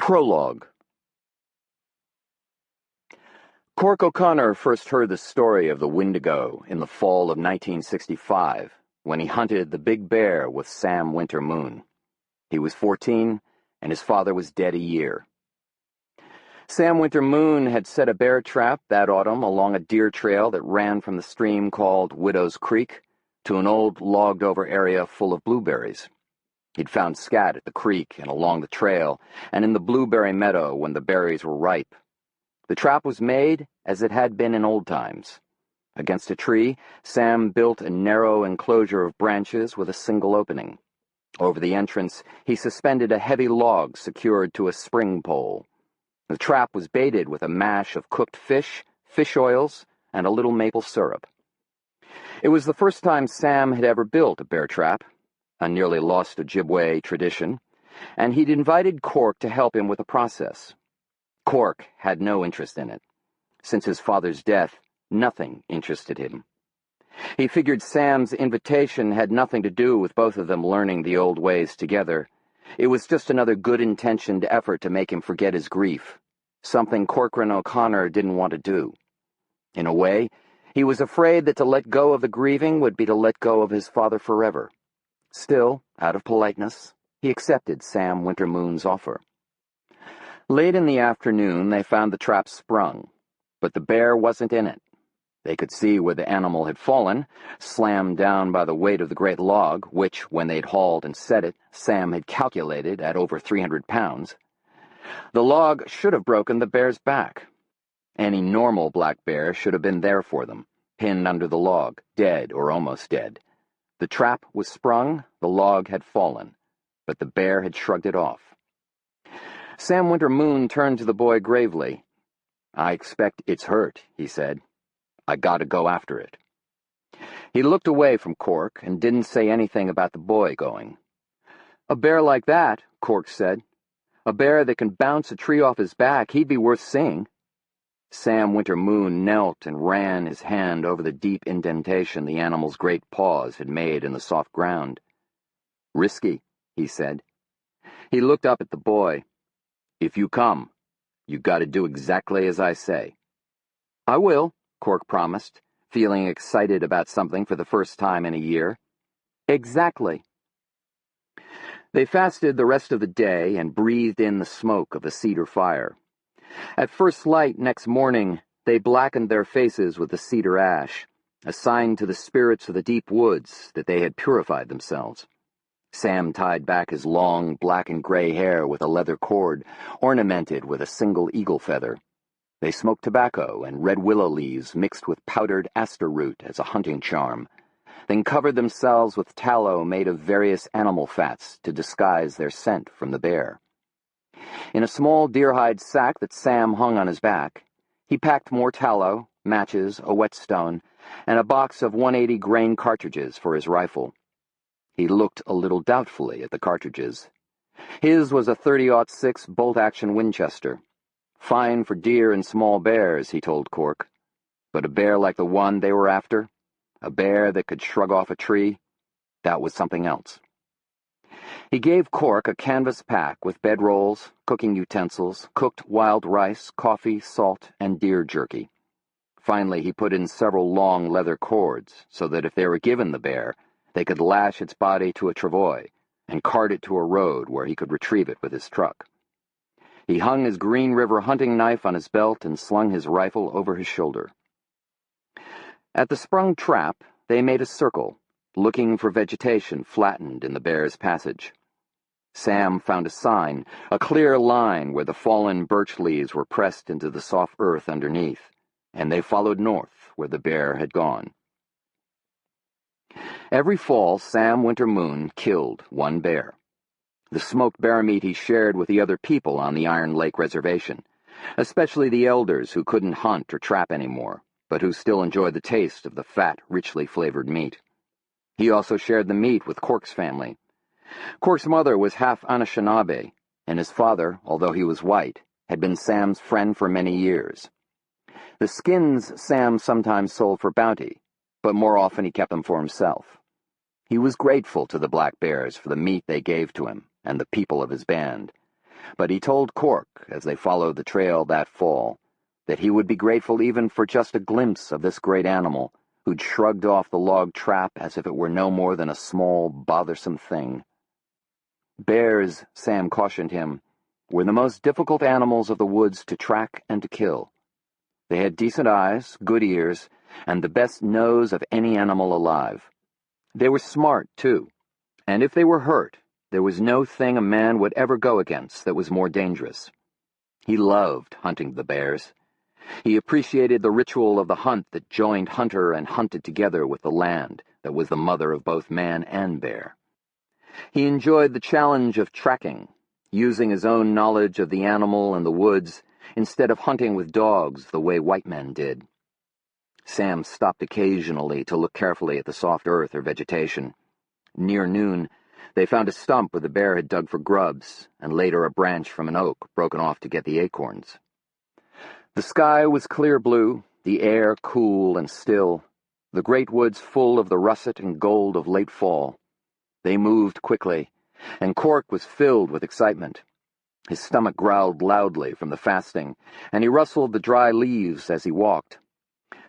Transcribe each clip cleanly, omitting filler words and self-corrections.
Prologue. Cork O'Connor first heard the story of the Wendigo in the fall of 1965, when he hunted the big bear with Sam Winter Moon. He was 14, and his father was dead a year. Sam Winter Moon had set a bear trap that autumn along a deer trail that ran from the stream called Widow's Creek to an old logged-over area full of blueberries. He'd found scat at the creek and along the trail, and in the blueberry meadow when the berries were ripe. The trap was made as it had been in old times. Against a tree, Sam built a narrow enclosure of branches with a single opening. Over the entrance, he suspended a heavy log secured to a spring pole. The trap was baited with a mash of cooked fish, fish oils, and a little maple syrup. It was the first time Sam had ever built a bear trap, a nearly lost Ojibwe tradition, and he'd invited Cork to help him with the process. Cork had no interest in it. Since his father's death, nothing interested him. He figured Sam's invitation had nothing to do with both of them learning the old ways together. It was just another good-intentioned effort to make him forget his grief, something Corcoran O'Connor didn't want to do. In a way, he was afraid that to let go of the grieving would be to let go of his father forever. Still, out of politeness, he accepted Sam Winter Moon's offer. Late in the afternoon, they found the trap sprung, but the bear wasn't in it. They could see where the animal had fallen, slammed down by the weight of the great log, which, when they'd hauled and set it, Sam had calculated at over 300 pounds. The log should have broken the bear's back. Any normal black bear should have been there for them, pinned under the log, dead or almost dead. The trap was sprung, the log had fallen, but the bear had shrugged it off. Sam Winter Moon turned to the boy gravely. "I expect it's hurt," he said. "I gotta go after it." He looked away from Cork and didn't say anything about the boy going. "A bear like that," Cork said. "A bear that can bounce a tree off his back, he'd be worth seeing." Sam Winter Moon knelt and ran his hand over the deep indentation the animal's great paws had made in the soft ground. "Risky," he said. He looked up at the boy. "If you come, you gotta do exactly as I say." "I will," Cork promised, feeling excited about something for the first time in a year. "Exactly." They fasted the rest of the day and breathed in the smoke of a cedar fire. At first light next morning, they blackened their faces with the cedar ash, a sign to the spirits of the deep woods that they had purified themselves. Sam tied back his long black and gray hair with a leather cord, ornamented with a single eagle feather. They smoked tobacco and red willow leaves mixed with powdered aster root as a hunting charm, then covered themselves with tallow made of various animal fats to disguise their scent from the bear. In a small deer-hide sack that Sam hung on his back, he packed more tallow, matches, a whetstone, and a box of 180 grain cartridges for his rifle. He looked a little doubtfully at the cartridges. His was a .30-06 bolt-action Winchester. Fine for deer and small bears, he told Cork. But a bear like the one they were after, a bear that could shrug off a tree, that was something else. He gave Cork a canvas pack with bedrolls, cooking utensils, cooked wild rice, coffee, salt, and deer jerky. Finally, he put in several long leather cords so that if they were given the bear, they could lash its body to a travois and cart it to a road where he could retrieve it with his truck. He hung his Green River hunting knife on his belt and slung his rifle over his shoulder. At the sprung trap, they made a circle, looking for vegetation flattened in the bear's passage. Sam found a sign, a clear line where the fallen birch leaves were pressed into the soft earth underneath, and they followed north where the bear had gone. Every fall, Sam Winter Moon killed one bear. The smoked bear meat he shared with the other people on the Iron Lake Reservation, especially the elders who couldn't hunt or trap anymore, but who still enjoyed the taste of the fat, richly flavored meat. He also shared the meat with Cork's family. Cork's mother was half Anishinaabe, and his father, although he was white, had been Sam's friend for many years. The skins Sam sometimes sold for bounty, but more often he kept them for himself. He was grateful to the black bears for the meat they gave to him and the people of his band. But he told Cork, as they followed the trail that fall, that he would be grateful even for just a glimpse of this great animal, who'd shrugged off the log trap as if it were no more than a small, bothersome thing. Bears, Sam cautioned him, were the most difficult animals of the woods to track and to kill. They had decent eyes, good ears, and the best nose of any animal alive. They were smart, too, and if they were hurt, there was no thing a man would ever go against that was more dangerous. He loved hunting the bears. He appreciated the ritual of the hunt that joined hunter and hunted together with the land that was the mother of both man and bear. He enjoyed the challenge of tracking, using his own knowledge of the animal and the woods instead of hunting with dogs the way white men did. Sam stopped occasionally to look carefully at the soft earth or vegetation. Near noon, they found a stump where the bear had dug for grubs, and later a branch from an oak broken off to get the acorns. The sky was clear blue, the air cool and still, the great woods full of the russet and gold of late fall. They moved quickly, and Cork was filled with excitement. His stomach growled loudly from the fasting, and he rustled the dry leaves as he walked.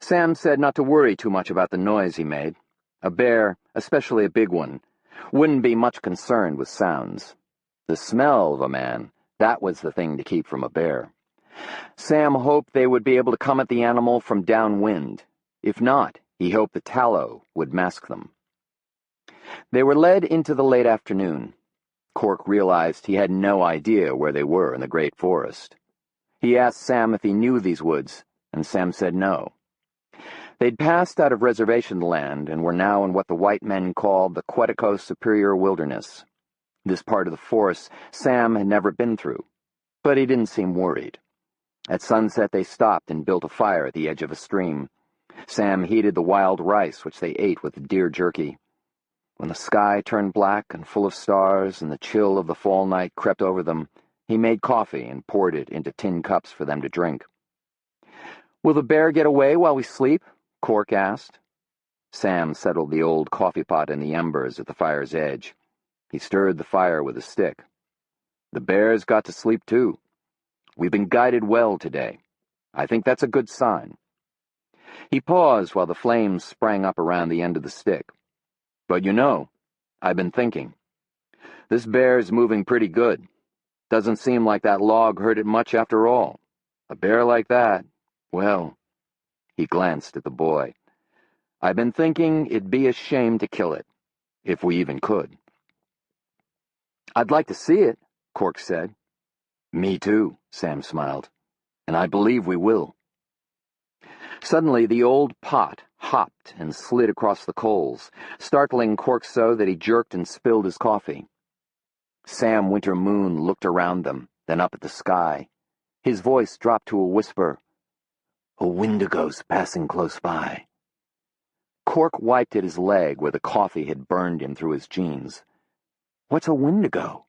Sam said not to worry too much about the noise he made. A bear, especially a big one, wouldn't be much concerned with sounds. The smell of a man, that was the thing to keep from a bear. Sam hoped they would be able to come at the animal from downwind. If not, he hoped the tallow would mask them. They were led into the late afternoon. Cork realized he had no idea where they were in the great forest. He asked Sam if he knew these woods, and Sam said no. They'd passed out of reservation land and were now in what the white men called the Quetico Superior Wilderness. This part of the forest Sam had never been through, but he didn't seem worried. At sunset they stopped and built a fire at the edge of a stream. Sam heated the wild rice which they ate with deer jerky. When the sky turned black and full of stars and the chill of the fall night crept over them, he made coffee and poured it into tin cups for them to drink. "Will the bear get away while we sleep?" Cork asked. Sam settled the old coffee pot in the embers at the fire's edge. He stirred the fire with a stick. "The bear's got to sleep too. We've been guided well today. I think that's a good sign." He paused while the flames sprang up around the end of the stick. "But you know, I've been thinking. This bear's moving pretty good. Doesn't seem like that log hurt it much after all. A bear like that, well..." He glanced at the boy. "I've been thinking it'd be a shame to kill it, if we even could." "I'd like to see it," Cork said. "Me too," Sam smiled. "And I believe we will." Suddenly the old pot hopped and slid across the coals, startling Cork so that he jerked and spilled his coffee. Sam Winter Moon looked around them, then up at the sky. His voice dropped to a whisper. "A Wendigo's passing close by." Cork wiped at his leg where the coffee had burned him through his jeans. "What's a Wendigo?"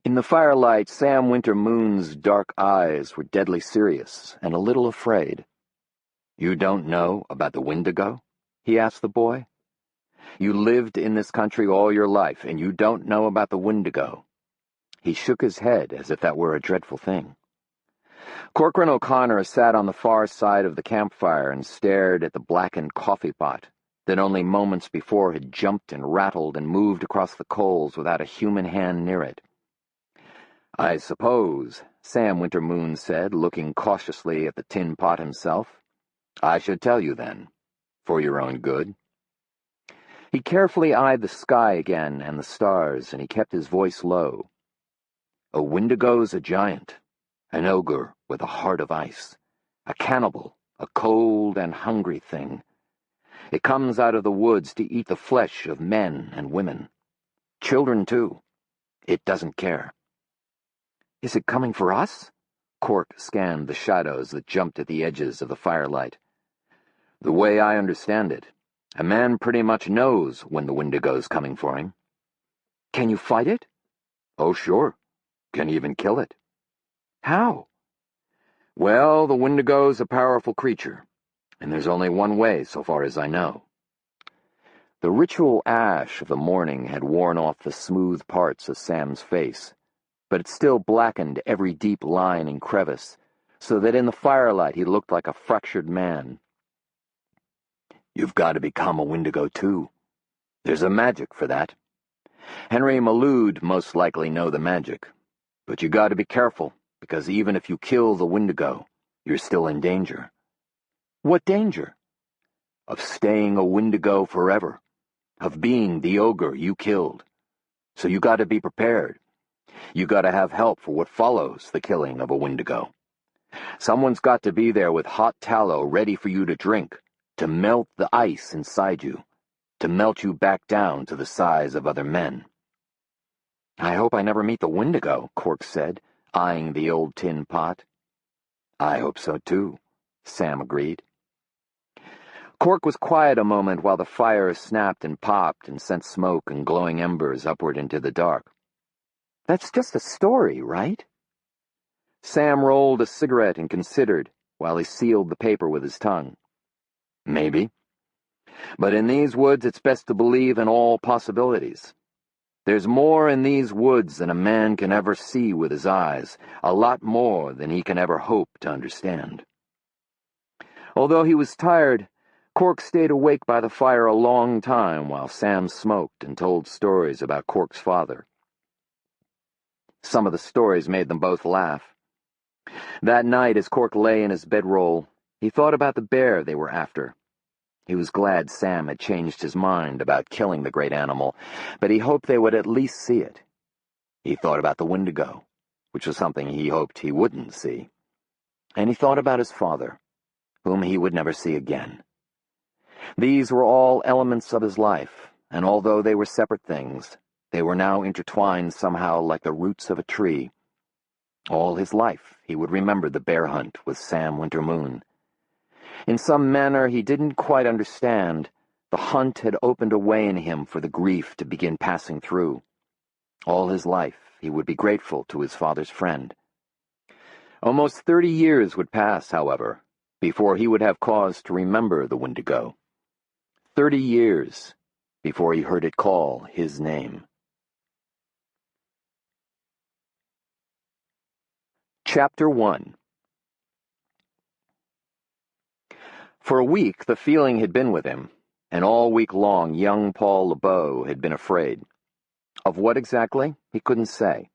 In the firelight, Sam Winter Moon's dark eyes were deadly serious and a little afraid. "You don't know about the Wendigo?" he asked the boy. "You lived in this country all your life, and you don't know about the Wendigo?" He shook his head as if that were a dreadful thing. Cork O'Connor sat on the far side of the campfire and stared at the blackened coffee pot that only moments before had jumped and rattled and moved across the coals without a human hand near it. "I suppose," Sam Winter Moon said, looking cautiously at the tin pot himself, "I should tell you then, for your own good." He carefully eyed the sky again and the stars, and he kept his voice low. "A Wendigo's a giant, an ogre with a heart of ice, a cannibal, a cold and hungry thing. It comes out of the woods to eat the flesh of men and women. Children, too. It doesn't care." "Is it coming for us?" Cork scanned the shadows that jumped at the edges of the firelight. "The way I understand it, a man pretty much knows when the Wendigo's coming for him." "Can you fight it?" "Oh, sure. Can even kill it." "How?" "Well, the Wendigo's a powerful creature, and there's only one way so far as I know." The ritual ash of the morning had worn off the smooth parts of Sam's face. but it still blackened every deep line and crevice, so that in the firelight he looked like a fractured man. "You've got to become a Wendigo, too. There's a magic for that. Henry Maloud most likely know the magic. But you got to be careful, because even if you kill the Wendigo, you're still in danger." "What danger?" "Of staying a Wendigo forever. Of being the ogre you killed. So you got to be prepared. You got to have help for what follows the killing of a Wendigo. Someone's got to be there with hot tallow ready for you to drink, to melt the ice inside you, to melt you back down to the size of other men." "I hope I never meet the Wendigo," Cork said, eyeing the old tin pot. "I hope so, too," Sam agreed. Cork was quiet a moment while the fire snapped and popped and sent smoke and glowing embers upward into the dark. "That's just a story, right?" Sam rolled a cigarette and considered, while he sealed the paper with his tongue. "Maybe. But in these woods it's best to believe in all possibilities. There's more in these woods than a man can ever see with his eyes, a lot more than he can ever hope to understand." Although he was tired, Cork stayed awake by the fire a long time while Sam smoked and told stories about Cork's father. Some of the stories made them both laugh. That night, as Cork lay in his bedroll, he thought about the bear they were after. He was glad Sam had changed his mind about killing the great animal, but he hoped they would at least see it. He thought about the Wendigo, which was something he hoped he wouldn't see. And he thought about his father, whom he would never see again. These were all elements of his life, and although they were separate things, they were now intertwined somehow like the roots of a tree. All his life he would remember the bear hunt with Sam Wintermoon. In some manner he didn't quite understand, the hunt had opened a way in him for the grief to begin passing through. All his life he would be grateful to his father's friend. Almost 30 years would pass, however, before he would have cause to remember the Wendigo. 30 years before he heard it call his name. Chapter 1. For a week the feeling had been with him, and all week long young Paul LeBeau had been afraid. Of what exactly, he couldn't say.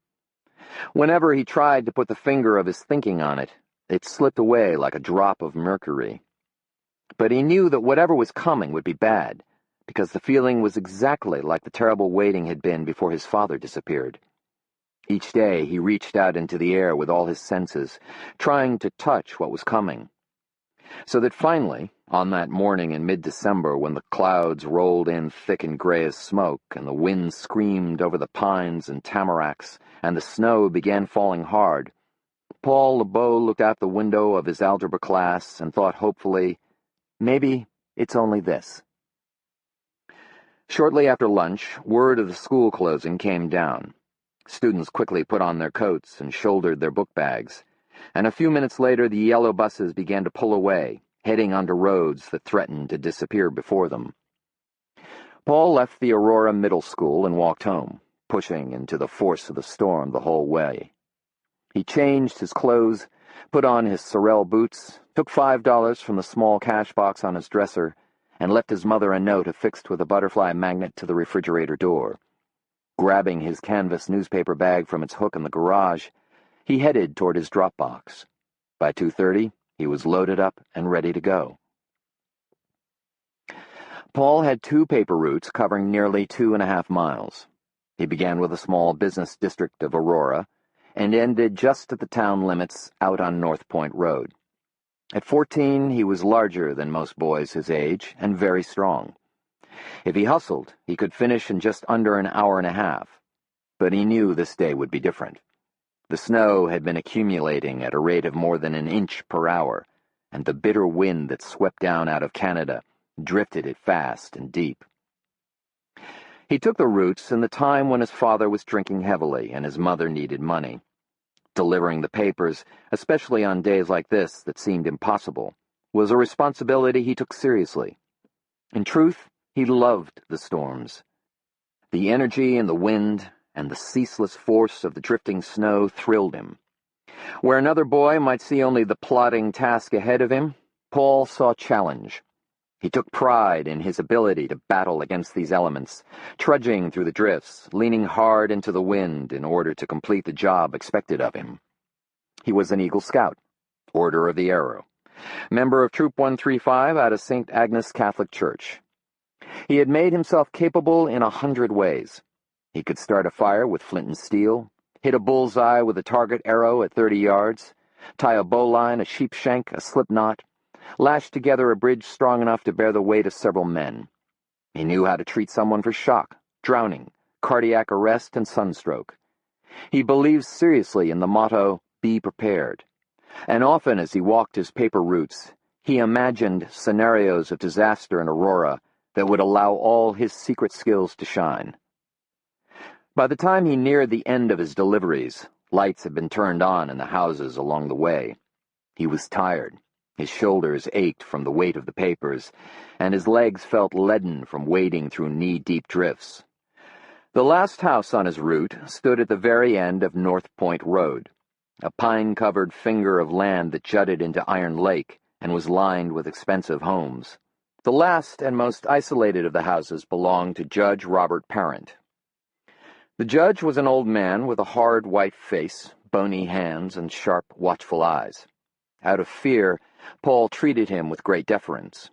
Whenever he tried to put the finger of his thinking on it, it slipped away like a drop of mercury. But he knew that whatever was coming would be bad, because the feeling was exactly like the terrible waiting had been before his father disappeared. Each day he reached out into the air with all his senses, trying to touch what was coming. So that finally, on that morning in mid-December when the clouds rolled in thick and gray as smoke, and the wind screamed over the pines and tamaracks, and the snow began falling hard, Paul LeBeau looked out the window of his algebra class and thought hopefully, maybe it's only this. Shortly after lunch, word of the school closing came down. Students quickly put on their coats and shouldered their book bags, and a few minutes later the yellow buses began to pull away, heading onto roads that threatened to disappear before them. Paul left the Aurora Middle School and walked home, pushing into the force of the storm the whole way. He changed his clothes, put on his sorrel boots, took $5 from the small cash box on his dresser, and left his mother a note affixed with a butterfly magnet to the refrigerator door. Grabbing his canvas newspaper bag from its hook in the garage, he headed toward his drop box. By 2:30, he was loaded up and ready to go. Paul had 2 paper routes covering nearly 2.5 miles. He began with a small business district of Aurora and ended just at the town limits out on North Point Road. At 14, he was larger than most boys his age and very strong. If he hustled, he could finish in just under an hour and a half. But he knew this day would be different. The snow had been accumulating at a rate of more than an inch per hour, and the bitter wind that swept down out of Canada drifted it fast and deep. He took the routes in the time when his father was drinking heavily and his mother needed money. Delivering the papers, especially on days like this that seemed impossible, was a responsibility he took seriously. In truth, he loved the storms. The energy and the wind, and the ceaseless force of the drifting snow thrilled him. Where another boy might see only the plodding task ahead of him, Paul saw challenge. He took pride in his ability to battle against these elements, trudging through the drifts, leaning hard into the wind in order to complete the job expected of him. He was an Eagle Scout, Order of the Arrow, member of Troop 135 out of St. Agnes Catholic Church. He had made himself capable in 100 ways. He could start a fire with flint and steel, hit a bullseye with a target arrow at 30 yards, tie a bowline, a sheep shank, a slip knot, lash together a bridge strong enough to bear the weight of several men. He knew how to treat someone for shock, drowning, cardiac arrest, and sunstroke. He believed seriously in the motto, "Be prepared." And often as he walked his paper routes, he imagined scenarios of disaster in Aurora that would allow all his secret skills to shine. By the time he neared the end of his deliveries, lights had been turned on in the houses along the way. He was tired. His shoulders ached from the weight of the papers, and his legs felt leaden from wading through knee-deep drifts. The last house on his route stood at the very end of North Point Road, a pine-covered finger of land that jutted into Iron Lake and was lined with expensive homes. The last and most isolated of the houses belonged to Judge Robert Parent. The judge was an old man with a hard white face, bony hands, and sharp, watchful eyes. Out of fear, Paul treated him with great deference.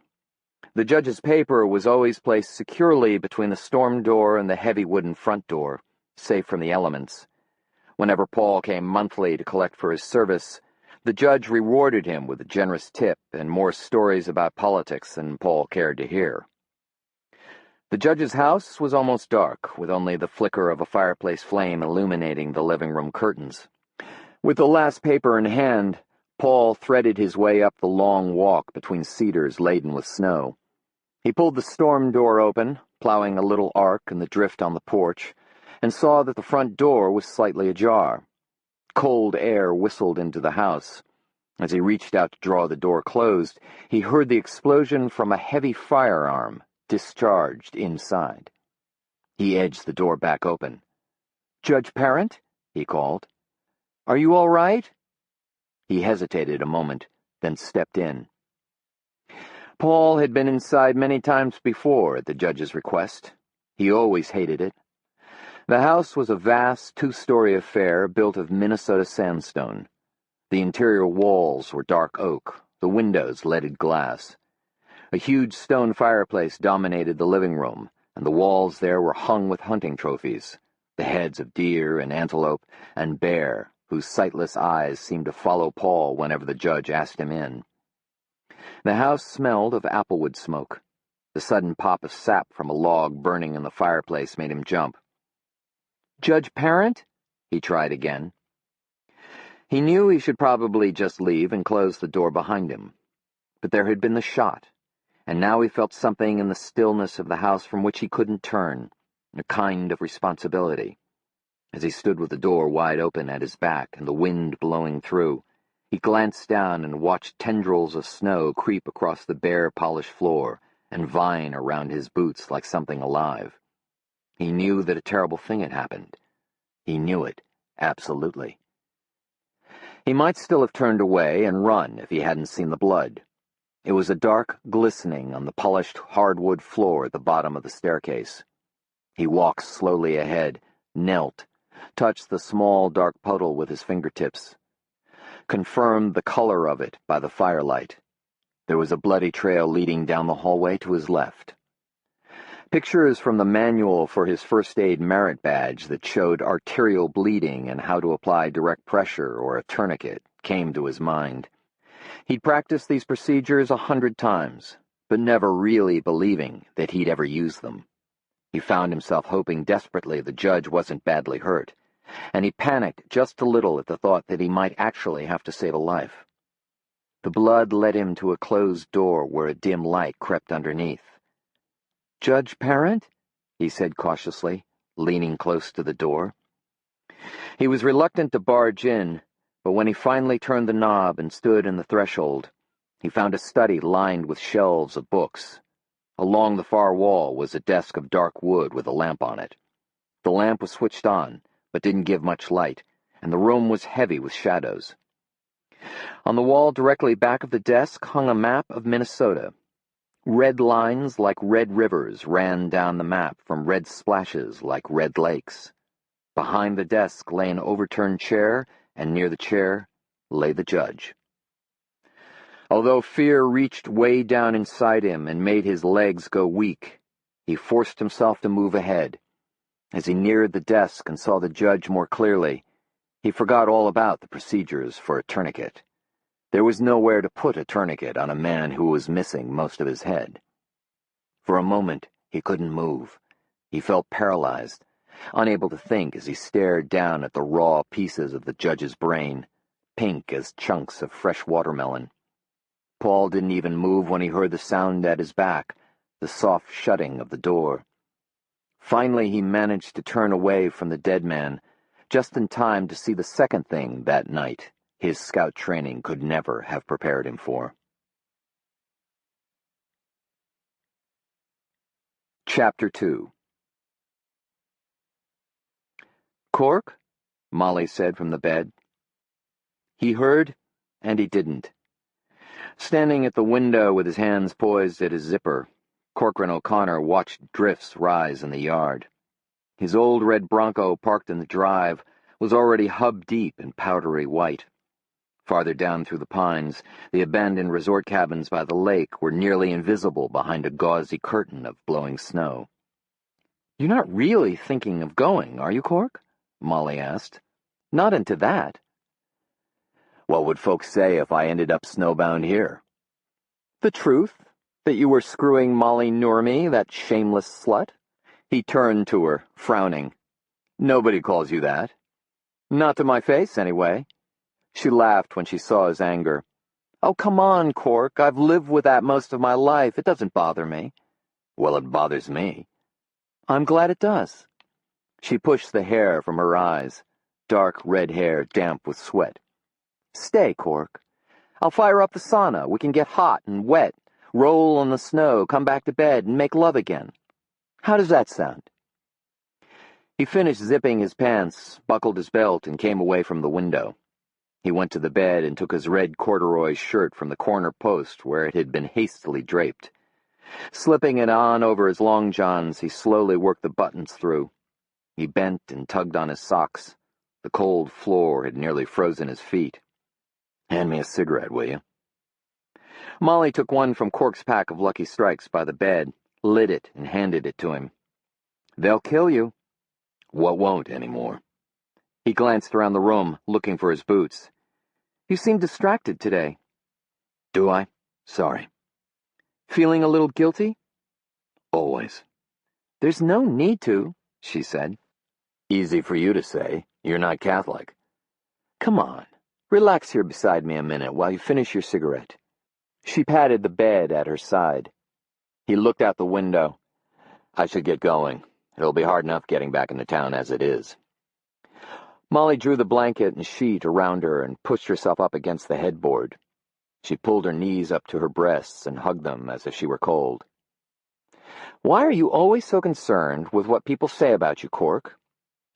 The judge's paper was always placed securely between the storm door and the heavy wooden front door, safe from the elements. Whenever Paul came monthly to collect for his service, the judge rewarded him with a generous tip and more stories about politics than Paul cared to hear. The judge's house was almost dark, with only the flicker of a fireplace flame illuminating the living room curtains. With the last paper in hand, Paul threaded his way up the long walk between cedars laden with snow. He pulled the storm door open, plowing a little arc in the drift on the porch, and saw that the front door was slightly ajar. Cold air whistled into the house. As he reached out to draw the door closed, he heard the explosion from a heavy firearm discharged inside. He edged the door back open. "Judge Parent?" he called. "Are you all right?" He hesitated a moment, then stepped in. Paul had been inside many times before at the judge's request. He always hated it. The house was a vast two-story affair built of Minnesota sandstone. The interior walls were dark oak, the windows leaded glass. A huge stone fireplace dominated the living room, and the walls there were hung with hunting trophies, the heads of deer and antelope and bear, whose sightless eyes seemed to follow Paul whenever the judge asked him in. The house smelled of applewood smoke. The sudden pop of sap from a log burning in the fireplace made him jump. "Judge Parent?" he tried again. He knew he should probably just leave and close the door behind him. But there had been the shot, and now he felt something in the stillness of the house from which he couldn't turn, a kind of responsibility. As he stood with the door wide open at his back and the wind blowing through, he glanced down and watched tendrils of snow creep across the bare, polished floor and vine around his boots like something alive. He knew that a terrible thing had happened. He knew it, absolutely. He might still have turned away and run if he hadn't seen the blood. It was a dark glistening on the polished hardwood floor at the bottom of the staircase. He walked slowly ahead, knelt, touched the small dark puddle with his fingertips, confirmed the color of it by the firelight. There was a bloody trail leading down the hallway to his left. Pictures from the manual for his first aid merit badge that showed arterial bleeding and how to apply direct pressure or a tourniquet came to his mind. He'd practiced these procedures 100 times, but never really believing that he'd ever use them. He found himself hoping desperately the judge wasn't badly hurt, and he panicked just a little at the thought that he might actually have to save a life. The blood led him to a closed door where a dim light crept underneath. "Judge Parent?" he said cautiously, leaning close to the door. He was reluctant to barge in, but when he finally turned the knob and stood in the threshold, he found a study lined with shelves of books. Along the far wall was a desk of dark wood with a lamp on it. The lamp was switched on, but didn't give much light, and the room was heavy with shadows. On the wall directly back of the desk hung a map of Minnesota. Red lines like red rivers ran down the map from red splashes like red lakes. Behind the desk lay an overturned chair, and near the chair lay the judge. Although fear reached way down inside him and made his legs go weak, he forced himself to move ahead. As he neared the desk and saw the judge more clearly, he forgot all about the procedures for a tourniquet. There was nowhere to put a tourniquet on a man who was missing most of his head. For a moment, he couldn't move. He felt paralyzed, unable to think as he stared down at the raw pieces of the judge's brain, pink as chunks of fresh watermelon. Paul didn't even move when he heard the sound at his back, the soft shutting of the door. Finally, he managed to turn away from the dead man, just in time to see the second thing that night his scout training could never have prepared him for. Chapter 2. "Cork?" Molly said from the bed. He heard, and he didn't. Standing at the window with his hands poised at his zipper, Cork O'Connor watched drifts rise in the yard. His old red Bronco parked in the drive was already hub-deep in powdery white. Farther down through the pines, the abandoned resort cabins by the lake were nearly invisible behind a gauzy curtain of blowing snow. "You're not really thinking of going, are you, Cork?" Molly asked. "Not into that." "What would folks say if I ended up snowbound here?" "The truth? That you were screwing Molly Noorme, that shameless slut?" He turned to her, frowning. "Nobody calls you that." "Not to my face, anyway." She laughed when she saw his anger. "Oh, come on, Cork. I've lived with that most of my life. It doesn't bother me." "Well, it bothers me." "I'm glad it does." She pushed the hair from her eyes, dark red hair damp with sweat. "Stay, Cork. I'll fire up the sauna. We can get hot and wet, roll in the snow, come back to bed, and make love again. How does that sound?" He finished zipping his pants, buckled his belt, and came away from the window. He went to the bed and took his red corduroy shirt from the corner post where it had been hastily draped. Slipping it on over his long johns, he slowly worked the buttons through. He bent and tugged on his socks. The cold floor had nearly frozen his feet. "Hand me a cigarette, will you?" Molly took one from Cork's pack of Lucky Strikes by the bed, lit it, and handed it to him. "They'll kill you." "What won't anymore?" He glanced around the room, looking for his boots. "You seem distracted today." "Do I? Sorry." "Feeling a little guilty?" "Always." "There's no need to," she said. "Easy for you to say. You're not Catholic." "Come on. Relax here beside me a minute while you finish your cigarette." She patted the bed at her side. He looked out the window. "I should get going. It'll be hard enough getting back into town as it is." Molly drew the blanket and sheet around her and pushed herself up against the headboard. She pulled her knees up to her breasts and hugged them as if she were cold. "Why are you always so concerned with what people say about you, Cork?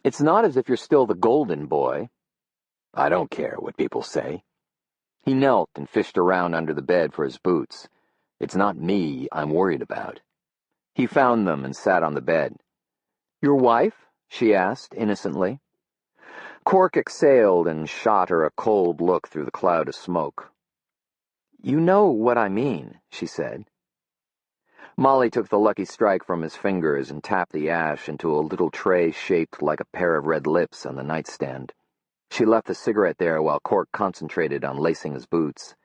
It's not as if you're still the golden boy." "I don't care what people say." He knelt and fished around under the bed for his boots. "It's not me I'm worried about." He found them and sat on the bed. "Your wife?" she asked, innocently. Cork exhaled and shot her a cold look through the cloud of smoke. "You know what I mean," she said. Molly took the Lucky Strike from his fingers and tapped the ash into a little tray shaped like a pair of red lips on the nightstand. She left the cigarette there while Cork concentrated on lacing his boots.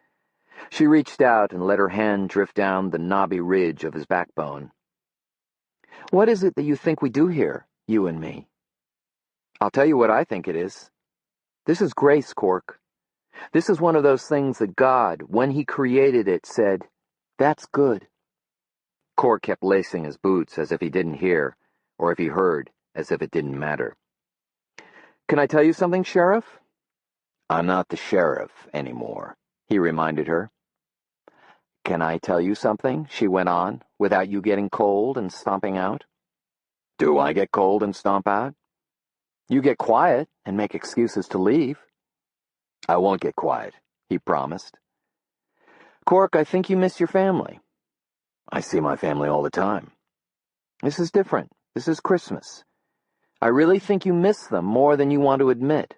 She reached out and let her hand drift down the knobby ridge of his backbone. "What is it that you think we do here, you and me?" "I'll tell you what I think it is. This is grace, Cork. This is one of those things that God, when He created it, said, 'That's good.'" Cork kept lacing his boots as if he didn't hear, or if he heard, as if it didn't matter. "Can I tell you something, Sheriff?" "I'm not the sheriff anymore," he reminded her. "Can I tell you something?" she went on, "without you getting cold and stomping out?" Do I get cold and stomp out? You get quiet and make excuses to leave. I won't get quiet, he promised. Cork, I think you miss your family. I see my family all the time. This is different. This is Christmas. I really think you miss them more than you want to admit.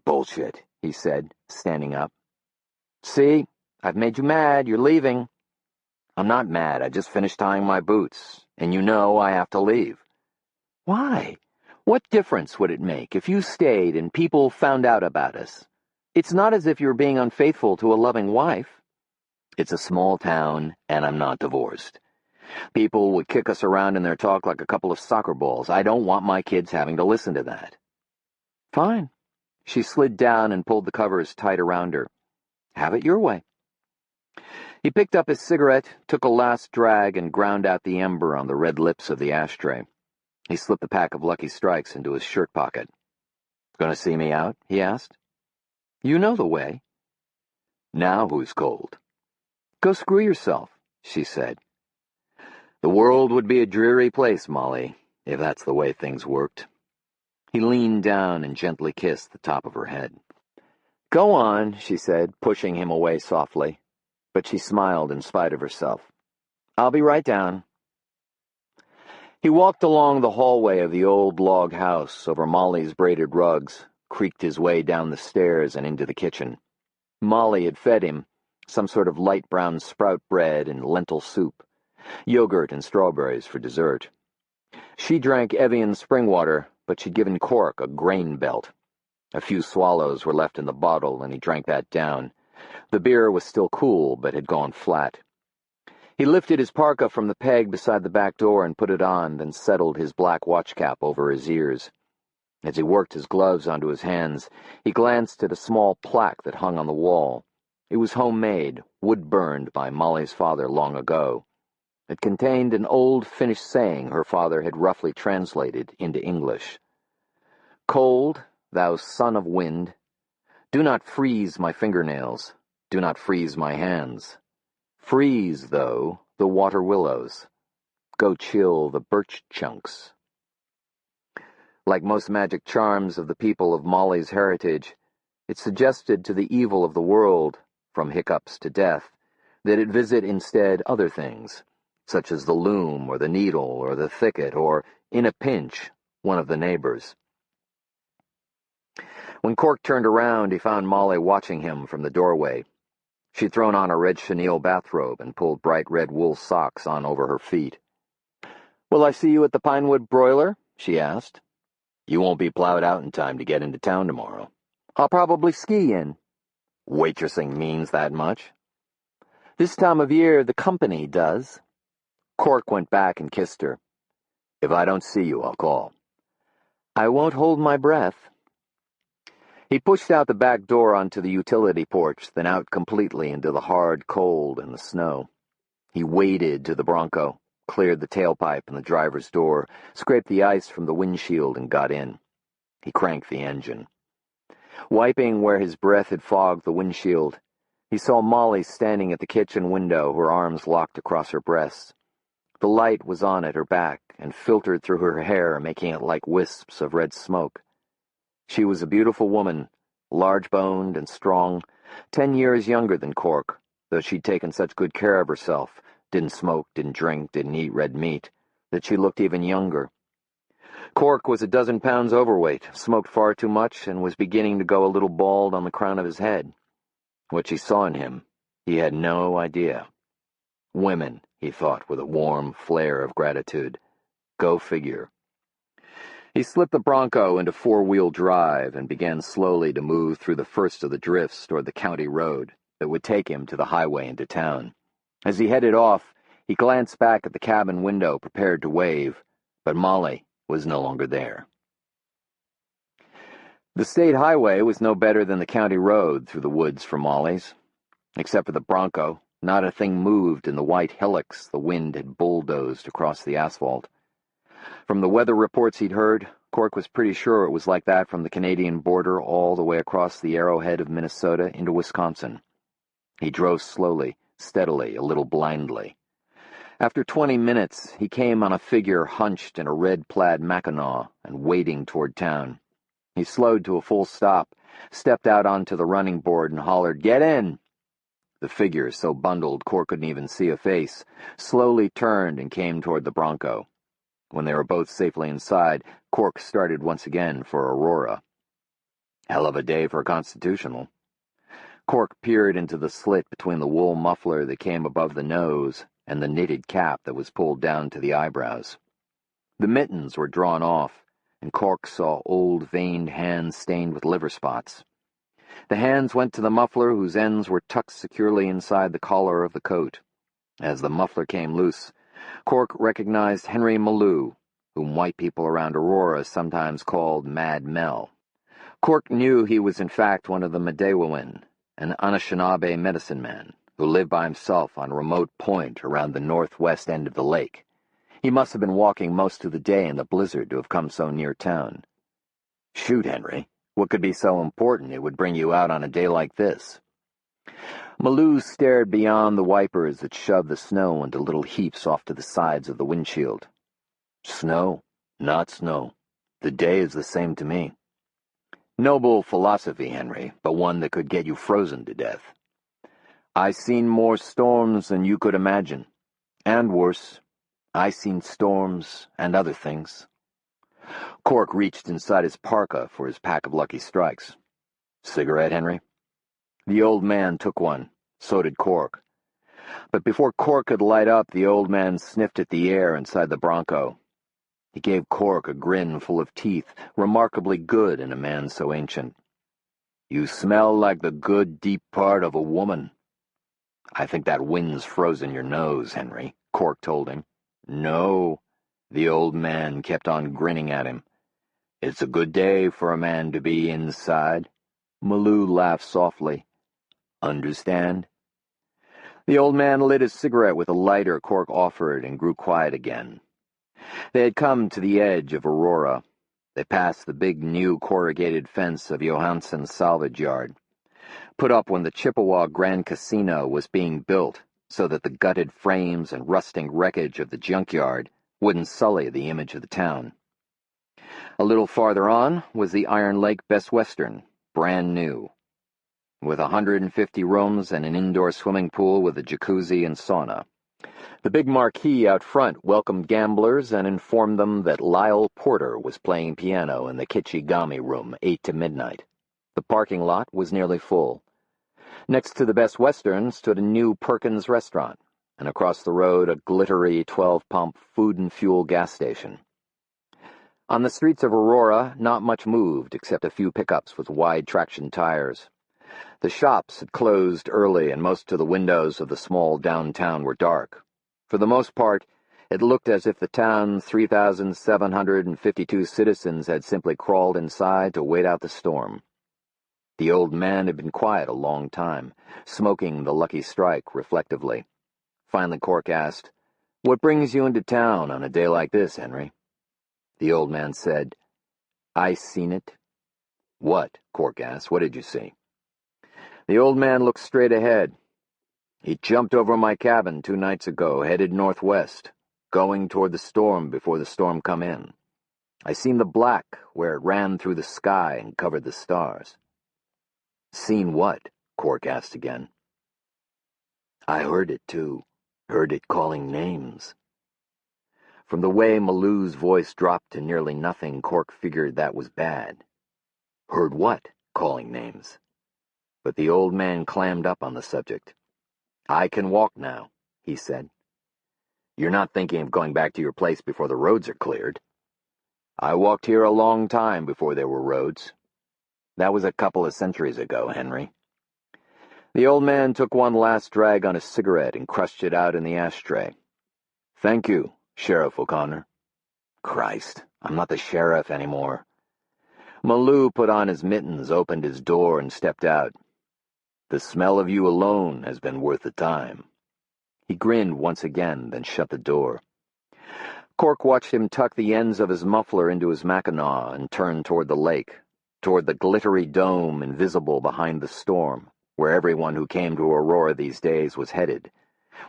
Bullshit, he said, standing up. See, I've made you mad. You're leaving. I'm not mad. I just finished tying my boots, and you know I have to leave. Why? What difference would it make if you stayed and people found out about us? It's not as if you're being unfaithful to a loving wife. It's a small town, and I'm not divorced. People would kick us around in their talk like a couple of soccer balls. I don't want my kids having to listen to that. Fine. She slid down and pulled the covers tight around her. Have it your way. He picked up his cigarette, took a last drag, and ground out the ember on the red lips of the ashtray. He slipped the pack of Lucky Strikes into his shirt pocket. Gonna see me out? He asked. You know the way. Now who's cold? Go screw yourself, she said. The world would be a dreary place, Molly, if that's the way things worked. He leaned down and gently kissed the top of her head. Go on, she said, pushing him away softly, but she smiled in spite of herself. I'll be right down. He walked along the hallway of the old log house over Molly's braided rugs, creaked his way down the stairs and into the kitchen. Molly had fed him some sort of light brown sprout bread and lentil soup, yogurt and strawberries for dessert. She drank Evian spring water, but she'd given Cork a grain belt. A few swallows were left in the bottle, and he drank that down. The beer was still cool, but had gone flat. He lifted his parka from the peg beside the back door and put it on, then settled his black watch cap over his ears. As he worked his gloves onto his hands, he glanced at a small plaque that hung on the wall. It was homemade, wood-burned by Molly's father long ago. It contained an old Finnish saying her father had roughly translated into English. Cold, thou son of wind, do not freeze my fingernails, do not freeze my hands. Freeze, though, the water willows. Go chill the birch chunks. Like most magic charms of the people of Molly's heritage, it suggested to the evil of the world, from hiccups to death, that it visit instead other things, such as the loom or the needle or the thicket or, in a pinch, one of the neighbors. When Cork turned around, he found Molly watching him from the doorway. She'd thrown on a red chenille bathrobe and pulled bright red wool socks on over her feet. Will I see you at the Pinewood Broiler? She asked. You won't be plowed out in time to get into town tomorrow. I'll probably ski in. Waitressing means that much. This time of year, the company does. Cork went back and kissed her. If I don't see you, I'll call. I won't hold my breath. He pushed out the back door onto the utility porch, then out completely into the hard cold and the snow. He waded to the Bronco, cleared the tailpipe and the driver's door, scraped the ice from the windshield and got in. He cranked the engine. Wiping where his breath had fogged the windshield, he saw Molly standing at the kitchen window, her arms locked across her breasts. The light was on at her back and filtered through her hair, making it like wisps of red smoke. She was a beautiful woman, large-boned and strong, 10 years younger than Cork, though she'd taken such good care of herself, didn't smoke, didn't drink, didn't eat red meat, that she looked even younger. Cork was a dozen pounds overweight, smoked far too much, and was beginning to go a little bald on the crown of his head. What she saw in him, he had no idea. Women, he thought with a warm flare of gratitude. Go figure. He slipped the Bronco into four-wheel drive and began slowly to move through the first of the drifts toward the county road that would take him to the highway into town. As he headed off, he glanced back at the cabin window, prepared to wave, but Molly was no longer there. The state highway was no better than the county road through the woods for Molly's. Except for the Bronco, not a thing moved in the white hillocks the wind had bulldozed across the asphalt. From the weather reports he'd heard, Cork was pretty sure it was like that from the Canadian border all the way across the arrowhead of Minnesota into Wisconsin. He drove slowly, steadily, a little blindly. After 20 minutes, he came on a figure hunched in a red-plaid mackinaw and wading toward town. He slowed to a full stop, stepped out onto the running board and hollered, "Get in!" The figure, so bundled Cork couldn't even see a face, slowly turned and came toward the Bronco. When they were both safely inside, Cork started once again for Aurora. Hell of a day for a constitutional. Cork peered into the slit between the wool muffler that came above the nose and the knitted cap that was pulled down to the eyebrows. The mittens were drawn off, and Cork saw old veined hands stained with liver spots. The hands went to the muffler, whose ends were tucked securely inside the collar of the coat. As the muffler came loose, Cork recognized Henry Malou, whom white people around Aurora sometimes called Mad Mel. Cork knew he was in fact one of the Medewawin, an Anishinaabe medicine man, who lived by himself on a remote point around the northwest end of the lake. He must have been walking most of the day in the blizzard to have come so near town. "Shoot, Henry. What could be so important it would bring you out on a day like this?" Malou stared beyond the wipers that shoved the snow into little heaps off to the sides of the windshield. "Snow, not snow. The day is the same to me." "Noble philosophy, Henry, but one that could get you frozen to death." "I seen more storms than you could imagine. And worse. I seen storms and other things." Cork reached inside his parka for his pack of Lucky Strikes. "Cigarette, Henry?" The old man took one. So did Cork. But before Cork could light up, the old man sniffed at the air inside the Bronco. He gave Cork a grin full of teeth, remarkably good in a man so ancient. "You smell like the good, deep part of a woman." "I think that wind's frozen your nose, Henry," Cork told him. "No." The old man kept on grinning at him. "It's a good day for a man to be inside." Malou laughed softly. "Understand?" The old man lit his cigarette with a lighter Cork offered and grew quiet again. They had come to the edge of Aurora. They passed the big new corrugated fence of Johansson's salvage yard, put up when the Chippewa Grand Casino was being built so that the gutted frames and rusting wreckage of the junkyard wouldn't sully the image of the town. A little farther on was the Iron Lake Best Western, brand new, with 150 rooms and an indoor swimming pool with a jacuzzi and sauna. The big marquee out front welcomed gamblers and informed them that Lyle Porter was playing piano in the Kichigami room 8 to midnight. The parking lot was nearly full. Next to the Best Western stood a new Perkins restaurant, and across the road a glittery 12-pump food and fuel gas station. On the streets of Aurora, not much moved except a few pickups with wide traction tires. The shops had closed early, and most of the windows of the small downtown were dark. For the most part, it looked as if the town's 3,752 citizens had simply crawled inside to wait out the storm. The old man had been quiet a long time, smoking the Lucky Strike reflectively. Finally Cork asked, "What brings you into town on a day like this, Henry?" The old man said, "I seen it." "What?" Cork asked. "What did you see?" The old man looked straight ahead. "He jumped over my cabin 2 nights ago, headed northwest, going toward the storm before the storm come in. I seen the black where it ran through the sky and covered the stars." "Seen what?" Cork asked again. "I heard it, too. Heard it calling names." From the way Malou's voice dropped to nearly nothing, Cork figured that was bad. "Heard what? Calling names?" But the old man clammed up on the subject. "I can walk now," he said. "You're not thinking of going back to your place before the roads are cleared?" "I walked here a long time before there were roads." "That was a couple of centuries ago, Henry." The old man took one last drag on his cigarette and crushed it out in the ashtray. "Thank you, Sheriff O'Connor." "Christ, I'm not the sheriff anymore." Malou put on his mittens, opened his door, and stepped out. "The smell of you alone has been worth the time." He grinned once again, then shut the door. Cork watched him tuck the ends of his muffler into his mackinaw and turn toward the lake, toward the glittery dome invisible behind the storm, where everyone who came to Aurora these days was headed,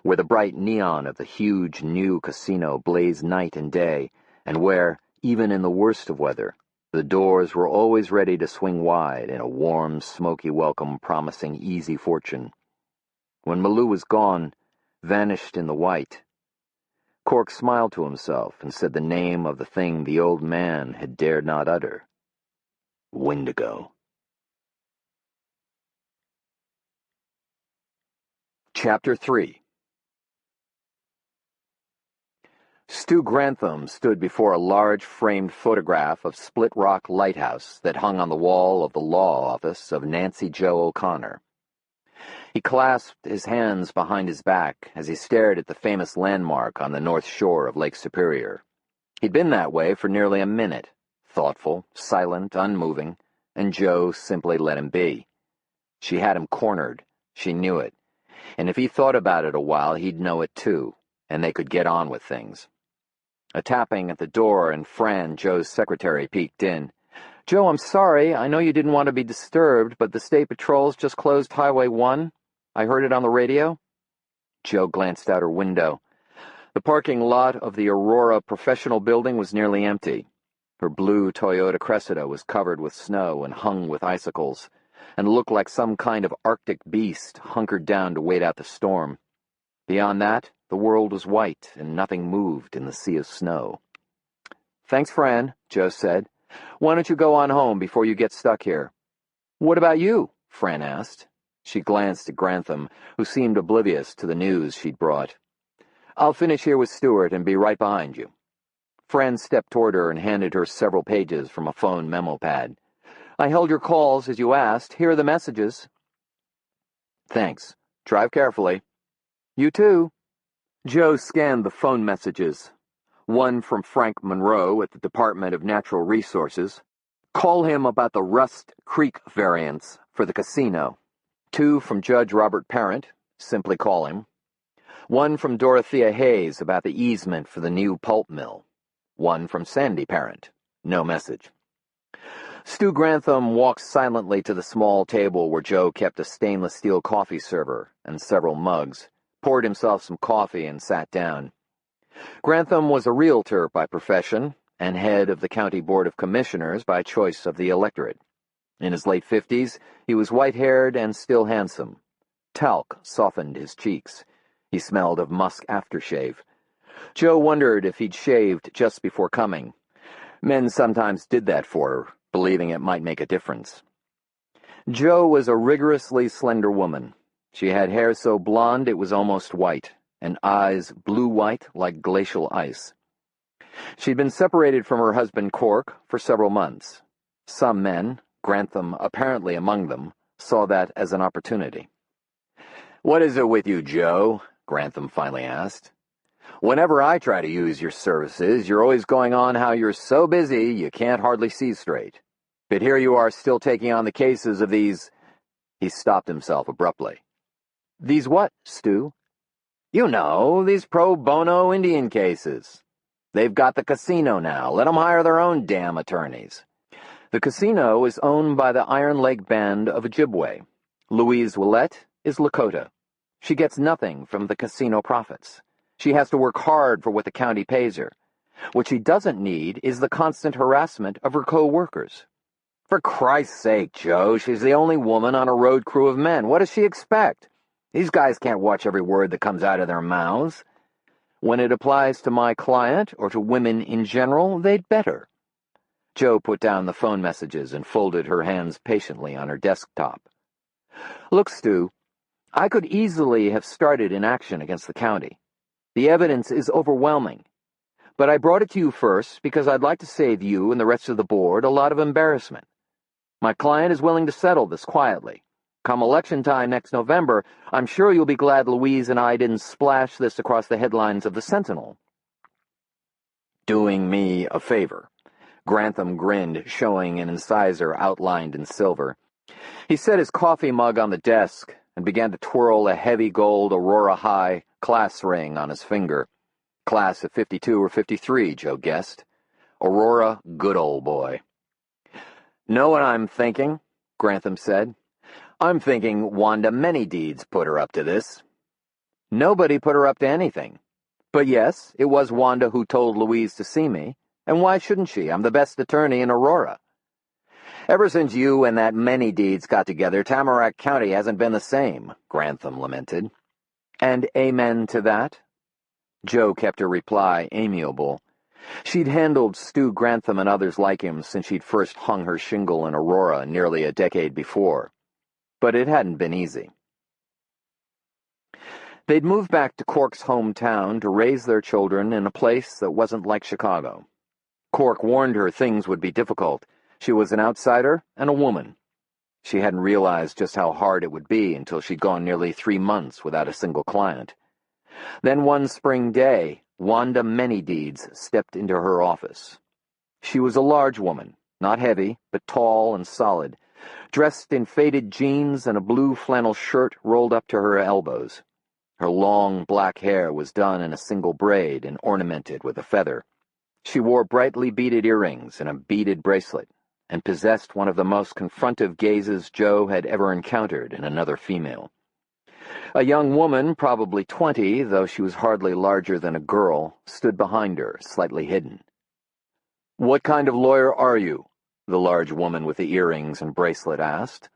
where the bright neon of the huge new casino blazed night and day, and where, even in the worst of weather, the doors were always ready to swing wide in a warm, smoky welcome promising easy fortune. When Malou was gone, vanished in the white, Cork smiled to himself and said the name of the thing the old man had dared not utter. Windigo. Chapter 3. Stu Grantham stood before a large framed photograph of Split Rock Lighthouse that hung on the wall of the law office of Nancy Jo O'Connor. He clasped his hands behind his back as he stared at the famous landmark on the north shore of Lake Superior. He'd been that way for nearly a minute, thoughtful, silent, unmoving, and Jo simply let him be. She had him cornered. She knew it. And if he thought about it a while, he'd know it too, and they could get on with things. A tapping at the door, and Fran, Joe's secretary, peeked in. "Joe, I'm sorry. I know you didn't want to be disturbed, but the State Patrol's just closed Highway 1. I heard it on the radio." Joe glanced out her window. The parking lot of the Aurora professional building was nearly empty. Her blue Toyota Cressida was covered with snow and hung with icicles, and looked like some kind of Arctic beast hunkered down to wait out the storm. Beyond that, the world was white, and nothing moved in the sea of snow. "Thanks, Fran," Joe said. "Why don't you go on home before you get stuck here?" "What about you?" Fran asked. She glanced at Grantham, who seemed oblivious to the news she'd brought. "I'll finish here with Stuart and be right behind you." Fran stepped toward her and handed her several pages from a phone memo pad. "I held your calls as you asked. Here are the messages." "Thanks. Drive carefully." "You too." Joe scanned the phone messages. One from Frank Monroe at the Department of Natural Resources. "Call him about the Rust Creek variance for the casino." Two from Judge Robert Parent. "Simply call him." One from Dorothea Hayes about the easement for the new pulp mill. One from Sandy Parent. No message. Stu Grantham walked silently to the small table where Joe kept a stainless steel coffee server and several mugs, poured himself some coffee, and sat down. Grantham was a realtor by profession and head of the County Board of Commissioners by choice of the electorate. In his late 50s, he was white-haired and still handsome. Talc softened his cheeks. He smelled of musk aftershave. Joe wondered if he'd shaved just before coming. Men sometimes did that for her, believing it might make a difference. Jo was a rigorously slender woman. She had hair so blonde it was almost white, and eyes blue-white like glacial ice. She'd been separated from her husband Cork for several months. Some men, Grantham apparently among them, saw that as an opportunity. "What is it with you, Joe?" Grantham finally asked. "Whenever I try to use your services, you're always going on how you're so busy you can't hardly see straight. But here you are still taking on the cases of these—" He stopped himself abruptly. "These what, Stu?" "You know, these pro bono Indian cases. They've got the casino now. Let 'em hire their own damn attorneys." "The casino is owned by the Iron Lake Band of Ojibwe. Louise Willette is Lakota. She gets nothing from the casino profits. She has to work hard for what the county pays her. What she doesn't need is the constant harassment of her co-workers." "For Christ's sake, Joe, she's the only woman on a road crew of men. What does she expect? These guys can't watch every word that comes out of their mouths." "When it applies to my client, or to women in general, they'd better." Joe put down the phone messages and folded her hands patiently on her desktop. "Look, Stu, I could easily have started an action against the county. The evidence is overwhelming. But I brought it to you first because I'd like to save you and the rest of the board a lot of embarrassment. My client is willing to settle this quietly. Come election time next November, I'm sure you'll be glad Louise and I didn't splash this across the headlines of the Sentinel." "Doing me a favor." Grantham grinned, showing an incisor outlined in silver. He set his coffee mug on the desk and began to twirl a heavy gold Aurora High class ring on his finger. Class of 52 or 53, Joe guessed. Aurora, good old boy. "Know what I'm thinking?" Grantham said. "I'm thinking Wanda Manydeeds put her up to this." Nobody put her up to anything. But yes, it was Wanda who told Louise to see me, and why shouldn't she? I'm the best attorney in Aurora. Ever since you and that Many-Deeds got together, Tamarack County hasn't been the same, Grantham lamented. And amen to that? Jo kept her reply amiable. She'd handled Stu Grantham and others like him since she'd first hung her shingle in Aurora nearly a decade before. But it hadn't been easy. They'd moved back to Cork's hometown to raise their children in a place that wasn't like Chicago. Cork warned her things would be difficult. She was an outsider and a woman. She hadn't realized just how hard it would be until she'd gone nearly 3 months without a single client. Then one spring day, Wanda Many-Deeds stepped into her office. She was a large woman, not heavy, but tall and solid, dressed in faded jeans and a blue flannel shirt rolled up to her elbows. Her long black hair was done in a single braid and ornamented with a feather. She wore brightly beaded earrings and a beaded bracelet, and possessed one of the most confrontive gazes Jo had ever encountered in another female. A young woman, probably 20, though she was hardly larger than a girl, stood behind her, slightly hidden. "What kind of lawyer are you?" the large woman with the earrings and bracelet asked.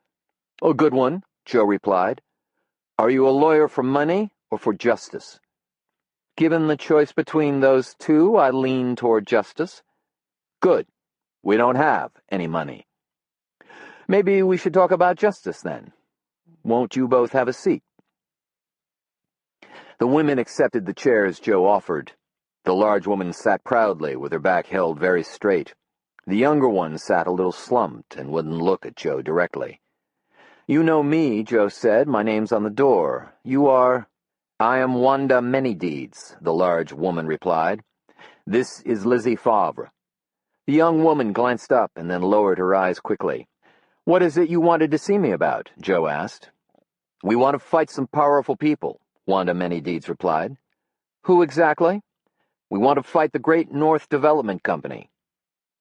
"A good one," Jo replied. "Are you a lawyer for money or for justice?" "Given the choice between those two, I lean toward justice." "Good. We don't have any money." "Maybe we should talk about justice, then. Won't you both have a seat?" The women accepted the chairs Jo offered. The large woman sat proudly, with her back held very straight. The younger one sat a little slumped and wouldn't look at Jo directly. "You know me," Jo said. "My name's on the door. You are—" "I am Wanda Many-Deeds," the large woman replied. "This is Lizzie Favre." The young woman glanced up and then lowered her eyes quickly. "What is it you wanted to see me about?" Jo asked. "We want to fight some powerful people," Wanda Many-Deeds replied. "Who exactly?" "We want to fight the Great North Development Company."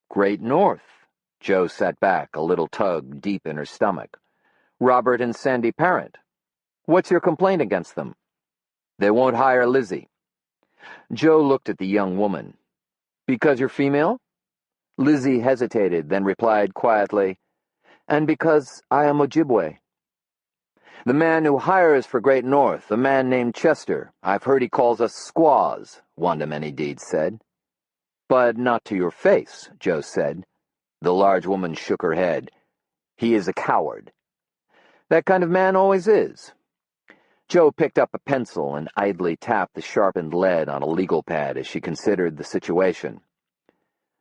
"Great North?" Jo sat back, a little tug deep in her stomach. "Robert and Sandy Parent. What's your complaint against them?" "They won't hire Lizzie." Jo looked at the young woman. "Because you're female?" Lizzie hesitated, then replied quietly, "And because I am Ojibwe." "The man who hires for Great North, a man named Chester. I've heard he calls us squaws," Wanda Many-Deeds said. "But not to your face," Jo said. The large woman shook her head. "He is a coward." "That kind of man always is." Jo picked up a pencil and idly tapped the sharpened lead on a legal pad as she considered the situation.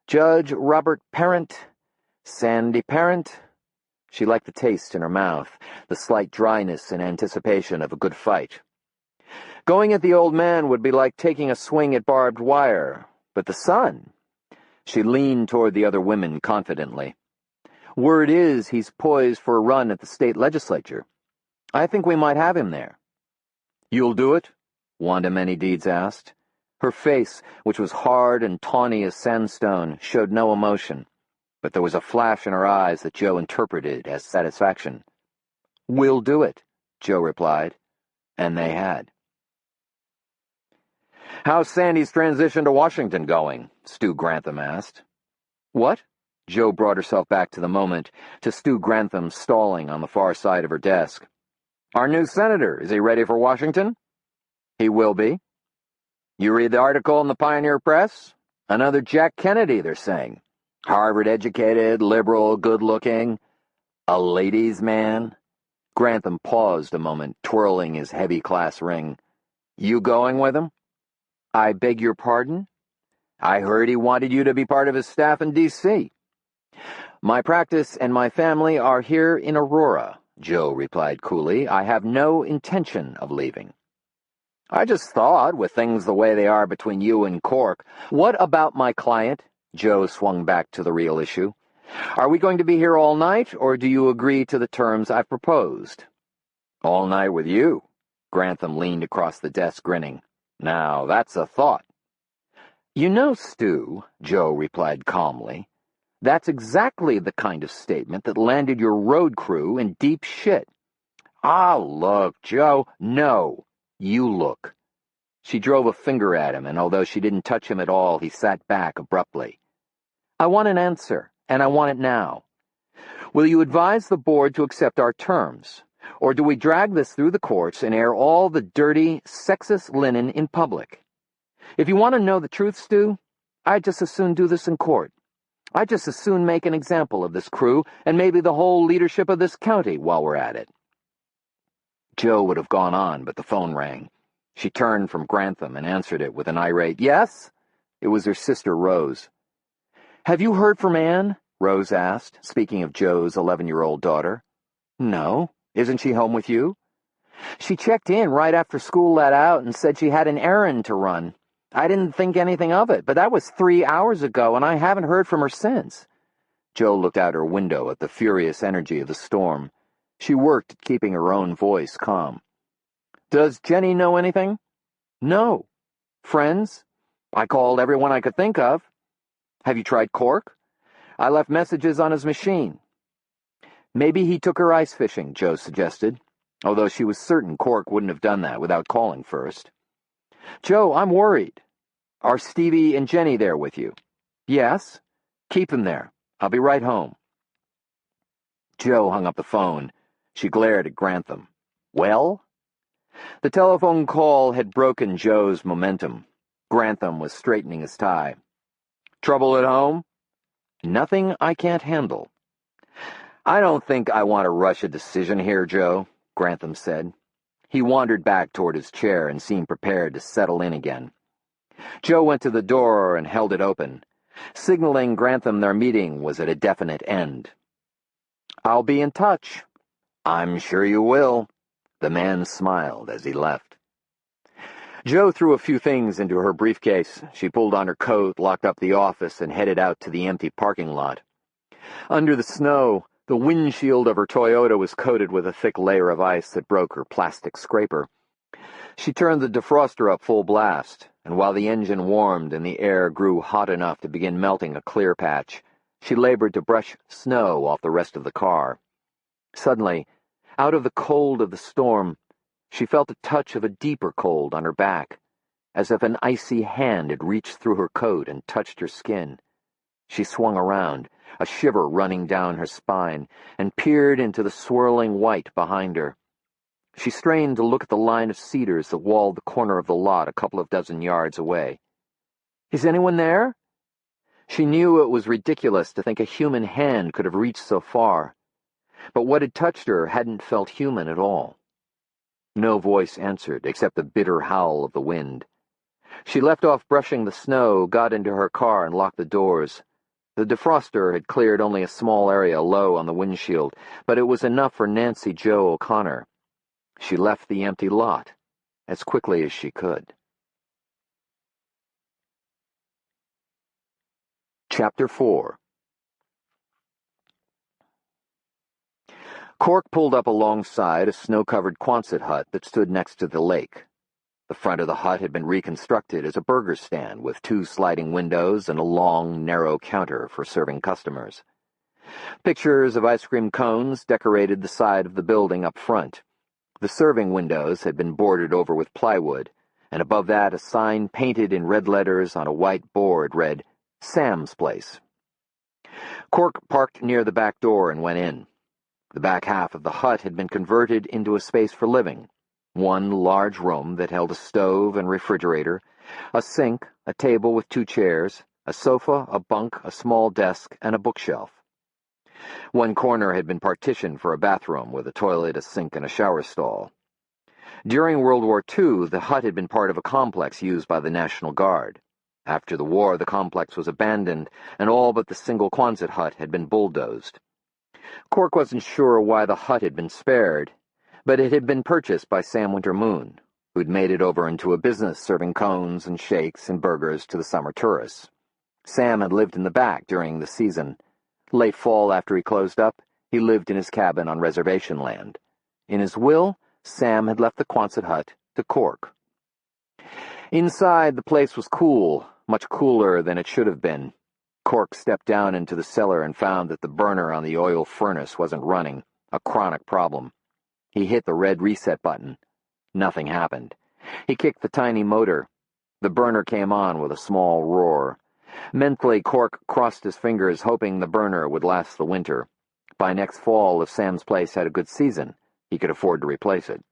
"Judge Robert Parent, Sandy Parent." She liked the taste in her mouth, the slight dryness in anticipation of a good fight. "Going at the old man would be like taking a swing at barbed wire. But the son—" She leaned toward the other women confidently. "Word is he's poised for a run at the state legislature. I think we might have him there." "You'll do it?" Wanda Many-Deeds asked. Her face, which was hard and tawny as sandstone, showed no emotion, but there was a flash in her eyes that Jo interpreted as satisfaction. "We'll do it," Jo replied, and they had. "How's Sandy's transition to Washington going?" Stu Grantham asked. "What?" Jo brought herself back to the moment, to Stu Grantham stalling on the far side of her desk. "Our new senator, is he ready for Washington?" "He will be." "You read the article in the Pioneer Press? Another Jack Kennedy, they're saying. Harvard-educated, liberal, good-looking. A ladies' man." Grantham paused a moment, twirling his heavy class ring. "You going with him?" "I beg your pardon?" "I heard he wanted you to be part of his staff in D.C. "My practice and my family are here in Aurora," Jo replied coolly. "I have no intention of leaving." "I just thought, with things the way they are between you and Cork—" "What about my client?" Jo swung back to the real issue. "Are we going to be here all night, or do you agree to the terms I've proposed?" "All night with you." Grantham leaned across the desk, grinning. "Now, that's a thought." "You know, Stu," Jo replied calmly, "that's exactly the kind of statement that landed your road crew in deep shit." "Ah, look, Jo, no." You look." She drove a finger at him, and although she didn't touch him at all, he sat back abruptly. "I want an answer, and I want it now. Will you advise the board to accept our terms, or do we drag this through the courts and air all the dirty, sexist linen in public? If you want to know the truth, Stu, I'd just as soon do this in court. I'd just as soon make an example of this crew and maybe the whole leadership of this county while we're at it." Joe would have gone on, but the phone rang. She turned from Grantham and answered it with an irate, "Yes?" It was her sister, Rose. "Have you heard from Anne?" Rose asked, speaking of Joe's 11-year-old daughter. "No. Isn't she home with you?" "She checked in right after school let out and said she had an errand to run. I didn't think anything of it, but that was 3 hours ago, and I haven't heard from her since." Joe looked out her window at the furious energy of the storm. She worked at keeping her own voice calm. "Does Jenny know anything?" "No." "Friends?" "I called everyone I could think of." "Have you tried Cork?" "I left messages on his machine." "Maybe he took her ice fishing," Joe suggested, although she was certain Cork wouldn't have done that without calling first. "Joe, I'm worried. Are Stevie and Jenny there with you?" "Yes." "Keep them there. I'll be right home." Joe hung up the phone. She glared at Grantham. "Well?" The telephone call had broken Joe's momentum. Grantham was straightening his tie. "Trouble at home?" "Nothing I can't handle." "I don't think I want to rush a decision here, Joe," Grantham said. He wandered back toward his chair and seemed prepared to settle in again. Joe went to the door and held it open, signaling Grantham their meeting was at a definite end. "I'll be in touch." "I'm sure you will." The man smiled as he left. Joe threw a few things into her briefcase. She pulled on her coat, locked up the office, and headed out to the empty parking lot. Under the snow, the windshield of her Toyota was coated with a thick layer of ice that broke her plastic scraper. She turned the defroster up full blast, and while the engine warmed and the air grew hot enough to begin melting a clear patch, she labored to brush snow off the rest of the car. Suddenly, out of the cold of the storm, she felt a touch of a deeper cold on her back, as if an icy hand had reached through her coat and touched her skin. She swung around, a shiver running down her spine, and peered into the swirling white behind her. She strained to look at the line of cedars that walled the corner of the lot a couple of dozen yards away. "Is anyone there?" She knew it was ridiculous to think a human hand could have reached so far, but what had touched her hadn't felt human at all. No voice answered, except the bitter howl of the wind. She left off brushing the snow, got into her car, and locked the doors. The defroster had cleared only a small area low on the windshield, but it was enough for Nancy Jo O'Connor. She left the empty lot as quickly as she could. Chapter 4. Cork pulled up alongside a snow-covered Quonset hut that stood next to the lake. The front of the hut had been reconstructed as a burger stand with 2 sliding windows and a long, narrow counter for serving customers. Pictures of ice cream cones decorated the side of the building up front. The serving windows had been boarded over with plywood, and above that a sign painted in red letters on a white board read, "Sam's Place." Cork parked near the back door and went in. The back half of the hut had been converted into a space for living. One large room that held a stove and refrigerator, a sink, a table with 2 chairs, a sofa, a bunk, a small desk, and a bookshelf. One corner had been partitioned for a bathroom with a toilet, a sink, and a shower stall. During World War II, the hut had been part of a complex used by the National Guard. After the war, the complex was abandoned, and all but the single Quonset hut had been bulldozed. Cork wasn't sure why the hut had been spared, but it had been purchased by Sam Winter-Moon, who'd made it over into a business serving cones and shakes and burgers to the summer tourists. Sam had lived in the back during the season. Late fall after he closed up, he lived in his cabin on reservation land. In his will, Sam had left the Quonset hut to Cork. Inside, the place was cool, much cooler than it should have been. Cork stepped down into the cellar and found that the burner on the oil furnace wasn't running, a chronic problem. He hit the red reset button. Nothing happened. He kicked the tiny motor. The burner came on with a small roar. Mentally, Cork crossed his fingers, hoping the burner would last the winter. By next fall, if Sam's place had a good season, he could afford to replace it.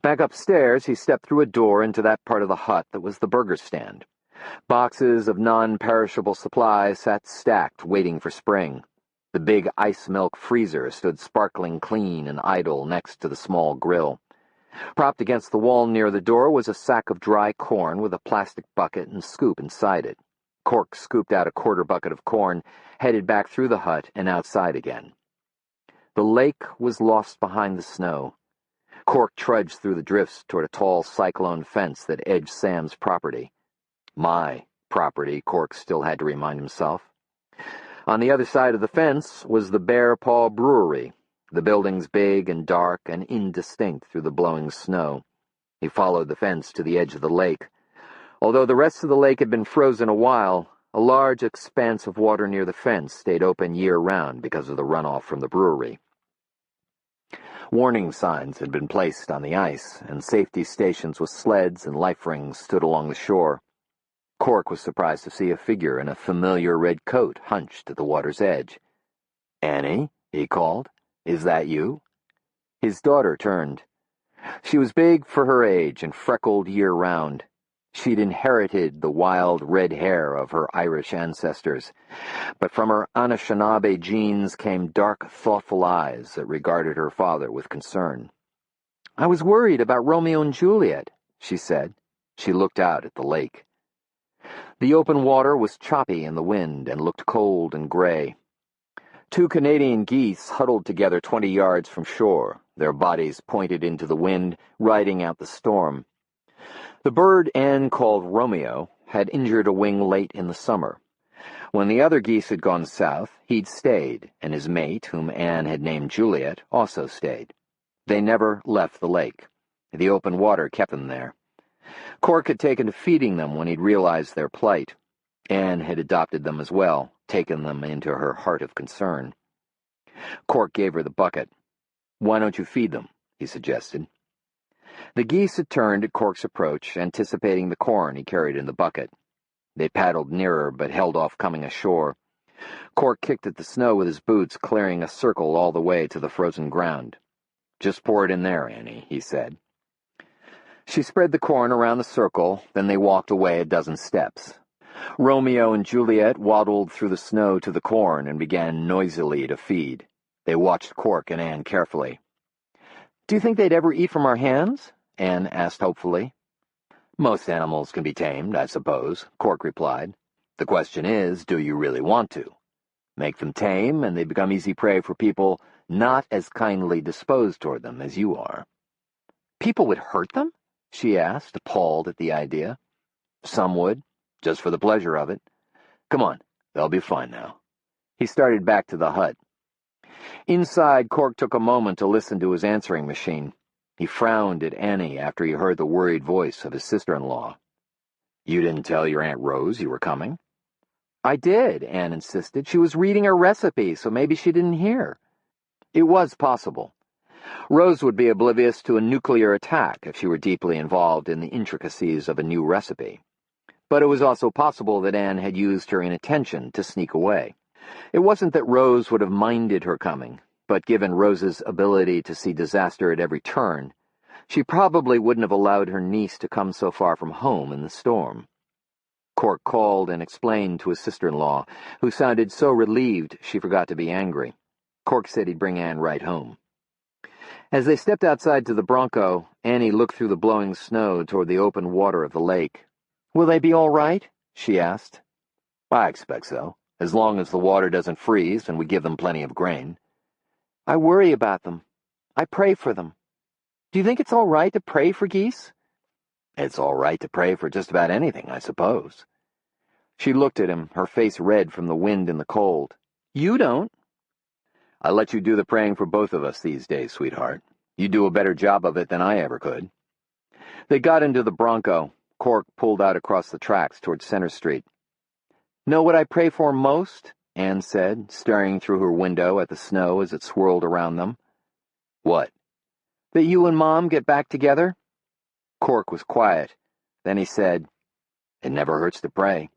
Back upstairs, he stepped through a door into that part of the hut that was the burger stand. Boxes of non-perishable supplies sat stacked, waiting for spring. The big ice milk freezer stood sparkling clean and idle next to the small grill. Propped against the wall near the door was a sack of dry corn with a plastic bucket and scoop inside it. Cork scooped out a quarter bucket of corn, headed back through the hut and outside again. The lake was lost behind the snow. Cork trudged through the drifts toward a tall cyclone fence that edged Sam's property. My property, Cork still had to remind himself. On the other side of the fence was the Bear Paw Brewery, the buildings big and dark and indistinct through the blowing snow. He followed the fence to the edge of the lake. Although the rest of the lake had been frozen a while, a large expanse of water near the fence stayed open year-round because of the runoff from the brewery. Warning signs had been placed on the ice, and safety stations with sleds and life rings stood along the shore. Cork was surprised to see a figure in a familiar red coat hunched at the water's edge. "Annie," he called, "is that you?" His daughter turned. She was big for her age and freckled year-round. She'd inherited the wild red hair of her Irish ancestors, but from her Anishinaabe genes came dark, thoughtful eyes that regarded her father with concern. "I was worried about Romeo and Juliet," she said. She looked out at the lake. The open water was choppy in the wind and looked cold and gray. Two Canadian geese huddled together 20 yards from shore, their bodies pointed into the wind, riding out the storm. The bird Anne called Romeo had injured a wing late in the summer. When the other geese had gone south, he'd stayed, and his mate, whom Anne had named Juliet, also stayed. They never left the lake. The open water kept them there. Cork had taken to feeding them when he'd realized their plight. Anne had adopted them as well, taken them into her heart of concern. Cork gave her the bucket. "Why don't you feed them?" he suggested. The geese had turned at Cork's approach, anticipating the corn he carried in the bucket. They paddled nearer, but held off coming ashore. Cork kicked at the snow with his boots, clearing a circle all the way to the frozen ground. "Just pour it in there, Annie," he said. She spread the corn around the circle, then they walked away a dozen steps. Romeo and Juliet waddled through the snow to the corn and began noisily to feed. They watched Cork and Anne carefully. "Do you think they'd ever eat from our hands?" Anne asked hopefully. "Most animals can be tamed, I suppose," Cork replied. "The question is, do you really want to? Make them tame, and they become easy prey for people not as kindly disposed toward them as you are." "People would hurt them?" she asked, appalled at the idea. "Some would, just for the pleasure of it. Come on, they'll be fine now." He started back to the hut. Inside, Cork took a moment to listen to his answering machine. He frowned at Annie after he heard the worried voice of his sister-in-law. "You didn't tell your Aunt Rose you were coming?" "I did," Anne insisted. "She was reading her recipe, so maybe she didn't hear." It was possible. Rose would be oblivious to a nuclear attack if she were deeply involved in the intricacies of a new recipe. But it was also possible that Anne had used her inattention to sneak away. It wasn't that Rose would have minded her coming, but given Rose's ability to see disaster at every turn, she probably wouldn't have allowed her niece to come so far from home in the storm. Cork called and explained to his sister-in-law, who sounded so relieved she forgot to be angry. Cork said he'd bring Anne right home. As they stepped outside to the Bronco, Annie looked through the blowing snow toward the open water of the lake. "Will they be all right?" she asked. "I expect so, as long as the water doesn't freeze and we give them plenty of grain." "I worry about them. I pray for them. Do you think it's all right to pray for geese?" "It's all right to pray for just about anything, I suppose." She looked at him, her face red from the wind and the cold. "You don't." "I let you do the praying for both of us these days, sweetheart. You do a better job of it than I ever could." They got into the Bronco. Cork pulled out across the tracks toward Center Street. "Know what I pray for most?" Anne said, staring through her window at the snow as it swirled around them. "What?" That you and Mom get back together?" Cork was quiet. Then he said, "It never hurts to pray."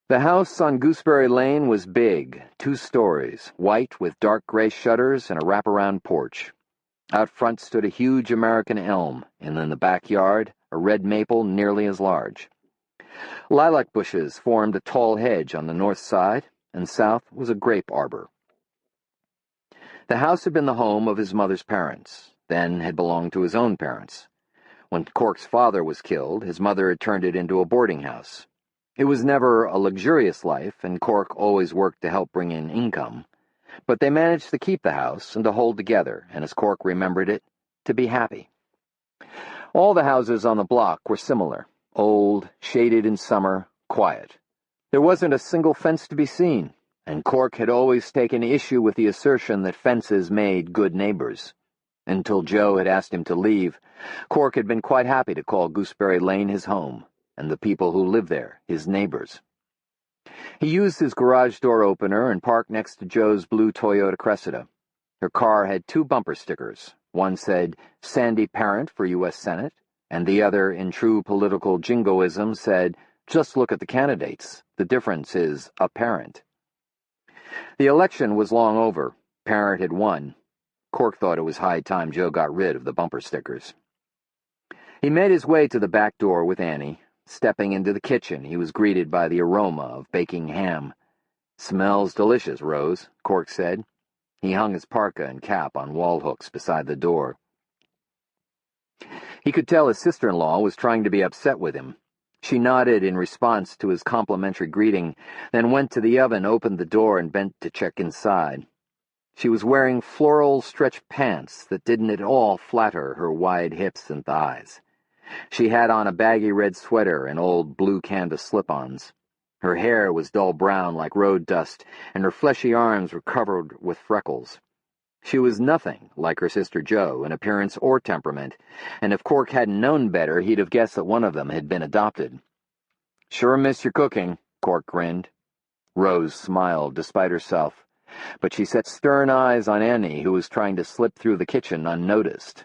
The house on Gooseberry Lane was big, 2 stories, white with dark gray shutters and a wraparound porch. Out front stood a huge American elm, and in the backyard, a red maple nearly as large. Lilac bushes formed a tall hedge on the north side, and south was a grape arbor. The house had been the home of his mother's parents, then had belonged to his own parents. When Cork's father was killed, his mother had turned it into a boarding house. It was never a luxurious life, and Cork always worked to help bring in income. But they managed to keep the house and to hold together, and as Cork remembered it, to be happy. All the houses on the block were similar, old, shaded in summer, quiet. There wasn't a single fence to be seen, and Cork had always taken issue with the assertion that fences made good neighbors. Until Joe had asked him to leave, Cork had been quite happy to call Gooseberry Lane his home, and the people who lived there his neighbors. He used his garage door opener and parked next to Joe's blue Toyota Cressida. Her car had 2 bumper stickers. One said, "Sandy Parent for U.S. Senate," and the other, in true political jingoism, said, "Just look at the candidates. The difference is apparent." The election was long over. Parent had won. Cork thought it was high time Joe got rid of the bumper stickers. He made his way to the back door with Annie. Stepping into the kitchen, he was greeted by the aroma of baking ham. "Smells delicious, Rose," Cork said. He hung his parka and cap on wall hooks beside the door. He could tell his sister-in-law was trying to be upset with him. She nodded in response to his complimentary greeting, then went to the oven, opened the door, and bent to check inside. She was wearing floral stretch pants that didn't at all flatter her wide hips and thighs. She had on a baggy red sweater and old blue canvas slip-ons. Her hair was dull brown like road dust, and her fleshy arms were covered with freckles. She was nothing like her sister Jo in appearance or temperament, and if Cork hadn't known better, he'd have guessed that one of them had been adopted. "Sure miss your cooking," Cork grinned. Rose smiled despite herself, but she set stern eyes on Annie, who was trying to slip through the kitchen unnoticed.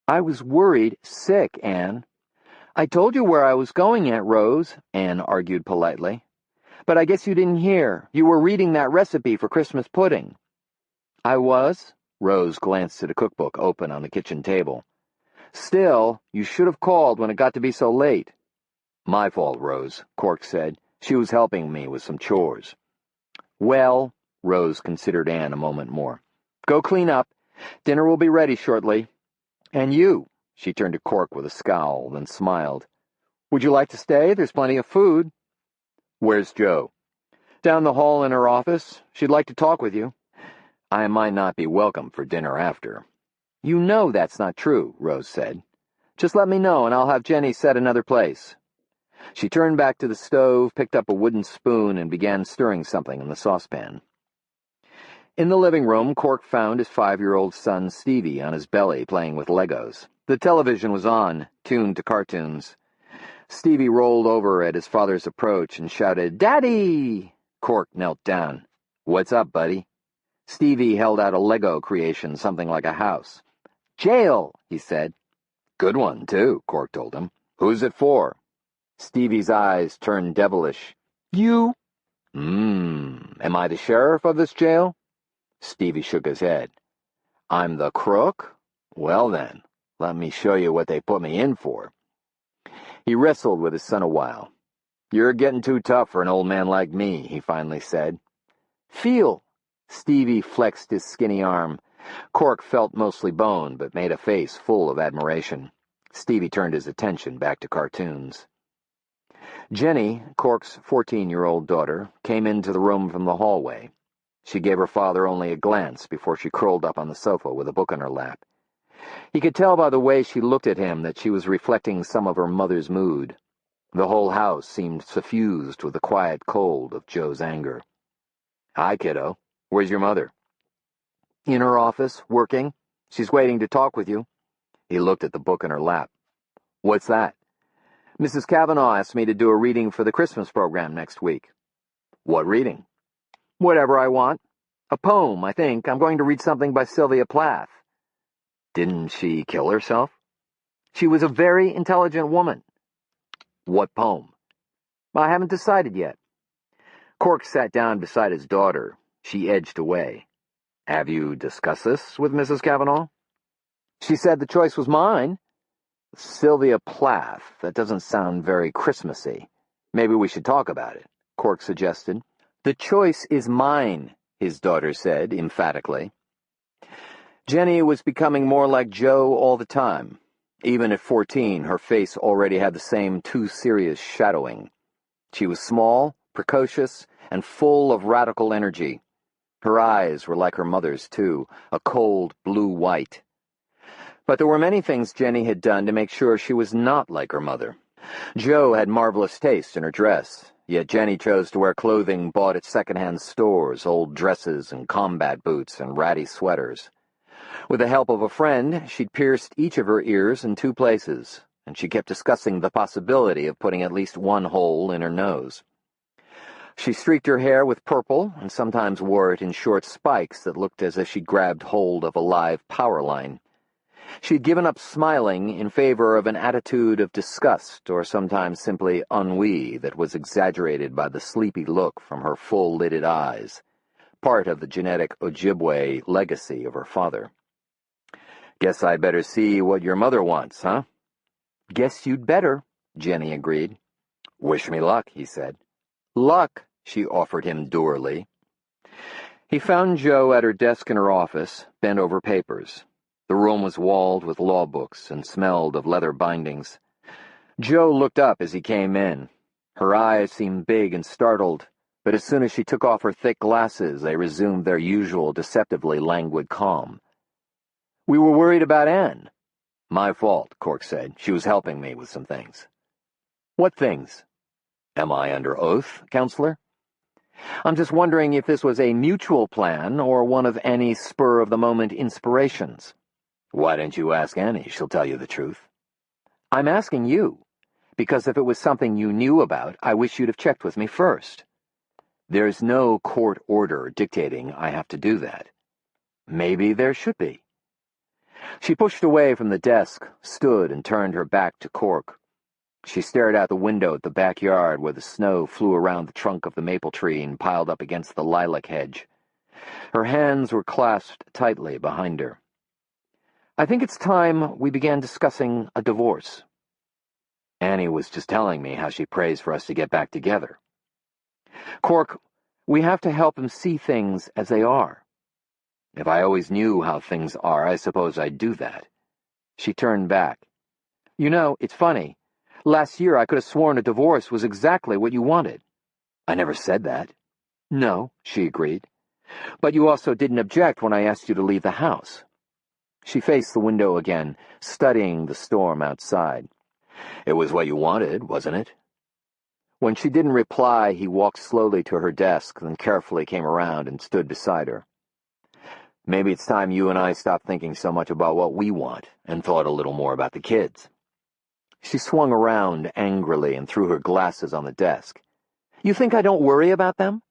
"I was worried sick, Anne." "I told you where I was going, Aunt Rose," Anne argued politely. "But I guess you didn't hear. You were reading that recipe for Christmas pudding." "I was?" Rose glanced at a cookbook open on the kitchen table. "Still, you should have called when it got to be so late." "My fault, Rose," Cork said. "She was helping me with some chores." "Well," Rose considered Anne a moment more, "go clean up. Dinner will be ready shortly. And you," she turned to Cork with a scowl, then smiled. "Would you like to stay? There's plenty of food." "Where's Jo?" "Down the hall in her office. She'd like to talk with you." "I might not be welcome for dinner after." "You know that's not true," Rose said. "Just let me know and I'll have Jenny set another place." She turned back to the stove, picked up a wooden spoon, and began stirring something in the saucepan. In the living room, Cork found his 5-year-old son Stevie on his belly playing with Legos. The television was on, tuned to cartoons. Stevie rolled over at his father's approach and shouted, "Daddy!" Cork knelt down. "What's up, buddy?" Stevie held out a Lego creation, something like a house. "Jail," he said. "Good one, too," Cork told him. "Who's it for?" Stevie's eyes turned devilish. "You?" Am I the sheriff of this jail?" Stevie shook his head. "I'm the crook? Well then, let me show you what they put me in for." He wrestled with his son a while. "You're getting too tough for an old man like me," he finally said. "Feel." Stevie flexed his skinny arm. Cork felt mostly bone, but made a face full of admiration. Stevie turned his attention back to cartoons. Jenny, Cork's 14-year-old daughter, came into the room from the hallway. She gave her father only a glance before she curled up on the sofa with a book in her lap. He could tell by the way she looked at him that she was reflecting some of her mother's mood. The whole house seemed suffused with the quiet cold of Joe's anger. "Hi, kiddo. Where's your mother?" "In her office, working. She's waiting to talk with you." He looked at the book in her lap. "What's that?" "Mrs. Cavanaugh asked me to do a reading for the Christmas program next week." "What reading?" "Whatever I want. A poem, I think. I'm going to read something by Sylvia Plath." Didn't she kill herself? She was a very intelligent woman. What poem? I haven't decided yet. Cork sat down beside his daughter. She edged away. Have you discussed this with Mrs. Cavanaugh? She said the choice was mine. Sylvia Plath. That doesn't sound very Christmassy. Maybe we should talk about it, Cork suggested. The choice is mine, his daughter said emphatically. Jenny was becoming more like Jo all the time. Even at 14, her face already had the same too serious shadowing. She was small, precocious, and full of radical energy. Her eyes were like her mother's, too, a cold blue-white. But there were many things Jenny had done to make sure she was not like her mother. Jo had marvelous taste in her dress, yet Jenny chose to wear clothing bought at second-hand stores, old dresses and combat boots and ratty sweaters. With the help of a friend, she'd pierced each of her ears in 2 places, and she kept discussing the possibility of putting at least one hole in her nose. She streaked her hair with purple and sometimes wore it in short spikes that looked as if she'd grabbed hold of a live power line. She'd given up smiling in favor of an attitude of disgust or sometimes simply ennui that was exaggerated by the sleepy look from her full-lidded eyes, part of the genetic Ojibwe legacy of her father. Guess I better see what your mother wants, huh? Guess you'd better, Jenny agreed. Wish me luck, he said. Luck, she offered him dourly. He found Jo at her desk in her office, bent over papers. The room was walled with law books and smelled of leather bindings. Jo looked up as he came in. Her eyes seemed big and startled, but as soon as she took off her thick glasses, they resumed their usual deceptively languid calm. We were worried about Anne. My fault, Cork said. She was helping me with some things. What things? Am I under oath, Counselor? I'm just wondering if this was a mutual plan or one of Annie's spur-of-the-moment inspirations. Why didn't you ask Annie? She'll tell you the truth. I'm asking you, because if it was something you knew about, I wish you'd have checked with me first. There's no court order dictating I have to do that. Maybe there should be. She pushed away from the desk, stood, and turned her back to Cork. She stared out the window at the backyard where the snow flew around the trunk of the maple tree and piled up against the lilac hedge. Her hands were clasped tightly behind her. I think it's time we began discussing a divorce. Annie was just telling me how she prays for us to get back together. Cork, we have to help him see things as they are. If I always knew how things are, I suppose I'd do that. She turned back. You know, it's funny. Last year I could have sworn a divorce was exactly what you wanted. I never said that. No, she agreed. But you also didn't object when I asked you to leave the house. She faced the window again, studying the storm outside. It was what you wanted, wasn't it? When she didn't reply, he walked slowly to her desk, then carefully came around and stood beside her. Maybe it's time you and I stopped thinking so much about what we want and thought a little more about the kids. She swung around angrily and threw her glasses on the desk. You think I don't worry about them?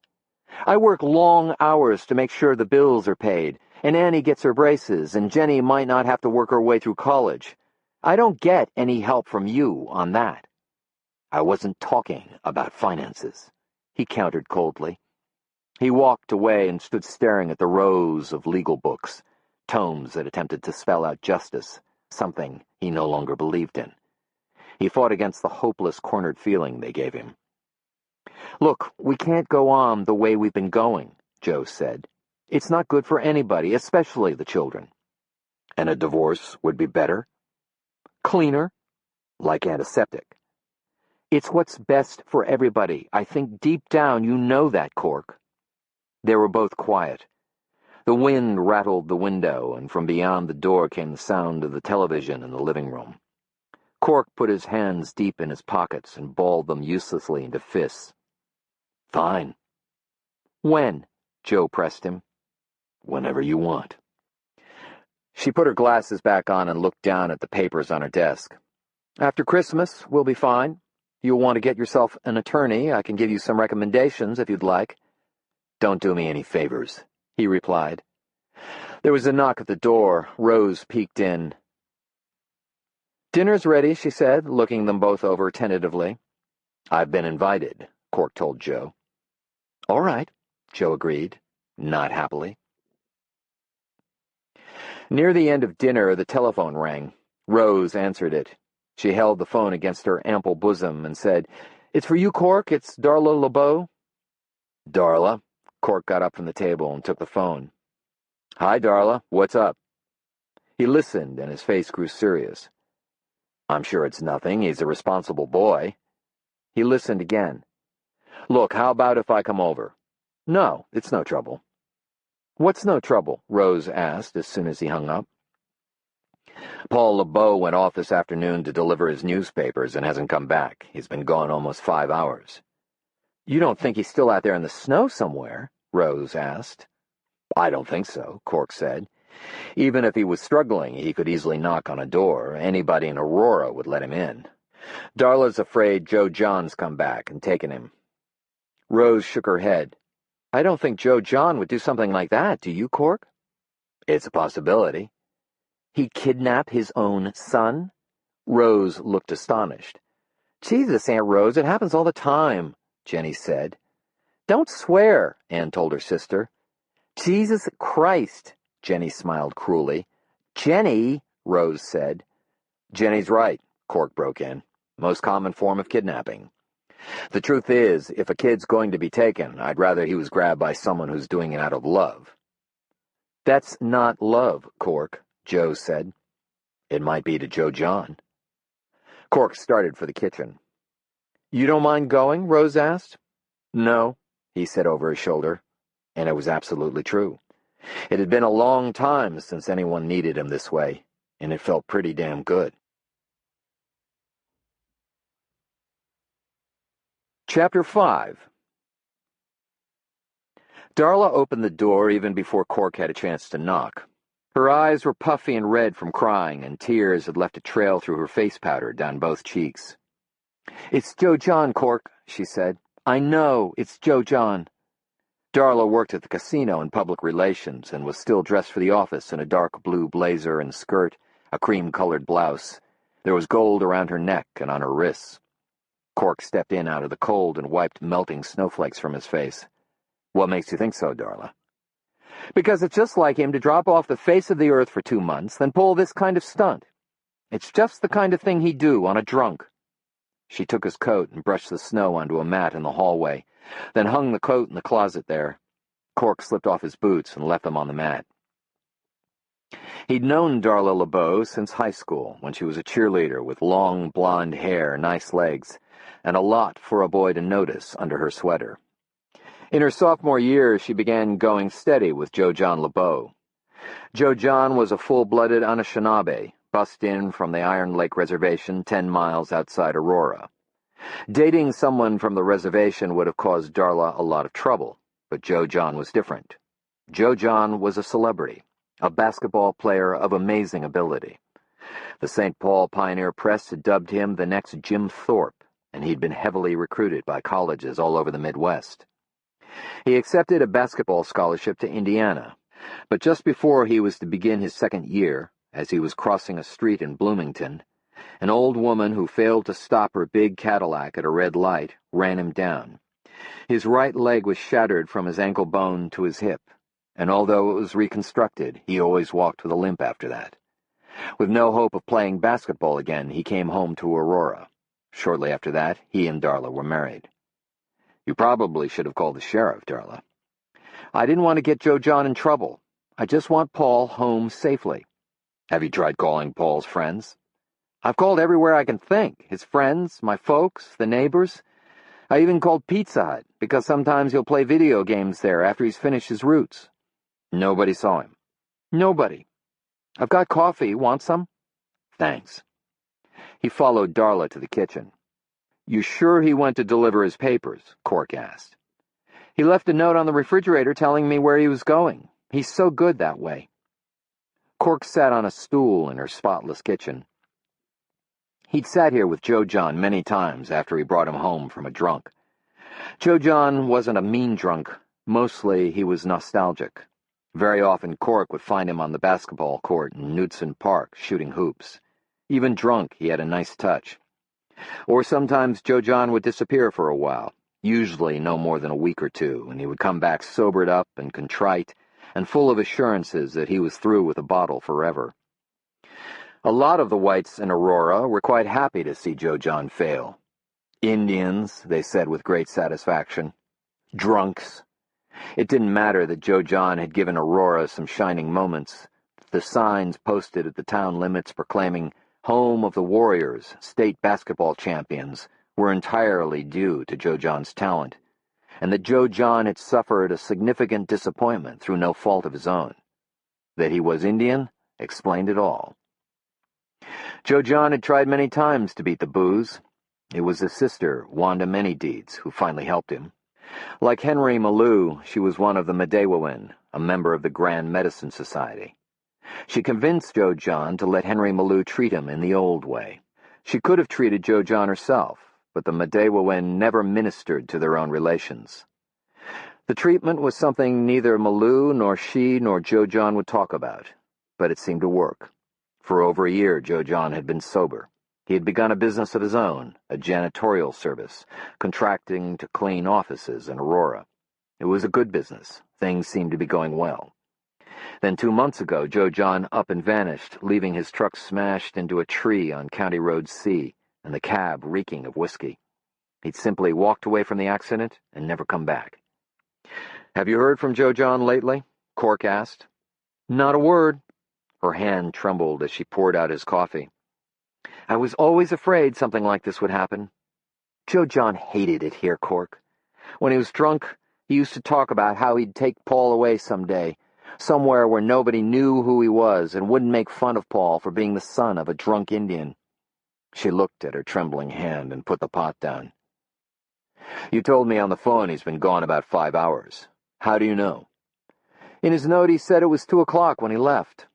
I work long hours to make sure the bills are paid, and Annie gets her braces, and Jenny might not have to work her way through college. I don't get any help from you on that. I wasn't talking about finances, he countered coldly. He walked away and stood staring at the rows of legal books, tomes that attempted to spell out justice, something he no longer believed in. He fought against the hopeless, cornered feeling they gave him. Look, we can't go on the way we've been going, Jo said. It's not good for anybody, especially the children. And a divorce would be better? Cleaner? Like antiseptic. It's what's best for everybody. I think deep down you know that, Cork. They were both quiet. The wind rattled the window, and from beyond the door came the sound of the television in the living room. Cork put his hands deep in his pockets and balled them uselessly into fists. Fine. When? Jo pressed him. Whenever you want. She put her glasses back on and looked down at the papers on her desk. After Christmas, we'll be fine. You'll want to get yourself an attorney. I can give you some recommendations if you'd like. Don't do me any favors, he replied. There was a knock at the door. Rose peeked in. "Dinner's ready," she said, looking them both over tentatively. "I've been invited," Cork told Joe. "All right," Joe agreed, not happily. Near the end of dinner, the telephone rang. Rose answered it. She held the phone against her ample bosom and said, "It's for you, Cork. It's Darla LeBeau." "Darla." Cork got up from the table and took the phone. "Hi, Darla. What's up?" He listened, and his face grew serious. "I'm sure it's nothing. He's a responsible boy." He listened again. "Look, how about if I come over?" "No, it's no trouble." "What's no trouble?" Rose asked as soon as he hung up. "Paul LeBeau went off this afternoon to deliver his newspapers and hasn't come back. He's been gone almost 5 hours. "You don't think he's still out there in the snow somewhere?" Rose asked. "I don't think so," Cork said. "Even if he was struggling, he could easily knock on a door. Anybody in Aurora would let him in. Darla's afraid Joe John's come back and taken him." Rose shook her head. "I don't think Joe John would do something like that, do you, Cork?" "It's a possibility." "He'd kidnap his own son?" Rose looked astonished. "Jesus, Aunt Rose, it happens all the time," Jenny said. "Don't swear," Anne told her sister. "Jesus Christ," Jenny smiled cruelly. "Jenny," Rose said. "Jenny's right," Cork broke in. "Most common form of kidnapping. The truth is, if a kid's going to be taken, I'd rather he was grabbed by someone who's doing it out of love." "That's not love, Cork," Joe said. "It might be to Joe John." Cork started for the kitchen. "You don't mind going?" Rose asked. "No," he said over his shoulder. And it was absolutely true. It had been a long time since anyone needed him this way, and it felt pretty damn good. Chapter 5. Darla opened the door even before Cork had a chance to knock. Her eyes were puffy and red from crying, and tears had left a trail through her face powder down both cheeks. "It's Joe John, Cork," she said. "I know, it's Joe John." Darla worked at the casino in public relations and was still dressed for the office in a dark blue blazer and skirt, a cream-colored blouse. There was gold around her neck and on her wrists. Cork stepped in out of the cold and wiped melting snowflakes from his face. "What makes you think so, Darla?" "Because it's just like him to drop off the face of the earth for 2 months, then pull this kind of stunt. It's just the kind of thing he'd do on a drunk." She took his coat and brushed the snow onto a mat in the hallway, then hung the coat in the closet there. Cork slipped off his boots and left them on the mat. He'd known Darla LeBeau since high school, when she was a cheerleader with long blonde hair, nice legs, and a lot for a boy to notice under her sweater. In her sophomore year, she began going steady with Joe John LeBeau. Joe John was a full-blooded Anishinaabe, bussed in from the Iron Lake Reservation 10 miles outside Aurora. Dating someone from the reservation would have caused Darla a lot of trouble, but Joe John was different. Joe John was a celebrity, a basketball player of amazing ability. The St. Paul Pioneer Press had dubbed him the next Jim Thorpe, and he'd been heavily recruited by colleges all over the Midwest. He accepted a basketball scholarship to Indiana, but just before he was to begin his second year, as he was crossing a street in Bloomington, an old woman who failed to stop her big Cadillac at a red light ran him down. His right leg was shattered from his ankle bone to his hip, and although it was reconstructed, he always walked with a limp after that. With no hope of playing basketball again, he came home to Aurora. Shortly after that, he and Darla were married. "You probably should have called the sheriff, Darla." "I didn't want to get Joe John in trouble. I just want Paul home safely." "Have you tried calling Paul's friends?" "I've called everywhere I can think. His friends, my folks, the neighbors. I even called Pizza Hut, because sometimes he'll play video games there after he's finished his routes." "Nobody saw him?" "Nobody. I've got coffee. Want some?" "Thanks." He followed Darla to the kitchen. "You sure he went to deliver his papers?" Cork asked. "He left a note on the refrigerator telling me where he was going. He's so good that way." Cork sat on a stool in her spotless kitchen. He'd sat here with Joe John many times after he brought him home from a drunk. Joe John wasn't a mean drunk. Mostly he was nostalgic. Very often Cork would find him on the basketball court in Knudsen Park, shooting hoops. Even drunk, he had a nice touch. Or sometimes Joe John would disappear for a while, usually no more than a week or two, and he would come back sobered up and contrite, and full of assurances that he was through with the bottle forever. A lot of the whites in Aurora were quite happy to see Joe John fail. Indians, they said with great satisfaction. Drunks. It didn't matter that Joe John had given Aurora some shining moments. The signs posted at the town limits proclaiming "Home of the Warriors, State Basketball Champions" were entirely due to Joe John's talent, and that Joe John had suffered a significant disappointment through no fault of his own. That he was Indian explained it all. Joe John had tried many times to beat the booze. It was his sister, Wanda Manydeeds, who finally helped him. Like Henry Malou, she was one of the Medewawin, a member of the Grand Medicine Society. She convinced Joe John to let Henry Malou treat him in the old way. She could have treated Joe John herself, but the Medewawin never ministered to their own relations. The treatment was something neither Malou nor she nor Joe John would talk about, but it seemed to work. For over a year, Joe John had been sober. He had begun a business of his own, a janitorial service, contracting to clean offices in Aurora. It was a good business. Things seemed to be going well. Then 2 months ago, Joe John up and vanished, leaving his truck smashed into a tree on County Road C, and the cab reeking of whiskey. He'd simply walked away from the accident and never come back. "Have you heard from Joe John lately?" Cork asked. "Not a word." Her hand trembled as she poured out his coffee. "I was always afraid something like this would happen. Joe John hated it here, Cork. When he was drunk, he used to talk about how he'd take Paul away someday, somewhere where nobody knew who he was and wouldn't make fun of Paul for being the son of a drunk Indian." She looked at her trembling hand and put the pot down. "You told me on the phone he's been gone about 5 hours. How do you know?" "In his note he said it was 2 o'clock when he left.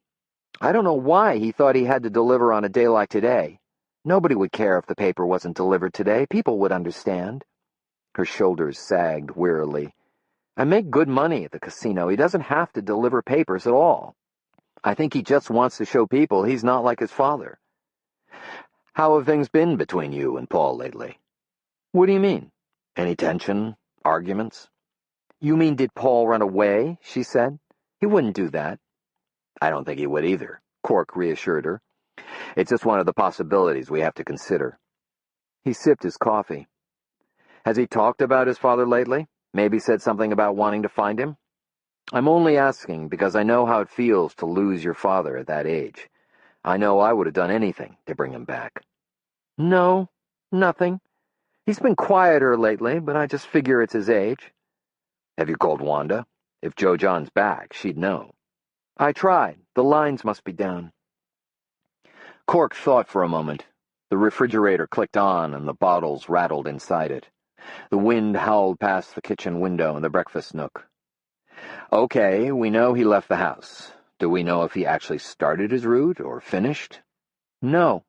I don't know why he thought he had to deliver on a day like today. Nobody would care if the paper wasn't delivered today. People would understand." Her shoulders sagged wearily. "I make good money at the casino. He doesn't have to deliver papers at all. I think he just wants to show people he's not like his father." "How have things been between you and Paul lately?" "What do you mean? Any tension? Arguments?" "You mean did Paul run away?" she said. "He wouldn't do that." "I don't think he would either," Cork reassured her. "It's just one of the possibilities we have to consider." He sipped his coffee. "Has he talked about his father lately? Maybe said something about wanting to find him?" "I'm only asking because I know how it feels to lose your father at that age. I know I would have done anything to bring him back." "No, nothing. He's been quieter lately, but I just figure it's his age." "Have you called Wanda? If Joe John's back, she'd know." "I tried. The lines must be down." Cork thought for a moment. The refrigerator clicked on and the bottles rattled inside it. The wind howled past the kitchen window and the breakfast nook. "Okay, we know he left the house. Do we know if he actually started his route or finished?" "No."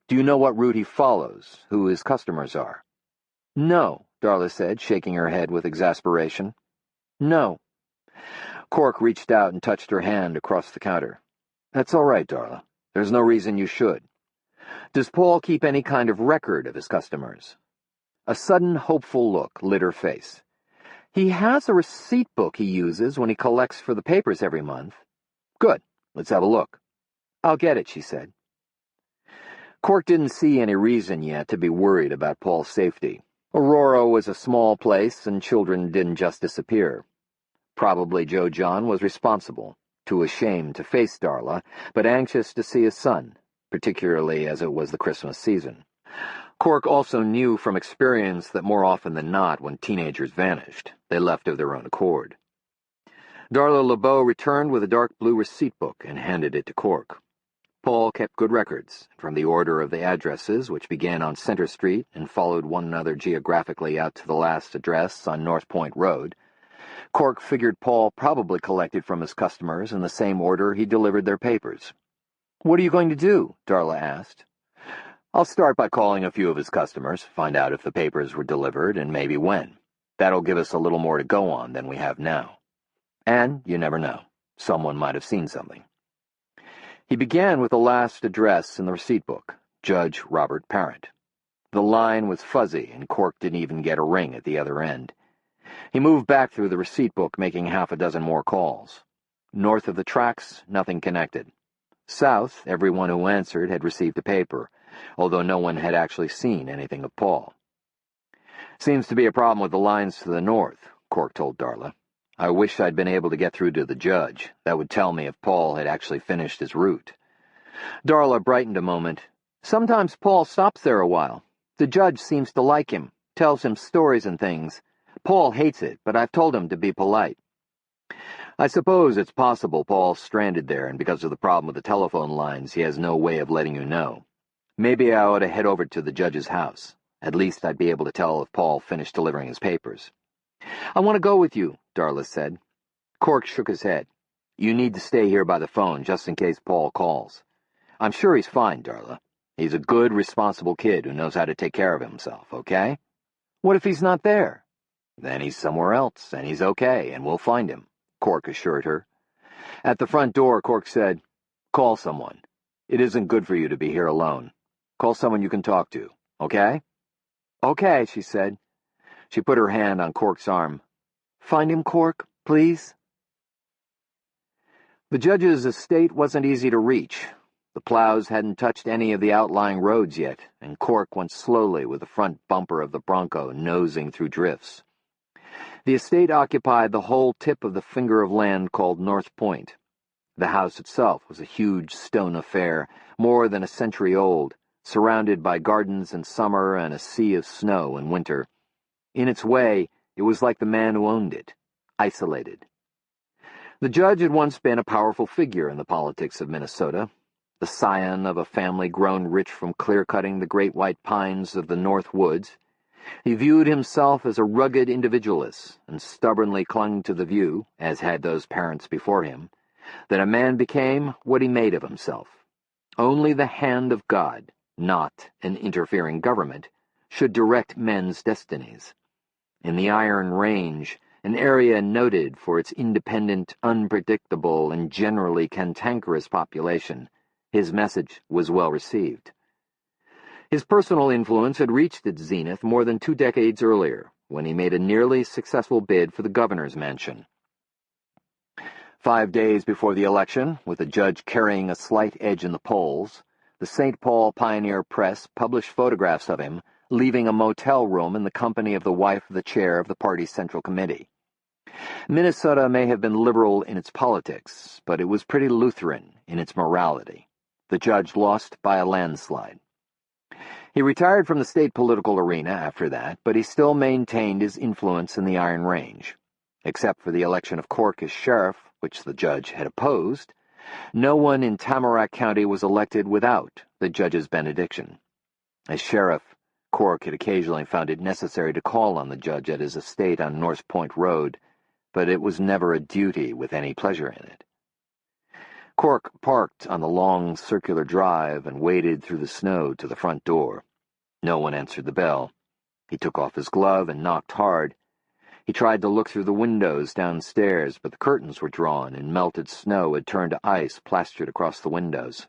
"Do you know what route he follows, who his customers are?" "No," Darla said, shaking her head with exasperation. "No." Cork reached out and touched her hand across the counter. "That's all right, Darla. There's no reason you should. Does Paul keep any kind of record of his customers?" A sudden hopeful look lit her face. "He has a receipt book he uses when he collects for the papers every month." "Good. Let's have a look." "I'll get it," she said. Cork didn't see any reason yet to be worried about Paul's safety. Aurora was a small place, and children didn't just disappear. Probably Joe John was responsible, too ashamed to face Darla, but anxious to see his son, particularly as it was the Christmas season. Cork also knew from experience that more often than not, when teenagers vanished, they left of their own accord. Darla LeBeau returned with a dark blue receipt book and handed it to Cork. Paul kept good records, from the order of the addresses, which began on Center Street and followed one another geographically out to the last address on North Point Road. Cork figured Paul probably collected from his customers in the same order he delivered their papers. "What are you going to do?" Darla asked. "I'll start by calling a few of his customers, find out if the papers were delivered and maybe when. That'll give us a little more to go on than we have now." And you never know. Someone might have seen something. He began with the last address in the receipt book, Judge Robert Parent. The line was fuzzy, and Cork didn't even get a ring at the other end. He moved back through the receipt book, making half a dozen more calls. North of the tracks, nothing connected. South, everyone who answered had received a paper, although no one had actually seen anything of Paul. "Seems to be a problem with the lines to the north," Cork told Darla. "I wish I'd been able to get through to the judge. That would tell me if Paul had actually finished his route." Darla brightened a moment. "Sometimes Paul stops there a while. The judge seems to like him, tells him stories and things. Paul hates it, but I've told him to be polite." "I suppose it's possible Paul's stranded there, and because of the problem with the telephone lines, he has no way of letting you know. Maybe I ought to head over to the judge's house. At least I'd be able to tell if Paul finished delivering his papers." "I want to go with you," Darla said. Cork shook his head. "You need to stay here by the phone, just in case Paul calls. I'm sure he's fine, Darla. He's a good, responsible kid who knows how to take care of himself, okay?" "What if he's not there?" "Then he's somewhere else, and he's okay, and we'll find him," Cork assured her. At the front door, Cork said, "Call someone. It isn't good for you to be here alone. Call someone you can talk to, okay?" "Okay," she said. She put her hand on Cork's arm. "Find him, Cork, please?" The judge's estate wasn't easy to reach. The plows hadn't touched any of the outlying roads yet, and Cork went slowly with the front bumper of the Bronco nosing through drifts. The estate occupied the whole tip of the finger of land called North Point. The house itself was a huge stone affair, more than a century old, surrounded by gardens in summer and a sea of snow in winter. In its way, it was like the man who owned it, isolated. The judge had once been a powerful figure in the politics of Minnesota, the scion of a family grown rich from clear-cutting the great white pines of the North Woods. He viewed himself as a rugged individualist and stubbornly clung to the view, as had those parents before him, that a man became what he made of himself. Only the hand of God, not an interfering government, should direct men's destinies. In the Iron Range, an area noted for its independent, unpredictable, and generally cantankerous population, his message was well received. His personal influence had reached its zenith more than 2 decades earlier, when he made a nearly successful bid for the governor's mansion. 5 days before the election, with the judge carrying a slight edge in the polls, the St. Paul Pioneer Press published photographs of him leaving a motel room in the company of the wife of the chair of the party's Central Committee. Minnesota may have been liberal in its politics, but it was pretty Lutheran in its morality. The judge lost by a landslide. He retired from the state political arena after that, but he still maintained his influence in the Iron Range. Except for the election of Cork as sheriff, which the judge had opposed, no one in Tamarack County was elected without the judge's benediction. As sheriff, Cork had occasionally found it necessary to call on the judge at his estate on North Point Road, but it was never a duty with any pleasure in it. Cork parked on the long circular drive and waded through the snow to the front door. No one answered the bell. He took off his glove and knocked hard. He tried to look through the windows downstairs, but the curtains were drawn and melted snow had turned to ice plastered across the windows.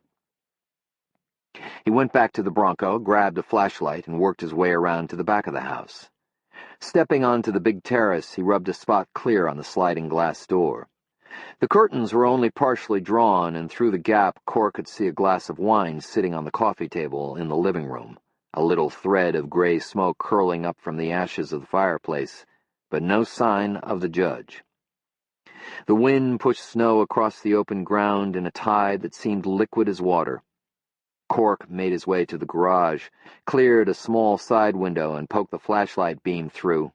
He went back to the Bronco, grabbed a flashlight, and worked his way around to the back of the house. Stepping onto the big terrace, he rubbed a spot clear on the sliding glass door. The curtains were only partially drawn, and through the gap Cork could see a glass of wine sitting on the coffee table in the living room, a little thread of gray smoke curling up from the ashes of the fireplace, but no sign of the judge. The wind pushed snow across the open ground in a tide that seemed liquid as water. Cork made his way to the garage, cleared a small side window, and poked the flashlight beam through.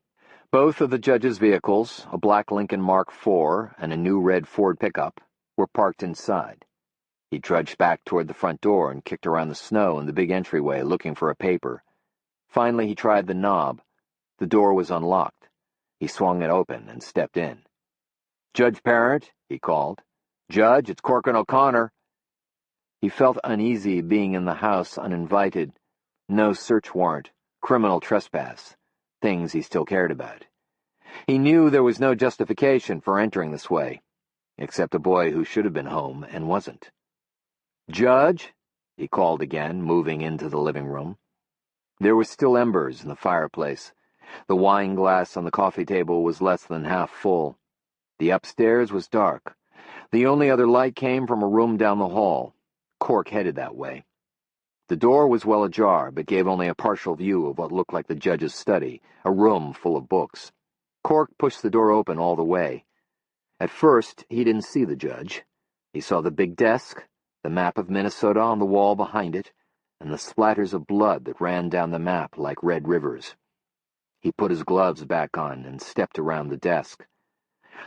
Both of the judge's vehicles, a black Lincoln Mark IV and a new red Ford pickup, were parked inside. He trudged back toward the front door and kicked around the snow in the big entryway looking for a paper. Finally, he tried the knob. The door was unlocked. He swung it open and stepped in. "Judge Parent," he called. "Judge, it's Cork O'Connor." He felt uneasy being in the house uninvited. No search warrant, criminal trespass, things he still cared about. He knew there was no justification for entering this way, except a boy who should have been home and wasn't. "Judge?" he called again, moving into the living room. There were still embers in the fireplace. The wine glass on the coffee table was less than half full. The upstairs was dark. The only other light came from a room down the hall. Cork headed that way. The door was well ajar, but gave only a partial view of what looked like the judge's study, a room full of books. Cork pushed the door open all the way. At first, he didn't see the judge. He saw the big desk, the map of Minnesota on the wall behind it, and the splatters of blood that ran down the map like red rivers. He put his gloves back on and stepped around the desk.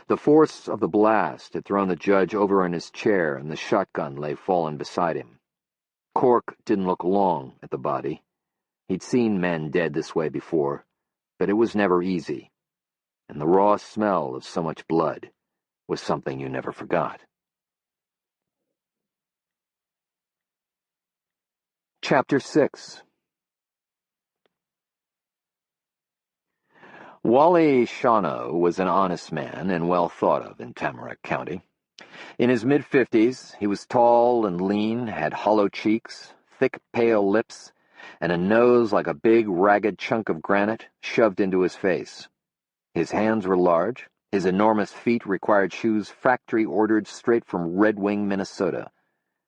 The force of the blast had thrown the judge over in his chair, and the shotgun lay fallen beside him. Cork didn't look long at the body. He'd seen men dead this way before, but it was never easy, and the raw smell of so much blood was something you never forgot. Chapter 6. Wally Shawano was an honest man and well thought of in Tamarack County. In his mid-50s, he was tall and lean, had hollow cheeks, thick, pale lips, and a nose like a big, ragged chunk of granite shoved into his face. His hands were large. His enormous feet required shoes factory-ordered straight from Red Wing, Minnesota.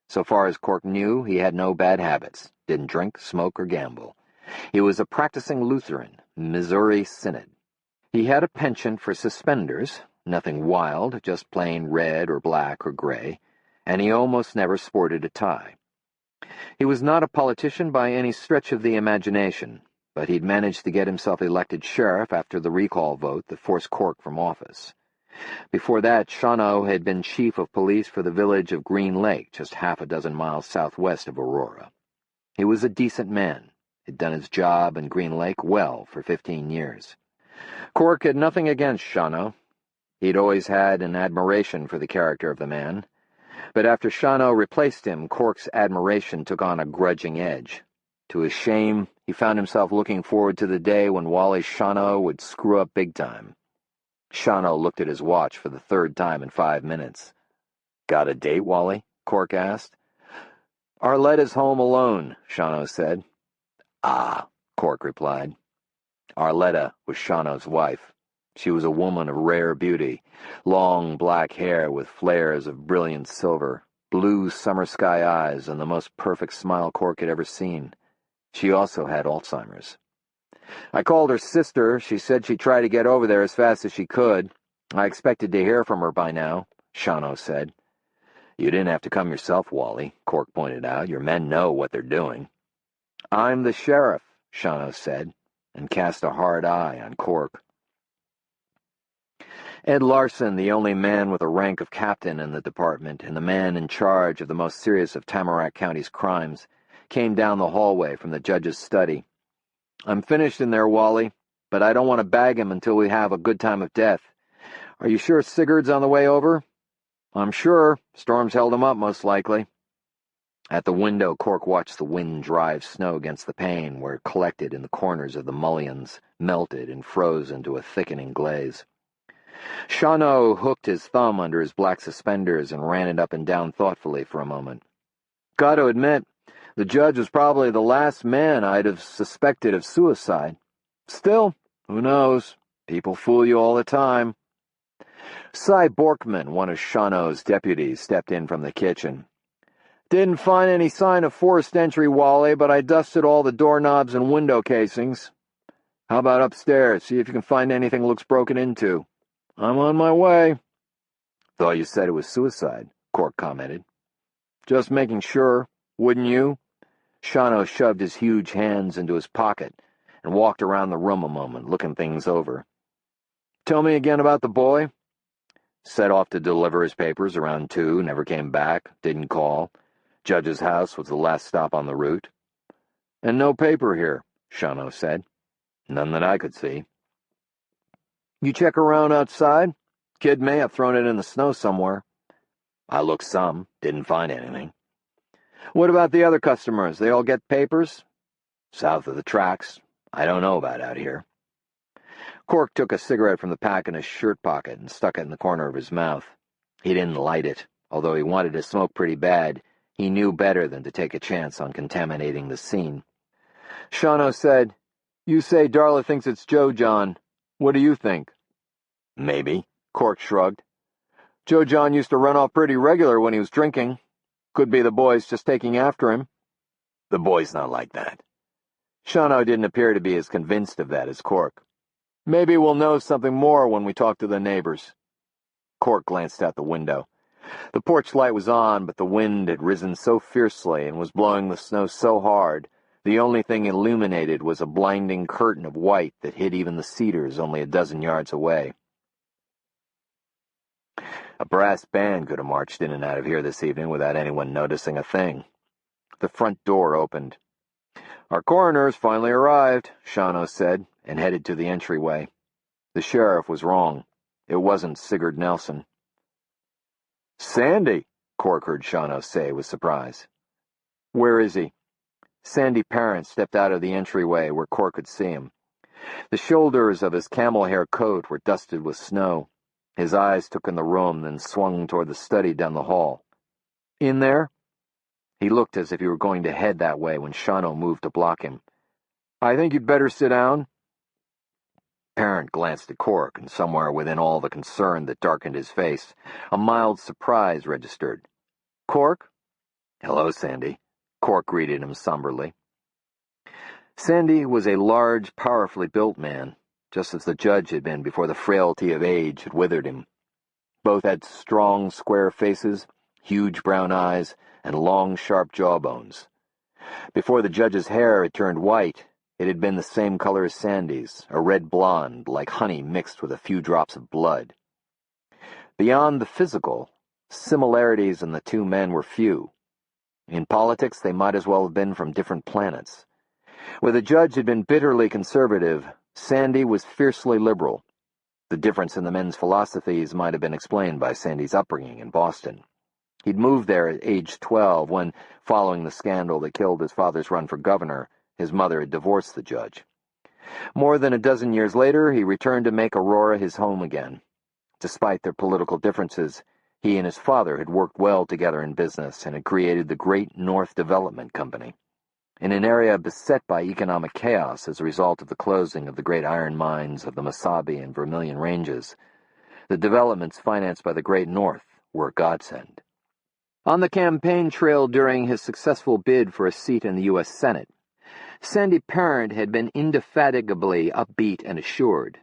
So far as Cork knew, he had no bad habits, didn't drink, smoke, or gamble. He was a practicing Lutheran, Missouri Synod. He had a penchant for suspenders, nothing wild, just plain red or black or gray, and he almost never sported a tie. He was not a politician by any stretch of the imagination, but he'd managed to get himself elected sheriff after the recall vote that forced Cork from office. Before that, Shawano had been chief of police for the village of Green Lake, just half a dozen miles southwest of Aurora. He was a decent man. He'd done his job in Green Lake well for 15 years. Cork had nothing against Shawano. He'd always had an admiration for the character of the man. But after Shawano replaced him, Cork's admiration took on a grudging edge. To his shame, he found himself looking forward to the day when Wally Shawano would screw up big time. Shawano looked at his watch for the third time in 5 minutes. "Got a date, Wally?" Cork asked. "Arletta's home alone," Shawano said. "Ah," Cork replied. Arletta was Shawano's wife. She was a woman of rare beauty, long black hair with flares of brilliant silver, blue summer sky eyes, and the most perfect smile Cork had ever seen. She also had Alzheimer's. "I called her sister. She said she'd try to get over there as fast as she could. I expected to hear from her by now," Shawano said. "You didn't have to come yourself, Wally," Cork pointed out. "Your men know what they're doing." "I'm the sheriff," Shawano said, and cast a hard eye on Cork. Ed Larson, the only man with a rank of captain in the department and the man in charge of the most serious of Tamarack County's crimes, came down the hallway from the judge's study. "I'm finished in there, Wally, but I don't want to bag him until we have a good time of death. Are you sure Sigurd's on the way over?" "I'm sure. Storm's held him up, most likely." At the window, Cork watched the wind drive snow against the pane where it collected in the corners of the mullions, melted and froze into a thickening glaze. Shawano hooked his thumb under his black suspenders and ran it up and down thoughtfully for a moment. "Got to admit, the judge was probably the last man I'd have suspected of suicide. Still, who knows? People fool you all the time." Cy Borkman, one of Shawano's deputies, stepped in from the kitchen. "Didn't find any sign of forced entry, Wally, but I dusted all the doorknobs and window casings. How about upstairs? See if you can find anything that looks broken into." "I'm on my way." "Thought you said it was suicide," Cork commented. "Just making sure. Wouldn't you?" Shawano shoved his huge hands into his pocket and walked around the room a moment, looking things over. "Tell me again about the boy." "Set off to deliver his papers around 2, never came back, didn't call. Judge's house was the last stop on the route." "And no paper here," Shawano said. "None that I could see." "You check around outside? Kid may have thrown it in the snow somewhere." "I looked some, didn't find anything." "What about the other customers? They all get papers?" "South of the tracks. I don't know about out here." Cork took a cigarette from the pack in his shirt pocket and stuck it in the corner of his mouth. He didn't light it, although he wanted to smoke pretty bad. He knew better than to take a chance on contaminating the scene. Shawno said, "You say Darla thinks it's Joe John. What do you think?" "Maybe," Cork shrugged. "Joe John used to run off pretty regular when he was drinking. Could be the boys just taking after him." "The boy's not like that." Shawno didn't appear to be as convinced of that as Cork. "Maybe we'll know something more when we talk to the neighbors." Cork glanced out the window. The porch light was on, but the wind had risen so fiercely and was blowing the snow so hard, the only thing illuminated was a blinding curtain of white that hid even the cedars only a dozen yards away. A brass band could have marched in and out of here this evening without anyone noticing a thing. The front door opened. "Our coroner's finally arrived," Shawno said, and headed to the entryway. The sheriff was wrong. It wasn't Sigurd Nelson. "Sandy," Cork heard Shawno say with surprise. "Where is he?" Sandy Parent stepped out of the entryway where Cork could see him. The shoulders of his camel-hair coat were dusted with snow. His eyes took in the room, then swung toward the study down the hall. "In there?" He looked as if he were going to head that way when Shawno moved to block him. "I think you'd better sit down." Parent glanced at Cork, and somewhere within all the concern that darkened his face, a mild surprise registered. "Cork?" "Hello, Sandy." Cork greeted him somberly. Sandy was a large, powerfully built man, just as the judge had been before the frailty of age had withered him. Both had strong, square faces, huge brown eyes, and long, sharp jawbones. Before the judge's hair had turned white, it had been the same color as Sandy's, a red blonde, like honey mixed with a few drops of blood. Beyond the physical, similarities in the two men were few. In politics, they might as well have been from different planets. Where the judge had been bitterly conservative, Sandy was fiercely liberal. The difference in the men's philosophies might have been explained by Sandy's upbringing in Boston. He'd moved there at age 12 when, following the scandal that killed his father's run for governor, his mother had divorced the judge. More than a dozen years later, he returned to make Aurora his home again. Despite their political differences, he and his father had worked well together in business and had created the Great North Development Company. In an area beset by economic chaos as a result of the closing of the great iron mines of the Mesabi and Vermilion Ranges, the developments financed by the Great North were a godsend. On the campaign trail during his successful bid for a seat in the U.S. Senate, Sandy Parent had been indefatigably upbeat and assured.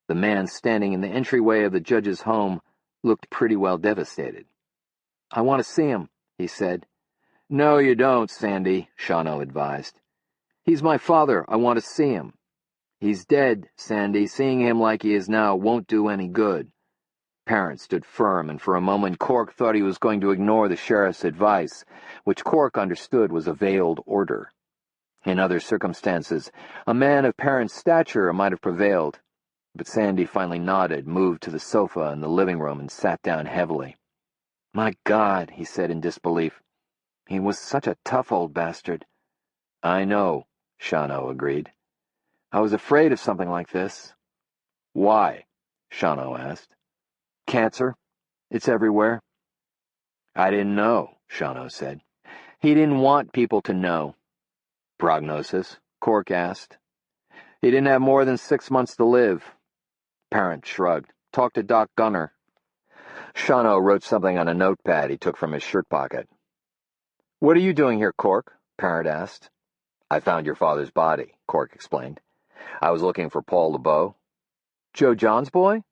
The man standing in the entryway of the judge's home looked pretty well devastated. "I want to see him," he said. "No, you don't, Sandy," Shawno advised. "He's my father. I want to see him." "He's dead, Sandy. Seeing him like he is now won't do any good." Parent stood firm, and for a moment Cork thought he was going to ignore the sheriff's advice, which Cork understood was a veiled order. In other circumstances, a man of Parent's stature might have prevailed, but Sandy finally nodded, moved to the sofa in the living room, and sat down heavily. "My God," he said in disbelief. "He was such a tough old bastard." "I know," Shawno agreed. "I was afraid of something like this." "Why?" Shawno asked. "Cancer. It's everywhere." "I didn't know," Shawno said. "He didn't want people to know." "Prognosis?" Cork asked. "He didn't have more than 6 months to live." Parent shrugged. "Talk to Doc Gunner." Shawno wrote something on a notepad he took from his shirt pocket. "What are you doing here, Cork?" Parent asked. "I found your father's body," Cork explained. "I was looking for Paul LeBeau." "Joe John's boy?"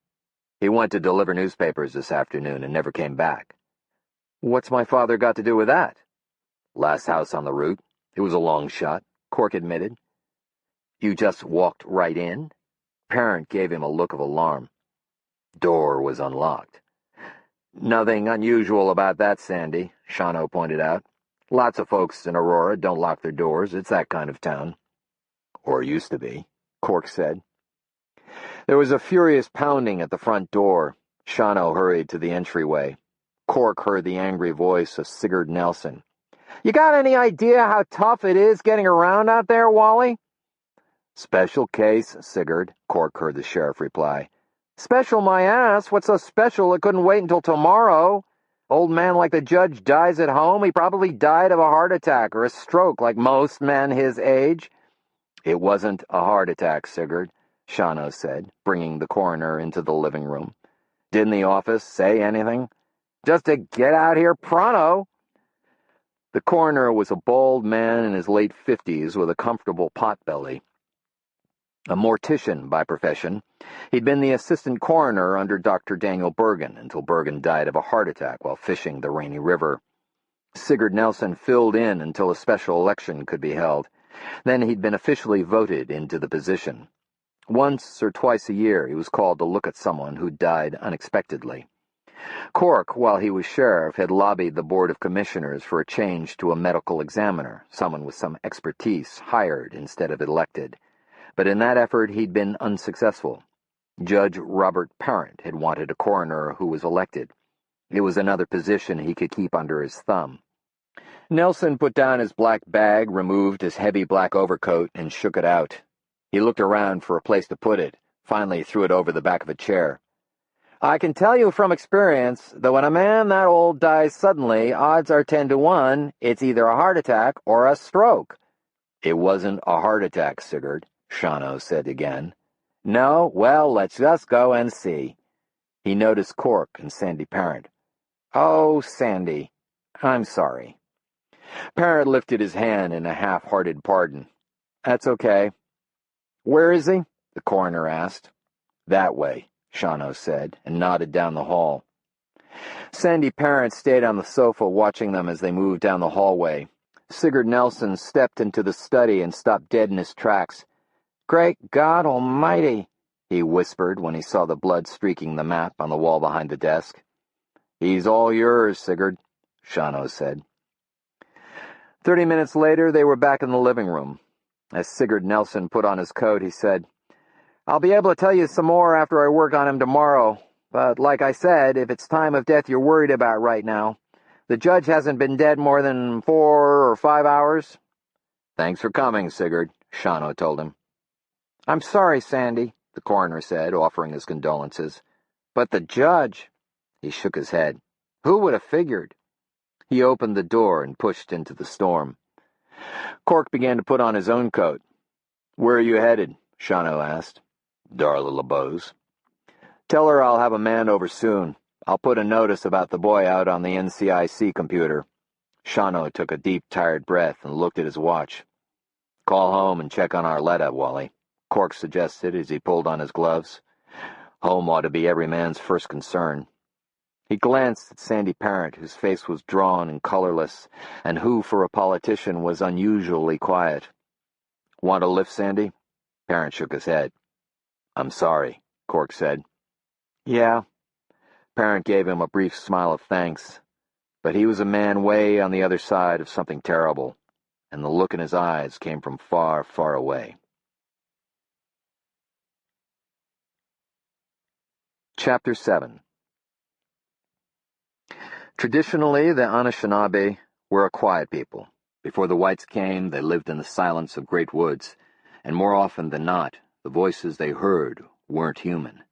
"He went to deliver newspapers this afternoon and never came back." "What's my father got to do with that?" "Last house on the route. It was a long shot," Cork admitted. "You just walked right in?" Parent gave him a look of alarm. "Door was unlocked." "Nothing unusual about that, Sandy," Shawno pointed out. "Lots of folks in Aurora don't lock their doors. It's that kind of town." "Or used to be," Cork said. There was a furious pounding at the front door. Shawno hurried to the entryway. Cork heard the angry voice of Sigurd Nelson. "You got any idea how tough it is getting around out there, Wally?" "Special case, Sigurd," Cork heard the sheriff reply. "Special my ass! What's so special it couldn't wait until tomorrow? Old man like the judge dies at home, he probably died of a heart attack or a stroke like most men his age." "It wasn't a heart attack, Sigurd," Shano said, bringing the coroner into the living room. "Didn't the office say anything?" "Just to get out here pronto." The coroner was a bald man in his late 50s with a comfortable potbelly. A mortician by profession, he'd been the assistant coroner under Dr. Daniel Bergen until Bergen died of a heart attack while fishing the Rainy River. Sigurd Nelson filled in until a special election could be held. Then he'd been officially voted into the position. Once or twice a year he was called to look at someone who died unexpectedly. Cork, while he was sheriff, had lobbied the Board of Commissioners for a change to a medical examiner, someone with some expertise hired instead of elected. But in that effort he'd been unsuccessful. Judge Robert Parent had wanted a coroner who was elected. It was another position he could keep under his thumb. Nelson put down his black bag, removed his heavy black overcoat, and shook it out. He looked around for a place to put it, finally threw it over the back of a chair. "I can tell you from experience that when a man that old dies suddenly, odds are 10 to 1, it's either a heart attack or a stroke." "It wasn't a heart attack, Sigurd," Shano said again. "No? Well, let's just go and see." He noticed Cork and Sandy Parent. "Oh, Sandy, I'm sorry." Parent lifted his hand in a half-hearted pardon. "That's okay." "Where is he?" the coroner asked. "That way," Shano said, and nodded down the hall. Sandy Parent stayed on the sofa watching them as they moved down the hallway. Sigurd Nelson stepped into the study and stopped dead in his tracks. "Great God Almighty," he whispered when he saw the blood streaking the map on the wall behind the desk. "He's all yours, Sigurd," Shano said. 30 minutes later, they were back in the living room. As Sigurd Nelson put on his coat, he said, "I'll be able to tell you some more after I work on him tomorrow. But like I said, if it's time of death you're worried about right now, the judge hasn't been dead more than 4 or 5 hours." "Thanks for coming, Sigurd," Shano told him. "I'm sorry, Sandy," the coroner said, offering his condolences. "But the judge—" He shook his head. "Who would have figured?" He opened the door and pushed into the storm. Cork began to put on his own coat. "Where are you headed?" Shano asked. "Darla LeBeau's." "Tell her I'll have a man over soon. I'll put a notice about the boy out on the NCIC computer." Shano took a deep, tired breath and looked at his watch. "Call home and check on Arletta, Wally," Cork suggested as he pulled on his gloves. "Home ought to be every man's first concern." He glanced at Sandy Parent, whose face was drawn and colorless, and who, for a politician, was unusually quiet. "Want a lift, Sandy?" Parent shook his head. "I'm sorry," Cork said. "Yeah." Parent gave him a brief smile of thanks, but he was a man way on the other side of something terrible, and the look in his eyes came from far, far away. Chapter 7. Traditionally, the Anishinaabe were a quiet people. Before the whites came, they lived in the silence of great woods, and more often than not, the voices they heard weren't human.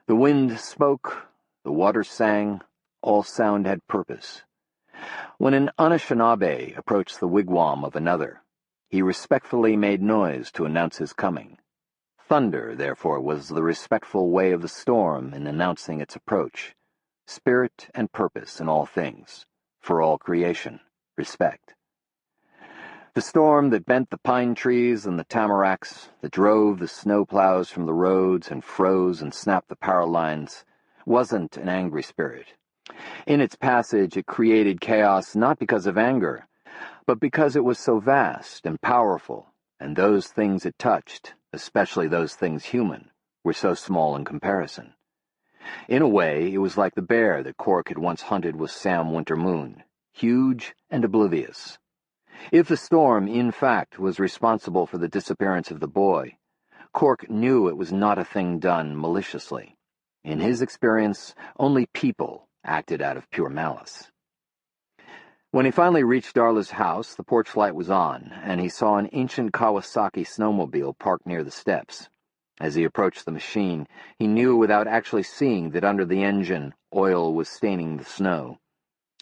The wind spoke, the water sang, all sound had purpose. When an Anishinaabe approached the wigwam of another, he respectfully made noise to announce his coming. Thunder, therefore, was the respectful way of the storm in announcing its approach. Spirit and purpose in all things, for all creation, respect. The storm that bent the pine trees and the tamaracks, that drove the snow plows from the roads and froze and snapped the power lines, wasn't an angry spirit. In its passage it created chaos not because of anger, but because it was so vast and powerful, and those things it touched, especially those things human, were so small in comparison. In a way, it was like the bear that Cork had once hunted with Sam Wintermoon, huge and oblivious. If the storm, in fact, was responsible for the disappearance of the boy, Cork knew it was not a thing done maliciously. In his experience, only people acted out of pure malice. When he finally reached Darla's house, the porch light was on, and he saw an ancient Kawasaki snowmobile parked near the steps. As he approached the machine, he knew without actually seeing that under the engine, oil was staining the snow.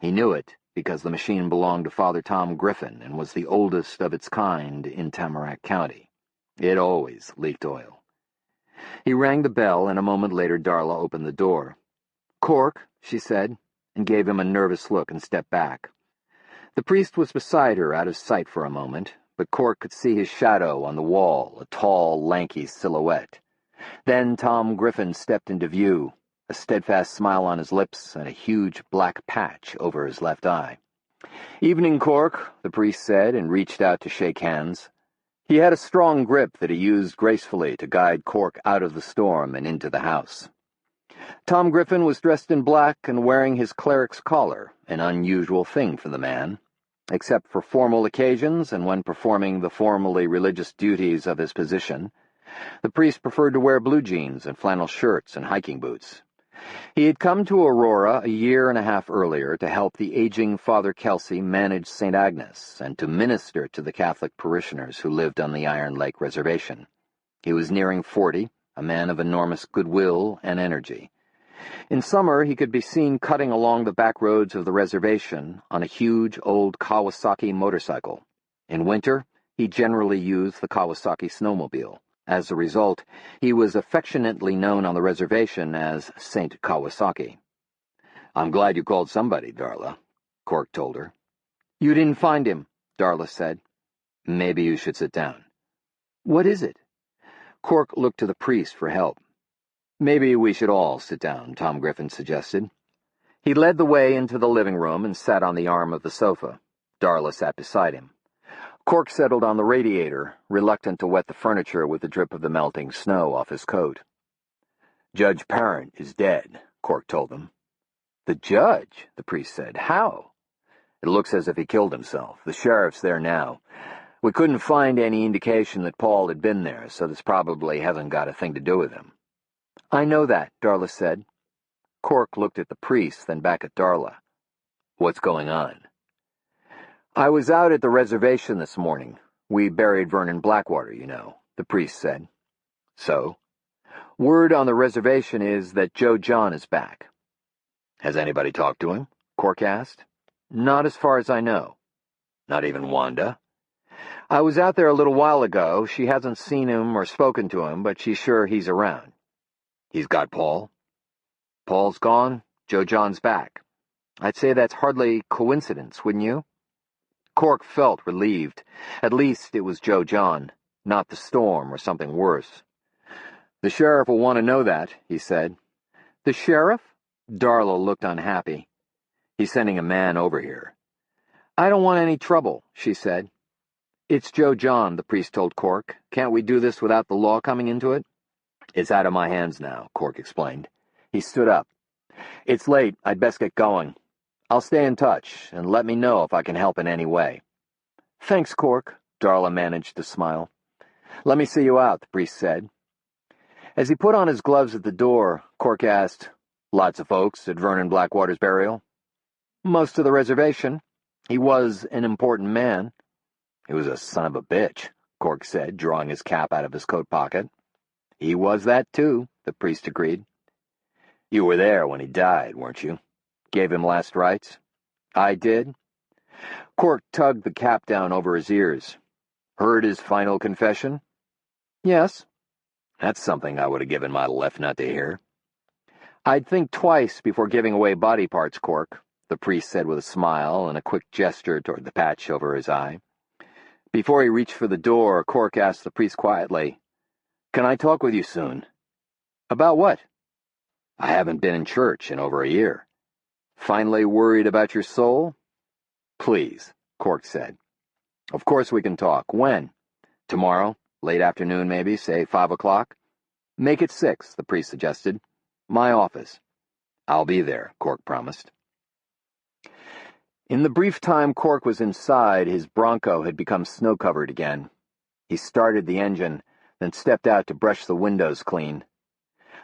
He knew it because the machine belonged to Father Tom Griffin and was the oldest of its kind in Tamarack County. It always leaked oil. He rang the bell, and a moment later Darla opened the door. "Cork," she said, and gave him a nervous look and stepped back. The priest was beside her, out of sight for a moment, but Cork could see his shadow on the wall, a tall, lanky silhouette. Then Tom Griffin stepped into view, a steadfast smile on his lips and a huge black patch over his left eye. "Evening, Cork," the priest said, and reached out to shake hands. He had a strong grip that he used gracefully to guide Cork out of the storm and into the house. Tom Griffin was dressed in black and wearing his cleric's collar, an unusual thing for the man. Except for formal occasions and when performing the formally religious duties of his position, the priest preferred to wear blue jeans and flannel shirts and hiking boots. He had come to Aurora a year and a half earlier to help the aging Father Kelsey manage St. Agnes and to minister to the Catholic parishioners who lived on the Iron Lake Reservation. He was nearing 40, a man of enormous goodwill and energy. In summer, he could be seen cutting along the back roads of the reservation on a huge old Kawasaki motorcycle. In winter, he generally used the Kawasaki snowmobile. As a result, he was affectionately known on the reservation as Saint Kawasaki. "I'm glad you called somebody, Darla," Cork told her. "You didn't find him," Darla said. "Maybe you should sit down." "What is it?" Cork looked to the priest for help. "Maybe we should all sit down," Tom Griffin suggested. He led the way into the living room and sat on the arm of the sofa. Darla sat beside him. Cork settled on the radiator, reluctant to wet the furniture with the drip of the melting snow off his coat. "Judge Parent is dead," Cork told them. "The judge?" the priest said. "How?" "It looks as if he killed himself. The sheriff's there now. We couldn't find any indication that Paul had been there, so this probably hasn't got a thing to do with him." "I know that," Darla said. Cork looked at the priest, then back at Darla. "What's going on?" "I was out at the reservation this morning. We buried Vernon Blackwater, you know," the priest said. "So?" "Word on the reservation is that Joe John is back." "Has anybody talked to him?" Cork asked. "Not as far as I know." "Not even Wanda?" "I was out there a little while ago. She hasn't seen him or spoken to him, but she's sure he's around." "He's got Paul?" "Paul's gone. Joe John's back. I'd say that's hardly coincidence, wouldn't you?" Cork felt relieved. At least it was Joe John, not the storm or something worse. "The sheriff will want to know that," he said. "The sheriff?" Darla looked unhappy. "He's sending a man over here." "I don't want any trouble," she said. "It's Joe John," the priest told Cork. "Can't we do this without the law coming into it?" "It's out of my hands now," Cork explained. He stood up. "It's late. I'd best get going. I'll stay in touch, and let me know if I can help in any way." "Thanks, Cork," Darla managed to smile. "Let me see you out," the priest said. As he put on his gloves at the door, Cork asked, "Lots of folks at Vernon Blackwater's burial?" "Most of the reservation. He was an important man." "He was a son of a bitch," Cork said, drawing his cap out of his coat pocket. "He was that, too," the priest agreed. "You were there when he died, weren't you? Gave him last rites?" "I did." Cork tugged the cap down over his ears. "Heard his final confession?" "Yes." "That's something I would have given my left nut to hear." "I'd think twice before giving away body parts, Cork," the priest said with a smile and a quick gesture toward the patch over his eye. Before he reached for the door, Cork asked the priest quietly, "Can I talk with you soon?" "About what?" "I haven't been in church in over a year." "Finally worried about your soul?" "Please," Cork said. "Of course we can talk. When?" "Tomorrow, late afternoon maybe, say 5 o'clock. "Make it 6, the priest suggested. "My office." "I'll be there," Cork promised. In the brief time Cork was inside, his Bronco had become snow-covered again. He started the engine, then stepped out to brush the windows clean.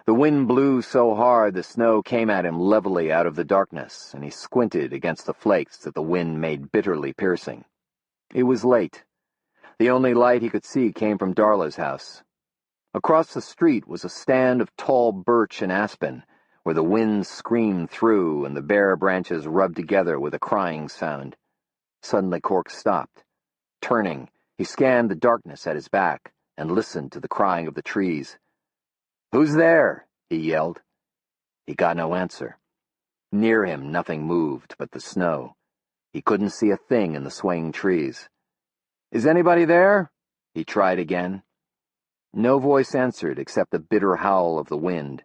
The wind blew so hard the snow came at him levelly out of the darkness, and he squinted against the flakes that the wind made bitterly piercing. It was late. The only light he could see came from Darla's house. Across the street was a stand of tall birch and aspen, where the wind screamed through and the bare branches rubbed together with a crying sound. Suddenly Cork stopped. Turning, he scanned the darkness at his back and listened to the crying of the trees. "Who's there?" he yelled. He got no answer. Near him nothing moved but the snow. He couldn't see a thing in the swaying trees. "Is anybody there?" he tried again. No voice answered except the bitter howl of the wind.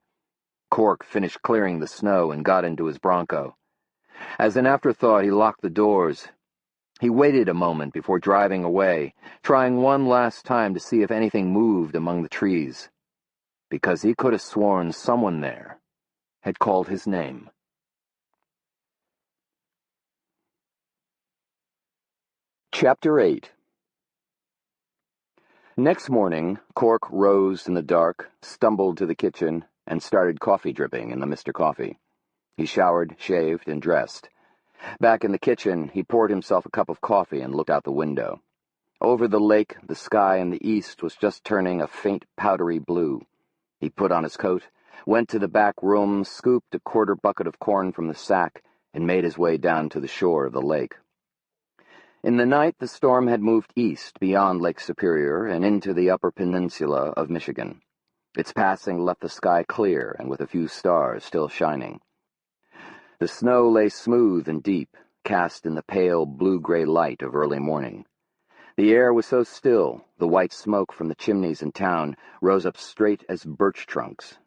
Cork finished clearing the snow and got into his bronco. As an afterthought, he locked the doors. He waited a moment before driving away, trying one last time to see if anything moved among the trees, because he could have sworn someone there had called his name. Chapter 8. Next morning, Cork rose in the dark, stumbled to the kitchen, and started coffee dripping in the Mr. Coffee. He showered, shaved, and dressed. Back in the kitchen, he poured himself a cup of coffee and looked out the window. Over the lake, the sky in the east was just turning a faint powdery blue. He put on his coat, went to the back room, scooped a quarter bucket of corn from the sack, and made his way down to the shore of the lake. In the night, the storm had moved east beyond Lake Superior and into the upper peninsula of Michigan. Its passing left the sky clear and with a few stars still shining. The snow lay smooth and deep, cast in the pale blue-gray light of early morning. The air was so still, the white smoke from the chimneys in town rose up straight as birch trunks.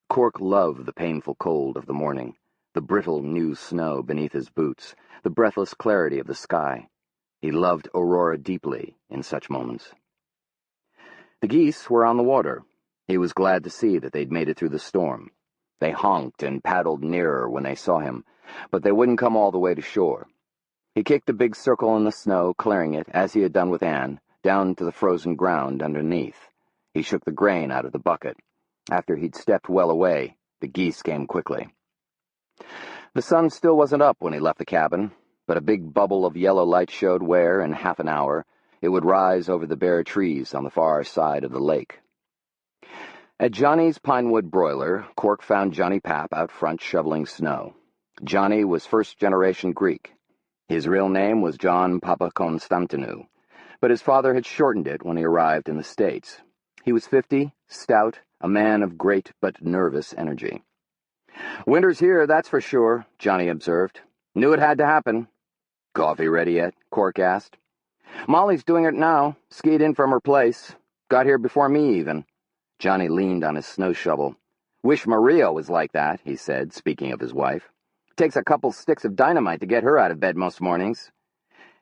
Cork loved the painful cold of the morning, the brittle new snow beneath his boots, the breathless clarity of the sky. He loved Aurora deeply in such moments. The geese were on the water. He was glad to see that they'd made it through the storm. They honked and paddled nearer when they saw him, but they wouldn't come all the way to shore. He kicked a big circle in the snow, clearing it, as he had done with Anne, down to the frozen ground underneath. He shook the grain out of the bucket. After he'd stepped well away, the geese came quickly. The sun still wasn't up when he left the cabin, but a big bubble of yellow light showed where, in half an hour, it would rise over the bare trees on the far side of the lake. At Johnny's pinewood broiler, Cork found Johnny Papp out front shoveling snow. Johnny was first-generation Greek. His real name was John Papakonstantinou, but his father had shortened it when he arrived in the States. He was 50, stout, a man of great but nervous energy. "Winter's here, that's for sure," Johnny observed. "Knew it had to happen." "Coffee ready yet?" Cork asked. "Molly's doing it now. Skied in from her place. Got here before me, even." Johnny leaned on his snow shovel. "Wish Maria was like that," he said, speaking of his wife. "Takes a couple sticks of dynamite to get her out of bed most mornings."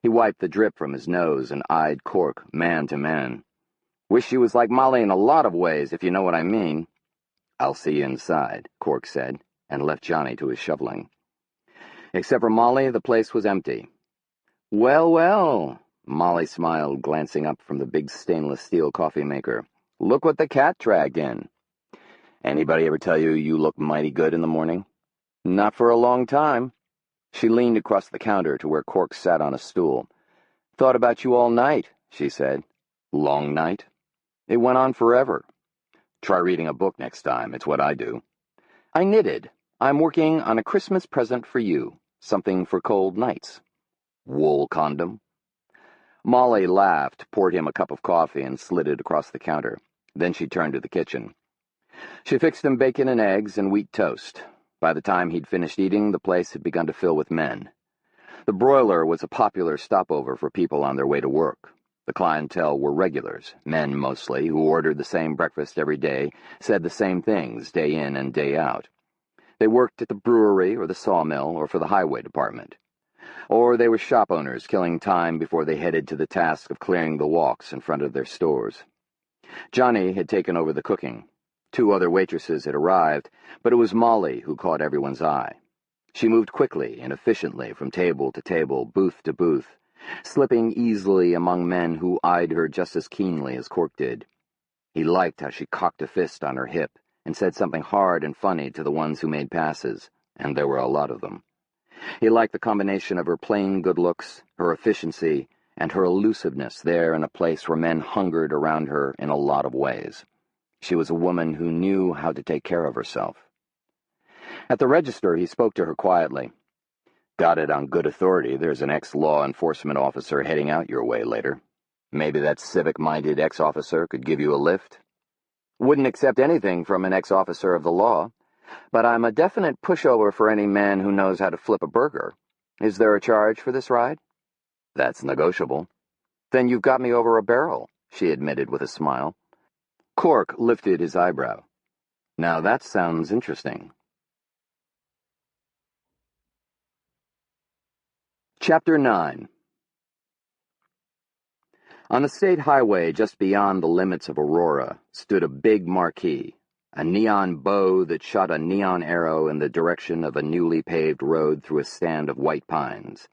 He wiped the drip from his nose and eyed Cork man to man. "Wish she was like Molly in a lot of ways, if you know what I mean." "I'll see you inside," Cork said, and left Johnny to his shoveling. Except for Molly, the place was empty. "Well, well," Molly smiled, glancing up from the big stainless steel coffee maker. "Look what the cat dragged in." "Anybody ever tell you you look mighty good in the morning?" "Not for a long time." She leaned across the counter to where Cork sat on a stool. "Thought about you all night," she said. "Long night?" "It went on forever." "Try reading a book next time. It's what I do." "I knitted. I'm working on a Christmas present for you. Something for cold nights." "Wool condom?" Molly laughed, poured him a cup of coffee, and slid it across the counter. Then she turned to the kitchen. She fixed him bacon and eggs and wheat toast. By the time he'd finished eating, the place had begun to fill with men. The broiler was a popular stopover for people on their way to work. The clientele were regulars, men mostly, who ordered the same breakfast every day, said the same things day in and day out. They worked at the brewery or the sawmill or for the highway department. Or they were shop owners killing time before they headed to the task of clearing the walks in front of their stores. Johnny had taken over the cooking. 2 other waitresses had arrived, but it was Molly who caught everyone's eye. She moved quickly and efficiently from table to table, booth to booth, slipping easily among men who eyed her just as keenly as Cork did. He liked how she cocked a fist on her hip and said something hard and funny to the ones who made passes, and there were a lot of them. He liked the combination of her plain good looks, her efficiency, and her elusiveness there in a place where men hungered around her in a lot of ways. She was a woman who knew how to take care of herself. At the register, he spoke to her quietly. "Got it on good authority. There's an ex-law enforcement officer heading out your way later. Maybe that civic-minded ex-officer could give you a lift?" "Wouldn't accept anything from an ex-officer of the law, but I'm a definite pushover for any man who knows how to flip a burger. Is there a charge for this ride?" "That's negotiable." "Then you've got me over a barrel," she admitted with a smile. Cork lifted his eyebrow. "Now that sounds interesting." Chapter 9. On the state highway just beyond the limits of Aurora stood a big marquee, a neon bow that shot a neon arrow in the direction of a newly paved road through a stand of white pines.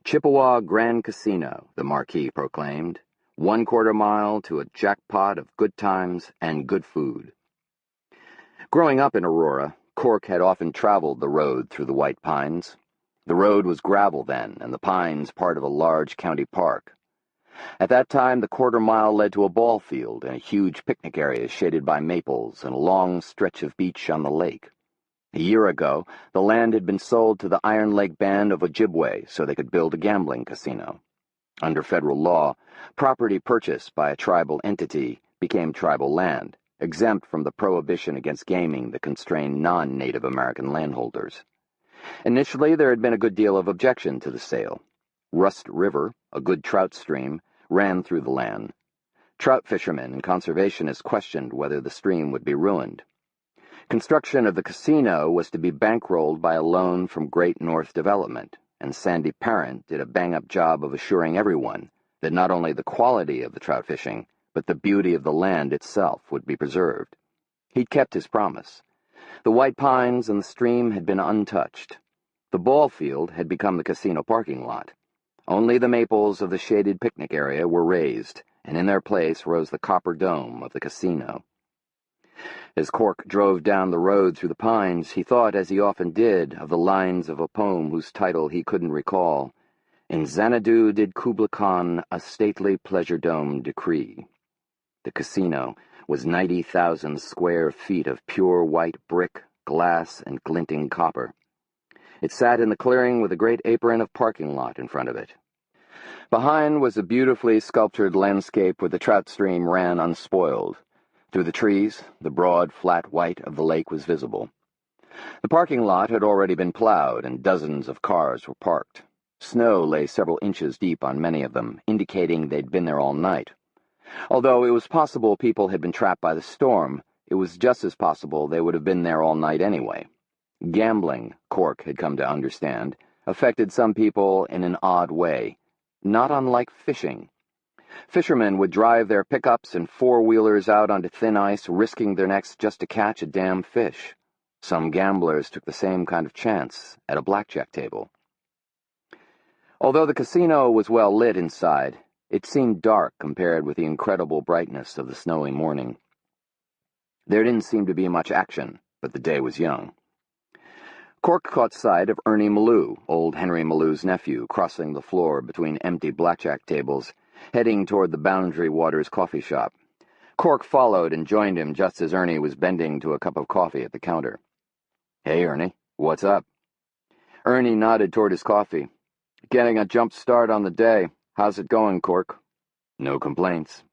"Chippewa Grand Casino," the marquee proclaimed, 1/4 mile to a jackpot of good times and good food. Growing up in Aurora, Cork had often traveled the road through the white pines. The road was gravel then, and the pines part of a large county park. At that time, the 1/4 mile led to a ball field and a huge picnic area shaded by maples and a long stretch of beach on the lake. A year ago, the land had been sold to the Iron Lake Band of Ojibwe so they could build a gambling casino. Under federal law, property purchased by a tribal entity became tribal land, exempt from the prohibition against gaming that constrained non-Native American landholders. Initially, there had been a good deal of objection to the sale. Rust River, a good trout stream, ran through the land. Trout fishermen and conservationists questioned whether the stream would be ruined. Construction of the casino was to be bankrolled by a loan from Great North Development, and Sandy Parent did a bang-up job of assuring everyone that not only the quality of the trout fishing, but the beauty of the land itself would be preserved. He'd kept his promise. The white pines and the stream had been untouched. The ball field had become the casino parking lot. Only the maples of the shaded picnic area were raised, and in their place rose the copper dome of the casino. As Cork drove down the road through the pines, he thought, as he often did, of the lines of a poem whose title he couldn't recall. "In Xanadu did Kubla Khan a stately pleasure dome decree." The casino was 90,000 square feet of pure white brick, glass, and glinting copper. It sat in the clearing with a great apron of parking lot in front of it. Behind was a beautifully sculptured landscape where the trout stream ran unspoiled. Through the trees, the broad, flat white of the lake was visible. The parking lot had already been plowed, and dozens of cars were parked. Snow lay several inches deep on many of them, indicating they'd been there all night. Although it was possible people had been trapped by the storm, it was just as possible they would have been there all night anyway. Gambling, Cork had come to understand, affected some people in an odd way, not unlike fishing. Fishermen would drive their pickups and four-wheelers out onto thin ice, risking their necks just to catch a damn fish. Some gamblers took the same kind of chance at a blackjack table. Although the casino was well lit inside, it seemed dark compared with the incredible brightness of the snowy morning. There didn't seem to be much action, but the day was young. Cork caught sight of Ernie Malou, old Henry Malou's nephew, crossing the floor between empty blackjack tables, heading toward the Boundary Waters coffee shop. Cork followed and joined him just as Ernie was bending to a cup of coffee at the counter. "Hey, Ernie, what's up?" Ernie nodded toward his coffee. "Getting a jump start on the day. How's it going, Cork?" "No complaints."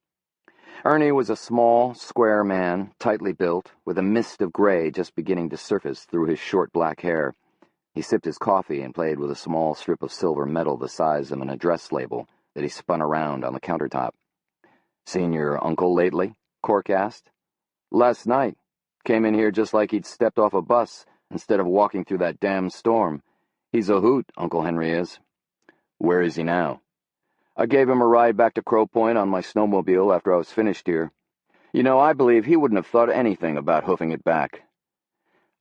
Ernie was a small, square man, tightly built, with a mist of gray just beginning to surface through his short black hair. He sipped his coffee and played with a small strip of silver metal the size of an address label that he spun around on the countertop. "Seen your uncle lately?" Cork asked. "Last night. Came in here just like he'd stepped off a bus instead of walking through that damn storm. He's a hoot, Uncle Henry is." "Where is he now?" "I gave him a ride back to Crow Point on my snowmobile after I was finished here. You know, I believe he wouldn't have thought anything about hoofing it back."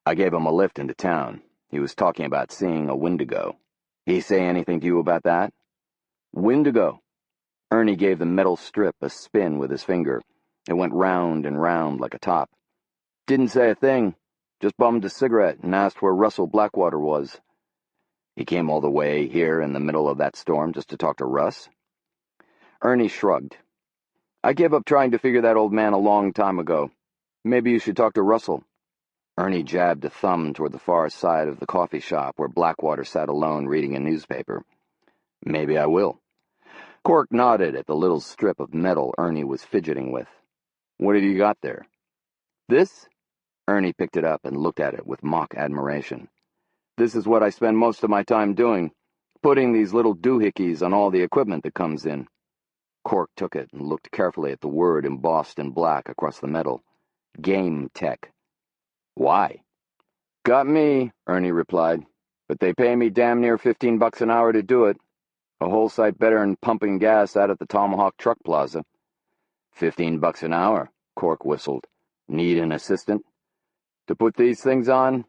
"I gave him a lift into town. He was talking about seeing a Wendigo. He say anything to you about that?" "Wendigo?" Ernie gave the metal strip a spin with his finger. It went round and round like a top. Didn't say a thing. Just bummed a cigarette and asked where Russell Blackwater was. He came all the way here in the middle of that storm just to talk to Russ? Ernie shrugged. I gave up trying to figure that old man a long time ago. Maybe you should talk to Russell. Ernie jabbed a thumb toward the far side of the coffee shop where Blackwater sat alone reading a newspaper. Maybe I will. Cork nodded at the little strip of metal Ernie was fidgeting with. What have you got there? This? Ernie picked it up and looked at it with mock admiration. This is what I spend most of my time doing, putting these little doohickeys on all the equipment that comes in. Cork took it and looked carefully at the word embossed in black across the metal. Game tech. Why? Got me, Ernie replied, but they pay me damn near $15 an hour to do it. A whole sight better than pumping gas out at the Tomahawk Truck Plaza. $15 an hour, Cork whistled. Need an assistant? To put these things on?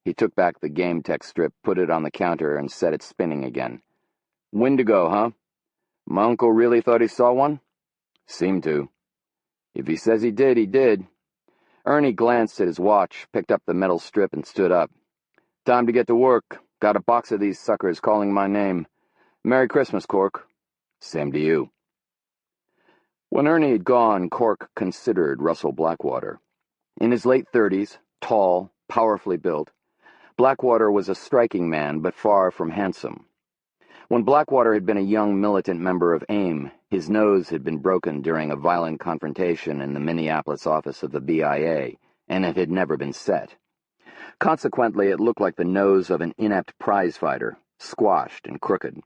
He took back the game tech strip, put it on the counter, and set it spinning again. Windigo, huh? My uncle really thought he saw one? Seemed to. If he says he did, he did. Ernie glanced at his watch, picked up the metal strip, and stood up. Time to get to work. Got a box of these suckers calling my name. Merry Christmas, Cork. Same to you. When Ernie had gone, Cork considered Russell Blackwater. In his late 30s, tall, powerfully built, Blackwater was a striking man, but far from handsome. When Blackwater had been a young militant member of AIM, his nose had been broken during a violent confrontation in the Minneapolis office of the BIA, and it had never been set. Consequently, it looked like the nose of an inept prizefighter, squashed and crooked.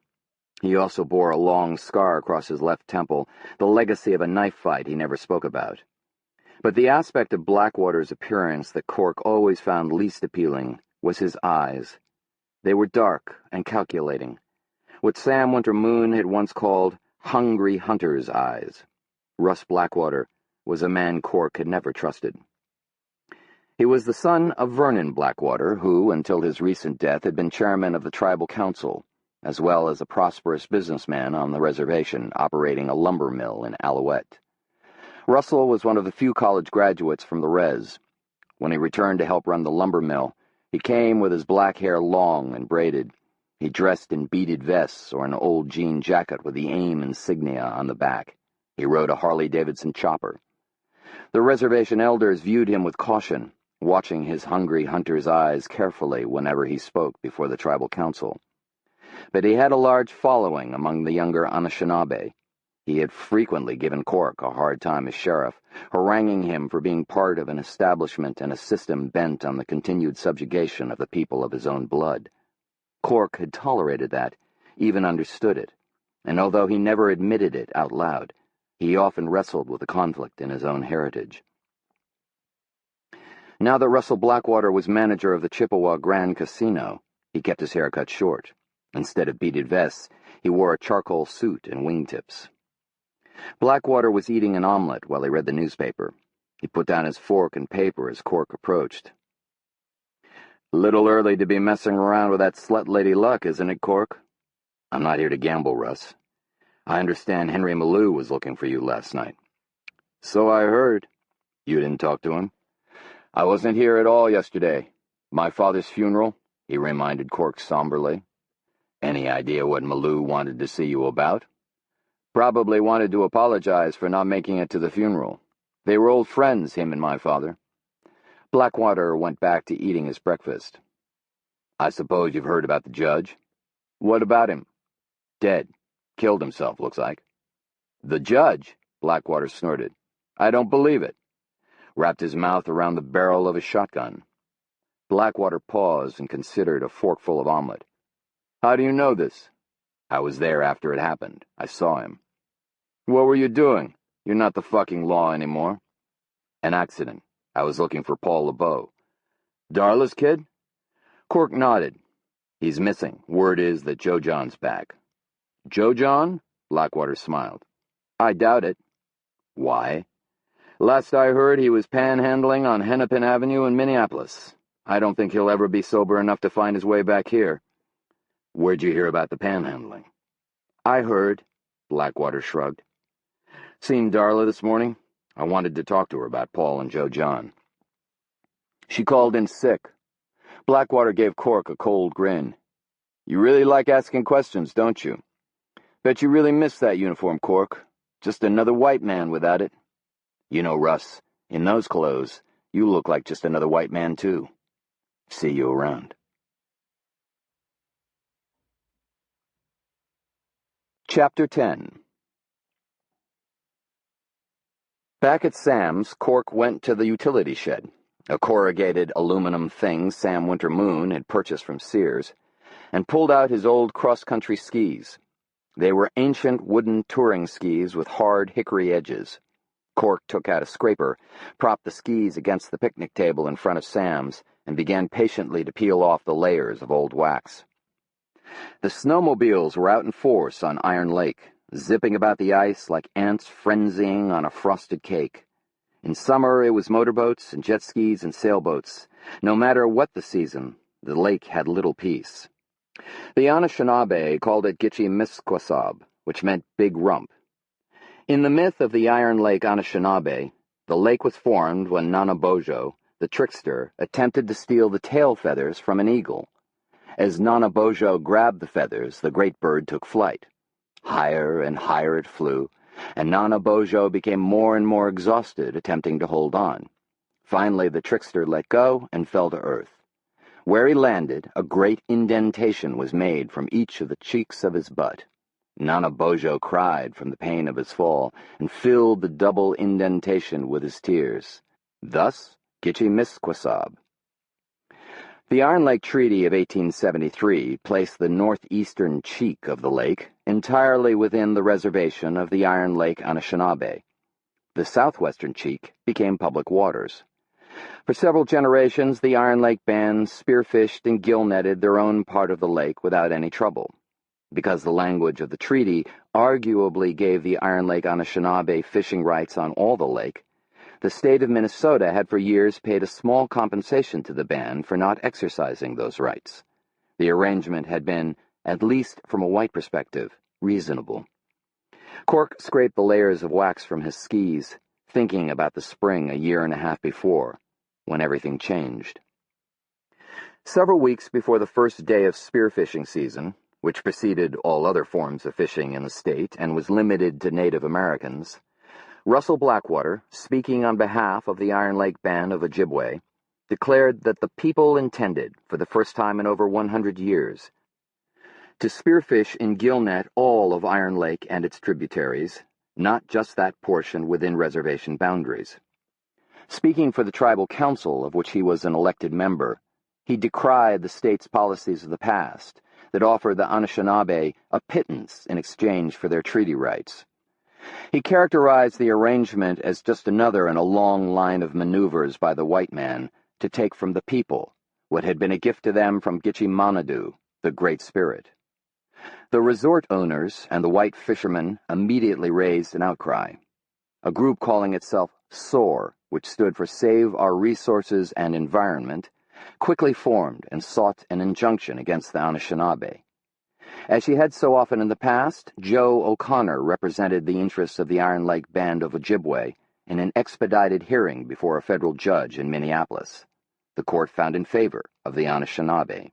He also bore a long scar across his left temple, the legacy of a knife fight he never spoke about. But the aspect of Blackwater's appearance that Cork always found least appealing was his eyes. They were dark and calculating, what Sam Winter-Moon had once called hungry hunter's eyes. Russ Blackwater was a man Cork had never trusted. He was the son of Vernon Blackwater, who, until his recent death, had been chairman of the tribal council, as well as a prosperous businessman on the reservation operating a lumber mill in Alouette. Russell was one of the few college graduates from the res. When he returned to help run the lumber mill, he came with his black hair long and braided. He dressed in beaded vests or an old jean jacket with the AIM insignia on the back. He rode a Harley-Davidson chopper. The reservation elders viewed him with caution, watching his hungry hunter's eyes carefully whenever he spoke before the tribal council. But he had a large following among the younger Anishinaabe. He had frequently given Cork a hard time as sheriff, haranguing him for being part of an establishment and a system bent on the continued subjugation of the people of his own blood. Cork had tolerated that, even understood it, and although he never admitted it out loud, he often wrestled with the conflict in his own heritage. Now that Russell Blackwater was manager of the Chippewa Grand Casino, he kept his hair cut short. Instead of beaded vests, he wore a charcoal suit and wingtips. Blackwater was eating an omelet while he read the newspaper. He put down his fork and paper as Cork approached. Little early to be messing around with that slut Lady Luck, isn't it, Cork? I'm not here to gamble, Russ. I understand Henry Malou was looking for you last night. So I heard. You didn't talk to him? I wasn't here at all yesterday. My father's funeral, he reminded Cork somberly. Any idea what Malou wanted to see you about? Probably wanted to apologize for not making it to the funeral. They were old friends, him and my father. Blackwater went back to eating his breakfast. I suppose you've heard about the judge? What about him? Dead. Killed himself, looks like. The judge? Blackwater snorted. I don't believe it. Wrapped his mouth around the barrel of his shotgun. Blackwater paused and considered a forkful of omelet. How do you know this? I was there after it happened. I saw him. What were you doing? You're not the fucking law anymore. An accident. I was looking for Paul LeBeau. Darla's kid? Cork nodded. He's missing. Word is that Joe John's back. Joe John? Blackwater smiled. I doubt it. Why? Last I heard, he was panhandling on Hennepin Avenue in Minneapolis. I don't think he'll ever be sober enough to find his way back here. Where'd you hear about the panhandling? I heard. Blackwater shrugged. Seen Darla this morning? I wanted to talk to her about Paul and Joe John. She called in sick. Blackwater gave Cork a cold grin. "You really like asking questions, don't you? Bet you really miss that uniform, Cork. Just another white man without it. You know, Russ, in those clothes, you look like just another white man, too. See you around." Chapter 10. Back at Sam's, Cork went to the utility shed, a corrugated aluminum thing Sam Winter-Moon had purchased from Sears, and pulled out his old cross-country skis. They were ancient wooden touring skis with hard hickory edges. Cork took out a scraper, propped the skis against the picnic table in front of Sam's, and began patiently to peel off the layers of old wax. The snowmobiles were out in force on Iron Lake, zipping about the ice like ants frenzying on a frosted cake. In summer, it was motorboats and jet skis and sailboats. No matter what the season, the lake had little peace. The Anishinaabe called it Gitchi-Misquasab, which meant big rump. In the myth of the Iron Lake Anishinaabe, the lake was formed when Nanabojo, the trickster, attempted to steal the tail feathers from an eagle. As Nanabojo grabbed the feathers, the great bird took flight. Higher and higher it flew, and Nanabojo became more and more exhausted attempting to hold on. Finally, the trickster let go and fell to earth. Where he landed, a great indentation was made from each of the cheeks of his butt. Nanabojo cried from the pain of his fall and filled the double indentation with his tears. Thus, Gitchi-Misquasab. The Iron Lake Treaty of 1873 placed the northeastern cheek of the lake entirely within the reservation of the Iron Lake Anishinaabe. The southwestern cheek became public waters. For several generations, the Iron Lake band spearfished and gill-netted their own part of the lake without any trouble. Because the language of the treaty arguably gave the Iron Lake Anishinaabe fishing rights on all the lake, the state of Minnesota had for years paid a small compensation to the band for not exercising those rights. The arrangement had been, at least from a white perspective, reasonable. Cork scraped the layers of wax from his skis, thinking about the spring a year and a half before, when everything changed. Several weeks before the first day of spearfishing season, which preceded all other forms of fishing in the state and was limited to Native Americans, Russell Blackwater, speaking on behalf of the Iron Lake Band of Ojibwe, declared that the people intended, for the first time in over 100 years, to spearfish in gill-net all of Iron Lake and its tributaries, not just that portion within reservation boundaries. Speaking for the tribal council, of which he was an elected member, he decried the state's policies of the past that offered the Anishinaabe a pittance in exchange for their treaty rights. He characterized the arrangement as just another in a long line of maneuvers by the white man to take from the people what had been a gift to them from Gitchi-Manadu, the Great Spirit. The resort owners and the white fishermen immediately raised an outcry. A group calling itself SOAR, which stood for Save Our Resources and Environment, quickly formed and sought an injunction against the Anishinaabe. As she had so often in the past, Joe O'Connor represented the interests of the Iron Lake Band of Ojibwe in an expedited hearing before a federal judge in Minneapolis. The court found in favor of the Anishinaabe.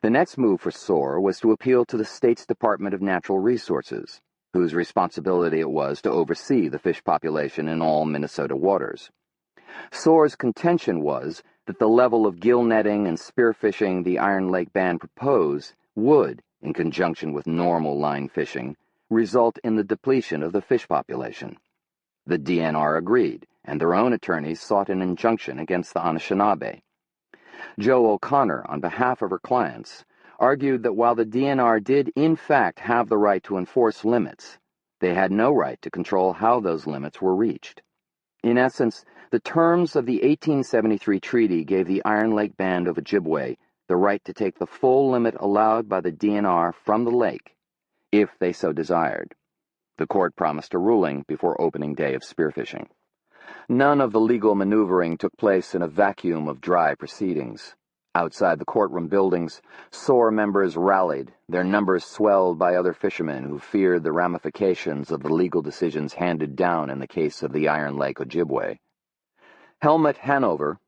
The next move for SOAR was to appeal to the state's Department of Natural Resources, whose responsibility it was to oversee the fish population in all Minnesota waters. SOAR's contention was that the level of gill netting and spearfishing the Iron Lake Band proposed would, in conjunction with normal line fishing, result in the depletion of the fish population. The DNR agreed, and their own attorneys sought an injunction against the Anishinaabe. Joe O'Connor, on behalf of her clients, argued that while the DNR did in fact have the right to enforce limits, they had no right to control how those limits were reached. In essence, the terms of the 1873 treaty gave the Iron Lake Band of Ojibwe the right to take the full limit allowed by the DNR from the lake, if they so desired. The court promised a ruling before opening day of spearfishing. None of the legal maneuvering took place in a vacuum of dry proceedings. Outside the courtroom buildings, SOAR members rallied, their numbers swelled by other fishermen who feared the ramifications of the legal decisions handed down in the case of the Iron Lake Ojibwe. Helmut Hanover,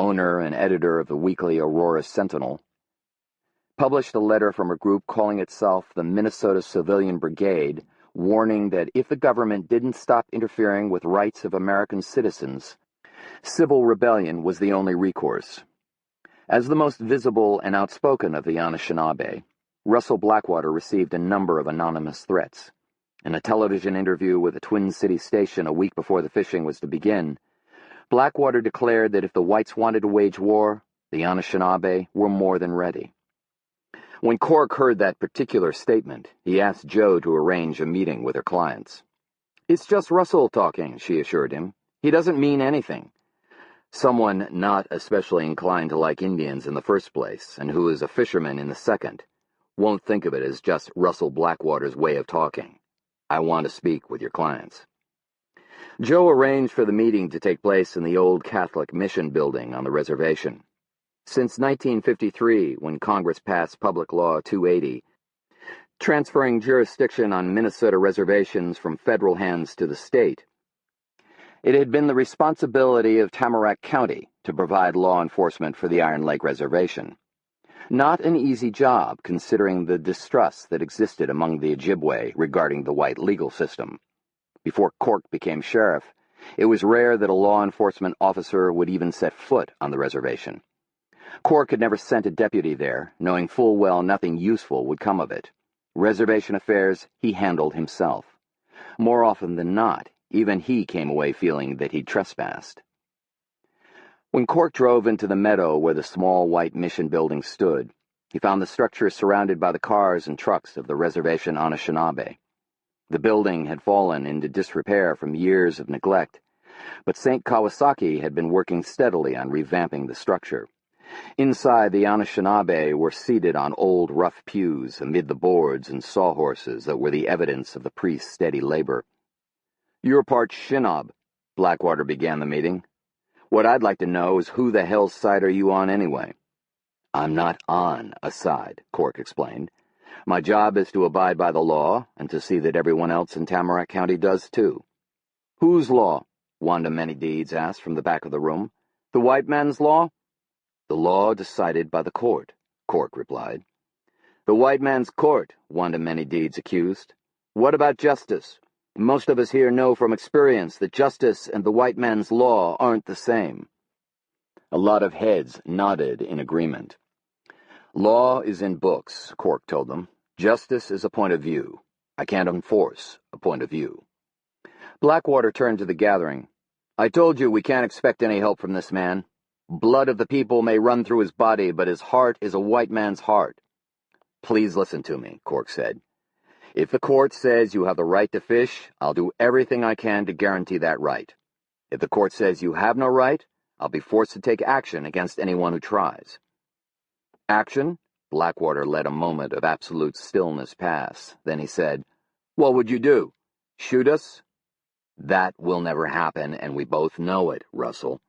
owner and editor of the weekly Aurora Sentinel, published a letter from a group calling itself the Minnesota Civilian Brigade, warning that if the government didn't stop interfering with rights of American citizens, civil rebellion was the only recourse. As the most visible and outspoken of the Anishinaabe, Russell Blackwater received a number of anonymous threats. In a television interview with a Twin Cities station a week before the fishing was to begin, Blackwater declared that if the whites wanted to wage war, the Anishinaabe were more than ready. When Cork heard that particular statement, he asked Jo to arrange a meeting with her clients. "It's just Russell talking," she assured him. "He doesn't mean anything." Someone not especially inclined to like Indians in the first place, and who is a fisherman in the second, won't think of it as just Russell Blackwater's way of talking. "I want to speak with your clients." Jo arranged for the meeting to take place in the old Catholic mission building on the reservation. Since 1953, when Congress passed Public Law 280, transferring jurisdiction on Minnesota reservations from federal hands to the state, it had been the responsibility of Tamarack County to provide law enforcement for the Iron Lake Reservation. Not an easy job, considering the distrust that existed among the Ojibwe regarding the white legal system. Before Cork became sheriff, it was rare that a law enforcement officer would even set foot on the reservation. Cork had never sent a deputy there, knowing full well nothing useful would come of it. Reservation affairs he handled himself. More often than not, even he came away feeling that he'd trespassed. When Cork drove into the meadow where the small white mission building stood, he found the structure surrounded by the cars and trucks of the reservation Anishinaabe. The building had fallen into disrepair from years of neglect, but St. Kawasaki had been working steadily on revamping the structure. Inside, the Anishinaabe were seated on old rough pews amid the boards and sawhorses that were the evidence of the priest's steady labor. "You're part Anishinaabe," Blackwater began the meeting. "What I'd like to know is who the hell's side are you on anyway?" "I'm not on a side," Cork explained. "My job is to abide by the law and to see that everyone else in Tamarack County does too." "Whose law?" Wanda Many-Deeds asked from the back of the room. "The white man's law?" "The law decided by the court," Cork replied. "The white man's court," Wanda Many-Deeds accused. "What about justice? Most of us here know from experience that justice and the white man's law aren't the same." A lot of heads nodded in agreement. "Law is in books," Cork told them. "Justice is a point of view. I can't enforce a point of view." Blackwater turned to the gathering. "I told you we can't expect any help from this man. Blood of the people may run through his body, but his heart is a white man's heart." "Please listen to me," Cork said. "If the court says you have the right to fish, I'll do everything I can to guarantee that right. If the court says you have no right, I'll be forced to take action against anyone who tries." "Action?" Blackwater let a moment of absolute stillness pass. Then he said, "What would you do? Shoot us?" "That will never happen, and we both know it, Russell.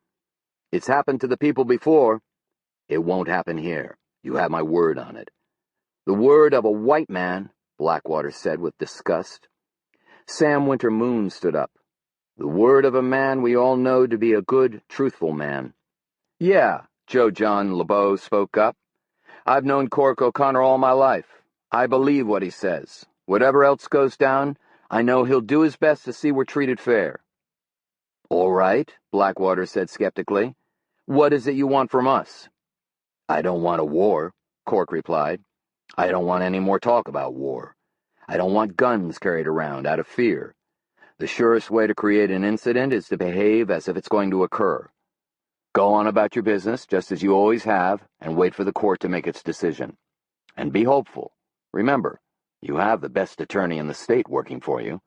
It's happened to the people before. It won't happen here. You have my word on it." "The word of a white man," Blackwater said with disgust. Sam Winter Moon stood up. "The word of a man we all know to be a good, truthful man." "Yeah," Joe John LeBeau spoke up. "I've known Cork O'Connor all my life. I believe what he says. Whatever else goes down, I know he'll do his best to see we're treated fair." "All right," Blackwater said skeptically. "What is it you want from us?" "I don't want a war," Cork replied. "I don't want any more talk about war. I don't want guns carried around out of fear. The surest way to create an incident is to behave as if it's going to occur. Go on about your business, just as you always have, and wait for the court to make its decision. And be hopeful. Remember, you have the best attorney in the state working for you."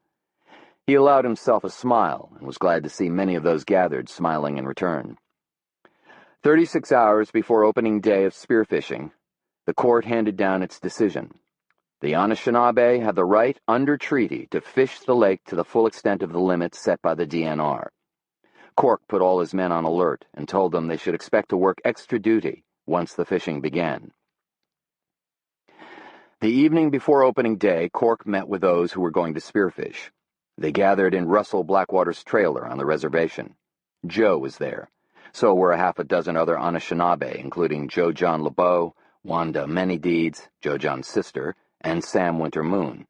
He allowed himself a smile, and was glad to see many of those gathered smiling in return. 36 hours before opening day of spearfishing, the court handed down its decision. The Anishinaabe had the right, under treaty, to fish the lake to the full extent of the limits set by the DNR. Cork put all his men on alert and told them they should expect to work extra duty once the fishing began. The evening before opening day, Cork met with those who were going to spearfish. They gathered in Russell Blackwater's trailer on the reservation. Joe was there. So were a half a dozen other Anishinaabe, including Joe John LeBeau, Wanda Many-Deeds, Joe John's sister, and Sam Winter Moon.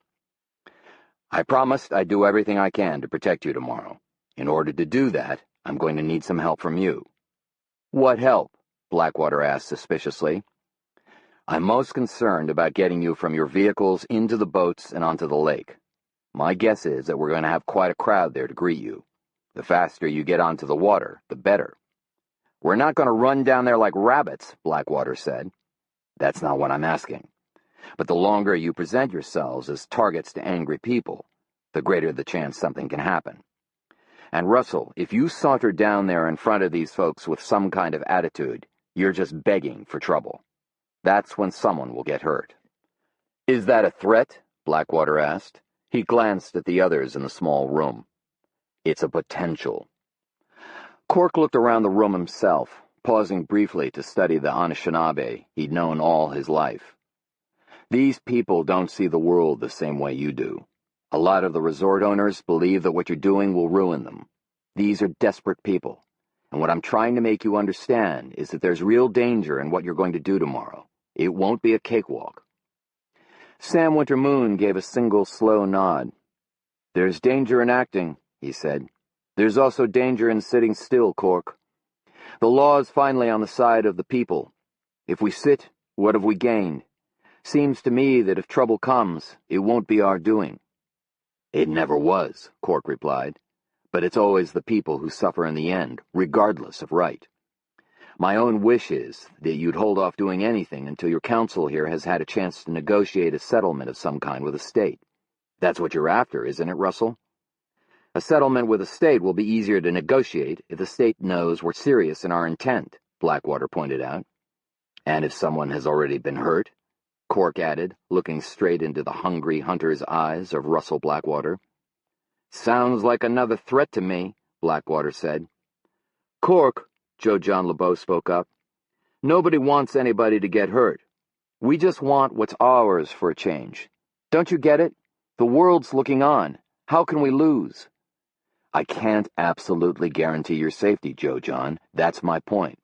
I promised I'd do everything I can to protect you tomorrow. In order to do that, I'm going to need some help from you. What help? Blackwater asked suspiciously. I'm most concerned about getting you from your vehicles into the boats and onto the lake. My guess is that we're going to have quite a crowd there to greet you. The faster you get onto the water, the better. We're not going to run down there like rabbits, Blackwater said. That's not what I'm asking. But the longer you present yourselves as targets to angry people, the greater the chance something can happen. And Russell, if you saunter down there in front of these folks with some kind of attitude, you're just begging for trouble. That's when someone will get hurt. Is that a threat? Blackwater asked. He glanced at the others in the small room. It's a potential. Cork looked around the room himself, pausing briefly to study the Anishinaabe he'd known all his life. These people don't see the world the same way you do. A lot of the resort owners believe that what you're doing will ruin them. These are desperate people, and what I'm trying to make you understand is that there's real danger in what you're going to do tomorrow. It won't be a cakewalk. Sam Winter Moon gave a single slow nod. There's danger in acting, he said. There's also danger in sitting still, Cork. The law is finally on the side of the people. If we sit, what have we gained? Seems to me that if trouble comes, it won't be our doing. It never was, Cork replied. But it's always the people who suffer in the end, regardless of right. My own wish is that you'd hold off doing anything until your council here has had a chance to negotiate a settlement of some kind with the state. That's what you're after, isn't it, Russell? A settlement with the state will be easier to negotiate if the state knows we're serious in our intent, Blackwater pointed out. And if someone has already been hurt, Cork added, looking straight into the hungry hunter's eyes of Russell Blackwater. Sounds like another threat to me, Blackwater said. Cork, Joe John LeBeau spoke up. Nobody wants anybody to get hurt. We just want what's ours for a change. Don't you get it? The world's looking on. How can we lose? I can't absolutely guarantee your safety, Joe John. That's my point.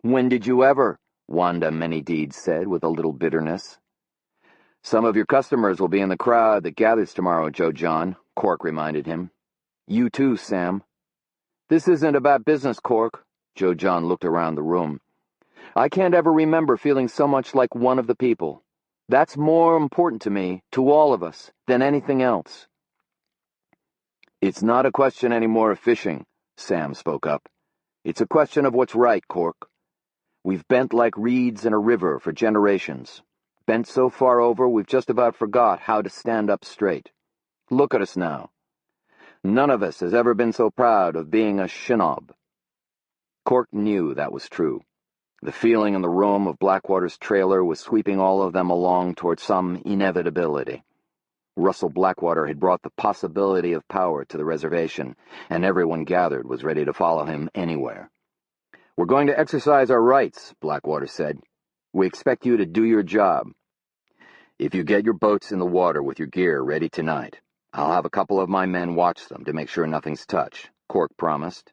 When did you ever? Wanda Many-Deeds said with a little bitterness. Some of your customers will be in the crowd that gathers tomorrow, Joe John, Cork reminded him. You too, Sam. This isn't about business, Cork. Joe John looked around the room. I can't ever remember feeling so much like one of the people. That's more important to me, to all of us, than anything else. It's not a question anymore of fishing, Sam spoke up. It's a question of what's right, Cork. We've bent like reeds in a river for generations. Bent so far over we've just about forgot how to stand up straight. Look at us now. None of us has ever been so proud of being a Anishinaabe. Cork knew that was true. The feeling in the room of Blackwater's trailer was sweeping all of them along toward some inevitability. Russell Blackwater had brought the possibility of power to the reservation, and everyone gathered was ready to follow him anywhere. We're going to exercise our rights, Blackwater said. We expect you to do your job. If you get your boats in the water with your gear ready tonight, I'll have a couple of my men watch them to make sure nothing's touched, Cork promised.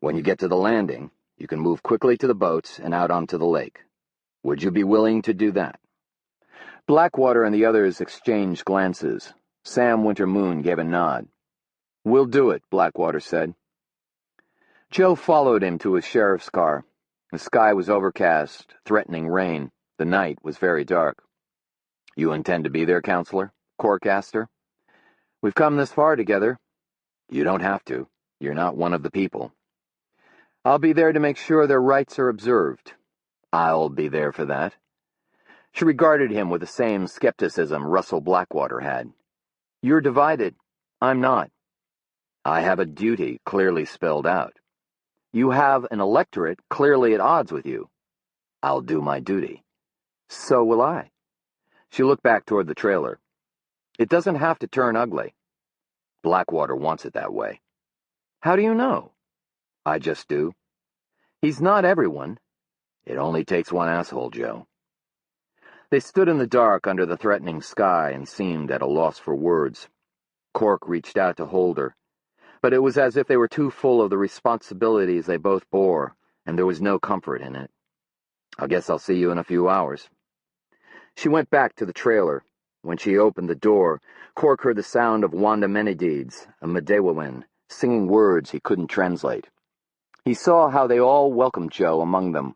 When you get to the landing, you can move quickly to the boats and out onto the lake. Would you be willing to do that? Blackwater and the others exchanged glances. Sam Winter Moon gave a nod. We'll do it, Blackwater said. Joe followed him to his sheriff's car. The sky was overcast, threatening rain. The night was very dark. You intend to be there, Counselor? Cork asked her. We've come this far together. You don't have to. You're not one of the people. I'll be there to make sure their rights are observed. I'll be there for that. She regarded him with the same skepticism Russell Blackwater had. You're divided. I'm not. I have a duty clearly spelled out. You have an electorate clearly at odds with you. I'll do my duty. So will I. She looked back toward the trailer. It doesn't have to turn ugly. Blackwater wants it that way. How do you know? I just do. He's not everyone. It only takes one asshole, Joe. They stood in the dark under the threatening sky and seemed at a loss for words. Cork reached out to hold her, but it was as if they were too full of the responsibilities they both bore, and there was no comfort in it. "I guess I'll see you in a few hours." She went back to the trailer. When she opened the door, Cork heard the sound of Wanda Menedides, a Medewawin, singing words he couldn't translate. He saw how they all welcomed Joe among them.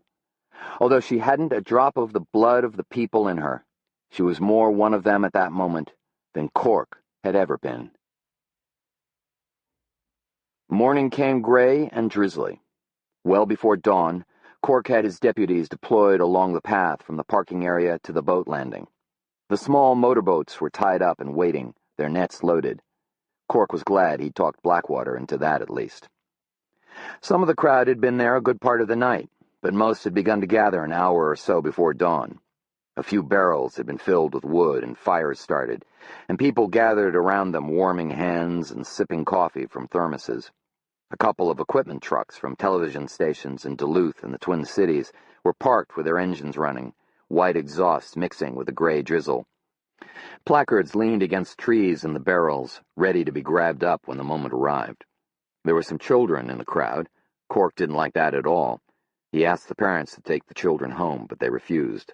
Although she hadn't a drop of the blood of the people in her, she was more one of them at that moment than Cork had ever been. Morning came gray and drizzly. Well before dawn, Cork had his deputies deployed along the path from the parking area to the boat landing. The small motorboats were tied up and waiting, their nets loaded. Cork was glad he'd talked Blackwater into that at least. Some of the crowd had been there a good part of the night, but most had begun to gather an hour or so before dawn. A few barrels had been filled with wood and fires started, and people gathered around them warming hands and sipping coffee from thermoses. A couple of equipment trucks from television stations in Duluth and the Twin Cities were parked with their engines running, white exhaust mixing with the gray drizzle. Placards leaned against trees in the barrels, ready to be grabbed up when the moment arrived. There were some children in the crowd. Cork didn't like that at all. He asked the parents to take the children home, but they refused.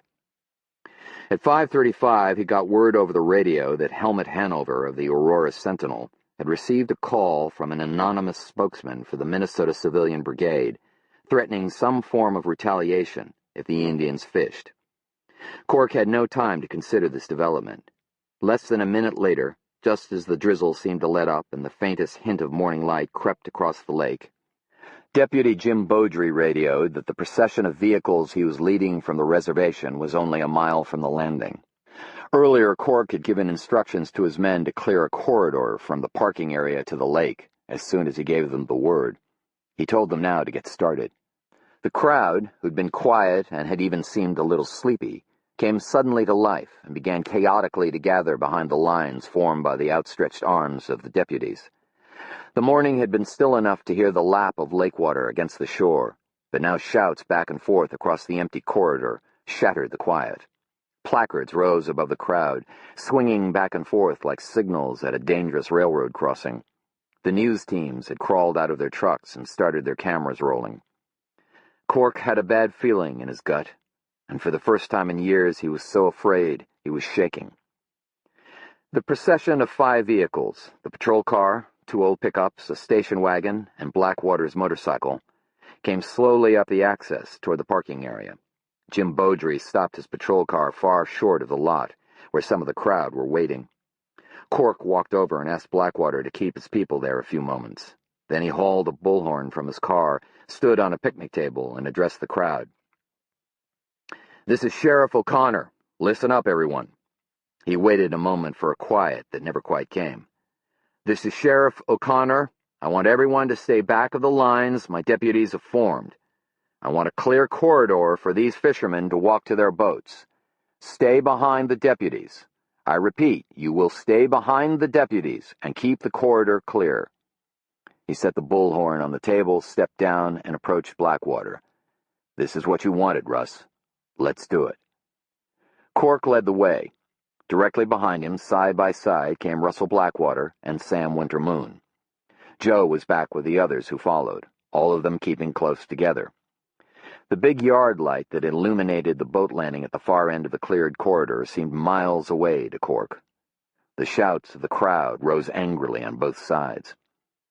At 5:35, he got word over the radio that Helmut Hanover of the Aurora Sentinel had received a call from an anonymous spokesman for the Minnesota Civilian Brigade, threatening some form of retaliation if the Indians fished. Cork had no time to consider this development. Less than a minute later, just as the drizzle seemed to let up and the faintest hint of morning light crept across the lake, Deputy Jim Beaudry radioed that the procession of vehicles he was leading from the reservation was only a mile from the landing. Earlier, Cork had given instructions to his men to clear a corridor from the parking area to the lake as soon as he gave them the word. He told them now to get started. The crowd, who'd been quiet and had even seemed a little sleepy, came suddenly to life and began chaotically to gather behind the lines formed by the outstretched arms of the deputies. The morning had been still enough to hear the lap of lake water against the shore, but now shouts back and forth across the empty corridor shattered the quiet. Placards rose above the crowd, swinging back and forth like signals at a dangerous railroad crossing. The news teams had crawled out of their trucks and started their cameras rolling. Cork had a bad feeling in his gut, and for the first time in years he was so afraid he was shaking. The procession of 5 vehicles, the patrol car, 2 old pickups, a station wagon, and Blackwater's motorcycle, came slowly up the access toward the parking area. Jim Beaudry stopped his patrol car far short of the lot, where some of the crowd were waiting. Cork walked over and asked Blackwater to keep his people there a few moments. Then he hauled a bullhorn from his car, stood on a picnic table, and addressed the crowd. "This is Sheriff O'Connor. Listen up, everyone." He waited a moment for a quiet that never quite came. "This is Sheriff O'Connor. I want everyone to stay back of the lines my deputies have formed. I want a clear corridor for these fishermen to walk to their boats. Stay behind the deputies. I repeat, you will stay behind the deputies and keep the corridor clear." He set the bullhorn on the table, stepped down, and approached Blackwater. "This is what you wanted, Russ. Let's do it." Cork led the way. Directly behind him, side by side, came Russell Blackwater and Sam Wintermoon. Joe was back with the others who followed, all of them keeping close together. The big yard light that illuminated the boat landing at the far end of the cleared corridor seemed miles away to Cork. The shouts of the crowd rose angrily on both sides.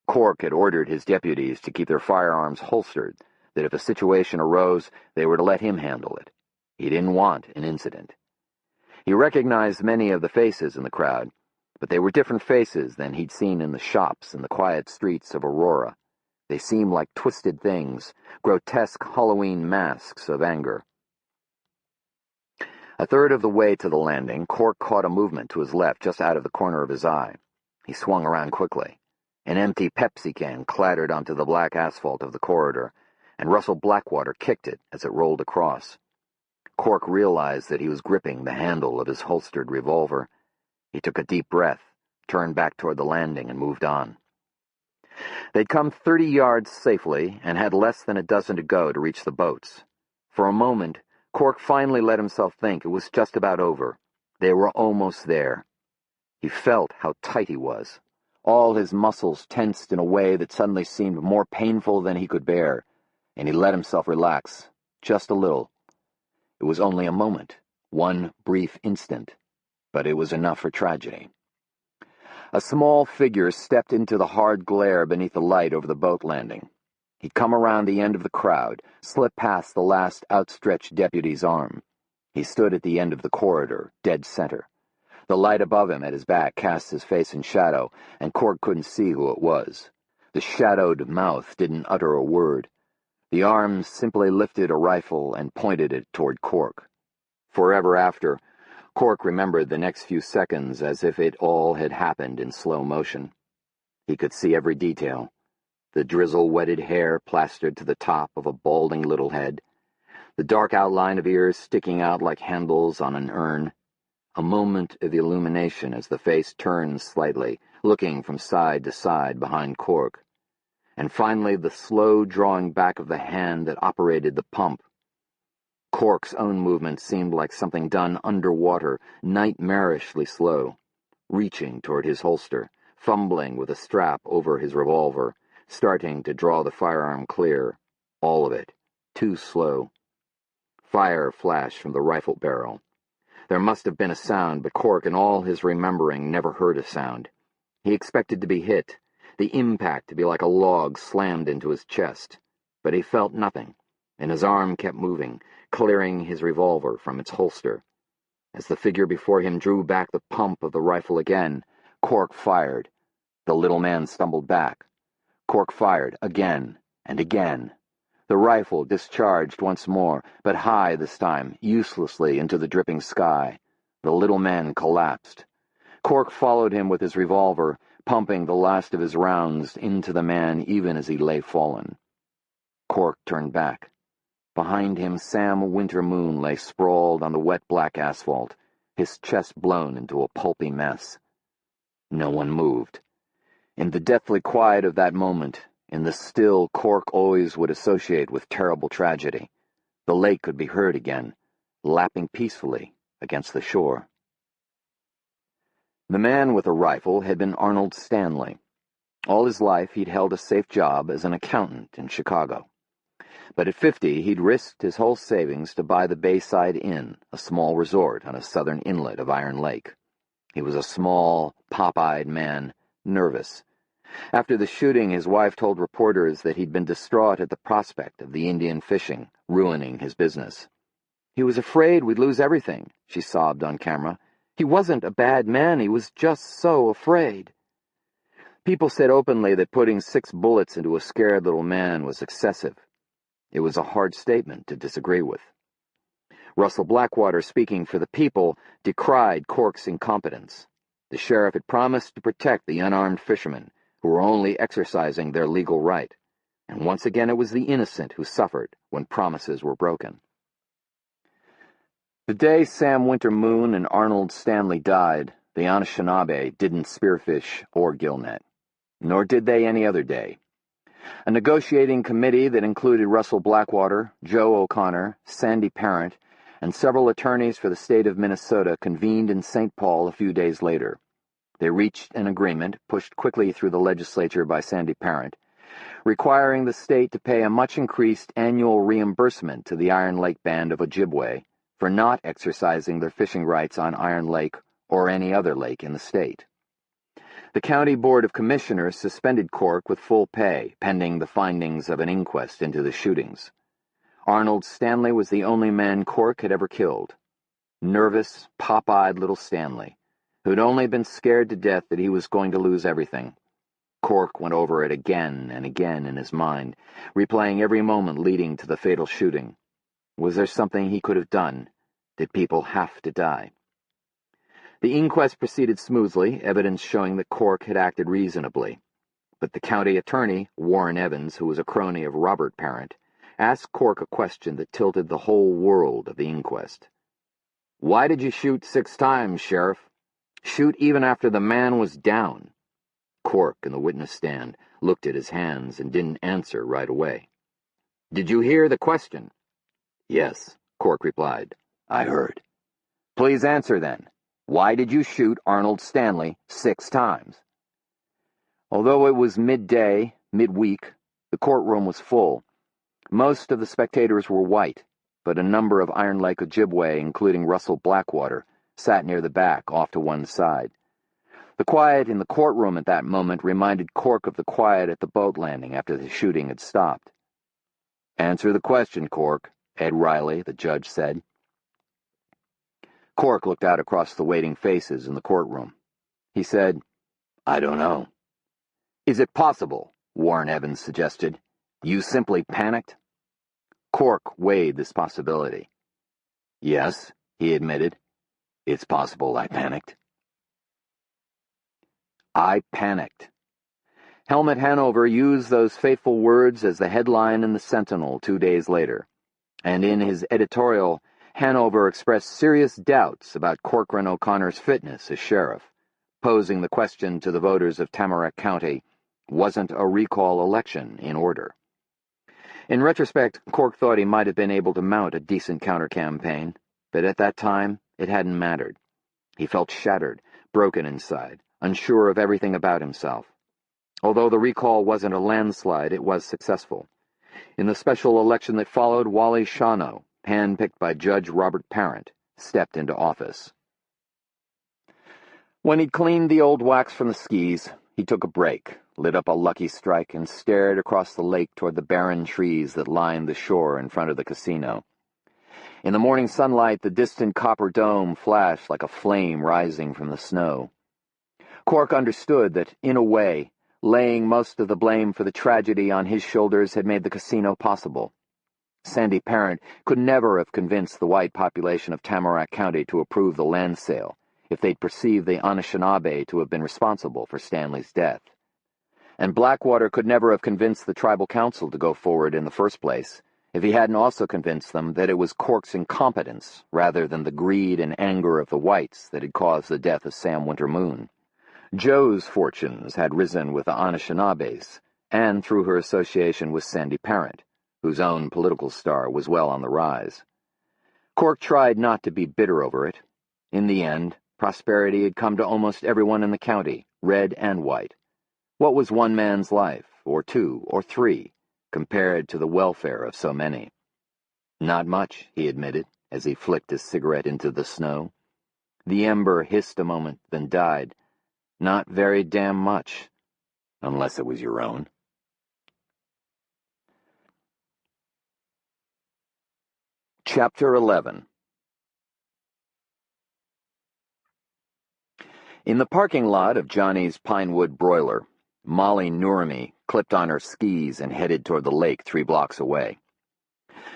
Cork had ordered his deputies to keep their firearms holstered, that if a situation arose, they were to let him handle it. He didn't want an incident. He recognized many of the faces in the crowd, but they were different faces than he'd seen in the shops and the quiet streets of Aurora. They seemed like twisted things, grotesque Halloween masks of anger. A third of the way to the landing, Cork caught a movement to his left just out of the corner of his eye. He swung around quickly. An empty Pepsi can clattered onto the black asphalt of the corridor, and Russell Blackwater kicked it as it rolled across. Cork realized that he was gripping the handle of his holstered revolver. He took a deep breath, turned back toward the landing, and moved on. They'd come 30 yards safely and had less than a dozen to go to reach the boats. For a moment, Cork finally let himself think it was just about over. They were almost there. He felt how tight he was. All his muscles tensed in a way that suddenly seemed more painful than he could bear, and he let himself relax, just a little. It was only a moment, one brief instant, but it was enough for tragedy. A small figure stepped into the hard glare beneath the light over the boat landing. He'd come around the end of the crowd, slipped past the last outstretched deputy's arm. He stood at the end of the corridor, dead center. The light above him at his back cast his face in shadow, and Cork couldn't see who it was. The shadowed mouth didn't utter a word. The arms simply lifted a rifle and pointed it toward Cork. Forever after, Cork remembered the next few seconds as if it all had happened in slow motion. He could see every detail. The drizzle-wetted hair plastered to the top of a balding little head, the dark outline of ears sticking out like handles on an urn, a moment of illumination as the face turned slightly, looking from side to side behind Cork, and finally the slow drawing back of the hand that operated the pump. Cork's own movement seemed like something done underwater, nightmarishly slow, reaching toward his holster, fumbling with a strap over his revolver, starting to draw the firearm clear, all of it, too slow. Fire flashed from the rifle barrel. There must have been a sound, but Cork, in all his remembering, never heard a sound. He expected to be hit, the impact to be like a log slammed into his chest, but he felt nothing, and his arm kept moving, clearing his revolver from its holster. As the figure before him drew back the pump of the rifle again, Cork fired. The little man stumbled back. Cork fired again and again. The rifle discharged once more, but high this time, uselessly into the dripping sky. The little man collapsed. Cork followed him with his revolver, pumping the last of his rounds into the man even as he lay fallen. Cork turned back. Behind him, Sam Wintermoon lay sprawled on the wet black asphalt, his chest blown into a pulpy mess. No one moved. In the deathly quiet of that moment, in the still Cork always would associate with terrible tragedy, the lake could be heard again, lapping peacefully against the shore. The man with a rifle had been Arnold Stanley. All his life he'd held a safe job as an accountant in Chicago. But at 50, he'd risked his whole savings to buy the Bayside Inn, a small resort on a southern inlet of Iron Lake. He was a small, pop-eyed man, nervous. After the shooting, his wife told reporters that he'd been distraught at the prospect of the Indian fishing, ruining his business. "He was afraid we'd lose everything," she sobbed on camera. "He wasn't a bad man, he was just so afraid." People said openly that putting 6 bullets into a scared little man was excessive. It was a hard statement to disagree with. Russell Blackwater, speaking for the people, decried Cork's incompetence. The sheriff had promised to protect the unarmed fishermen, who were only exercising their legal right, and once again it was the innocent who suffered when promises were broken. The day Sam Wintermoon and Arnold Stanley died, the Anishinaabe didn't spearfish or gillnet, nor did they any other day. A negotiating committee that included Russell Blackwater, Joe O'Connor, Sandy Parent, and several attorneys for the state of Minnesota convened in St. Paul a few days later. They reached an agreement, pushed quickly through the legislature by Sandy Parent, requiring the state to pay a much-increased annual reimbursement to the Iron Lake Band of Ojibwe for not exercising their fishing rights on Iron Lake or any other lake in the state. The County Board of Commissioners suspended Cork with full pay, pending the findings of an inquest into the shootings. Arnold Stanley was the only man Cork had ever killed. Nervous, pop-eyed little Stanley, who'd only been scared to death that he was going to lose everything. Cork went over it again and again in his mind, replaying every moment leading to the fatal shooting. Was there something he could have done? Did people have to die? The inquest proceeded smoothly, evidence showing that Cork had acted reasonably. But the county attorney, Warren Evans, who was a crony of Robert Parent, asked Cork a question that tilted the whole world of the inquest. "Why did you shoot 6 times, Sheriff? Shoot even after the man was down." Cork, in the witness stand, looked at his hands and didn't answer right away. "Did you hear the question?" "Yes," Cork replied. "I heard." "Please answer then. Why did you shoot Arnold Stanley 6 times?" Although it was midday, midweek, the courtroom was full. Most of the spectators were white, but a number of Iron Lake Ojibwe, including Russell Blackwater, sat near the back, off to one side. The quiet in the courtroom at that moment reminded Cork of the quiet at the boat landing after the shooting had stopped. "Answer the question, Cork," Ed Riley, the judge, said. Cork looked out across the waiting faces in the courtroom. He said, "I don't know." "Is it possible?" Warren Evans suggested. "You simply panicked?" Cork weighed this possibility. "Yes," he admitted. "It's possible I panicked." I panicked. Helmut Hanover used those fateful words as the headline in the Sentinel 2 days later, and in his editorial, Hanover expressed serious doubts about Corcoran O'Connor's fitness as sheriff, posing the question to the voters of Tamarack County, wasn't a recall election in order? In retrospect, Cork thought he might have been able to mount a decent counter-campaign, but at that time, it hadn't mattered. He felt shattered, broken inside, unsure of everything about himself. Although the recall wasn't a landslide, it was successful. In the special election that followed, Wally Shawno, handpicked by Judge Robert Parent, stepped into office. When he'd cleaned the old wax from the skis, he took a break, lit up a Lucky Strike, and stared across the lake toward the barren trees that lined the shore in front of the casino. In the morning sunlight, the distant copper dome flashed like a flame rising from the snow. Cork understood that, in a way, laying most of the blame for the tragedy on his shoulders had made the casino possible. Sandy Parent could never have convinced the white population of Tamarack County to approve the land sale if they'd perceived the Anishinaabe to have been responsible for Stanley's death. And Blackwater could never have convinced the tribal council to go forward in the first place if he hadn't also convinced them that it was Cork's incompetence rather than the greed and anger of the whites that had caused the death of Sam Wintermoon. Jo's fortunes had risen with the Anishinaabes, and through her association with Sandy Parent, whose own political star was well on the rise. Cork tried not to be bitter over it. In the end, prosperity had come to almost everyone in the county, red and white. What was one man's life, or two, or three, compared to the welfare of so many? Not much, he admitted, as he flicked his cigarette into the snow. The ember hissed a moment, then died. Not very damn much, unless it was your own. Chapter 11. In the parking lot of Johnny's Pinewood Broiler, Molly Noorami clipped on her skis and headed toward the lake 3 blocks away.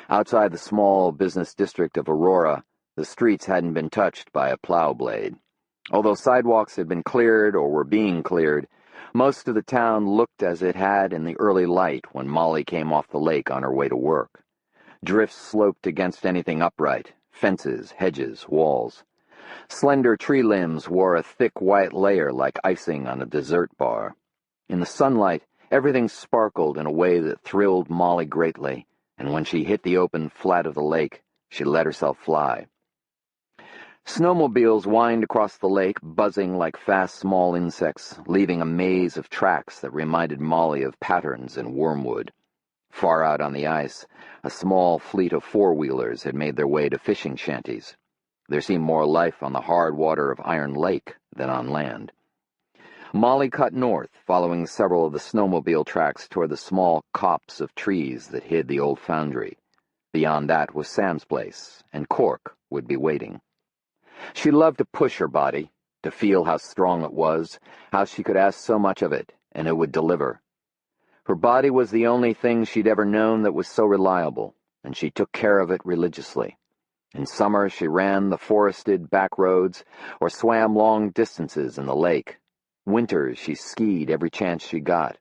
Outside the small business district of Aurora, the streets hadn't been touched by a plow blade. Although sidewalks had been cleared or were being cleared, most of the town looked as it had in the early light when Molly came off the lake on her way to work. Drifts sloped against anything upright, fences, hedges, walls. Slender tree limbs wore a thick white layer like icing on a dessert bar. In the sunlight, everything sparkled in a way that thrilled Molly greatly, and when she hit the open flat of the lake, she let herself fly. Snowmobiles whined across the lake, buzzing like fast small insects, leaving a maze of tracks that reminded Molly of patterns in wormwood. Far out on the ice, a small fleet of four-wheelers had made their way to fishing shanties. There seemed more life on the hard water of Iron Lake than on land. Molly cut north, following several of the snowmobile tracks toward the small copse of trees that hid the old foundry. Beyond that was Sam's place, and Cork would be waiting. She loved to push her body, to feel how strong it was, how she could ask so much of it, and it would deliver. Her body was the only thing she'd ever known that was so reliable, and she took care of it religiously. In summer, she ran the forested back roads or swam long distances in the lake. Winters, she skied every chance she got.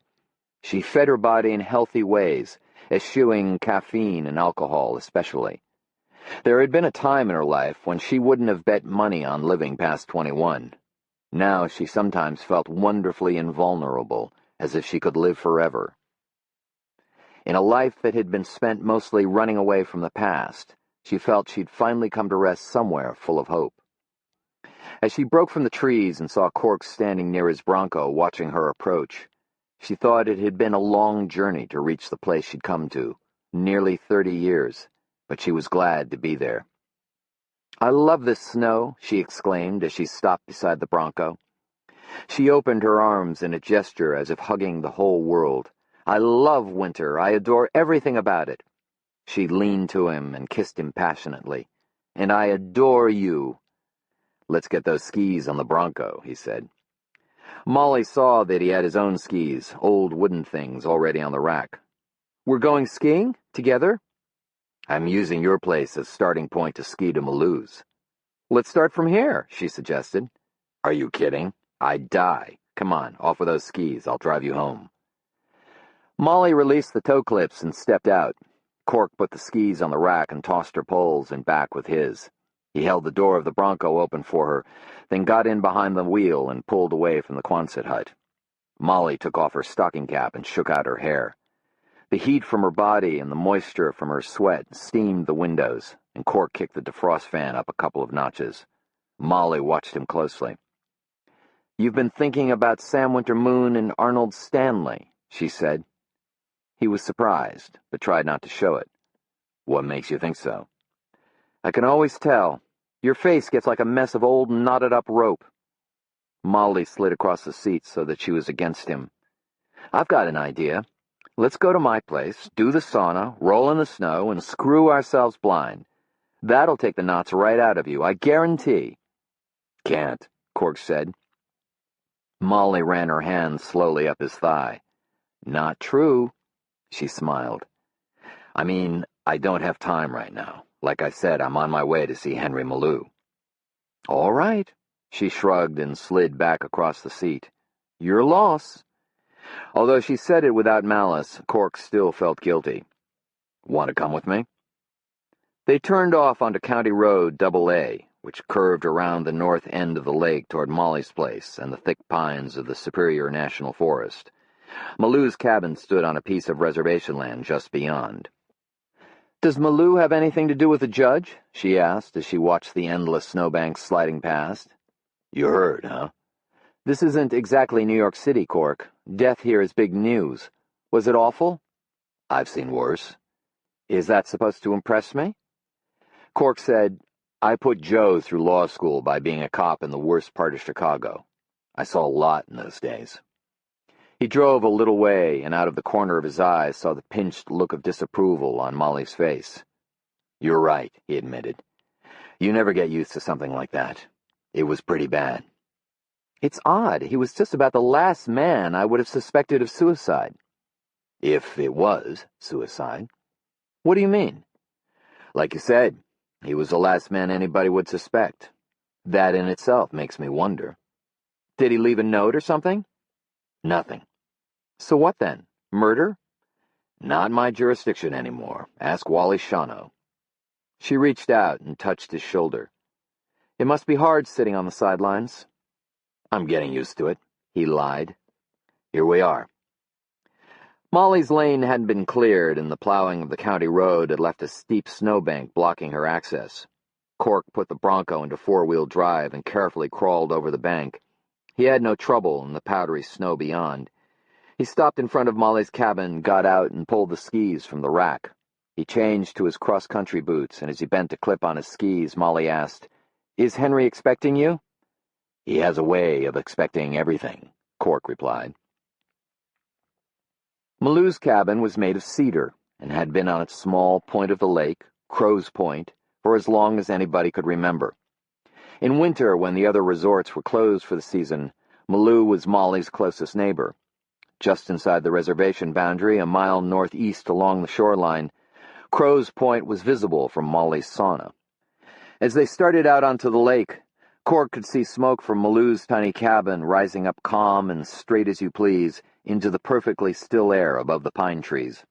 She fed her body in healthy ways, eschewing caffeine and alcohol especially. There had been a time in her life when she wouldn't have bet money on living past 21. Now she sometimes felt wonderfully invulnerable, as if she could live forever. In a life that had been spent mostly running away from the past, she felt she'd finally come to rest somewhere full of hope. As she broke from the trees and saw Cork standing near his Bronco watching her approach, She thought it had been a long journey to reach the place she'd come to, nearly 30 years, but she was glad to be there. "I love this snow," she exclaimed as she stopped beside the Bronco. She opened her arms in a gesture as if hugging the whole world. "I love winter. I adore everything about it." She leaned to him and kissed him passionately. "And I adore you." "Let's get those skis on the Bronco," he said. Molly saw that he had his own skis, old wooden things already on the rack. "We're going skiing? Together?" "I'm using your place as starting point to ski to Malou's." "Let's start from here," she suggested. "Are you kidding? I'd die. Come on, off with those skis. I'll drive you home." Molly released the toe clips and stepped out. Cork put the skis on the rack and tossed her poles and back with his. He held the door of the Bronco open for her, then got in behind the wheel and pulled away from the Quonset hut. Molly took off her stocking cap and shook out her hair. The heat from her body and the moisture from her sweat steamed the windows, and Cork kicked the defrost fan up a couple of notches. Molly watched him closely. "You've been thinking about Sam Winter-Moon and Arnold Stanley," she said. He was surprised, but tried not to show it. "What makes you think so?" "I can always tell. Your face gets like a mess of old knotted-up rope." Molly slid across the seat so that she was against him. "I've got an idea. Let's go to my place, do the sauna, roll in the snow, and screw ourselves blind. That'll take the knots right out of you, I guarantee." "Can't," Cork said. Molly ran her hand slowly up his thigh. "Not true." She smiled. "I mean, I don't have time right now. Like I said, I'm on my way to see Henry Malou." "All right." She shrugged and slid back across the seat. "Your loss." Although she said it without malice, Cork still felt guilty. "Want to come with me?" They turned off onto County Road AA, which curved around the north end of the lake toward Molly's place and the thick pines of the Superior National Forest. Malou's cabin stood on a piece of reservation land just beyond. "Does Malou have anything to do with the judge?" she asked as she watched the endless snowbanks sliding past. "You heard, huh?" "This isn't exactly New York City, Cork. Death here is big news. Was it awful?" "I've seen worse." "Is that supposed to impress me?" Cork said, "I put Joe through law school by being a cop in the worst part of Chicago. I saw a lot in those days." He drove a little way, and out of the corner of his eye saw the pinched look of disapproval on Molly's face. "You're right," he admitted. "You never get used to something like that. It was pretty bad." "It's odd. He was just about the last man I would have suspected of suicide." "If it was suicide." "What do you mean?" "Like you said, he was the last man anybody would suspect. That in itself makes me wonder." "Did he leave a note or something?" "Nothing." "So what then? Murder?" "Not my jurisdiction anymore. Ask Wally Shawno." She reached out and touched his shoulder. "It must be hard sitting on the sidelines." "I'm getting used to it," he lied. "Here we are." Molly's lane hadn't been cleared, and the plowing of the county road had left a steep snowbank blocking her access. Cork put the Bronco into four-wheel drive and carefully crawled over the bank. He had no trouble in the powdery snow beyond. He stopped in front of Molly's cabin, got out, and pulled the skis from the rack. He changed to his cross-country boots, and as he bent to clip on his skis, Molly asked, "Is Henry expecting you?" "He has a way of expecting everything," Cork replied. Malou's cabin was made of cedar, and had been on its small point of the lake, Crow's Point, for as long as anybody could remember. In winter, when the other resorts were closed for the season, Malou was Molly's closest neighbor. Just inside the reservation boundary, a mile northeast along the shoreline, Crow's Point was visible from Molly's sauna. As they started out onto the lake, Cork could see smoke from Malou's tiny cabin rising up calm and straight as you please into the perfectly still air above the pine trees.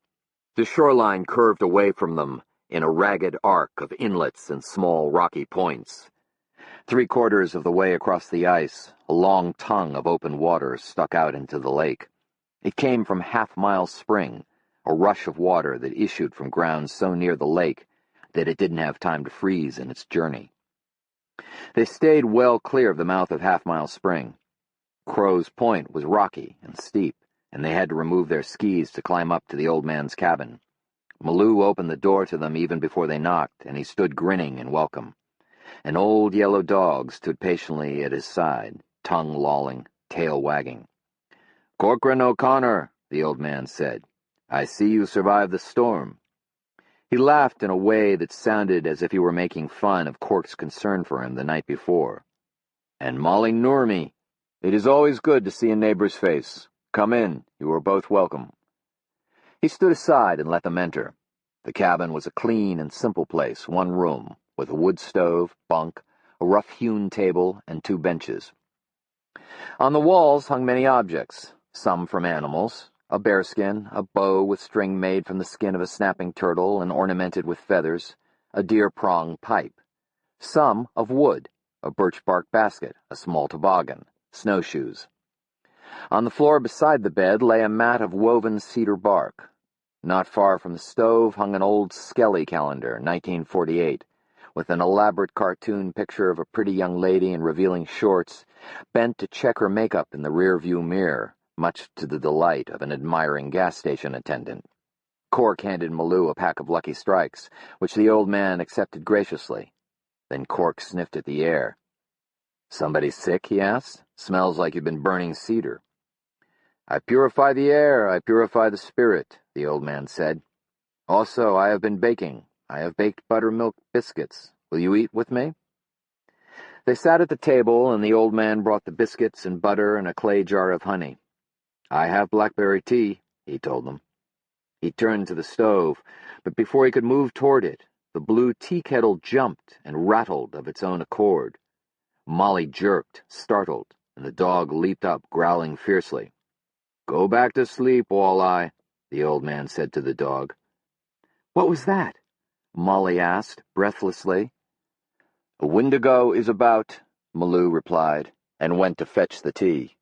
The shoreline curved away from them in a ragged arc of inlets and small rocky points. Three-quarters of the way across the ice, a long tongue of open water stuck out into the lake. It came from Half-Mile Spring, a rush of water that issued from ground so near the lake that it didn't have time to freeze in its journey. They stayed well clear of the mouth of Half-Mile Spring. Crow's Point was rocky and steep, and they had to remove their skis to climb up to the old man's cabin. Malou opened the door to them even before they knocked, and he stood grinning in welcome. An old yellow dog stood patiently at his side, tongue lolling, tail wagging. "Cork O'Connor," the old man said. "I see you survived the storm." He laughed in a way that sounded as if he were making fun of Cork's concern for him the night before. "And Molly Noorme. It is always good to see a neighbor's face. Come in, you are both welcome." He stood aside and let them enter. The cabin was a clean and simple place, one room, with a wood stove, bunk, a rough-hewn table, and 2 benches. On the walls hung many objects, some from animals, a bearskin, a bow with string made from the skin of a snapping turtle and ornamented with feathers, a deer-prong pipe. Some of wood, a birch-bark basket, a small toboggan, snowshoes. On the floor beside the bed lay a mat of woven cedar bark. Not far from the stove hung an old Skelly calendar, 1948, with an elaborate cartoon picture of a pretty young lady in revealing shorts, bent to check her makeup in the rear-view mirror, much to the delight of an admiring gas station attendant. Cork handed Malou a pack of Lucky Strikes, which the old man accepted graciously. Then Cork sniffed at the air. "Somebody sick?" he asked. "Smells like you've been burning cedar." "I purify the air, I purify the spirit," the old man said. "Also, I have been baking. I have baked buttermilk biscuits. Will you eat with me?" They sat at the table, and the old man brought the biscuits and butter and a clay jar of honey. "I have blackberry tea," he told them. He turned to the stove, but before he could move toward it, the blue tea kettle jumped and rattled of its own accord. Molly jerked, startled, and the dog leaped up, growling fiercely. "Go back to sleep, Walleye," the old man said to the dog. "What was that?" Molly asked, breathlessly. "A Wendigo is about," Malou replied, and went to fetch the tea.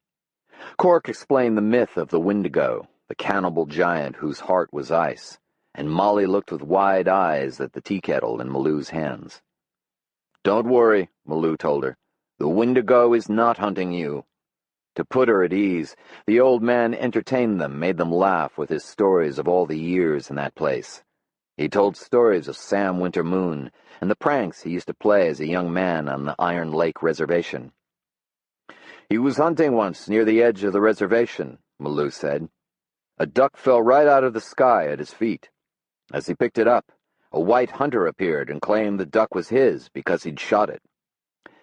Cork explained the myth of the Wendigo, the cannibal giant whose heart was ice, and Molly looked with wide eyes at the tea kettle in Malou's hands. "Don't worry," Malou told her. "The Wendigo is not hunting you." To put her at ease, the old man entertained them, made them laugh with his stories of all the years in that place. He told stories of Sam Wintermoon and the pranks he used to play as a young man on the Iron Lake reservation. "He was hunting once near the edge of the reservation," Malou said. "A duck fell right out of the sky at his feet. As he picked it up, a white hunter appeared and claimed the duck was his because he'd shot it.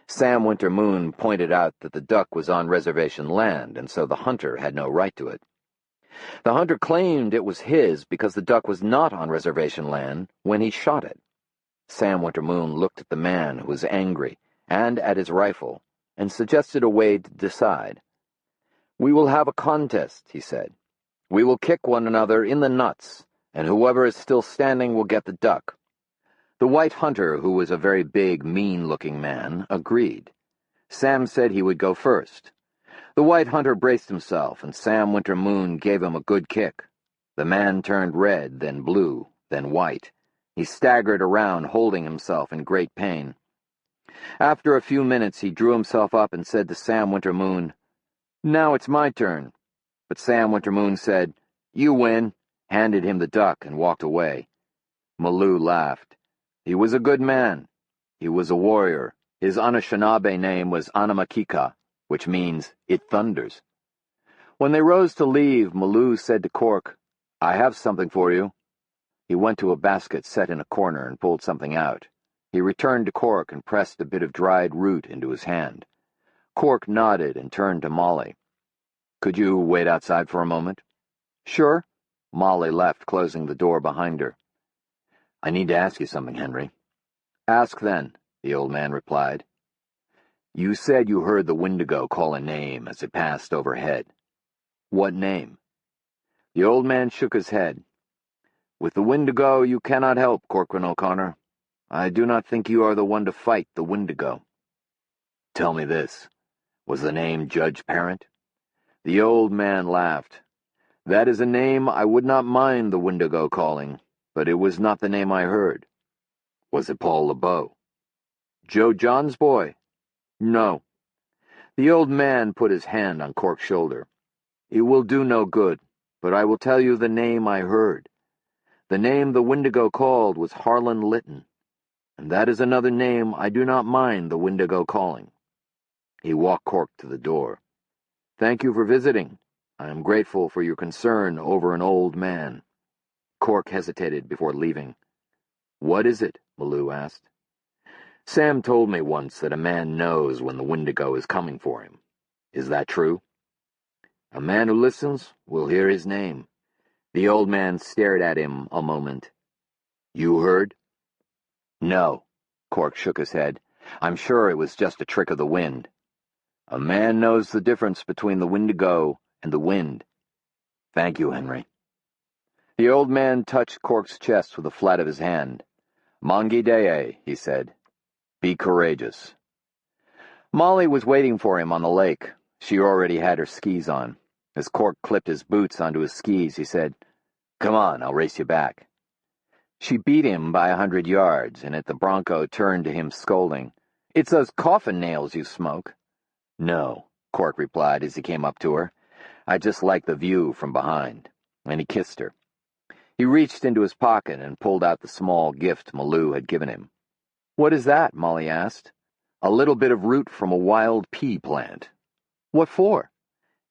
Sam Wintermoon pointed out that the duck was on reservation land, and so the hunter had no right to it. The hunter claimed it was his because the duck was not on reservation land when he shot it. Sam Wintermoon looked at the man, who was angry, and at his rifle, and suggested a way to decide. "We will have a contest," he said. "We will kick one another in the nuts, and whoever is still standing will get the duck." The white hunter, who was a very big, mean-looking man, agreed. Sam said he would go first. The white hunter braced himself, and Sam Wintermoon gave him a good kick. The man turned red, then blue, then white. He staggered around, holding himself in great pain. After a few minutes, he drew himself up and said to Sam Wintermoon, "Now it's my turn." But Sam Wintermoon said, "You win," handed him the duck, and walked away. Malou laughed. He was a good man. He was a warrior. His Anishinaabe name was Anamakika, which means, "It thunders." When they rose to leave, Malou said to Cork, "I have something for you." He went to a basket set in a corner and pulled something out. He returned to Cork and pressed a bit of dried root into his hand. Cork nodded and turned to Molly. "Could you wait outside for a moment?" "Sure." Molly left, closing the door behind her. "I need to ask you something, Henry." "Ask then," the old man replied. "You said you heard the Wendigo call a name as it passed overhead. What name?" The old man shook his head. "With the Wendigo you cannot help, Cork O'Connor. I do not think you are the one to fight the Wendigo." "Tell me this. Was the name Judge Parent?" The old man laughed. "That is a name I would not mind the Wendigo calling, but it was not the name I heard." "Was it Paul LeBeau?" "Joe John's boy?" "No." The old man put his hand on Cork's shoulder. It will do no good, but I will tell you the name I heard. The name the Wendigo called was Harlan Lytton, and that is another name I do not mind the Wendigo calling." He walked Cork to the door. "Thank you for visiting. I am grateful for your concern over an old man." Cork hesitated before leaving. "What is it?" Malou asked. "Sam told me once that a man knows when the Wendigo is coming for him. Is that true?" "A man who listens will hear his name." The old man stared at him a moment. "You heard?" "No." Cork shook his head. "I'm sure it was just a trick of the wind." "A man knows the difference between the Wendigo and the wind." "Thank you, Henry." The old man touched Cork's chest with the flat of his hand. "Mangi Deye," he said. "Be courageous." Molly was waiting for him on the lake. She already had her skis on. As Cork clipped his boots onto his skis, he said, "Come on, I'll race you back." She beat him by 100 yards, and at the Bronco turned to him scolding, "It's those coffin nails you smoke." "No," Cork replied as he came up to her. "I just like the view from behind." And he kissed her. He reached into his pocket and pulled out the small gift Malou had given him. "What is that?" Molly asked. "A little bit of root from a wild pea plant." "What for?"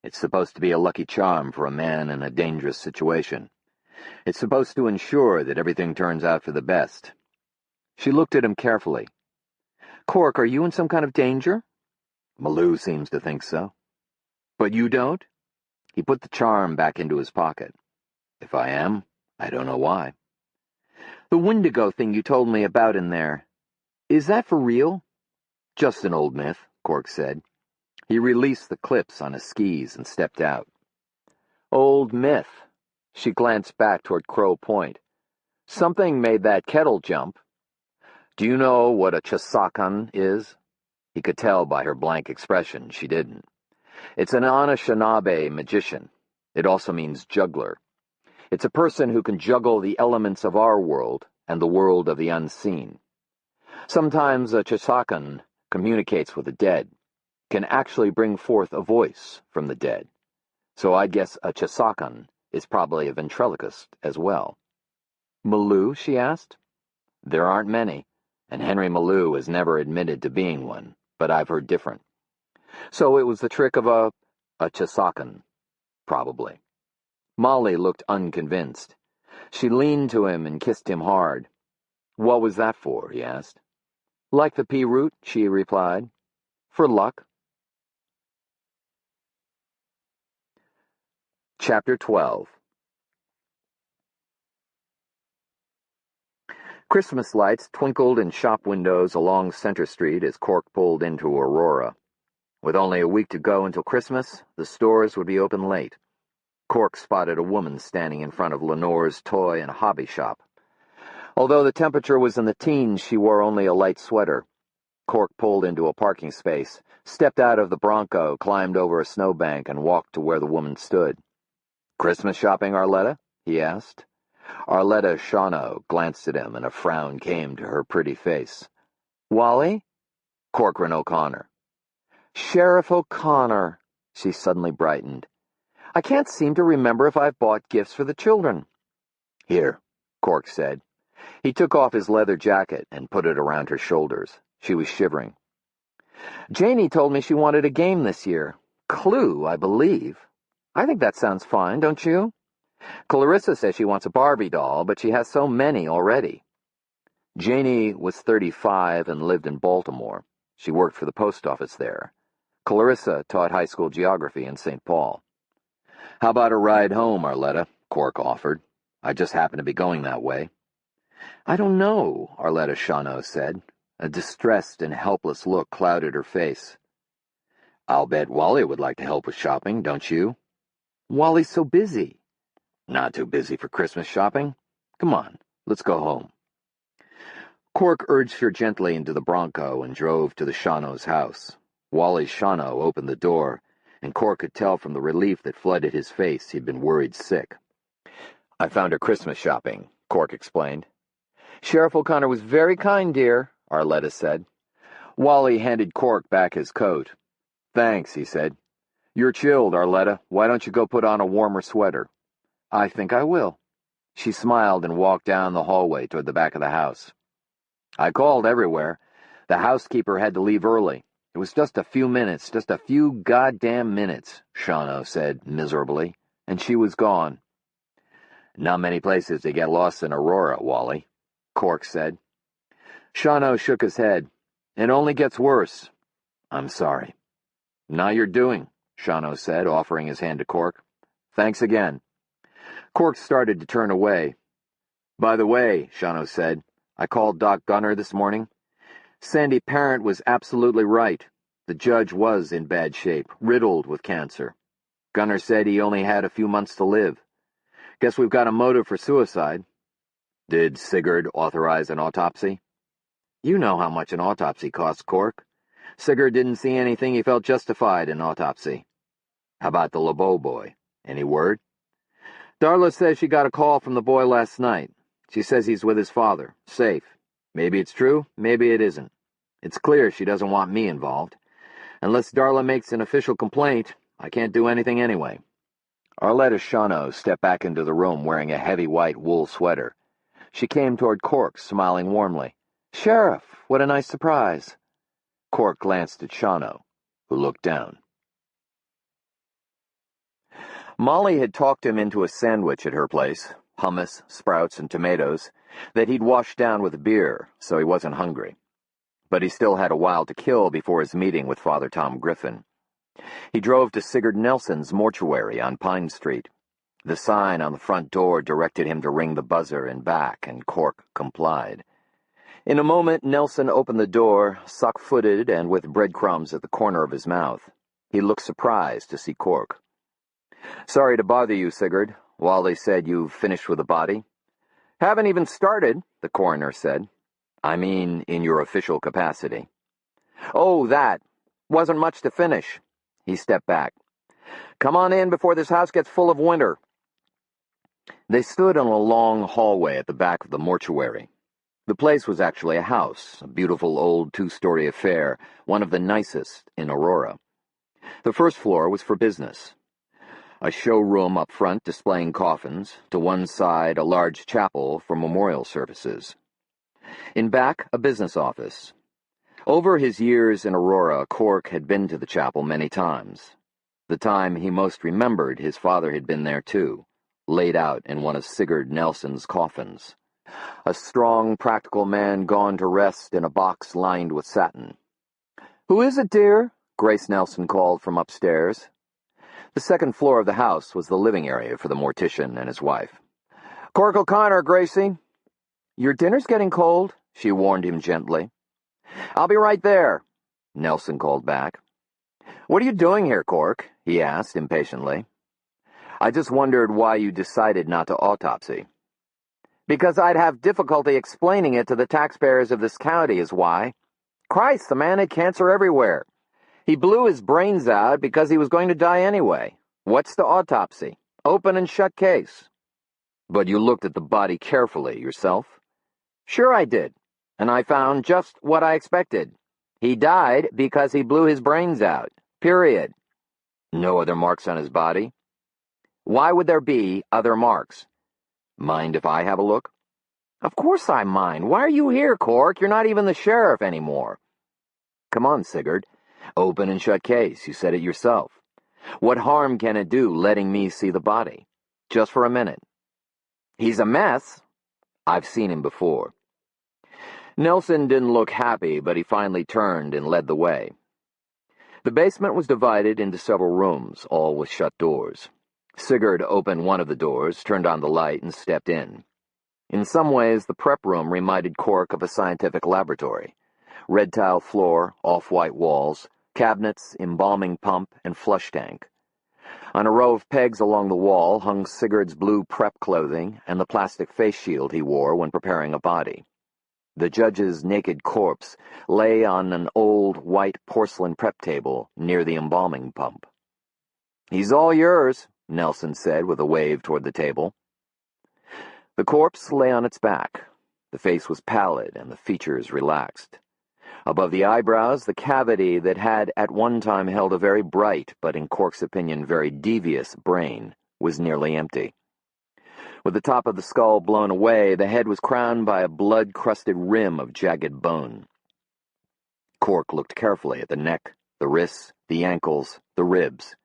"It's supposed to be a lucky charm for a man in a dangerous situation. It's supposed to ensure that everything turns out for the best." She looked at him carefully. "Cork, are you in some kind of danger?" "Malou seems to think so." "But you don't?" He put the charm back into his pocket. "If I am, I don't know why." "The Wendigo thing you told me about in there, is that for real?" "Just an old myth," Cork said. He released the clips on his skis and stepped out. "Old myth." She glanced back toward Crow Point. "Something made that kettle jump. Do you know what a chasakan is?" He could tell by her blank expression she didn't. "It's an Anishinaabe magician. It also means juggler. It's a person who can juggle the elements of our world and the world of the unseen. Sometimes a chasakan communicates with the dead, can actually bring forth a voice from the dead. So I guess a chasakan is probably a ventriloquist as well." "Malou?" she asked. "There aren't many, and Henry Malou has never admitted to being one, but I've heard different. So it was the trick of a chasakan, probably." Molly looked unconvinced. She leaned to him and kissed him hard. "What was that for?" he asked. "Like the pea root," she replied. "For luck." Chapter 12. Christmas lights twinkled in shop windows along Center Street as Cork pulled into Aurora. With only a week to go until Christmas, the stores would be open late. Cork spotted a woman standing in front of Lenore's toy and hobby shop. Although the temperature was in the teens, she wore only a light sweater. Cork pulled into a parking space, stepped out of the Bronco, climbed over a snowbank, and walked to where the woman stood. "Christmas shopping, Arletta?" he asked. Arletta Shawno glanced at him, and a frown came to her pretty face. "Wally?" "Corcoran O'Connor." "Sheriff O'Connor." She suddenly brightened. "I can't seem to remember if I've bought gifts for the children." "Here," Cork said. He took off his leather jacket and put it around her shoulders. She was shivering. "Janie told me she wanted a game this year. Clue, I believe. I think that sounds fine, don't you? Clarissa says she wants a Barbie doll, but she has so many already." Janie was 35 and lived in Baltimore. She worked for the post office there. Clarissa taught high school geography in St. Paul. "How about a ride home, Arletta?" Cork offered. "I just happen to be going that way." "I don't know," Arletta Shawno said. A distressed and helpless look clouded her face. "I'll bet Wally would like to help with shopping, don't you?" "Wally's so busy." "Not too busy for Christmas shopping. Come on, let's go home." Cork urged her gently into the Bronco and drove to the Shawno's house. Wally Shawno opened the door, and Cork could tell from the relief that flooded his face he'd been worried sick. "I found her Christmas shopping," Cork explained. "Sheriff O'Connor was very kind, dear," Arletta said. Wally handed Cork back his coat. "Thanks," he said. You're chilled, Arletta. Why don't you go put on a warmer sweater? I think I will. She smiled and walked down the hallway toward the back of the house. I called everywhere. The housekeeper had to leave early. It was just a few minutes, just a few goddamn minutes, Shawno said miserably, and she was gone. Not many places to get lost in Aurora, Wally, Cork said. Shawno shook his head. It only gets worse. I'm sorry. Not your doing, Shawno said, offering his hand to Cork. Thanks again. Cork started to turn away. By the way, Shawno said, I called Doc Gunner this morning. Sandy Parent was absolutely right. The judge was in bad shape, riddled with cancer. Gunner said he only had a few months to live. Guess we've got a motive for suicide. Did Sigurd authorize an autopsy? You know how much an autopsy costs, Cork. Sigurd didn't see anything he felt justified in autopsy. How about the LeBeau boy? Any word? Darla says she got a call from the boy last night. She says he's with his father, safe. Maybe it's true, maybe it isn't. It's clear she doesn't want me involved. Unless Darla makes an official complaint, I can't do anything anyway. Arletta Shawno stepped back into the room wearing a heavy white wool sweater. She came toward Cork, smiling warmly. Sheriff, what a nice surprise. Cork glanced at Shawno, who looked down. Molly had talked him into a sandwich at her place, hummus, sprouts, and tomatoes, that he'd washed down with beer, so he wasn't hungry. But he still had a while to kill before his meeting with Father Tom Griffin. He drove to Sigurd Nelson's mortuary on Pine Street. The sign on the front door directed him to ring the buzzer and back, and Cork complied. In a moment, Nelson opened the door, sock-footed and with breadcrumbs at the corner of his mouth. He looked surprised to see Cork. Sorry to bother you, Sigurd. Wally said you've finished with the body. Haven't even started, the coroner said. I mean, in your official capacity. Oh, that. Wasn't much to finish. He stepped back. Come on in before this house gets full of winter. They stood in a long hallway at the back of the mortuary. The place was actually a house, a beautiful old two-story affair, one of the nicest in Aurora. The first floor was for business. A showroom up front displaying coffins, to one side a large chapel for memorial services. In back, a business office. Over his years in Aurora, Cork had been to the chapel many times. The time he most remembered, his father had been there too, laid out in one of Sigurd Nelson's coffins. A strong, practical man gone to rest in a box lined with satin. Who is it, dear? Grace Nelson called from upstairs. The second floor of the house was the living area for the mortician and his wife. Cork O'Connor, Gracie. Your dinner's getting cold, she warned him gently. I'll be right there, Nelson called back. What are you doing here, Cork? He asked impatiently. I just wondered why you decided not to autopsy. Because I'd have difficulty explaining it to the taxpayers of this county is why. Christ, the man had cancer everywhere. He blew his brains out because he was going to die anyway. What's the autopsy? Open and shut case. But you looked at the body carefully yourself? Sure I did, and I found just what I expected. He died because he blew his brains out. Period. No other marks on his body? Why would there be other marks? Mind if I have a look? Of course I mind. Why are you here, Cork? You're not even the sheriff anymore. Come on, Sigurd. Open and shut case. You said it yourself. What harm can it do letting me see the body? Just for a minute. He's a mess. I've seen him before. Nelson didn't look happy, but he finally turned and led the way. The basement was divided into several rooms, all with shut doors. Sigurd opened one of the doors, turned on the light, and stepped in. In some ways, the prep room reminded Cork of a scientific laboratory. Red tile floor, off-white walls, cabinets, embalming pump, and flush tank. On a row of pegs along the wall hung Sigurd's blue prep clothing and the plastic face shield he wore when preparing a body. The judge's naked corpse lay on an old white porcelain prep table near the embalming pump. He's all yours, Nelson said with a wave toward the table. The corpse lay on its back. The face was pallid and the features relaxed. Above the eyebrows, the cavity that had at one time held a very bright, but in Cork's opinion very devious, brain was nearly empty. With the top of the skull blown away, the head was crowned by a blood-crusted rim of jagged bone. Cork looked carefully at the neck, the wrists, the ankles, the ribs.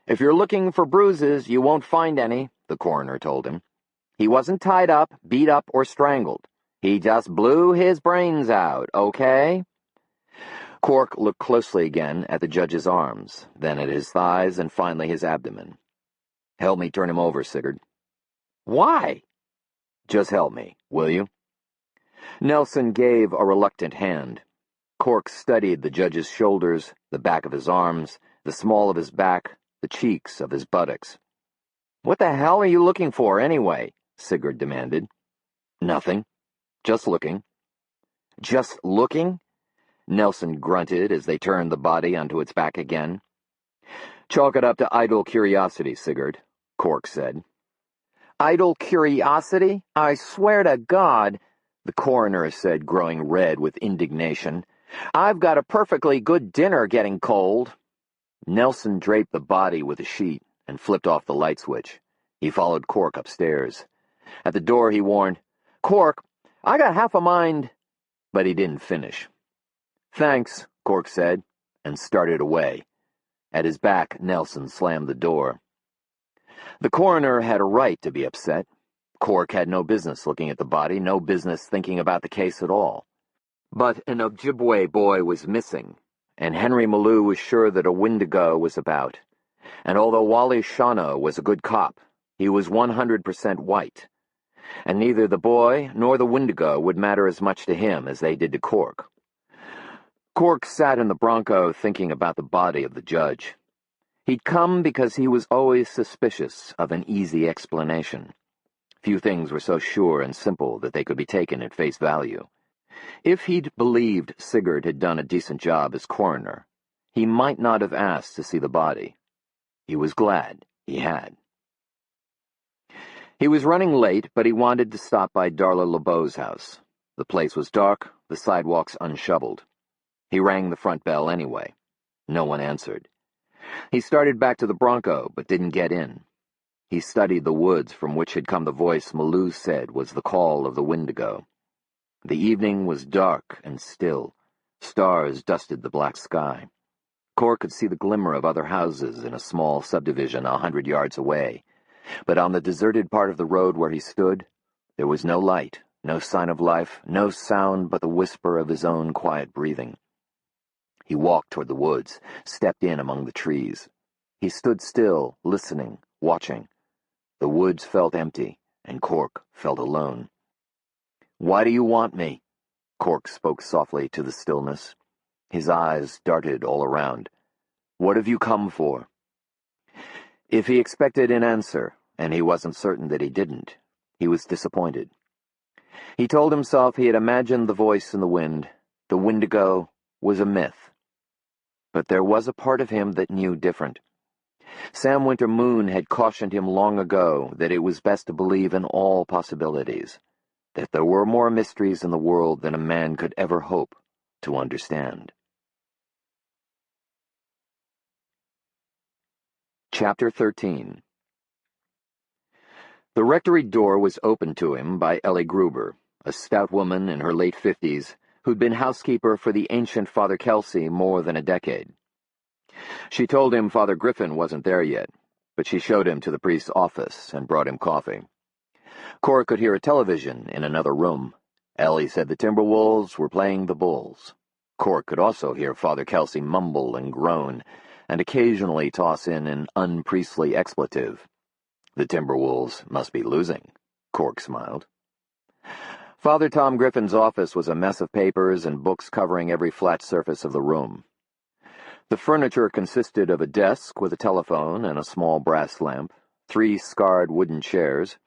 "If you're looking for bruises, you won't find any," the coroner told him. "He wasn't tied up, beat up, or strangled. He just blew his brains out, okay?" Cork looked closely again at the judge's arms, then at his thighs, and finally his abdomen. "Help me turn him over, Sigurd." "Why?" "Just help me, will you?" Nelson gave a reluctant hand. Cork studied the judge's shoulders, the back of his arms, the small of his back, the cheeks of his buttocks. "What the hell are you looking for, anyway?" Sigurd demanded. "Nothing. Just looking." "Just looking?" Nelson grunted as they turned the body onto its back again. "Chalk it up to idle curiosity, Sigurd," Cork said. "Idle curiosity? I swear to God," the coroner said, growing red with indignation. "I've got a perfectly good dinner getting cold." Nelson draped the body with a sheet and flipped off the light switch. He followed Cork upstairs. At the door he warned, "Cork, I got half a mind—" But he didn't finish. "Thanks," Cork said, and started away. At his back, Nelson slammed the door. The coroner had a right to be upset. Cork had no business looking at the body, no business thinking about the case at all. But an Ojibwe boy was missing, and Henry Malou was sure that a Wendigo was about. And although Wally Shawno was a good cop, he was 100% white. And neither the boy nor the Wendigo would matter as much to him as they did to Cork. Cork sat in the Bronco thinking about the body of the judge. He'd come because he was always suspicious of an easy explanation. Few things were so sure and simple that they could be taken at face value. If he'd believed Sigurd had done a decent job as coroner, he might not have asked to see the body. He was glad he had. He was running late, but he wanted to stop by Darla LeBeau's house. The place was dark, the sidewalks unshoveled. He rang the front bell anyway. No one answered. He started back to the Bronco, but didn't get in. He studied the woods from which had come the voice Malou said was the call of the Wendigo. The evening was dark and still. Stars dusted the black sky. Cork could see the glimmer of other houses in a small subdivision 100 yards away. But on the deserted part of the road where he stood, there was no light, no sign of life, no sound but the whisper of his own quiet breathing. He walked toward the woods, stepped in among the trees. He stood still, listening, watching. The woods felt empty, and Cork felt alone. "Why do you want me?" Cork spoke softly to the stillness. His eyes darted all around. "What have you come for?" If he expected an answer, and he wasn't certain that he didn't, he was disappointed. He told himself he had imagined the voice in the wind. The Wendigo was a myth. But there was a part of him that knew different. Sam Winter Moon had cautioned him long ago that it was best to believe in all possibilities, that there were more mysteries in the world than a man could ever hope to understand. Chapter 13. The rectory door was opened to him by Ellie Gruber, a stout woman in her late 50s, who'd been housekeeper for the ancient Father Kelsey more than a decade. She told him Father Griffin wasn't there yet, but she showed him to the priest's office and brought him coffee. Cork could hear a television in another room. Ellie said the Timberwolves were playing the Bulls. Cork could also hear Father Kelsey mumble and groan, and occasionally toss in an unpriestly expletive. The Timberwolves must be losing, Cork smiled. Father Tom Griffin's office was a mess of papers and books covering every flat surface of the room. The furniture consisted of a desk with a telephone and a small brass lamp, 3 scarred wooden chairs,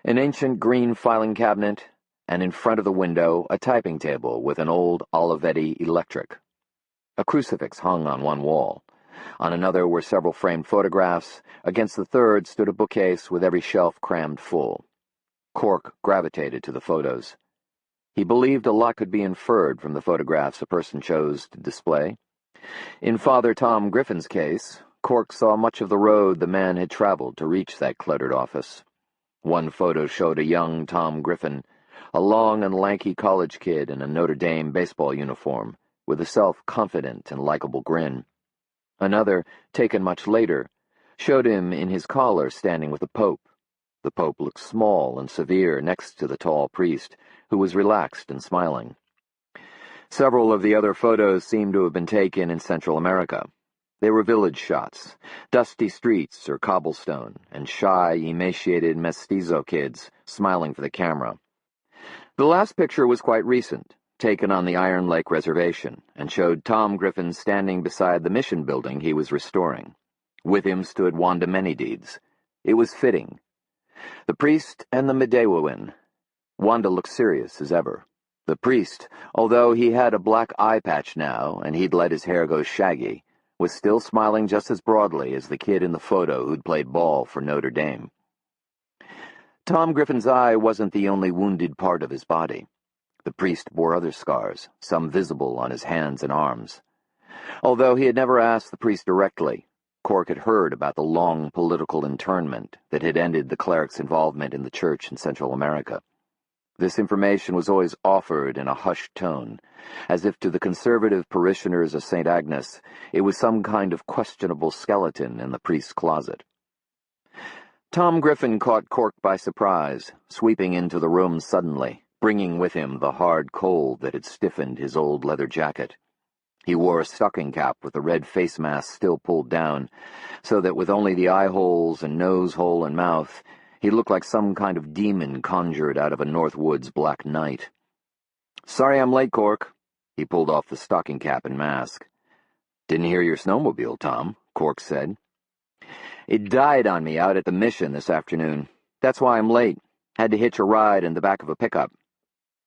an ancient green filing cabinet, and in front of the window a typing table with an old Olivetti electric. A crucifix hung on one wall. On another were several framed photographs. Against the third stood a bookcase with every shelf crammed full. Cork gravitated to the photos. He believed a lot could be inferred from the photographs a person chose to display. In Father Tom Griffin's case, Cork saw much of the road the man had traveled to reach that cluttered office. One photo showed a young Tom Griffin, a long and lanky college kid in a Notre Dame baseball uniform, with a self-confident and likable grin. Another, taken much later, showed him in his collar standing with the Pope. The Pope looked small and severe next to the tall priest, who was relaxed and smiling. Several of the other photos seemed to have been taken in Central America. They were village shots, dusty streets or cobblestone, and shy, emaciated mestizo kids smiling for the camera. The last picture was quite recent, taken on the Iron Lake Reservation, and showed Tom Griffin standing beside the mission building he was restoring. With him stood Wanda Manydeeds. It was fitting. The priest and the Midewawin. Wanda looked serious as ever. The priest, although he had a black eye patch now and he'd let his hair go shaggy, was still smiling just as broadly as the kid in the photo who'd played ball for Notre Dame. Tom Griffin's eye wasn't the only wounded part of his body. The priest bore other scars, some visible on his hands and arms. Although he had never asked the priest directly, Cork had heard about the long political internment that had ended the cleric's involvement in the church in Central America. This information was always offered in a hushed tone, as if to the conservative parishioners of St. Agnes it was some kind of questionable skeleton in the priest's closet. Tom Griffin caught Cork by surprise, sweeping into the room suddenly, bringing with him the hard cold that had stiffened his old leather jacket. He wore a stocking cap with the red face mask still pulled down, so that with only the eye holes and nose hole and mouth, he looked like some kind of demon conjured out of a North Woods black night. "Sorry I'm late, Cork." He pulled off the stocking cap and mask. "Didn't hear your snowmobile, Tom," Cork said. "It died on me out at the mission this afternoon. That's why I'm late. Had to hitch a ride in the back of a pickup."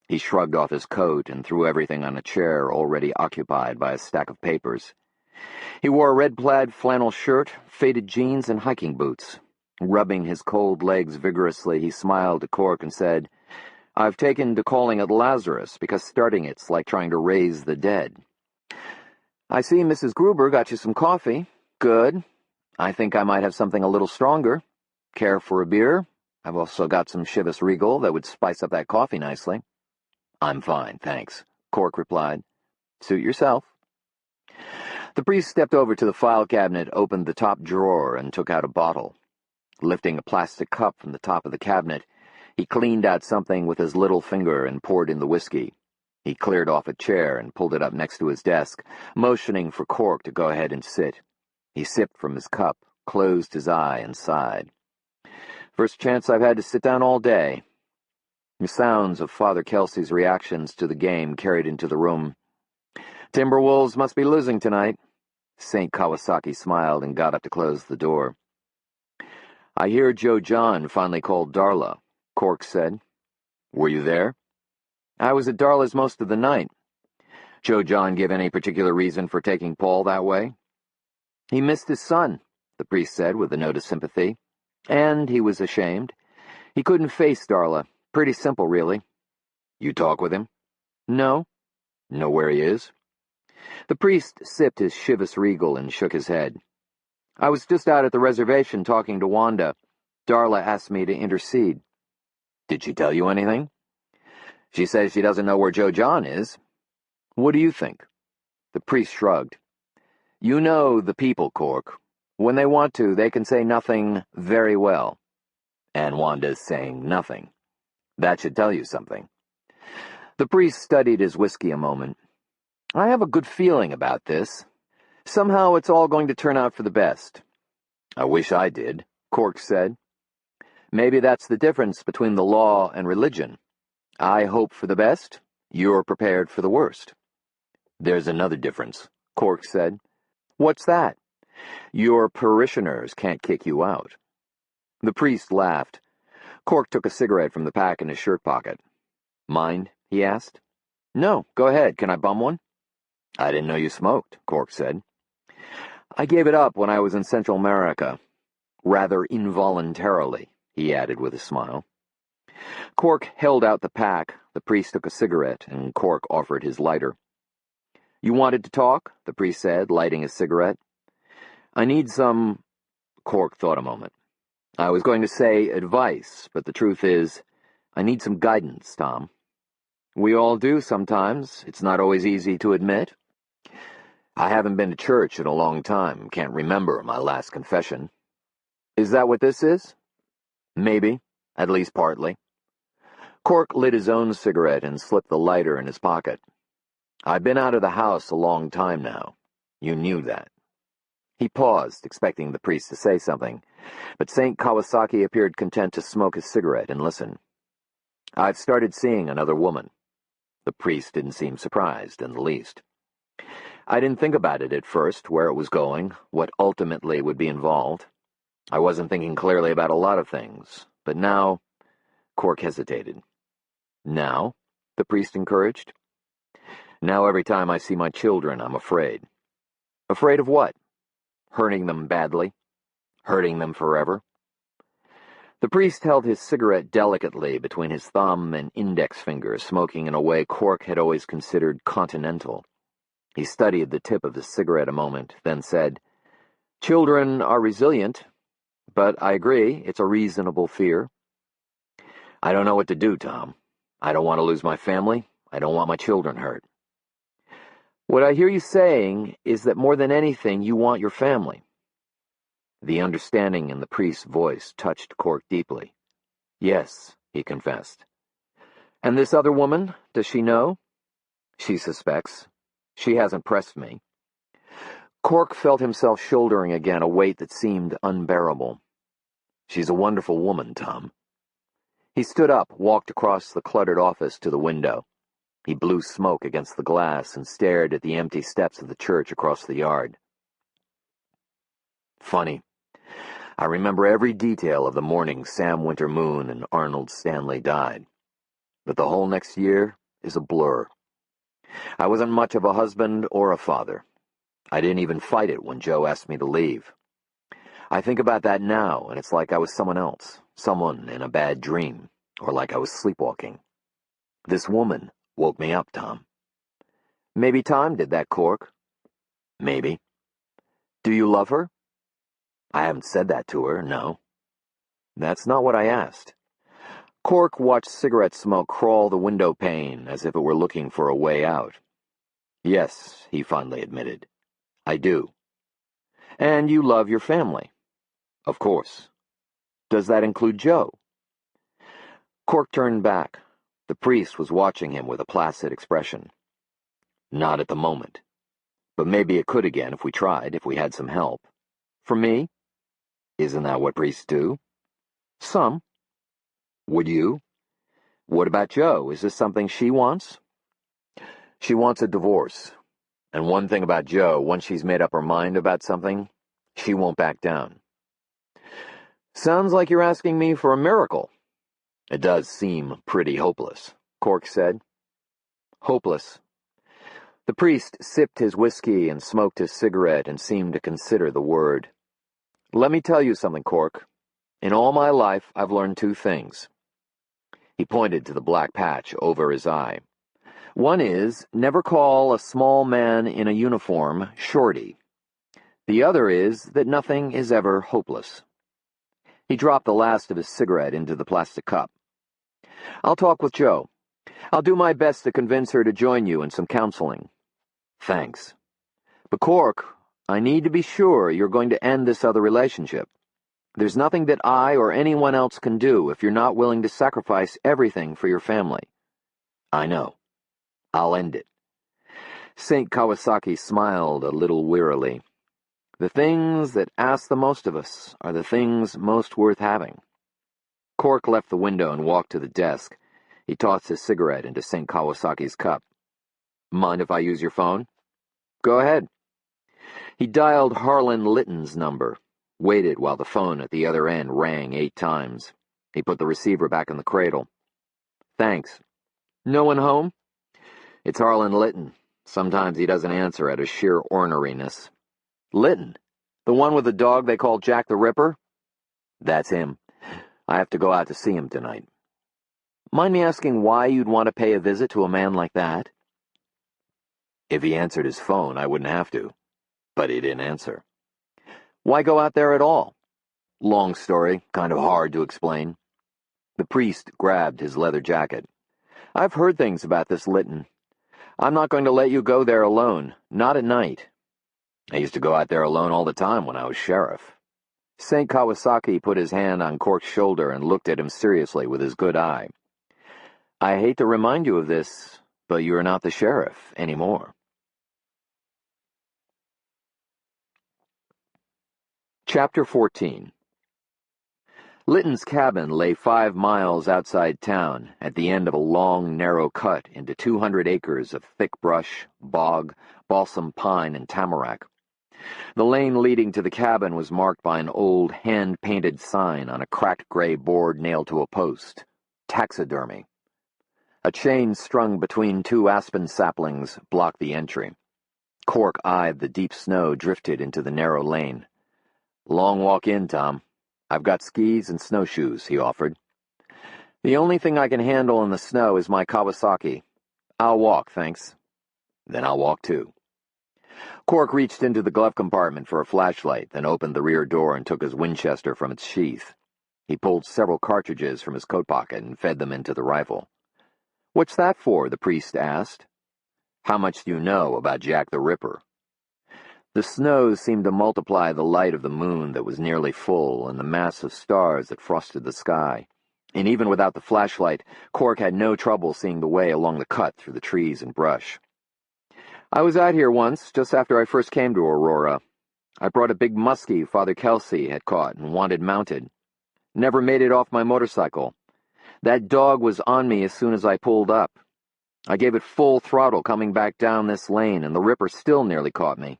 He shrugged off his coat and threw everything on a chair already occupied by a stack of papers. He wore a red plaid flannel shirt, faded jeans, and hiking boots. Rubbing his cold legs vigorously, he smiled at Cork and said, "I've taken to calling it Lazarus because starting it's like trying to raise the dead." "I see Mrs. Gruber got you some coffee. Good. I think I might have something a little stronger. Care for a beer? I've also got some Chivas Regal that would spice up that coffee nicely." "I'm fine, thanks," Cork replied. "Suit yourself." The priest stepped over to the file cabinet, opened the top drawer, and took out a bottle. Lifting a plastic cup from the top of the cabinet, he cleaned out something with his little finger and poured in the whiskey. He cleared off a chair and pulled it up next to his desk, motioning for Cork to go ahead and sit. He sipped from his cup, closed his eye, and sighed. "First chance I've had to sit down all day." The sounds of Father Kelsey's reactions to the game carried into the room. "Timberwolves must be losing tonight." St. Kawasaki smiled and got up to close the door. "I hear Joe John finally called Darla," Cork said. "Were you there?" "I was at Darla's most of the night." "Joe John give any particular reason for taking Paul that way?" "He missed his son," the priest said with a note of sympathy. "And he was ashamed. He couldn't face Darla. Pretty simple, really." "You talk with him?" "No." "Know where he is?" The priest sipped his Chivas Regal and shook his head. "I was just out at the reservation talking to Wanda. Darla asked me to intercede." "Did she tell you anything?" "She says she doesn't know where Joe John is." "What do you think?" The priest shrugged. "You know the people, Cork. When they want to, they can say nothing very well. And Wanda's saying nothing. That should tell you something." The priest studied his whiskey a moment. "I have a good feeling about this. Somehow it's all going to turn out for the best." "I wish I did," Cork said. "Maybe that's the difference between the law and religion. I hope for the best. You're prepared for the worst." "There's another difference," Cork said. "What's that?" "Your parishioners can't kick you out." The priest laughed. Cork took a cigarette from the pack in his shirt pocket. "Mind?" he asked. "No, go ahead. Can I bum one?" "I didn't know you smoked," Cork said. "I gave it up when I was in Central America. Rather involuntarily," he added with a smile. Cork held out the pack, the priest took a cigarette, and Cork offered his lighter. "You wanted to talk?" the priest said, lighting his cigarette. "I need some—" Cork thought a moment. "I was going to say advice, but the truth is, I need some guidance, Tom." "We all do sometimes. It's not always easy to admit." "I haven't been to church in a long time. Can't remember my last confession." "Is that what this is?" "Maybe. At least partly." Cork lit his own cigarette and slipped the lighter in his pocket. "I've been out of the house a long time now. You knew that." He paused, expecting the priest to say something, but St. Kawasaki appeared content to smoke his cigarette and listen. "I've started seeing another woman." The priest didn't seem surprised in the least. "I didn't think about it at first, where it was going, what ultimately would be involved. I wasn't thinking clearly about a lot of things, but now—" Cork hesitated. "Now?" the priest encouraged. "Now every time I see my children, I'm afraid." "Afraid of what?" "Hurting them badly. Hurting them forever." The priest held his cigarette delicately between his thumb and index fingers, smoking in a way Cork had always considered continental. He studied the tip of the cigarette a moment, then said, "Children are resilient, but I agree, it's a reasonable fear." "I don't know what to do, Tom. I don't want to lose my family. I don't want my children hurt." "What I hear you saying is that more than anything, you want your family." The understanding in the priest's voice touched Cork deeply. "Yes," he confessed. "And this other woman, does she know?" "She suspects. She hasn't pressed me." Cork felt himself shouldering again a weight that seemed unbearable. "She's a wonderful woman, Tom." He stood up, walked across the cluttered office to the window. He blew smoke against the glass and stared at the empty steps of the church across the yard. "Funny. I remember every detail of the morning Sam Winter-Moon and Arnold Stanley died. But the whole next year is a blur. I wasn't much of a husband or a father. I didn't even fight it when Joe asked me to leave. I think about that now, and it's like I was someone else, someone in a bad dream, or like I was sleepwalking. This woman woke me up, Tom." "Maybe time did that, Cork." "Maybe." "Do you love her?" "I haven't said that to her, no." "That's not what I asked." Cork watched cigarette smoke crawl the window pane as if it were looking for a way out. "Yes," he finally admitted. "I do." "And you love your family?" "Of course." "Does that include Joe?" Cork turned back. The priest was watching him with a placid expression. "Not at the moment. But maybe it could again if we tried, if we had some help." "For me?" "Isn't that what priests do?" "Some." "Would you? What about Joe? Is this something she wants?" "She wants a divorce. And one thing about Joe, once she's made up her mind about something, she won't back down." "Sounds like you're asking me for a miracle." "It does seem pretty hopeless," Cork said. "Hopeless." The priest sipped his whiskey and smoked his cigarette and seemed to consider the word. "Let me tell you something, Cork. In all my life, I've learned two things." He pointed to the black patch over his eye. "One is, never call a small man in a uniform shorty. The other is that nothing is ever hopeless." He dropped the last of his cigarette into the plastic cup. "I'll talk with Joe. I'll do my best to convince her to join you in some counseling." "Thanks. But Cork, I need to be sure you're going to end this other relationship. There's nothing that I or anyone else can do if you're not willing to sacrifice everything for your family." "I know. I'll end it." St. Kawasaki smiled a little wearily. "The things that ask the most of us are the things most worth having." Cork left the window and walked to the desk. He tossed his cigarette into St. Kawasaki's cup. "Mind if I use your phone?" "Go ahead." He dialed Harlan Litton's number, waited while the phone at the other end rang 8 times. He put the receiver back in the cradle. "Thanks. No one home?" "It's Harlan Litton. Sometimes he doesn't answer out of sheer orneriness." "Litton? The one with the dog they call Jack the Ripper?" "That's him. I have to go out to see him tonight." Mind me asking why you'd want to pay a visit to a man like that? If he answered his phone, I wouldn't have to. But he didn't answer. Why go out there at all? Long story, kind of hard to explain. The priest grabbed his leather jacket. I've heard things about this Lytton. I'm not going to let you go there alone, not at night. I used to go out there alone all the time when I was sheriff. St. Kawasaki put his hand on Cork's shoulder and looked at him seriously with his good eye. I hate to remind you of this, but you are not the sheriff anymore. Chapter 14. Lytton's cabin lay 5 miles outside town, at the end of a long, narrow cut into 200 acres of thick brush, bog, balsam pine, and tamarack. The lane leading to the cabin was marked by an old, hand-painted sign on a cracked gray board nailed to a post. Taxidermy. A chain strung between 2 aspen saplings blocked the entry. Cork eyed the deep snow drifted into the narrow lane. Long walk in, Tom. I've got skis and snowshoes, he offered. The only thing I can handle in the snow is my Kawasaki. I'll walk, thanks. Then I'll walk too. Cork reached into the glove compartment for a flashlight, then opened the rear door and took his Winchester from its sheath. He pulled several cartridges from his coat pocket and fed them into the rifle. What's that for? The priest asked. How much do you know about Jack the Ripper? The snow seemed to multiply the light of the moon that was nearly full and the mass of stars that frosted the sky. And even without the flashlight, Cork had no trouble seeing the way along the cut through the trees and brush. I was out here once, just after I first came to Aurora. I brought a big muskie Father Kelsey had caught and wanted mounted. Never made it off my motorcycle. That dog was on me as soon as I pulled up. I gave it full throttle coming back down this lane, and the Ripper still nearly caught me.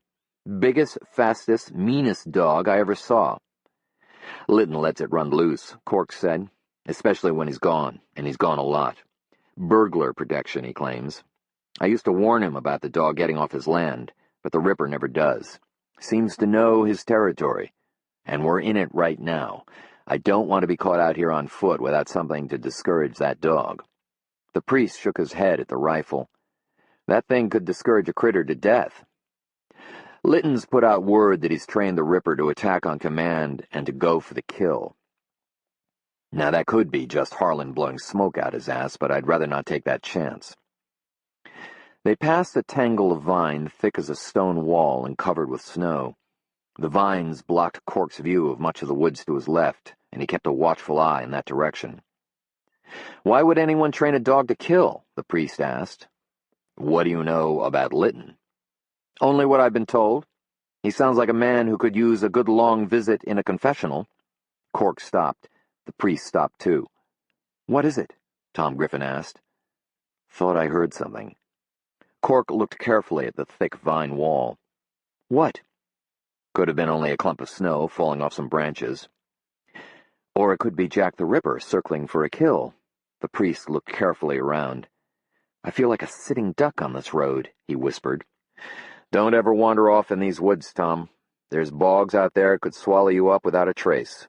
Biggest, fastest, meanest dog I ever saw. Lytton lets it run loose, Cork said, especially when he's gone, and he's gone a lot. Burglar protection, he claims. I used to warn him about the dog getting off his land, but the Ripper never does. Seems to know his territory. And we're in it right now. I don't want to be caught out here on foot without something to discourage that dog. The priest shook his head at the rifle. That thing could discourage a critter to death. Lytton's put out word that he's trained the Ripper to attack on command and to go for the kill. Now that could be just Harlan blowing smoke out his ass, but I'd rather not take that chance. They passed a tangle of vine thick as a stone wall and covered with snow. The vines blocked Cork's view of much of the woods to his left, and he kept a watchful eye in that direction. Why would anyone train a dog to kill? The priest asked. What do you know about Lytton? Only what I've been told. He sounds like a man who could use a good long visit in a confessional. Cork stopped. The priest stopped too. What is it? Tom Griffin asked. Thought I heard something. Cork looked carefully at the thick vine wall. What? Could have been only a clump of snow falling off some branches. Or it could be Jack the Ripper circling for a kill. The priest looked carefully around. I feel like a sitting duck on this road, he whispered. Don't ever wander off in these woods, Tom. There's bogs out there that could swallow you up without a trace.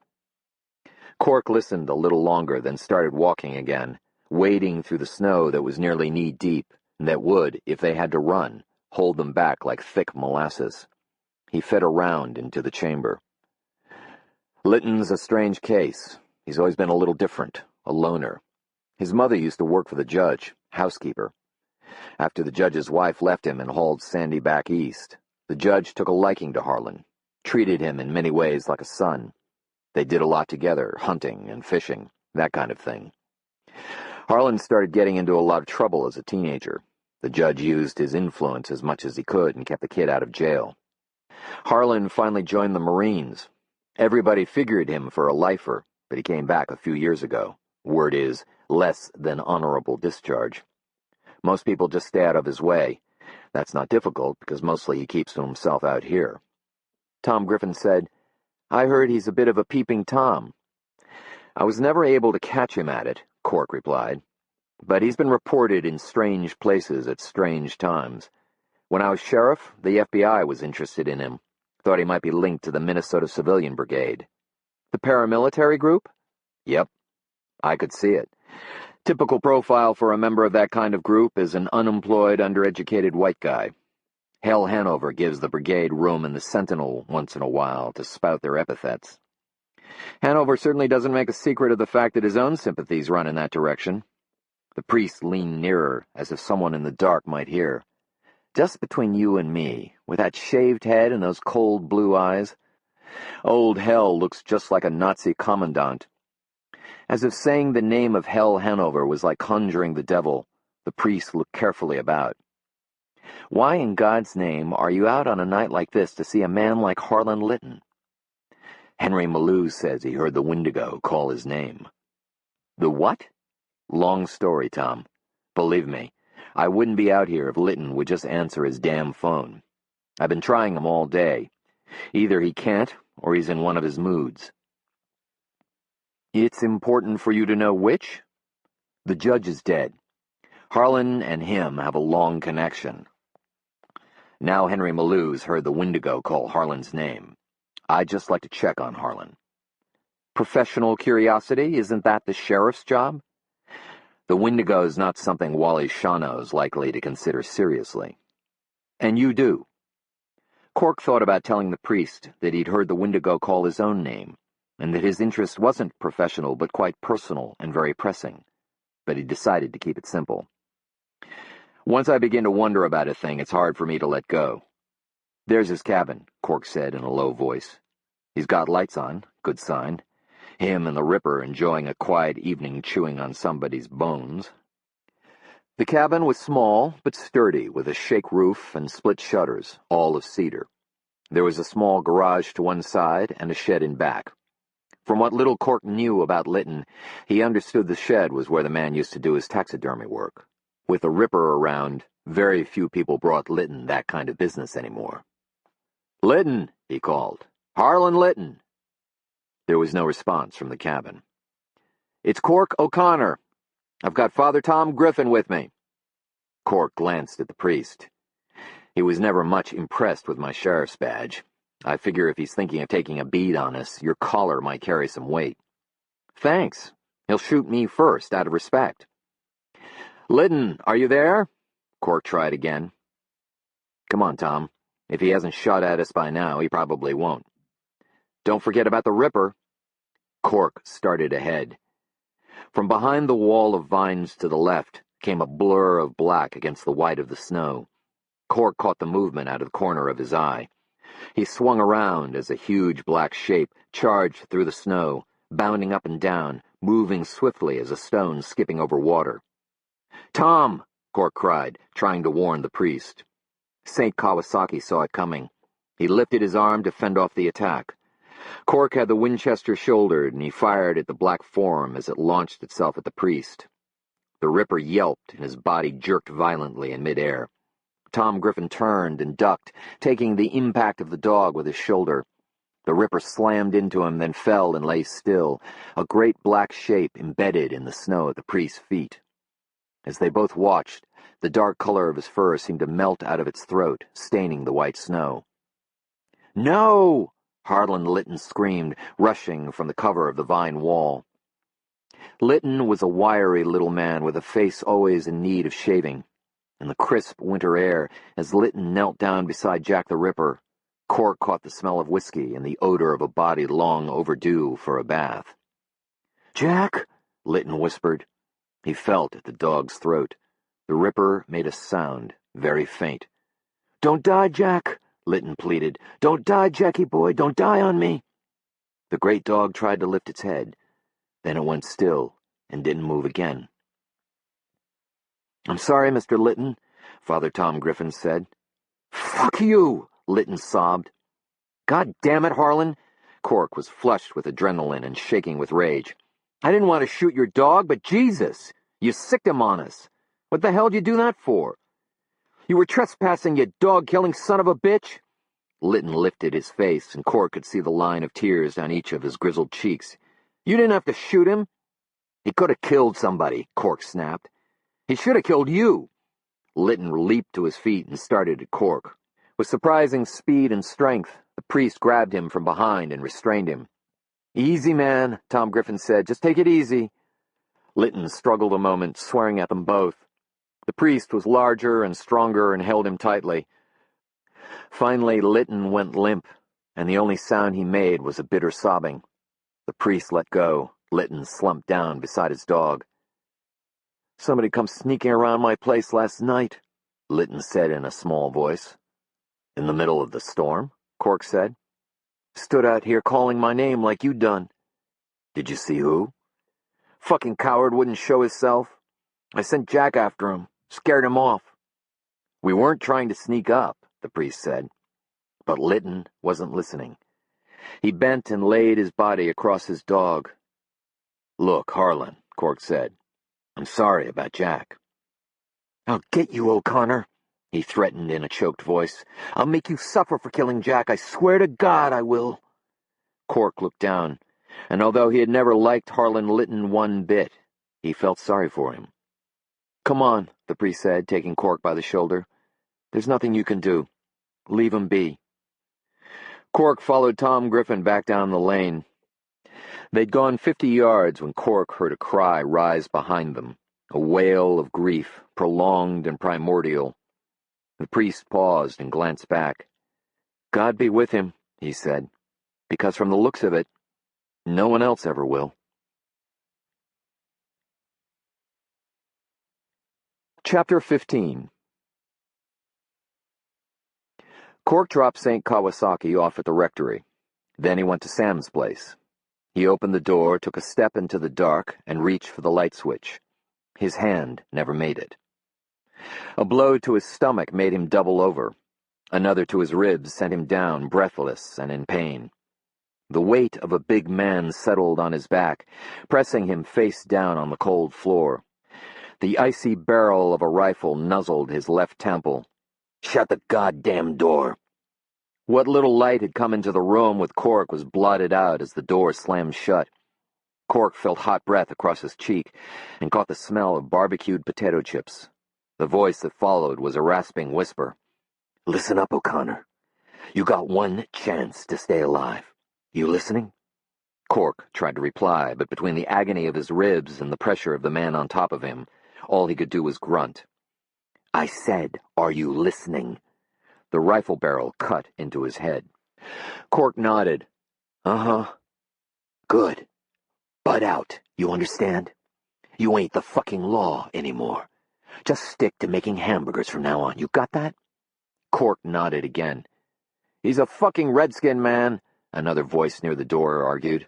Cork listened a little longer, then started walking again, wading through the snow that was nearly knee-deep, and that would, if they had to run, hold them back like thick molasses. He fed around into the chamber. Lytton's a strange case. He's always been a little different, a loner. His mother used to work for the judge, housekeeper. After the judge's wife left him and hauled Sandy back east, the judge took a liking to Harlan, treated him in many ways like a son. They did a lot together, hunting and fishing, that kind of thing. Harlan started getting into a lot of trouble as a teenager. The judge used his influence as much as he could and kept the kid out of jail. Harlan finally joined the Marines. Everybody figured him for a lifer, but he came back a few years ago. Word is, less than honorable discharge. Most people just stay out of his way. That's not difficult, because mostly he keeps to himself out here. Tom Griffin said, I heard he's a bit of a peeping Tom. I was never able to catch him at it, Cork replied. But he's been reported in strange places at strange times. When I was sheriff, the FBI was interested in him. Thought he might be linked to the Minnesota Civilian Brigade. The paramilitary group? Yep. I could see it. Typical profile for a member of that kind of group is an unemployed, undereducated white guy. Hell Hanover gives the brigade room in the Sentinel once in a while to spout their epithets. Hanover certainly doesn't make a secret of the fact that his own sympathies run in that direction. The priest leaned nearer, as if someone in the dark might hear. Just between you and me, with that shaved head and those cold blue eyes, old Hell looks just like a Nazi commandant. As if saying the name of Hell Hanover was like conjuring the devil, the priest looked carefully about. Why in God's name are you out on a night like this to see a man like Harlan Litton? Henry Malou says he heard the Wendigo call his name. The what? Long story, Tom. Believe me, I wouldn't be out here if Litton would just answer his damn phone. I've been trying him all day. Either he can't, or he's in one of his moods. It's important for you to know which? The judge is dead. Harlan and him have a long connection. Now Henry Malou's heard the Wendigo call Harlan's name. I'd just like to check on Harlan. Professional curiosity, isn't that the sheriff's job? The Wendigo's not something Wally Shawno's likely to consider seriously. And you do. Cork thought about telling the priest that he'd heard the Wendigo call his own name, and that his interest wasn't professional but quite personal and very pressing. But he decided to keep it simple. Once I begin to wonder about a thing, it's hard for me to let go. There's his cabin, Cork said in a low voice. He's got lights on, good sign. Him and the Ripper enjoying a quiet evening chewing on somebody's bones. The cabin was small but sturdy, with a shake roof and split shutters, all of cedar. There was a small garage to one side and a shed in back. From what little Cork knew about Litton, he understood the shed was where the man used to do his taxidermy work. With the Ripper around, very few people brought Litton that kind of business anymore. "Litton," he called. "Harlan Litton." There was no response from the cabin. "It's Cork O'Connor. I've got Father Tom Griffin with me." Cork glanced at the priest. He was never much impressed with my sheriff's badge. I figure if he's thinking of taking a bead on us, your collar might carry some weight. Thanks. He'll shoot me first, out of respect. "Litton, are you there?" Cork tried again. "Come on, Tom. If he hasn't shot at us by now, he probably won't. Don't forget about the Ripper." Cork started ahead. From behind the wall of vines to the left came a blur of black against the white of the snow. Cork caught the movement out of the corner of his eye. He swung around as a huge black shape charged through the snow, bounding up and down, moving swiftly as a stone skipping over water. "Tom!" Cork cried, trying to warn the priest. St. Kawasaki saw it coming. He lifted his arm to fend off the attack. Cork had the Winchester shouldered, and he fired at the black form as it launched itself at the priest. The Ripper yelped, and his body jerked violently in midair. Tom Griffin turned and ducked, taking the impact of the dog with his shoulder. The Ripper slammed into him, then fell and lay still, a great black shape embedded in the snow at the priest's feet. As they both watched, the dark color of his fur seemed to melt out of its throat, staining the white snow. "No!" Harlan Litton screamed, rushing from the cover of the vine wall. Litton was a wiry little man with a face always in need of shaving. In the crisp winter air, as Litton knelt down beside Jack the Ripper, Cork caught the smell of whiskey and the odor of a body long overdue for a bath. "Jack!" Litton whispered. He felt at the dog's throat. The Ripper made a sound, very faint. "Don't die, Jack!" Litton pleaded. "Don't die, Jackie boy! Don't die on me!" The great dog tried to lift its head. Then it went still and didn't move again. "I'm sorry, Mr. Litton," Father Tom Griffin said. "Fuck you!" Litton sobbed. "God damn it, Harlan!" Cork was flushed with adrenaline and shaking with rage. "I didn't want to shoot your dog, but Jesus! You sicked him on us! What the hell did you do that for? You were trespassing, you dog-killing son of a bitch!" Litton lifted his face, and Cork could see the line of tears down each of his grizzled cheeks. "You didn't have to shoot him." "He could have killed somebody," Cork snapped. "He should have killed you." Litton leaped to his feet and started at Cork. With surprising speed and strength, the priest grabbed him from behind and restrained him. "Easy, man," Tom Griffin said. "Just take it easy." Lytton struggled a moment, swearing at them both. The priest was larger and stronger and held him tightly. Finally, Lytton went limp, and the only sound he made was a bitter sobbing. The priest let go. Lytton slumped down beside his dog. "Somebody come sneaking around my place last night," Lytton said in a small voice. "In the middle of the storm?" Cork said. "Stood out here calling my name like you'd done." "Did you see who?" "Fucking coward wouldn't show himself. I sent Jack after him, scared him off." "We weren't trying to sneak up," the priest said. But Lytton wasn't listening. He bent and laid his body across his dog. "Look, Harlan," Cork said, "I'm sorry about Jack." "I'll get you, O'Connor," he threatened in a choked voice. "I'll make you suffer for killing Jack. I swear to God I will." Cork looked down, and although he had never liked Harlan Lytton one bit, he felt sorry for him. "Come on," the priest said, taking Cork by the shoulder. "There's nothing you can do. Leave him be." Cork followed Tom Griffin back down the lane. They'd gone 50 yards when Cork heard a cry rise behind them, a wail of grief, prolonged and primordial. The priest paused and glanced back. "God be with him," he said, "because from the looks of it, no one else ever will." Chapter 15. Cork dropped St. Kawasaki off at the rectory. Then he went to Sam's place. He opened the door, took a step into the dark, and reached for the light switch. His hand never made it. A blow to his stomach made him double over. Another to his ribs sent him down, breathless and in pain. The weight of a big man settled on his back, pressing him face down on the cold floor. The icy barrel of a rifle nuzzled his left temple. "Shut the goddamn door." What little light had come into the room with Cork was blotted out as the door slammed shut. Cork felt hot breath across his cheek and caught the smell of barbecued potato chips. The voice that followed was a rasping whisper. "Listen up, O'Connor. You got one chance to stay alive. You listening?" Cork tried to reply, but between the agony of his ribs and the pressure of the man on top of him, all he could do was grunt. "I said, are you listening?" The rifle barrel cut into his head. Cork nodded. "Uh-huh." "Good. Butt out, you understand? You ain't the fucking law anymore. Just stick to making hamburgers from now on. You got that?" Cork nodded again. "He's a fucking redskin, man," another voice near the door argued.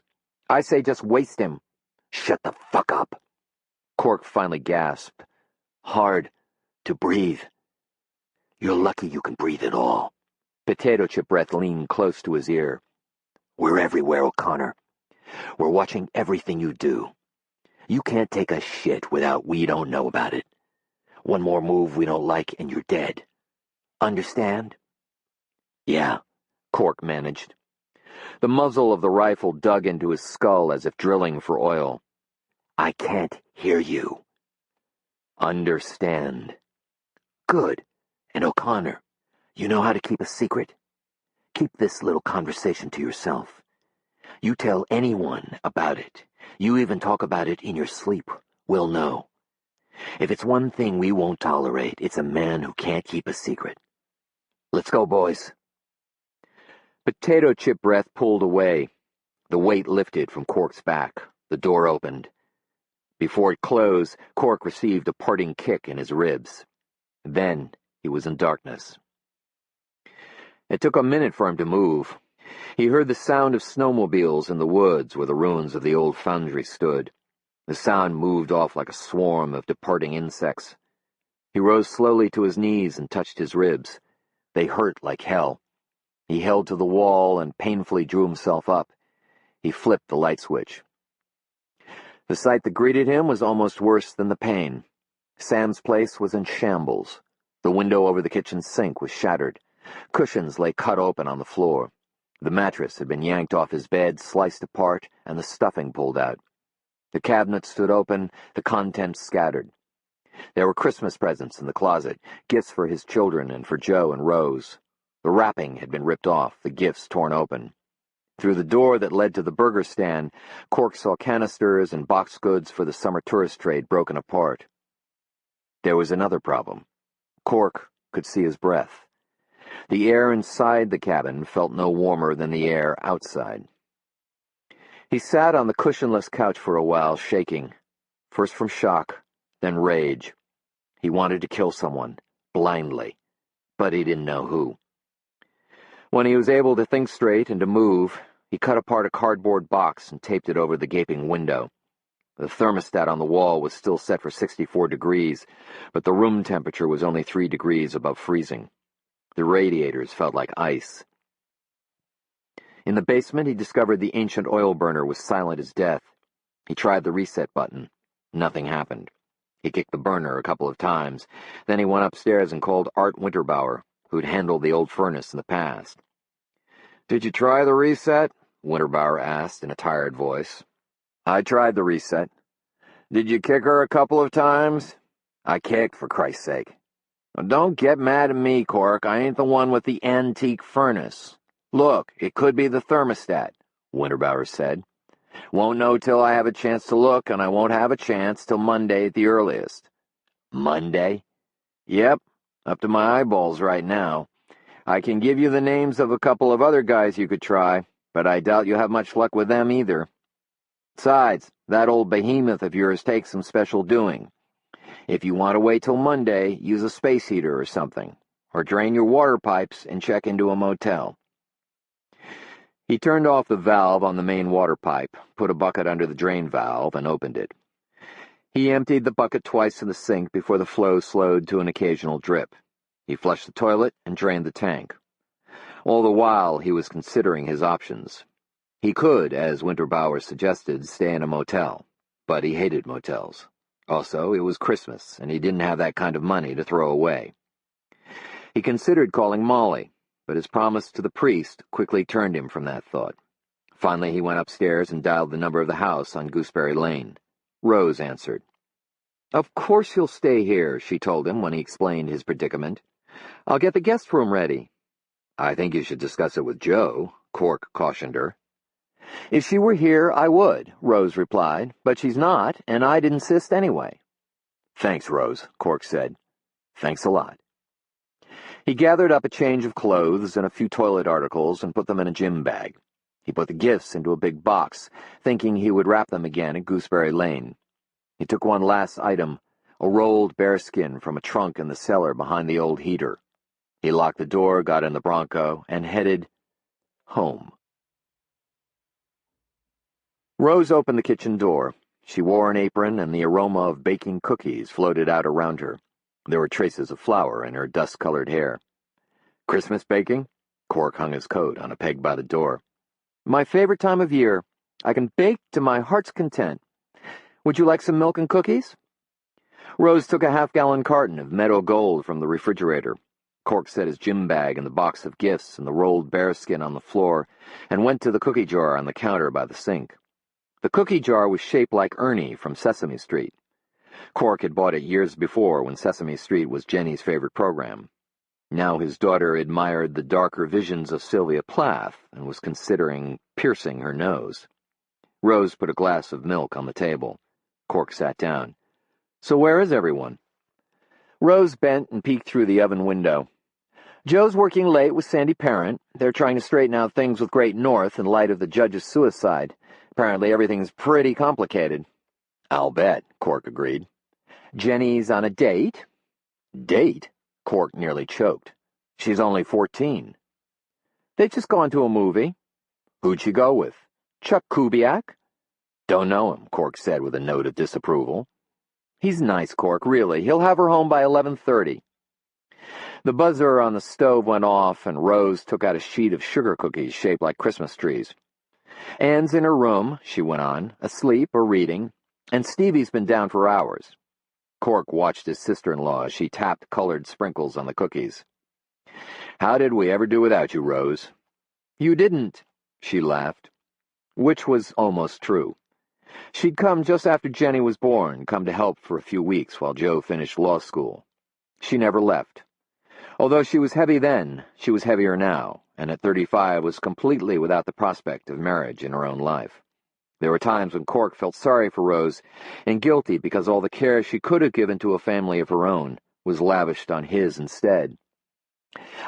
"I say just waste him." "Shut the fuck up." Cork finally gasped. "Hard to breathe. You're lucky you can breathe at all." Potato chip breath leaned close to his ear. "We're everywhere, O'Connor. We're watching everything you do. You can't take a shit without we don't know about it. One more move we don't like and you're dead. Understand?" "Yeah," Cork managed. The muzzle of the rifle dug into his skull as if drilling for oil. "I can't hear you." "Understand." "Good. And O'Connor, you know how to keep a secret? Keep this little conversation to yourself. You tell anyone about it. You even talk about it in your sleep. We'll know. If it's one thing we won't tolerate, it's a man who can't keep a secret. Let's go, boys." Potato chip breath pulled away. The weight lifted from Cork's back. The door opened. Before it closed, Cork received a parting kick in his ribs. Then he was in darkness. It took a minute for him to move. He heard the sound of snowmobiles in the woods where the ruins of the old foundry stood. The sound moved off like a swarm of departing insects. He rose slowly to his knees and touched his ribs. They hurt like hell. He held to the wall and painfully drew himself up. He flipped the light switch. The sight that greeted him was almost worse than the pain. Sam's place was in shambles. The window over the kitchen sink was shattered. Cushions lay cut open on the floor. The mattress had been yanked off his bed, sliced apart, and the stuffing pulled out. The cabinet stood open, the contents scattered. There were Christmas presents in the closet, gifts for his children and for Joe and Rose. The wrapping had been ripped off, the gifts torn open. Through the door that led to the burger stand, Cork saw canisters and box goods for the summer tourist trade broken apart. There was another problem. Cork could see his breath. The air inside the cabin felt no warmer than the air outside. He sat on the cushionless couch for a while, shaking, first from shock, then rage. He wanted to kill someone, blindly, but he didn't know who. When he was able to think straight and to move, he cut apart a cardboard box and taped it over the gaping window. The thermostat on the wall was still set for 64 degrees, but the room temperature was only 3 degrees above freezing. The radiators felt like ice. In the basement, he discovered the ancient oil burner was silent as death. He tried the reset button. Nothing happened. He kicked the burner a couple of times. Then he went upstairs and called Art Winterbauer, who'd handled the old furnace in the past. "Did you try the reset?" Winterbauer asked in a tired voice. "I tried the reset." "Did you kick her a couple of times?" "I kicked, for Christ's sake." "Don't get mad at me, Cork. I ain't the one with the antique furnace. Look, it could be the thermostat," Winterbauer said. "Won't know till I have a chance to look, and I won't have a chance till Monday at the earliest." "Monday?" "Yep, up to my eyeballs right now. I can give you the names of a couple of other guys you could try, but I doubt you'll have much luck with them either. Besides, that old behemoth of yours takes some special doing. If you want to wait till Monday, use a space heater or something, or drain your water pipes and check into a motel." He turned off the valve on the main water pipe, put a bucket under the drain valve, and opened it. He emptied the bucket twice in the sink before the flow slowed to an occasional drip. He flushed the toilet and drained the tank. All the while, he was considering his options. He could, as Winterbauer suggested, stay in a motel, but he hated motels. Also, it was Christmas, and he didn't have that kind of money to throw away. He considered calling Molly, but his promise to the priest quickly turned him from that thought. Finally, he went upstairs and dialed the number of the house on Gooseberry Lane. Rose answered. "Of course you'll stay here," she told him when he explained his predicament. "I'll get the guest room ready." "I think you should discuss it with Joe," Cork cautioned her. "If she were here, I would," Rose replied, "but she's not, and I'd insist anyway." "Thanks, Rose," Cork said. "Thanks a lot." He gathered up a change of clothes and a few toilet articles and put them in a gym bag. He put the gifts into a big box, thinking he would wrap them again at Gooseberry Lane. He took one last item, a rolled bearskin from a trunk in the cellar behind the old heater. He locked the door, got in the Bronco, and headed home. Rose opened the kitchen door. She wore an apron, and the aroma of baking cookies floated out around her. There were traces of flour in her dust-colored hair. "Christmas baking?" Cork hung his coat on a peg by the door. "My favorite time of year. I can bake to my heart's content. Would you like some milk and cookies?" Rose took a half-gallon carton of Meadow Gold from the refrigerator. Cork set his gym bag and the box of gifts and the rolled bearskin on the floor and went to the cookie jar on the counter by the sink. The cookie jar was shaped like Ernie from Sesame Street. Cork had bought it years before when Sesame Street was Jenny's favorite program. Now his daughter admired the darker visions of Sylvia Plath and was considering piercing her nose. Rose put a glass of milk on the table. Cork sat down. "So where is everyone?" Rose bent and peeked through the oven window. "Joe's working late with Sandy Parent. They're trying to straighten out things with Great North in light of the judge's suicide. Apparently everything's pretty complicated." "I'll bet," Cork agreed. "Jenny's on a date?" "Date?" Cork nearly choked. "She's only 14. "They've just gone to a movie." "Who'd she go with?" "Chuck Kubiak." "Don't know him," Cork said with a note of disapproval. "He's nice, Cork, really. He'll have her home by 11:30. The buzzer on the stove went off, and Rose took out a sheet of sugar cookies shaped like Christmas trees. "Anne's in her room," she went on, "asleep or reading, and Stevie's been down for hours." Cork watched his sister-in-law as she tapped colored sprinkles on the cookies. "How did we ever do without you, Rose?" "You didn't," she laughed. Which was almost true. She'd come just after Jenny was born, come to help for a few weeks while Joe finished law school. She never left. Although she was heavy then, she was heavier now, and at 35 was completely without the prospect of marriage in her own life. There were times when Cork felt sorry for Rose and guilty because all the care she could have given to a family of her own was lavished on his instead.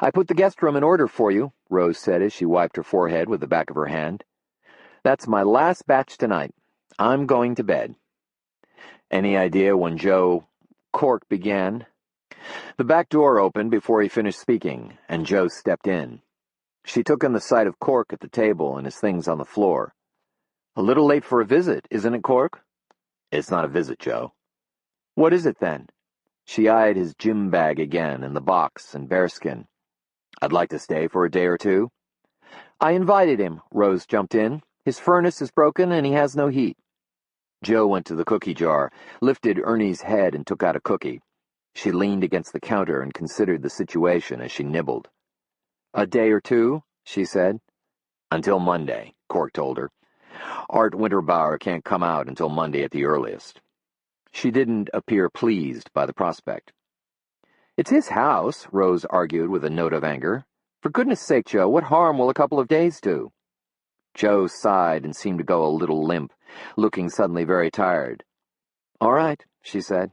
"I put the guest room in order for you," Rose said as she wiped her forehead with the back of her hand. "That's my last batch tonight. I'm going to bed." "Any idea when Joe—" Cork began. The back door opened before he finished speaking, and Joe stepped in. She took in the sight of Cork at the table and his things on the floor. "A little late for a visit, isn't it, Cork?" "It's not a visit, Joe." "What is it, then?" She eyed his gym bag again and the box and bearskin. "I'd like to stay for a day or two." "I invited him," Rose jumped in. "His furnace is broken and he has no heat." Joe went to the cookie jar, lifted Ernie's head and took out a cookie. She leaned against the counter and considered the situation as she nibbled. "A day or two," she said. "Until Monday," Cork told her. "Art Winterbauer can't come out until Monday at the earliest." She didn't appear pleased by the prospect. "It's his house," Rose argued with a note of anger. "For goodness sake, Joe, what harm will a couple of days do?" Joe sighed and seemed to go a little limp, looking suddenly very tired. "All right," she said.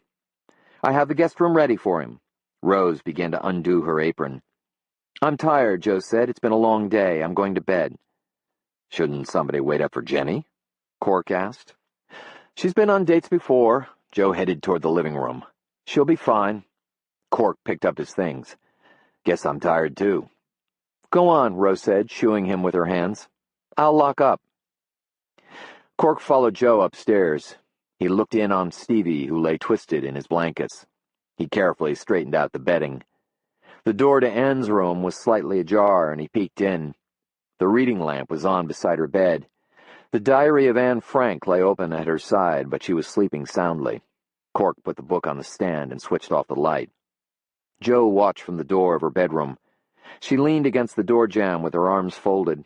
"I have the guest room ready for him." Rose began to undo her apron. "I'm tired," Joe said. "It's been a long day. I'm going to bed." "Shouldn't somebody wait up for Jenny?" Cork asked. "She's been on dates before." Joe headed toward the living room. "She'll be fine." Cork picked up his things. "Guess I'm tired, too." "Go on," Rose said, shooing him with her hands. "I'll lock up." Cork followed Joe upstairs. He looked in on Stevie, who lay twisted in his blankets. He carefully straightened out the bedding. The door to Anne's room was slightly ajar, and he peeked in. The reading lamp was on beside her bed. The diary of Anne Frank lay open at her side, but she was sleeping soundly. Cork put the book on the stand and switched off the light. Joe watched from the door of her bedroom. She leaned against the door jamb with her arms folded.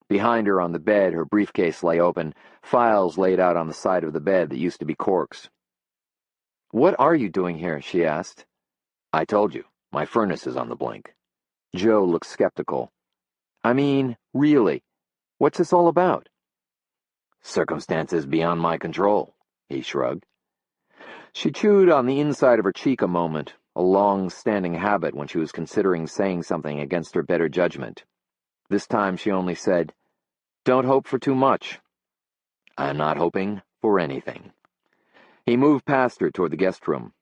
Behind her on the bed, her briefcase lay open, files laid out on the side of the bed that used to be Cork's. "What are you doing here?" she asked. "I told you, my furnace is on the blink." Joe looked skeptical. "I mean, really, what's this all about?" "Circumstances beyond my control," he shrugged. She chewed on the inside of her cheek a moment, a long-standing habit when she was considering saying something against her better judgment. This time she only said, "Don't hope for too much." "I'm not hoping for anything." He moved past her toward the guest room.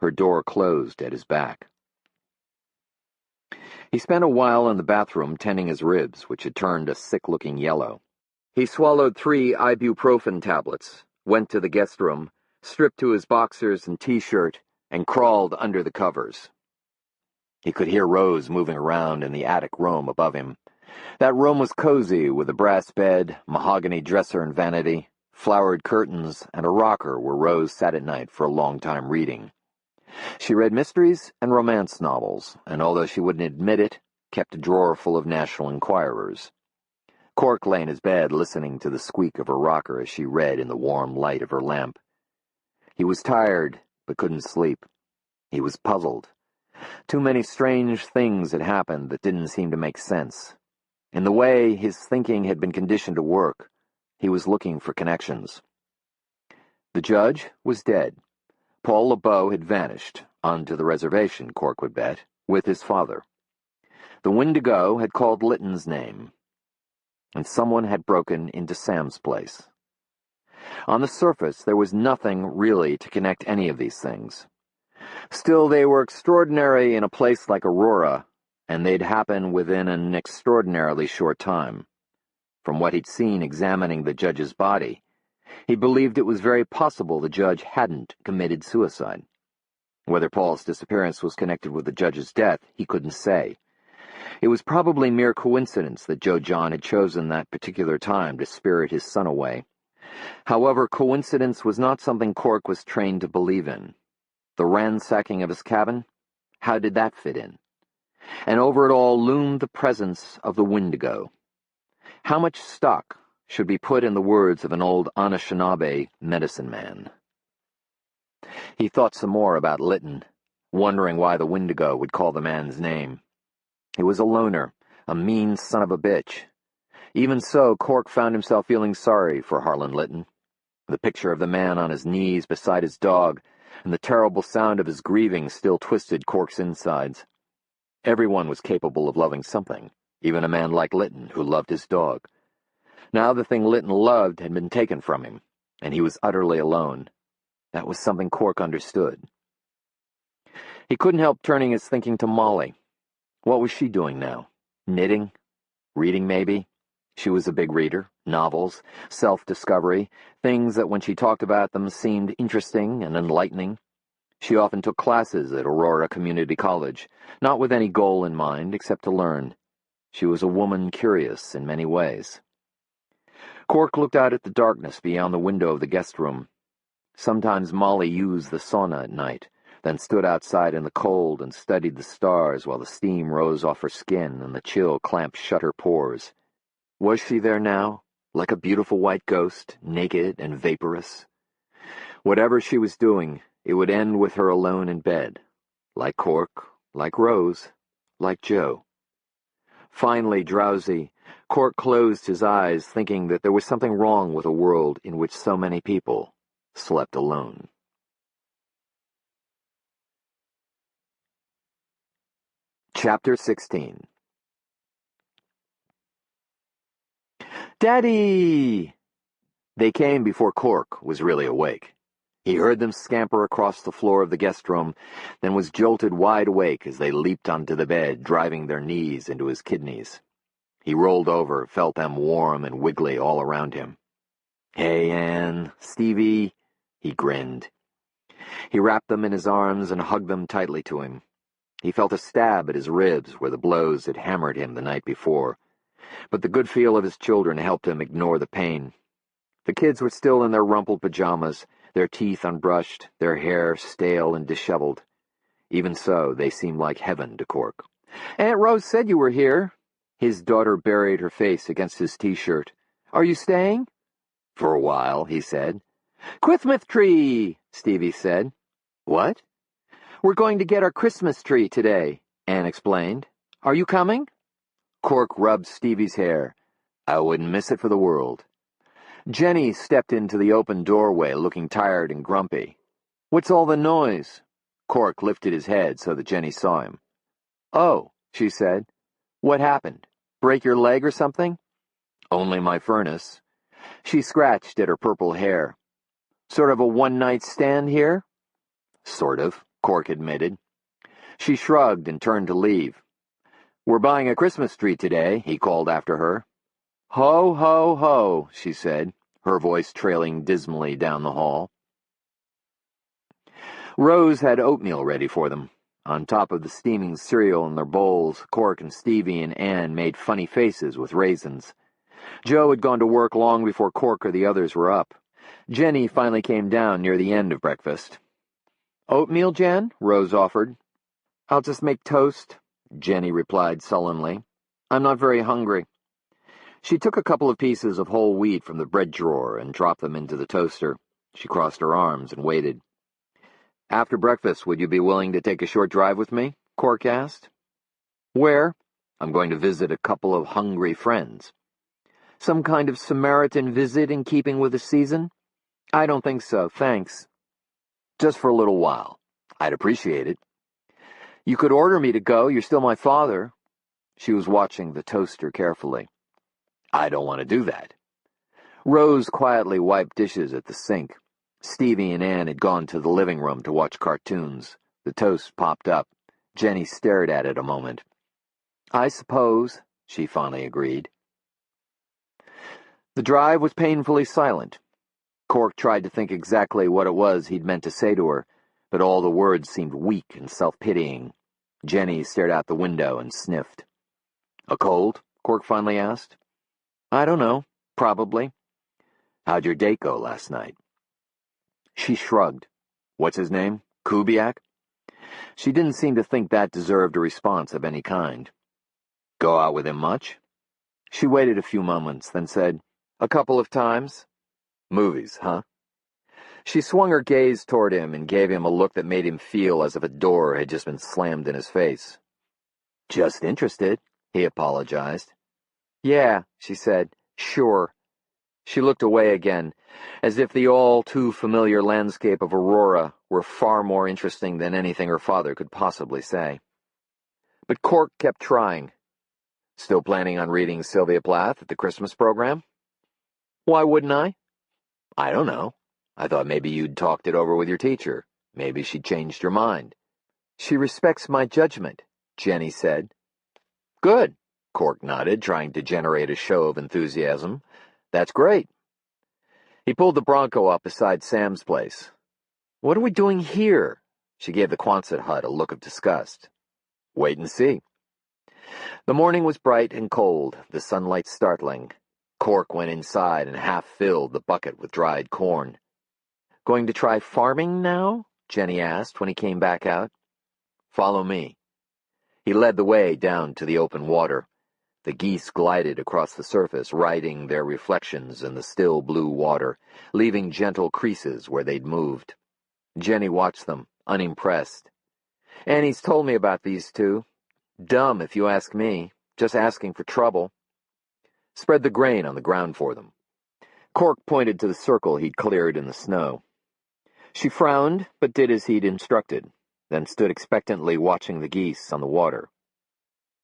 Her door closed at his back. He spent a while in the bathroom tending his ribs, which had turned a sick-looking yellow. He swallowed 3 ibuprofen tablets, went to the guest room, stripped to his boxers and T-shirt, and crawled under the covers. He could hear Rose moving around in the attic room above him. That room was cozy, with a brass bed, mahogany dresser and vanity, flowered curtains, and a rocker where Rose sat at night for a long time reading. She read mysteries and romance novels, and although she wouldn't admit it, kept a drawer full of National Enquirers. Cork lay in his bed listening to the squeak of her rocker as she read in the warm light of her lamp. He was tired, but couldn't sleep. He was puzzled. Too many strange things had happened that didn't seem to make sense. In the way his thinking had been conditioned to work, he was looking for connections. The judge was dead. Paul LeBeau had vanished, onto the reservation, Cork would bet, with his father. The Wendigo had called Litton's name, and someone had broken into Sam's place. On the surface, there was nothing really to connect any of these things. Still, they were extraordinary in a place like Aurora, and they'd happen within an extraordinarily short time. From what he'd seen examining the judge's body, he believed it was very possible the judge hadn't committed suicide. Whether Paul's disappearance was connected with the judge's death, he couldn't say. It was probably mere coincidence that Joe John had chosen that particular time to spirit his son away. However, coincidence was not something Cork was trained to believe in. The ransacking of his cabin? How did that fit in? And over it all loomed the presence of the Wendigo. How much stock should be put in the words of an old Anishinaabe medicine man? He thought some more about Litton, wondering why the Wendigo would call the man's name. He was a loner, A mean son of a bitch. Even so, Cork found himself feeling sorry for Harlan Litton. The picture of the man on his knees beside his dog, and the terrible sound of his grieving still twisted Cork's insides. Everyone was capable of loving something, even a man like Litton, who loved his dog. Now the thing Litton loved had been taken from him, and he was utterly alone. That was something Cork understood. He couldn't help turning his thinking to Molly. What was she doing now? Knitting? Reading, maybe? She was a big reader. Novels, self-discovery, things that when she talked about them seemed interesting and enlightening. She often took classes at Aurora Community College, not with any goal in mind except to learn. She was a woman curious in many ways. Cork looked out at the darkness beyond the window of the guest room. Sometimes Molly used the sauna at night, then stood outside in the cold and studied the stars while the steam rose off her skin and the chill clamped shut her pores. Was she there now, like a beautiful white ghost, naked and vaporous? Whatever she was doing, it would end with her alone in bed, like Cork, like Rose, like Joe. Finally, drowsy, Cork closed his eyes, thinking that there was something wrong with a world in which so many people slept alone. Chapter 16. Daddy! They came before Cork was really awake. He heard them scamper across the floor of the guest room, then was jolted wide awake as they leaped onto the bed, driving their knees into his kidneys. He rolled over, felt them warm and wiggly all around him. "Hey, Ann, Stevie," he grinned. He wrapped them in his arms and hugged them tightly to him. He felt a stab at his ribs where the blows had hammered him the night before, but the good feel of his children helped him ignore the pain. The kids were still in their rumpled pajamas, their teeth unbrushed, their hair stale and disheveled. Even so, they seemed like heaven to Cork. "Aunt Rose said you were here." His daughter buried her face against his T-shirt. "Are you staying?" "For a while," he said. "Christmas tree," Stevie said. "What?" "We're going to get our Christmas tree today," Anne explained. "Are you coming?" Cork rubbed Stevie's hair. "I wouldn't miss it for the world." Jenny stepped into the open doorway, looking tired and grumpy. "What's all the noise?" Cork lifted his head so that Jenny saw him. "Oh," she said. "What happened? Break your leg or something?" "Only my furnace." She scratched at her purple hair. "Sort of a one-night stand here?" "Sort of," Cork admitted. She shrugged and turned to leave. "We're buying a Christmas tree today," he called after her. "Ho, ho, ho," she said, her voice trailing dismally down the hall. Rose had oatmeal ready for them. On top of the steaming cereal in their bowls, Cork and Stevie and Anne made funny faces with raisins. Joe had gone to work long before Cork or the others were up. Jenny finally came down near the end of breakfast. "Oatmeal, Jen?" Rose offered. "I'll just make toast," Jenny replied sullenly. "I'm not very hungry." She took a couple of pieces of whole wheat from the bread drawer and dropped them into the toaster. She crossed her arms and waited. "After breakfast, would you be willing to take a short drive with me?" Cork asked. "Where?" "I'm going to visit a couple of hungry friends." "Some kind of Samaritan visit in keeping with the season?" "I don't think so, thanks." "Just for a little while. I'd appreciate it." "You could order me to go. You're still my father." She was watching the toaster carefully. "I don't want to do that." Rose quietly wiped dishes at the sink. Stevie and Anne had gone to the living room to watch cartoons. The toast popped up. Jenny stared at it a moment. "I suppose," she finally agreed. The drive was painfully silent. Cork tried to think exactly what it was he'd meant to say to her, but all the words seemed weak and self-pitying. Jenny stared out the window and sniffed. "A cold?" Cork finally asked. "I don't know. Probably." "How'd your date go last night?" She shrugged. "What's his name? Kubiak?" She didn't seem to think that deserved a response of any kind. "Go out with him much?" She waited a few moments, then said, "A couple of times." "Movies, huh?" She swung her gaze toward him and gave him a look that made him feel as if a door had just been slammed in his face. "Just interested," he apologized. Yeah, she said. Sure. She looked away again, as if the all-too-familiar landscape of Aurora were far more interesting than anything her father could possibly say. But Cork kept trying. Still planning on reading Sylvia Plath at the Christmas program? Why wouldn't I? I don't know. I thought maybe you'd talked it over with your teacher. Maybe she changed her mind. She respects my judgment, Jenny said. Good, Cork nodded, trying to generate a show of enthusiasm. That's great. He pulled the Bronco up beside Sam's place. What are we doing here? She gave the Quonset hut a look of disgust. Wait and see. The morning was bright and cold, the sunlight startling. Cork went inside and half-filled the bucket with dried corn. Going to try farming now? Jenny asked when he came back out. Follow me. He led the way down to the open water. The geese glided across the surface, riding their reflections in the still blue water, leaving gentle creases where they'd moved. Jenny watched them, unimpressed. Annie's told me about these two. Dumb, if you ask me. Just asking for trouble. Spread the grain on the ground for them. Cork pointed to the circle he'd cleared in the snow. She frowned, but did as he'd instructed, then stood expectantly watching the geese on the water.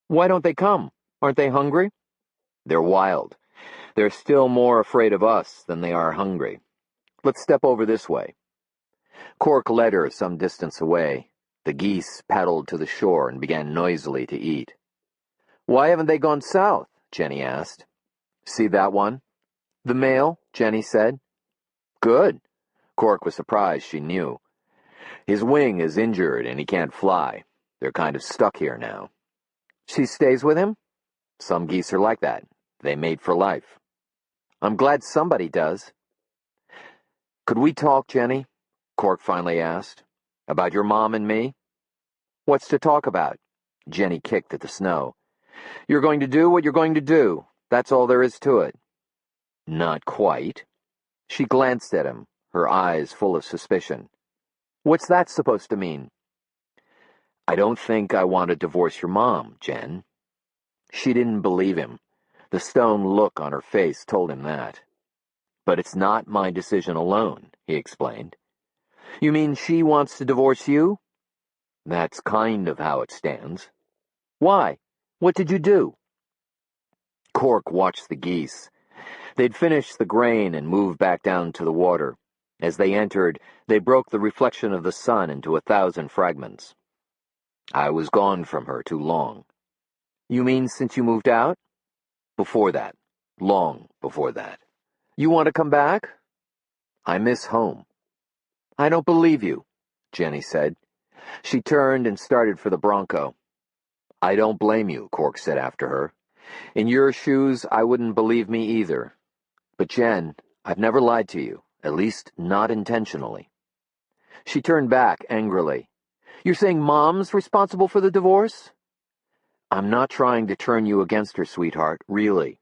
Why don't they come? Aren't they hungry? They're wild. They're still more afraid of us than they are hungry. Let's step over this way. Cork led her some distance away. The geese paddled to the shore and began noisily to eat. Why haven't they gone south? Jenny asked. See that one? The male, Jenny said. Good. Cork was surprised she knew. His wing is injured and he can't fly. They're kind of stuck here now. She stays with him? Some geese are like that. They mate for life. I'm glad somebody does. Could we talk, Jenny? Cork finally asked. About your mom and me? What's to talk about? Jenny kicked at the snow. You're going to do what you're going to do. That's all there is to it. Not quite. She glanced at him, her eyes full of suspicion. What's that supposed to mean? I don't think I want to divorce your mom, Jen. She didn't believe him. The stone look on her face told him that. But it's not my decision alone, he explained. You mean she wants to divorce you? That's kind of how it stands. Why? What did you do? Cork watched the geese. They'd finished the grain and moved back down to the water. As they entered, they broke the reflection of the sun into 1,000 fragments. I was gone from her too long. You mean since you moved out? Before that. Long before that. You want to come back? I miss home. I don't believe you, Jenny said. She turned and started for the Bronco. I don't blame you, Cork said after her. In your shoes, I wouldn't believe me either. But Jen, I've never lied to you, at least not intentionally. She turned back angrily. You're saying Mom's responsible for the divorce? I'm not trying to turn you against her, sweetheart, really.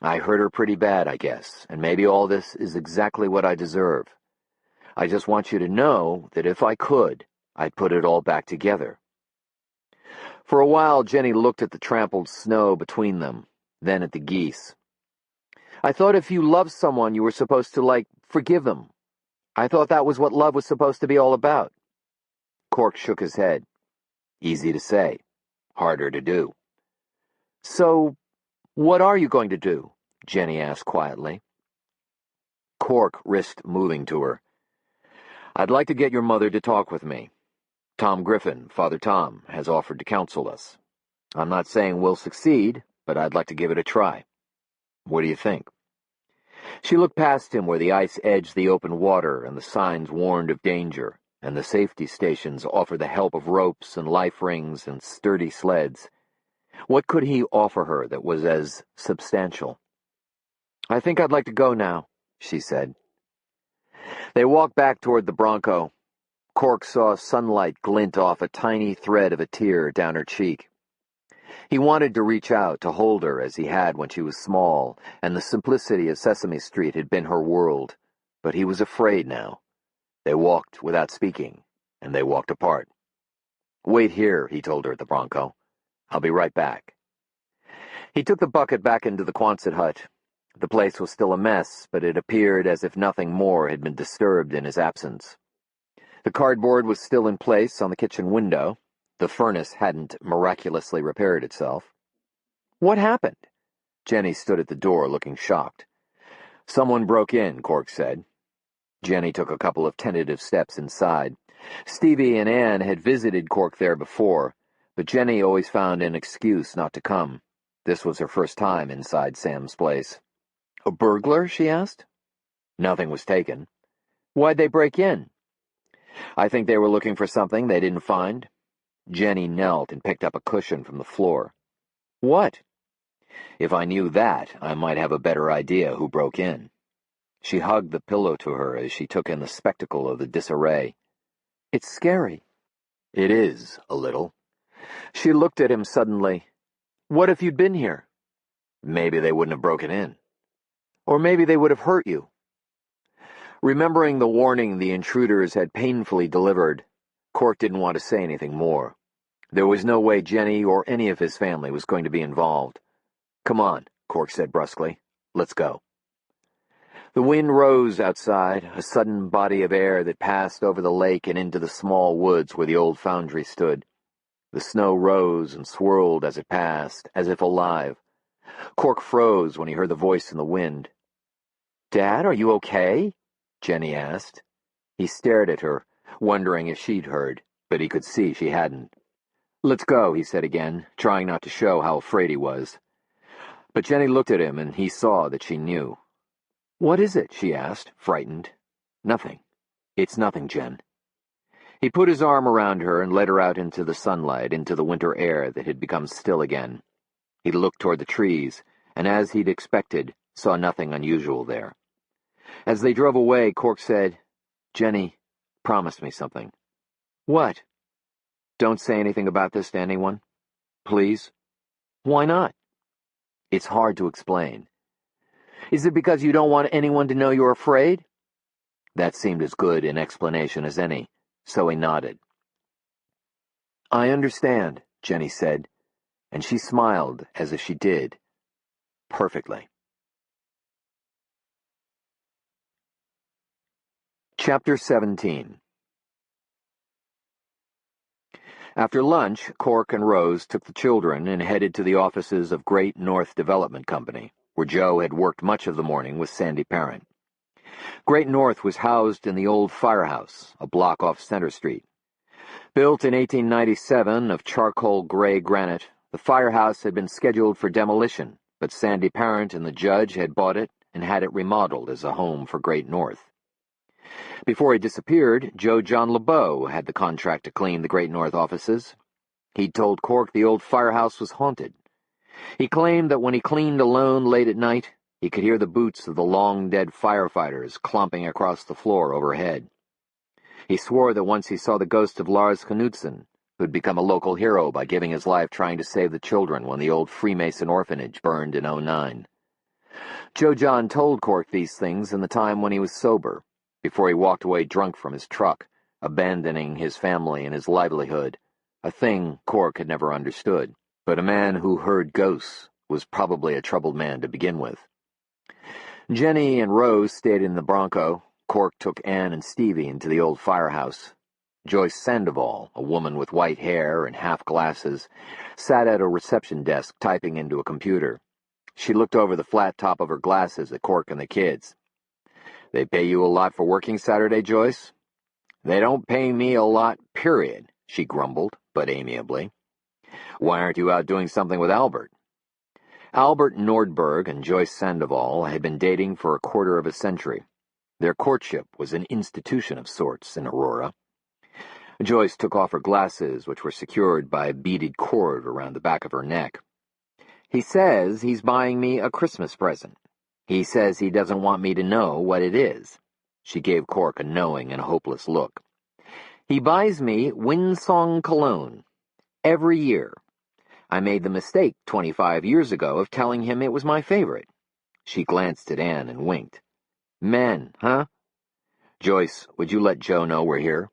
I hurt her pretty bad, I guess, and maybe all this is exactly what I deserve. I just want you to know that if I could, I'd put it all back together. For a while, Jenny looked at the trampled snow between them, then at the geese. I thought if you loved someone, you were supposed to, forgive them. I thought that was what love was supposed to be all about. Cork shook his head. Easy to say, harder to do. So, what are you going to do? Jenny asked quietly. Cork risked moving to her. I'd like to get your mother to talk with me. Tom Griffin, Father Tom, has offered to counsel us. I'm not saying we'll succeed, but I'd like to give it a try. What do you think? She looked past him where the ice edged the open water and the signs warned of danger, and the safety stations offered the help of ropes and life rings and sturdy sleds. What could he offer her that was as substantial? I think I'd like to go now, she said. They walked back toward the Bronco. Cork saw sunlight glint off a tiny thread of a tear down her cheek. He wanted to reach out to hold her as he had when she was small, and the simplicity of Sesame Street had been her world, but he was afraid now. They walked without speaking, and they walked apart. Wait here, he told her at the Bronco. I'll be right back. He took the bucket back into the Quonset hut. The place was still a mess, but it appeared as if nothing more had been disturbed in his absence. The cardboard was still in place on the kitchen window. The furnace hadn't miraculously repaired itself. "What happened?" Jenny stood at the door, looking shocked. "Someone broke in," Cork said. Jenny took a couple of tentative steps inside. Stevie and Anne had visited Cork there before, but Jenny always found an excuse not to come. This was her first time inside Sam's place. "A burglar?" she asked. "Nothing was taken." "Why'd they break in?" "I think they were looking for something they didn't find." Jenny knelt and picked up a cushion from the floor. "What?" "If I knew that, I might have a better idea who broke in." She hugged the pillow to her as she took in the spectacle of the disarray. "It's scary." "It is, a little." She looked at him suddenly. "What if you'd been here?" "Maybe they wouldn't have broken in." "Or maybe they would have hurt you." Remembering the warning the intruders had painfully delivered, Cork didn't want to say anything more. There was no way Jenny or any of his family was going to be involved. "Come on," Cork said brusquely. "Let's go." The wind rose outside, a sudden body of air that passed over the lake and into the small woods where the old foundry stood. The snow rose and swirled as it passed, as if alive. Cork froze when he heard the voice in the wind. "Dad, are you okay?" Jenny asked. He stared at her, wondering if she'd heard, but he could see she hadn't. "Let's go," he said again, trying not to show how afraid he was. But Jenny looked at him, and he saw that she knew. "What is it?" she asked, frightened. "Nothing. It's nothing, Jen." He put his arm around her and led her out into the sunlight, into the winter air that had become still again. He looked toward the trees, and as he'd expected, saw nothing unusual there. As they drove away, Cork said, "Jenny, promise me something." "What?" "Don't say anything about this to anyone. Please." "Why not?" "It's hard to explain." "Is it because you don't want anyone to know you're afraid?" That seemed as good an explanation as any, so he nodded. "I understand," Jenny said, and she smiled as if she did. Perfectly. Chapter 17. After lunch, Cork and Rose took the children and headed to the offices of Great North Development Company, where Joe had worked much of the morning with Sandy Parent. Great North was housed in the old firehouse, a block off Center Street. Built in 1897 of charcoal gray granite, the firehouse had been scheduled for demolition, but Sandy Parent and the judge had bought it and had it remodeled as a home for Great North. Before he disappeared, Joe John LeBeau had the contract to clean the Great North offices. He'd told Cork the old firehouse was haunted. He claimed that when he cleaned alone late at night, he could hear the boots of the long-dead firefighters clomping across the floor overhead. He swore that once he saw the ghost of Lars Knudsen, who'd become a local hero by giving his life trying to save the children when the old Freemason orphanage burned in '09. Joe John told Cork these things in the time when he was sober, before he walked away drunk from his truck, abandoning his family and his livelihood, a thing Cork had never understood. But a man who heard ghosts was probably a troubled man to begin with. Jenny and Rose stayed in the Bronco. Cork took Anne and Stevie into the old firehouse. Joyce Sandoval, a woman with white hair and half glasses, sat at a reception desk typing into a computer. She looked over the flat top of her glasses at Cork and the kids. "They pay you a lot for working Saturday, Joyce?" "They don't pay me a lot, period," she grumbled, but amiably. "Why aren't you out doing something with Albert?" Albert Nordberg and Joyce Sandoval had been dating for a quarter of a century. Their courtship was an institution of sorts in Aurora. Joyce took off her glasses, which were secured by a beaded cord around the back of her neck. "He says he's buying me a Christmas present. He says he doesn't want me to know what it is." She gave Cork a knowing and hopeless look. "He buys me Windsong cologne. Every year. I made the mistake 25 years ago of telling him it was my favorite." She glanced at Anne and winked. "Men, huh? Joyce, would you let Joe know we're here?"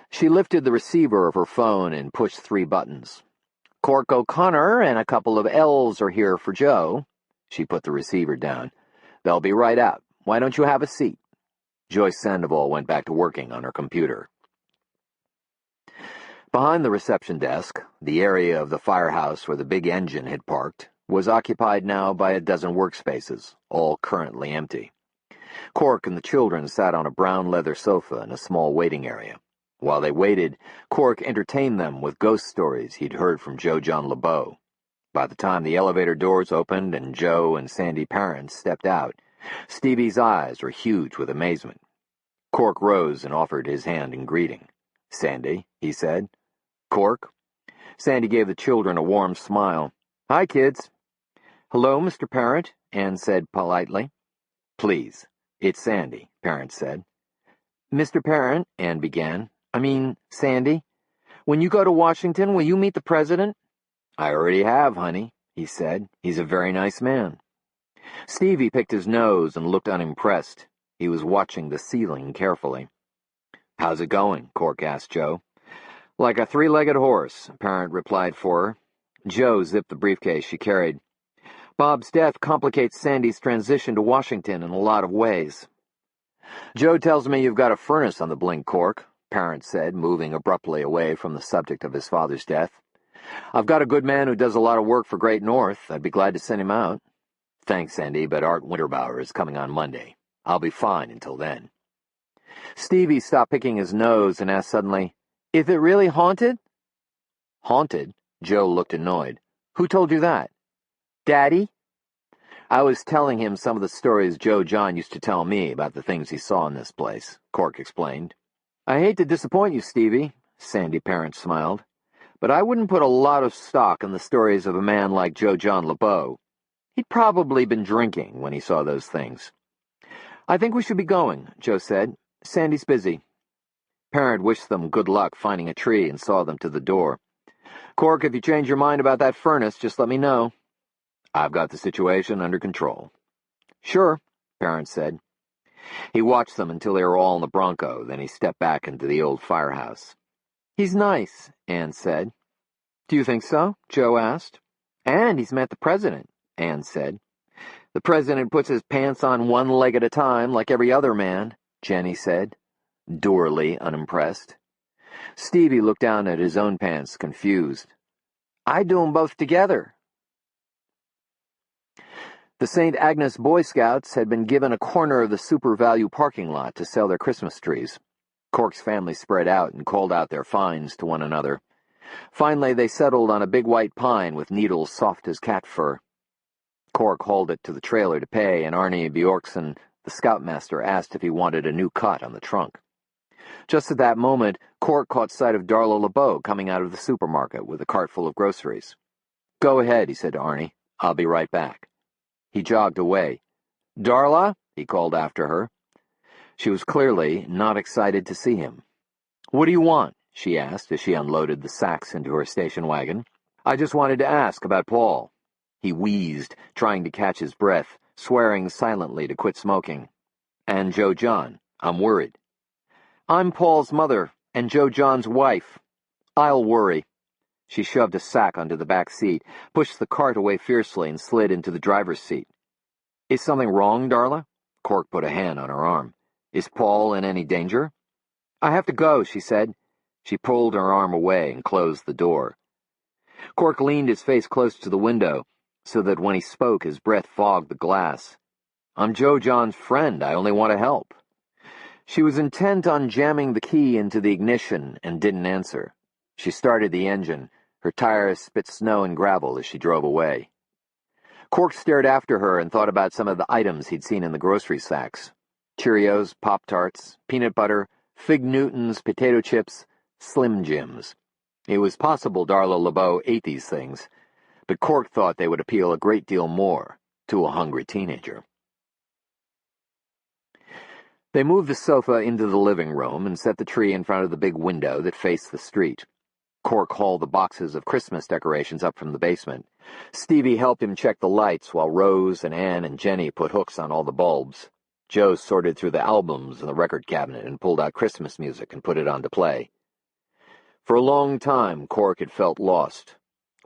She lifted the receiver of her phone and pushed 3 buttons. Cork O'Connor and a couple of elves are here for Joe." She put the receiver down. "They'll be right out. Why don't you have a seat?" Joyce Sandoval went back to working on her computer. Behind the reception desk, the area of the firehouse where the big engine had parked was occupied now by a dozen workspaces, all currently empty. Cork and the children sat on a brown leather sofa in a small waiting area. While they waited, Cork entertained them with ghost stories he'd heard from Joe John LeBeau. By the time the elevator doors opened and Joe and Sandy Parent stepped out, Stevie's eyes were huge with amazement. Cork rose and offered his hand in greeting. "Sandy," he said. "Cork?" Sandy gave the children a warm smile. "Hi, kids." "Hello, Mr. Parent," Anne said politely. "Please, it's Sandy," Parent said. "Mr. Parent," Anne began. Sandy, when you go to Washington, will you meet the president?" "I already have, honey," he said. "He's a very nice man." Stevie picked his nose and looked unimpressed. He was watching the ceiling carefully. "How's it going?" Cork asked Joe. "Like a three-legged horse," Parent replied for her. Joe zipped the briefcase she carried. "Bob's death complicates Sandy's transition to Washington in a lot of ways." "Joe tells me you've got a furnace on the blink, Cork," Parent said, moving abruptly away from the subject of his father's death. "I've got a good man who does a lot of work for Great North. I'd be glad to send him out." "Thanks, Sandy, but Art Winterbauer is coming on Monday. I'll be fine until then." Stevie stopped picking his nose and asked suddenly, "Is it really haunted?" "Haunted?" Joe looked annoyed. "Who told you that?" "Daddy?" "I was telling him some of the stories Joe John used to tell me about the things he saw in this place," Cork explained. "I hate to disappoint you, Stevie," Sandy Parent smiled, "but I wouldn't put a lot of stock in the stories of a man like Joe John LeBeau. He'd probably been drinking when he saw those things." "I think we should be going," Joe said. "Sandy's busy." Parent wished them good luck finding a tree and saw them to the door. "Cork, if you change your mind about that furnace, just let me know." "I've got the situation under control." "Sure," Parent said. He watched them until they were all in the Bronco, then he stepped back into the old firehouse. "He's nice," Anne said. "Do you think so?" Joe asked. "And he's met the president," Anne said. "The president puts his pants on one leg at a time, like every other man," Jenny said, dourly unimpressed. Stevie looked down at his own pants, confused. "I do 'em both together." The St. Agnes Boy Scouts had been given a corner of the Super Value parking lot to sell their Christmas trees. Cork's family spread out and called out their finds to one another. Finally, they settled on a big white pine with needles soft as cat fur. Cork hauled it to the trailer to pay, and Arnie Bjorkson, the scoutmaster, asked if he wanted a new cut on the trunk. Just at that moment, Cork caught sight of Darla LeBeau coming out of the supermarket with a cart full of groceries. "Go ahead," he said to Arnie. "I'll be right back." He jogged away. "Darla?" he called after her. She was clearly not excited to see him. "What do you want?" she asked as she unloaded the sacks into her station wagon. "I just wanted to ask about Paul." He wheezed, trying to catch his breath, swearing silently to quit smoking. "And Joe John. I'm worried." "I'm Paul's mother, and Joe John's wife. I'll worry." She shoved a sack onto the back seat, pushed the cart away fiercely, and slid into the driver's seat. "Is something wrong, Darla?" Cork put a hand on her arm. "Is Paul in any danger?" "I have to go," she said. She pulled her arm away and closed the door. Cork leaned his face close to the window, so that when he spoke his breath fogged the glass. "I'm Joe John's friend. I only want to help." She was intent on jamming the key into the ignition and didn't answer. She started the engine. Her tires spit snow and gravel as she drove away. Cork stared after her and thought about some of the items he'd seen in the grocery sacks. Cheerios, Pop-Tarts, peanut butter, Fig Newtons, potato chips, Slim Jims. It was possible Darla LeBeau ate these things, but Cork thought they would appeal a great deal more to a hungry teenager. They moved the sofa into the living room and set the tree in front of the big window that faced the street. Cork hauled the boxes of Christmas decorations up from the basement. Stevie helped him check the lights while Rose and Anne and Jenny put hooks on all the bulbs. Joe sorted through the albums in the record cabinet and pulled out Christmas music and put it on to play. For a long time, Cork had felt lost.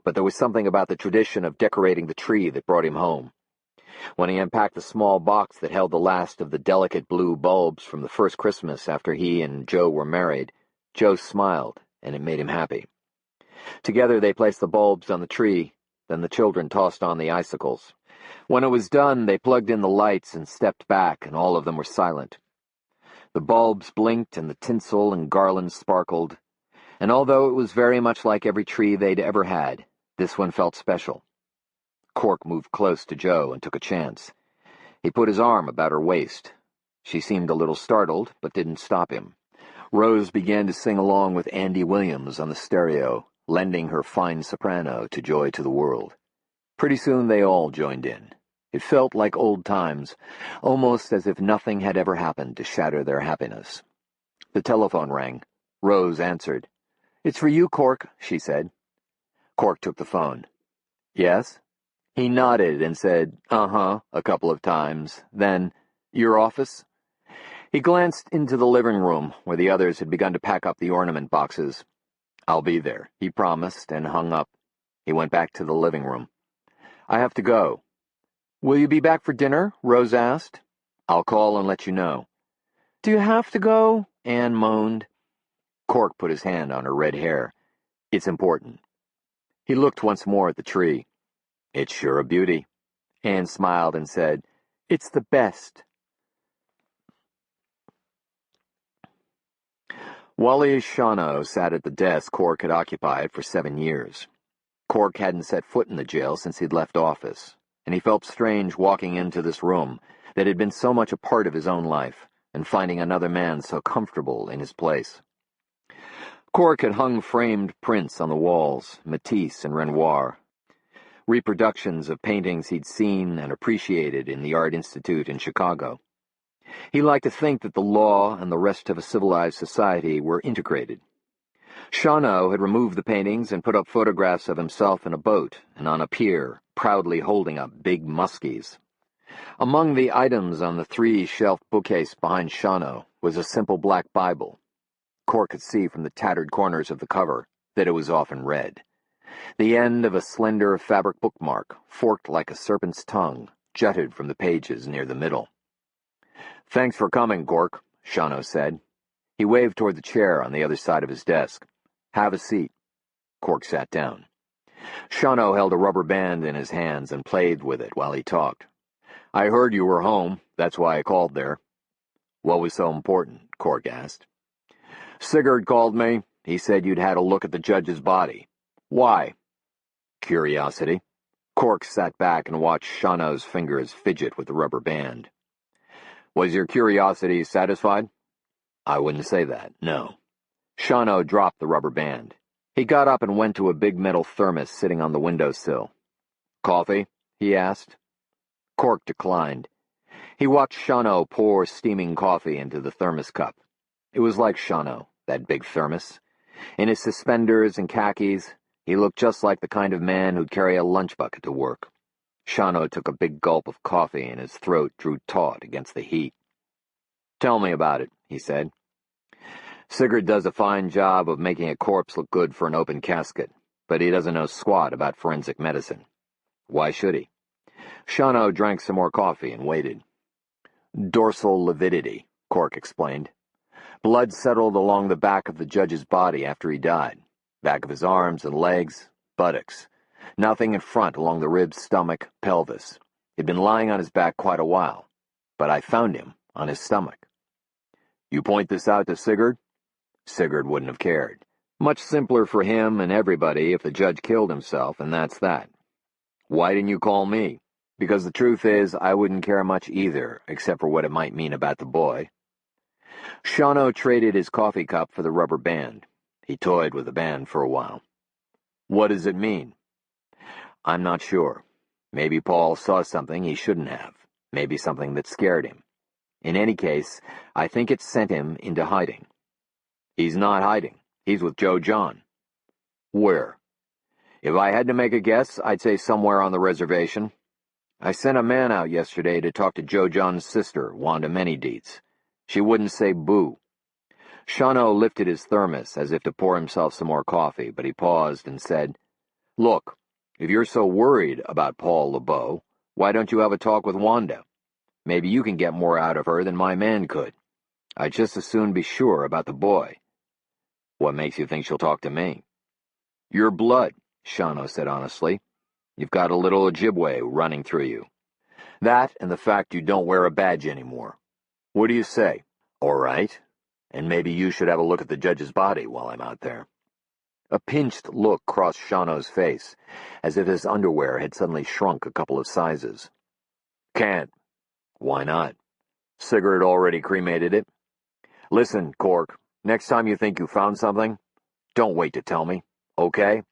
but there was something about the tradition of decorating the tree that brought him home. When he unpacked the small box that held the last of the delicate blue bulbs from the first Christmas after he and Joe were married, Joe smiled, and it made him happy. Together they placed the bulbs on the tree, then the children tossed on the icicles. When it was done, they plugged in the lights and stepped back, and all of them were silent. The bulbs blinked and the tinsel and garlands sparkled, and although it was very much like every tree they'd ever had, this one felt special. Cork moved close to Joe and took a chance. He put his arm about her waist. She seemed a little startled, but didn't stop him. Rose began to sing along with Andy Williams on the stereo, lending her fine soprano to Joy to the World. Pretty soon they all joined in. It felt like old times, almost as if nothing had ever happened to shatter their happiness. The telephone rang. Rose answered. "It's for you, Cork," she said. Cork took the phone. "Yes?" He nodded and said, "Uh-huh," a couple of times. Then, "Your office?" He glanced into the living room, where the others had begun to pack up the ornament boxes. "I'll be there," he promised, and hung up. He went back to the living room. "I have to go." "Will you be back for dinner?" Rose asked. "I'll call and let you know." "Do you have to go?" Anne moaned. Cork put his hand on her red hair. "It's important." He looked once more at the tree. "It's sure a beauty." Anne smiled and said, "It's the best." Wally Shawno sat at the desk Cork had occupied for 7 years. Cork hadn't set foot in the jail since he'd left office, and he felt strange walking into this room that had been so much a part of his own life, and finding another man so comfortable in his place. Cork had hung framed prints on the walls, Matisse and Renoir, reproductions of paintings he'd seen and appreciated in the Art Institute in Chicago. He liked to think that the law and the rest of a civilized society were integrated. Shawno had removed the paintings and put up photographs of himself in a boat and on a pier, proudly holding up big muskies. Among the items on the 3-shelved bookcase behind Shawno was a simple black Bible. Cork could see from the tattered corners of the cover that it was often read. The end of a slender fabric bookmark, forked like a serpent's tongue, jutted from the pages near the middle. "Thanks for coming, Cork," Shawno said. He waved toward the chair on the other side of his desk. "Have a seat." Cork sat down. Shawno held a rubber band in his hands and played with it while he talked. "I heard you were home. That's why I called there." "What was so important?" Cork asked. "Sigurd called me. He said you'd had a look at the judge's body." "Why?" "Curiosity." Cork sat back and watched Shawno's fingers fidget with the rubber band. "Was your curiosity satisfied?" "I wouldn't say that, no." Shawno dropped the rubber band. He got up and went to a big metal thermos sitting on the windowsill. "Coffee?" he asked. Cork declined. He watched Shawno pour steaming coffee into the thermos cup. It was like Shawno, that big thermos. In his suspenders and khakis, he looked just like the kind of man who'd carry a lunch bucket to work. Shawno took a big gulp of coffee and his throat drew taut against the heat. "Tell me about it," he said. "Sigurd does a fine job of making a corpse look good for an open casket, but he doesn't know squat about forensic medicine." "Why should he?" Shawno drank some more coffee and waited. "Dorsal lividity," Cork explained. "Blood settled along the back of the judge's body after he died. Back of his arms and legs, buttocks. Nothing in front along the ribs, stomach, pelvis. He'd been lying on his back quite a while, but I found him on his stomach." "You point this out to Sigurd?" "Sigurd wouldn't have cared. Much simpler for him and everybody if the judge killed himself, and that's that." "Why didn't you call me?" "Because the truth is, I wouldn't care much either, except for what it might mean about the boy." Shawno traded his coffee cup for the rubber band. He toyed with the band for a while. "What does it mean?" "I'm not sure. Maybe Paul saw something he shouldn't have. Maybe something that scared him. In any case, I think it sent him into hiding." "He's not hiding. He's with Joe John." "Where?" "If I had to make a guess, I'd say somewhere on the reservation. I sent a man out yesterday to talk to Joe John's sister, Wanda Manydeets. She wouldn't say boo." Shawno lifted his thermos as if to pour himself some more coffee, but he paused and said, Look, if you're so worried about Paul LeBeau, why don't you have a talk with Wanda? Maybe you can get more out of her than my man could. I'd just as soon be sure about the boy. What makes you think she'll talk to me? Your blood, Shano said honestly. You've got a little Ojibwe running through you. That and the fact you don't wear a badge anymore. What do you say? All right. And maybe you should have a look at the judge's body while I'm out there. A pinched look crossed Shano's face, as if his underwear had suddenly shrunk a couple of sizes. Can't. Why not? Sigurd already cremated it. Listen, Cork, next time you think you found something, don't wait to tell me, okay?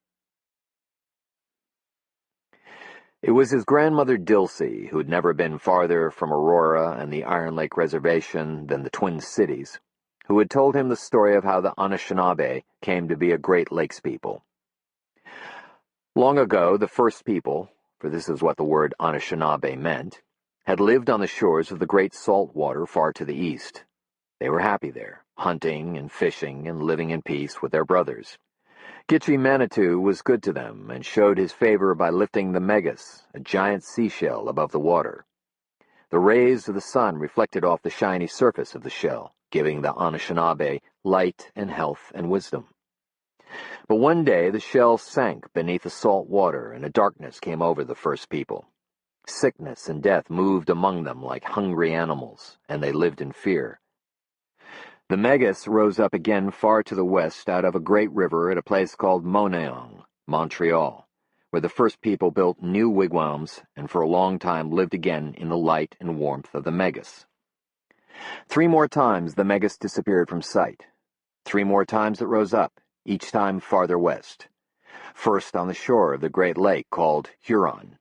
It was his grandmother Dilsey, who had never been farther from Aurora and the Iron Lake Reservation than the Twin Cities, who had told him the story of how the Anishinaabe came to be a Great Lakes people. Long ago, the first people, for this is what the word Anishinaabe meant, had lived on the shores of the Great Salt Water far to the east. They were happy there, hunting and fishing and living in peace with their brothers. Gitche Manitou was good to them and showed his favor by lifting the megas, a giant seashell above the water. The rays of the sun reflected off the shiny surface of the shell, giving the Anishinaabe light and health and wisdom. But one day the shell sank beneath the salt water and a darkness came over the first people. Sickness and death moved among them like hungry animals, and they lived in fear. The Megas rose up again far to the west out of a great river at a place called Moneong, Montreal, where the first people built new wigwams and for a long time lived again in the light and warmth of the Megas. 3 more times the Megas disappeared from sight. 3 more times it rose up, each time farther west. First on the shore of the great lake called Huron.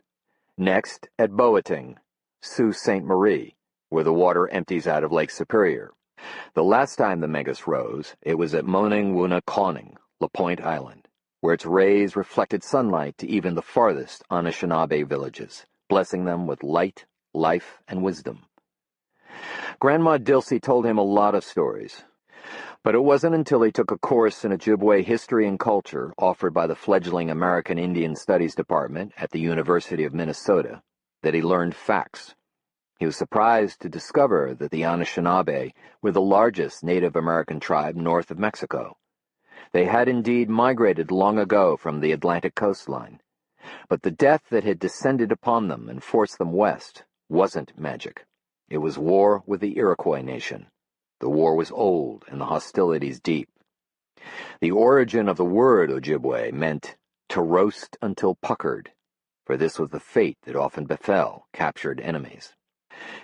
Next at Boating, Sault Ste. Marie, where the water empties out of Lake Superior. The last time the Megas rose, it was at Moning-Wuna-Conning, LaPointe Island, where its rays reflected sunlight to even the farthest Anishinaabe villages, blessing them with light, life, and wisdom. Grandma Dilsey told him a lot of stories, but it wasn't until he took a course in Ojibwe history and culture offered by the fledgling American Indian Studies Department at the University of Minnesota that he learned facts. He was surprised to discover that the Anishinaabe were the largest Native American tribe north of Mexico. They had indeed migrated long ago from the Atlantic coastline, but the death that had descended upon them and forced them west wasn't magic. It was war with the Iroquois nation. The war was old and the hostilities deep. The origin of the word Ojibwe meant to roast until puckered, for this was the fate that often befell captured enemies.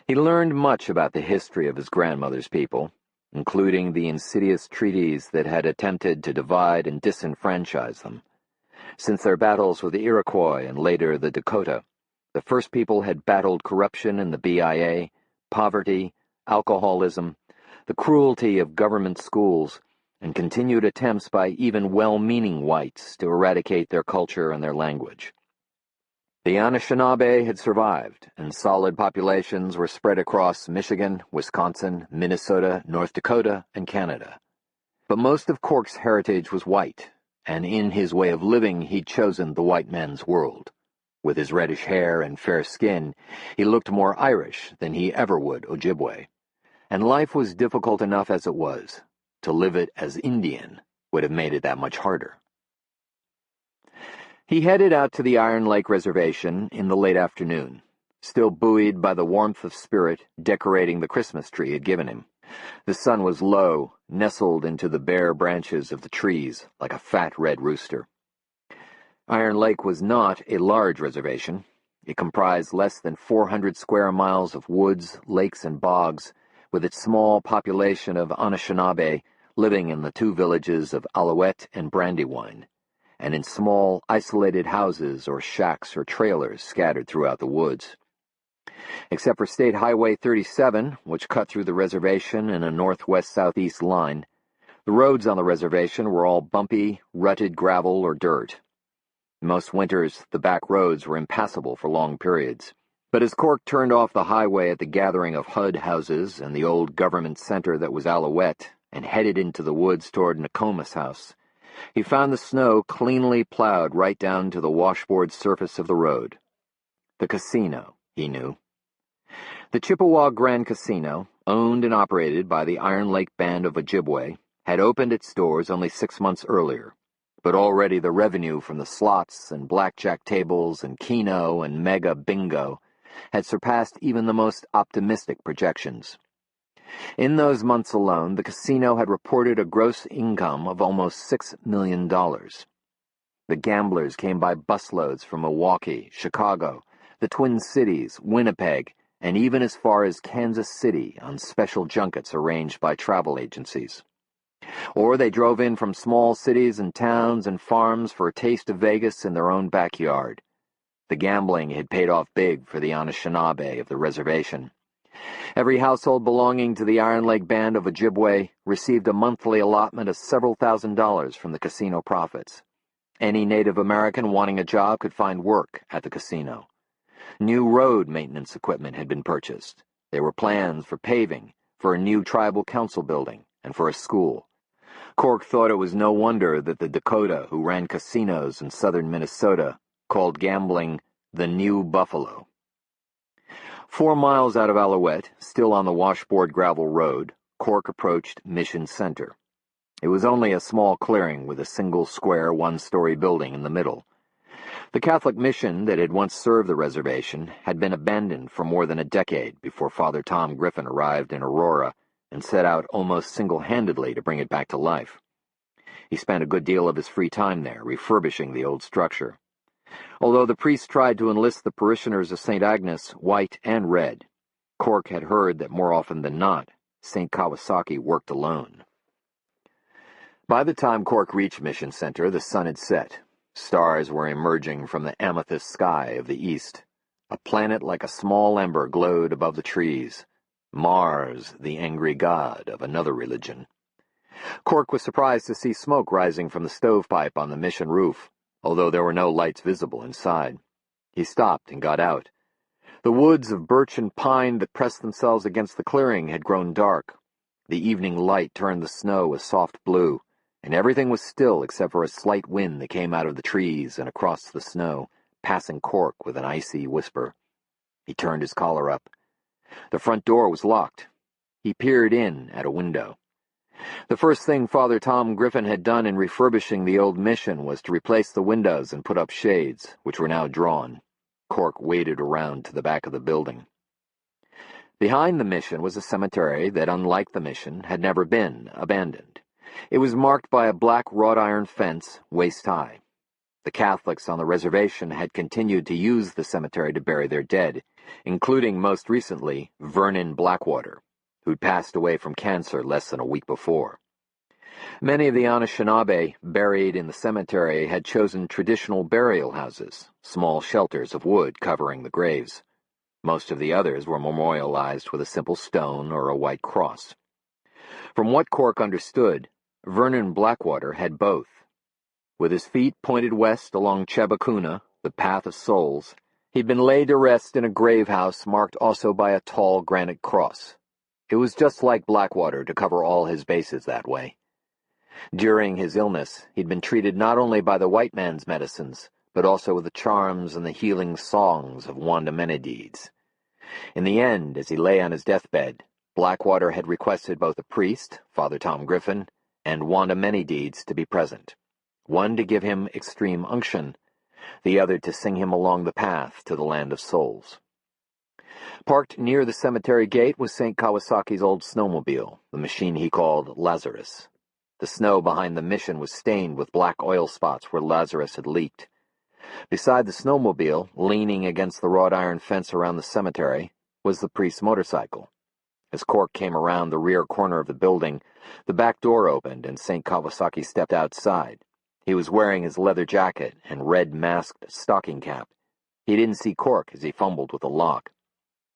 He learned much about the history of his grandmother's people, including the insidious treaties that had attempted to divide and disenfranchise them. Since their battles with the Iroquois and later the Dakota, the first people had battled corruption in the BIA, poverty, alcoholism, the cruelty of government schools, and continued attempts by even well-meaning whites to eradicate their culture and their language. The Anishinaabe had survived, and solid populations were spread across Michigan, Wisconsin, Minnesota, North Dakota, and Canada. But most of Cork's heritage was white, and in his way of living he'd chosen the white man's world. With his reddish hair and fair skin, he looked more Irish than he ever would Ojibwe. And life was difficult enough as it was. To live it as Indian would have made it that much harder. He headed out to the Iron Lake Reservation in the late afternoon, still buoyed by the warmth of spirit decorating the Christmas tree had given him. The sun was low, nestled into the bare branches of the trees like a fat red rooster. Iron Lake was not a large reservation. It comprised less than 400 square miles of woods, lakes, and bogs, with its small population of Anishinaabe living in the 2 villages of Alouette and Brandywine, and in small, isolated houses or shacks or trailers scattered throughout the woods. Except for State Highway 37, which cut through the reservation in a northwest-southeast line, the roads on the reservation were all bumpy, rutted gravel or dirt. Most winters, the back roads were impassable for long periods. But as Cork turned off the highway at the gathering of HUD houses and the old government center that was Alouette and headed into the woods toward Nokomis House, He found the snow cleanly plowed right down to the washboard surface of the road. The casino, he knew. The Chippewa Grand Casino, owned and operated by the Iron Lake Band of Ojibwe, had opened its doors only 6 months earlier, but already the revenue from the slots and blackjack tables and keno and mega bingo had surpassed even the most optimistic projections. In those months alone, the casino had reported a gross income of almost $6 million. The gamblers came by busloads from Milwaukee, Chicago, the Twin Cities, Winnipeg, and even as far as Kansas City on special junkets arranged by travel agencies. Or they drove in from small cities and towns and farms for a taste of Vegas in their own backyard. The gambling had paid off big for the Anishinaabe of the reservation. Every household belonging to the Iron Lake Band of Ojibwe received a monthly allotment of several $1,000s from the casino profits. Any Native American wanting a job could find work at the casino. New road maintenance equipment had been purchased. There were plans for paving, for a new tribal council building, and for a school. Cork thought it was no wonder that the Dakota who ran casinos in southern Minnesota called gambling the New Buffalo. 4 miles out of Alouette, still on the washboard gravel road, Cork approached Mission Center. It was only a small clearing with a single square one-story building in the middle. The Catholic mission that had once served the reservation had been abandoned for more than a decade before Father Tom Griffin arrived in Aurora and set out almost single-handedly to bring it back to life. He spent a good deal of his free time there, refurbishing the old structure. Although the priest tried to enlist the parishioners of St. Agnes, white and red, Cork had heard that more often than not, St. Kawasaki worked alone. By the time Cork reached Mission Center, the sun had set. Stars were emerging from the amethyst sky of the east. A planet like a small ember glowed above the trees. Mars, the angry god of another religion. Cork was surprised to see smoke rising from the stovepipe on the mission roof, although there were no lights visible inside. He stopped and got out. The woods of birch and pine that pressed themselves against the clearing had grown dark. The evening light turned the snow a soft blue, and everything was still except for a slight wind that came out of the trees and across the snow, passing Cork with an icy whisper. He turned his collar up. The front door was locked. He peered in at a window. The first thing Father Tom Griffin had done in refurbishing the old mission was to replace the windows and put up shades, which were now drawn. Cork waded around to the back of the building. Behind the mission was a cemetery that, unlike the mission, had never been abandoned. It was marked by a black wrought iron fence, waist-high. The Catholics on the reservation had continued to use the cemetery to bury their dead, including, most recently, Vernon Blackwater, who'd passed away from cancer less than a week before. Many of the Anishinaabe buried in the cemetery had chosen traditional burial houses, small shelters of wood covering the graves. Most of the others were memorialized with a simple stone or a white cross. From what Cork understood, Vernon Blackwater had both. With his feet pointed west along Chebacuna, the path of souls, he'd been laid to rest in a grave house marked also by a tall granite cross. It was just like Blackwater to cover all his bases that way. During his illness, he'd been treated not only by the white man's medicines, but also with the charms and the healing songs of Wanda Menedides. In the end, as he lay on his deathbed, Blackwater had requested both a priest, Father Tom Griffin, and Wanda Menedides to be present, one to give him extreme unction, the other to sing him along the path to the land of souls. Parked near the cemetery gate was St. Kawasaki's old snowmobile, the machine he called Lazarus. The snow behind the mission was stained with black oil spots where Lazarus had leaked. Beside the snowmobile, leaning against the wrought iron fence around the cemetery, was the priest's motorcycle. As Cork came around the rear corner of the building, the back door opened and St. Kawasaki stepped outside. He was wearing his leather jacket and red masked stocking cap. He didn't see Cork as he fumbled with the lock.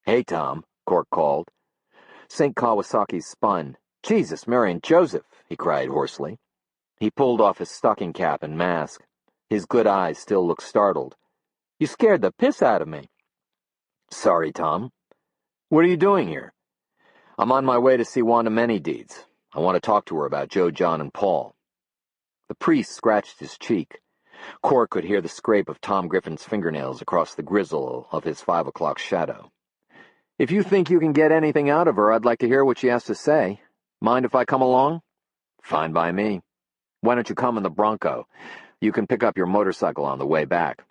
"Hey, Tom," Cork called. St. Kawasaki spun. "Jesus, Mary, and Joseph," he cried hoarsely. He pulled off his stocking cap and mask. His good eyes still looked startled. "You scared the piss out of me." "Sorry, Tom. What are you doing here?" "I'm on my way to see Wanda Menedides. I want to talk to her about Joe, John, and Paul." The priest scratched his cheek. Cork could hear the scrape of Tom Griffin's fingernails across the grizzle of his 5 o'clock shadow. "If you think you can get anything out of her, I'd like to hear what she has to say. Mind if I come along?" "Fine by me. Why don't you come in the Bronco? You can pick up your motorcycle on the way back."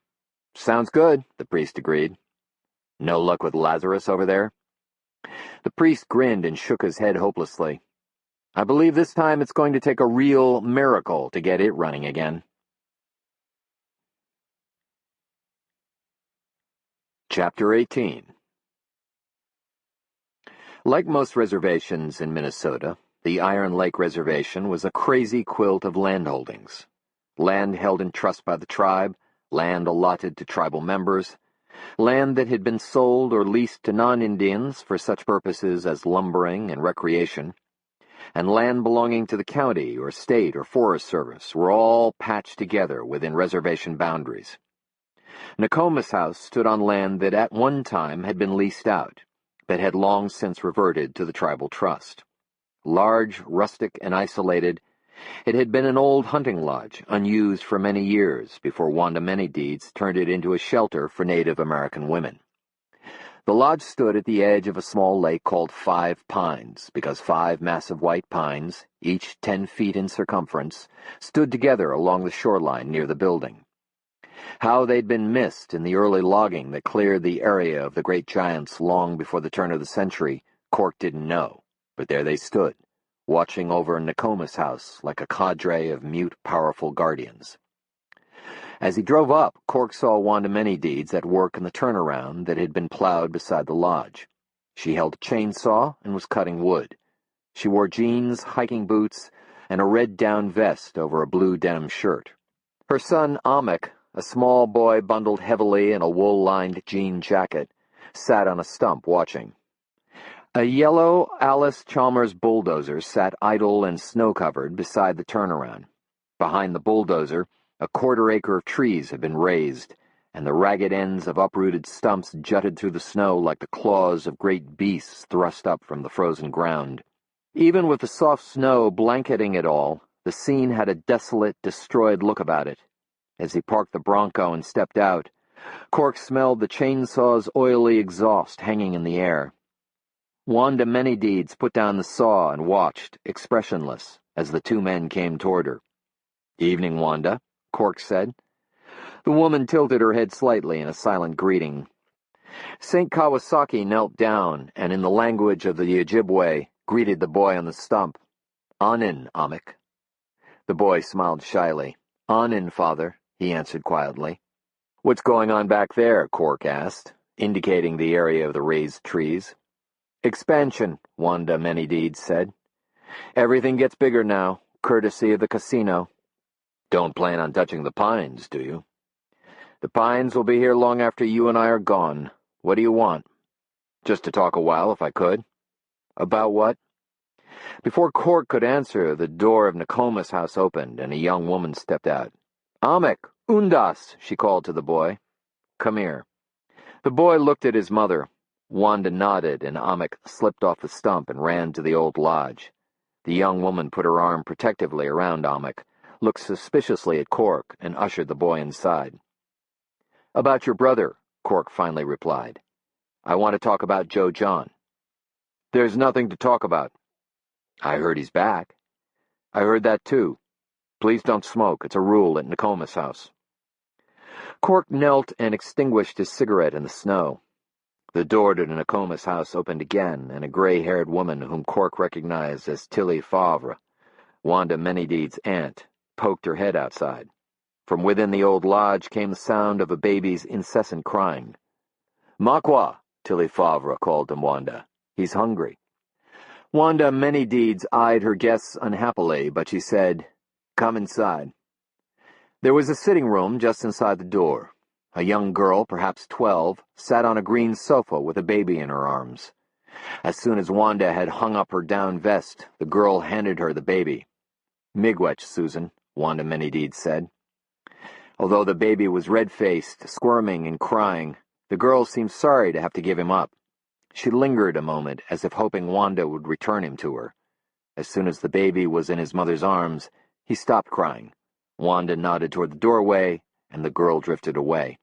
"Sounds good," the priest agreed. "No luck with Lazarus over there?" The priest grinned and shook his head hopelessly. "I believe this time it's going to take a real miracle to get it running again." Chapter 18. Like most reservations in Minnesota, the Iron Lake Reservation was a crazy quilt of landholdings. Land held in trust by the tribe, land allotted to tribal members, land that had been sold or leased to non-Indians for such purposes as lumbering and recreation, and land belonging to the county or state or Forest Service were all patched together within reservation boundaries. Nokomis House stood on land that at one time had been leased out, but had long since reverted to the tribal trust. Large, rustic, and isolated, it had been an old hunting lodge, unused for many years before Wanda Manydeeds turned it into a shelter for Native American women. The lodge stood at the edge of a small lake called 5 Pines, because 5 massive white pines, each 10 feet in circumference, stood together along the shoreline near the building. How they'd been missed in the early logging that cleared the area of the great giants long before the turn of the century, Cork didn't know, but there they stood, watching over Nokomis House like a cadre of mute, powerful guardians. As he drove up, Cork saw Wanda Manydeeds at work in the turnaround that had been plowed beside the lodge. She held a chainsaw and was cutting wood. She wore jeans, hiking boots, and a red down vest over a blue denim shirt. Her son, Amick, a small boy bundled heavily in a wool-lined jean jacket, sat on a stump watching. A yellow Alice Chalmers bulldozer sat idle and snow-covered beside the turnaround. Behind the bulldozer, a quarter-acre of trees had been raised, and the ragged ends of uprooted stumps jutted through the snow like the claws of great beasts thrust up from the frozen ground. Even with the soft snow blanketing it all, the scene had a desolate, destroyed look about it. As he parked the Bronco and stepped out, Cork smelled the chainsaw's oily exhaust hanging in the air. Wanda Manydeeds put down the saw and watched, expressionless, as the 2 men came toward her. "Evening, Wanda," Cork said. The woman tilted her head slightly in a silent greeting. St. Kawasaki knelt down and, in the language of the Ojibwe, greeted the boy on the stump. "Anin, Amick." The boy smiled shyly. "Anin, father," he answered quietly. "What's going on back there?" Cork asked, indicating the area of the raised trees. "Expansion," Wanda Manydeeds said. "Everything gets bigger now, courtesy of the casino." "Don't plan on touching the pines, do you?" "The pines will be here long after you and I are gone. What do you want?" "Just to talk a while, if I could." "About what?" Before Cork could answer, the door of Nokomis House opened, and a young woman stepped out. "Amick, undas," she called to the boy. "Come here." The boy looked at his mother. Wanda nodded, and Amick slipped off the stump and ran to the old lodge. The young woman put her arm protectively around Amick, looked suspiciously at Cork, and ushered the boy inside. "About your brother," Cork finally replied. "I want to talk about Joe John." "There's nothing to talk about." "I heard he's back." "I heard that too. Please don't smoke. It's a rule at Nokomis House." Cork knelt and extinguished his cigarette in the snow. The door to the Nokomis House opened again, and a gray-haired woman whom Cork recognized as Tilly Favre, Wanda Manydeeds' aunt, poked her head outside. From within the old lodge came the sound of a baby's incessant crying. "Makwa," Tilly Favre called to Wanda. "He's hungry." Wanda Manydeeds eyed her guests unhappily, but she said, "Come inside." There was a sitting room just inside the door. A young girl, perhaps 12, sat on a green sofa with a baby in her arms. As soon as Wanda had hung up her down vest, the girl handed her the baby. "Miigwech, Susan," Wanda Manydeeds said. Although the baby was red-faced, squirming and crying, the girl seemed sorry to have to give him up. She lingered a moment, as if hoping Wanda would return him to her. As soon as the baby was in his mother's arms, he stopped crying, Wanda nodded toward the doorway, and the girl drifted away.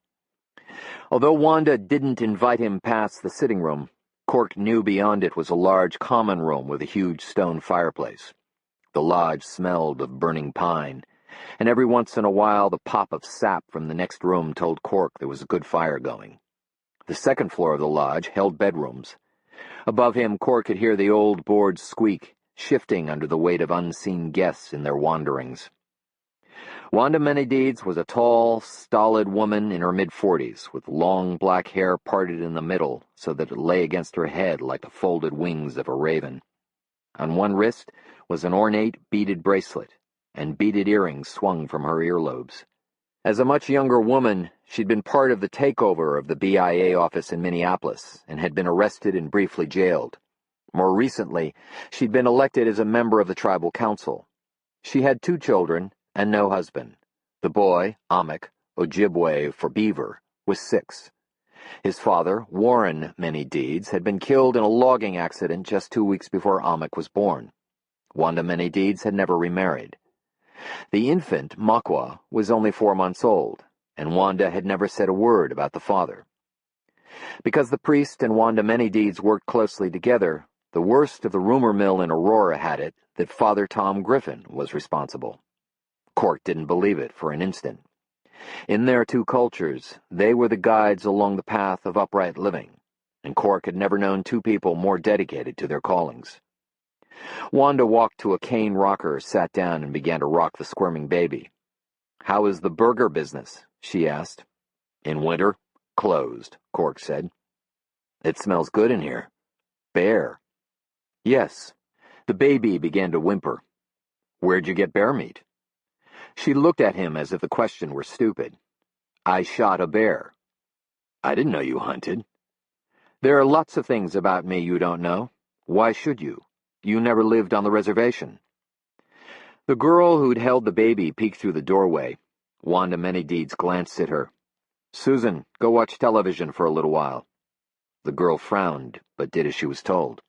Although Wanda didn't invite him past the sitting room, Cork knew beyond it was a large common room with a huge stone fireplace. The lodge smelled of burning pine, and every once in a while the pop of sap from the next room told Cork there was a good fire going. The second floor of the lodge held bedrooms. Above him, Cork could hear the old boards squeak, shifting under the weight of unseen guests in their wanderings. Wanda Manydeeds was a tall, stolid woman in her mid-40s, with long black hair parted in the middle so that it lay against her head like the folded wings of a raven. On one wrist was an ornate beaded bracelet, and beaded earrings swung from her earlobes. As a much younger woman, she'd been part of the takeover of the BIA office in Minneapolis and had been arrested and briefly jailed. More recently, she'd been elected as a member of the tribal council. She had 2 children and no husband. The boy, Amek, Ojibwe for beaver, was 6. His father, Warren Manydeeds, had been killed in a logging accident just 2 weeks before Amek was born. Wanda Manydeeds had never remarried. The infant, Makwa, was only 4 months old, and Wanda had never said a word about the father. Because the priest and Wanda Manydeeds worked closely together, the worst of the rumor mill in Aurora had it that Father Tom Griffin was responsible. Cork didn't believe it for an instant. In their 2 cultures, they were the guides along the path of upright living, and Cork had never known 2 people more dedicated to their callings. Wanda walked to a cane rocker, sat down, and began to rock the squirming baby. "How is the burger business?" she asked. "In winter, closed," Cork said. "It smells good in here." "Bear." "Yes." The baby began to whimper. "Where'd you get bear meat?" She looked at him as if the question were stupid. "I shot a bear." "I didn't know you hunted." "There are lots of things about me you don't know. Why should you? You never lived on the reservation." The girl who'd held the baby peeked through the doorway. Wanda Manydeeds glanced at her. "Susan, go watch television for a little while." The girl frowned, but did as she was told.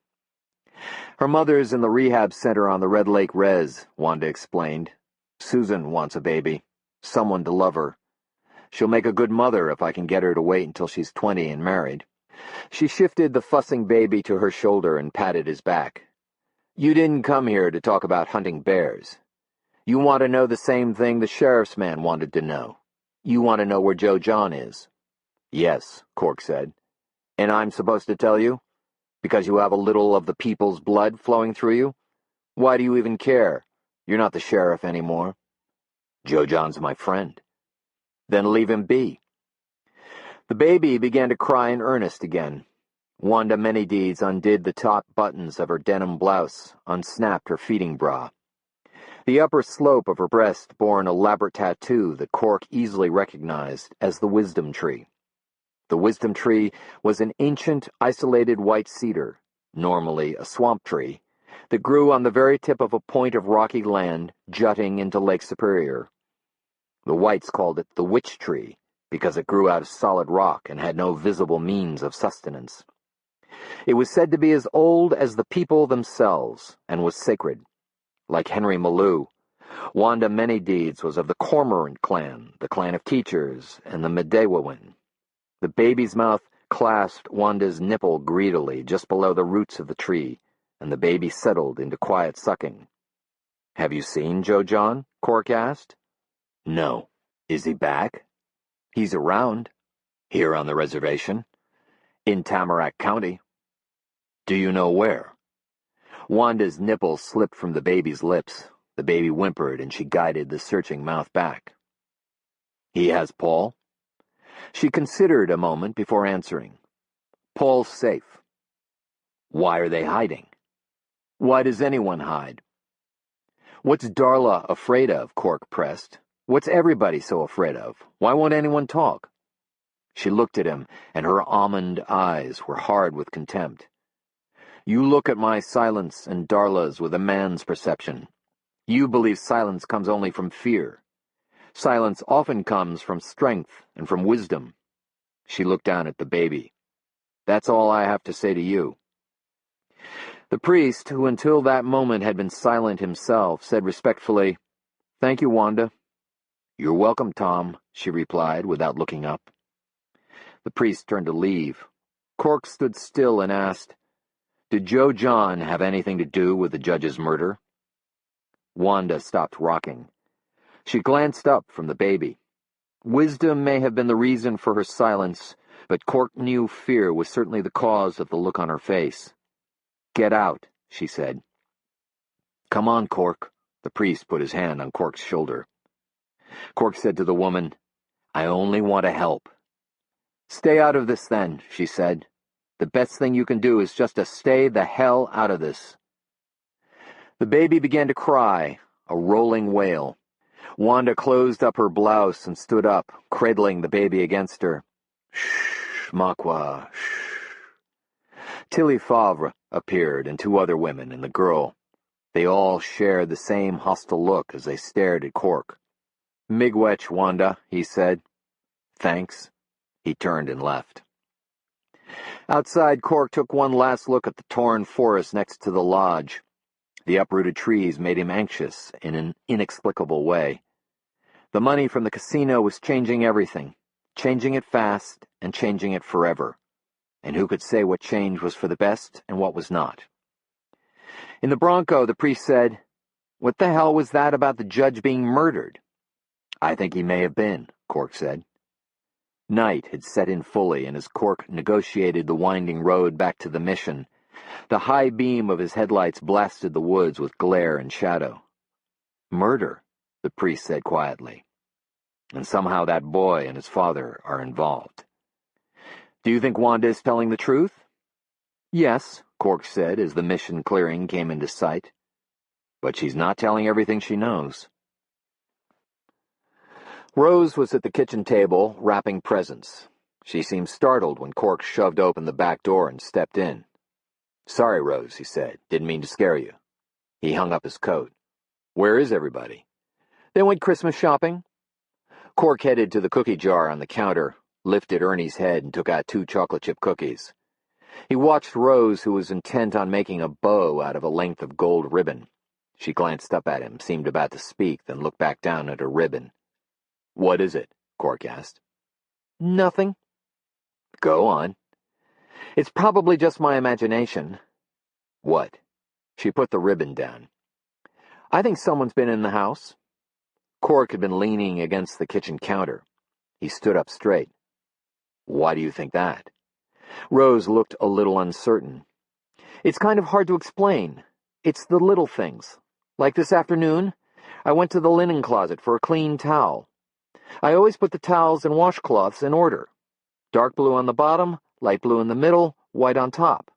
"Her mother's in the rehab center on the Red Lake Res," Wanda explained. "Susan wants a baby. Someone to love her. She'll make a good mother if I can get her to wait until she's 20 and married." She shifted the fussing baby to her shoulder and patted his back. "You didn't come here to talk about hunting bears. You want to know the same thing the sheriff's man wanted to know. You want to know where Joe John is." "Yes," Cork said. "And I'm supposed to tell you? Because you have a little of the people's blood flowing through you? Why do you even care? You're not the sheriff anymore." "Joe John's my friend." "Then leave him be." The baby began to cry in earnest again. Wanda Manydeeds undid the top buttons of her denim blouse, unsnapped her feeding bra. The upper slope of her breast bore an elaborate tattoo that Cork easily recognized as the wisdom tree. The wisdom tree was an ancient, isolated white cedar, normally a swamp tree, that grew on the very tip of a point of rocky land jutting into Lake Superior. The whites called it the witch tree because it grew out of solid rock and had no visible means of sustenance. It was said to be as old as the people themselves and was sacred. Like Henry Malou, Wanda Manydeeds was of the Cormorant clan, the clan of teachers, and the Medewawin. The baby's mouth clasped Wanda's nipple greedily just below the roots of the tree, and the baby settled into quiet sucking. "Have you seen Joe John?" Cork asked. "No." "Is he back?" "He's around." "Here on the reservation?" "In Tamarack County." "Do you know where?" Wanda's nipple slipped from the baby's lips. The baby whimpered, and she guided the searching mouth back. "He has Paul?" She considered a moment before answering. "Paul's safe." "Why are they hiding?" "Why does anyone hide?" "What's Darla afraid of?" Cork pressed. "What's everybody so afraid of? Why won't anyone talk?" She looked at him, and her almond eyes were hard with contempt. "You look at my silence and Darla's with a man's perception. You believe silence comes only from fear. Silence often comes from strength and from wisdom." She looked down at the baby. "That's all I have to say to you." The priest, who until that moment had been silent himself, said respectfully, "Thank you, Wanda. "You're welcome, Tom," she replied without looking up. The priest turned to leave. Cork stood still and asked, "Did Joe John have anything to do with the judge's murder?" Wanda stopped rocking. She glanced up from the baby. Wisdom may have been the reason for her silence, but Cork knew fear was certainly the cause of the look on her face. "Get out," she said. "Come on, Cork." The priest put his hand on Cork's shoulder. Cork said to the woman, "I only want to help." "Stay out of this, then," she said. "The best thing you can do is just to stay the hell out of this." The baby began to cry, a rolling wail. Wanda closed up her blouse and stood up, cradling the baby against her. "Shh, Makwa, shh." Tilly Favre appeared, and two other women, and the girl. They all shared the same hostile look as they stared at Cork. "Miigwech, Wanda," he said. "Thanks." He turned and left. Outside, Cork took one last look at the torn forest next to the lodge. The uprooted trees made him anxious in an inexplicable way. The money from the casino was changing everything, changing it fast and changing it forever. And who could say what change was for the best and what was not? In the Bronco, the priest said, "What the hell was that about the judge being murdered?" "I think he may have been," Cork said. Night had set in fully, and as Cork negotiated the winding road back to the mission, the high beam of his headlights blasted the woods with glare and shadow. "Murder," the priest said quietly. "And somehow that boy and his father are involved." "Do you think Wanda is telling the truth?" "Yes," Cork said as the mission clearing came into sight. "But she's not telling everything she knows." Rose was at the kitchen table, wrapping presents. She seemed startled when Cork shoved open the back door and stepped in. "Sorry, Rose," he said. "Didn't mean to scare you." He hung up his coat. "Where is everybody?" "They went Christmas shopping." Cork headed to the cookie jar on the counter, lifted Ernie's head, and took out 2 chocolate chip cookies. He watched Rose, who was intent on making a bow out of a length of gold ribbon. She glanced up at him, seemed about to speak, then looked back down at her ribbon. "What is it?" Cork asked. "Nothing." "Go on." "It's probably just my imagination." "What?" She put the ribbon down. "I think someone's been in the house." Cork had been leaning against the kitchen counter. He stood up straight. "Why do you think that?" Rose looked a little uncertain. "It's kind of hard to explain. It's the little things. Like this afternoon, I went to the linen closet for a clean towel. I always put the towels and washcloths in order. Dark blue on the bottom, light blue in the middle, white on top.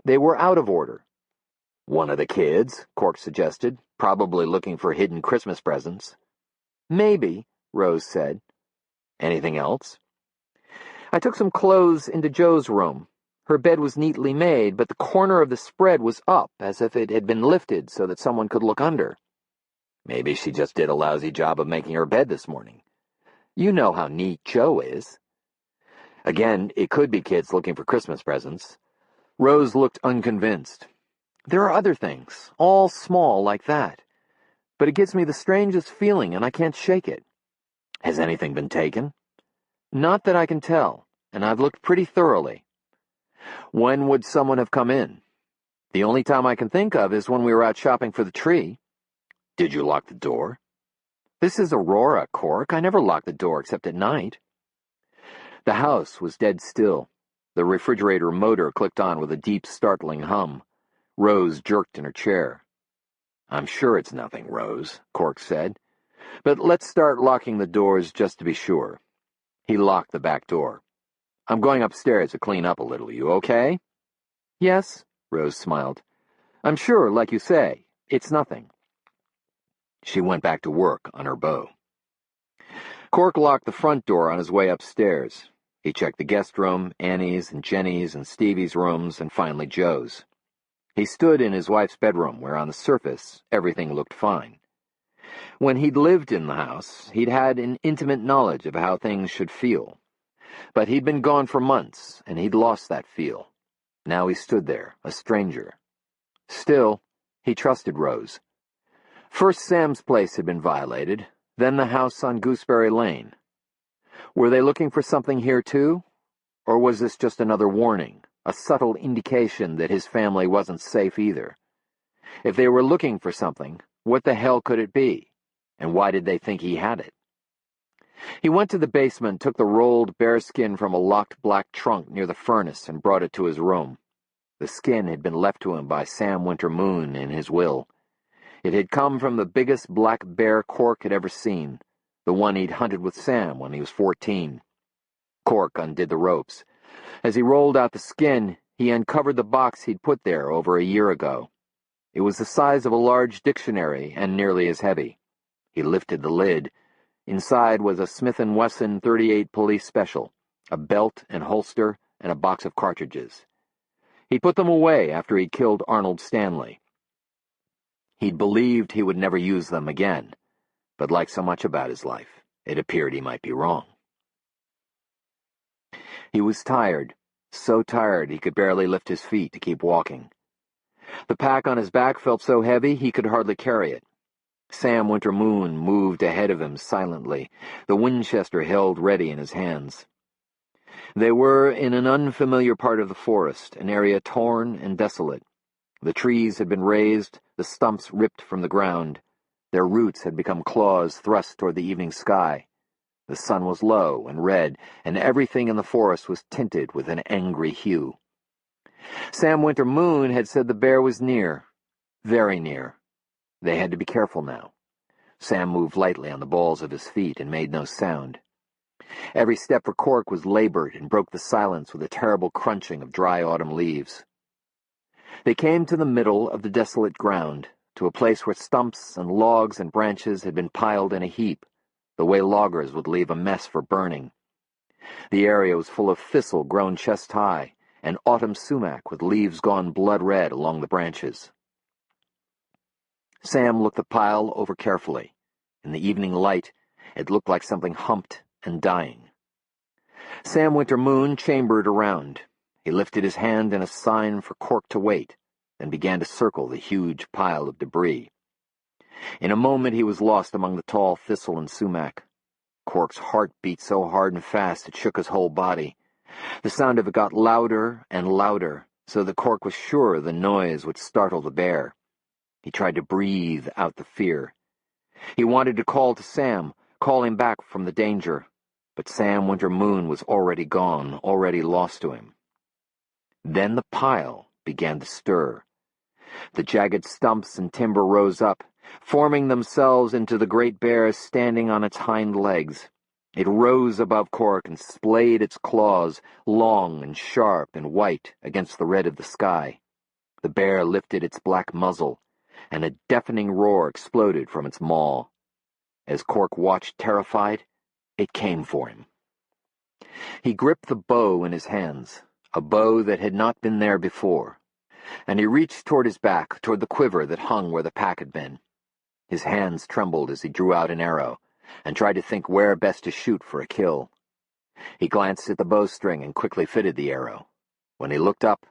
They were out of order." "One of the kids," Cork suggested, "probably looking for hidden Christmas presents." "Maybe," Rose said. "Anything else?" "I took some clothes into Jo's room. Her bed was neatly made, but the corner of the spread was up, as if it had been lifted so that someone could look under." "Maybe she just did a lousy job of making her bed this morning. You know how neat Jo is." Again, it could be kids looking for Christmas presents. Rose looked unconvinced. "There are other things, all small like that. But it gives me the strangest feeling, and I can't shake it." "Has anything been taken?" "Not that I can tell, and I've looked pretty thoroughly." "When would someone have come in?" "The only time I can think of is when we were out shopping for the tree." "Did you lock the door?" "This is Aurora, Cork. I never lock the door except at night." The house was dead still. The refrigerator motor clicked on with a deep, startling hum. Rose jerked in her chair. "I'm sure it's nothing, Rose," Cork said. "But let's start locking the doors just to be sure." He locked the back door. "I'm going upstairs to clean up a little. You okay?" "Yes," Rose smiled. "I'm sure, like you say, it's nothing." She went back to work on her bow. Cork locked the front door on his way upstairs. He checked the guest room, Annie's and Jenny's and Stevie's rooms, and finally Jo's. He stood in his wife's bedroom, where on the surface everything looked fine. When he'd lived in the house, he'd had an intimate knowledge of how things should feel. But he'd been gone for months, and he'd lost that feel. Now he stood there, a stranger. Still, he trusted Rose. First Sam's place had been violated. Then the house on Gooseberry Lane. Were they looking for something here too? Or was this just another warning, a subtle indication that his family wasn't safe either? If they were looking for something, what the hell could it be? And why did they think he had it? He went to the basement, took the rolled bearskin from a locked black trunk near the furnace, and brought it to his room. The skin had been left to him by Sam Winter-Moon in his will. It had come from the biggest black bear Cork had ever seen, the one he'd hunted with Sam when he was 14. Cork undid the ropes. As he rolled out the skin, he uncovered the box he'd put there over a year ago. It was the size of a large dictionary and nearly as heavy. He lifted the lid. Inside was a Smith & Wesson .38 police special, a belt and holster, and a box of cartridges. He'd put them away after he'd killed Arnold Stanley. He'd believed he would never use them again, but like so much about his life, it appeared he might be wrong. He was tired, so tired he could barely lift his feet to keep walking. The pack on his back felt so heavy he could hardly carry it. Sam Winter-Moon moved ahead of him silently, the Winchester held ready in his hands. They were in an unfamiliar part of the forest, an area torn and desolate. The trees had been razed, the stumps ripped from the ground. Their roots had become claws thrust toward the evening sky. The sun was low and red, and everything in the forest was tinted with an angry hue. Sam Winter-Moon had said the bear was near, very near. They had to be careful now. Sam moved lightly on the balls of his feet and made no sound. Every step for Cork was labored and broke the silence with a terrible crunching of dry autumn leaves. They came to the middle of the desolate ground, to a place where stumps and logs and branches had been piled in a heap, the way loggers would leave a mess for burning. The area was full of thistle grown chest-high, and autumn sumac with leaves gone blood-red along the branches. Sam looked the pile over carefully. In the evening light, it looked like something humped and dying. Sam Winter-Moon chambered around. He lifted his hand in a sign for Cork to wait, then began to circle the huge pile of debris. In a moment he was lost among the tall thistle and sumac. Cork's heart beat so hard and fast it shook his whole body. The sound of it got louder and louder, so that Cork was sure the noise would startle the bear. He tried to breathe out the fear. He wanted to call to Sam, call him back from the danger, but Sam Winter-Moon was already gone, already lost to him. Then the pile began to stir. The jagged stumps and timber rose up, forming themselves into the great bear standing on its hind legs. It rose above Cork and splayed its claws, long and sharp and white, against the red of the sky. The bear lifted its black muzzle, and a deafening roar exploded from its maw. As Cork watched terrified, it came for him. He gripped the bow in his hands, a bow that had not been there before, and he reached toward his back, toward the quiver that hung where the pack had been. His hands trembled as he drew out an arrow, and tried to think where best to shoot for a kill. He glanced at the bowstring and quickly fitted the arrow. When he looked up,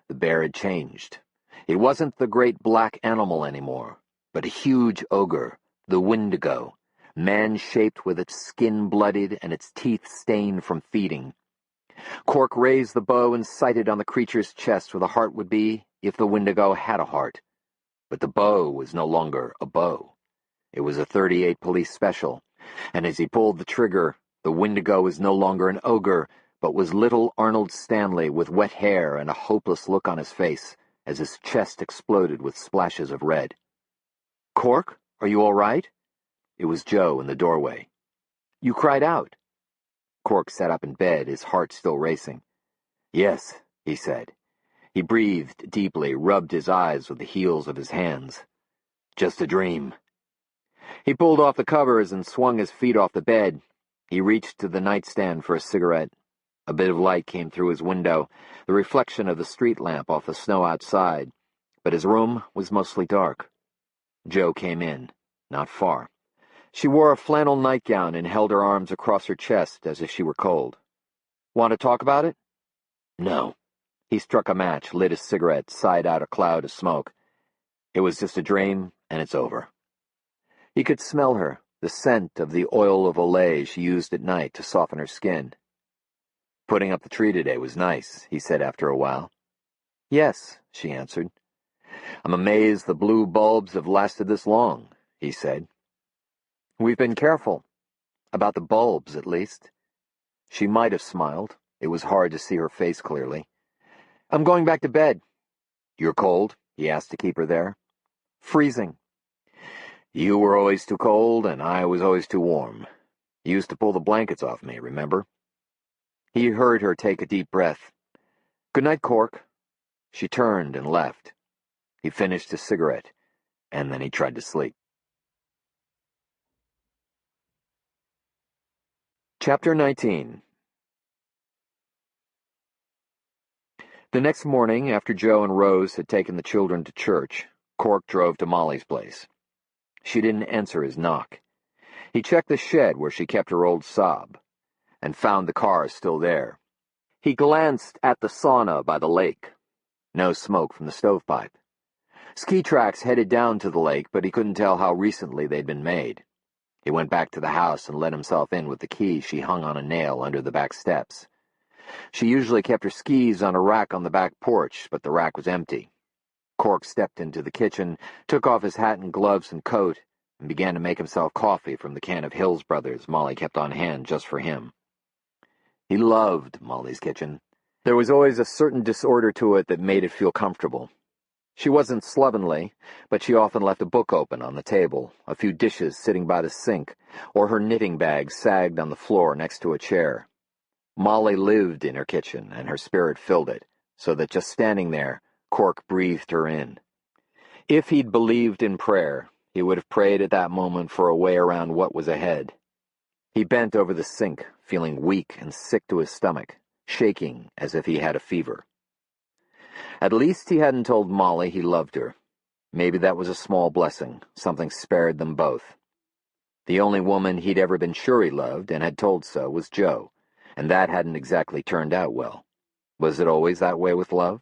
the bear had changed. It wasn't the great black animal anymore, but a huge ogre, the Wendigo, man-shaped with its skin bloodied and its teeth stained from feeding. Cork raised the bow and sighted on the creature's chest where the heart would be if the Wendigo had a heart. But the bow was no longer a bow. It was a .38 police special, and as he pulled the trigger, the Wendigo was no longer an ogre, but was little Arnold Stanley with wet hair and a hopeless look on his face, as his chest exploded with splashes of red. "Cork, are you all right?" It was Joe in the doorway. "You cried out." Cork sat up in bed, his heart still racing. "Yes," he said. He breathed deeply, rubbed his eyes with the heels of his hands. "Just a dream." He pulled off the covers and swung his feet off the bed. He reached to the nightstand for a cigarette. A bit of light came through his window, the reflection of the street lamp off the snow outside, but his room was mostly dark. Jo came in, not far. She wore a flannel nightgown and held her arms across her chest as if she were cold. "Want to talk about it?" "No." He struck a match, lit his cigarette, sighed out a cloud of smoke. "It was just a dream, and it's over." He could smell her, the scent of the oil of Olay she used at night to soften her skin. "Putting up the tree today was nice," he said after a while. "Yes," she answered. "I'm amazed the blue bulbs have lasted this long," he said. "We've been careful. About the bulbs, at least." She might have smiled. It was hard to see her face clearly. "I'm going back to bed." "You're cold?" he asked to keep her there. "Freezing." "You were always too cold, and I was always too warm. You used to pull the blankets off me, remember?" He heard her take a deep breath. "Good night, Cork." She turned and left. He finished his cigarette, and then he tried to sleep. Chapter 19. The next morning, after Joe and Rose had taken the children to church, Cork drove to Molly's place. She didn't answer his knock. He checked the shed where she kept her old Saab, and found the car still there. He glanced at the sauna by the lake. No smoke from the stovepipe. Ski tracks headed down to the lake, but he couldn't tell how recently they'd been made. He went back to the house and let himself in with the key she hung on a nail under the back steps. She usually kept her skis on a rack on the back porch, but the rack was empty. Cork stepped into the kitchen, took off his hat and gloves and coat, and began to make himself coffee from the can of Hills Brothers Molly kept on hand just for him. He loved Molly's kitchen. There was always a certain disorder to it that made it feel comfortable. She wasn't slovenly, but she often left a book open on the table, a few dishes sitting by the sink, or her knitting bag sagged on the floor next to a chair. Molly lived in her kitchen, and her spirit filled it, so that just standing there, Cork breathed her in. If he'd believed in prayer, he would have prayed at that moment for a way around what was ahead. He bent over the sink, feeling weak and sick to his stomach, shaking as if he had a fever. At least he hadn't told Molly he loved her. Maybe that was a small blessing, something spared them both. The only woman he'd ever been sure he loved, and had told so, was Jo, and that hadn't exactly turned out well. Was it always that way with love?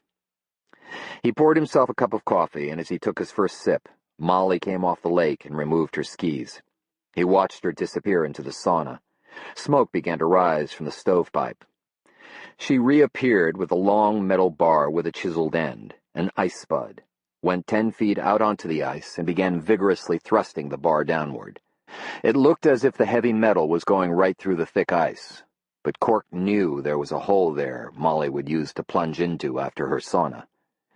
He poured himself a cup of coffee, and as he took his first sip, Molly came off the lake and removed her skis. He watched her disappear into the sauna. Smoke began to rise from the stovepipe. She reappeared with a long metal bar with a chiseled end, an ice spud, went 10 feet out onto the ice, and began vigorously thrusting the bar downward. It looked as if the heavy metal was going right through the thick ice, but Cork knew there was a hole there Molly would use to plunge into after her sauna.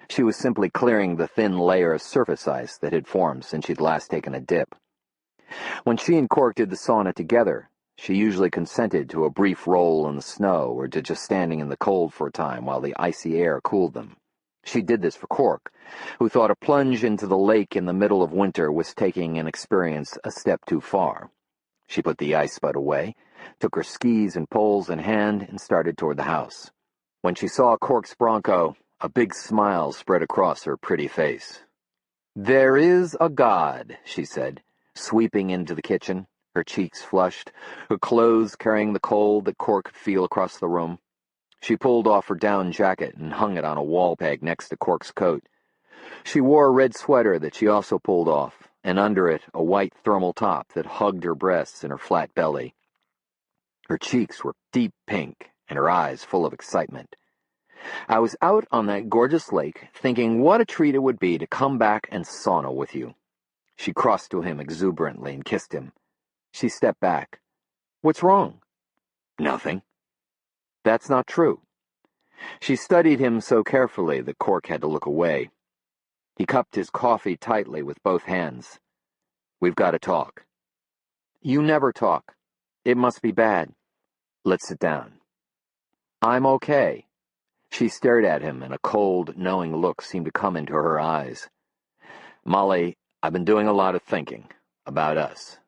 She was simply clearing the thin layer of surface ice that had formed since she'd last taken a dip. When she and Cork did the sauna together, she usually consented to a brief roll in the snow or to just standing in the cold for a time while the icy air cooled them. She did this for Cork, who thought a plunge into the lake in the middle of winter was taking an experience a step too far. She put the ice spud away, took her skis and poles in hand, and started toward the house. When she saw Cork's Bronco, a big smile spread across her pretty face. "There is a God," she said, sweeping into the kitchen, her cheeks flushed, her clothes carrying the cold that Cork could feel across the room. She pulled off her down jacket and hung it on a wall peg next to Cork's coat. She wore a red sweater that she also pulled off, and under it a white thermal top that hugged her breasts and her flat belly. Her cheeks were deep pink, and her eyes full of excitement. "I was out on that gorgeous lake, thinking what a treat it would be to come back and sauna with you." She crossed to him exuberantly and kissed him. She stepped back. "What's wrong?" "Nothing." "That's not true." She studied him so carefully that Cork had to look away. He cupped his coffee tightly with both hands. "We've got to talk." "You never talk. It must be bad." "Let's sit down." "I'm okay." She stared at him, and a cold, knowing look seemed to come into her eyes. "Molly, I've been doing a lot of thinking about us."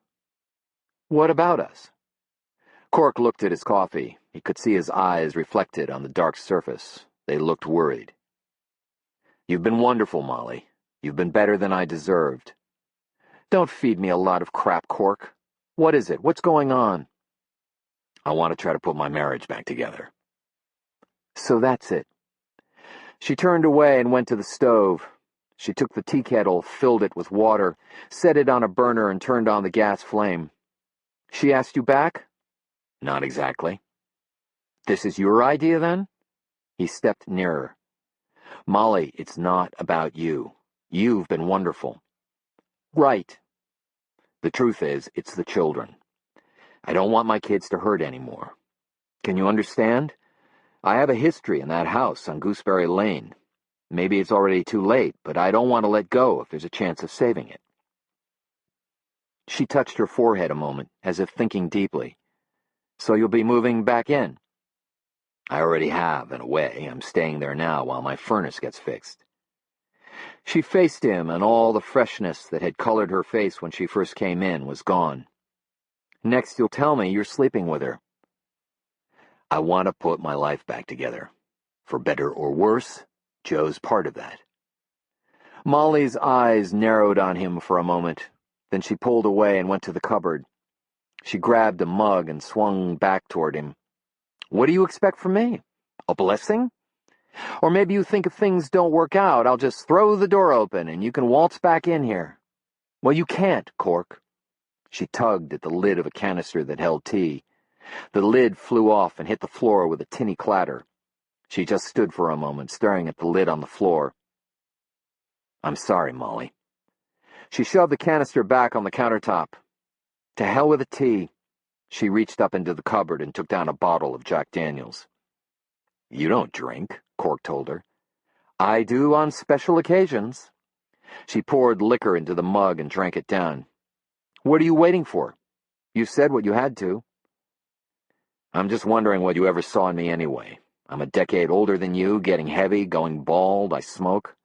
"What about us?" Cork looked at his coffee. He could see his eyes reflected on the dark surface. They looked worried. "You've been wonderful, Molly. You've been better than I deserved." "Don't feed me a lot of crap, Cork. What is it? What's going on?" "I want to try to put my marriage back together." "So that's it." She turned away and went to the stove. She took the tea kettle, filled it with water, set it on a burner, and turned on the gas flame. She asked you back? Not exactly. This is your idea, then? He stepped nearer. Molly, it's not about you. You've been wonderful. Right. The truth is, it's the children. I don't want my kids to hurt anymore. Can you understand? I have a history in that house on Gooseberry Lane. Maybe it's already too late, but I don't want to let go if there's a chance of saving it. She touched her forehead a moment, as if thinking deeply. So you'll be moving back in? I already have, in a way. I'm staying there now while my furnace gets fixed. She faced him, and all the freshness that had colored her face when she first came in was gone. Next, you'll tell me you're sleeping with her. I want to put my life back together. For better or worse, Joe's part of that. Molly's eyes narrowed on him for a moment. Then she pulled away and went to the cupboard. She grabbed a mug and swung back toward him. What do you expect from me? A blessing? Or maybe you think if things don't work out, I'll just throw the door open and you can waltz back in here. Well, you can't, Cork. She tugged at the lid of a canister that held tea. The lid flew off and hit the floor with a tinny clatter. She just stood for a moment, staring at the lid on the floor. I'm sorry, Molly. She shoved the canister back on the countertop. To hell with the tea. She reached up into the cupboard and took down a bottle of Jack Daniels. You don't drink, Cork told her. I do on special occasions. She poured liquor into the mug and drank it down. What are you waiting for? You said what you had to. I'm just wondering what you ever saw in me anyway. I'm a decade older than you, getting heavy, going bald, I smoke.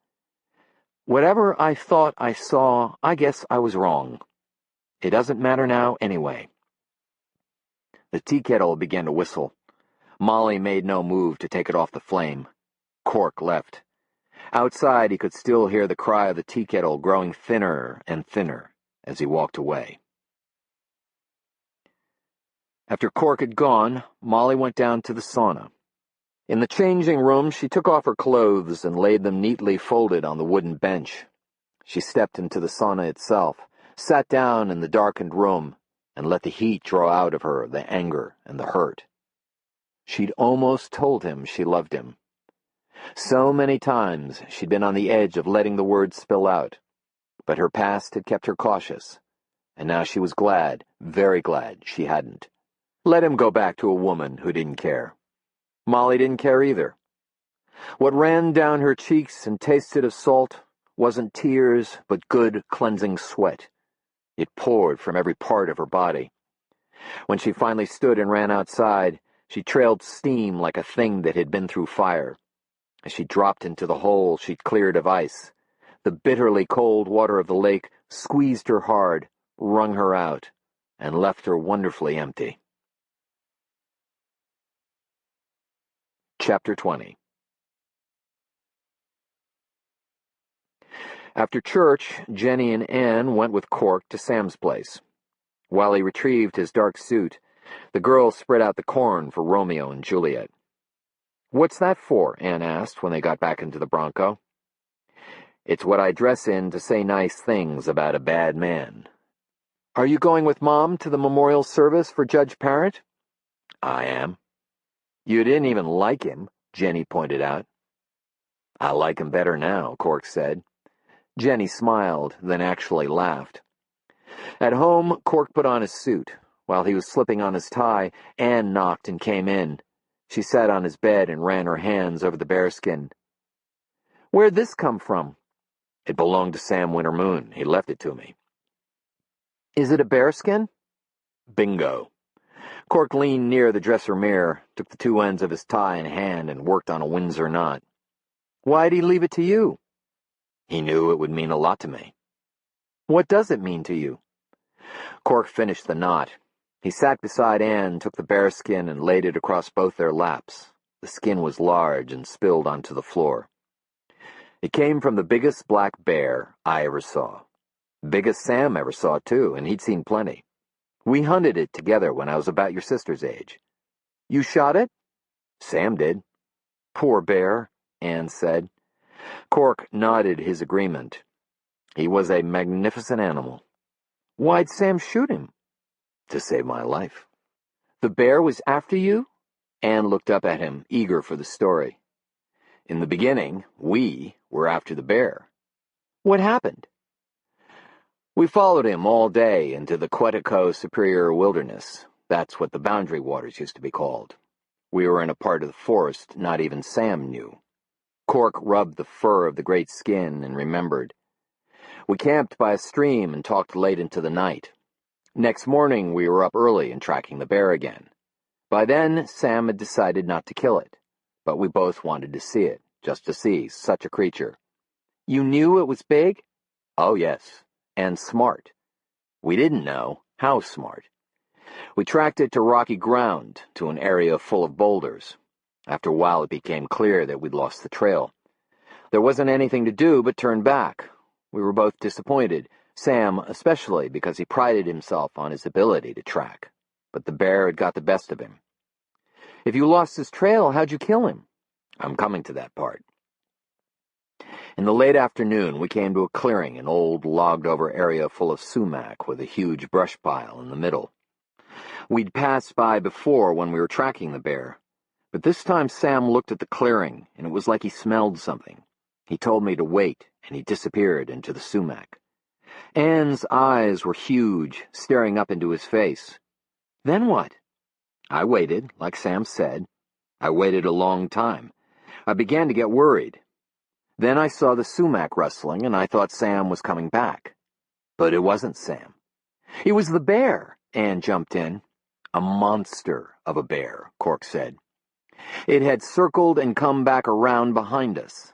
Whatever I thought I saw, I guess I was wrong. It doesn't matter now anyway. The tea kettle began to whistle. Molly made no move to take it off the flame. Cork left. Outside, he could still hear the cry of the tea kettle growing thinner and thinner as he walked away. After Cork had gone, Molly went down to the sauna. In the changing room, she took off her clothes and laid them neatly folded on the wooden bench. She stepped into the sauna itself, sat down in the darkened room, and let the heat draw out of her the anger and the hurt. She'd almost told him she loved him. So many times she'd been on the edge of letting the words spill out, but her past had kept her cautious, and now she was glad, very glad, she hadn't. Let him go back to a woman who didn't care. Molly didn't care either. What ran down her cheeks and tasted of salt wasn't tears, but good, cleansing sweat. It poured from every part of her body. When she finally stood and ran outside, she trailed steam like a thing that had been through fire. As she dropped into the hole she'd cleared of ice, the bitterly cold water of the lake squeezed her hard, wrung her out, and left her wonderfully empty. Chapter 20. After church, Jenny and Anne went with Cork to Sam's place. While he retrieved his dark suit, the girls spread out the corn for Romeo and Juliet. What's that for? Anne asked when they got back into the Bronco. It's what I dress in to say nice things about a bad man. Are you going with Mom to the memorial service for Judge Parrott? I am. You didn't even like him, Jenny pointed out. I like him better now, Cork said. Jenny smiled, then actually laughed. At home, Cork put on his suit. While he was slipping on his tie, Anne knocked and came in. She sat on his bed and ran her hands over the bearskin. Where'd this come from? It belonged to Sam Wintermoon. He left it to me. Is it a bearskin? Bingo. Cork leaned near the dresser mirror, took the two ends of his tie in hand, and worked on a Windsor knot. Why'd he leave it to you? He knew it would mean a lot to me. What does it mean to you? Cork finished the knot. He sat beside Anne, took the bearskin, and laid it across both their laps. The skin was large and spilled onto the floor. It came from the biggest black bear I ever saw. Biggest Sam ever saw, too, and he'd seen plenty. We hunted it together when I was about your sister's age. You shot it? Sam did. Poor bear, Anne said. Cork nodded his agreement. He was a magnificent animal. Why'd Sam shoot him? To save my life. The bear was after you? Anne looked up at him, eager for the story. In the beginning, we were after the bear. What happened? We followed him all day into the Quetico Superior Wilderness. That's what the Boundary Waters used to be called. We were in a part of the forest not even Sam knew. Cork rubbed the fur of the great skin and remembered. We camped by a stream and talked late into the night. Next morning, we were up early and tracking the bear again. By then, Sam had decided not to kill it, but we both wanted to see it, just to see such a creature. You knew it was big? Oh, yes, and smart. We didn't know how smart. We tracked it to rocky ground, to an area full of boulders. After a while, it became clear that we'd lost the trail. There wasn't anything to do but turn back. We were both disappointed, Sam especially because he prided himself on his ability to track. But the bear had got the best of him. If you lost his trail, how'd you kill him? I'm coming to that part. In the late afternoon, we came to a clearing, an old logged-over area full of sumac with a huge brush pile in the middle. We'd passed by before when we were tracking the bear, but this time Sam looked at the clearing, and it was like he smelled something. He told me to wait, and he disappeared into the sumac. Anne's eyes were huge, staring up into his face. Then what? I waited, like Sam said. I waited a long time. I began to get worried. Then I saw the sumac rustling, and I thought Sam was coming back. But it wasn't Sam. It was the bear, Anne jumped in. A monster of a bear, Cork said. It had circled and come back around behind us.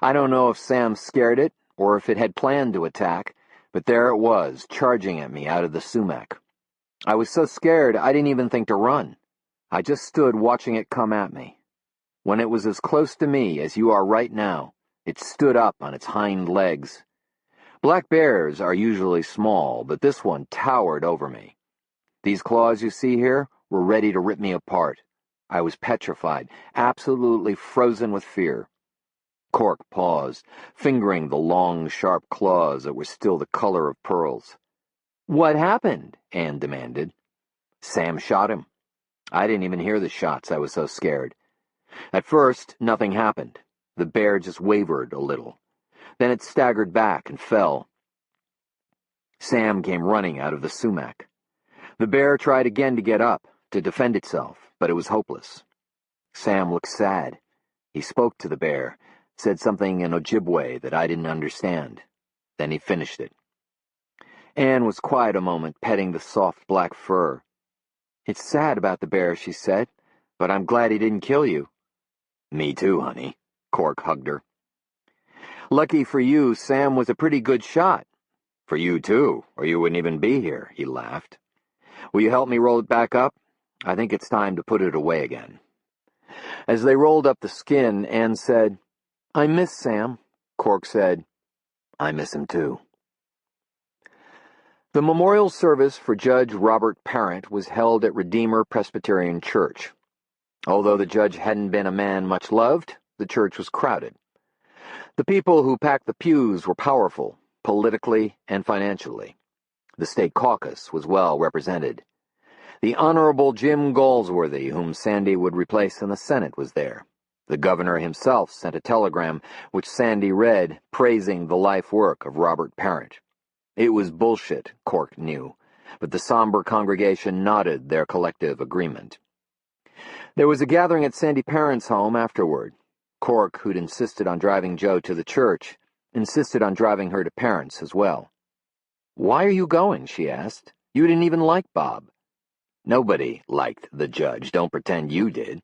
I don't know if Sam scared it, or if it had planned to attack, but there it was, charging at me out of the sumac. I was so scared I didn't even think to run. I just stood watching it come at me. When it was as close to me as you are right now, it stood up on its hind legs. Black bears are usually small, but this one towered over me. These claws you see here were ready to rip me apart. I was petrified, absolutely frozen with fear. Cork paused, fingering the long, sharp claws that were still the color of pearls. What happened? Anne demanded. Sam shot him. I didn't even hear the shots, I was so scared. At first, nothing happened. The bear just wavered a little. Then it staggered back and fell. Sam came running out of the sumac. The bear tried again to get up, to defend itself, but it was hopeless. Sam looked sad. He spoke to the bear, said something in Ojibwe that I didn't understand. Then he finished it. Anne was quiet a moment, petting the soft black fur. It's sad about the bear, she said, but I'm glad he didn't kill you. Me too, honey. Cork hugged her. Lucky for you, Sam was a pretty good shot. For you too, or you wouldn't even be here, he laughed. Will you help me roll it back up? I think it's time to put it away again. As they rolled up the skin, Anne said, I miss Sam. Cork said, I miss him too. The memorial service for Judge Robert Parent was held at Redeemer Presbyterian Church. Although the judge hadn't been a man much loved, the church was crowded. The people who packed the pews were powerful, politically and financially. The state caucus was well represented. The Honorable Jim Galsworthy, whom Sandy would replace in the Senate, was there. The governor himself sent a telegram, which Sandy read, praising the life work of Robert Parent. It was bullshit, Cork knew, but the somber congregation nodded their collective agreement. There was a gathering at Sandy Parent's home afterward. Cork, who'd insisted on driving Jo to the church, insisted on driving her to Parent's as well. Why are you going? She asked. You didn't even like Bob. Nobody liked the judge. Don't pretend you did.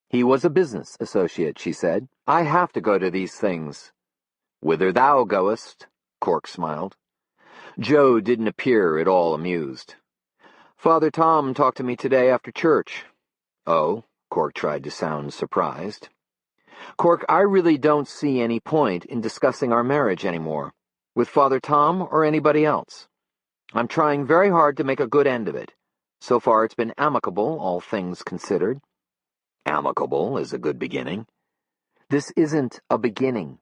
He was a business associate, she said. I have to go to these things. Whither thou goest, Cork smiled. Jo didn't appear at all amused. Father Tom talked to me today after church. Oh, Cork tried to sound surprised. Cork, I really don't see any point in discussing our marriage anymore, with Father Tom or anybody else. I'm trying very hard to make a good end of it. So far it's been amicable, all things considered. Amicable is a good beginning. This isn't a beginning.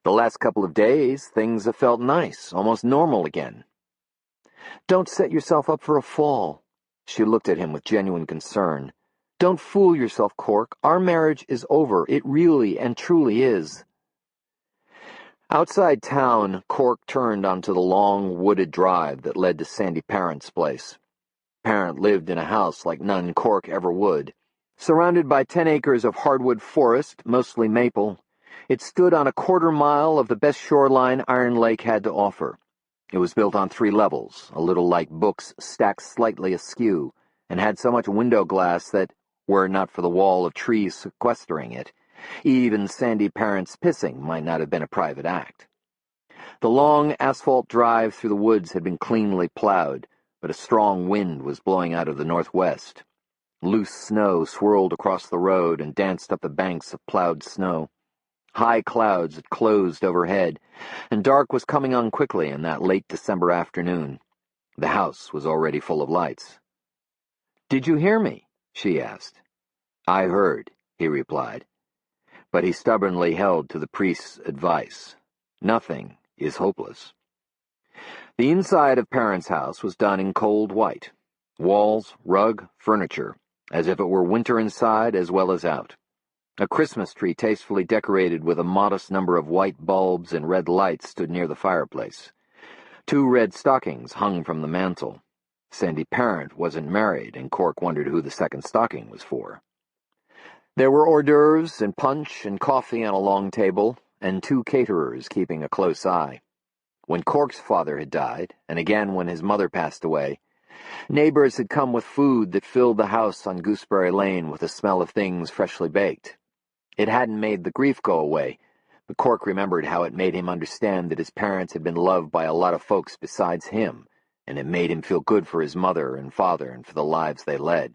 The last couple of days, things have felt nice, almost normal again. Don't set yourself up for a fall." She looked at him with genuine concern. "Don't fool yourself, Cork. Our marriage is over. It really and truly is." Outside town, Cork turned onto the long, wooded drive that led to Sandy Parent's place. Parent lived in a house like none Cork ever would. Surrounded by 10 acres of hardwood forest, mostly maple, it stood on a quarter-mile of the best shoreline Iron Lake had to offer. It was built on 3 levels, a little like books stacked slightly askew, and had so much window glass that, were it not for the wall of trees sequestering it, even Sandy Parent's pissing might not have been a private act. The long asphalt drive through the woods had been cleanly plowed, but a strong wind was blowing out of the northwest. Loose snow swirled across the road and danced up the banks of plowed snow. High clouds had closed overhead, and dark was coming on quickly in that late December afternoon. The house was already full of lights. "Did you hear me?" she asked. "I heard," he replied. But he stubbornly held to the priest's advice. Nothing is hopeless. The inside of Parent's house was done in cold white. Walls, rug, furniture, as if it were winter inside as well as out. A Christmas tree tastefully decorated with a modest number of white bulbs and red lights stood near the fireplace. 2 red stockings hung from the mantel. Sandy Parent wasn't married, and Cork wondered who the second stocking was for. There were hors d'oeuvres and punch and coffee on a long table, and 2 caterers keeping a close eye. When Cork's father had died, and again when his mother passed away, neighbors had come with food that filled the house on Gooseberry Lane with the smell of things freshly baked. It hadn't made the grief go away, but Cork remembered how it made him understand that his parents had been loved by a lot of folks besides him, and it made him feel good for his mother and father and for the lives they led.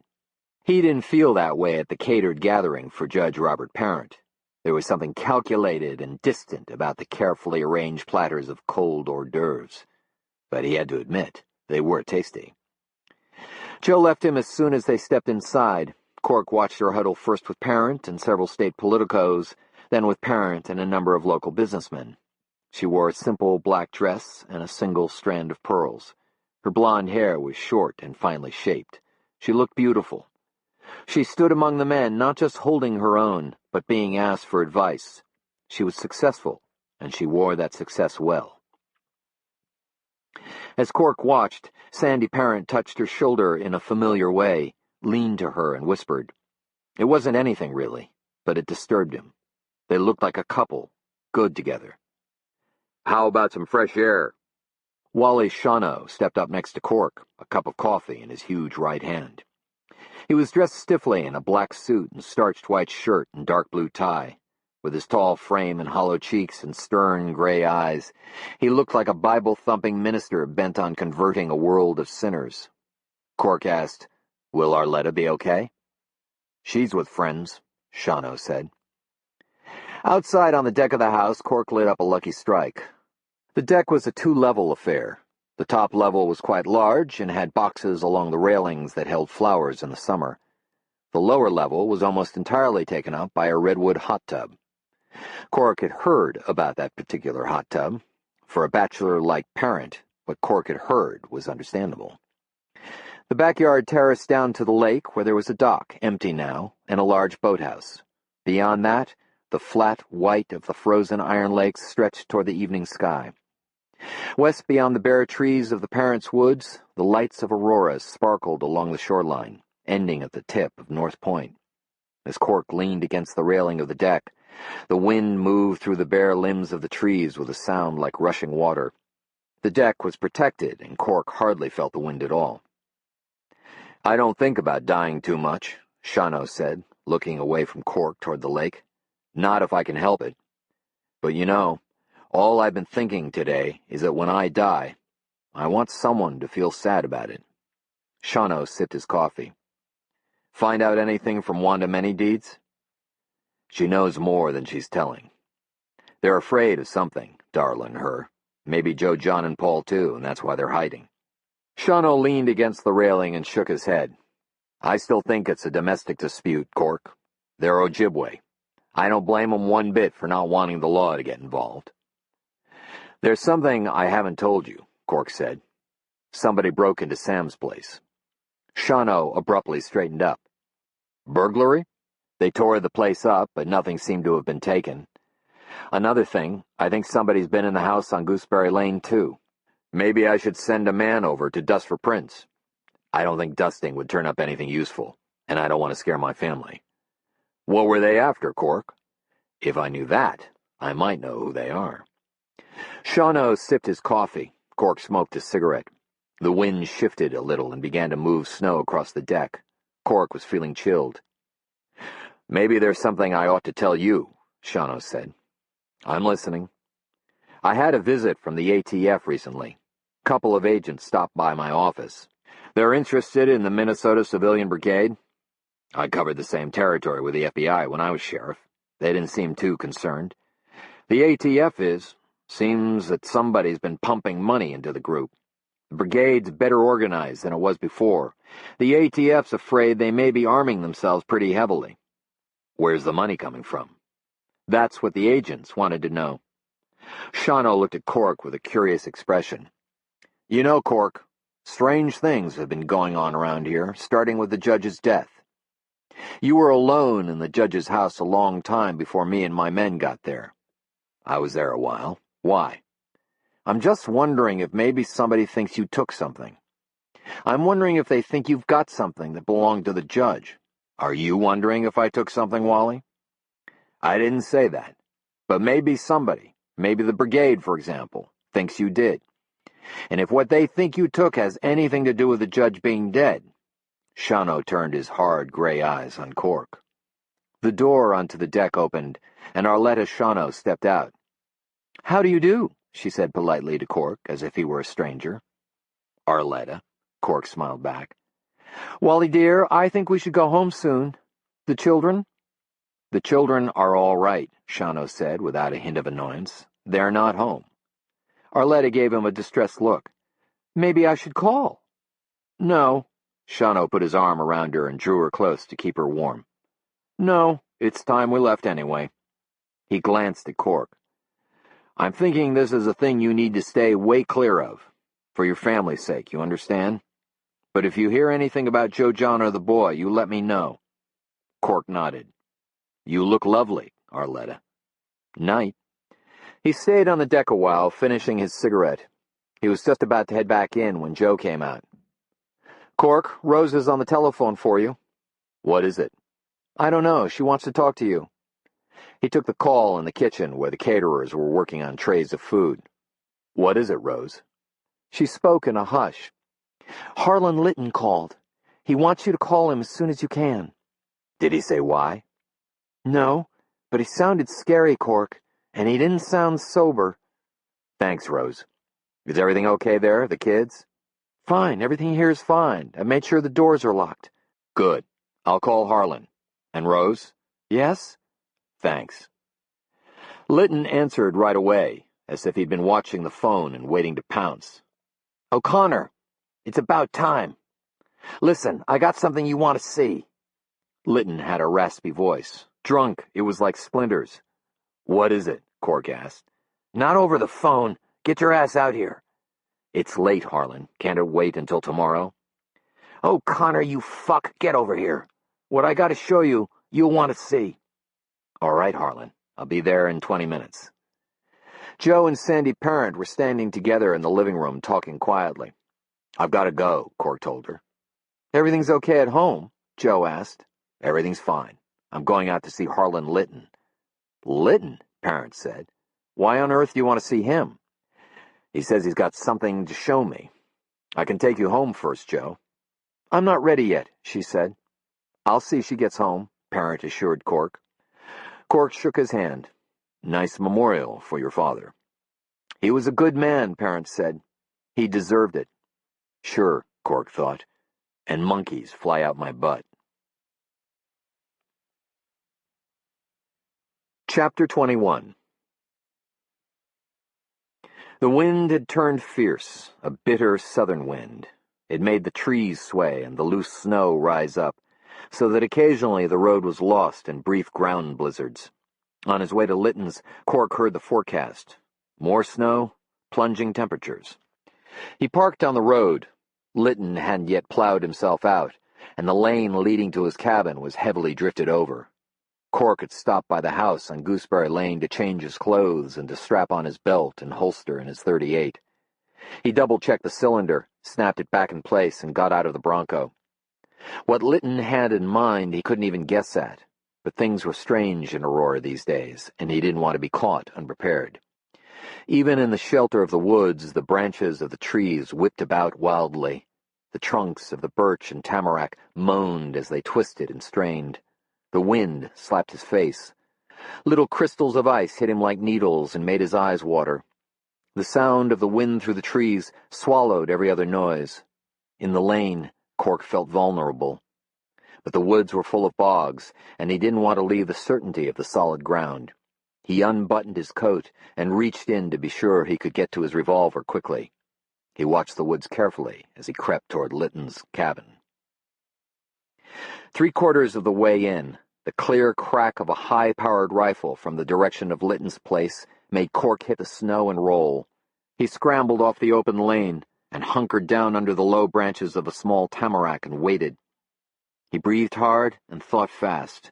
He didn't feel that way at the catered gathering for Judge Robert Parent. There was something calculated and distant about the carefully arranged platters of cold hors d'oeuvres. But he had to admit, they were tasty. Joe left him as soon as they stepped inside. Cork watched her huddle first with Parent and several state politicos, then with Parent and a number of local businessmen. She wore a simple black dress and a single strand of pearls. Her blonde hair was short and finely shaped. She looked beautiful. She stood among the men, not just holding her own, but being asked for advice. She was successful, and she wore that success well. As Cork watched, Sandy Parent touched her shoulder in a familiar way, leaned to her and whispered. It wasn't anything, really, but it disturbed him. They looked like a couple, good together. "How about some fresh air?" Wally Shawno stepped up next to Cork, a cup of coffee in his huge right hand. He was dressed stiffly in a black suit and starched white shirt and dark blue tie. With his tall frame and hollow cheeks and stern gray eyes, he looked like a Bible-thumping minister bent on converting a world of sinners. Cork asked, "Will Arletta be okay?" "She's with friends," Shawno said. Outside on the deck of the house, Cork lit up a lucky strike. The deck was a 2-level affair. The top level was quite large and had boxes along the railings that held flowers in the summer. The lower level was almost entirely taken up by a redwood hot tub. Cork had heard about that particular hot tub. For a bachelor like Parent, what Cork had heard was understandable. The backyard terraced down to the lake, where there was a dock, empty now, and a large boathouse. Beyond that, the flat white of the frozen Iron Lakes stretched toward the evening sky. West beyond the bare trees of the Parents' woods, the lights of Aurora sparkled along the shoreline, ending at the tip of North Point. As Cork leaned against the railing of the deck, the wind moved through the bare limbs of the trees with a sound like rushing water. The deck was protected, and Cork hardly felt the wind at all. "I don't think about dying too much," Shawno said, looking away from Cork toward the lake. "Not if I can help it. But all I've been thinking today is that when I die, I want someone to feel sad about it." Shawno sipped his coffee. "Find out anything from Wanda Manydeeds?" "She knows more than she's telling. They're afraid of something, Darla and her. Maybe Joe, John, and Paul too, and that's why they're hiding." Shawno leaned against the railing and shook his head. "I still think it's a domestic dispute, Cork. They're Ojibwe. I don't blame them one bit for not wanting the law to get involved." "There's something I haven't told you," Cork said. Somebody broke into Sam's place. Shawno abruptly straightened up. Burglary? They tore the place up, but nothing seemed to have been taken. Another thing, I think somebody's been in the house on Gooseberry Lane, too. Maybe I should send a man over to dust for prints. I don't think dusting would turn up anything useful, and I don't want to scare my family. What were they after, Cork? If I knew that, I might know who they are. Shawno sipped his coffee. Cork smoked his cigarette. The wind shifted a little and began to move snow across the deck. Cork was feeling chilled. Maybe there's something I ought to tell you, Shawno said. I'm listening. I had a visit from the ATF recently. A couple of agents stopped by my office. They're interested in the Minnesota Civilian Brigade. I covered the same territory with the FBI when I was sheriff. They didn't seem too concerned. The ATF seems that somebody's been pumping money into the group. The brigade's better organized than it was before. The ATF's afraid they may be arming themselves pretty heavily. Where's the money coming from? That's what the agents wanted to know. Shawno looked at Cork with a curious expression. You know, Cork, strange things have been going on around here, starting with the judge's death. You were alone in the judge's house a long time before me and my men got there. I was there a while. Why? I'm just wondering if maybe somebody thinks you took something. I'm wondering if they think you've got something that belonged to the judge. Are you wondering if I took something, Wally? I didn't say that. But maybe somebody, maybe the brigade, for example, thinks you did. And if what they think you took has anything to do with the judge being dead... Shawno turned his hard gray eyes on Cork. The door onto the deck opened, and Arletta Shawno stepped out. How do you do? She said politely to Cork, as if he were a stranger. Arletta, Cork smiled back. Wally dear, I think we should go home soon. The children? The children are all right, Shawno said, without a hint of annoyance. They're not home. Arletta gave him a distressed look. Maybe I should call. No. Shawno put his arm around her and drew her close to keep her warm. No, it's time we left anyway. He glanced at Cork. I'm thinking this is a thing you need to stay way clear of. For your family's sake, you understand? But if you hear anything about Joe John or the boy, you let me know. Cork nodded. You look lovely, Arletta. Night. He stayed on the deck a while, finishing his cigarette. He was just about to head back in when Joe came out. Cork, Rose is on the telephone for you. What is it? I don't know. She wants to talk to you. He took the call in the kitchen where the caterers were working on trays of food. What is it, Rose? She spoke in a hush. Harlan Litton called. He wants you to call him as soon as you can. Did he say why? No, but he sounded scary, Cork, and he didn't sound sober. Thanks, Rose. Is everything okay there, the kids? Fine, everything here is fine. I made sure the doors are locked. Good. I'll call Harlan. And Rose? Yes? Thanks. Litton answered right away, as if he'd been watching the phone and waiting to pounce. O'Connor, it's about time. Listen, I got something you want to see. Litton had a raspy voice. Drunk, it was like splinters. What is it? Cork asked. Not over the phone. Get your ass out here. It's late, Harlan. Can't it wait until tomorrow? O'Connor, you fuck, get over here. What I gotta show you, you'll want to see. All right, Harlan. I'll be there in 20 minutes. Joe and Sandy Parent were standing together in the living room talking quietly. I've got to go, Cork told her. Everything's okay at home? Joe asked. Everything's fine. I'm going out to see Harlan Litton. Litton? Parent said. Why on earth do you want to see him? He says he's got something to show me. I can take you home first, Joe. I'm not ready yet, she said. I'll see she gets home, Parent assured Cork. Cork shook his hand. Nice memorial for your father. He was a good man, Parent said. He deserved it. Sure, Cork thought. And monkeys fly out my butt. Chapter 21. The wind had turned fierce, a bitter southern wind. It made the trees sway and the loose snow rise up, so that occasionally the road was lost in brief ground blizzards. On his way to Litton's, Cork heard the forecast. More snow, plunging temperatures. He parked down the road. Lytton hadn't yet plowed himself out, and the lane leading to his cabin was heavily drifted over. Cork had stopped by the house on Gooseberry Lane to change his clothes and to strap on his belt and holster in his .38. He double-checked the cylinder, snapped it back in place, and got out of the Bronco. What Lytton had in mind he couldn't even guess at, but things were strange in Aurora these days, and he didn't want to be caught unprepared. Even in the shelter of the woods, the branches of the trees whipped about wildly. The trunks of the birch and tamarack moaned as they twisted and strained. The wind slapped his face. Little crystals of ice hit him like needles and made his eyes water. The sound of the wind through the trees swallowed every other noise. In the lane, Cork felt vulnerable. But the woods were full of bogs, and he didn't want to leave the certainty of the solid ground. He unbuttoned his coat and reached in to be sure he could get to his revolver quickly. He watched the woods carefully as he crept toward Lytton's cabin. 3/4 of the way in, the clear crack of a high-powered rifle from the direction of Lytton's place made Cork hit the snow and roll. He scrambled off the open lane and hunkered down under the low branches of a small tamarack and waited. He breathed hard and thought fast.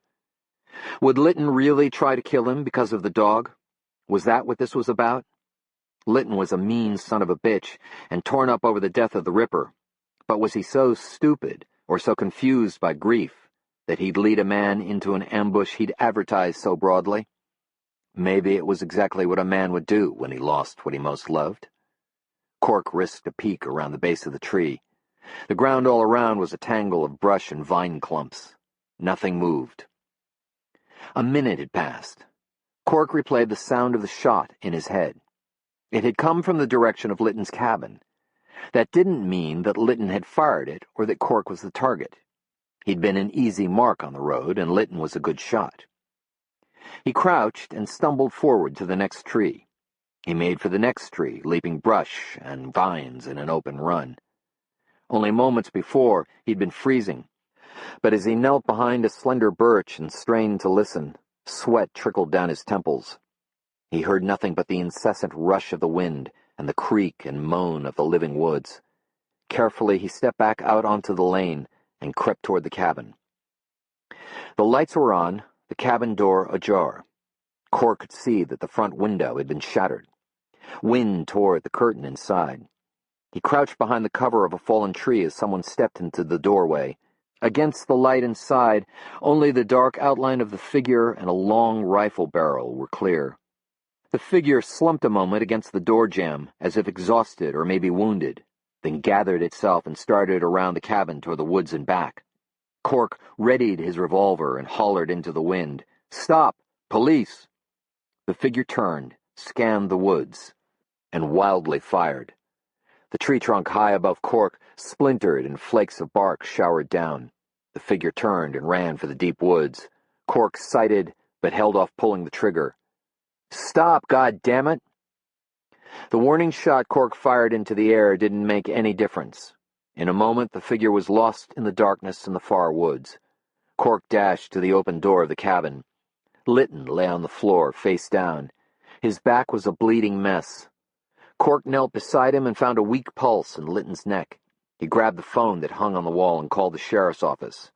Would Lytton really try to kill him because of the dog? Was that what this was about? Lytton was a mean son of a bitch and torn up over the death of the Ripper. But was he so stupid or so confused by grief that he'd lead a man into an ambush he'd advertised so broadly? Maybe it was exactly what a man would do when he lost what he most loved. Cork risked a peek around the base of the tree. The ground all around was a tangle of brush and vine clumps. Nothing moved. A minute had passed. Cork replayed the sound of the shot in his head. It had come from the direction of Lytton's cabin. That didn't mean that Lytton had fired it or that Cork was the target. He'd been an easy mark on the road, and Lytton was a good shot. He crouched and stumbled forward to the next tree. He made for the next tree, leaping brush and vines in an open run. Only moments before, he'd been freezing. But as he knelt behind a slender birch and strained to listen, sweat trickled down his temples. He heard nothing but the incessant rush of the wind and the creak and moan of the living woods. Carefully, he stepped back out onto the lane and crept toward the cabin. The lights were on, the cabin door ajar. Cork could see that the front window had been shattered. Wind tore at the curtain inside. He crouched behind the cover of a fallen tree as someone stepped into the doorway. Against the light inside, only the dark outline of the figure and a long rifle barrel were clear. The figure slumped a moment against the door jamb, as if exhausted or maybe wounded, then gathered itself and started around the cabin toward the woods and back. Cork readied his revolver and hollered into the wind, "Stop! Police!" The figure turned, scanned the woods, and wildly fired. The tree trunk high above Cork splintered and flakes of bark showered down. The figure turned and ran for the deep woods. Cork sighted, but held off pulling the trigger. "Stop, goddammit!" The warning shot Cork fired into the air didn't make any difference. In a moment, the figure was lost in the darkness in the far woods. Cork dashed to the open door of the cabin. Lytton lay on the floor, face down. His back was a bleeding mess. Cork knelt beside him and found a weak pulse in Lytton's neck. He grabbed the phone that hung on the wall and called the sheriff's office.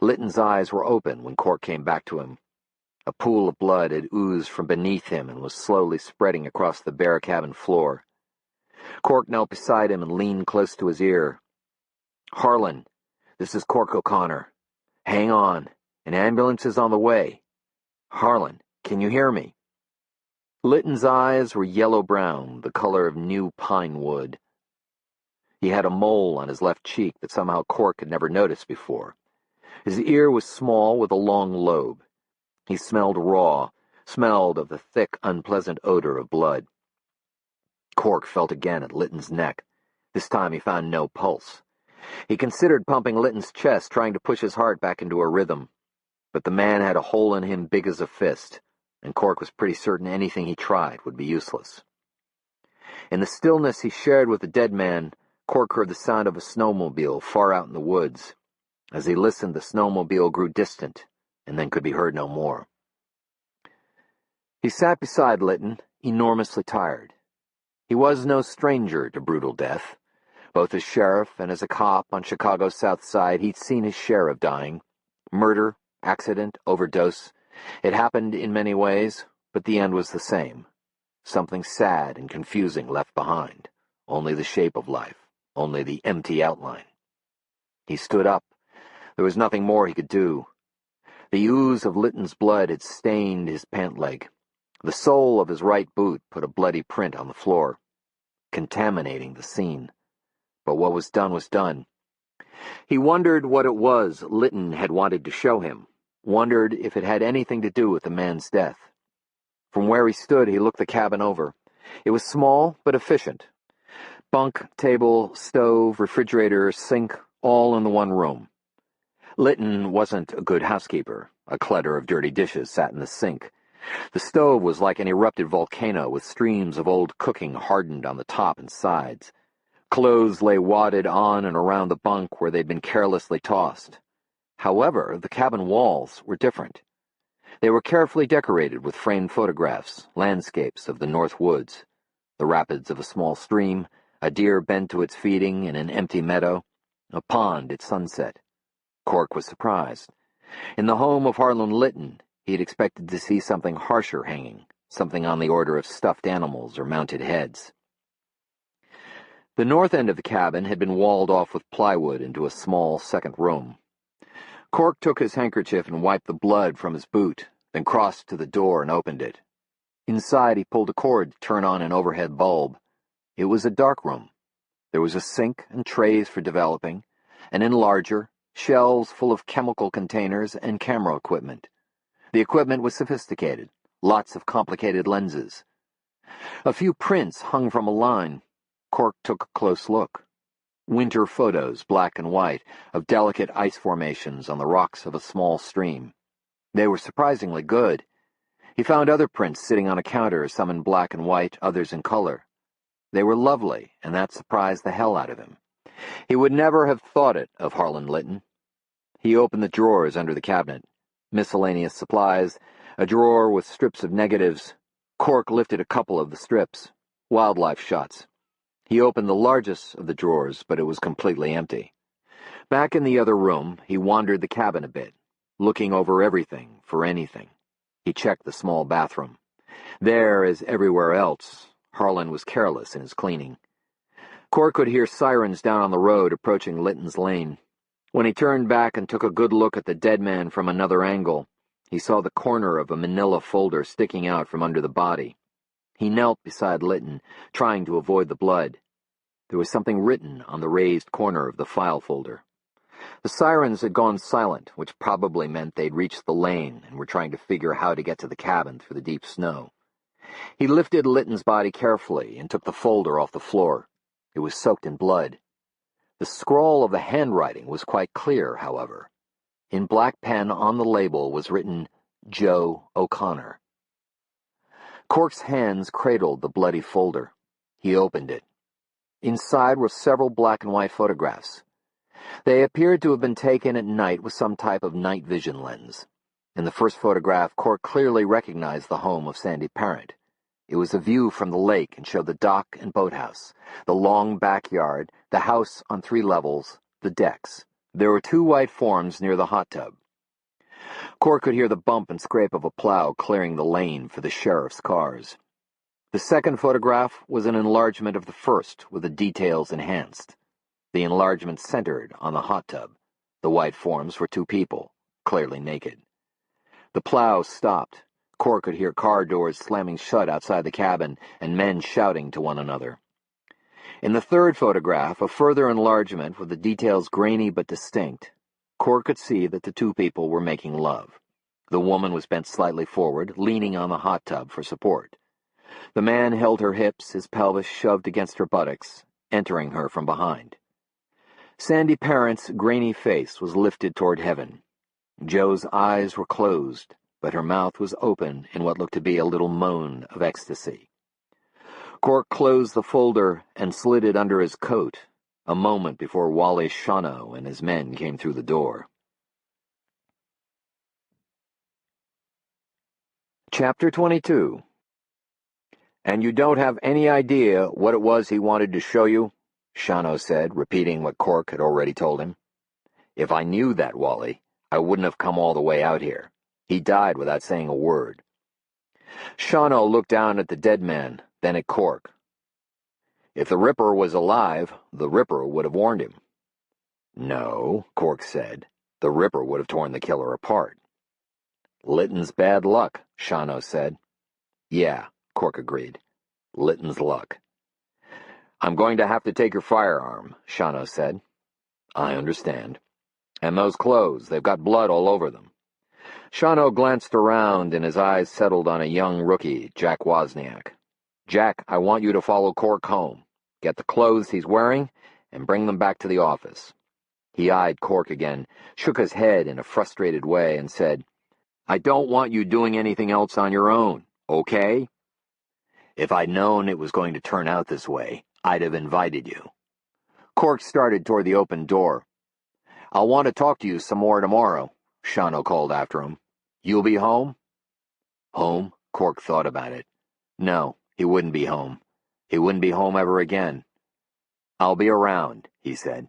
Lytton's eyes were open when Cork came back to him. A pool of blood had oozed from beneath him and was slowly spreading across the bare cabin floor. Cork knelt beside him and leaned close to his ear. "Harlan, this is Cork O'Connor. Hang on. An ambulance is on the way. Harlan, can you hear me?" Lytton's eyes were yellow-brown, the color of new pine wood. He had a mole on his left cheek that somehow Cork had never noticed before. His ear was small with a long lobe. He smelled raw, smelled of the thick, unpleasant odor of blood. Cork felt again at Lytton's neck. This time he found no pulse. He considered pumping Lytton's chest, trying to push his heart back into a rhythm. But the man had a hole in him big as a fist, and Cork was pretty certain anything he tried would be useless. In the stillness he shared with the dead man, Cork heard the sound of a snowmobile far out in the woods. As he listened, the snowmobile grew distant, and then could be heard no more. He sat beside Lytton, enormously tired. He was no stranger to brutal death. Both as sheriff and as a cop on Chicago's South Side, he'd seen his share of dying. Murder, accident, overdose. It happened in many ways, but the end was the same. Something sad and confusing left behind. Only the shape of life. Only the empty outline. He stood up. There was nothing more he could do. The ooze of Litton's blood had stained his pant leg. The sole of his right boot put a bloody print on the floor, contaminating the scene. But what was done. He wondered what it was Litton had wanted to show him, wondered if it had anything to do with the man's death. From where he stood, he looked the cabin over. It was small but efficient. Bunk, table, stove, refrigerator, sink, all in the one room. Litton wasn't a good housekeeper. A clutter of dirty dishes sat in the sink. The stove was like an erupted volcano with streams of old cooking hardened on the top and sides. Clothes lay wadded on and around the bunk where they'd been carelessly tossed. However, the cabin walls were different. They were carefully decorated with framed photographs, landscapes of the North Woods, the rapids of a small stream, a deer bent to its feeding in an empty meadow, a pond at sunset. Cork was surprised. In the home of Harlan Litton, he'd expected to see something harsher hanging, something on the order of stuffed animals or mounted heads. The north end of the cabin had been walled off with plywood into a small second room. Cork took his handkerchief and wiped the blood from his boot, then crossed to the door and opened it. Inside, he pulled a cord to turn on an overhead bulb. It was a dark room. There was a sink and trays for developing, an enlarger, shelves full of chemical containers, and camera equipment. The equipment was sophisticated, lots of complicated lenses. A few prints hung from a line. Cork took a close look. Winter photos, black and white, of delicate ice formations on the rocks of a small stream. They were surprisingly good. He found other prints sitting on a counter, some in black and white, others in color. They were lovely, and that surprised the hell out of him. He would never have thought it of Harlan Litton. He opened the drawers under the cabinet. Miscellaneous supplies, a drawer with strips of negatives. Cork lifted a couple of the strips. Wildlife shots. He opened the largest of the drawers, but it was completely empty. Back in the other room, he wandered the cabin a bit, looking over everything for anything. He checked the small bathroom. There, as everywhere else, Harlan was careless in his cleaning. Cork could hear sirens down on the road approaching Litton's Lane. When he turned back and took a good look at the dead man from another angle, he saw the corner of a manila folder sticking out from under the body. He knelt beside Litton, trying to avoid the blood. There was something written on the raised corner of the file folder. The sirens had gone silent, which probably meant they'd reached the lane and were trying to figure how to get to the cabin through the deep snow. He lifted Litton's body carefully and took the folder off the floor. It was soaked in blood. The scrawl of the handwriting was quite clear, however. In black pen on the label was written, Joe O'Connor. Cork's hands cradled the bloody folder. He opened it. Inside were several black and white photographs. They appeared to have been taken at night with some type of night vision lens. In the first photograph, Cork clearly recognized the home of Sandy Parent. It was a view from the lake and showed the dock and boathouse, the long backyard, the house on 3 levels, the decks. There were 2 white forms near the hot tub. Cork could hear the bump and scrape of a plow clearing the lane for the sheriff's cars. The second photograph was an enlargement of the first, with the details enhanced. The enlargement centered on the hot tub. The white forms were 2 people, clearly naked. The plow stopped. Cork could hear car doors slamming shut outside the cabin and men shouting to one another. In the third photograph, a further enlargement with the details grainy but distinct, Cork could see that the 2 people were making love. The woman was bent slightly forward, leaning on the hot tub for support. The man held her hips, his pelvis shoved against her buttocks, entering her from behind. Sandy Parent's grainy face was lifted toward heaven. Joe's eyes were closed, but her mouth was open in what looked to be a little moan of ecstasy. Cork closed the folder and slid it under his coat, a moment before Wally Shawno and his men came through the door. Chapter 22. "And you don't have any idea what it was he wanted to show you?" Shano said, repeating what Cork had already told him. "If I knew that, Wally, I wouldn't have come all the way out here. He died without saying a word." Shano looked down at the dead man, then at Cork. "If the Ripper was alive, the Ripper would have warned him." "No," Cork said. "The Ripper would have torn the killer apart." "Litton's bad luck," Shano said. "Yeah," Cork agreed. "Litton's luck." "I'm going to have to take your firearm," Shano said. "I understand. And those clothes, they've got blood all over them." Shano glanced around and his eyes settled on a young rookie, Jack Wozniak. "Jack, I want you to follow Cork home. Get the clothes he's wearing and bring them back to the office." He eyed Cork again, shook his head in a frustrated way, and said, "I don't want you doing anything else on your own, okay? If I'd known it was going to turn out this way, I'd have invited you." Cork started toward the open door. "I'll want to talk to you some more tomorrow," Shano called after him. "You'll be home?" Home? Cork thought about it. No, he wouldn't be home. He wouldn't be home ever again. "I'll be around," he said.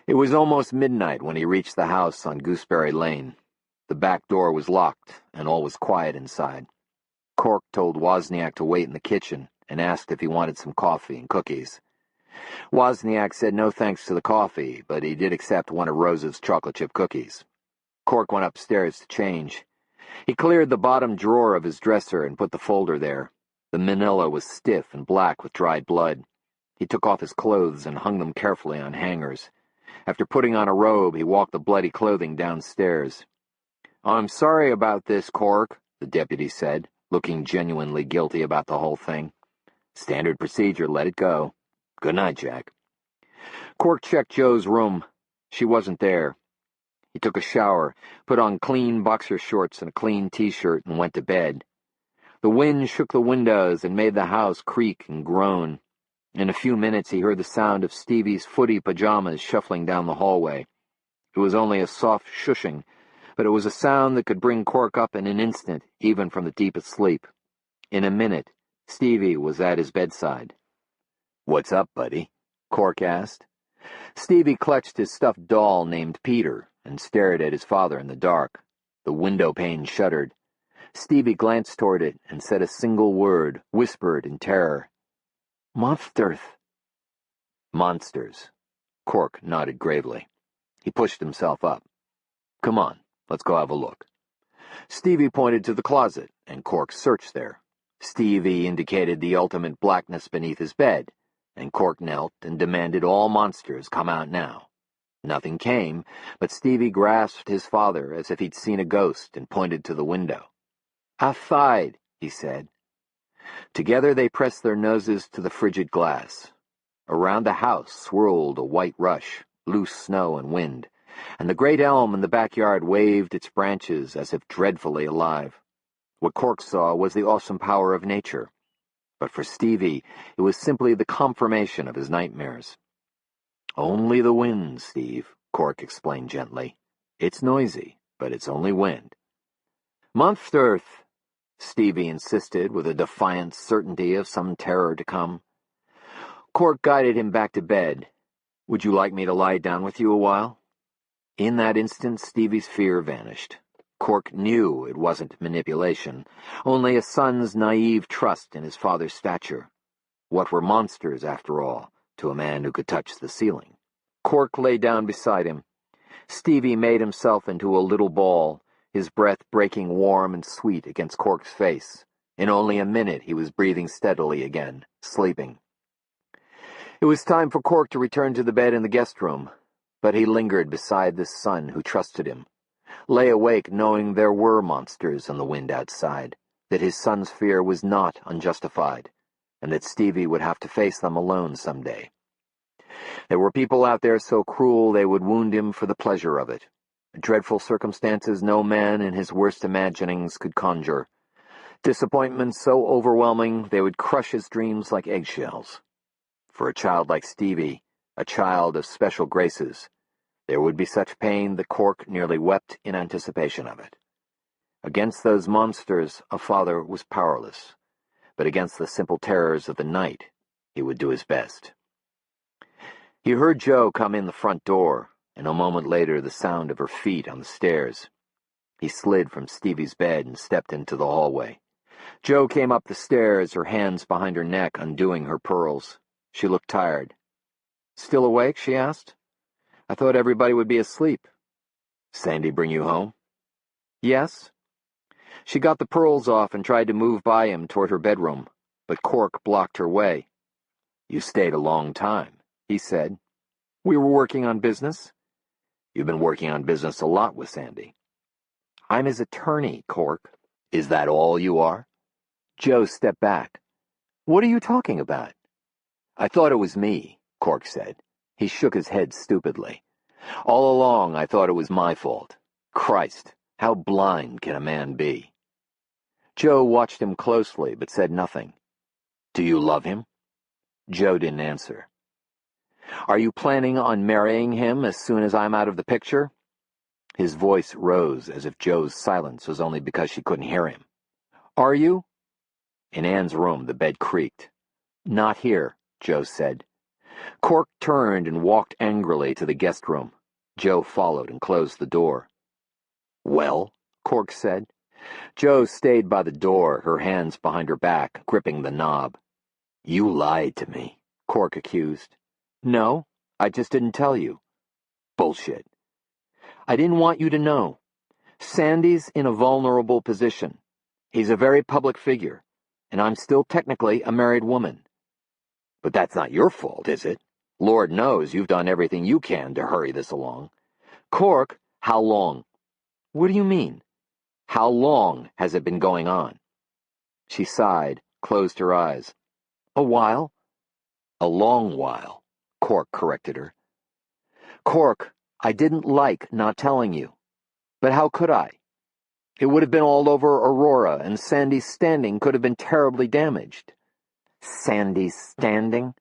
It was almost midnight when he reached the house on Gooseberry Lane. The back door was locked, and all was quiet inside. Cork told Wozniak to wait in the kitchen and asked if he wanted some coffee and cookies. Wozniak said no thanks to the coffee, but he did accept one of Rose's chocolate chip cookies. Cork went upstairs to change. He cleared the bottom drawer of his dresser and put the folder there. The manila was stiff and black with dried blood. He took off his clothes and hung them carefully on hangers. After putting on a robe, he walked the bloody clothing downstairs. "I'm sorry about this, Cork," the deputy said, looking genuinely guilty about the whole thing. "Standard procedure, let it go. Good night, Jack." Cork checked Joe's room. She wasn't there. He took a shower, put on clean boxer shorts and a clean t-shirt, and went to bed. The wind shook the windows and made the house creak and groan. In a few minutes he heard the sound of Stevie's footy pajamas shuffling down the hallway. It was only a soft shushing, but it was a sound that could bring Cork up in an instant, even from the deepest sleep. In a minute, Stevie was at his bedside. "What's up, buddy?" Cork asked. Stevie clutched his stuffed doll named Peter and stared at his father in the dark. The window pane shuddered. Stevie glanced toward it and said a single word, whispered in terror. "Monsters." "Monsters." Cork nodded gravely. He pushed himself up. "Come on, let's go have a look." Stevie pointed to the closet, and Cork searched there. Stevie indicated the ultimate blackness beneath his bed, and Cork knelt and demanded all monsters come out now. Nothing came, but Stevie grasped his father as if he'd seen a ghost and pointed to the window. "Outside," he said. Together they pressed their noses to the frigid glass. Around the house swirled a white rush, loose snow and wind, and the great elm in the backyard waved its branches as if dreadfully alive. What Cork saw was the awesome power of nature. But for Stevie, it was simply the confirmation of his nightmares. "Only the wind, Steve," Cork explained gently. "It's noisy, but it's only wind." "Monsters," Stevie insisted with a defiant certainty of some terror to come. Cork guided him back to bed. "Would you like me to lie down with you a while?" In that instant, Stevie's fear vanished. Cork knew it wasn't manipulation, only a son's naive trust in his father's stature. What were monsters, after all, to a man who could touch the ceiling? Cork lay down beside him. Stevie made himself into a little ball, his breath breaking warm and sweet against Cork's face. In only a minute he was breathing steadily again, sleeping. It was time for Cork to return to the bed in the guest room, but he lingered beside this son who trusted him. Lay awake knowing there were monsters in the wind outside, that his son's fear was not unjustified, and that Stevie would have to face them alone someday. There were people out there so cruel they would wound him for the pleasure of it. Dreadful circumstances no man in his worst imaginings could conjure. Disappointments so overwhelming they would crush his dreams like eggshells. For a child like Stevie, a child of special graces, there would be such pain that Cork nearly wept in anticipation of it. Against those monsters, a father was powerless, but against the simple terrors of the night, he would do his best. He heard Jo come in the front door, and a moment later the sound of her feet on the stairs. He slid from Stevie's bed and stepped into the hallway. Jo came up the stairs, her hands behind her neck, undoing her pearls. She looked tired. "Still awake?" she asked. "I thought everybody would be asleep." "Sandy bring you home?" "Yes." She got the pearls off and tried to move by him toward her bedroom, but Cork blocked her way. "You stayed a long time," he said. "We were working on business." "You've been working on business a lot with Sandy." "I'm his attorney, Cork." "Is that all you are?" Jo stepped back. "What are you talking about?" "I thought it was me," Cork said. He shook his head stupidly. "All along I thought it was my fault. Christ, how blind can a man be?" Jo watched him closely but said nothing. "Do you love him?" Jo didn't answer. "Are you planning on marrying him as soon as I'm out of the picture?" His voice rose as if Jo's silence was only because she couldn't hear him. "Are you?" In Anne's room, the bed creaked. "Not here," Jo said. Cork turned and walked angrily to the guest room. Jo followed and closed the door. "Well?" Cork said. Jo stayed by the door, her hands behind her back, gripping the knob. "You lied to me," Cork accused. "No, I just didn't tell you." "Bullshit." "I didn't want you to know. Sandy's in a vulnerable position. He's a very public figure, and I'm still technically a married woman." "But that's not your fault, is it? Lord knows you've done everything you can to hurry this along." "Cork, how long?" "What do you mean?" "How long has it been going on?" She sighed, closed her eyes. "A while." "A long while," Cork corrected her. "Cork, I didn't like not telling you. But how could I? It would have been all over Aurora, and Sandy's standing could have been terribly damaged." "Sandy's standing?"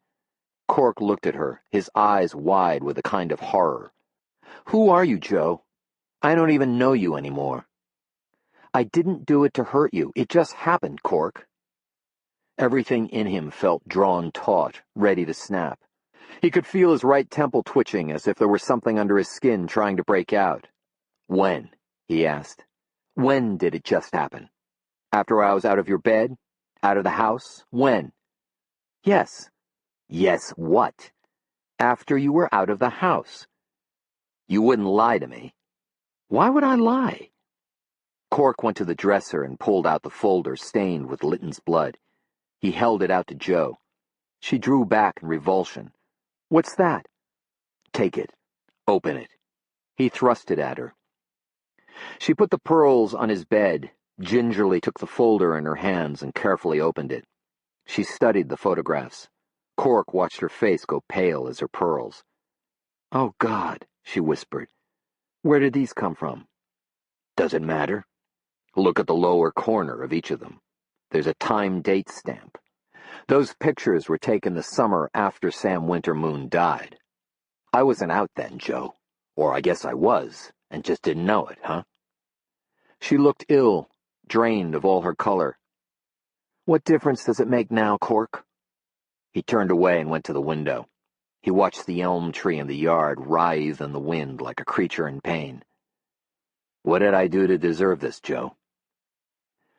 Cork looked at her, his eyes wide with a kind of horror. "Who are you, Jo? I don't even know you anymore." "I didn't do it to hurt you. It just happened, Cork." Everything in him felt drawn taut, ready to snap. He could feel his right temple twitching as if there were something under his skin trying to break out. "When?" he asked. "When did it just happen? After I was out of your bed? Out of the house? When?" "Yes." "Yes, what?" "After you were out of the house." "You wouldn't lie to me." "Why would I lie?" Cork went to the dresser and pulled out the folder stained with Litton's blood. He held it out to Jo. She drew back in revulsion. "What's that?" "Take it. Open it." He thrust it at her. She put the pearls on his bed, gingerly took the folder in her hands and carefully opened it. She studied the photographs. Cork watched her face go pale as her pearls. "Oh, God," she whispered. "Where did these come from?" "Does it matter? Look at the lower corner of each of them. There's a time date stamp. Those pictures were taken the summer after Sam Wintermoon died. I wasn't out then, Jo. Or I guess I was, and just didn't know it, huh?" She looked ill, drained of all her color. "What difference does it make now, Cork?" He turned away and went to the window. He watched the elm tree in the yard writhe in the wind like a creature in pain. "What did I do to deserve this, Jo?"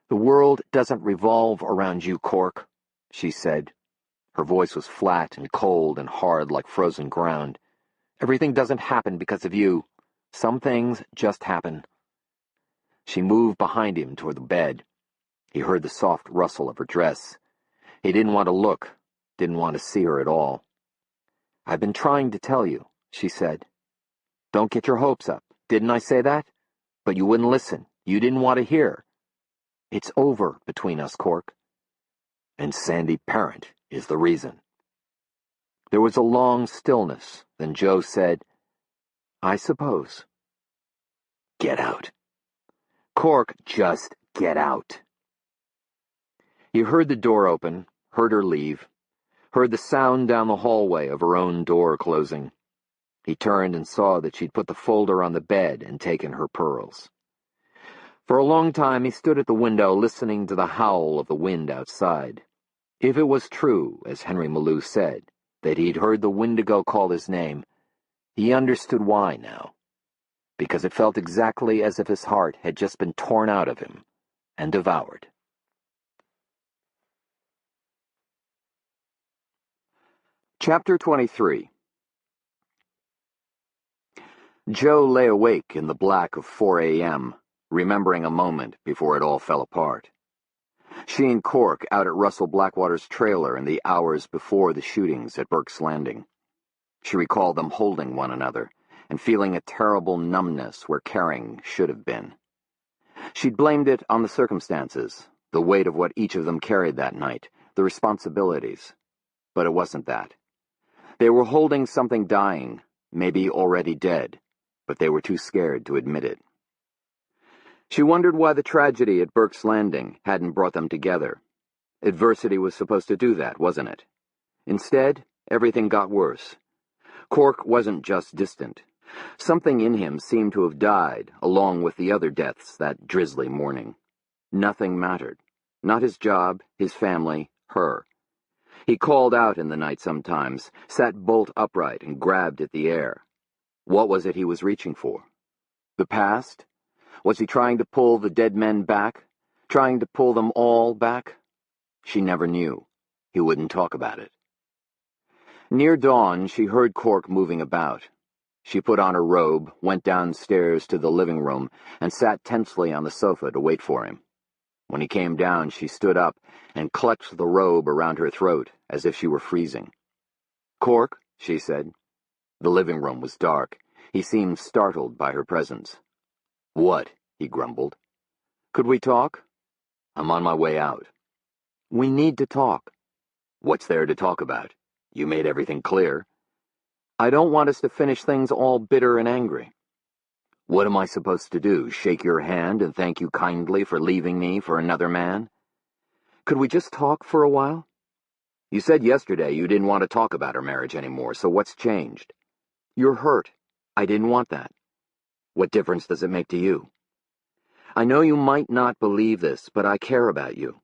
"The world doesn't revolve around you, Cork," she said. Her voice was flat and cold and hard like frozen ground. "Everything doesn't happen because of you. Some things just happen." She moved behind him toward the bed. He heard the soft rustle of her dress. He didn't want to look, didn't want to see her at all. "I've been trying to tell you," she said. "Don't get your hopes up. Didn't I say that? But you wouldn't listen. You didn't want to hear. It's over between us, Cork." "And Sandy Parent is the reason." There was a long stillness. Then Jo said, "I suppose." "Get out." "Cork, just get out." He heard the door open, heard her leave, heard the sound down the hallway of her own door closing. He turned and saw that she'd put the folder on the bed and taken her pearls. For a long time he stood at the window listening to the howl of the wind outside. If it was true, as Henry Malou said, that he'd heard the Wendigo call his name, he understood why now. Because it felt exactly as if his heart had just been torn out of him and devoured. Chapter 23. Joe lay awake in the black of 4 a.m., remembering a moment before it all fell apart. She and Cork out at Russell Blackwater's trailer in the hours before the shootings at Burke's Landing. She recalled them holding one another and feeling a terrible numbness where caring should have been. She'd blamed it on the circumstances, the weight of what each of them carried that night, the responsibilities. But it wasn't that. They were holding something dying, maybe already dead, but they were too scared to admit it. She wondered why the tragedy at Burke's Landing hadn't brought them together. Adversity was supposed to do that, wasn't it? Instead, everything got worse. Cork wasn't just distant. Something in him seemed to have died, along with the other deaths that drizzly morning. Nothing mattered. Not his job, his family, her. He called out in the night sometimes, sat bolt upright and grabbed at the air. What was it he was reaching for? The past? Was he trying to pull the dead men back? Trying to pull them all back? She never knew. He wouldn't talk about it. Near dawn, she heard Cork moving about. She put on her robe, went downstairs to the living room, and sat tensely on the sofa to wait for him. When he came down, she stood up and clutched the robe around her throat, as if she were freezing. "Cork," she said. The living room was dark. He seemed startled by her presence. "What?" he grumbled. "Could we talk?" "I'm on my way out." "We need to talk." "What's there to talk about? You made everything clear." "I don't want us to finish things all bitter and angry." "What am I supposed to do, shake your hand and thank you kindly for leaving me for another man?" "Could we just talk for a while?" "You said yesterday you didn't want to talk about our marriage anymore, so what's changed?" "You're hurt. I didn't want that." "What difference does it make to you?" "I know you might not believe this, but I care about you."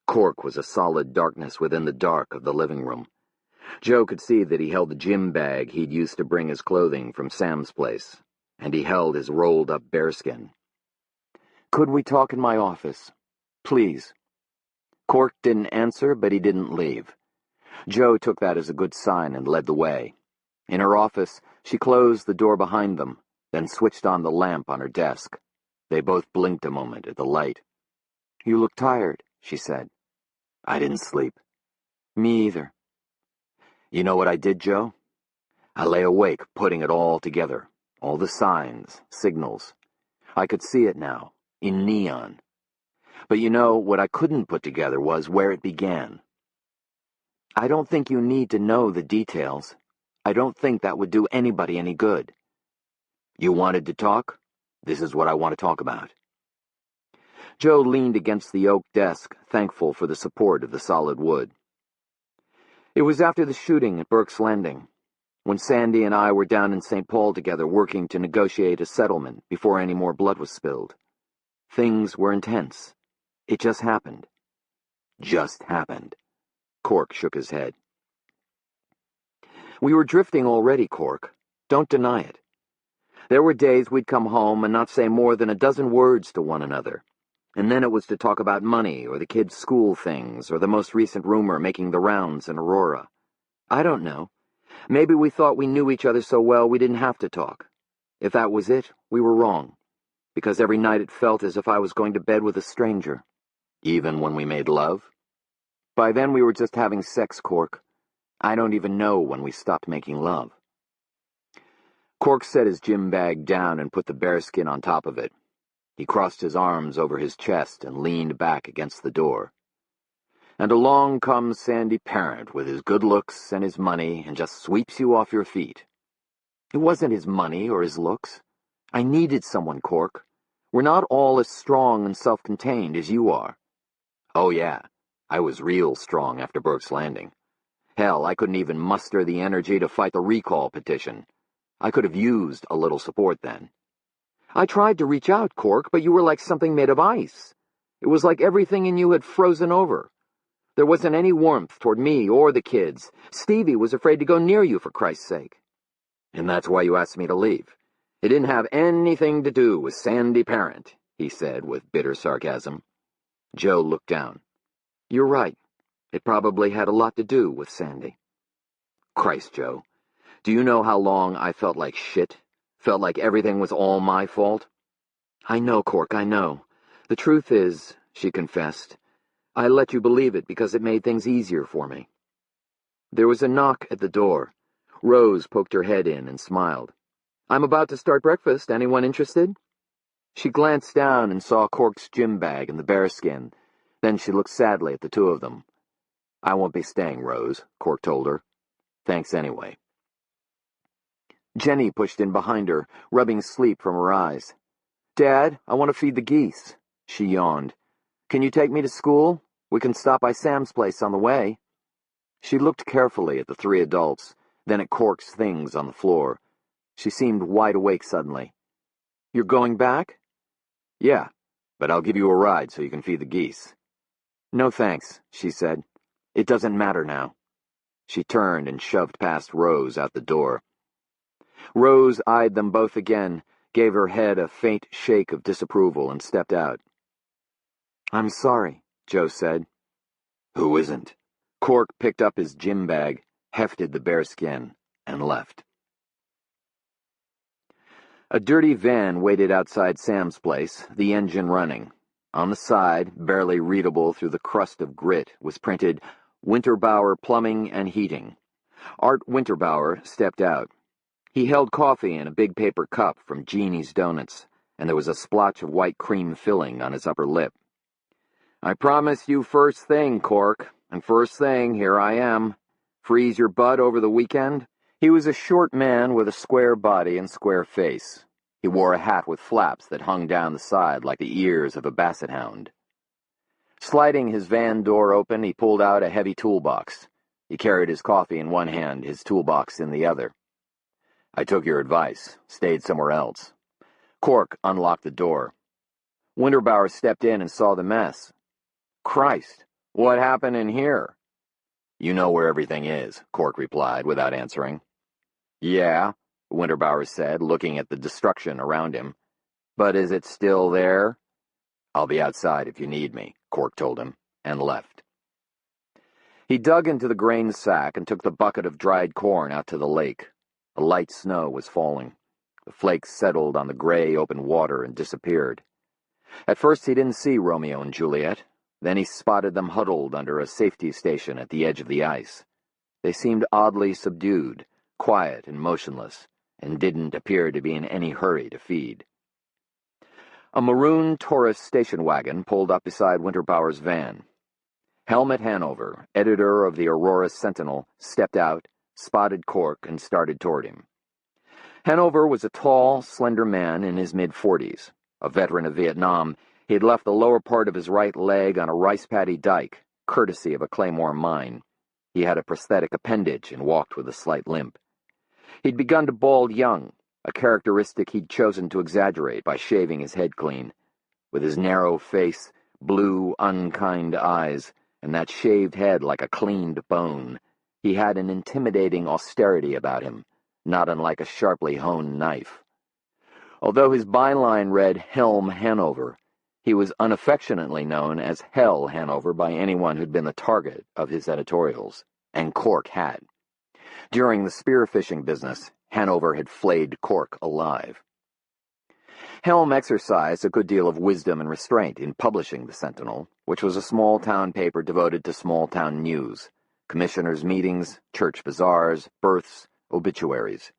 Cork was a solid darkness within the dark of the living room. Joe could see that he held the gym bag he'd used to bring his clothing from Sam's place, and he held his rolled-up bearskin. "Could we talk in my office? Please." Cork didn't answer, but he didn't leave. Joe took that as a good sign and led the way. In her office, she closed the door behind them, then switched on the lamp on her desk. They both blinked a moment at the light. "You look tired," she said. "I didn't sleep." "Me either." "You know what I did, Joe? I lay awake putting it all together, all the signs, signals. I could see it now, in neon. But you know, what I couldn't put together was where it began." "I don't think you need to know the details. I don't think that would do anybody any good." "You wanted to talk? This is what I want to talk about." Joe leaned against the oak desk, thankful for the support of the solid wood. "It was after the shooting at Burke's Landing, when Sandy and I were down in St. Paul together working to negotiate a settlement before any more blood was spilled. Things were intense. It just happened." "Just happened." Cork shook his head. "We were drifting already, Cork. Don't deny it. There were days we'd come home and not say more than a dozen words to one another. And then it was to talk about money, or the kids' school things, or the most recent rumor making the rounds in Aurora. I don't know. Maybe we thought we knew each other so well we didn't have to talk. If that was it, we were wrong. Because every night it felt as if I was going to bed with a stranger." "Even when we made love?" "By then we were just having sex, Cork. I don't even know when we stopped making love." Cork set his gym bag down and put the bearskin on top of it. He crossed his arms over his chest and leaned back against the door. "And along comes Sandy Parent with his good looks and his money and just sweeps you off your feet." "It wasn't his money or his looks. I needed someone, Cork. We're not all as strong and self-contained as you are." "Oh yeah, I was real strong after Burke's Landing. Hell, I couldn't even muster the energy to fight the recall petition. I could have used a little support then." I tried to reach out, Cork, but you were like something made of ice. It was like everything in you had frozen over. There wasn't any warmth toward me or the kids. Stevie was afraid to go near you, for Christ's sake. And that's why you asked me to leave. It didn't have anything to do with Sandy Parent, he said with bitter sarcasm. Joe looked down. You're right. It probably had a lot to do with Sandy. Christ, Joe. Do you know how long I felt like shit? Felt like everything was all my fault? I know, Cork, I know. The truth is, she confessed, I let you believe it because it made things easier for me. There was a knock at the door. Rose poked her head in and smiled. I'm about to start breakfast. Anyone interested? She glanced down and saw Cork's gym bag and the bearskin. Then she looked sadly at the two of them. I won't be staying, Rose, Cork told her. Thanks anyway. Jenny pushed in behind her, rubbing sleep from her eyes. Dad, I want to feed the geese. She yawned. Can you take me to school? We can stop by Sam's place on the way. She looked carefully at the three adults, then at Cork's things on the floor. She seemed wide awake suddenly. You're going back? Yeah, but I'll give you a ride so you can feed the geese. No thanks, she said. It doesn't matter now. She turned and shoved past Rose out the door. Rose eyed them both again, gave her head a faint shake of disapproval, and stepped out. I'm sorry, Joe said. Who isn't? Cork picked up his gym bag, hefted the bearskin, and left. A dirty van waited outside Sam's place, the engine running. On the side, barely readable through the crust of grit, was printed, Winterbauer Plumbing and Heating. Art Winterbauer stepped out. He held coffee in a big paper cup from Jeannie's Donuts, and there was a splotch of white cream filling on his upper lip. I promised you first thing, Cork, and first thing, here I am. Freeze your butt over the weekend? He was a short man with a square body and square face. He wore a hat with flaps that hung down the side like the ears of a basset hound. Sliding his van door open, he pulled out a heavy toolbox. He carried his coffee in one hand, his toolbox in the other. I took your advice, stayed somewhere else. Cork unlocked the door. Winterbauer stepped in and saw the mess. Christ, what happened in here? You know where everything is, Cork replied without answering. Yeah, Winterbauer said, looking at the destruction around him. But is it still there? I'll be outside if you need me, Cork told him, and left. He dug into the grain sack and took the bucket of dried corn out to the lake. A light snow was falling. The flakes settled on the gray, open water and disappeared. At first he didn't see Romeo and Juliet. Then he spotted them huddled under a safety station at the edge of the ice. They seemed oddly subdued, quiet and motionless, and didn't appear to be in any hurry to feed. A maroon Taurus station wagon pulled up beside Winterbauer's van. Helmut Hanover, editor of the Aurora Sentinel, stepped out, spotted Cork, and started toward him. Hanover was a tall, slender man in his mid-40s. A veteran of Vietnam, he had left the lower part of his right leg on a rice paddy dike, courtesy of a Claymore mine. He had a prosthetic appendage and walked with a slight limp. He'd begun to bald young, a characteristic he'd chosen to exaggerate by shaving his head clean. With his narrow face, blue, unkind eyes, and that shaved head like a cleaned bone, he had an intimidating austerity about him, not unlike a sharply honed knife. Although his byline read Helm Hanover, he was unaffectionately known as Hell Hanover by anyone who'd been the target of his editorials, and Cork had. During the spearfishing business, Hanover had flayed Cork alive. Helm exercised a good deal of wisdom and restraint in publishing the Sentinel, which was a small-town paper devoted to small-town news, commissioners' meetings, church bazaars, births, obituaries.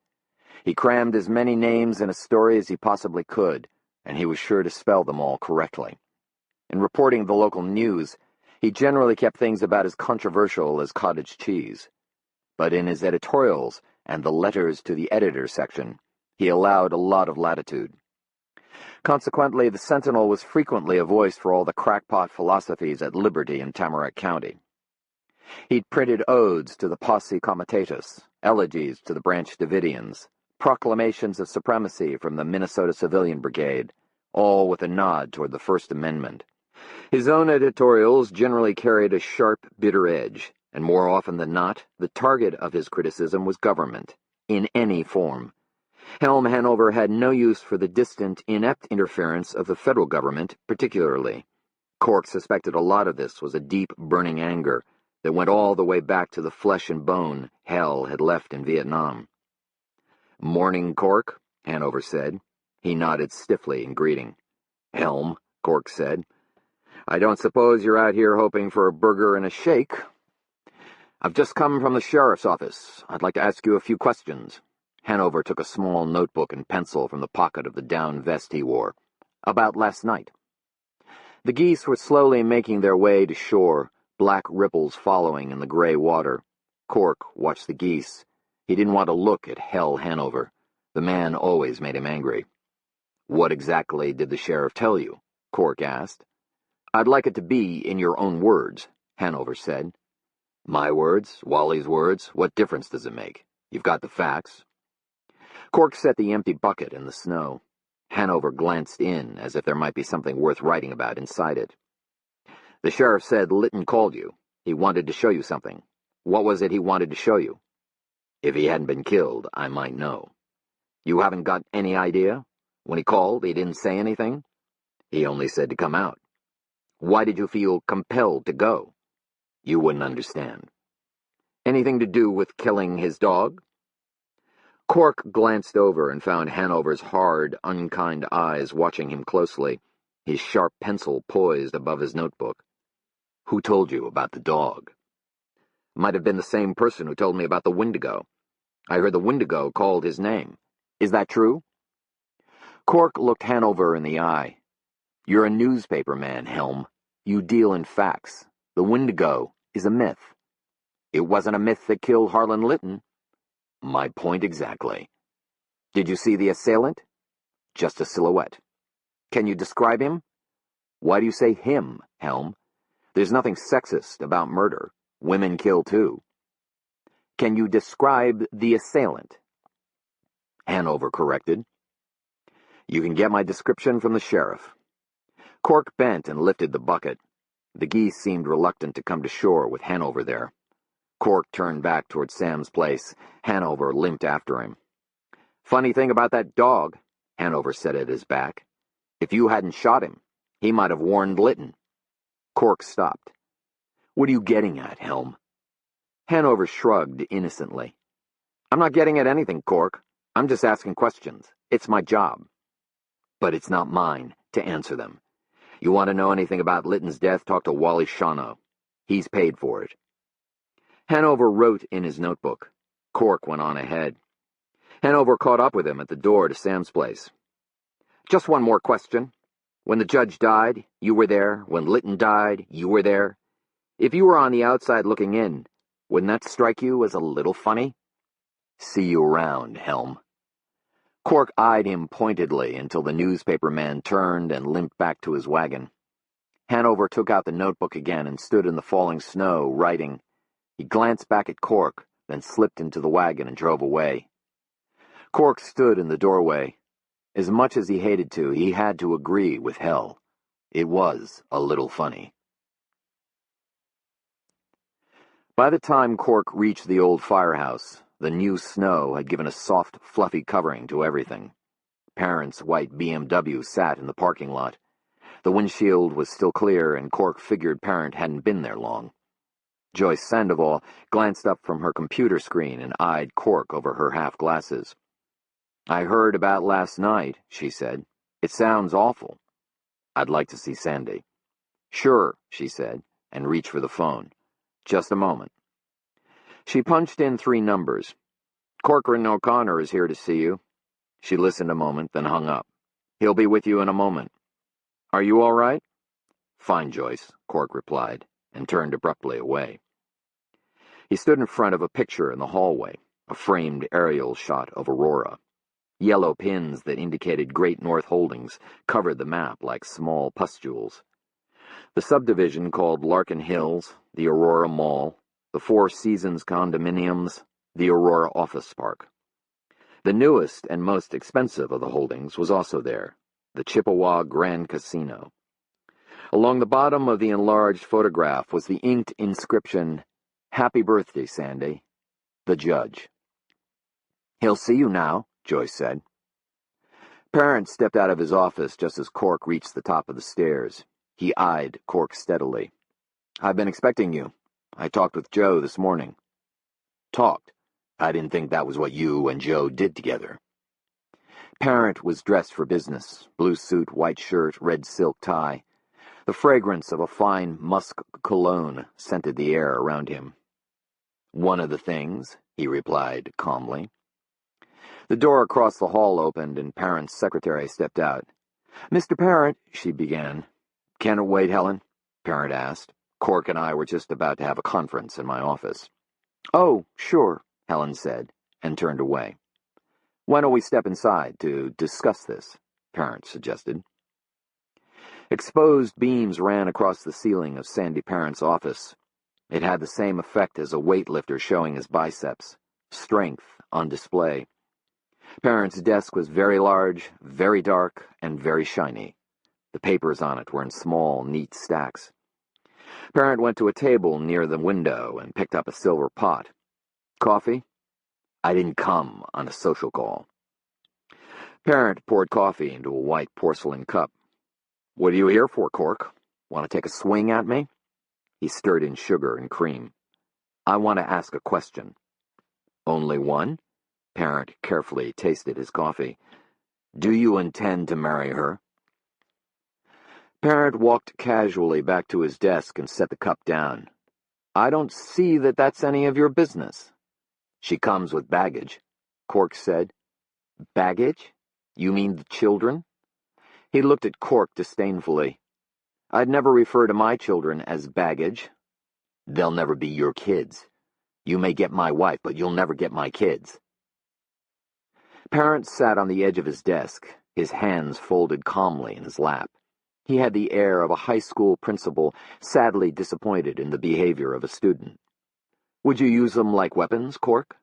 He crammed as many names in a story as he possibly could, and he was sure to spell them all correctly. In reporting the local news, he generally kept things about as controversial as cottage cheese. But in his editorials and the letters to the editor section, he allowed a lot of latitude. Consequently, the Sentinel was frequently a voice for all the crackpot philosophies at Liberty in Tamarack County. He'd printed odes to the Posse Comitatus, elegies to the Branch Davidians, proclamations of supremacy from the Minnesota Civilian Brigade, all with a nod toward the First Amendment. His own editorials generally carried a sharp, bitter edge, and more often than not, the target of his criticism was government, in any form. Helm Hanover had no use for the distant, inept interference of the federal government, particularly. Cork suspected a lot of this was a deep, burning anger that went all the way back to the flesh and bone Hell had left in Vietnam. "Morning, Cork," Hanover said. He nodded stiffly in greeting. "Helm," Cork said. "I don't suppose you're out here hoping for a burger and a shake?" "I've just come from the sheriff's office. I'd like to ask you a few questions." Hanover took a small notebook and pencil from the pocket of the down vest he wore. "About last night." The geese were slowly making their way to shore, black ripples following in the gray water. Cork watched the geese. He didn't want to look at Hell Hanover. The man always made him angry. "What exactly did the sheriff tell you?" Cork asked. "I'd like it to be in your own words," Hanover said. "My words? Wally's words? What difference does it make? You've got the facts." Cork set the empty bucket in the snow. Hanover glanced in, as if there might be something worth writing about inside it. "The sheriff said Litton called you. He wanted to show you something. What was it he wanted to show you?" "If he hadn't been killed, I might know." "You haven't got any idea? When he called, he didn't say anything?" "He only said to come out." "Why did you feel compelled to go?" "You wouldn't understand." "Anything to do with killing his dog?" Cork glanced over and found Hanover's hard, unkind eyes watching him closely, his sharp pencil poised above his notebook. "Who told you about the dog?" "Might have been the same person who told me about the Wendigo. I heard the Wendigo called his name. Is that true?" Cork looked Hanover in the eye. "You're a newspaper man, Helm. You deal in facts. The Wendigo is a myth." "It wasn't a myth that killed Harlan Litton." "My point exactly." "Did you see the assailant?" "Just a silhouette." "Can you describe him?" "Why do you say him, Helm? There's nothing sexist about murder. Women kill too." "Can you describe the assailant?" Hanover corrected. "You can get my description from the sheriff." Cork bent and lifted the bucket. The geese seemed reluctant to come to shore with Hanover there. Cork turned back toward Sam's place. Hanover limped after him. "Funny thing about that dog," Hanover said at his back. "If you hadn't shot him, he might have warned Litton." Cork stopped. "What are you getting at, Helm?" Hanover shrugged innocently. "I'm not getting at anything, Cork. I'm just asking questions. It's my job." "But it's not mine to answer them. You want to know anything about Litton's death, talk to Wally Shawno. He's paid for it." Hanover wrote in his notebook. Cork went on ahead. Hanover caught up with him at the door to Sam's place. "Just one more question. When the judge died, you were there. When Litton died, you were there. If you were on the outside looking in, wouldn't that strike you as a little funny?" "See you around, Helm." Cork eyed him pointedly until the newspaper man turned and limped back to his wagon. Hanover took out the notebook again and stood in the falling snow, writing. He glanced back at Cork, then slipped into the wagon and drove away. Cork stood in the doorway. As much as he hated to, he had to agree with Hell. It was a little funny. By the time Cork reached the old firehouse, the new snow had given a soft, fluffy covering to everything. Parents' white BMW sat in the parking lot. The windshield was still clear, and Cork figured Parent hadn't been there long. Joyce Sandoval glanced up from her computer screen and eyed Cork over her half-glasses. "I heard about last night," she said. "It sounds awful." "I'd like to see Sandy." "Sure," she said, and reached for the phone. "Just a moment." She punched in 3 numbers. "Cork O'Connor is here to see you." She listened a moment, then hung up. "He'll be with you in a moment." "Are you all right?" "Fine, Joyce," Cork replied, and turned abruptly away. He stood in front of a picture in the hallway, a framed aerial shot of Aurora. Yellow pins that indicated Great North Holdings covered the map like small pustules. The subdivision called Larkin Hills, the Aurora Mall, the Four Seasons condominiums, the Aurora Office Park. The newest and most expensive of the holdings was also there, the Chippewa Grand Casino. Along the bottom of the enlarged photograph was the inked inscription, "Happy birthday, Sandy. The Judge." "He'll see you now," Joyce said. Parent stepped out of his office just as Cork reached the top of the stairs. He eyed Cork steadily. "I've been expecting you. I talked with Joe this morning." "Talked? I didn't think that was what you and Joe did together." Parent was dressed for business, blue suit, white shirt, red silk tie. The fragrance of a fine musk cologne scented the air around him. "One of the things," he replied calmly. The door across the hall opened and Parent's secretary stepped out. "Mr. Parent," she began. "Can it wait, Helen?" Parent asked. "Cork and I were just about to have a conference in my office." "Oh, sure," Helen said, and turned away. "Why don't we step inside to discuss this?" Parent suggested. Exposed beams ran across the ceiling of Sandy Parent's office. It had the same effect as a weightlifter showing his biceps. Strength on display. Parent's desk was very large, very dark, and very shiny. The papers on it were in small, neat stacks. Parent went to a table near the window and picked up a silver pot. "Coffee?" "I didn't come on a social call." Parent poured coffee into a white porcelain cup. "What are you here for, Cork? Want to take a swing at me?" He stirred in sugar and cream. "I want to ask a question." "Only one?" Parent carefully tasted his coffee. "Do you intend to marry her?" Parent walked casually back to his desk and set the cup down. "I don't see that that's any of your business." "She comes with baggage," Cork said. "Baggage? You mean the children?" He looked at Cork disdainfully. "I'd never refer to my children as baggage." "They'll never be your kids. You may get my wife, but you'll never get my kids." Parent sat on the edge of his desk, his hands folded calmly in his lap. He had the air of a high school principal sadly disappointed in the behavior of a student. "Would you use them like weapons, Cork?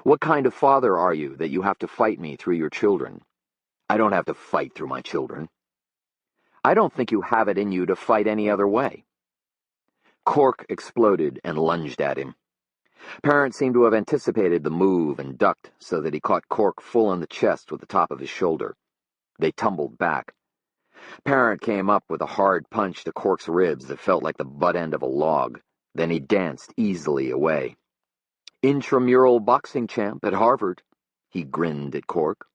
What kind of father are you that you have to fight me through your children?" "I don't have to fight through my children." "I don't think you have it in you to fight any other way." Cork exploded and lunged at him. Parent seemed to have anticipated the move and ducked so that he caught Cork full in the chest with the top of his shoulder. They tumbled back. Parent came up with a hard punch to Cork's ribs that felt like the butt end of a log. Then he danced easily away. "Intramural boxing champ at Harvard," he grinned at Cork.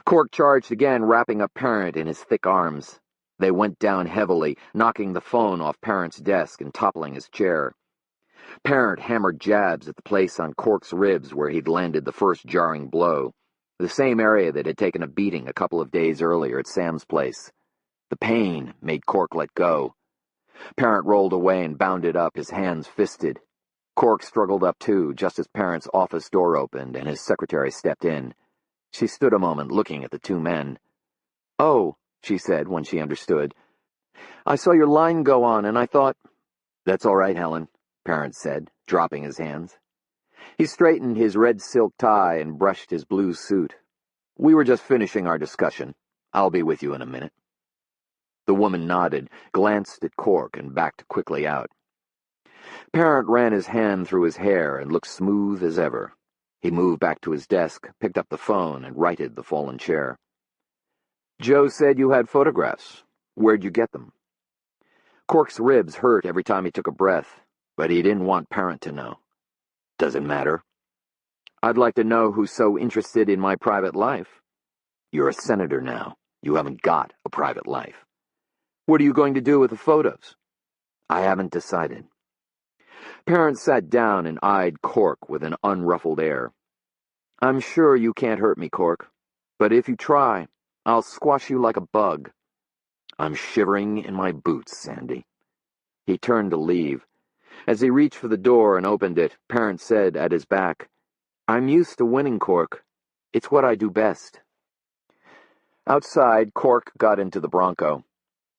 Cork charged again, wrapping up Parent in his thick arms. They went down heavily, knocking the phone off Parent's desk and toppling his chair. Parent hammered jabs at the place on Cork's ribs where he'd landed the first jarring blow, the same area that had taken a beating a couple of days earlier at Sam's place. The pain made Cork let go. Parent rolled away and bounded up, his hands fisted. Cork struggled up too, just as Parent's office door opened and his secretary stepped in. She stood a moment looking at the two men. "Oh," she said when she understood. "I saw your line go on and I thought—" "That's all right, Helen," Parent said, dropping his hands. He straightened his red silk tie and brushed his blue suit. "We were just finishing our discussion. I'll be with you in a minute." The woman nodded, glanced at Cork, and backed quickly out. Parent ran his hand through his hair and looked smooth as ever. He moved back to his desk, picked up the phone, and righted the fallen chair. "Joe said you had photographs. Where'd you get them?" Cork's ribs hurt every time he took a breath, but he didn't want Parent to know. "Does it matter?" "I'd like to know who's so interested in my private life." "You're a senator now. You haven't got a private life." "What are you going to do with the photos?" "I haven't decided." Parent sat down and eyed Cork with an unruffled air. "I'm sure you can't hurt me, Cork, but if you try, I'll squash you like a bug." "I'm shivering in my boots, Sandy." He turned to leave. As he reached for the door and opened it, Parent said at his back, "I'm used to winning, Cork. It's what I do best." Outside, Cork got into the Bronco.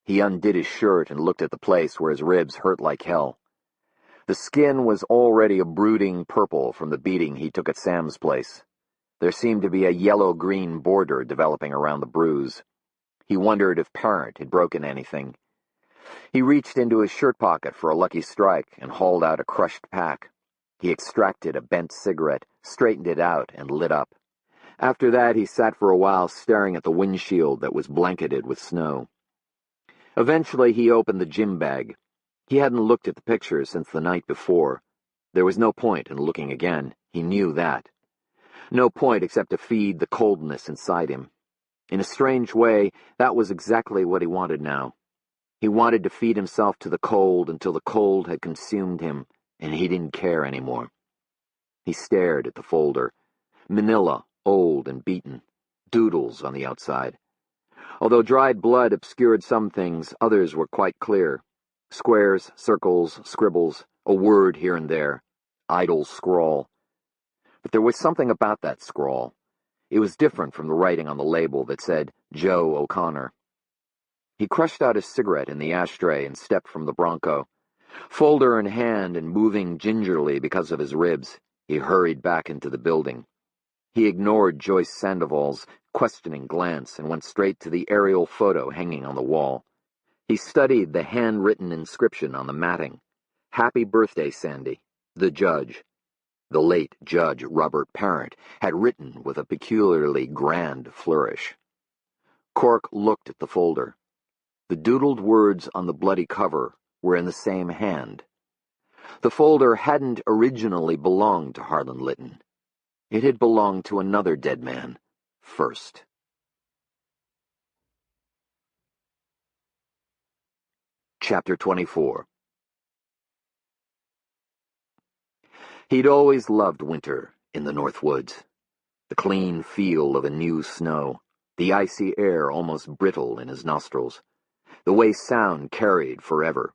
He undid his shirt and looked at the place where his ribs hurt like hell. The skin was already a brooding purple from the beating he took at Sam's place. There seemed to be a yellow-green border developing around the bruise. He wondered if Parent had broken anything. He reached into his shirt pocket for a lucky strike and hauled out a crushed pack. He extracted a bent cigarette, straightened it out, and lit up. After that, he sat for a while staring at the windshield that was blanketed with snow. Eventually, he opened the gym bag. He hadn't looked at the picture since the night before. There was no point in looking again. He knew that. No point except to feed the coldness inside him. In a strange way, that was exactly what he wanted now. He wanted to feed himself to the cold until the cold had consumed him, and he didn't care anymore. He stared at the folder. Manila, old and beaten. Doodles on the outside. Although dried blood obscured some things, others were quite clear. Squares, circles, scribbles, a word here and there. Idle scrawl. But there was something about that scrawl. It was different from the writing on the label that said, Joe O'Connor. He crushed out his cigarette in the ashtray and stepped from the Bronco. Folder in hand and moving gingerly because of his ribs, he hurried back into the building. He ignored Joyce Sandoval's questioning glance and went straight to the aerial photo hanging on the wall. He studied the handwritten inscription on the matting. Happy birthday, Sandy. The judge. The late Judge Robert Parent had written with a peculiarly grand flourish. Cork looked at the folder. The doodled words on the bloody cover were in the same hand. The folder hadn't originally belonged to Harlan Litton. It had belonged to another dead man, first. Chapter 24. He'd always loved winter in the North Woods. The clean feel of a new snow, the icy air almost brittle in his nostrils, the way sound carried forever.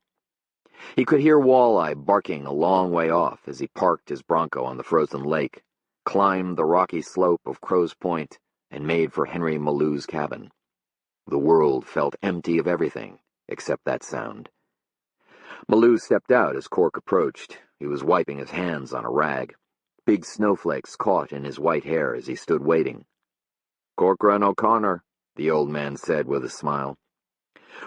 He could hear Walleye barking a long way off as he parked his Bronco on the frozen lake, climbed the rocky slope of Crow's Point, and made for Henry Mallou's cabin. The world felt empty of everything except that sound. Mallou stepped out as Cork approached. He was wiping his hands on a rag. Big snowflakes caught in his white hair as he stood waiting. "Cork O'Connor," the old man said with a smile.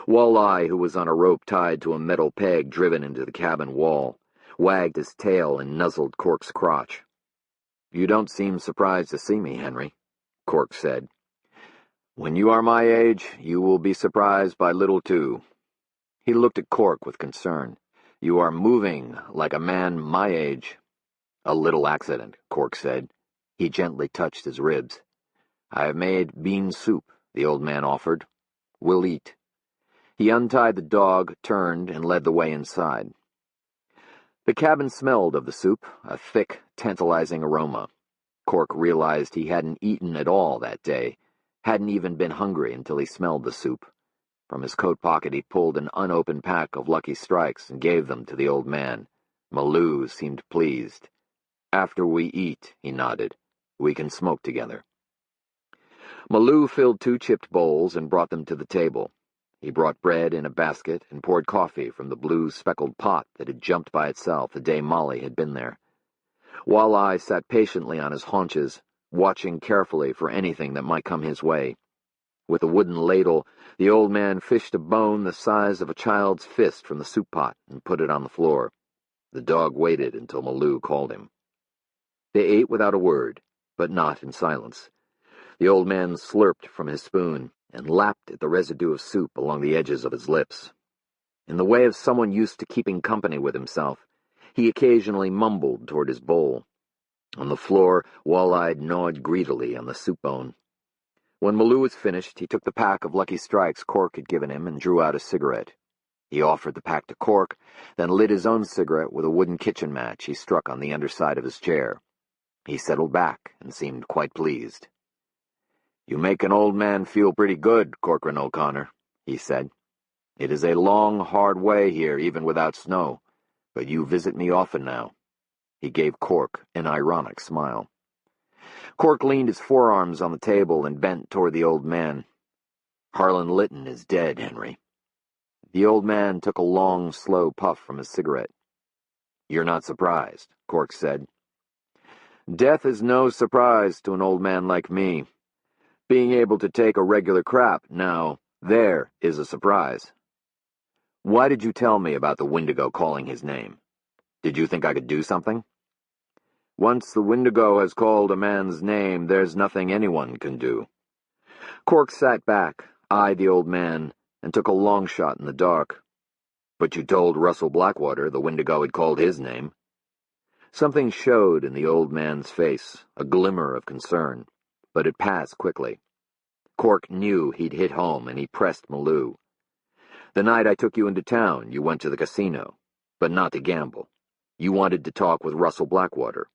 Walleye, who was on a rope tied to a metal peg driven into the cabin wall, wagged his tail and nuzzled Cork's crotch. "You don't seem surprised to see me, Henry," Cork said. "When you are my age, you will be surprised by little too." He looked at Cork with concern. "You are moving like a man my age." "A little accident," Cork said. He gently touched his ribs. "I have made bean soup," the old man offered. "We'll eat." He untied the dog, turned, and led the way inside. The cabin smelled of the soup, a thick, tantalizing aroma. Cork realized he hadn't eaten at all that day, hadn't even been hungry until he smelled the soup. From his coat pocket he pulled an unopened pack of Lucky Strikes and gave them to the old man. Mallou seemed pleased. "After we eat," he nodded, "we can smoke together." Mallou filled 2 chipped bowls and brought them to the table. He brought bread in a basket and poured coffee from the blue speckled pot that had jumped by itself the day Molly had been there. Walleye sat patiently on his haunches, watching carefully for anything that might come his way. With a wooden ladle, the old man fished a bone the size of a child's fist from the soup pot and put it on the floor. The dog waited until Mallou called him. They ate without a word, but not in silence. The old man slurped from his spoon and lapped at the residue of soup along the edges of his lips. In the way of someone used to keeping company with himself, he occasionally mumbled toward his bowl. On the floor, Walleye gnawed greedily on the soup bone. When Mallou was finished, he took the pack of Lucky Strikes Cork had given him and drew out a cigarette. He offered the pack to Cork, then lit his own cigarette with a wooden kitchen match he struck on the underside of his chair. He settled back and seemed quite pleased. "You make an old man feel pretty good, Cork O'Connor," he said. "It is a long, hard way here, even without snow, but you visit me often now." He gave Cork an ironic smile. Cork leaned his forearms on the table and bent toward the old man. "Harlan Litton is dead, Henry." The old man took a long, slow puff from his cigarette. "You're not surprised," Cork said. Death is no surprise to an old man like me. Being able to take a regular crap, now, there is a surprise. Why did you tell me about the Wendigo calling his name? Did you think I could do something? Once the Wendigo has called a man's name, there's nothing anyone can do. Cork sat back, eyed the old man, and took a long shot in the dark. But you told Russell Blackwater the Wendigo had called his name. Something showed in the old man's face, a glimmer of concern, but it passed quickly. Cork knew he'd hit home, and he pressed Malou. The night I took you into town, you went to the casino, but not to gamble. You wanted to talk with Russell Blackwater.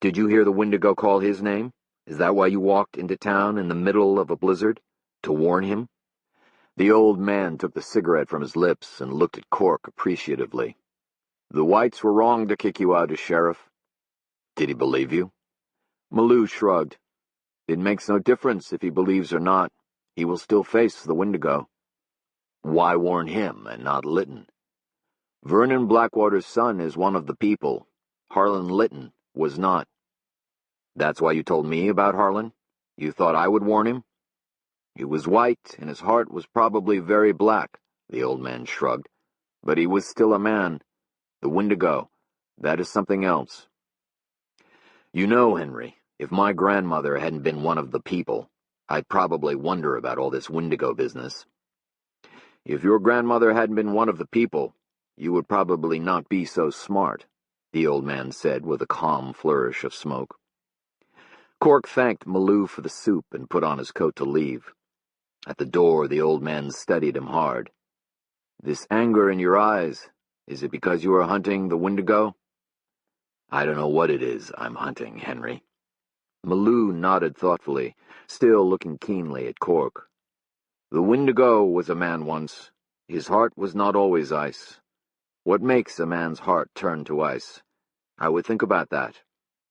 Did you hear the Wendigo call his name? Is that why you walked into town in the middle of a blizzard? To warn him? The old man took the cigarette from his lips and looked at Cork appreciatively. The whites were wrong to kick you out as sheriff. Did he believe you? Malou shrugged. It makes no difference if he believes or not. He will still face the Wendigo. Why warn him and not Lytton? Vernon Blackwater's son is one of the people. Harlan Lytton was not. That's why you told me about Harlan? You thought I would warn him? He was white, and his heart was probably very black, the old man shrugged. But he was still a man. The Wendigo, that is something else. You know, Henry, if my grandmother hadn't been one of the people, I'd probably wonder about all this Wendigo business. If your grandmother hadn't been one of the people, you would probably not be so smart, the old man said with a calm flourish of smoke. Cork thanked Malou for the soup and put on his coat to leave. At the door, the old man studied him hard. This anger in your eyes, is it because you are hunting the Wendigo? I don't know what it is I'm hunting, Henry. Malou nodded thoughtfully, still looking keenly at Cork. The Wendigo was a man once. His heart was not always ice. What makes a man's heart turn to ice? I would think about that,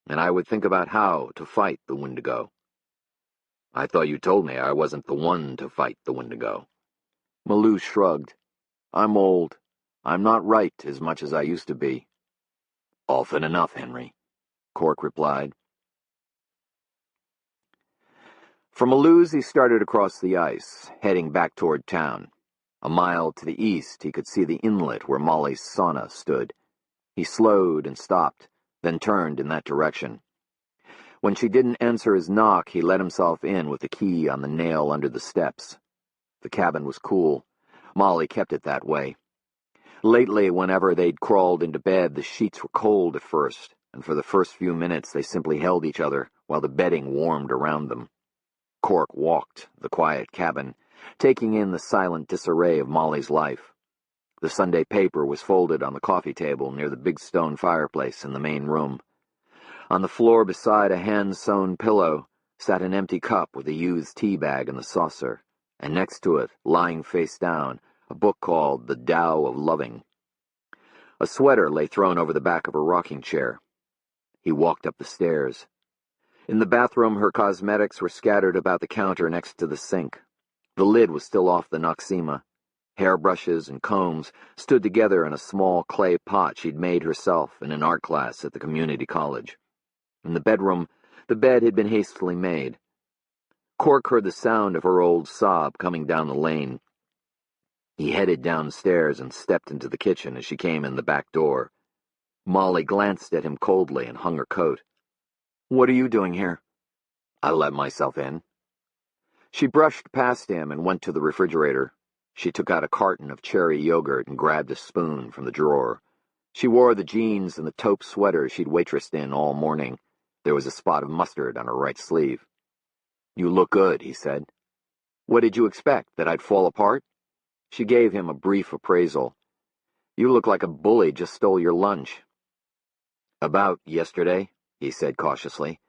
and I would think about how to fight the Wendigo. I thought you told me I wasn't the one to fight the Wendigo. Malou shrugged. I'm old. I'm not right as much as I used to be. Often enough, Henry, Cork replied. From Malou's he started across the ice, heading back toward town. A mile to the east he could see the inlet where Molly's sauna stood. He slowed and stopped, then turned in that direction. When she didn't answer his knock, he let himself in with the key on the nail under the steps. The cabin was cool. Molly kept it that way. Lately, whenever they'd crawled into bed, the sheets were cold at first, and for the first few minutes they simply held each other while the bedding warmed around them. Cork walked the quiet cabin, taking in the silent disarray of Molly's life. The Sunday paper was folded on the coffee table near the big stone fireplace in the main room. On the floor beside a hand-sewn pillow sat an empty cup with a used tea bag in the saucer, and next to it, lying face down, a book called The Tao of Loving. A sweater lay thrown over the back of her rocking chair. He walked up the stairs. In the bathroom, her cosmetics were scattered about the counter next to the sink. The lid was still off the Noxema. Hairbrushes and combs stood together in a small clay pot she'd made herself in an art class at the community college. In the bedroom, the bed had been hastily made. Cork heard the sound of her old sob coming down the lane. He headed downstairs and stepped into the kitchen as she came in the back door. Molly glanced at him coldly and hung her coat. "What are you doing here?" "I let myself in." She brushed past him and went to the refrigerator. She took out a carton of cherry yogurt and grabbed a spoon from the drawer. She wore the jeans and the taupe sweater she'd waitressed in all morning. There was a spot of mustard on her right sleeve. "You look good," he said. "What did you expect, that I'd fall apart?" She gave him a brief appraisal. "You look like a bully just stole your lunch." "About yesterday," he said cautiously.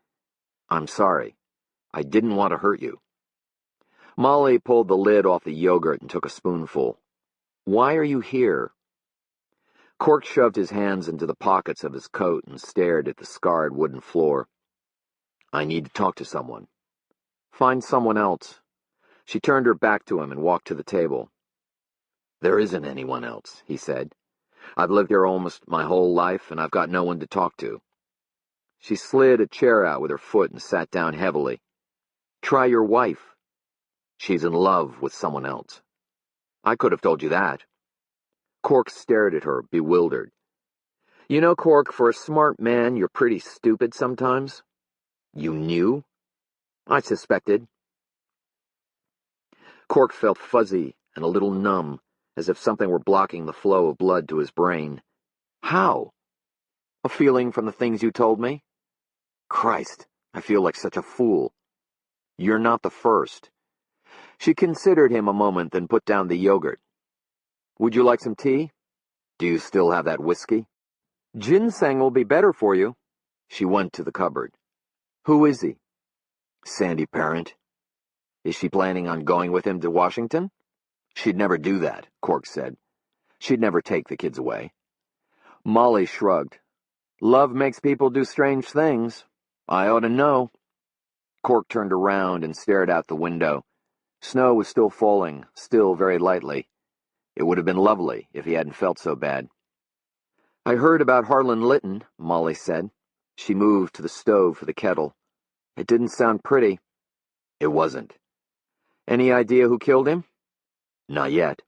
"I'm sorry. I didn't want to hurt you." Molly pulled the lid off the yogurt and took a spoonful. "Why are you here?" Cork shoved his hands into the pockets of his coat and stared at the scarred wooden floor. "I need to talk to someone." "Find someone else." She turned her back to him and walked to the table. "There isn't anyone else," he said. "I've lived here almost my whole life, and I've got no one to talk to." She slid a chair out with her foot and sat down heavily. Try your wife. She's in love with someone else. I could have told you that. Cork stared at her, bewildered. You know, Cork, for a smart man, you're pretty stupid sometimes. You knew? I suspected. Cork felt fuzzy and a little numb, as if something were blocking the flow of blood to his brain. How? A feeling from the things you told me? Christ, I feel like such a fool. You're not the first. She considered him a moment, then put down the yogurt. Would you like some tea? Do you still have that whiskey? Ginseng will be better for you. She went to the cupboard. Who is he? Sandy Parent. Is she planning on going with him to Washington? She'd never do that, Cork said. She'd never take the kids away. Molly shrugged. Love makes people do strange things. I ought to know. Cork turned around and stared out the window. Snow was still falling, still very lightly. It would have been lovely if he hadn't felt so bad. I heard about Harlan Litton, Molly said. She moved to the stove for the kettle. It didn't sound pretty. It wasn't. Any idea who killed him? Not yet.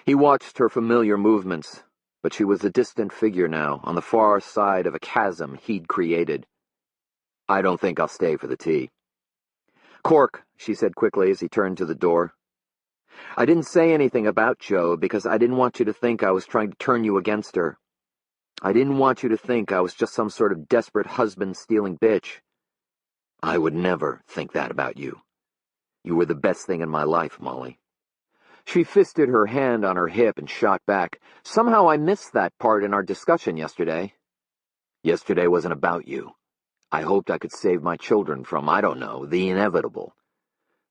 He watched her familiar movements, but she was a distant figure now, on the far side of a chasm he'd created. I don't think I'll stay for the tea. Cork, she said quickly as he turned to the door. I didn't say anything about Joe because I didn't want you to think I was trying to turn you against her. I didn't want you to think I was just some sort of desperate husband-stealing bitch. I would never think that about you. You were the best thing in my life, Molly. She fisted her hand on her hip and shot back. Somehow I missed that part in our discussion yesterday. Yesterday wasn't about you. I hoped I could save my children from, I don't know, the inevitable.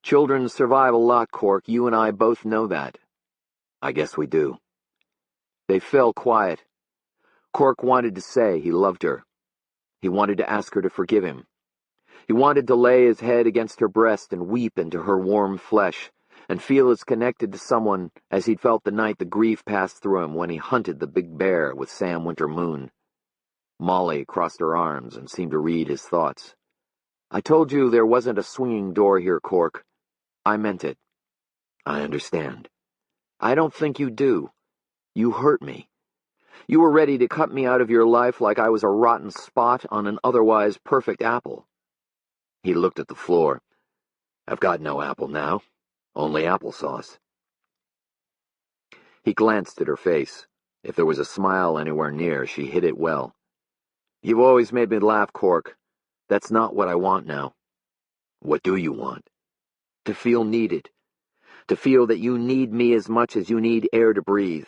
Children survive a lot, Cork. You and I both know that. I guess we do. They fell quiet. Cork wanted to say he loved her. He wanted to ask her to forgive him. He wanted to lay his head against her breast and weep into her warm flesh, and feel as connected to someone as he'd felt the night the grief passed through him when he hunted the big bear with Sam Winter-Moon. Molly crossed her arms and seemed to read his thoughts. I told you there wasn't a swinging door here, Cork. I meant it. I understand. I don't think you do. You hurt me. You were ready to cut me out of your life like I was a rotten spot on an otherwise perfect apple. He looked at the floor. I've got no apple now. Only applesauce. He glanced at her face. If there was a smile anywhere near, she hid it well. You've always made me laugh, Cork. That's not what I want now. What do you want? To feel needed. To feel that you need me as much as you need air to breathe.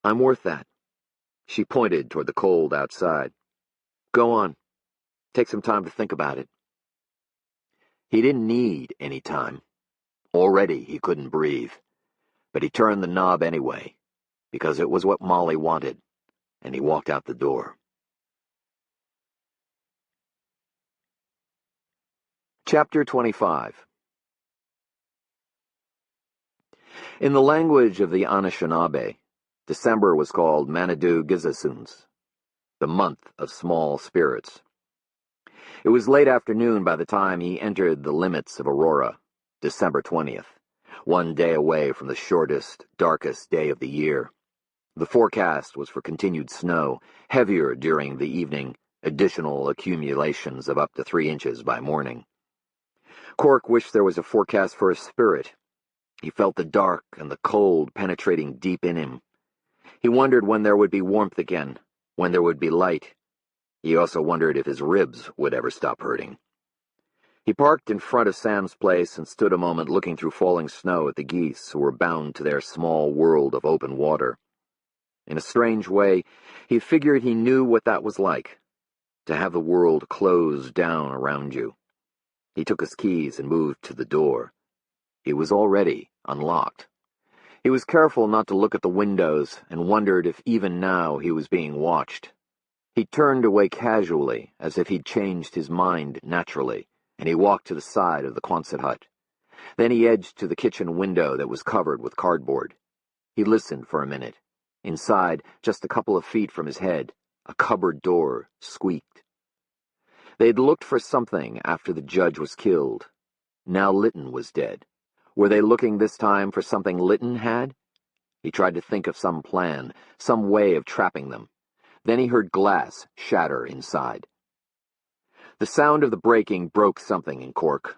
I'm worth that. She pointed toward the cold outside. Go on. Take some time to think about it. He didn't need any time. Already he couldn't breathe. But he turned the knob anyway, because it was what Molly wanted, and he walked out the door. Chapter 25. In the language of the Anishinaabe, December was called Manadu Gizasuns, the month of small spirits. It was late afternoon by the time he entered the limits of Aurora, December 20th, one day away from the shortest, darkest day of the year. The forecast was for continued snow, heavier during the evening, additional accumulations of up to 3 inches by morning. Cork wished there was a forecast for a spirit. He felt the dark and the cold penetrating deep in him. He wondered when there would be warmth again, when there would be light. He also wondered if his ribs would ever stop hurting. He parked in front of Sam's place and stood a moment looking through falling snow at the geese who were bound to their small world of open water. In a strange way, he figured he knew what that was like, to have the world close down around you. He took his keys and moved to the door. It was already unlocked. He was careful not to look at the windows and wondered if even now he was being watched. He turned away casually, as if he'd changed his mind naturally, and he walked to the side of the Quonset hut. Then he edged to the kitchen window that was covered with cardboard. He listened for a minute. Inside, just a couple of feet from his head, a cupboard door squeaked. They'd looked for something after the judge was killed. Now Lytton was dead. Were they looking this time for something Lytton had? He tried to think of some plan, some way of trapping them. Then he heard glass shatter inside. The sound of the breaking broke something in Cork.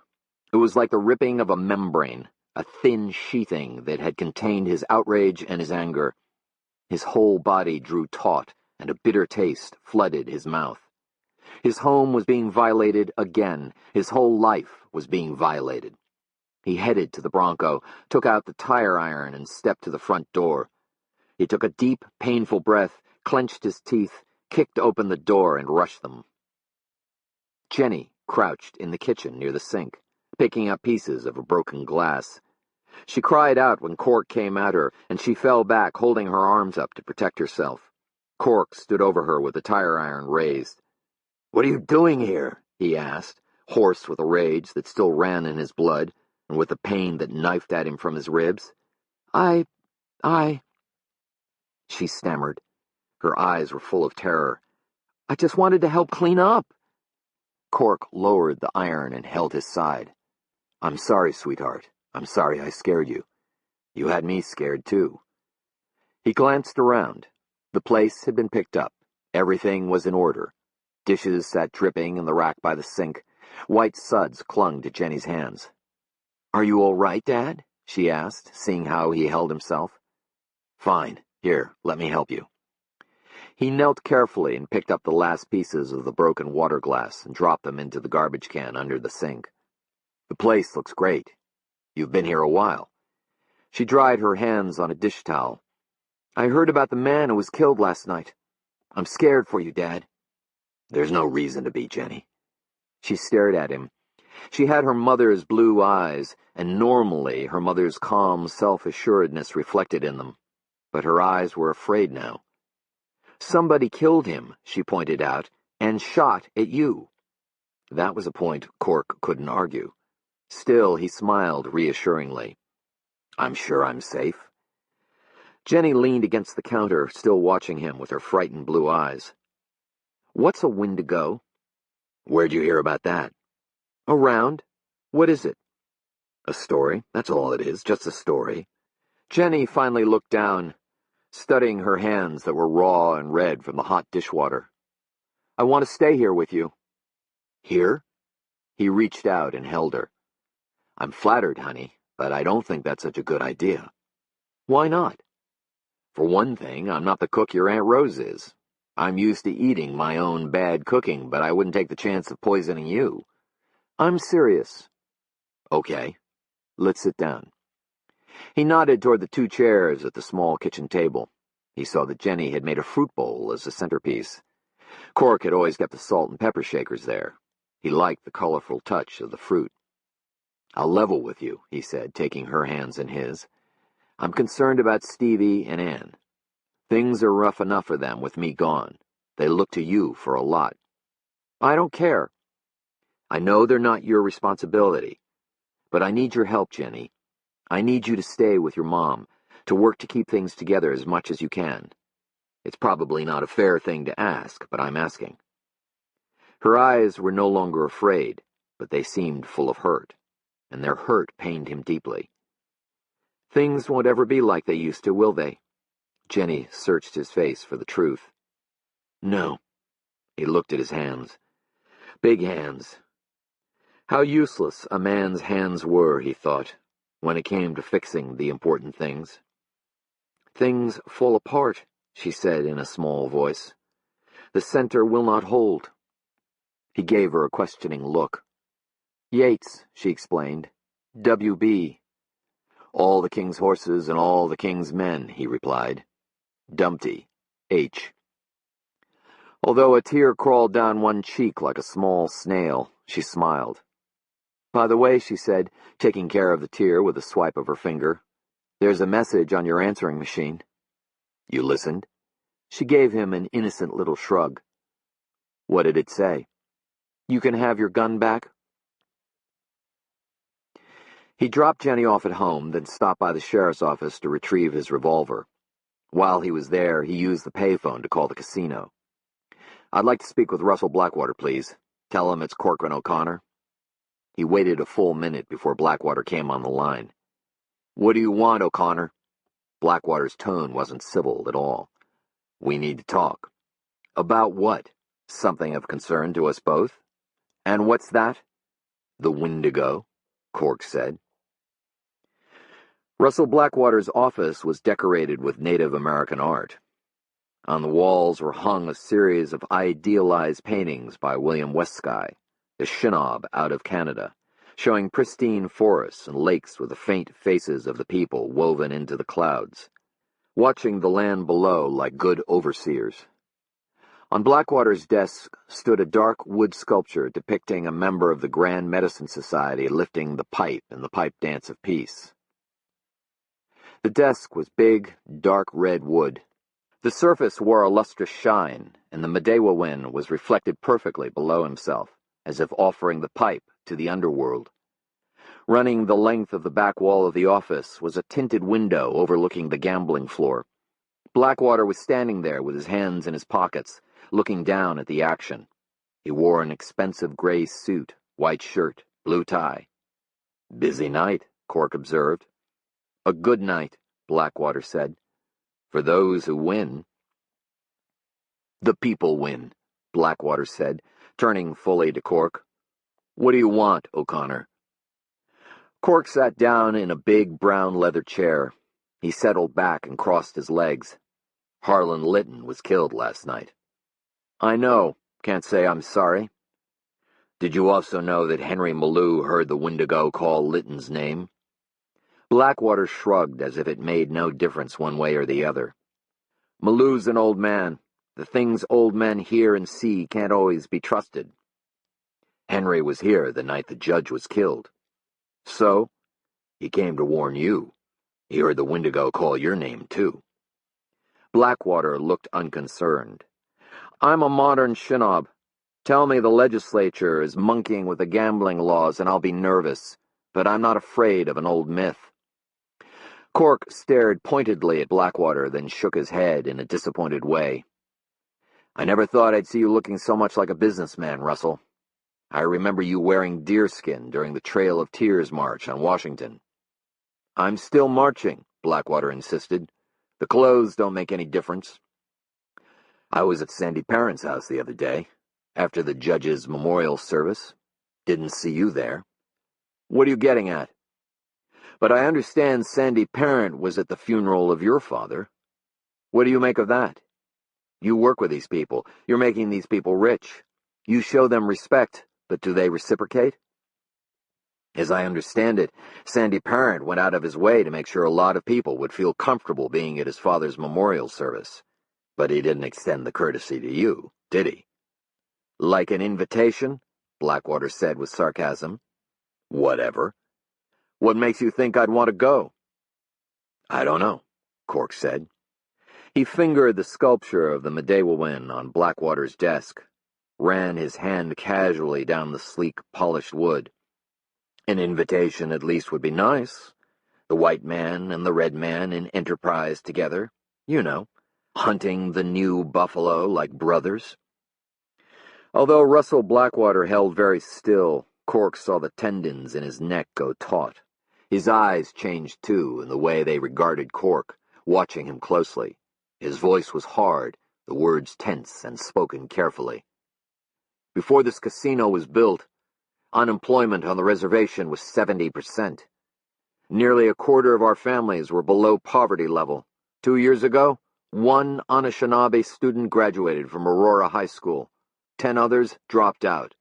It was like the ripping of a membrane, a thin sheathing that had contained his outrage and his anger. His whole body drew taut, and a bitter taste flooded his mouth. His home was being violated again. His whole life was being violated. He headed to the Bronco, took out the tire iron, and stepped to the front door. He took a deep, painful breath, clenched his teeth, kicked open the door, and rushed them. Jenny crouched in the kitchen near the sink, picking up pieces of a broken glass. She cried out when Cork came at her, and she fell back, holding her arms up to protect herself. Cork stood over her with the tire iron raised. "What are you doing here?" he asked, hoarse with a rage that still ran in his blood, and with the pain that knifed at him from his ribs. I... She stammered. Her eyes were full of terror. "I just wanted to help clean up." Cork lowered the iron and held his side. "I'm sorry, sweetheart. I'm sorry I scared you. You had me scared, too." He glanced around. The place had been picked up. Everything was in order. Dishes sat dripping in the rack by the sink. White suds clung to Jenny's hands. "Are you all right, Dad?" she asked, seeing how he held himself. "Fine. Here, let me help you." He knelt carefully and picked up the last pieces of the broken water glass and dropped them into the garbage can under the sink. "The place looks great. You've been here a while." She dried her hands on a dish towel. "I heard about the man who was killed last night. I'm scared for you, Dad." "There's no reason to be, Jenny." She stared at him. She had her mother's blue eyes, and normally her mother's calm self-assuredness reflected in them. But her eyes were afraid now. "Somebody killed him," she pointed out, "and shot at you." That was a point Cork couldn't argue. Still, he smiled reassuringly. "I'm sure I'm safe." Jenny leaned against the counter, still watching him with her frightened blue eyes. "What's a Wendigo?" "Where'd you hear about that?" "Around. What is it?" "A story. That's all it is, just a story." Jenny finally looked down, studying her hands that were raw and red from the hot dishwater. "I want to stay here with you." "Here?" He reached out and held her. "I'm flattered, honey, but I don't think that's such a good idea." "Why not?" "For one thing, I'm not the cook your Aunt Rose is. I'm used to eating my own bad cooking, but I wouldn't take the chance of poisoning you." "I'm serious." "Okay. Let's sit down." He nodded toward the two chairs at the small kitchen table. He saw that Jenny had made a fruit bowl as a centerpiece. Cork had always kept the salt and pepper shakers there. He liked the colorful touch of the fruit. "I'll level with you," he said, taking her hands in his. "I'm concerned about Stevie and Anne. Things are rough enough for them with me gone. They look to you for a lot." "I don't care." "I know they're not your responsibility. But I need your help, Jenny. I need you to stay with your mom, to work to keep things together as much as you can. It's probably not a fair thing to ask, but I'm asking." Her eyes were no longer afraid, but they seemed full of hurt, and their hurt pained him deeply. "Things won't ever be like they used to, will they?" Jenny searched his face for the truth. "No." He looked at his hands. Big hands. How useless a man's hands were, he thought, when it came to fixing the important things. "Things fall apart," she said in a small voice. "The center will not hold." He gave her a questioning look. "Yates," she explained. "W.B." "All the king's horses and all the king's men," he replied. "Dumpty. H." Although a tear crawled down one cheek like a small snail, she smiled. "By the way," she said, taking care of the tear with a swipe of her finger, "there's a message on your answering machine." "You listened?" She gave him an innocent little shrug. "What did it say?" "You can have your gun back." He dropped Jenny off at home, then stopped by the sheriff's office to retrieve his revolver. While he was there, he used the payphone to call the casino. "I'd like to speak with Russell Blackwater, please." Tell him it's Cork O'Connor. He waited a full minute before Blackwater came on the line. What do you want, O'Connor? Blackwater's tone wasn't civil at all. We need to talk. About what? Something of concern to us both. And what's that? The Wendigo, Cork said. Russell Blackwater's office was decorated with Native American art. On the walls were hung a series of idealized paintings by William Westskye, the Anishinaabe out of Canada, showing pristine forests and lakes with the faint faces of the people woven into the clouds, watching the land below like good overseers. On Blackwater's desk stood a dark wood sculpture depicting a member of the Grand Medicine Society lifting the pipe in the pipe dance of peace. The desk was big, dark red wood. The surface wore a lustrous shine, and the Medewa wind was reflected perfectly below himself, as if offering the pipe to the underworld. Running the length of the back wall of the office was a tinted window overlooking the gambling floor. Blackwater was standing there with his hands in his pockets, looking down at the action. He wore an expensive gray suit, white shirt, blue tie. Busy night, Cork observed. A good night, Blackwater said. For those who win. The people win, Blackwater said, turning fully to Cork. What do you want, O'Connor? Cork sat down in a big brown leather chair. He settled back and crossed his legs. Harlan Lytton was killed last night. I know. Can't say I'm sorry. Did you also know that Henry Malou heard the Wendigo call Lytton's name? Blackwater shrugged as if it made no difference one way or the other. Malou's an old man. The things old men hear and see can't always be trusted. Henry was here the night the judge was killed. So, he came to warn you. He heard the Wendigo call your name, too. Blackwater looked unconcerned. I'm a modern Anishinaabe. Tell me the legislature is monkeying with the gambling laws and I'll be nervous, but I'm not afraid of an old myth. Cork stared pointedly at Blackwater, then shook his head in a disappointed way. I never thought I'd see you looking so much like a businessman, Russell. I remember you wearing deerskin during the Trail of Tears march on Washington. I'm still marching, Blackwater insisted. The clothes don't make any difference. I was at Sandy Parent's house the other day, after the judge's memorial service. Didn't see you there. What are you getting at? But I understand Sandy Parent was at the funeral of your father. What do you make of that? You work with these people. You're making these people rich. You show them respect, but do they reciprocate? As I understand it, Sandy Parent went out of his way to make sure a lot of people would feel comfortable being at his father's memorial service. But he didn't extend the courtesy to you, did he? Like an invitation? Blackwater said with sarcasm. Whatever. What makes you think I'd want to go? I don't know, Cork said. He fingered the sculpture of the Medewa on Blackwater's desk, ran his hand casually down the sleek, polished wood. An invitation at least would be nice. The white man and the red man in enterprise together, you know, hunting the new buffalo like brothers. Although Russell Blackwater held very still, Cork saw the tendons in his neck go taut. His eyes changed, too, in the way they regarded Cork, watching him closely. His voice was hard, the words tense and spoken carefully. Before this casino was built, unemployment on the reservation was 70%. Nearly a quarter of our families were below poverty level. 2 years ago, 1 Anishinaabe student graduated from Aurora High School. 10 others dropped out.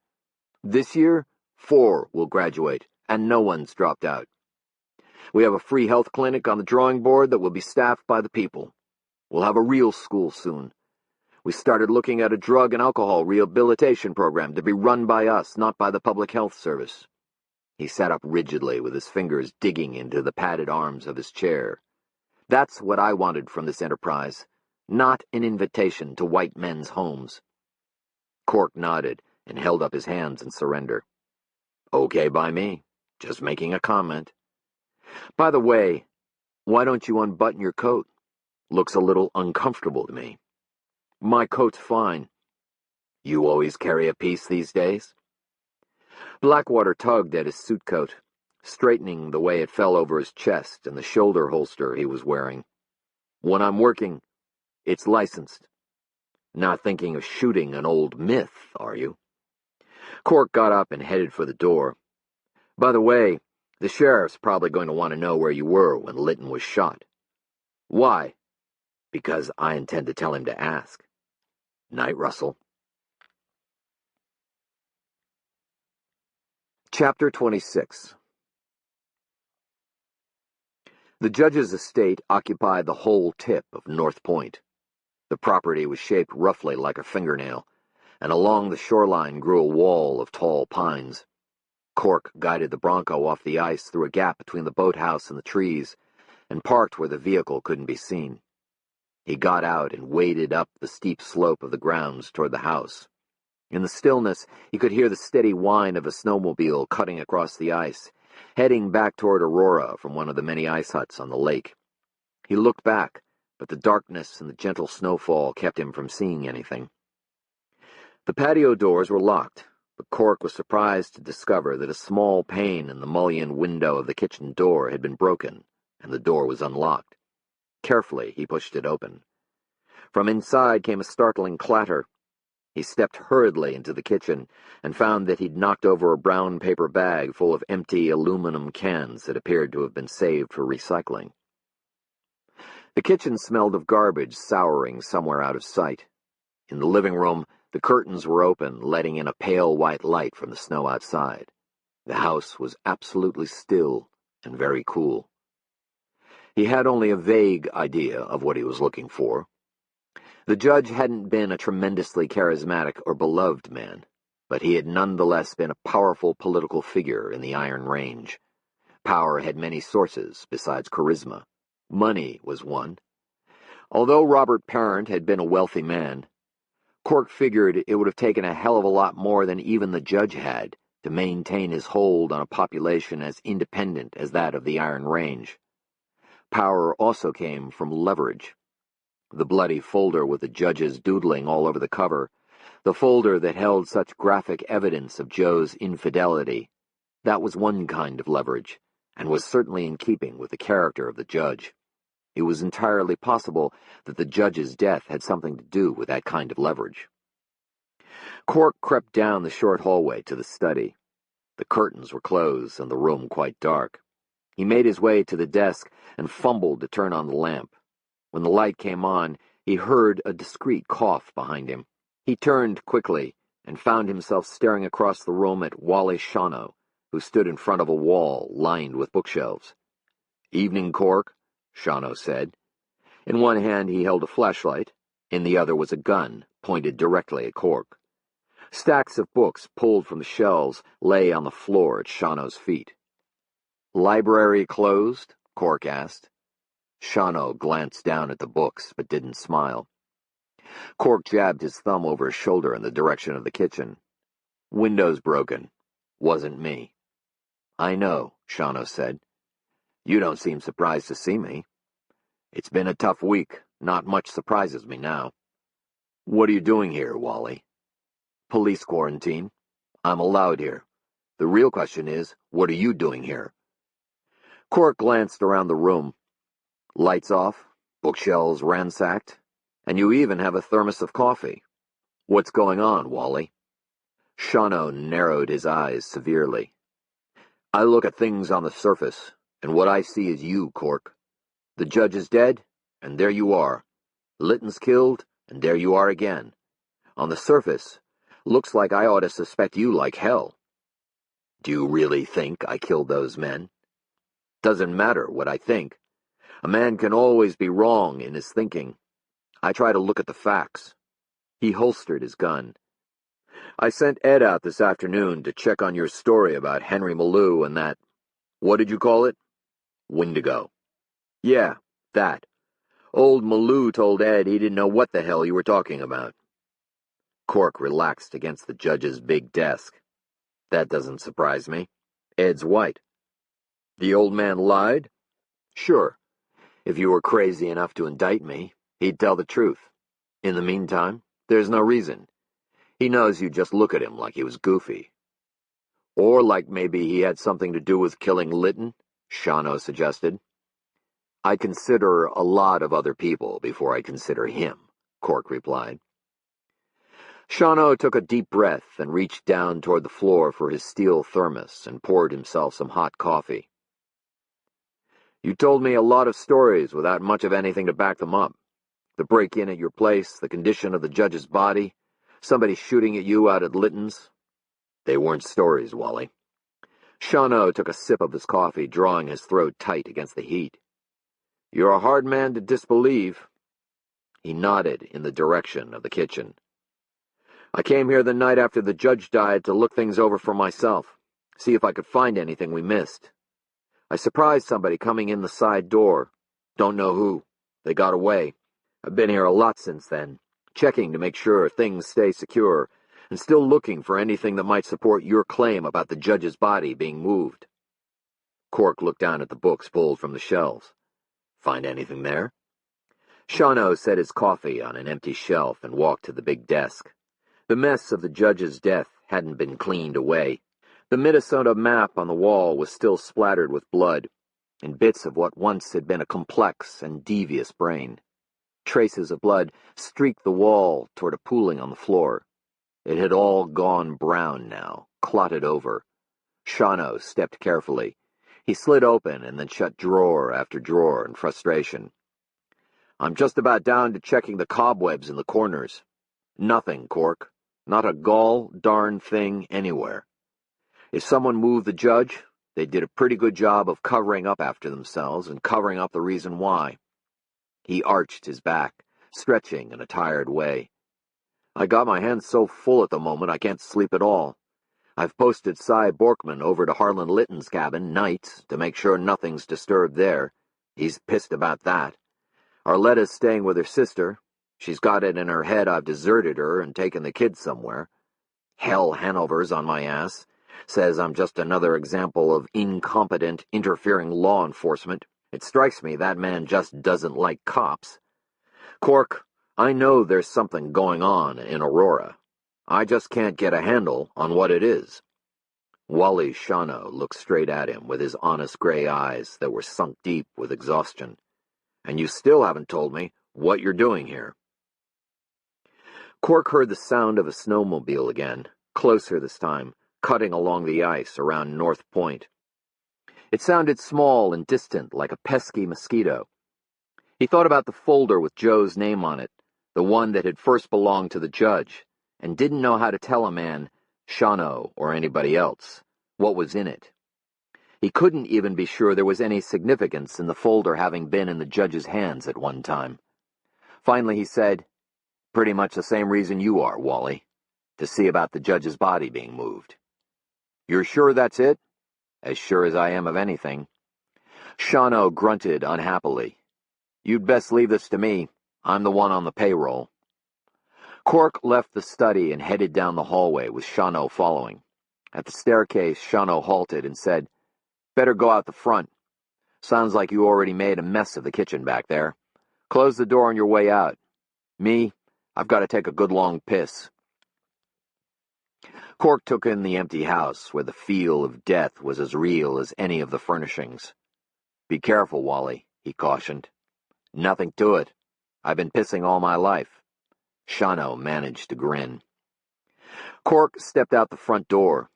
This year, 4 will graduate, and no one's dropped out. We have a free health clinic on the drawing board that will be staffed by the people. We'll have a real school soon. We started looking at a drug and alcohol rehabilitation program to be run by us, not by the Public Health Service. He sat up rigidly with his fingers digging into the padded arms of his chair. That's what I wanted from this enterprise, not an invitation to white men's homes. Cork nodded and held up his hands in surrender. Okay by me. Just making a comment. By the way, why don't you unbutton your coat? Looks a little uncomfortable to me. My coat's fine. You always carry a piece these days?" Blackwater tugged at his suit coat, straightening the way it fell over his chest and the shoulder holster he was wearing. "When I'm working, it's licensed. Not thinking of shooting an old myth, are you?" Cork got up and headed for the door. "By the way, the sheriff's probably going to want to know where you were when Litton was shot." "Why?" "Because I intend to tell him to ask. Night, Russell." Chapter 26. The judge's estate occupied the whole tip of North Point. The property was shaped roughly like a fingernail, and along the shoreline grew a wall of tall pines. Cork guided the Bronco off the ice through a gap between the boathouse and the trees, and parked where the vehicle couldn't be seen. He got out and waded up the steep slope of the grounds toward the house. In the stillness, he could hear the steady whine of a snowmobile cutting across the ice, heading back toward Aurora from one of the many ice huts on the lake. He looked back, but the darkness and the gentle snowfall kept him from seeing anything. The patio doors were locked, but Cork was surprised to discover that a small pane in the mullioned window of the kitchen door had been broken, and the door was unlocked. Carefully, he pushed it open. From inside came a startling clatter. He stepped hurriedly into the kitchen and found that he'd knocked over a brown paper bag full of empty aluminum cans that appeared to have been saved for recycling. The kitchen smelled of garbage souring somewhere out of sight. In the living room, the curtains were open, letting in a pale white light from the snow outside. The house was absolutely still and very cool. He had only a vague idea of what he was looking for. The judge hadn't been a tremendously charismatic or beloved man, but he had nonetheless been a powerful political figure in the Iron Range. Power had many sources besides charisma. Money was one. Although Robert Parent had been a wealthy man, Cork figured it would have taken a hell of a lot more than even the judge had to maintain his hold on a population as independent as that of the Iron Range. Power also came from leverage. The bloody folder with the judge's doodling all over the cover, the folder that held such graphic evidence of Joe's infidelity, that was one kind of leverage, and was certainly in keeping with the character of the judge. It was entirely possible that the judge's death had something to do with that kind of leverage. Cork crept down the short hallway to the study. The curtains were closed and the room quite dark. He made his way to the desk and fumbled to turn on the lamp. When the light came on, he heard a discreet cough behind him. He turned quickly and found himself staring across the room at Wally Shawno, who stood in front of a wall lined with bookshelves. "Evening, Cork," Shawno said. In one hand he held a flashlight, in the other was a gun, pointed directly at Cork. Stacks of books pulled from the shelves lay on the floor at Shawno's feet. "Library closed?" Cork asked. Shawno glanced down at the books, but didn't smile. Cork jabbed his thumb over his shoulder in the direction of the kitchen. "Window's broken. Wasn't me." "I know," Shawno said. "You don't seem surprised to see me." "It's been a tough week. Not much surprises me now." "What are you doing here, Wally?" "Police quarantine. I'm allowed here. The real question is, what are you doing here?" Cork glanced around the room. "Lights off, bookshelves ransacked, and you even have a thermos of coffee. What's going on, Wally?" Shawno narrowed his eyes severely. "I look at things on the surface, and what I see is you, Cork. The judge is dead, and there you are. Litton's killed, and there you are again. On the surface, looks like I ought to suspect you like hell. Do you really think I killed those men? Doesn't matter what I think. A man can always be wrong in his thinking. I try to look at the facts." He holstered his gun. "I sent Ed out this afternoon to check on your story about Henry Malou and that, what did you call it? Windigo." "Yeah, that. Old Malou told Ed he didn't know what the hell you were talking about." Cork relaxed against the judge's big desk. "That doesn't surprise me. Ed's white." "The old man lied?" "Sure. If you were crazy enough to indict me, he'd tell the truth. In the meantime, there's no reason. He knows you just look at him like he was goofy. Or like maybe he had something to do with killing Lytton, Shawano suggested. "I consider a lot of other people before I consider him," Cork replied. Shawano took a deep breath and reached down toward the floor for his steel thermos and poured himself some hot coffee. "You told me a lot of stories without much of anything to back them up. The break-in at your place, the condition of the judge's body, somebody shooting at you out at Lytton's. They weren't stories, Wally." Shawano took a sip of his coffee, drawing his throat tight against the heat. "You're a hard man to disbelieve." He nodded in the direction of the kitchen. "I came here the night after the judge died to look things over for myself, see if I could find anything we missed. I surprised somebody coming in the side door. Don't know who. They got away. I've been here a lot since then, checking to make sure things stay secure, and still looking for anything that might support your claim about the judge's body being moved." Cork looked down at the books pulled from the shelves. "Find anything there?" Shawano set his coffee on an empty shelf and walked to the big desk. The mess of the judge's death hadn't been cleaned away. The Minnesota map on the wall was still splattered with blood, and bits of what once had been a complex and devious brain. Traces of blood streaked the wall toward a pooling on the floor. It had all gone brown now, clotted over. Shawano stepped carefully. He slid open and then shut drawer after drawer in frustration. "I'm just about down to checking the cobwebs in the corners. Nothing, Cork. Not a gall darn thing anywhere. If someone moved the judge, they did a pretty good job of covering up after themselves and covering up the reason why." He arched his back, stretching in a tired way. "I got my hands so full at the moment I can't sleep at all. I've posted Cy Borkman over to Harlan Lytton's cabin nights to make sure nothing's disturbed there. He's pissed about that. Arletta's staying with her sister. She's got it in her head I've deserted her and taken the kids somewhere. Hell Hanover's on my ass. Says I'm just another example of incompetent, interfering law enforcement. It strikes me that man just doesn't like cops. Cork, I know there's something going on in Aurora. I just can't get a handle on what it is." Wally Shawano looked straight at him with his honest gray eyes that were sunk deep with exhaustion. "And you still haven't told me what you're doing here." Cork heard the sound of a snowmobile again, closer this time, cutting along the ice around North Point. It sounded small and distant, like a pesky mosquito. He thought about the folder with Joe's name on it, the one that had first belonged to the judge, and didn't know how to tell a man, Shawano or anybody else, what was in it. He couldn't even be sure there was any significance in the folder having been in the judge's hands at one time. Finally he said, "Pretty much the same reason you are, Wally, to see about the judge's body being moved." "You're sure that's it?" "As sure as I am of anything." Shawano grunted unhappily. "You'd best leave this to me. I'm the one on the payroll." Cork left the study and headed down the hallway with Shawano following. At the staircase, Shawano halted and said, "Better go out the front. Sounds like you already made a mess of the kitchen back there. Close the door on your way out. Me, I've got to take a good long piss." Cork took in the empty house, where the feel of death was as real as any of the furnishings. "Be careful, Wally," he cautioned. "Nothing to it. I've been pissing all my life." Shawano managed to grin. Cork stepped out the front door.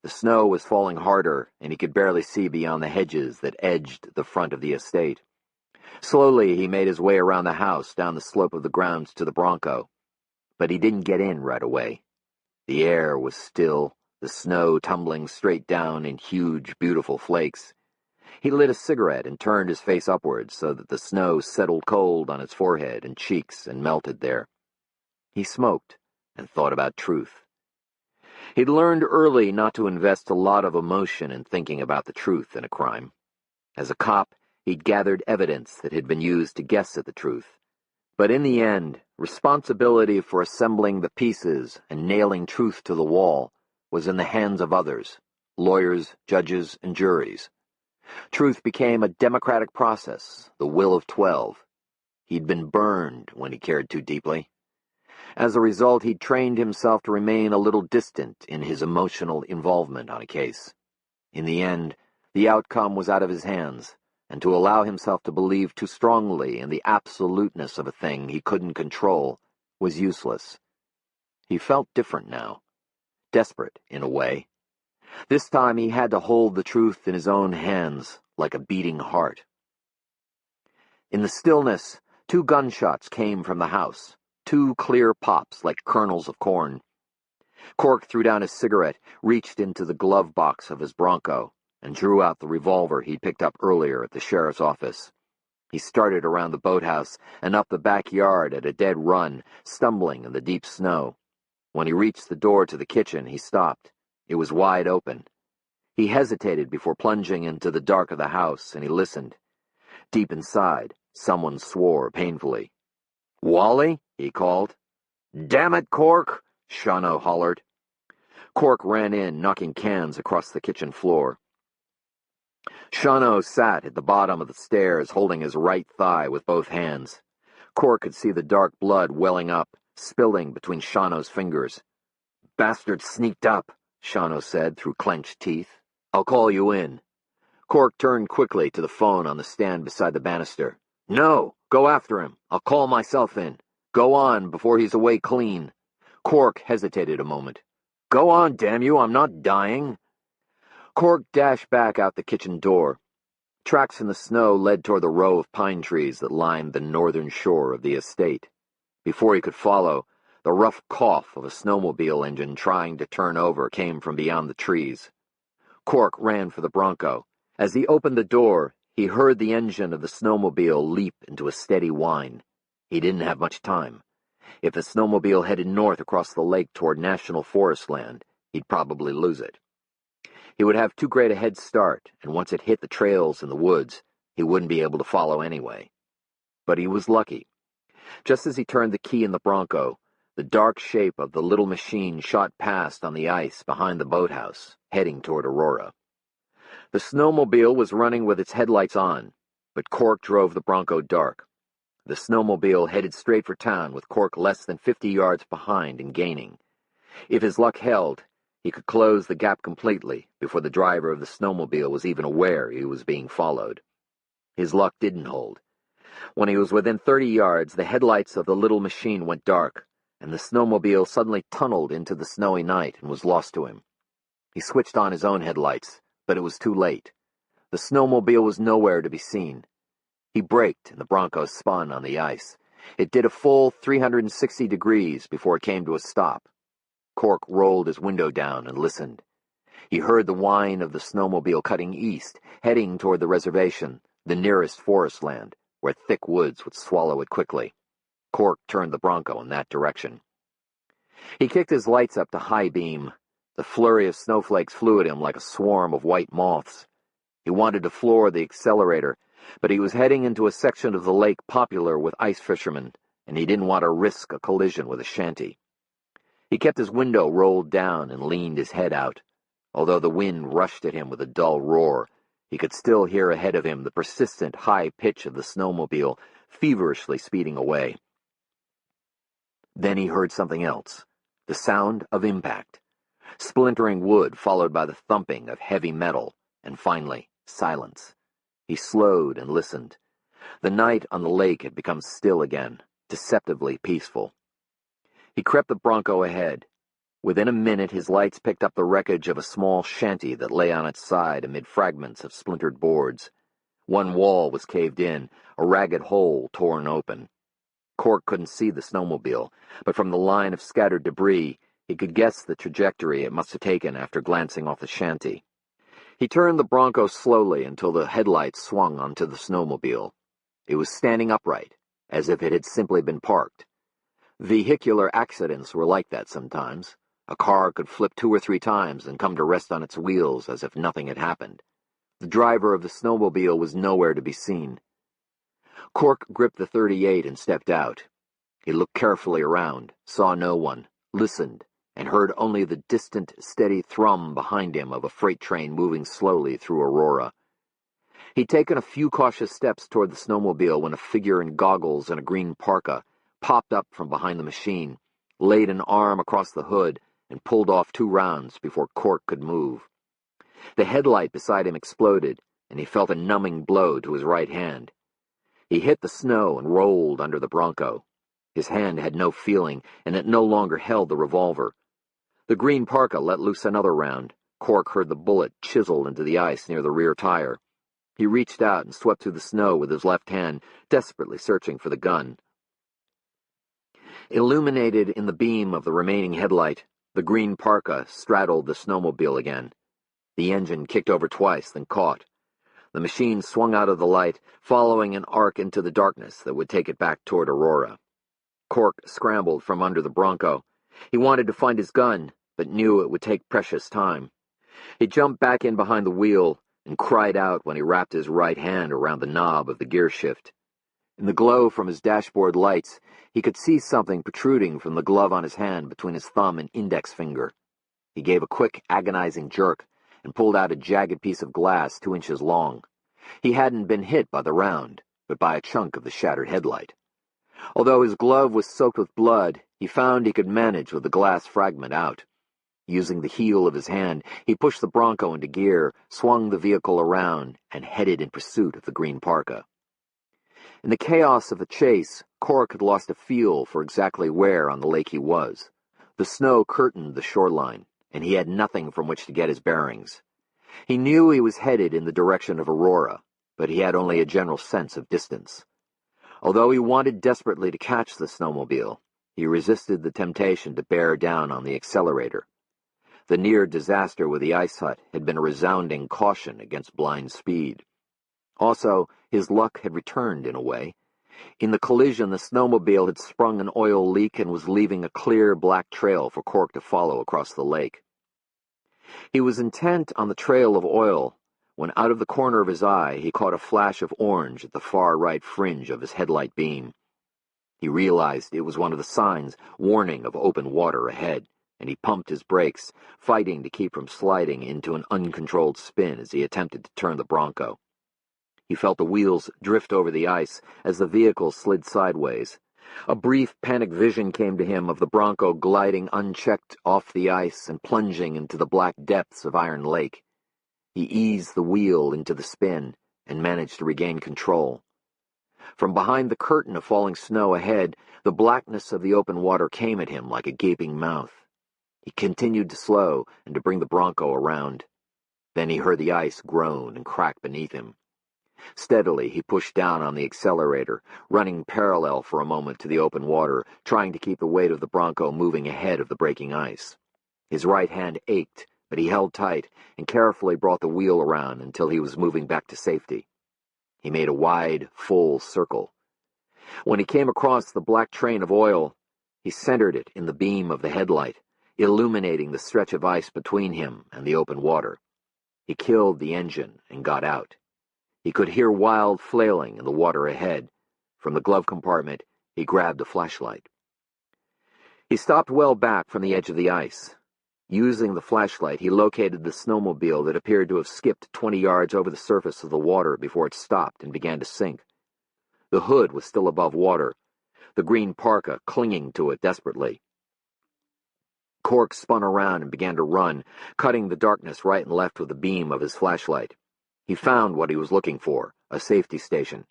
The snow was falling harder, and he could barely see beyond the hedges that edged the front of the estate. Slowly he made his way around the house, down the slope of the grounds to the Bronco. But he didn't get in right away. The air was still, the snow tumbling straight down in huge, beautiful flakes. He lit a cigarette and turned his face upwards so that the snow settled cold on his forehead and cheeks and melted there. He smoked and thought about truth. He'd learned early not to invest a lot of emotion in thinking about the truth in a crime. As a cop, he'd gathered evidence that had been used to guess at the truth. But in the end, responsibility for assembling the pieces and nailing truth to the wall was in the hands of others, lawyers, judges, and juries. Truth became a democratic process, the will of 12. He'd been burned when he cared too deeply. As a result, he'd trained himself to remain a little distant in his emotional involvement on a case. In the end, the outcome was out of his hands, and to allow himself to believe too strongly in the absoluteness of a thing he couldn't control was useless. He felt different now, desperate in a way. This time he had to hold the truth in his own hands, like a beating heart. In the stillness, 2 gunshots came from the house, 2 clear pops like kernels of corn. Cork threw down his cigarette, reached into the glove box of his Bronco, and drew out the revolver he'd picked up earlier at the sheriff's office. He started around the boathouse and up the backyard at a dead run, stumbling in the deep snow. When he reached the door to the kitchen, he stopped. It was wide open. He hesitated before plunging into the dark of the house, and he listened. Deep inside, someone swore painfully. "Wally?" he called. "Damn it, Cork!" Shawno hollered. Cork ran in, knocking cans across the kitchen floor. Shawno sat at the bottom of the stairs, holding his right thigh with both hands. Cork could see the dark blood welling up, spilling between Shawno's fingers. "Bastard sneaked up," Shawno said through clenched teeth. "I'll call you in." Cork turned quickly to the phone on the stand beside the banister. "No! Go after him. I'll call myself in. Go on before he's away clean." Cork hesitated a moment. "Go on, damn you, I'm not dying." Cork dashed back out the kitchen door. Tracks in the snow led toward the row of pine trees that lined the northern shore of the estate. Before he could follow, the rough cough of a snowmobile engine trying to turn over came from beyond the trees. Cork ran for the Bronco. As he opened the door, he heard the engine of the snowmobile leap into a steady whine. He didn't have much time. If the snowmobile headed north across the lake toward national forest land, he'd probably lose it. He would have too great a head start, and once it hit the trails in the woods, he wouldn't be able to follow anyway. But he was lucky. Just as he turned the key in the Bronco, the dark shape of the little machine shot past on the ice behind the boathouse, heading toward Aurora. The snowmobile was running with its headlights on, but Cork drove the Bronco dark. The snowmobile headed straight for town with Cork less than 50 yards behind and gaining. If his luck held, he could close the gap completely before the driver of the snowmobile was even aware he was being followed. His luck didn't hold. When he was within 30 yards, the headlights of the little machine went dark, and the snowmobile suddenly tunneled into the snowy night and was lost to him. He switched on his own headlights, but it was too late. The snowmobile was nowhere to be seen. He braked, and the Bronco spun on the ice. It did a full 360 degrees before it came to a stop. Cork rolled his window down and listened. He heard the whine of the snowmobile cutting east, heading toward the reservation, the nearest forest land, where thick woods would swallow it quickly. Cork turned the Bronco in that direction. He kicked his lights up to high beam. The flurry of snowflakes flew at him like a swarm of white moths. He wanted to floor the accelerator, but he was heading into a section of the lake popular with ice fishermen, and he didn't want to risk a collision with a shanty. He kept his window rolled down and leaned his head out. Although the wind rushed at him with a dull roar, he could still hear ahead of him the persistent high pitch of the snowmobile feverishly speeding away. Then he heard something else, the sound of impact. Splintering wood followed by the thumping of heavy metal, and finally, silence. He slowed and listened. The night on the lake had become still again, deceptively peaceful. He crept the Bronco ahead. Within a minute, his lights picked up the wreckage of a small shanty that lay on its side amid fragments of splintered boards. One wall was caved in, a ragged hole torn open. Cork couldn't see the snowmobile, but from the line of scattered debris, he could guess the trajectory it must have taken after glancing off the shanty. He turned the Bronco slowly until the headlights swung onto the snowmobile. It was standing upright, as if it had simply been parked. Vehicular accidents were like that sometimes. A car could flip 2 or 3 times and come to rest on its wheels as if nothing had happened. The driver of the snowmobile was nowhere to be seen. Cork gripped the .38 and stepped out. He looked carefully around, saw no one, listened, and heard only the distant, steady thrum behind him of a freight train moving slowly through Aurora. He'd taken a few cautious steps toward the snowmobile when a figure in goggles and a green parka popped up from behind the machine. laid an arm across the hood, and pulled off 2 rounds before Cork could move. The headlight beside him exploded, and he felt a numbing blow to his right hand. He hit the snow and rolled under the Bronco. His hand had no feeling, and it no longer held the revolver. The green parka let loose another round. Cork heard the bullet chisel into the ice near the rear tire. He reached out and swept through the snow with his left hand, desperately searching for the gun. Illuminated in the beam of the remaining headlight, the green parka straddled the snowmobile again. The engine kicked over twice, then caught. The machine swung out of the light, following an arc into the darkness that would take it back toward Aurora. Cork scrambled from under the Bronco. He wanted to find his gun, but knew it would take precious time. He jumped back in behind the wheel and cried out when he wrapped his right hand around the knob of the gear shift. In the glow from his dashboard lights, he could see something protruding from the glove on his hand between his thumb and index finger. He gave a quick, agonizing jerk and pulled out a jagged piece of glass 2 inches long. He hadn't been hit by the round, but by a chunk of the shattered headlight. Although his glove was soaked with blood, he found he could manage with the glass fragment out. Using the heel of his hand, he pushed the Bronco into gear, swung the vehicle around, and headed in pursuit of the green parka. In the chaos of the chase, Cork had lost a feel for exactly where on the lake he was. The snow curtained the shoreline, and he had nothing from which to get his bearings. He knew he was headed in the direction of Aurora, but he had only a general sense of distance. Although he wanted desperately to catch the snowmobile, he resisted the temptation to bear down on the accelerator. The near disaster with the ice hut had been a resounding caution against blind speed. Also, his luck had returned in a way. In the collision, the snowmobile had sprung an oil leak and was leaving a clear black trail for Cork to follow across the lake. He was intent on the trail of oil when out of the corner of his eye he caught a flash of orange at the far right fringe of his headlight beam. He realized it was one of the signs warning of open water ahead, and he pumped his brakes, fighting to keep from sliding into an uncontrolled spin as he attempted to turn the Bronco. He felt the wheels drift over the ice as the vehicle slid sideways. A brief panic vision came to him of the Bronco gliding unchecked off the ice and plunging into the black depths of Iron Lake. He eased the wheel into the spin and managed to regain control. From behind the curtain of falling snow ahead, the blackness of the open water came at him like a gaping mouth. He continued to slow and to bring the Bronco around. Then he heard the ice groan and crack beneath him. Steadily, he pushed down on the accelerator, running parallel for a moment to the open water, trying to keep the weight of the Bronco moving ahead of the breaking ice. His right hand ached, but he held tight and carefully brought the wheel around until he was moving back to safety. He made a wide, full circle. When he came across the black train of oil, he centered it in the beam of the headlight, illuminating the stretch of ice between him and the open water. He killed the engine and got out. He could hear wild flailing in the water ahead. From the glove compartment, he grabbed a flashlight. He stopped well back from the edge of the ice. Using the flashlight, he located the snowmobile that appeared to have skipped 20 yards over the surface of the water before it stopped and began to sink. The hood was still above water, the green parka clinging to it desperately. Cork spun around and began to run, cutting the darkness right and left with the beam of his flashlight. He found what he was looking for, a safety station.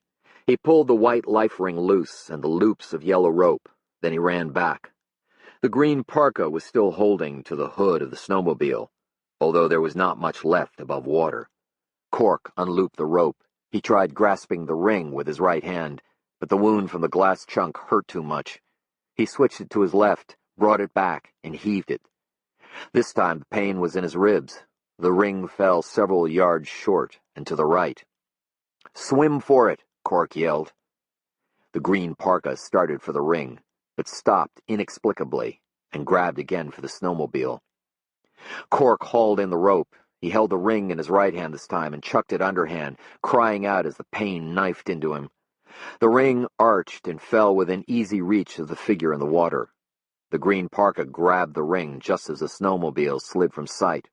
He pulled the white life ring loose and the loops of yellow rope. Then he ran back. The green parka was still holding to the hood of the snowmobile, although there was not much left above water. Cork unlooped the rope. He tried grasping the ring with his right hand, but the wound from the glass chunk hurt too much. He switched it to his left, brought it back, and heaved it. This time the pain was in his ribs. The ring fell several yards short and to the right. "Swim for it," Cork yelled. The green parka started for the ring, but stopped inexplicably and grabbed again for the snowmobile. Cork hauled in the rope. He held the ring in his right hand this time and chucked it underhand, crying out as the pain knifed into him. The ring arched and fell within easy reach of the figure in the water. The green parka grabbed the ring just as the snowmobile slid from sight.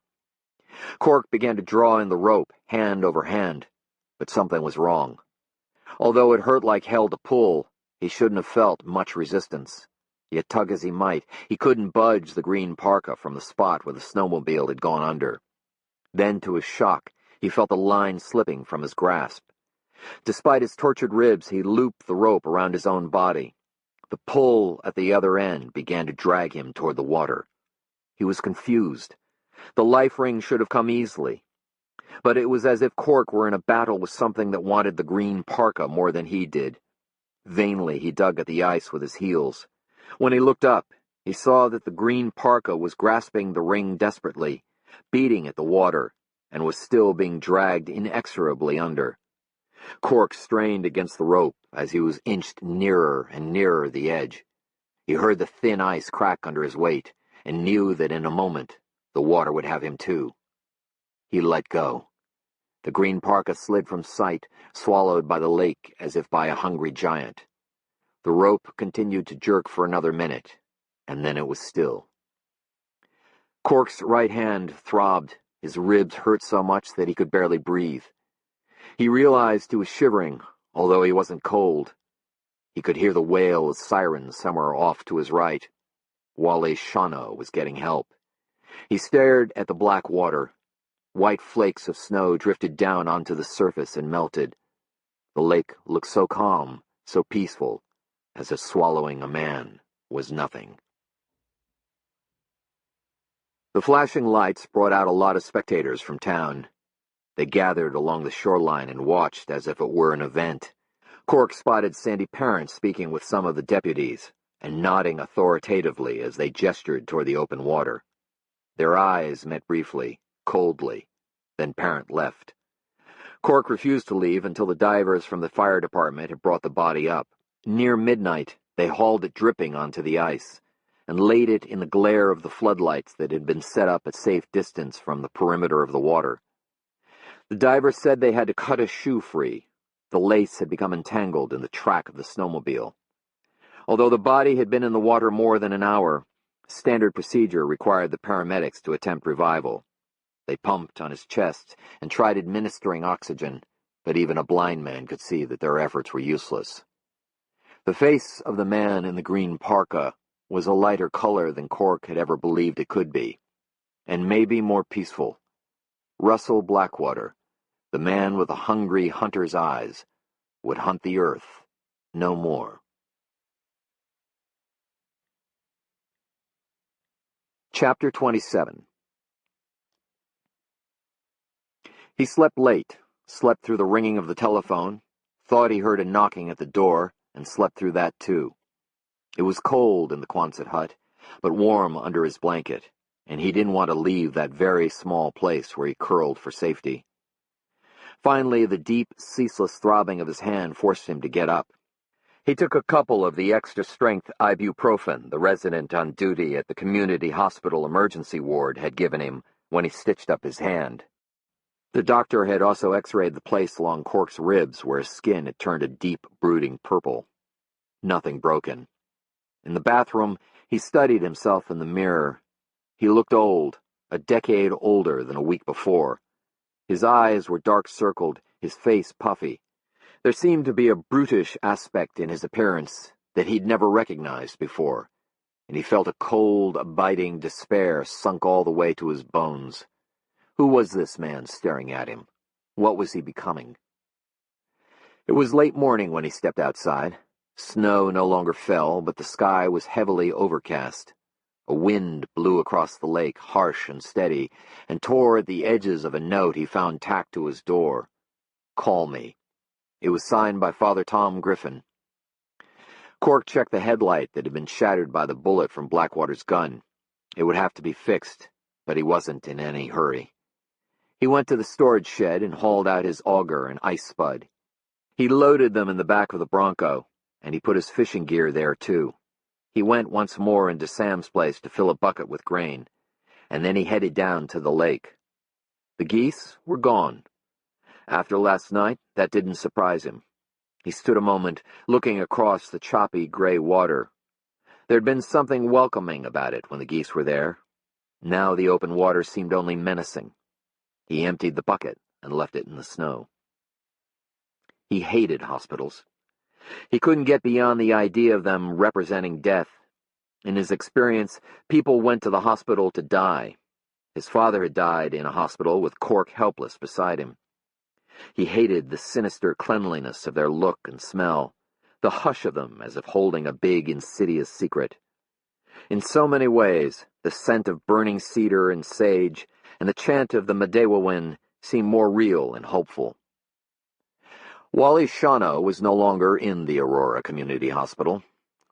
Cork began to draw in the rope, hand over hand, but something was wrong. Although it hurt like hell to pull, he shouldn't have felt much resistance. Yet tug as he might, he couldn't budge the green parka from the spot where the snowmobile had gone under. Then, to his shock, he felt the line slipping from his grasp. Despite his tortured ribs, he looped the rope around his own body. The pull at the other end began to drag him toward the water. He was confused. The life ring should have come easily. But it was as if Cork were in a battle with something that wanted the green parka more than he did. Vainly he dug at the ice with his heels. When he looked up, he saw that the green parka was grasping the ring desperately, beating at the water, and was still being dragged inexorably under. Cork strained against the rope as he was inched nearer and nearer the edge. He heard the thin ice crack under his weight, and knew that in a moment the water would have him too. He let go. The green parka slid from sight, swallowed by the lake as if by a hungry giant. The rope continued to jerk for another minute, and then it was still. Cork's right hand throbbed. His ribs hurt so much that he could barely breathe. He realized he was shivering, although he wasn't cold. He could hear the wail of sirens somewhere off to his right. Wale Shano was getting help. He stared at the black water. White flakes of snow drifted down onto the surface and melted. The lake looked so calm, so peaceful, as if swallowing a man was nothing. The flashing lights brought out a lot of spectators from town. They gathered along the shoreline and watched as if it were an event. Cork spotted Sandy Parent speaking with some of the deputies and nodding authoritatively as they gestured toward the open water. Their eyes met briefly, coldly. Then Parent left. Cork refused to leave until the divers from the fire department had brought the body up. Near midnight, they hauled it dripping onto the ice and laid it in the glare of the floodlights that had been set up at safe distance from the perimeter of the water. The divers said they had to cut a shoe free. The lace had become entangled in the track of the snowmobile. Although the body had been in the water more than an hour, standard procedure required the paramedics to attempt revival. They pumped on his chest and tried administering oxygen, but even a blind man could see that their efforts were useless. The face of the man in the green parka was a lighter color than Cork had ever believed it could be, and maybe more peaceful. Russell Blackwater, the man with the hungry hunter's eyes, would hunt the earth no more. Chapter 27. He slept late, slept through the ringing of the telephone, thought he heard a knocking at the door, and slept through that too. It was cold in the Quonset hut, but warm under his blanket, and he didn't want to leave that very small place where he curled for safety. Finally, the deep, ceaseless throbbing of his hand forced him to get up. He took a couple of the extra-strength ibuprofen the resident on duty at the community hospital emergency ward had given him when he stitched up his hand. The doctor had also x-rayed the place along Cork's ribs where his skin had turned a deep, brooding purple. Nothing broken. In the bathroom, he studied himself in the mirror. He looked old, a decade older than a week before. His eyes were dark-circled, his face puffy. There seemed to be a brutish aspect in his appearance that he'd never recognized before, and he felt a cold, abiding despair sunk all the way to his bones. Who was this man staring at him? What was he becoming? It was late morning when he stepped outside. Snow no longer fell, but the sky was heavily overcast. A wind blew across the lake, harsh and steady, and tore at the edges of a note he found tacked to his door. "Call me." It was signed by Father Tom Griffin. Cork checked the headlight that had been shattered by the bullet from Blackwater's gun. It would have to be fixed, but he wasn't in any hurry. He went to the storage shed and hauled out his auger and ice spud. He loaded them in the back of the Bronco, and he put his fishing gear there too. He went once more into Sam's place to fill a bucket with grain, and then he headed down to the lake. The geese were gone. After last night, that didn't surprise him. He stood a moment, looking across the choppy gray water. There had been something welcoming about it when the geese were there. Now the open water seemed only menacing. He emptied the bucket and left it in the snow. He hated hospitals. He couldn't get beyond the idea of them representing death. In his experience, people went to the hospital to die. His father had died in a hospital with Cork helpless beside him. He hated the sinister cleanliness of their look and smell, the hush of them as if holding a big, insidious secret. In so many ways, the scent of burning cedar and sage and the chant of the Medewawin seemed more real and hopeful. Wally Shawno was no longer in the Aurora Community Hospital.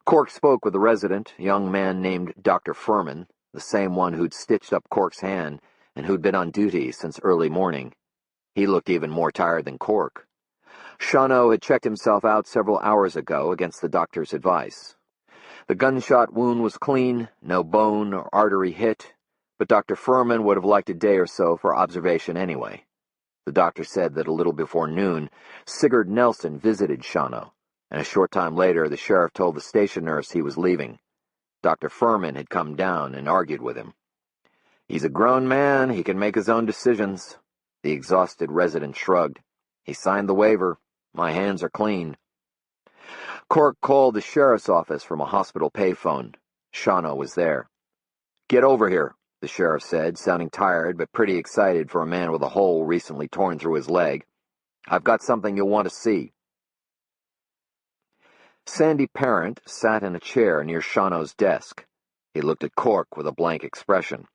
Cork spoke with a resident, a young man named Dr. Furman, the same one who'd stitched up Cork's hand and who'd been on duty since early morning. He looked even more tired than Cork. Shawno had checked himself out several hours ago against the doctor's advice. The gunshot wound was clean, no bone or artery hit, but Dr. Furman would have liked a day or so for observation anyway. The doctor said that a little before noon, Sigurd Nelson visited Shawno, and a short time later the sheriff told the station nurse he was leaving. Dr. Furman had come down and argued with him. "He's a grown man, he can make his own decisions." The exhausted resident shrugged. "He signed the waiver. My hands are clean." Cork called the sheriff's office from a hospital payphone. Shawno was there. "Get over here," the sheriff said, sounding tired but pretty excited for a man with a hole recently torn through his leg. "I've got something you'll want to see." Sandy Parent sat in a chair near Shawno's desk. He looked at Cork with a blank expression.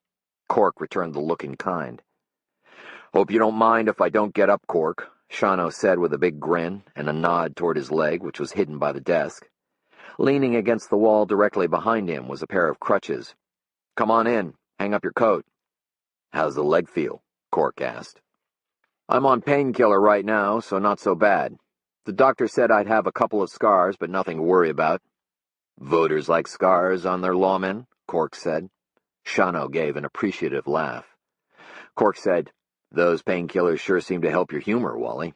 Cork returned the look in kind. "Hope you don't mind if I don't get up, Cork," Shawno said with a big grin and a nod toward his leg, which was hidden by the desk. Leaning against the wall directly behind him was a pair of crutches. "Come on in. Hang up your coat." "How's the leg feel?" Cork asked. "I'm on painkiller right now, so not so bad. The doctor said I'd have a couple of scars, but nothing to worry about." "Voters like scars on their lawmen," Cork said. Shawno gave an appreciative laugh. Cork said, "Those painkillers sure seem to help your humor, Wally."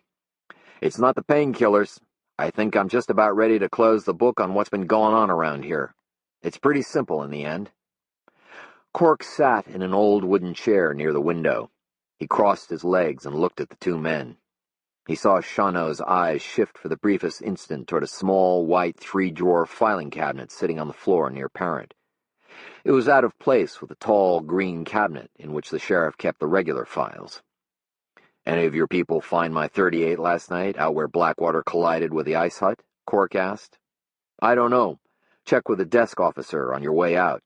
"It's not the painkillers. I think I'm just about ready to close the book on what's been going on around here. It's pretty simple in the end." Cork sat in an old wooden chair near the window. He crossed his legs and looked at the two men. He saw Shawno's eyes shift for the briefest instant toward a small, white, three-drawer filing cabinet sitting on the floor near Parent. It was out of place with the tall, green cabinet in which the sheriff kept the regular files. "Any of your people find my .38 last night, out where Blackwater collided with the ice hut?" Cork asked. "I don't know. Check with the desk officer on your way out."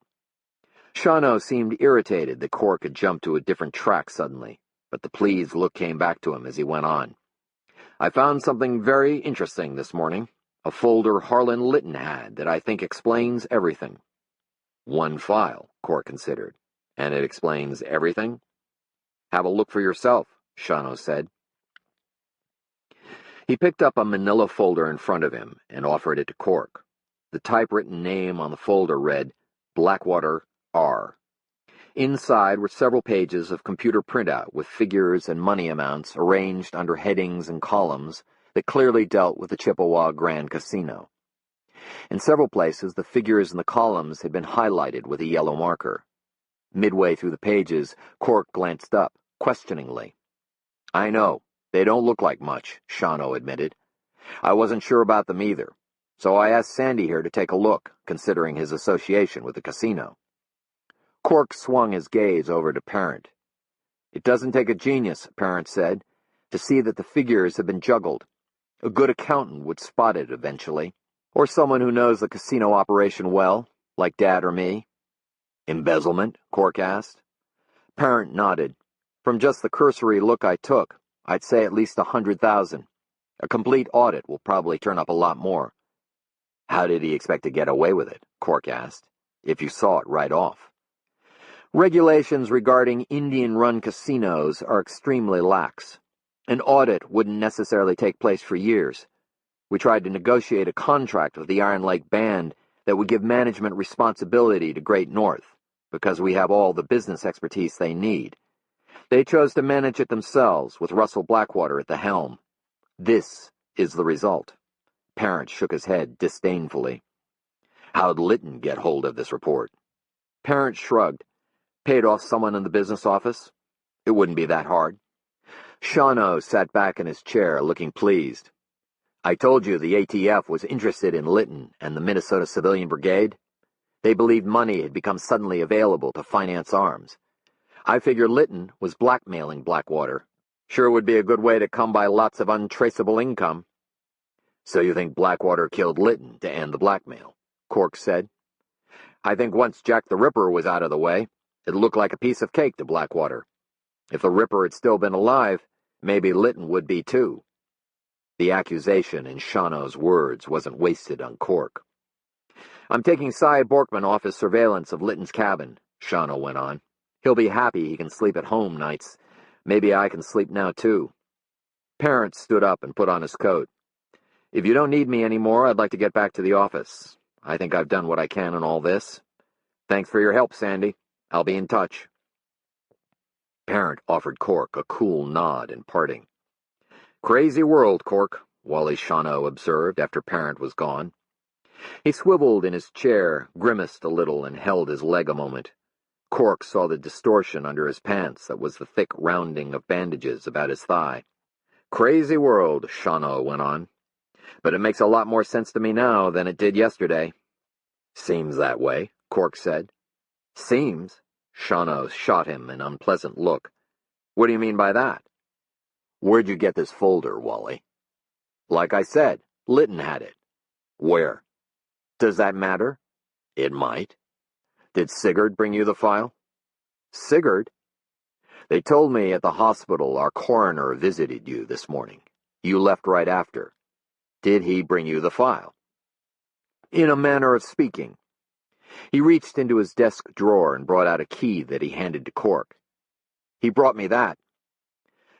Shawno seemed irritated that Cork had jumped to a different track suddenly, but the pleased look came back to him as he went on. "I found something very interesting this morning, a folder Harlan Litton had that I think explains everything." "One file," Cork considered. "And it explains everything?" "Have a look for yourself," Shawno said. He picked up a manila folder in front of him and offered it to Cork. The typewritten name on the folder read, Blackwater R. Inside were several pages of computer printout with figures and money amounts arranged under headings and columns that clearly dealt with the Chippewa Grand Casino. In several places, the figures in the columns had been highlighted with a yellow marker. Midway through the pages, Cork glanced up, questioningly. "I know, they don't look like much," Shawno admitted. "I wasn't sure about them either, so I asked Sandy here to take a look, considering his association with the casino." Cork swung his gaze over to Parent. "It doesn't take a genius," Parent said, "to see that the figures have been juggled. A good accountant would spot it eventually, or someone who knows the casino operation well, like Dad or me." "Embezzlement?" Cork asked. Parent nodded. "From just the cursory look I took, I'd say at least 100,000. A complete audit will probably turn up a lot more." "How did he expect to get away with it?" Cork asked, "if you saw it right off." "Regulations regarding Indian-run casinos are extremely lax. An audit wouldn't necessarily take place for years. We tried to negotiate a contract with the Iron Lake Band that would give management responsibility to Great North, because we have all the business expertise they need. They chose to manage it themselves, with Russell Blackwater at the helm. This is the result." Parent shook his head disdainfully. "How'd Litton get hold of this report?" Parent shrugged. "Paid off someone in the business office. It wouldn't be that hard." Shawno sat back in his chair, looking pleased. "I told you the ATF was interested in Litton and the Minnesota Civilian Brigade. They believed money had become suddenly available to finance arms. I figured Lytton was blackmailing Blackwater. Sure would be a good way to come by lots of untraceable income. So you think Blackwater killed Lytton to end the blackmail? Cork said. I think once Jack the Ripper was out of the way, it looked like a piece of cake to Blackwater. If the Ripper had still been alive, maybe Lytton would be too. The accusation in Shawano's words wasn't wasted on Cork. I'm taking Cy Borkman off his surveillance of Lytton's cabin, Shawano went on. He'll be happy he can sleep at home nights. Maybe I can sleep now too. Parent stood up and put on his coat. If you don't need me anymore, I'd like to get back to the office. I think I've done what I can in all this. Thanks for your help, Sandy. I'll be in touch. Parent offered Cork a cool nod in parting. Crazy world, Cork, Wally Shawano observed after Parent was gone. He swiveled in his chair, grimaced a little, and held his leg a moment. Cork saw the distortion under his pants that was the thick rounding of bandages about his thigh. Crazy world, Shawano went on. But it makes a lot more sense to me now than it did yesterday. Seems that way, Cork said. Seems? Shawano shot him an unpleasant look. What do you mean by that? Where'd you get this folder, Wally? Like I said, Lytton had it. Where? Does that matter? It might. Did Sigurd bring you the file? Sigurd? They told me at the hospital our coroner visited you this morning. You left right after. Did he bring you the file? In a manner of speaking. He reached into his desk drawer and brought out a key that he handed to Cork. He brought me that.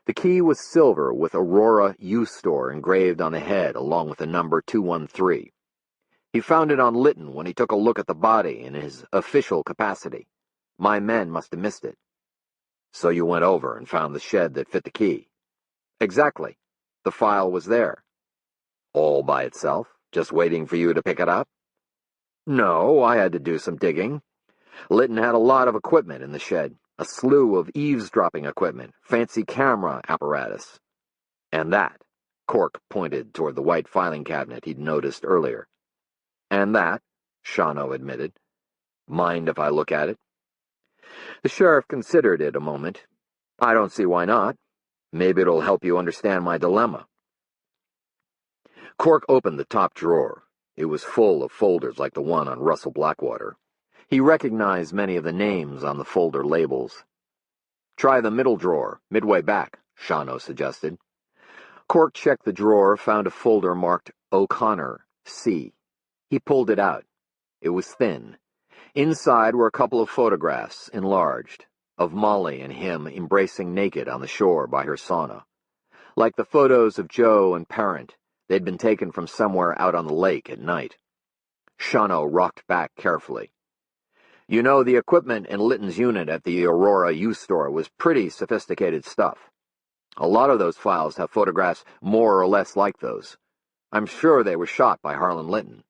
The key was silver with Aurora U-Store engraved on the head along with the number 213. He found it on Lytton when he took a look at the body in his official capacity. My men must have missed it. So you went over and found the shed that fit the key. Exactly. The file was there. All by itself, just waiting for you to pick it up? No, I had to do some digging. Lytton had a lot of equipment in the shed, a slew of eavesdropping equipment, fancy camera apparatus. And that, Cork pointed toward the white filing cabinet he'd noticed earlier. And that, Shawano admitted. Mind if I look at it? The sheriff considered it a moment. I don't see why not. Maybe it'll help you understand my dilemma. Cork opened the top drawer. It was full of folders like the one on Russell Blackwater. He recognized many of the names on the folder labels. Try the middle drawer, midway back, Shawano suggested. Cork checked the drawer, found a folder marked O'Connor, C. He pulled it out. It was thin. Inside were a couple of photographs, enlarged, of Molly and him embracing naked on the shore by her sauna. Like the photos of Joe and Parent, they'd been taken from somewhere out on the lake at night. Shawano rocked back carefully. You know, the equipment in Lytton's unit at the Aurora U-Store was pretty sophisticated stuff. A lot of those files have photographs more or less like those. I'm sure they were shot by Harlan Lytton.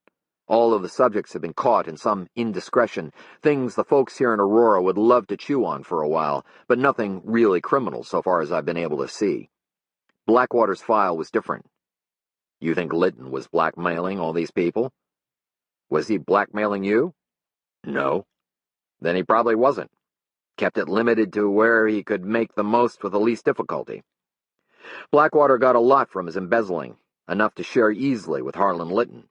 All of the subjects have been caught in some indiscretion, things the folks here in Aurora would love to chew on for a while, but nothing really criminal so far as I've been able to see. Blackwater's file was different. You think Lytton was blackmailing all these people? Was he blackmailing you? No. Then he probably wasn't. Kept it limited to where he could make the most with the least difficulty. Blackwater got a lot from his embezzling, enough to share easily with Harlan Lytton.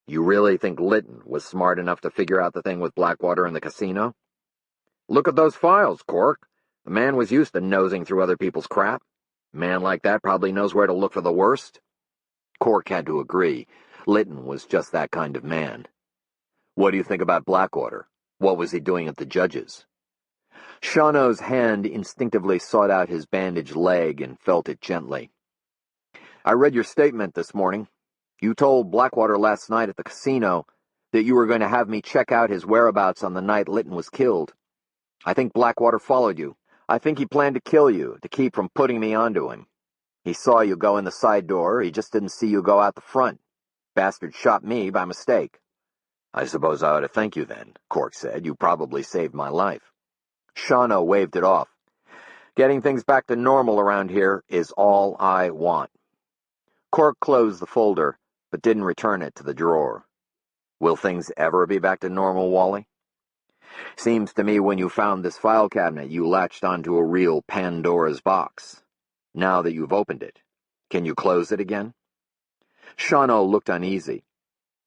You really think Lytton was smart enough to figure out the thing with Blackwater in the casino? Look at those files, Cork. The man was used to nosing through other people's crap. A man like that probably knows where to look for the worst. Cork had to agree. Lytton was just that kind of man. What do you think about Blackwater? What was he doing at the judge's? Shawano's hand instinctively sought out his bandaged leg and felt it gently. I read your statement this morning. You told Blackwater last night at the casino that you were going to have me check out his whereabouts on the night Lytton was killed. I think Blackwater followed you. I think he planned to kill you, to keep from putting me onto him. He saw you go in the side door, he just didn't see you go out the front. Bastard shot me by mistake. I suppose I ought to thank you then, Cork said. You probably saved my life. Shawano waved it off. Getting things back to normal around here is all I want. Cork closed the folder, but didn't return it to the drawer. Will things ever be back to normal, Wally? Seems to me when you found this file cabinet, you latched onto a real Pandora's box. Now that you've opened it, can you close it again? Shawno looked uneasy.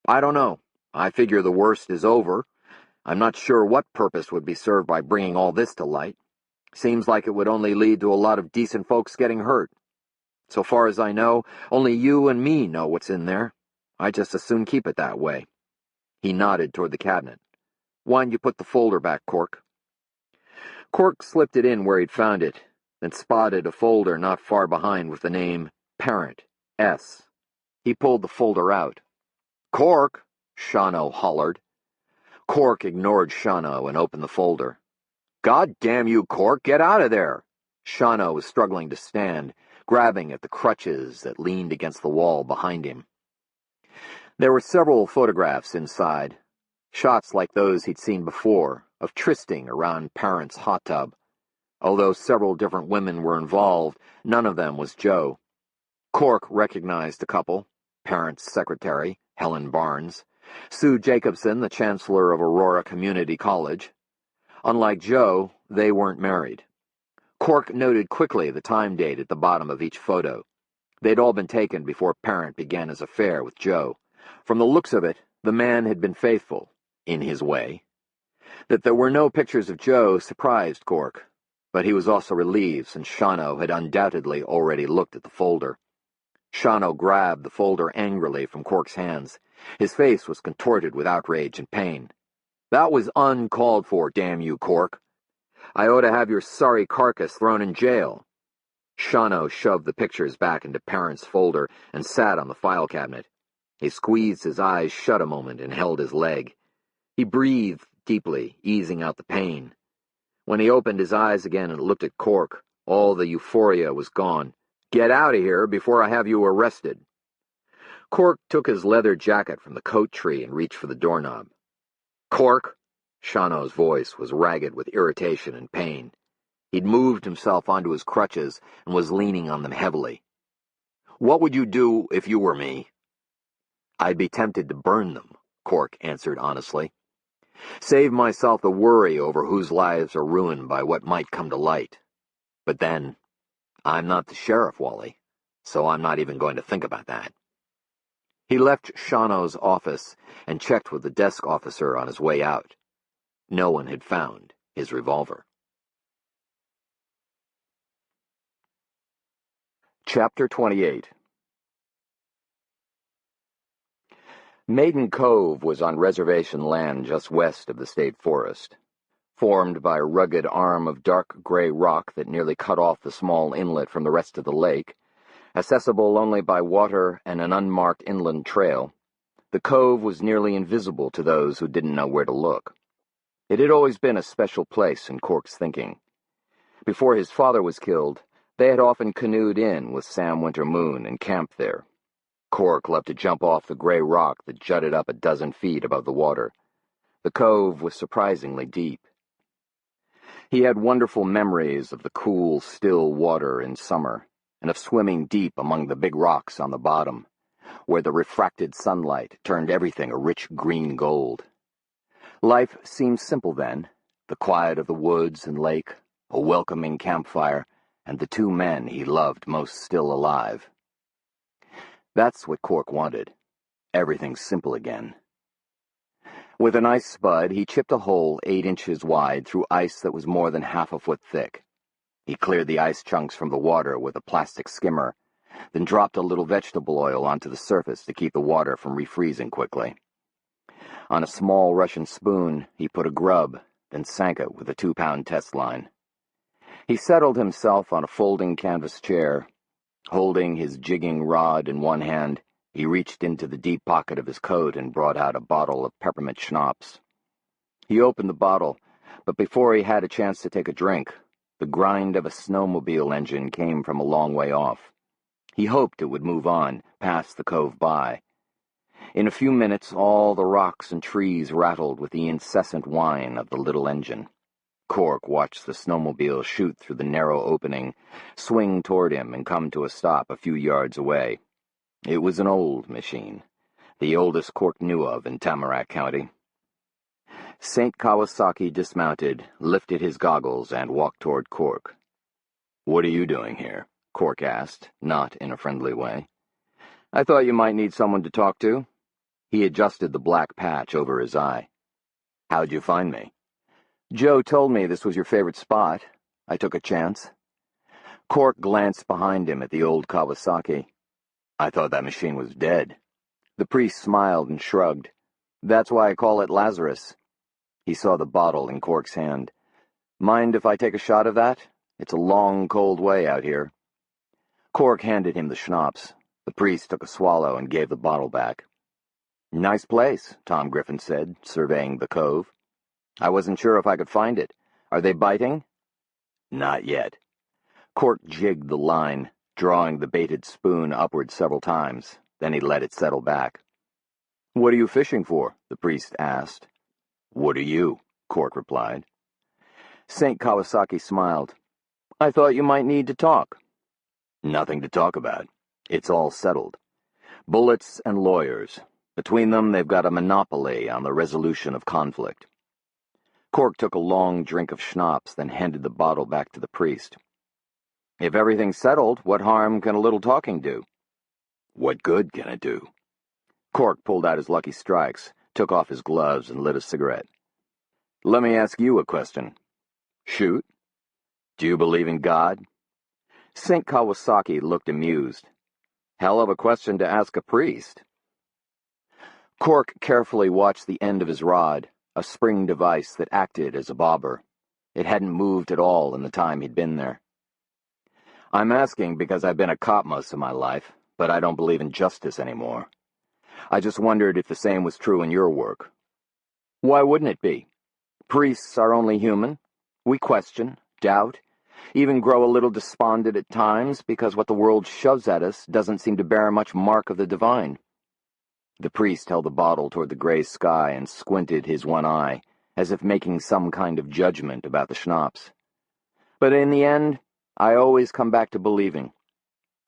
I don't know. I figure the worst is over. I'm not sure what purpose would be served by bringing all this to light. Seems like it would only lead to a lot of decent folks getting hurt. So far as I know, only you and me know what's in there. I just as soon keep it that way. He nodded toward the cabinet. Why don't you put the folder back, Cork? Cork slipped it in where he'd found it, then spotted a folder not far behind with the name Parent, S. He pulled the folder out. Cork! Shawno hollered. Cork ignored Shawno and opened the folder. God damn you, Cork, get out of there! Shawno was struggling to stand, grabbing at the crutches that leaned against the wall behind him. There were several photographs inside, shots like those he'd seen before, of trysting around Parent's hot tub. Although several different women were involved, none of them was Joe. Cork recognized a couple, Parent's secretary, Helen Barnes, Sue Jacobson, the chancellor of Aurora Community College. Unlike Joe, they weren't married. Cork noted quickly the time date at the bottom of each photo. They'd all been taken before Parent began his affair with Joe. From the looks of it, the man had been faithful, in his way. That there were no pictures of Joe surprised Cork, but he was also relieved since Shawno had undoubtedly already looked at the folder. Shawno grabbed the folder angrily from Cork's hands. His face was contorted with outrage and pain. That was uncalled for, damn you, Cork. I ought to have your sorry carcass thrown in jail. Shawno shoved the pictures back into Parent's folder and sat on the file cabinet. He squeezed his eyes shut a moment and held his leg. He breathed deeply, easing out the pain. When he opened his eyes again and looked at Cork, all the euphoria was gone. Get out of here before I have you arrested. Cork took his leather jacket from the coat tree and reached for the doorknob. Cork! Shawno's voice was ragged with irritation and pain. He'd moved himself onto his crutches and was leaning on them heavily. What would you do if you were me? I'd be tempted to burn them, Cork answered honestly. Save myself the worry over whose lives are ruined by what might come to light. But then, I'm not the sheriff, Wally, so I'm not even going to think about that. He left Shawno's office and checked with the desk officer on his way out. No one had found his revolver. Chapter 28. Maiden Cove was on reservation land just west of the state forest, formed by a rugged arm of dark gray rock that nearly cut off the small inlet from the rest of the lake. Accessible only by water and an unmarked inland trail, the cove was nearly invisible to those who didn't know where to look. It had always been a special place in Cork's thinking. Before his father was killed, they had often canoed in with Sam Winter-Moon and camped there. Cork loved to jump off the gray rock that jutted up a dozen feet above the water. The cove was surprisingly deep. He had wonderful memories of the cool, still water in summer, and of swimming deep among the big rocks on the bottom, where the refracted sunlight turned everything a rich green gold. Life seemed simple then, the quiet of the woods and lake, a welcoming campfire, and the two men he loved most still alive. That's what Cork wanted. Everything simple again. With an ice spud, he chipped a hole 8 inches wide through ice that was more than half a foot thick. He cleared the ice chunks from the water with a plastic skimmer, then dropped a little vegetable oil onto the surface to keep the water from refreezing quickly. On a small Russian spoon, he put a grub, then sank it with a 2-pound test line. He settled himself on a folding canvas chair. Holding his jigging rod in one hand, he reached into the deep pocket of his coat and brought out a bottle of peppermint schnapps. He opened the bottle, but before he had a chance to take a drink, the grind of a snowmobile engine came from a long way off. He hoped it would move on, past the cove by. In a few minutes, all the rocks and trees rattled with the incessant whine of the little engine. Cork watched the snowmobile shoot through the narrow opening, swing toward him, and come to a stop a few yards away. It was an old machine. the oldest Cork knew of in Tamarack County. St. Kawasaki dismounted, lifted his goggles, and walked toward Cork. "What are you doing here?" Cork asked, not in a friendly way. "I thought you might need someone to talk to." He adjusted the black patch over his eye. "How'd you find me?" "Joe told me this was your favorite spot. I took a chance." Cork glanced behind him at the old Kawasaki. "I thought that machine was dead." The priest smiled and shrugged. "That's why I call it Lazarus." He saw the bottle in Cork's hand. "Mind if I take a shot of that? It's a long, cold way out here." Cork handed him the schnapps. The priest took a swallow and gave the bottle back. "Nice place," Tom Griffin said, surveying the cove. "I wasn't sure if I could find it. Are they biting?" "Not yet." Cork jigged the line, drawing the baited spoon upward several times. Then he let it settle back. "What are you fishing for?" the priest asked. "What are you?" Cork replied. St. Kawasaki smiled. "I thought you might need to talk." "Nothing to talk about. It's all settled. Bullets and lawyers. Between them, they've got a monopoly on the resolution of conflict." Cork took a long drink of schnapps, then handed the bottle back to the priest. "If everything's settled, what harm can a little talking do?" "What good can it do?" Cork pulled out his lucky strikes, took off his gloves, and lit a cigarette. "Let me ask you a question." "Shoot." "Do you believe in God?" St. Kawasaki looked amused. "Hell of a question to ask a priest." Cork carefully watched the end of his rod, a spring device that acted as a bobber. It hadn't moved at all in the time he'd been there. "I'm asking because I've been a cop most of my life, but I don't believe in justice anymore. I just wondered if the same was true in your work." "Why wouldn't it be? Priests are only human. We question, doubt, even grow a little despondent at times because what the world shoves at us doesn't seem to bear much mark of the divine." The priest held the bottle toward the gray sky and squinted his one eye, as if making some kind of judgment about the schnapps. "But in the end, I always come back to believing."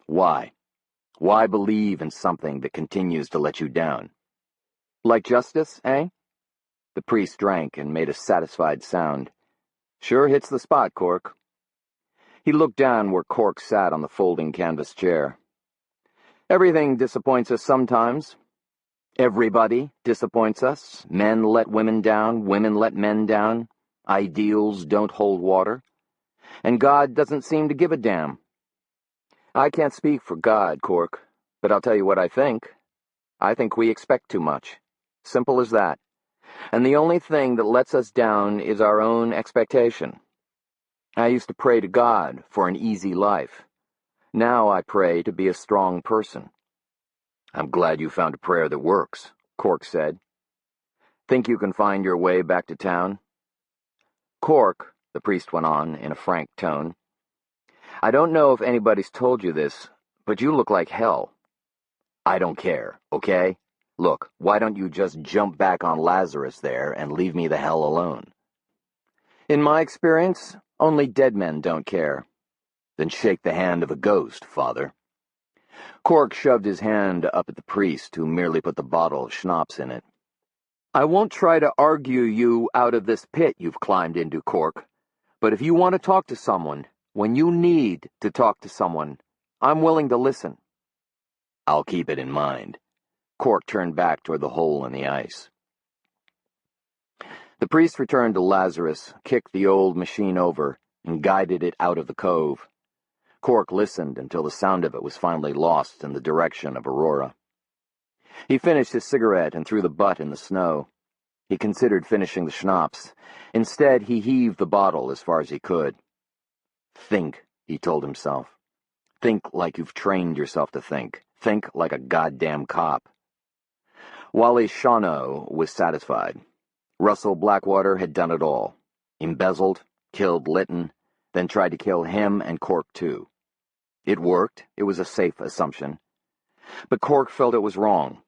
"Why? Why believe in something that continues to let you down?" "Like justice, eh?" The priest drank and made a satisfied sound. "Sure hits the spot, Cork." He looked down where Cork sat on the folding canvas chair. "Everything disappoints us sometimes. Everybody disappoints us. Men let women down, women let men down. Ideals don't hold water. And God doesn't seem to give a damn. I can't speak for God, Cork, but I'll tell you what I think. I think we expect too much. Simple as that. And the only thing that lets us down is our own expectation. I used to pray to God for an easy life. Now I pray to be a strong person." "I'm glad you found a prayer that works," Cork said. "Think you can find your way back to town?" "Cork," the priest went on in a frank tone, "I don't know if anybody's told you this, but you look like hell." "I don't care, okay? Look, why don't you just jump back on Lazarus there and leave me the hell alone?" "In my experience, only dead men don't care." "Then shake the hand of a ghost, Father." Cork shoved his hand up at the priest, who merely put the bottle of schnapps in it. "I won't try to argue you out of this pit you've climbed into, Cork, but if you want to talk to someone, when you need to talk to someone, I'm willing to listen." "I'll keep it in mind." Cork turned back toward the hole in the ice. The priest returned to Lazarus, kicked the old machine over, and guided it out of the cove. Cork listened until the sound of it was finally lost in the direction of Aurora. He finished his cigarette and threw the butt in the snow. He considered finishing the schnapps. Instead, he heaved the bottle as far as he could. "Think," he told himself. "Think like you've trained yourself to think. Think like a goddamn cop." Wally Shawno was satisfied. Russell Blackwater had done it all. Embezzled, killed Lytton, then tried to kill him and Cork too. It worked. It was a safe assumption. But Cork felt it was wrong.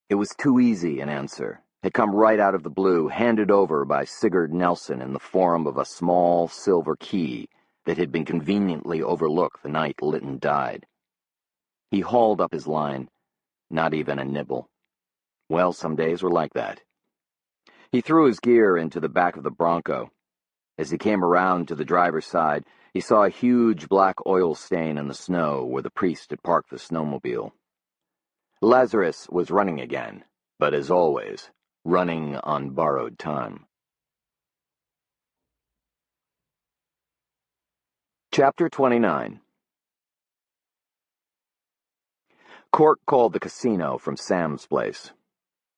It was too easy an answer. Had come right out of the blue, handed over by Sigurd Nelson in the form of a small silver key that had been conveniently overlooked the night Lytton died. He hauled up his line. Not even a nibble. Well, some days were like that. He threw his gear into the back of the Bronco. As he came around to the driver's side, he saw a huge black oil stain in the snow where the priest had parked the snowmobile. Lazarus was running again, but as always, running on borrowed time. Chapter 29. Cork called the casino from Sam's place.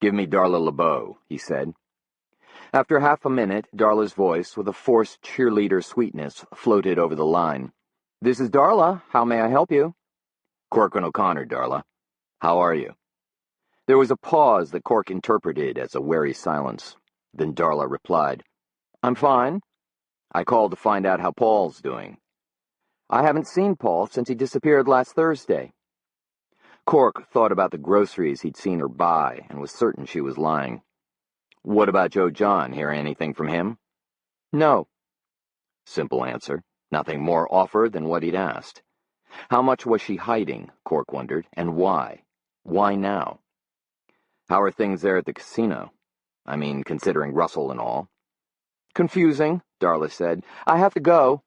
"Give me Darla LeBeau," he said. After half a minute, Darla's voice, with a forced cheerleader sweetness, floated over the line. "This is Darla. How may I help you?" "Cork and O'Connor, Darla. How are you?" There was a pause that Cork interpreted as a wary silence. Then Darla replied, "I'm fine. I called to find out how Paul's doing." "I haven't seen Paul since he disappeared last Thursday." Cork thought about the groceries he'd seen her buy and was certain she was lying. "What about Joe John? Hear anything from him?" "No." Simple answer. Nothing more offer than what he'd asked. How much was she hiding, Cork wondered, and why? Why now? "How are things there at the casino? I mean, considering Russell and all." "Confusing," Darla said. "I have to go."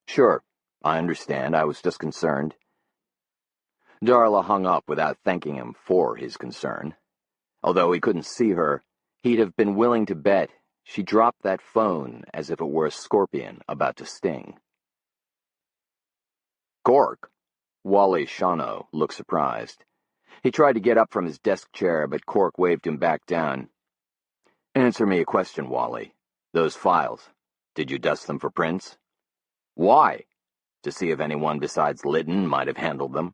"Sure. I understand. I was just concerned." Darla hung up without thanking him for his concern. Although he couldn't see her, he'd have been willing to bet she dropped that phone as if it were a scorpion about to sting. "Cork?" Wally Shawno looked surprised. He tried to get up from his desk chair, but Cork waved him back down. "Answer me a question, Wally. Those files, did you dust them for prints?" "Why?" "To see if anyone besides Lytton might have handled them."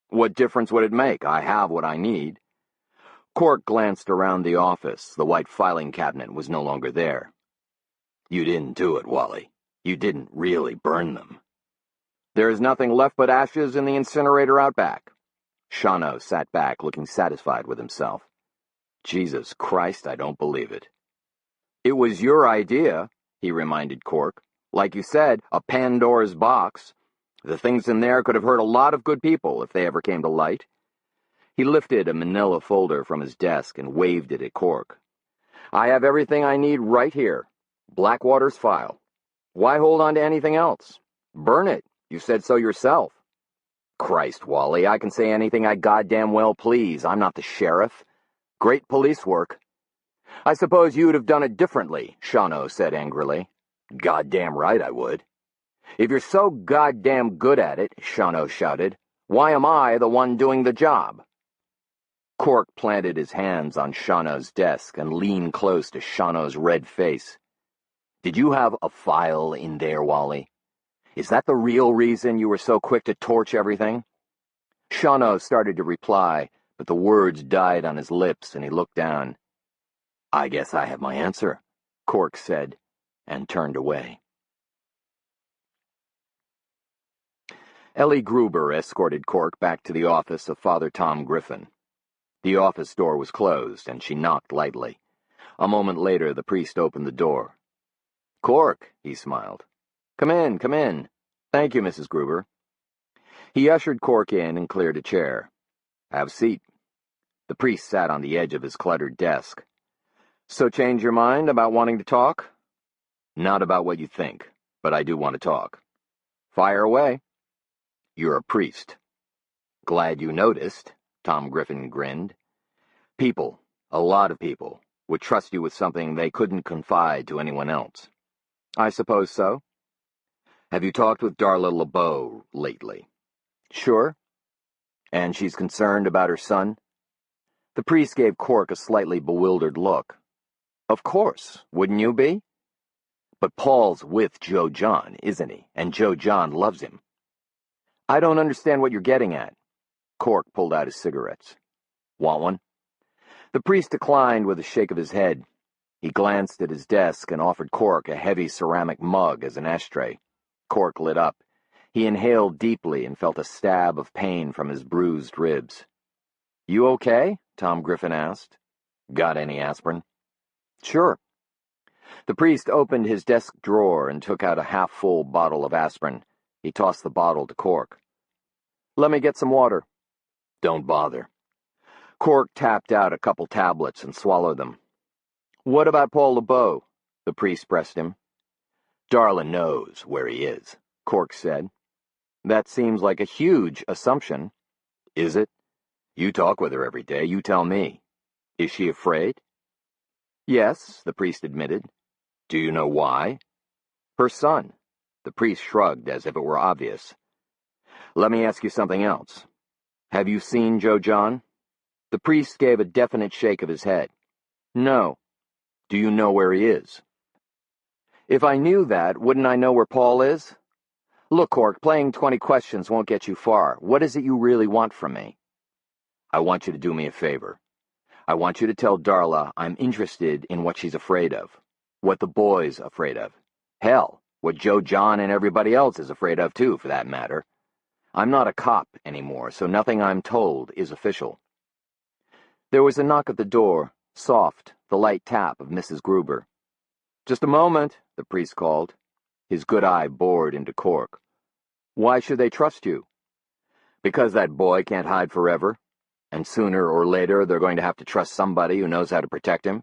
"What difference would it make? I have what I need." Cork glanced around the office. The white filing cabinet was no longer there. "You didn't do it, Wally. You didn't really burn them." "There is nothing left but ashes in the incinerator out back." Shawno sat back, looking satisfied with himself. "Jesus Christ, I don't believe it." "It was your idea," he reminded Cork. "Like you said, a Pandora's box. The things in there could have hurt a lot of good people if they ever came to light." He lifted a manila folder from his desk and waved it at Cork. "I have everything I need right here. Blackwater's file. Why hold on to anything else? Burn it. You said so yourself." "Christ, Wally, I can say anything I goddamn well please. I'm not the sheriff." "Great police work." "I suppose you'd have done it differently," Shawno said angrily. "Goddamn right I would." "If you're so goddamn good at it," Shawno shouted, "why am I the one doing the job?" Cork planted his hands on Shawno's desk and leaned close to Shawno's red face. "Did you have a file in there, Wally? Is that the real reason you were so quick to torch everything?" Shawno started to reply, but the words died on his lips and he looked down. "I guess I have my answer," Cork said, and turned away. Ellie Gruber escorted Cork back to the office of Father Tom Griffin. The office door was closed, and she knocked lightly. A moment later, the priest opened the door. "Cork," he smiled. Come in, come in." "Thank you, Mrs. Gruber." He ushered Cork in and cleared a chair. "Have a seat." The priest sat on the edge of his cluttered desk. "So change your mind about wanting to talk?" "Not about what you think, but I do want to talk." "Fire away." "You're a priest." "Glad you noticed," Tom Griffin grinned. "People, a lot of people, would trust you with something they couldn't confide to anyone else." "I suppose so." "Have you talked with Darla LeBeau lately?" "Sure." "And she's concerned about her son?" The priest gave Cork a slightly bewildered look. "Of course, wouldn't you be?" "But Paul's with Joe John, isn't he? And Joe John loves him." "I don't understand what you're getting at." Cork pulled out his cigarettes. "Want one?" The priest declined with a shake of his head. He glanced at his desk and offered Cork a heavy ceramic mug as an ashtray. Cork lit up. He inhaled deeply and felt a stab of pain from his bruised ribs. "You okay?" Tom Griffin asked. "Got any aspirin?" "Sure." The priest opened his desk drawer and took out a half-full bottle of aspirin. He tossed the bottle to Cork. "Let me get some water." "Don't bother." Cork tapped out a couple tablets and swallowed them. "What about Paul LeBeau?" the priest pressed him. "Darla knows where he is," Cork said. "That seems like a huge assumption." "Is it? You talk with her every day, you tell me. Is she afraid?" "Yes," the priest admitted. "Do you know why?" "Her son." The priest shrugged as if it were obvious. "Let me ask you something else. Have you seen Joe John?" The priest gave a definite shake of his head. "No." "Do you know where he is?" "If I knew that, wouldn't I know where Paul is? Look, Cork, playing 20 questions won't get you far. What is it you really want from me?" "I want you to do me a favor. I want you to tell Darla I'm interested in what she's afraid of. What the boy's afraid of. Hell, what Joe John and everybody else is afraid of, too, for that matter. I'm not a cop anymore, so nothing I'm told is official." There was a knock at the door, soft, the light tap of Mrs. Gruber. "Just a moment," the priest called. His good eye bored into Cork. "Why should they trust you?" "Because that boy can't hide forever, and sooner or later they're going to have to trust somebody who knows how to protect him."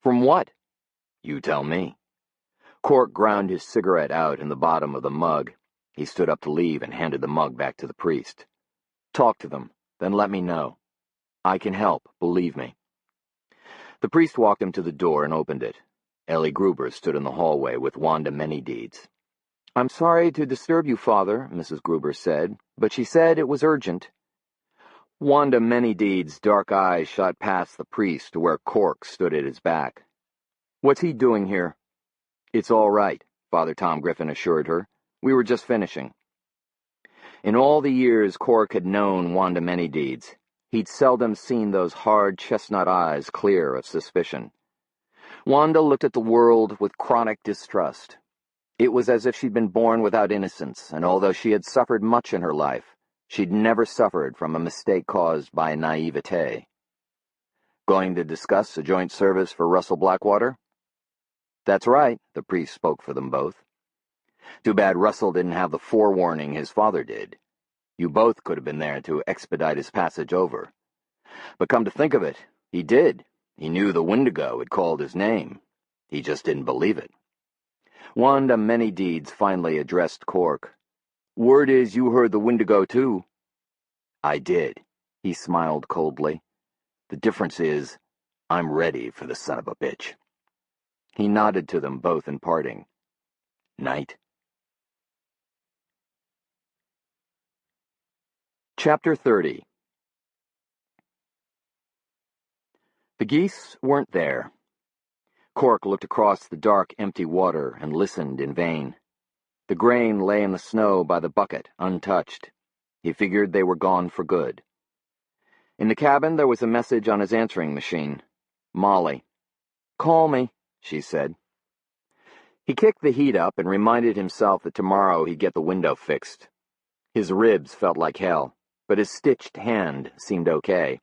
"From what?" "You tell me." Cork ground his cigarette out in the bottom of the mug. He stood up to leave and handed the mug back to the priest. "Talk to them, then let me know. I can help, believe me." The priest walked him to the door and opened it. Ellie Gruber stood in the hallway with Wanda Manydeeds. "I'm sorry to disturb you, Father," Mrs. Gruber said, "but she said it was urgent." Wanda Manydeeds' dark eyes shot past the priest to where Cork stood at his back. "What's he doing here?" "It's all right," Father Tom Griffin assured her. "We were just finishing." In all the years Cork had known Wanda Manydeeds, he'd seldom seen those hard chestnut eyes clear of suspicion. Wanda looked at the world with chronic distrust. It was as if she'd been born without innocence, and although she had suffered much in her life, she'd never suffered from a mistake caused by naivete. "Going to discuss a joint service for Russell Blackwater?" "That's right," the priest spoke for them both. "Too bad Russell didn't have the forewarning his father did. You both could have been there to expedite his passage over. But come to think of it, he did. He knew the Wendigo had called his name. He just didn't believe it." Wanda Manydeeds finally addressed Cork. "Word is you heard the Wendigo, too." "I did," he smiled coldly. "The difference is, I'm ready for the son of a bitch." He nodded to them both in parting. "Night." Chapter 30. The geese weren't there. Cork looked across the dark, empty water and listened in vain. The grain lay in the snow by the bucket, untouched. He figured they were gone for good. In the cabin there was a message on his answering machine. Molly. "Call me," she said. He kicked the heat up and reminded himself that tomorrow he'd get the window fixed. His ribs felt like hell, but his stitched hand seemed okay.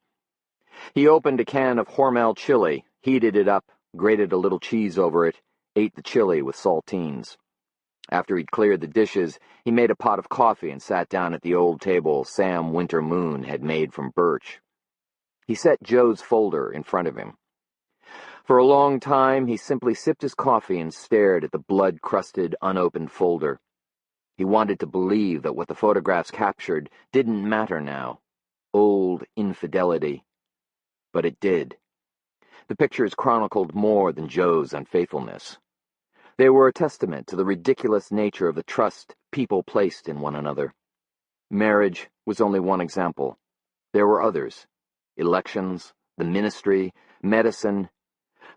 He opened a can of Hormel chili, heated it up, grated a little cheese over it, ate the chili with saltines. After he'd cleared the dishes, he made a pot of coffee and sat down at the old table Sam Winter Moon had made from birch. He set Joe's folder in front of him. For a long time, he simply sipped his coffee and stared at the blood-crusted, unopened folder. He wanted to believe that what the photographs captured didn't matter now. Old infidelity. But it did. The pictures chronicled more than Joe's unfaithfulness. They were a testament to the ridiculous nature of the trust people placed in one another. Marriage was only one example. There were others. Elections, the ministry, medicine.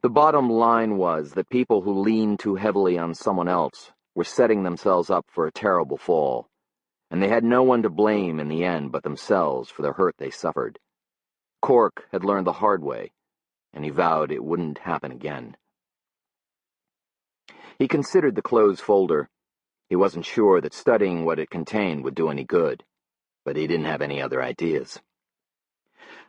The bottom line was that people who leaned too heavily on someone else were setting themselves up for a terrible fall, and they had no one to blame in the end but themselves for the hurt they suffered. Cork had learned the hard way, and he vowed it wouldn't happen again. He considered the closed folder. He wasn't sure that studying what it contained would do any good, but he didn't have any other ideas.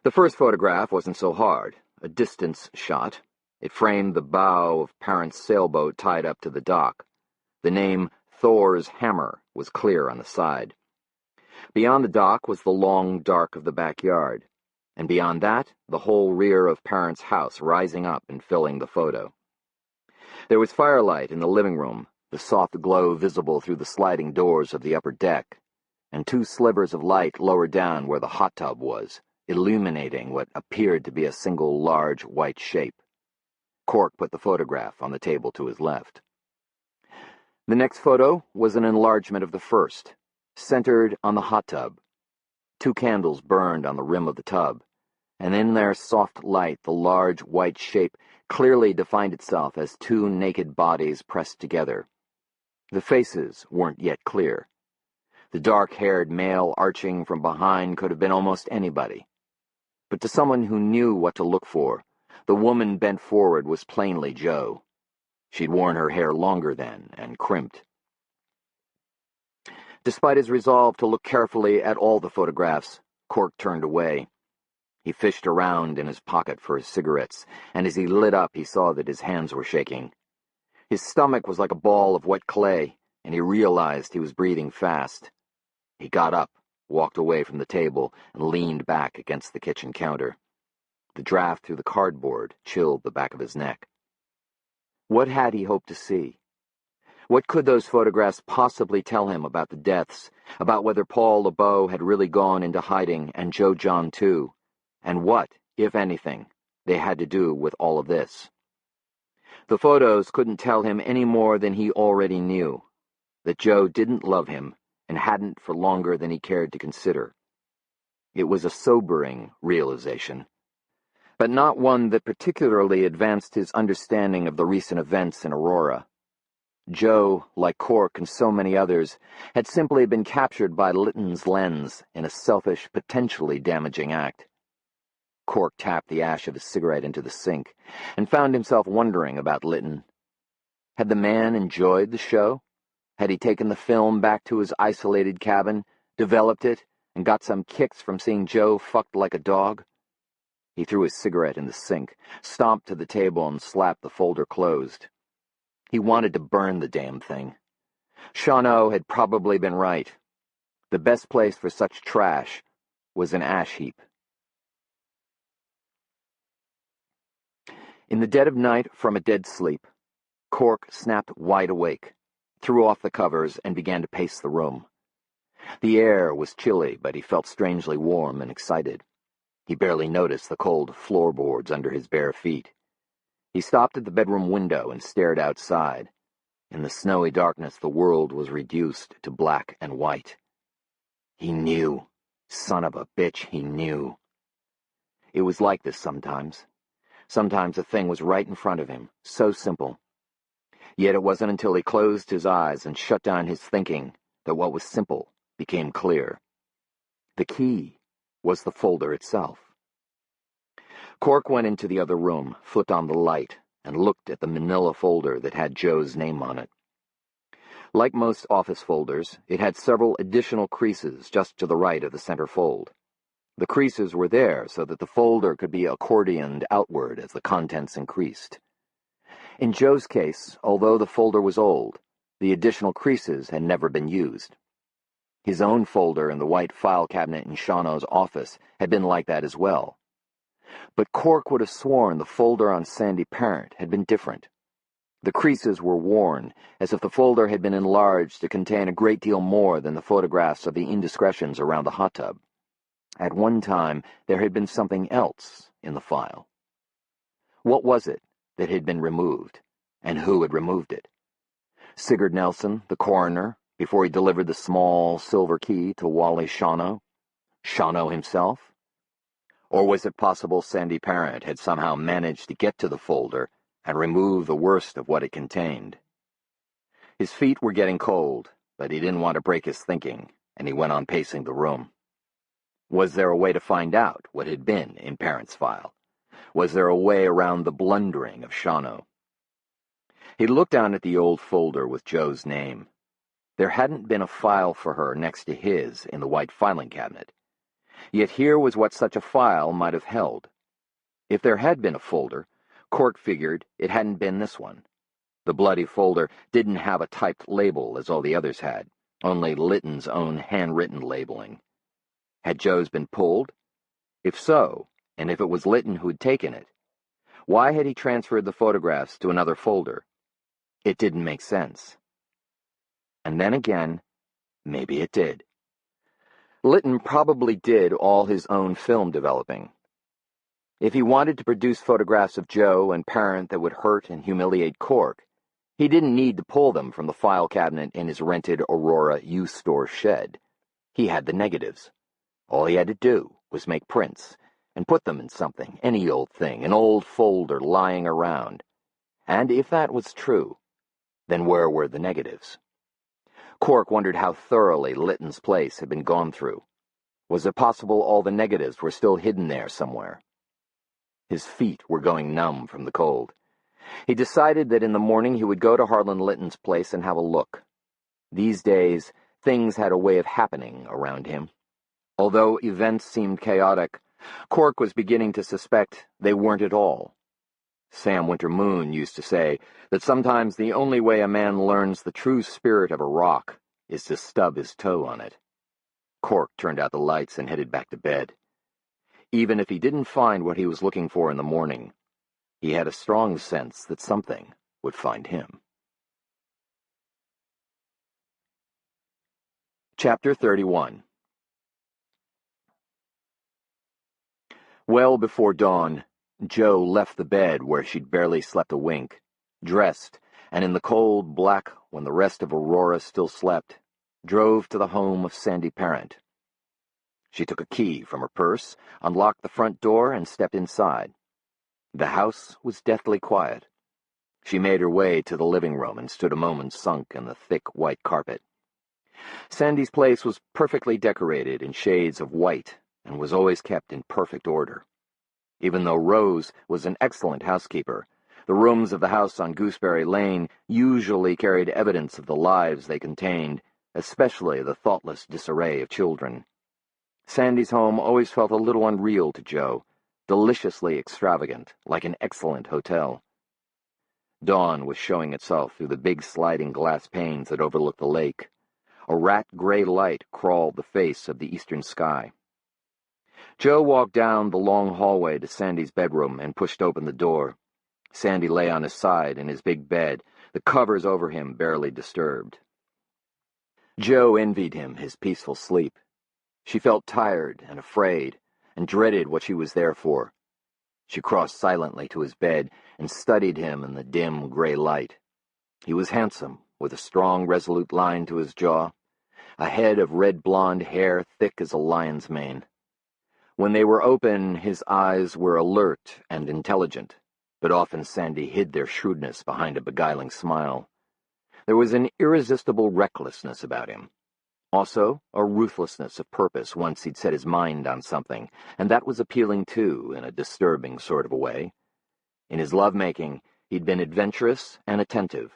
The first photograph wasn't so hard, a distance shot. It framed the bow of Parent's sailboat tied up to the dock. The name Thor's Hammer was clear on the side. Beyond the dock was the long dark of the backyard, and beyond that, the whole rear of Parent's house rising up and filling the photo. There was firelight in the living room, the soft glow visible through the sliding doors of the upper deck, and two slivers of light lower down where the hot tub was, illuminating what appeared to be a single large white shape. Cork put the photograph on the table to his left. The next photo was an enlargement of the first, centered on the hot tub. Two candles burned on the rim of the tub, and in their soft light the large white shape clearly defined itself as two naked bodies pressed together. The faces weren't yet clear. The dark-haired male arching from behind could have been almost anybody. But to someone who knew what to look for, the woman bent forward was plainly Jo. She'd worn her hair longer then, and crimped. Despite his resolve to look carefully at all the photographs, Cork turned away. He fished around in his pocket for his cigarettes, and as he lit up he saw that his hands were shaking. His stomach was like a ball of wet clay, and he realized he was breathing fast. He got up, walked away from the table, and leaned back against the kitchen counter. The draft through the cardboard chilled the back of his neck. What had he hoped to see? What could those photographs possibly tell him about the deaths, about whether Paul LeBeau had really gone into hiding and Joe John too, and what, if anything, they had to do with all of this? The photos couldn't tell him any more than he already knew, that Joe didn't love him and hadn't for longer than he cared to consider. It was a sobering realization, but not one that particularly advanced his understanding of the recent events in Aurora. Joe, like Cork and so many others, had simply been captured by Litton's lens in a selfish, potentially damaging act. Cork tapped the ash of his cigarette into the sink and found himself wondering about Litton. Had the man enjoyed the show? Had he taken the film back to his isolated cabin, developed it, and got some kicks from seeing Joe fucked like a dog? He threw his cigarette in the sink, stomped to the table, and slapped the folder closed. He wanted to burn the damn thing. Shawno had probably been right. The best place for such trash was an ash heap. In the dead of night, from a dead sleep, Cork snapped wide awake, threw off the covers, and began to pace the room. The air was chilly, but he felt strangely warm and excited. He barely noticed the cold floorboards under his bare feet. He stopped at the bedroom window and stared outside. In the snowy darkness, the world was reduced to black and white. He knew. Son of a bitch, he knew. It was like this sometimes. Sometimes a thing was right in front of him, so simple. Yet it wasn't until he closed his eyes and shut down his thinking that what was simple became clear. The key was the folder itself. Cork went into the other room, flipped on the light, and looked at the manila folder that had Joe's name on it. Like most office folders, it had several additional creases just to the right of the center fold. The creases were there so that the folder could be accordioned outward as the contents increased. In Joe's case, although the folder was old, the additional creases had never been used. His own folder in the white file cabinet in Shawno's office had been like that as well. But Cork would have sworn the folder on Sandy Parent had been different. The creases were worn, as if the folder had been enlarged to contain a great deal more than the photographs of the indiscretions around the hot tub. At one time, there had been something else in the file. What was it that had been removed, and who had removed it? Sigurd Nelson, the coroner, before he delivered the small silver key to Wally Shawno? Shawno himself? Or was it possible Sandy Parent had somehow managed to get to the folder and remove the worst of what it contained? His feet were getting cold, but he didn't want to break his thinking, and he went on pacing the room. Was there a way to find out what had been in Parent's file? Was there a way around the blundering of Shawno? He looked down at the old folder with Joe's name. There hadn't been a file for her next to his in the white filing cabinet. Yet here was what such a file might have held. If there had been a folder, Cork figured it hadn't been this one. The bloody folder didn't have a typed label as all the others had, only Litton's own handwritten labeling. Had Joe's been pulled? If so, And if it was Lytton who'd taken it, why had he transferred the photographs to another folder? It didn't make sense. And then again, maybe it did. Lytton probably did all his own film developing. If he wanted to produce photographs of Joe and Parent that would hurt and humiliate Cork, he didn't need to pull them from the file cabinet in his rented Aurora youth store shed. He had the negatives. All he had to do was make prints and put them in something, any old thing, an old folder lying around. And if that was true, then where were the negatives? Cork wondered how thoroughly Lytton's place had been gone through. Was it possible all the negatives were still hidden there somewhere? His feet were going numb from the cold. He decided that in the morning he would go to Harlan Lytton's place and have a look. These days, things had a way of happening around him. Although events seemed chaotic, Cork was beginning to suspect they weren't at all. Sam Winter-Moon used to say that sometimes the only way a man learns the true spirit of a rock is to stub his toe on it. Cork turned out the lights and headed back to bed. Even if he didn't find what he was looking for in the morning, he had a strong sense that something would find him. Chapter 31. Well before dawn, Jo left the bed where she'd barely slept a wink, dressed, and in the cold black when the rest of Aurora still slept, drove to the home of Sandy Parent. She took a key from her purse, unlocked the front door, and stepped inside. The house was deathly quiet. She made her way to the living room and stood a moment sunk in the thick white carpet. Sandy's place was perfectly decorated in shades of white and was always kept in perfect order. Even though Rose was an excellent housekeeper, the rooms of the house on Gooseberry Lane usually carried evidence of the lives they contained, especially the thoughtless disarray of children. Sandy's home always felt a little unreal to Jo, deliciously extravagant, like an excellent hotel. Dawn was showing itself through the big sliding glass panes that overlooked the lake. A rat-gray light crawled the face of the eastern sky. Jo walked down the long hallway to Sandy's bedroom and pushed open the door. Sandy lay on his side in his big bed, the covers over him barely disturbed. Jo envied him his peaceful sleep. She felt tired and afraid, and dreaded what she was there for. She crossed silently to his bed and studied him in the dim gray light. He was handsome, with a strong, resolute line to his jaw, a head of red-blonde hair thick as a lion's mane. When they were open, his eyes were alert and intelligent, but often Sandy hid their shrewdness behind a beguiling smile. There was an irresistible recklessness about him. Also, a ruthlessness of purpose once he'd set his mind on something, and that was appealing too, in a disturbing sort of a way. In his love-making, he'd been adventurous and attentive.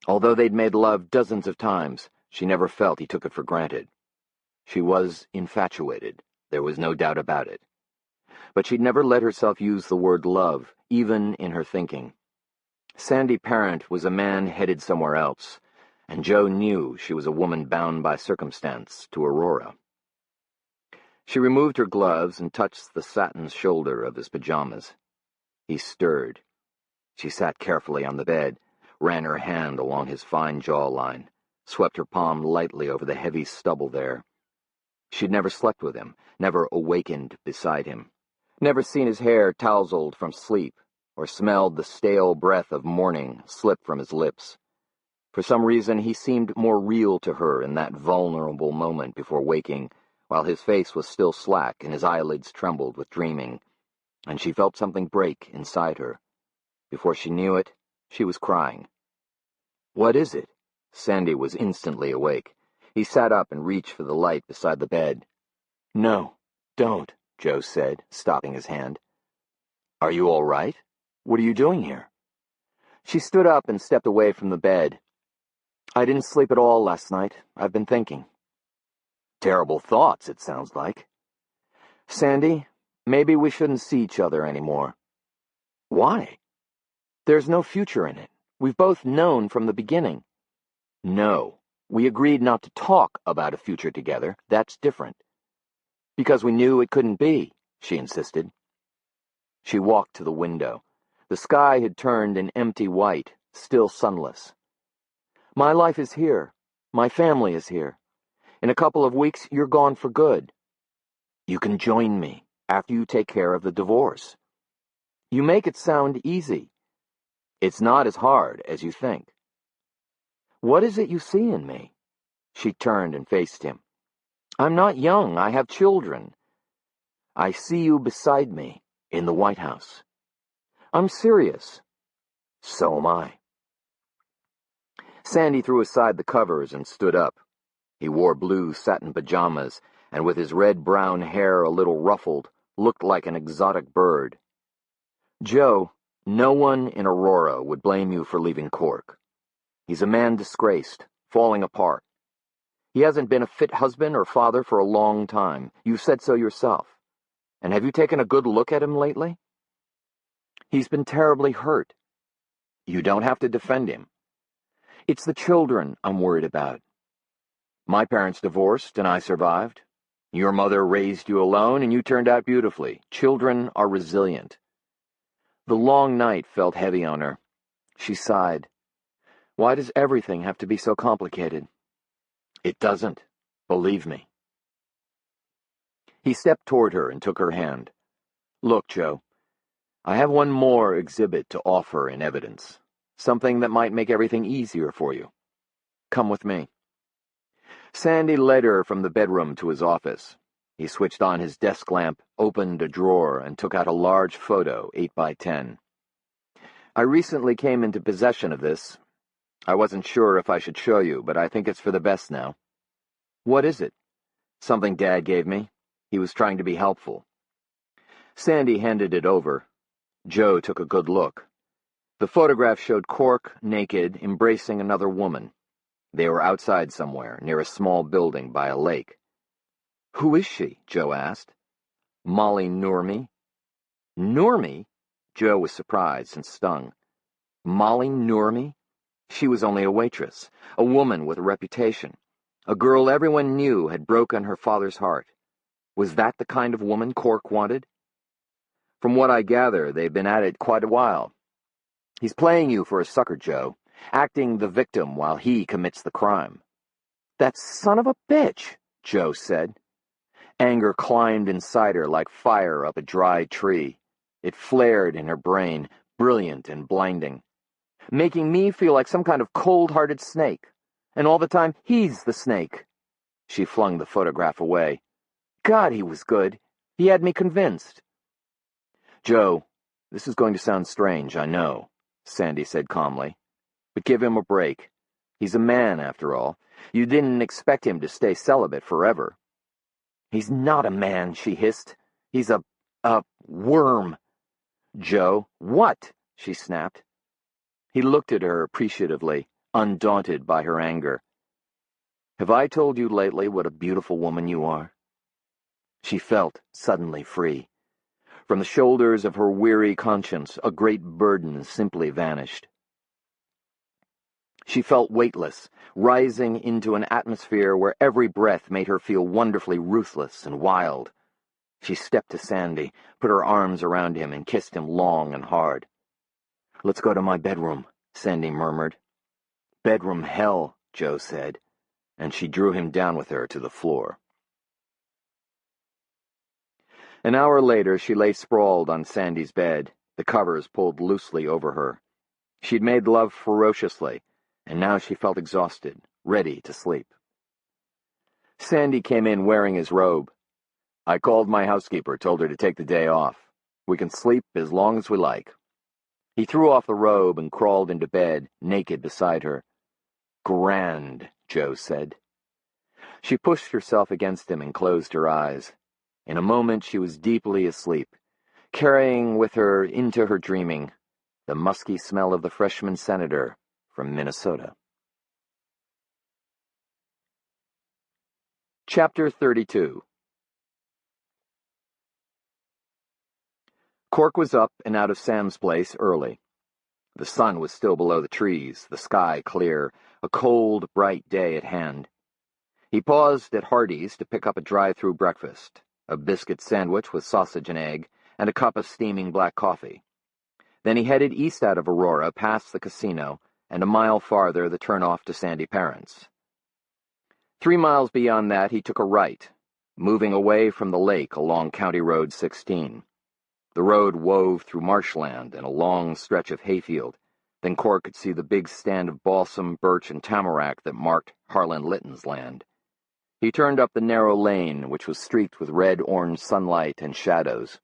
Although they'd made love dozens of times, she never felt he took it for granted. She was infatuated, there was no doubt about it. But she'd never let herself use the word love, even in her thinking. Sandy Parent was a man headed somewhere else, and Jo knew she was a woman bound by circumstance to Aurora. She removed her gloves and touched the satin shoulder of his pajamas. He stirred. She sat carefully on the bed, ran her hand along his fine jawline, swept her palm lightly over the heavy stubble there. She'd never slept with him, never awakened beside him, never seen his hair tousled from sleep, or smelled the stale breath of morning slip from his lips. For some reason, he seemed more real to her in that vulnerable moment before waking, while his face was still slack and his eyelids trembled with dreaming, and she felt something break inside her. Before she knew it, she was crying. "What is it?" Sandy was instantly awake. He sat up and reached for the light beside the bed. "No, don't," Jo said, stopping his hand. "Are you all right? What are you doing here?" She stood up and stepped away from the bed. "I didn't sleep at all last night. I've been thinking." "Terrible thoughts, it sounds like." "Sandy, maybe we shouldn't see each other anymore." "Why?" "There's no future in it. We've both known from the beginning." "No. We agreed not to talk about a future together. That's different." "Because we knew it couldn't be," she insisted. She walked to the window. The sky had turned an empty white, still sunless. My life is here. My family is here. In a couple of weeks, you're gone for good. You can join me after you take care of the divorce. You make it sound easy. It's not as hard as you think. What is it you see in me? She turned and faced him. I'm not young. I have children. I see you beside me in the White House. I'm serious. So am I. Sandy threw aside the covers and stood up. He wore blue satin pajamas, and with his red-brown hair a little ruffled, looked like an exotic bird. Joe, no one in Aurora would blame you for leaving Cork. He's a man disgraced, falling apart. He hasn't been a fit husband or father for a long time. You've said so yourself. And have you taken a good look at him lately? He's been terribly hurt. You don't have to defend him. It's the children I'm worried about. My parents divorced, and I survived. Your mother raised you alone, and you turned out beautifully. Children are resilient. The long night felt heavy on her. She sighed. Why does everything have to be so complicated? It doesn't. Believe me. He stepped toward her and took her hand. Look, Joe, I have one more exhibit to offer in evidence. Something that might make everything easier for you. Come with me. Sandy led her from the bedroom to his office. He switched on his desk lamp, opened a drawer, and took out a large photo, 8 by 10. I recently came into possession of this. I wasn't sure if I should show you, but I think it's for the best now. What is it? Something Dad gave me. He was trying to be helpful. Sandy handed it over. Joe took a good look. The photograph showed Cork, naked, embracing another woman. They were outside somewhere, near a small building by a lake. Who is she? Joe asked. Molly Noorme. Noorme? Joe was surprised and stung. Molly Noorme? She was only a waitress, a woman with a reputation. A girl everyone knew had broken her father's heart. Was that the kind of woman Cork wanted? From what I gather, they've been at it quite a while. He's playing you for a sucker, Joe, acting the victim while he commits the crime. That son of a bitch, Joe said. Anger climbed inside her like fire up a dry tree. It flared in her brain, brilliant and blinding, making me feel like some kind of cold-hearted snake. And all the time, he's the snake. She flung the photograph away. God, he was good. He had me convinced. Joe, this is going to sound strange, I know, Sandy said calmly. But give him a break. He's a man, after all. You didn't expect him to stay celibate forever. He's not a man, she hissed. He's a worm. Joe, what? She snapped. He looked at her appreciatively, undaunted by her anger. Have I told you lately what a beautiful woman you are? She felt suddenly free. From the shoulders of her weary conscience, a great burden simply vanished. She felt weightless, rising into an atmosphere where every breath made her feel wonderfully ruthless and wild. She stepped to Sandy, put her arms around him, and kissed him long and hard. Let's go to my bedroom, Sandy murmured. Bedroom hell, Joe said, and she drew him down with her to the floor. An hour later, she lay sprawled on Sandy's bed, the covers pulled loosely over her. She'd made love ferociously, and now she felt exhausted, ready to sleep. Sandy came in wearing his robe. I called my housekeeper, told her to take the day off. We can sleep as long as we like. He threw off the robe and crawled into bed, naked beside her. Grand, Joe said. She pushed herself against him and closed her eyes. In a moment she was deeply asleep, carrying with her into her dreaming the musky smell of the freshman senator from Minnesota. Chapter 32. Cork was up and out of Sam's place early. The sun was still below the trees, the sky clear, a cold, bright day at hand. He paused at Hardee's to pick up a drive-through breakfast, a biscuit sandwich with sausage and egg, and a cup of steaming black coffee. Then he headed east out of Aurora, past the casino, and a mile farther the turnoff to Sandy Parents. 3 miles beyond that he took a right, moving away from the lake along County Road 16. The road wove through marshland and a long stretch of hayfield. Then Cork could see the big stand of balsam, birch, and tamarack that marked Harlan Litton's land. He turned up the narrow lane, which was streaked with red-orange sunlight and shadows.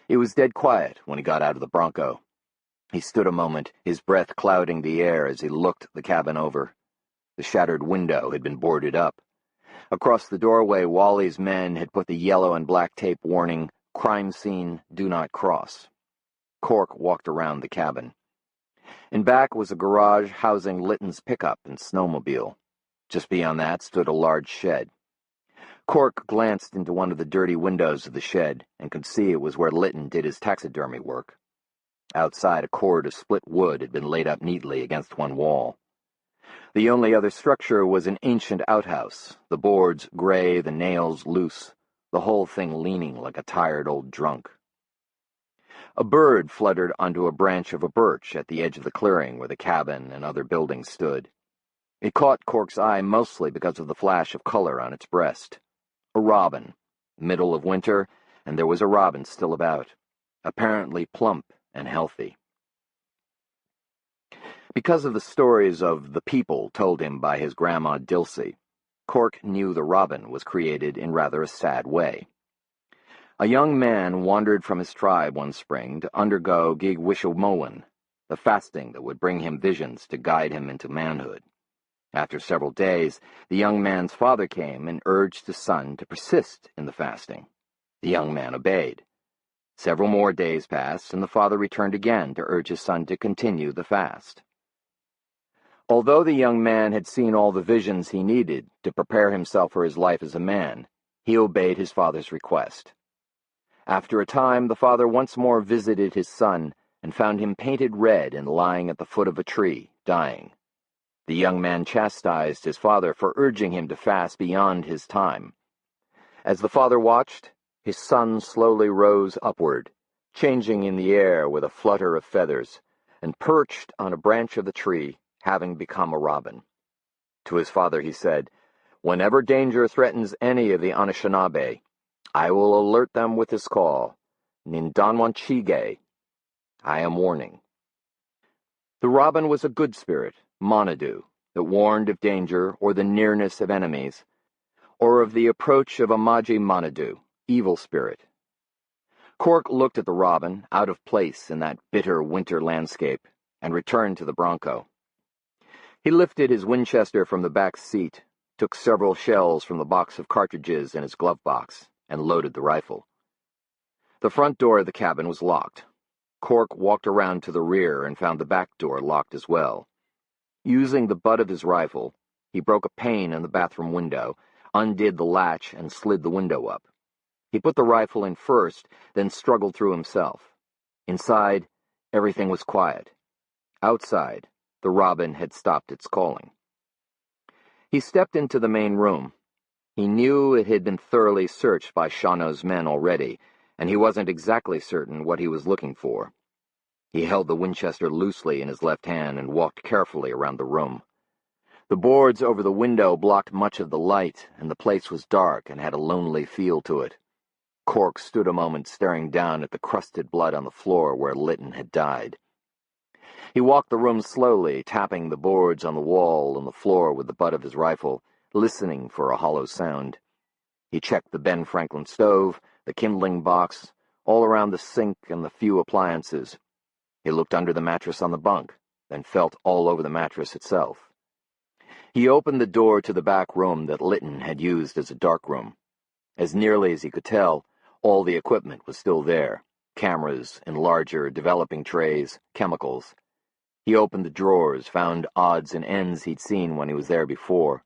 It was dead quiet when he got out of the Bronco. He stood a moment, his breath clouding the air as he looked the cabin over. The shattered window had been boarded up. Across the doorway, Wally's men had put the yellow and black tape warning, "Crime scene, do not cross." Cork walked around the cabin. In back was a garage housing Litton's pickup and snowmobile. Just beyond that stood a large shed. Cork glanced into one of the dirty windows of the shed and could see it was where Litton did his taxidermy work. Outside, a cord of split wood had been laid up neatly against one wall. The only other structure was an ancient outhouse, the boards gray, the nails loose, the whole thing leaning like a tired old drunk. A bird fluttered onto a branch of a birch at the edge of the clearing where the cabin and other buildings stood. It caught Cork's eye mostly because of the flash of color on its breast. A robin, middle of winter, and there was a robin still about, apparently plump and healthy. Because of the stories of the people told him by his grandma Dilsey, Cork knew the robin was created in rather a sad way. A young man wandered from his tribe one spring to undergo Gig-Wishamoan, the fasting that would bring him visions to guide him into manhood. After several days, the young man's father came and urged his son to persist in the fasting. The young man obeyed. Several more days passed, and the father returned again to urge his son to continue the fast. Although the young man had seen all the visions he needed to prepare himself for his life as a man, he obeyed his father's request. After a time, the father once more visited his son and found him painted red and lying at the foot of a tree, dying. The young man chastised his father for urging him to fast beyond his time. As the father watched, his son slowly rose upward, changing in the air with a flutter of feathers, and perched on a branch of the tree, having become a robin. To his father he said, "Whenever danger threatens any of the Anishinaabe, I will alert them with this call, Nindanwanchige. I am warning." The robin was a good spirit, Monadu, that warned of danger or the nearness of enemies, or of the approach of a Maji Monadu, evil spirit. Cork looked at the robin, out of place in that bitter winter landscape, and returned to the Bronco. He lifted his Winchester from the back seat, took several shells from the box of cartridges in his glove box, and loaded the rifle. The front door of the cabin was locked. Cork walked around to the rear and found the back door locked as well. Using the butt of his rifle, he broke a pane in the bathroom window, undid the latch, and slid the window up. He put the rifle in first, then struggled through himself. Inside, everything was quiet. Outside, the robin had stopped its calling. He stepped into the main room. He knew it had been thoroughly searched by Shawano's men already, and he wasn't exactly certain what he was looking for. He held the Winchester loosely in his left hand and walked carefully around the room. The boards over the window blocked much of the light, and the place was dark and had a lonely feel to it. Cork stood a moment staring down at the crusted blood on the floor where Litton had died. He walked the room slowly, tapping the boards on the wall and the floor with the butt of his rifle, listening for a hollow sound. He checked the Ben Franklin stove, the kindling box, all around the sink and the few appliances. He looked under the mattress on the bunk, then felt all over the mattress itself. He opened the door to the back room that Litton had used as a darkroom. As nearly as he could tell, all the equipment was still there. Cameras, enlarger, developing trays, chemicals. He opened the drawers, found odds and ends he'd seen when he was there before.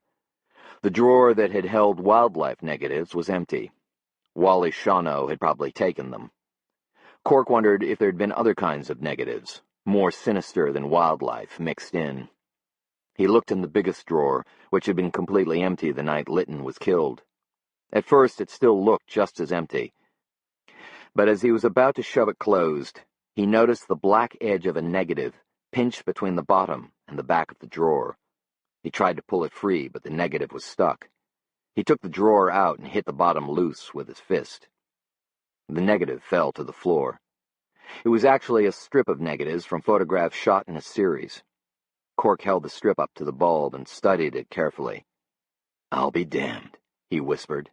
The drawer that had held wildlife negatives was empty. Wally Shawano had probably taken them. Cork wondered if there'd been other kinds of negatives, more sinister than wildlife, mixed in. He looked in the biggest drawer, which had been completely empty the night Litton was killed. At first it still looked just as empty. But as he was about to shove it closed, he noticed the black edge of a negative pinched between the bottom and the back of the drawer. He tried to pull it free, but the negative was stuck. He took the drawer out and hit the bottom loose with his fist. The negative fell to the floor. It was actually a strip of negatives from photographs shot in a series. Cork held the strip up to the bulb and studied it carefully. "I'll be damned," he whispered.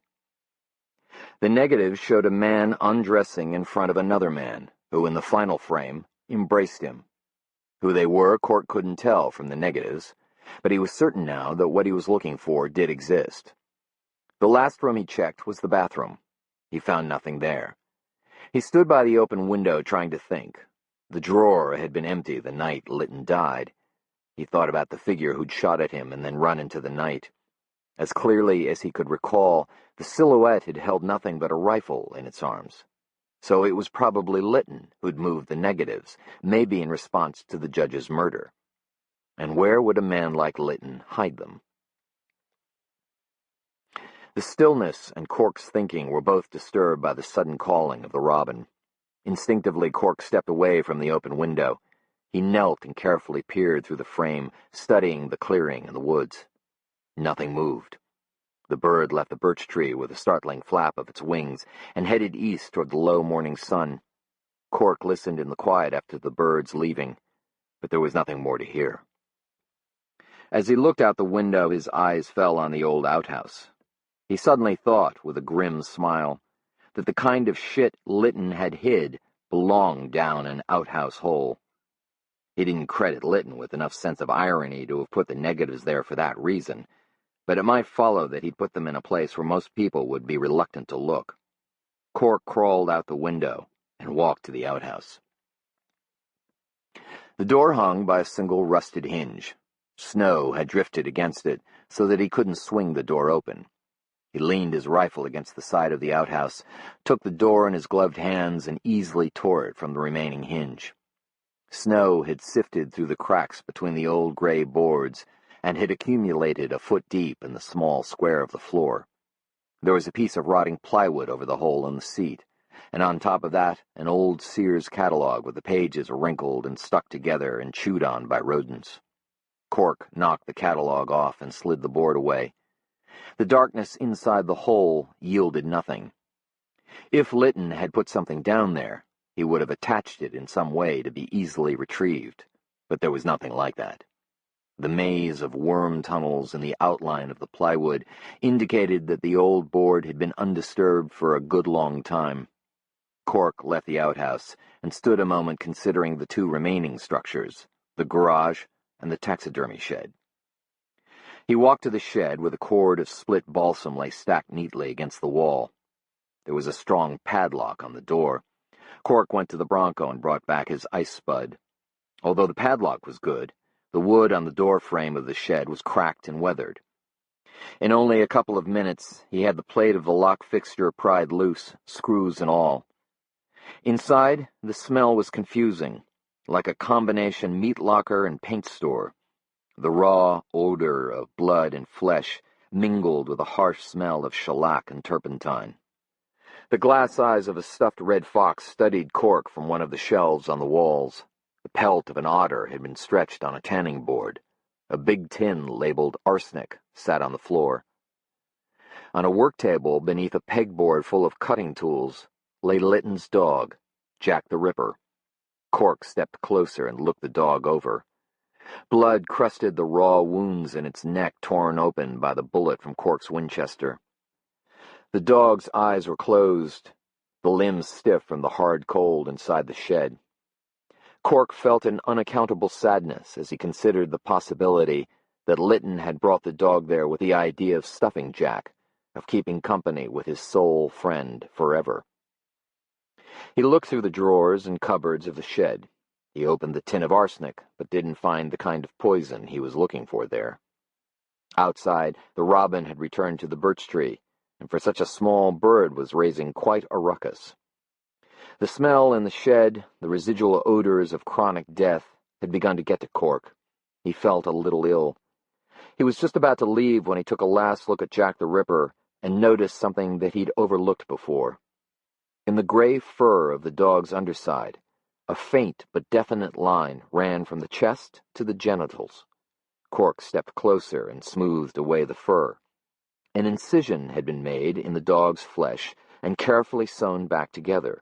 The negative showed a man undressing in front of another man, who in the final frame embraced him. Who they were, Cork couldn't tell from the negatives, but he was certain now that what he was looking for did exist. The last room he checked was the bathroom. He found nothing there. He stood by the open window trying to think. The drawer had been empty the night Litton died. He thought about the figure who'd shot at him and then run into the night. As clearly as he could recall, the silhouette had held nothing but a rifle in its arms. So it was probably Litton who'd moved the negatives, maybe in response to the judge's murder. And where would a man like Litton hide them? The stillness and Cork's thinking were both disturbed by the sudden calling of the robin. Instinctively, Cork stepped away from the open window. He knelt and carefully peered through the frame, studying the clearing and the woods. Nothing moved. The bird left the birch tree with a startling flap of its wings and headed east toward the low morning sun. Cork listened in the quiet after the bird's leaving, but there was nothing more to hear. As he looked out the window, his eyes fell on the old outhouse. He suddenly thought, with a grim smile, that the kind of shit Litton had hid belonged down an outhouse hole. He didn't credit Litton with enough sense of irony to have put the negatives there for that reason, but it might follow that he'd put them in a place where most people would be reluctant to look. Cork crawled out the window and walked to the outhouse. The door hung by a single rusted hinge. Snow had drifted against it so that he couldn't swing the door open. He leaned his rifle against the side of the outhouse, took the door in his gloved hands, and easily tore it from the remaining hinge. Snow had sifted through the cracks between the old gray boards and had accumulated a foot deep in the small square of the floor. There was a piece of rotting plywood over the hole in the seat, and on top of that, an old Sears catalog with the pages wrinkled and stuck together and chewed on by rodents. Cork knocked the catalog off and slid the board away. The darkness inside the hole yielded nothing. If Litton had put something down there, he would have attached it in some way to be easily retrieved, but there was nothing like that. The maze of worm tunnels in the outline of the plywood indicated that the old board had been undisturbed for a good long time. Cork left the outhouse and stood a moment considering the two remaining structures, the garage and the taxidermy shed. He walked to the shed where the cord of split balsam lay stacked neatly against the wall. There was a strong padlock on the door. Cork went to the Bronco and brought back his ice spud. Although the padlock was good, the wood on the door frame of the shed was cracked and weathered. In only a couple of minutes, he had the plate of the lock fixture pried loose, screws and all. Inside, the smell was confusing, like a combination meat locker and paint store. The raw odor of blood and flesh mingled with a harsh smell of shellac and turpentine. The glass eyes of a stuffed red fox studied Cork from one of the shelves on the walls. The pelt of an otter had been stretched on a tanning board. A big tin labeled arsenic sat on the floor. On a work table beneath a pegboard full of cutting tools lay Litton's dog, Jack the Ripper. Cork stepped closer and looked the dog over. Blood crusted the raw wounds in its neck torn open by the bullet from Cork's Winchester. The dog's eyes were closed, the limbs stiff from the hard cold inside the shed. Cork felt an unaccountable sadness as he considered the possibility that Litton had brought the dog there with the idea of stuffing Jack, of keeping company with his sole friend forever. He looked through the drawers and cupboards of the shed. He opened the tin of arsenic, but didn't find the kind of poison he was looking for there. Outside, the robin had returned to the birch tree, and for such a small bird was raising quite a ruckus. The smell in the shed, the residual odors of chronic death, had begun to get to Cork. He felt a little ill. He was just about to leave when he took a last look at Jack the Ripper and noticed something that he'd overlooked before. In the gray fur of the dog's underside, a faint but definite line ran from the chest to the genitals. Cork stepped closer and smoothed away the fur. An incision had been made in the dog's flesh and carefully sewn back together.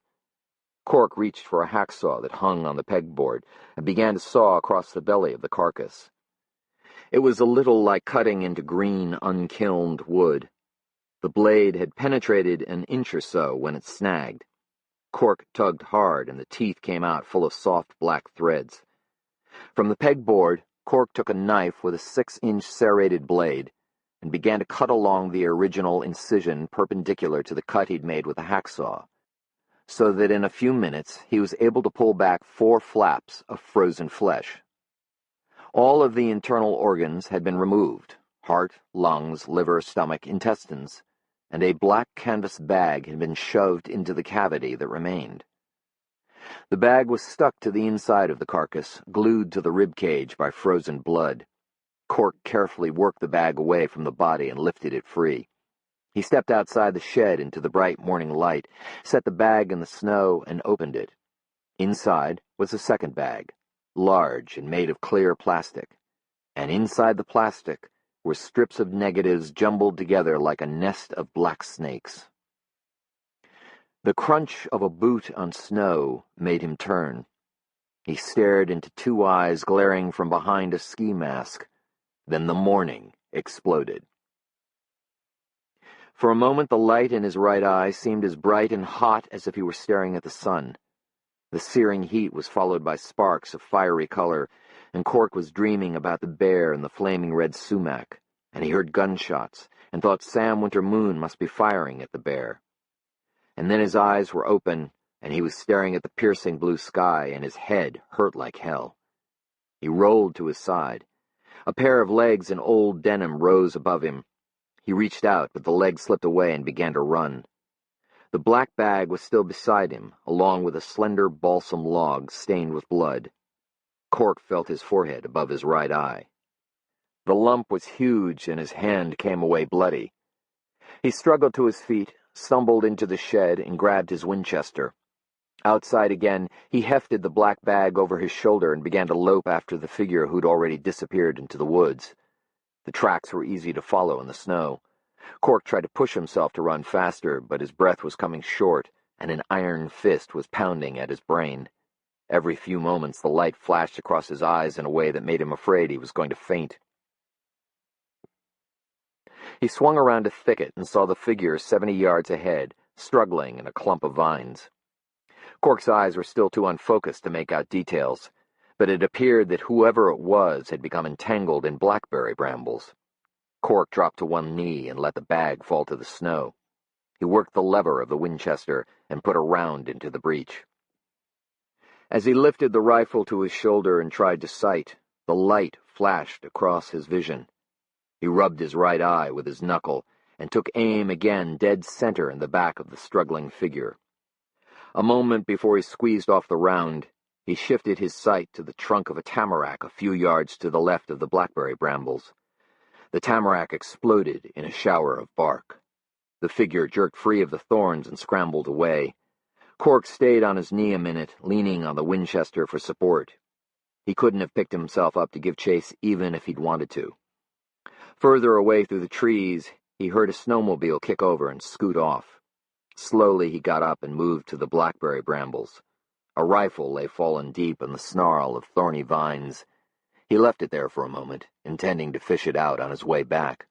Cork reached for a hacksaw that hung on the pegboard and began to saw across the belly of the carcass. It was a little like cutting into green, unkilned wood. The blade had penetrated an inch or so when it snagged. Cork tugged hard, and the teeth came out full of soft black threads. From the pegboard, Cork took a knife with a 6-inch serrated blade and began to cut along the original incision perpendicular to the cut he'd made with the hacksaw, so that in a few minutes he was able to pull back 4 flaps of frozen flesh. All of the internal organs had been removed: heart, lungs, liver, stomach, intestines, and a black canvas bag had been shoved into the cavity that remained. The bag was stuck to the inside of the carcass, glued to the rib cage by frozen blood. Cork carefully worked the bag away from the body and lifted it free. He stepped outside the shed into the bright morning light, set the bag in the snow, and opened it. Inside was a second bag, large and made of clear plastic, and inside the plastic were strips of negatives jumbled together like a nest of black snakes. The crunch of a boot on snow made him turn. He stared into 2 eyes glaring from behind a ski mask. Then the morning exploded. For a moment the light in his right eye seemed as bright and hot as if he were staring at the sun. The searing heat was followed by sparks of fiery color, and Cork was dreaming about the bear and the flaming red sumac, and he heard gunshots, and thought Sam Winter-Moon must be firing at the bear. And then his eyes were open, and he was staring at the piercing blue sky, and his head hurt like hell. He rolled to his side. A pair of legs in old denim rose above him. He reached out, but the leg slipped away and began to run. The black bag was still beside him, along with a slender balsam log stained with blood. Cork felt his forehead above his right eye. The lump was huge, and his hand came away bloody. He struggled to his feet, stumbled into the shed, and grabbed his Winchester. Outside again, he hefted the black bag over his shoulder and began to lope after the figure who'd already disappeared into the woods. The tracks were easy to follow in the snow. Cork tried to push himself to run faster, but his breath was coming short, and an iron fist was pounding at his brain. Every few moments the light flashed across his eyes in a way that made him afraid he was going to faint. He swung around a thicket and saw the figure 70 yards ahead, struggling in a clump of vines. Cork's eyes were still too unfocused to make out details, but it appeared that whoever it was had become entangled in blackberry brambles. Cork dropped to one knee and let the bag fall to the snow. He worked the lever of the Winchester and put a round into the breech. As he lifted the rifle to his shoulder and tried to sight, the light flashed across his vision. He rubbed his right eye with his knuckle and took aim again dead center in the back of the struggling figure. A moment before he squeezed off the round, he shifted his sight to the trunk of a tamarack a few yards to the left of the blackberry brambles. The tamarack exploded in a shower of bark. The figure jerked free of the thorns and scrambled away. Cork stayed on his knee a minute, leaning on the Winchester for support. He couldn't have picked himself up to give chase even if he'd wanted to. Further away through the trees, he heard a snowmobile kick over and scoot off. Slowly he got up and moved to the blackberry brambles. A rifle lay fallen deep in the snarl of thorny vines. He left it there for a moment, intending to fish it out on his way back.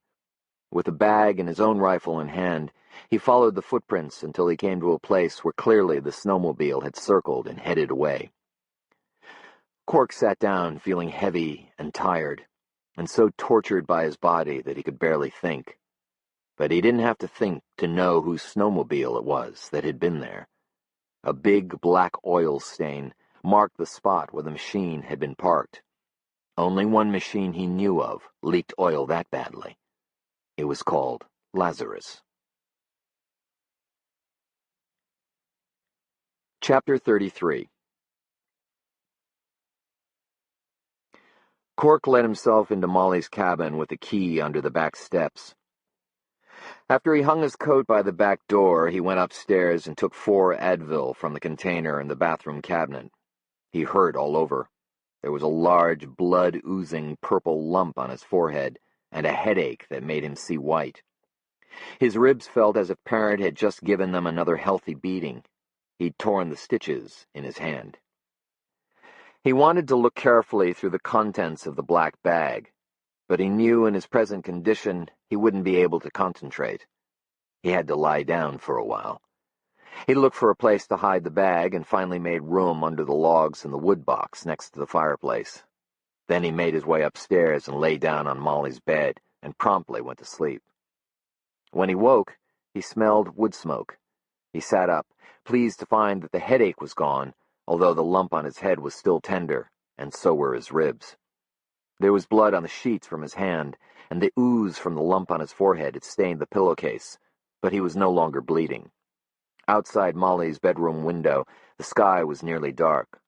With the bag and his own rifle in hand, he followed the footprints until he came to a place where clearly the snowmobile had circled and headed away. Cork sat down, feeling heavy and tired, and so tortured by his body that he could barely think. But he didn't have to think to know whose snowmobile it was that had been there. A big black oil stain marked the spot where the machine had been parked. Only one machine he knew of leaked oil that badly. It was called Lazarus. Chapter 33. Cork let himself into Molly's cabin with the key under the back steps. After he hung his coat by the back door, he went upstairs and took 4 Advil from the container in the bathroom cabinet. He hurt all over. There was a large, blood-oozing purple lump on his forehead, and a headache that made him see white. His ribs felt as if Parent had just given them another healthy beating. He'd torn the stitches in his hand. He wanted to look carefully through the contents of the black bag, but he knew in his present condition he wouldn't be able to concentrate. He had to lie down for a while. He looked for a place to hide the bag and finally made room under the logs in the wood box next to the fireplace. Then he made his way upstairs and lay down on Molly's bed and promptly went to sleep. When he woke, he smelled wood smoke. He sat up, pleased to find that the headache was gone, although the lump on his head was still tender, and so were his ribs. There was blood on the sheets from his hand, and the ooze from the lump on his forehead had stained the pillowcase, but he was no longer bleeding. Outside Molly's bedroom window, the sky was nearly dark.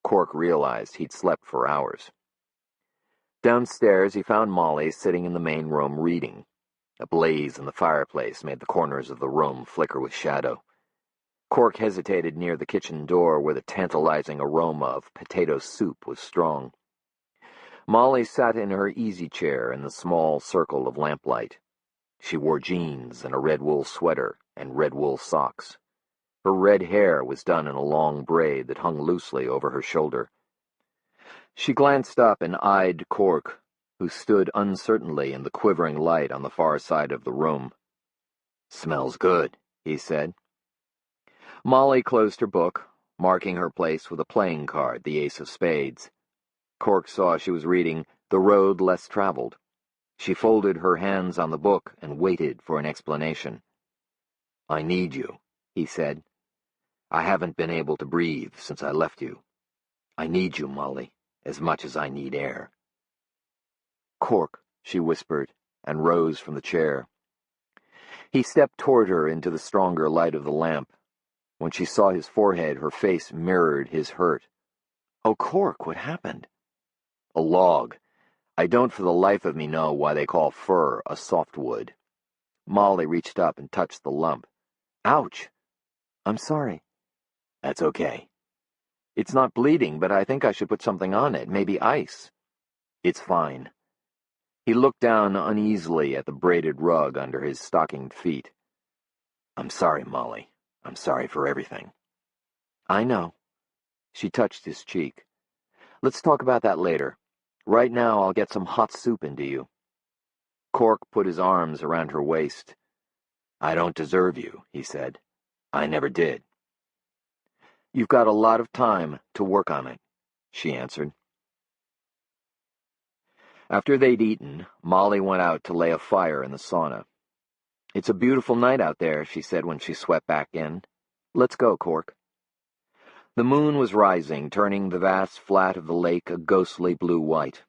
Cork realized he'd slept for hours. Downstairs, he found Molly sitting in the main room reading. A blaze in the fireplace made the corners of the room flicker with shadow. Cork hesitated near the kitchen door where the tantalizing aroma of potato soup was strong. Molly sat in her easy chair in the small circle of lamplight. She wore jeans and a red wool sweater and red wool socks. Her red hair was done in a long braid that hung loosely over her shoulder. She glanced up and eyed Cork, who stood uncertainly in the quivering light on the far side of the room. "Smells good," he said. Molly closed her book, marking her place with a playing card, the ace of spades. Cork saw she was reading The Road Less Traveled. She folded her hands on the book and waited for an explanation. "I need you," he said. "I haven't been able to breathe since I left you. I need you, Molly, as much as I need air." "Cork," she whispered, and rose from the chair. He stepped toward her into the stronger light of the lamp. When she saw his forehead, her face mirrored his hurt. "Oh, Cork, what happened?" "A log. I don't for the life of me know why they call fir a softwood." Molly reached up and touched the lump. "Ouch! I'm sorry." "That's okay. It's not bleeding, but I think I should put something on it, maybe ice." "It's fine." He looked down uneasily at the braided rug under his stockinged feet. "I'm sorry, Molly. I'm sorry for everything." "I know." She touched his cheek. "Let's talk about that later. Right now I'll get some hot soup into you." Cork put his arms around her waist. "I don't deserve you," he said. "I never did." "You've got a lot of time to work on it," she answered. After they'd eaten, Molly went out to lay a fire in the sauna. "It's a beautiful night out there," she said when she swept back in. "Let's go, Cork." The moon was rising, turning the vast flat of the lake a ghostly blue-white.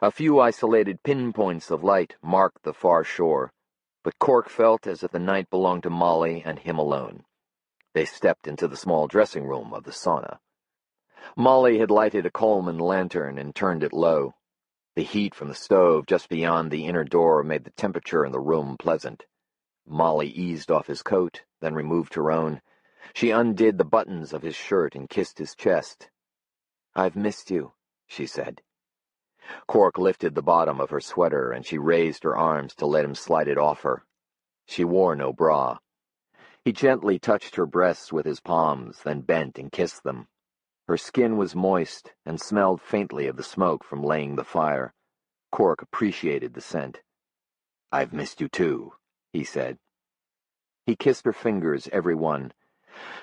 A few isolated pinpoints of light marked the far shore, but Cork felt as if the night belonged to Molly and him alone. They stepped into the small dressing room of the sauna. Molly had lighted a Coleman lantern and turned it low. The heat from the stove just beyond the inner door made the temperature in the room pleasant. Molly eased off his coat, then removed her own. She undid the buttons of his shirt and kissed his chest. "I've missed you," she said. Cork lifted the bottom of her sweater, and she raised her arms to let him slide it off her. She wore no bra. He gently touched her breasts with his palms, then bent and kissed them. Her skin was moist and smelled faintly of the smoke from laying the fire. Cork appreciated the scent. "I've missed you too," he said. He kissed her fingers, every one.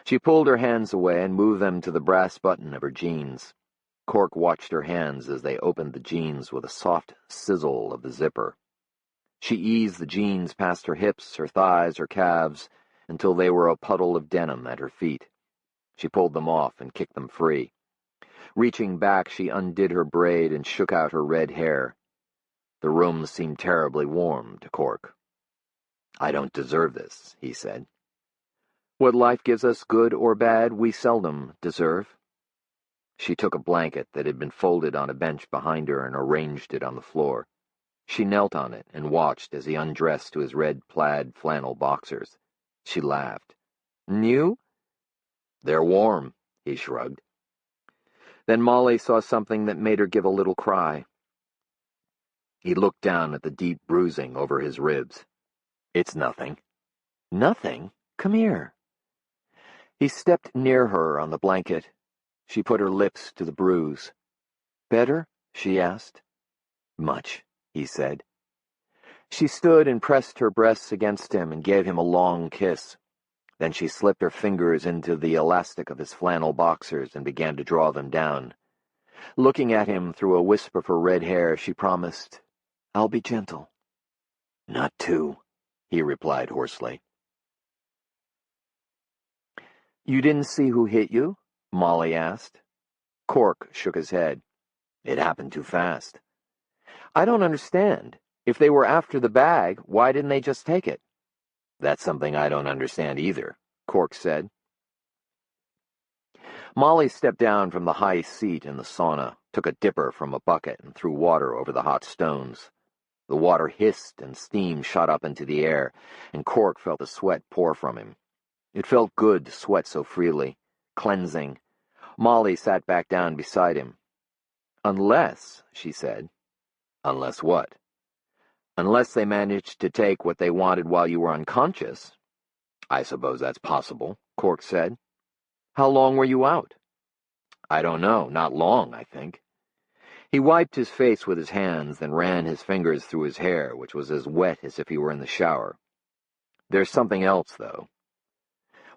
She pulled her hands away and moved them to the brass button of her jeans. Cork watched her hands as they opened the jeans with a soft sizzle of the zipper. She eased the jeans past her hips, her thighs, her calves, until they were a puddle of denim at her feet. She pulled them off and kicked them free. Reaching back, she undid her braid and shook out her red hair. The room seemed terribly warm to Cork. "I don't deserve this," he said. "What life gives us, good or bad, we seldom deserve." She took a blanket that had been folded on a bench behind her and arranged it on the floor. She knelt on it and watched as he undressed to his red plaid flannel boxers. She laughed. New? They're warm, he shrugged. Then Molly saw something that made her give a little cry. He looked down at the deep bruising over his ribs. It's nothing. Nothing? Come here. He stepped near her on the blanket. She put her lips to the bruise. Better? She asked. Much, he said. She stood and pressed her breasts against him and gave him a long kiss. Then she slipped her fingers into the elastic of his flannel boxers and began to draw them down. Looking at him through a wisp of her red hair, she promised, I'll be gentle. Not too, he replied hoarsely. You didn't see who hit you? Molly asked. Cork shook his head. It happened too fast. I don't understand. If they were after the bag, why didn't they just take it? That's something I don't understand either, Cork said. Molly stepped down from the high seat in the sauna, took a dipper from a bucket, and threw water over the hot stones. The water hissed and steam shot up into the air, and Cork felt the sweat pour from him. It felt good to sweat so freely, cleansing. Molly sat back down beside him. Unless, she said. Unless what? Unless they managed to take what they wanted while you were unconscious. I suppose that's possible, Cork said. How long were you out? I don't know, not long, I think. He wiped his face with his hands, then ran his fingers through his hair, which was as wet as if he were in the shower. There's something else, though.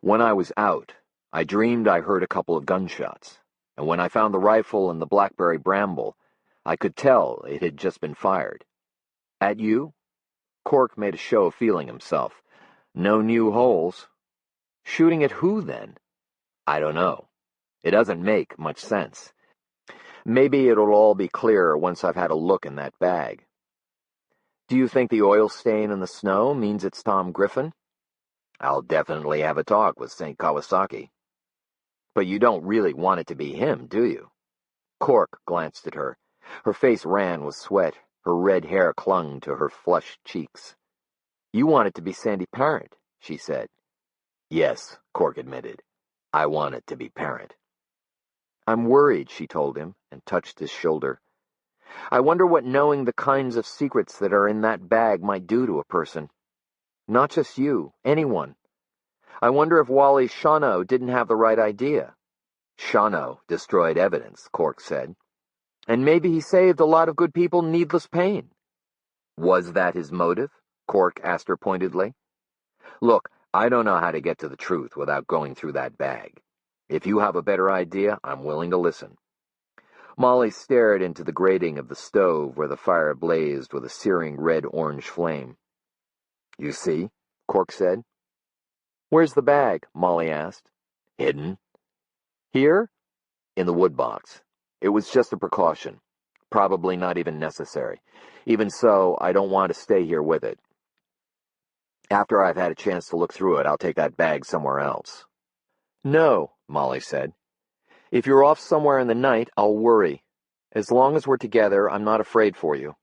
When I was out, I dreamed I heard a couple of gunshots, and when I found the rifle in the blackberry bramble, I could tell it had just been fired. At you? Cork made a show of feeling himself. No new holes. Shooting at who, then? I don't know. It doesn't make much sense. Maybe it'll all be clearer once I've had a look in that bag. Do you think the oil stain in the snow means it's Tom Griffin? I'll definitely have a talk with St. Kawasaki. But you don't really want it to be him, do you? Cork glanced at her. Her face ran with sweat. Her red hair clung to her flushed cheeks. You want it to be Sandy Parent, she said. Yes, Cork admitted. I want it to be Parent. I'm worried, she told him, and touched his shoulder. I wonder what knowing the kinds of secrets that are in that bag might do to a person. Not just you, anyone. I wonder if Wally Shawno didn't have the right idea. Shawno destroyed evidence, Cork said. And maybe he saved a lot of good people needless pain. Was that his motive? Cork asked her pointedly. Look, I don't know how to get to the truth without going through that bag. If you have a better idea, I'm willing to listen. Molly stared into the grating of the stove where the fire blazed with a searing red-orange flame. You see, Cork said. Where's the bag? Molly asked. Hidden. Here? In the wood box. It was just a precaution. Probably not even necessary. Even so, I don't want to stay here with it. After I've had a chance to look through it, I'll take that bag somewhere else. No, Molly said. If you're off somewhere in the night, I'll worry. As long as we're together, I'm not afraid for you.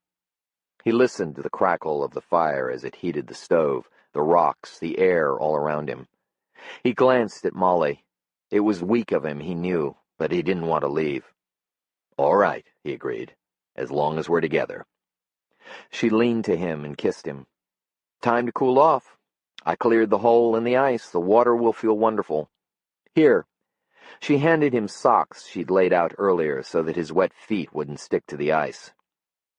He listened to the crackle of the fire as it heated the stove, the rocks, the air all around him. He glanced at Molly. It was weak of him, he knew, but he didn't want to leave. All right, he agreed, as long as we're together. She leaned to him and kissed him. Time to cool off. I cleared the hole in the ice. The water will feel wonderful. Here. She handed him socks she'd laid out earlier so that his wet feet wouldn't stick to the ice.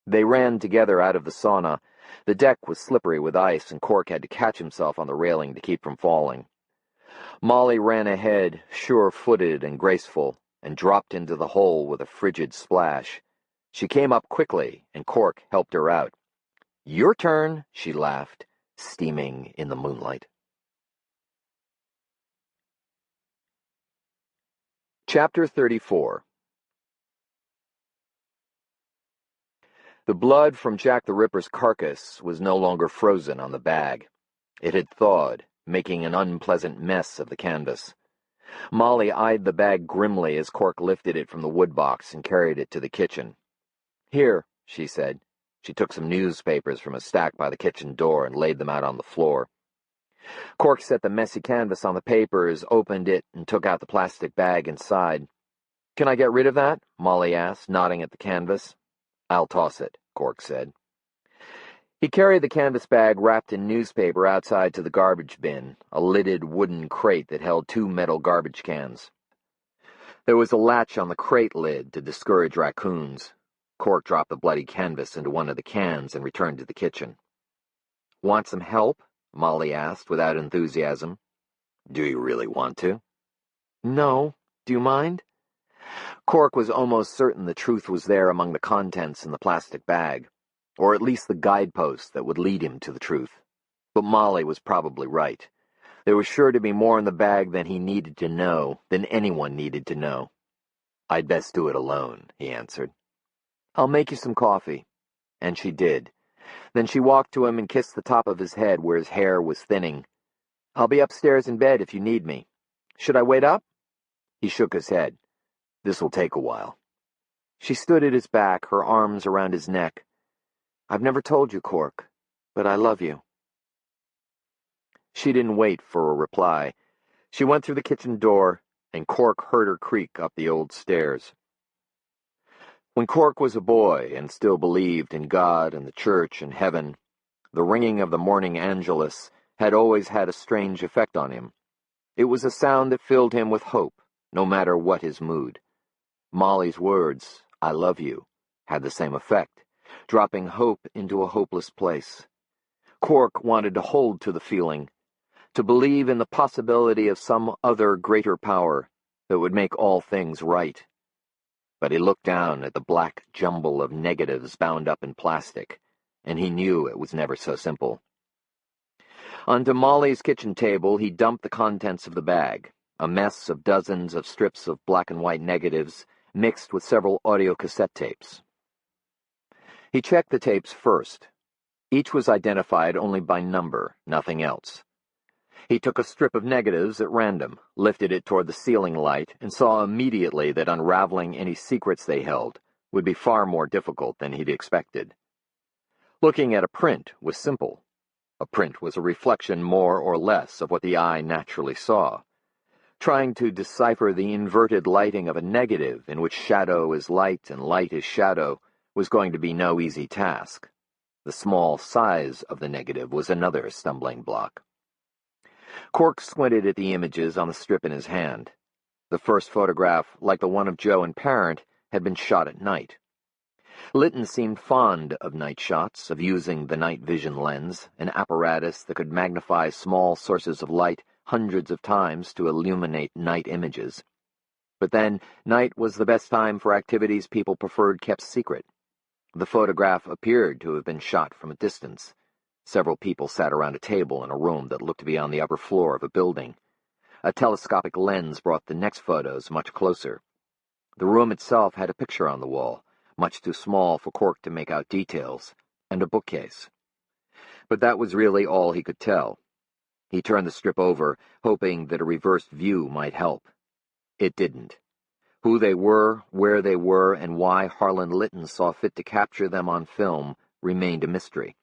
They ran together out of the sauna. The deck was slippery with ice, and Cork had to catch himself on the railing to keep from falling. Molly ran ahead, sure-footed and graceful, and dropped into the hole with a frigid splash. She came up quickly, and Cork helped her out. Your turn, she laughed, steaming in the moonlight. Chapter 34. The blood from Jack the Ripper's carcass was no longer frozen on the bag. It had thawed, making an unpleasant mess of the canvas. Molly eyed the bag grimly as Cork lifted it from the wood box and carried it to the kitchen. Here, she said. She took some newspapers from a stack by the kitchen door and laid them out on the floor. Cork set the messy canvas on the papers, opened it, and took out the plastic bag inside. "Can I get rid of that?" Molly asked, nodding at the canvas. "I'll toss it," Cork said. He carried the canvas bag wrapped in newspaper outside to the garbage bin, a lidded wooden crate that held 2 metal garbage cans. There was a latch on the crate lid to discourage raccoons. Cork dropped the bloody canvas into one of the cans and returned to the kitchen. "Want some help?" Molly asked, without enthusiasm. "Do you really want to?" "No. Do you mind?" Cork was almost certain the truth was there among the contents in the plastic bag, or at least the guideposts that would lead him to the truth. But Molly was probably right. There was sure to be more in the bag than he needed to know, than anyone needed to know. "I'd best do it alone," he answered. "I'll make you some coffee." And she did. Then she walked to him and kissed the top of his head where his hair was thinning. "I'll be upstairs in bed if you need me. Should I wait up?" He shook his head. "This will take a while." She stood at his back, her arms around his neck. "I've never told you, Cork, but I love you." She didn't wait for a reply. She went through the kitchen door, and Cork heard her creak up the old stairs. When Cork was a boy and still believed in God and the church and heaven, the ringing of the morning Angelus had always had a strange effect on him. It was a sound that filled him with hope, no matter what his mood. Molly's words, "I love you," had the same effect, dropping hope into a hopeless place. Cork wanted to hold to the feeling, to believe in the possibility of some other greater power that would make all things right. But he looked down at the black jumble of negatives bound up in plastic, and he knew it was never so simple. Onto Molly's kitchen table he dumped the contents of the bag, a mess of dozens of strips of black and white negatives mixed with several audio cassette tapes. He checked the tapes first. Each was identified only by number, nothing else. He took a strip of negatives at random, lifted it toward the ceiling light, and saw immediately that unraveling any secrets they held would be far more difficult than he'd expected. Looking at a print was simple. A print was a reflection more or less of what the eye naturally saw. Trying to decipher the inverted lighting of a negative in which shadow is light and light is shadow was going to be no easy task. The small size of the negative was another stumbling block. Cork squinted at the images on the strip in his hand. The first photograph, like the one of Joe and Parent, had been shot at night. Lytton seemed fond of night shots, of using the night vision lens, an apparatus that could magnify small sources of light hundreds of times to illuminate night images. But then, night was the best time for activities people preferred kept secret. The photograph appeared to have been shot from a distance. Several people sat around a table in a room that looked to be on the upper floor of a building. A telescopic lens brought the next photos much closer. The room itself had a picture on the wall, much too small for Cork to make out details, and a bookcase. But that was really all he could tell. He turned the strip over, hoping that a reversed view might help. It didn't. Who they were, where they were, and why Harlan Lytton saw fit to capture them on film remained a mystery.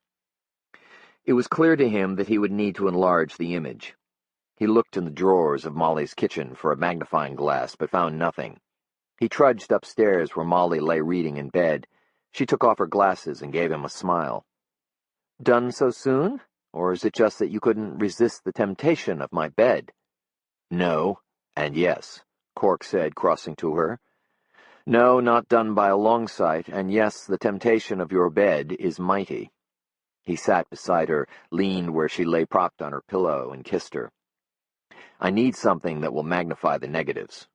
It was clear to him that he would need to enlarge the image. He looked in the drawers of Molly's kitchen for a magnifying glass, but found nothing. He trudged upstairs where Molly lay reading in bed. She took off her glasses and gave him a smile. "Done so soon? Or is it just that you couldn't resist the temptation of my bed?" "No, and yes," Cork said, crossing to her. "No, not done by a long sight, and yes, the temptation of your bed is mighty." He sat beside her, leaned where she lay propped on her pillow, and kissed her. "I need something that will magnify the negatives."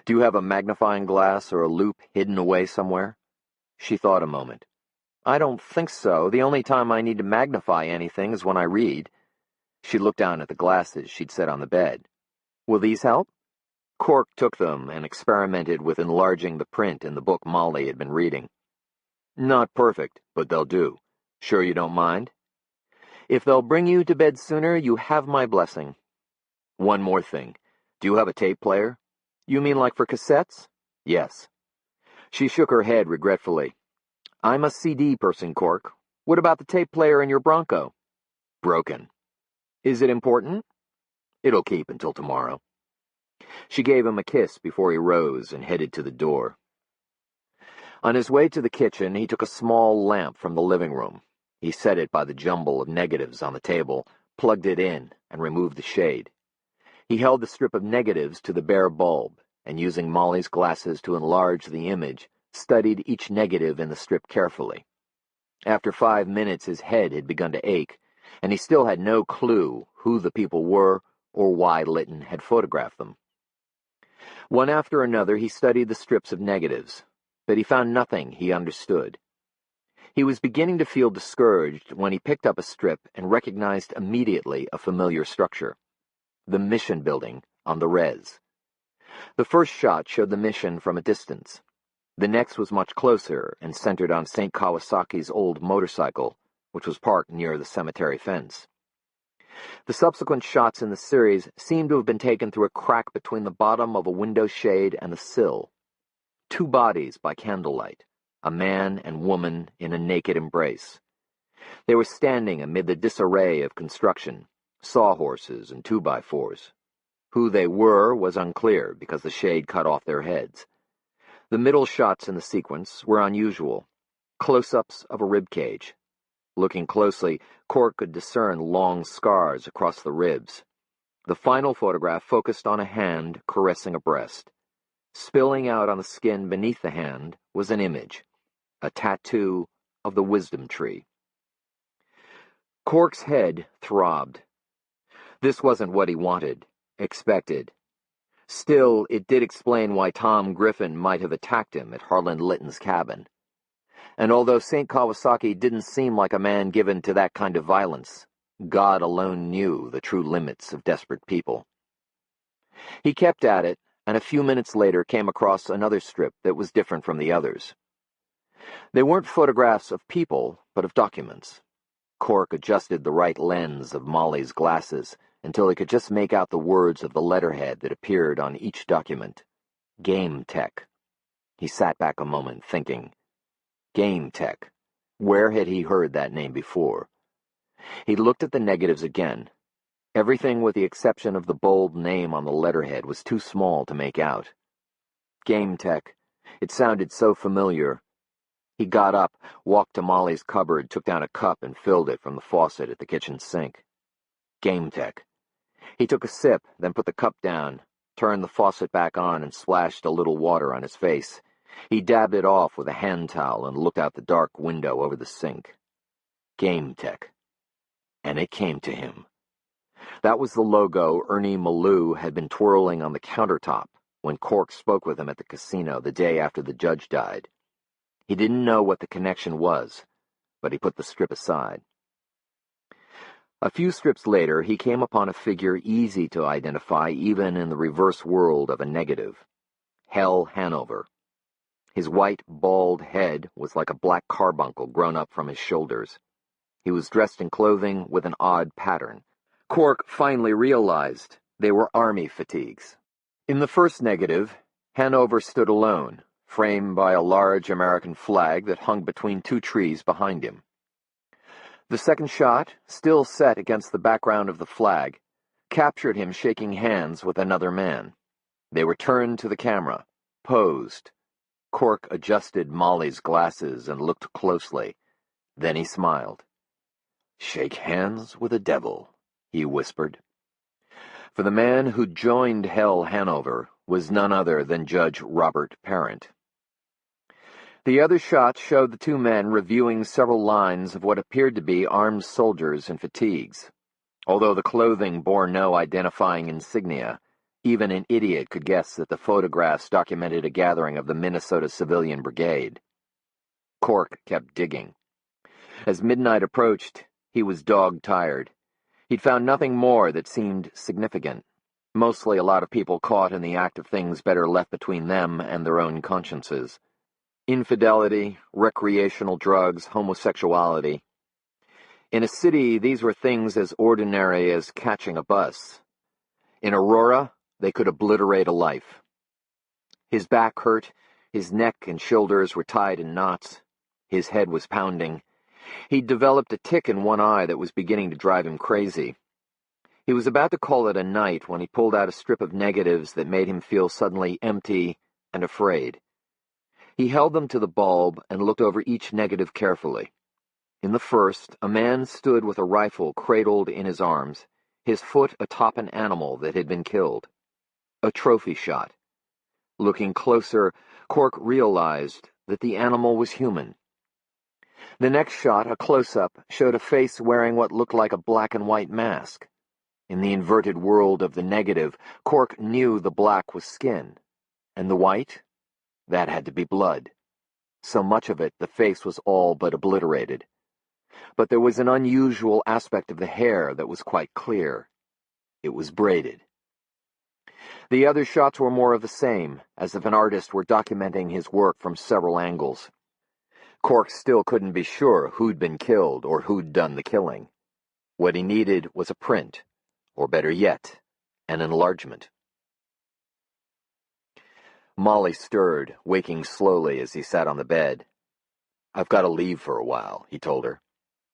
"Do you have a magnifying glass or a loupe hidden away somewhere?" She thought a moment. "I don't think so. The only time I need to magnify anything is when I read." She looked down at the glasses she'd set on the bed. "Will these help?" Cork took them and experimented with enlarging the print in the book Molly had been reading. "Not perfect, but they'll do. Sure you don't mind?" "If they'll bring you to bed sooner, you have my blessing." "One more thing. Do you have a tape player?" "You mean like for cassettes?" "Yes." She shook her head regretfully. I'm a CD person, Cork. What about the tape player in your Bronco? Broken. Is it important? It'll keep until tomorrow. She gave him a kiss before he rose and headed to the door. On his way to the kitchen, he took a small lamp from the living room. He set it by the jumble of negatives on the table, plugged it in, and removed the shade. He held the strip of negatives to the bare bulb, and using Molly's glasses to enlarge the image, studied each negative in the strip carefully. After 5 minutes, his head had begun to ache, and he still had no clue who the people were or why Litton had photographed them. One after another, he studied the strips of negatives, but he found nothing he understood. He was beginning to feel discouraged when he picked up a strip and recognized immediately a familiar structure. The mission building on the res. The first shot showed the mission from a distance. The next was much closer and centered on St. Kawasaki's old motorcycle, which was parked near the cemetery fence. The subsequent shots in the series seemed to have been taken through a crack between the bottom of a window shade and the sill. 2 bodies by candlelight, a man and woman in a naked embrace. They were standing amid the disarray of construction, sawhorses and 2x4s. Who they were was unclear because the shade cut off their heads. The middle shots in the sequence were unusual, close-ups of a rib cage. Looking closely, Cork could discern long scars across the ribs. The final photograph focused on a hand caressing a breast. Spilling out on the skin beneath the hand was an image, a tattoo of the wisdom tree. Cork's head throbbed. This wasn't what he wanted, expected. Still, it did explain why Tom Griffin might have attacked him at Harlan Litton's cabin. And although St. Kawasaki didn't seem like a man given to that kind of violence, God alone knew the true limits of desperate people. He kept at it, and a few minutes later came across another strip that was different from the others. They weren't photographs of people, but of documents. Cork adjusted the right lens of Molly's glasses until he could just make out the words of the letterhead that appeared on each document. Game Tech. He sat back a moment, thinking. Game Tech. Where had he heard that name before? He looked at the negatives again. Everything with the exception of the bold name on the letterhead was too small to make out. Game Tech. It sounded so familiar. He got up, walked to Molly's cupboard, took down a cup and filled it from the faucet at the kitchen sink. Game Tech. He took a sip, then put the cup down, turned the faucet back on and splashed a little water on his face. He dabbed it off with a hand towel and looked out the dark window over the sink. Game Tech. And it came to him. That was the logo Ernie Malou had been twirling on the countertop when Cork spoke with him at the casino the day after the judge died. He didn't know what the connection was, but he put the strip aside. A few strips later, he came upon a figure easy to identify even in the reverse world of a negative. Hell Hanover. His white, bald head was like a black carbuncle grown up from his shoulders. He was dressed in clothing with an odd pattern. Cork finally realized they were army fatigues. In the first negative, Hanover stood alone, framed by a large American flag that hung between 2 trees behind him. The second shot, still set against the background of the flag, captured him shaking hands with another man. They were turned to the camera, posed. Cork adjusted Molly's glasses and looked closely. Then he smiled. "Shake hands with a devil," he whispered. For the man who joined Hell Hanover was none other than Judge Robert Parent. The other shots showed the 2 men reviewing several lines of what appeared to be armed soldiers in fatigues. Although the clothing bore no identifying insignia, even an idiot could guess that the photographs documented a gathering of the Minnesota Civilian Brigade. Cork kept digging. As midnight approached, he was dog-tired. He'd found nothing more that seemed significant. Mostly a lot of people caught in the act of things better left between them and their own consciences. Infidelity, recreational drugs, homosexuality. In a city, these were things as ordinary as catching a bus. In Aurora, they could obliterate a life. His back hurt, his neck and shoulders were tied in knots. His head was pounding. He'd developed a tic in one eye that was beginning to drive him crazy. He was about to call it a night when he pulled out a strip of negatives that made him feel suddenly empty and afraid. He held them to the bulb and looked over each negative carefully. In the first, a man stood with a rifle cradled in his arms, his foot atop an animal that had been killed. A trophy shot. Looking closer, Cork realized that the animal was human. The next shot, a close-up, showed a face wearing what looked like a black and white mask. In the inverted world of the negative, Cork knew the black was skin. And the white? That had to be blood. So much of it, the face was all but obliterated. But there was an unusual aspect of the hair that was quite clear. It was braided. The other shots were more of the same, as if an artist were documenting his work from several angles. Cork still couldn't be sure who'd been killed or who'd done the killing. What he needed was a print, or better yet, an enlargement. Molly stirred, waking slowly as he sat on the bed. "I've got to leave for a while," he told her.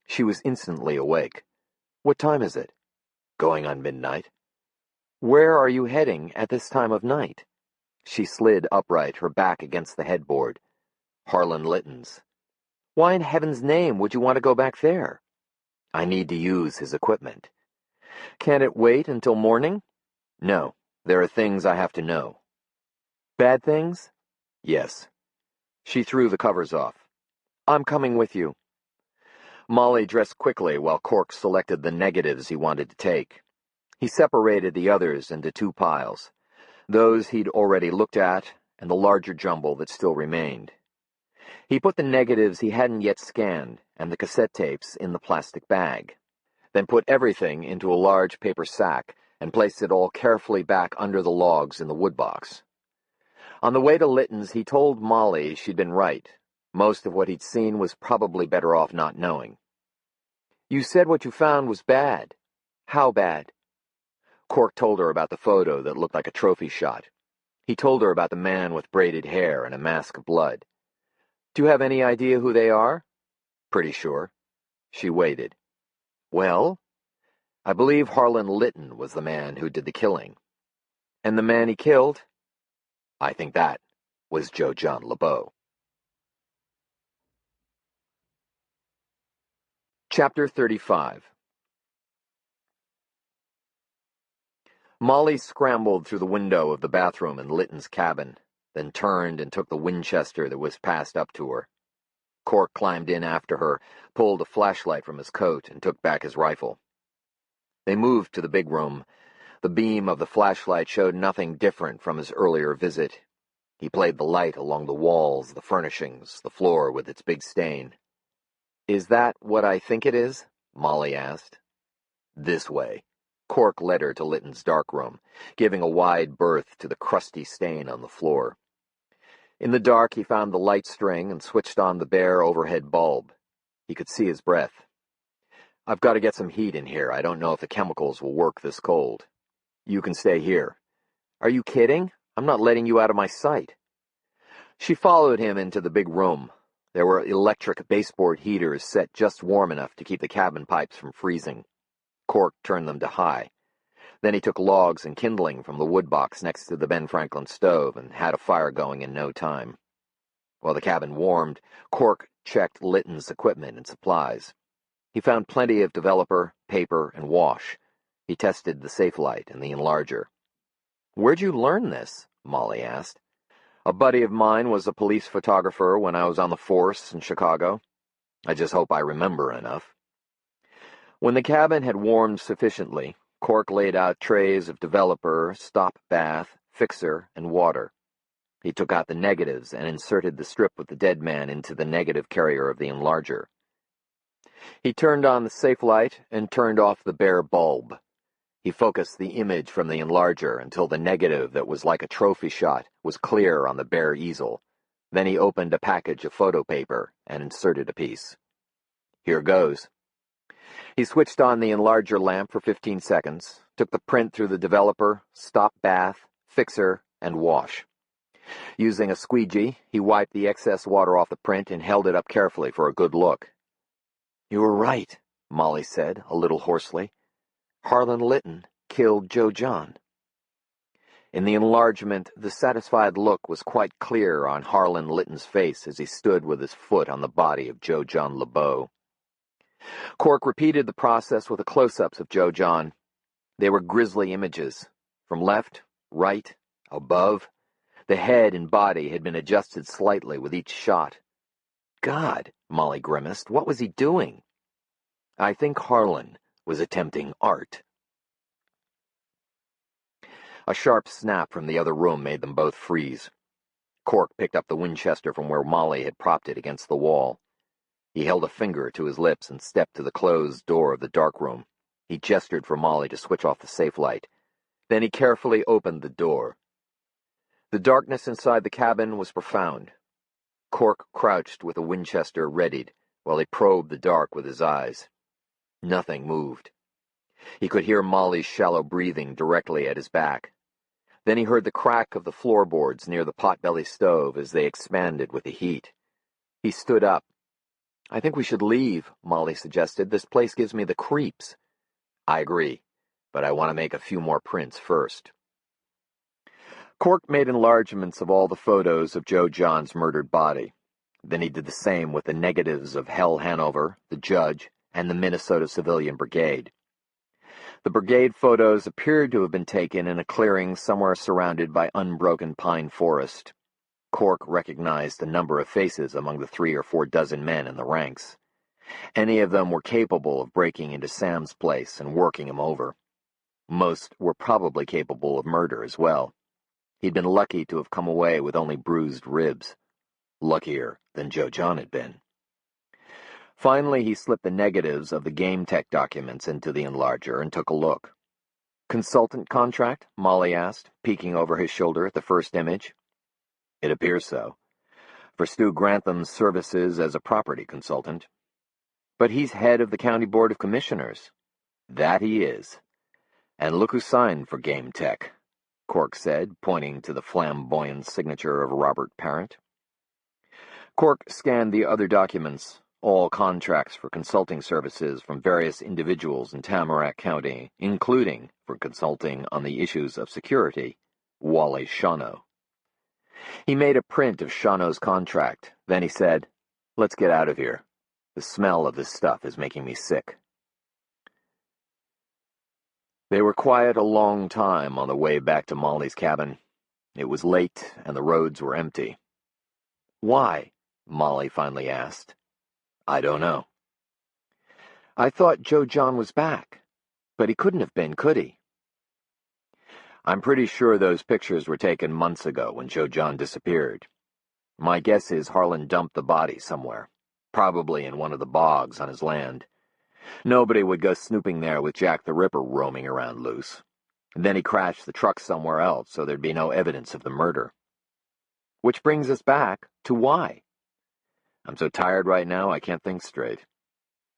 She was instantly awake. "What time is it?" "Going on midnight." "Where are you heading at this time of night?" She slid upright, her back against the headboard. "Harlan Litton's." "Why in heaven's name would you want to go back there?" "I need to use his equipment." "Can't it wait until morning?" "No. There are things I have to know." "Bad things?" "Yes." She threw the covers off. "I'm coming with you." Molly dressed quickly while Cork selected the negatives he wanted to take. He separated the others into two piles, those he'd already looked at and the larger jumble that still remained. He put the negatives he hadn't yet scanned and the cassette tapes in the plastic bag, then put everything into a large paper sack and placed it all carefully back under the logs in the wood box. On the way to Litton's, he told Molly she'd been right. Most of what he'd seen was probably better off not knowing. "You said what you found was bad. How bad?" Cork told her about the photo that looked like a trophy shot. He told her about the man with braided hair and a mask of blood. "Do you have any idea who they are?" "Pretty sure." She waited. "Well?" "I believe Harlan Litton was the man who did the killing." "And the man he killed?" "I think that was Joe John LeBeau." Chapter 35. Molly scrambled through the window of the bathroom in Litton's cabin, then turned and took the Winchester that was passed up to her. Cork climbed in after her, pulled a flashlight from his coat, and took back his rifle. They moved to the big room. The beam of the flashlight showed nothing different from his earlier visit. He played the light along the walls, the furnishings, the floor with its big stain. "Is that what I think it is?" Molly asked. "This way." Cork led her to Litton's dark room, giving a wide berth to the crusty stain on the floor. In the dark, he found the light string and switched on the bare overhead bulb. He could see his breath. "I've got to get some heat in here. I don't know if the chemicals will work this cold." "You can stay here." "Are you kidding? I'm not letting you out of my sight." She followed him into the big room. There were electric baseboard heaters set just warm enough to keep the cabin pipes from freezing. Cork turned them to high. Then he took logs and kindling from the wood box next to the Ben Franklin stove and had a fire going in no time. While the cabin warmed, Cork checked Litton's equipment and supplies. He found plenty of developer, paper, and wash. He tested the safe light and the enlarger. "Where'd you learn this?" Molly asked. "A buddy of mine was a police photographer when I was on the force in Chicago. I just hope I remember enough." When the cabin had warmed sufficiently, Cork laid out trays of developer, stop bath, fixer, and water. He took out the negatives and inserted the strip with the dead man into the negative carrier of the enlarger. He turned on the safe light and turned off the bare bulb. He focused the image from the enlarger until the negative that was like a trophy shot was clear on the bare easel. Then he opened a package of photo paper and inserted a piece. "Here goes." He switched on the enlarger lamp for 15 seconds, took the print through the developer, stop bath, fixer, and wash. Using a squeegee, he wiped the excess water off the print and held it up carefully for a good look. "You were right," Molly said, a little hoarsely. "Harlan Litton killed Joe John." In the enlargement, the satisfied look was quite clear on Harlan Litton's face as he stood with his foot on the body of Joe John LeBeau. Cork repeated the process with the close-ups of Joe John. They were grisly images. From left, right, above. The head and body had been adjusted slightly with each shot. God, Molly grimaced, what was he doing? I think Harlan was attempting art. A sharp snap from the other room made them both freeze. Cork picked up the Winchester from where Molly had propped it against the wall. He held a finger to his lips and stepped to the closed door of the dark room. He gestured for Molly to switch off the safe light. Then he carefully opened the door. The darkness inside the cabin was profound. Cork crouched with a Winchester readied while he probed the dark with his eyes. Nothing moved. He could hear Molly's shallow breathing directly at his back. Then he heard the crack of the floorboards near the potbelly stove as they expanded with the heat. He stood up. I think we should leave, Molly suggested. This place gives me the creeps. I agree, but I want to make a few more prints first. Cork made enlargements of all the photos of Joe John's murdered body. Then he did the same with the negatives of Hell Hanover, the judge, and the Minnesota Civilian Brigade. The brigade photos appeared to have been taken in a clearing somewhere surrounded by unbroken pine forest. Cork recognized a number of faces among the 3 or 4 dozen men in the ranks. Any of them were capable of breaking into Sam's place and working him over. Most were probably capable of murder as well. He'd been lucky to have come away with only bruised ribs. Luckier than Joe John had been. Finally, he slipped the negatives of the game tech documents into the enlarger and took a look. Consultant contract? Molly asked, peeking over his shoulder at the first image. It appears so. For Stu Grantham's services as a property consultant. But he's head of the County Board of Commissioners. That he is. And look who signed for game tech, Cork said, pointing to the flamboyant signature of Robert Parent. Cork scanned the other documents, all contracts for consulting services from various individuals in Tamarack County, including, for consulting on the issues of security, Wally Shawno. He made a print of Shawno's contract. Then he said, Let's get out of here. The smell of this stuff is making me sick. They were quiet a long time on the way back to Molly's cabin. It was late, and the roads were empty. Why? Molly finally asked. I don't know. I thought Joe John was back, but he couldn't have been, could he? I'm pretty sure those pictures were taken months ago when Joe John disappeared. My guess is Harlan dumped the body somewhere, probably in one of the bogs on his land. Nobody would go snooping there with Jack the Ripper roaming around loose. And then he crashed the truck somewhere else so there'd be no evidence of the murder. Which brings us back to why. I'm so tired right now I can't think straight.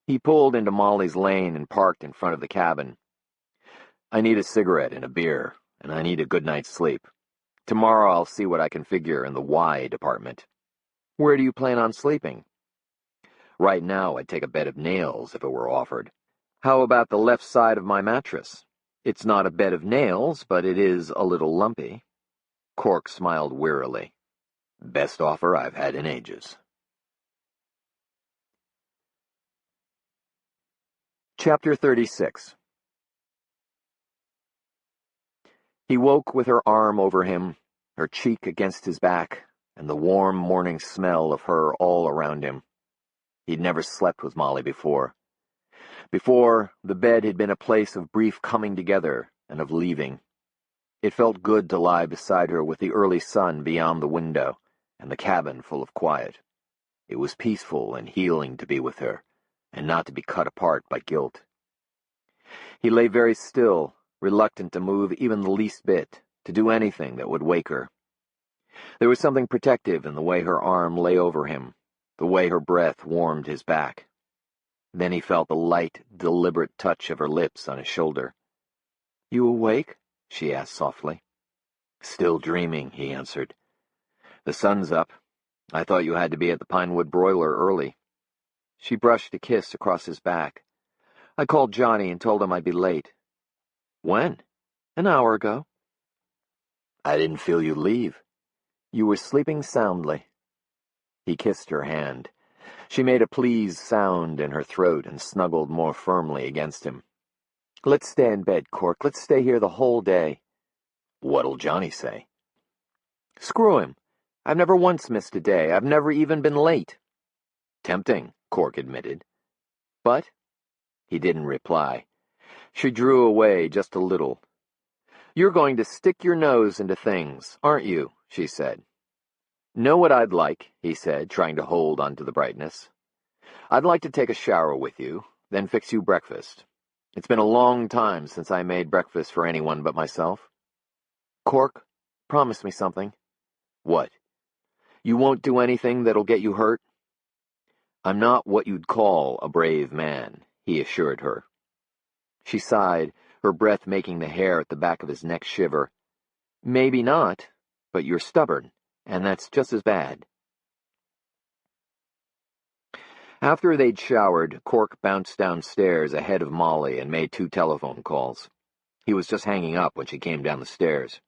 He pulled into Molly's lane and parked in front of the cabin. I need a cigarette and a beer, and I need a good night's sleep. Tomorrow I'll see what I can figure in the why department. Where do you plan on sleeping? Right now I'd take a bed of nails if it were offered. How about the left side of my mattress? It's not a bed of nails, but it is a little lumpy. Cork smiled wearily. Best offer I've had in ages. Chapter 36. He woke with her arm over him, her cheek against his back, and the warm morning smell of her all around him. He'd never slept with Molly before. Before, the bed had been a place of brief coming together and of leaving. It felt good to lie beside her with the early sun beyond the window and the cabin full of quiet. It was peaceful and healing to be with her, and not to be cut apart by guilt. He lay very still, reluctant to move even the least bit, to do anything that would wake her. There was something protective in the way her arm lay over him, the way her breath warmed his back. Then he felt the light, deliberate touch of her lips on his shoulder. You awake? She asked softly. Still dreaming, he answered. The sun's up. I thought you had to be at the Pinewood Broiler early. She brushed a kiss across his back. I called Johnny and told him I'd be late. When? An hour ago. I didn't feel you leave. You were sleeping soundly. He kissed her hand. She made a pleased sound in her throat and snuggled more firmly against him. Let's stay in bed, Cork. Let's stay here the whole day. What'll Johnny say? Screw him. I've never once missed a day. I've never even been late. Tempting, Cork admitted. But? He didn't reply. She drew away just a little. You're going to stick your nose into things, aren't you? She said. Know what I'd like, he said, trying to hold onto the brightness. I'd like to take a shower with you, then fix you breakfast. It's been a long time since I made breakfast for anyone but myself. Cork, promise me something. What? You won't do anything that'll get you hurt? I'm not what you'd call a brave man, he assured her. She sighed, her breath making the hair at the back of his neck shiver. Maybe not, but you're stubborn, and that's just as bad. After they'd showered, Cork bounced downstairs ahead of Molly and made 2 telephone calls. He was just hanging up when she came down the stairs.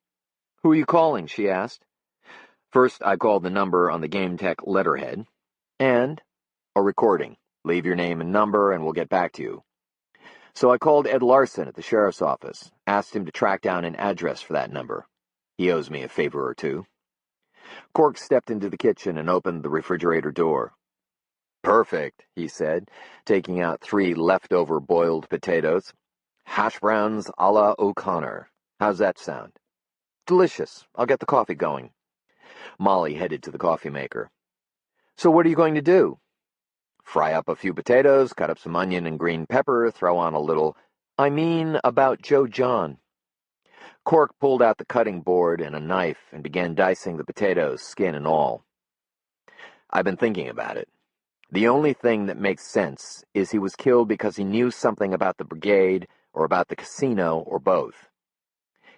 Who are you calling? She asked. First, I called the number on the Game Tech letterhead. And a recording. Leave your name and number, and we'll get back to you. So I called Ed Larson at the sheriff's office, asked him to track down an address for that number. He owes me a favor or two. Cork stepped into the kitchen and opened the refrigerator door. Perfect, he said, taking out 3 leftover boiled potatoes. Hash browns a la O'Connor. How's that sound? Delicious. I'll get the coffee going. Molly headed to the coffee maker. So what are you going to do? Fry up a few potatoes, cut up some onion and green pepper, throw on a little... I mean about Joe John. Cork pulled out the cutting board and a knife and began dicing the potatoes, skin and all. I've been thinking about it. The only thing that makes sense is he was killed because he knew something about the brigade or about the casino or both.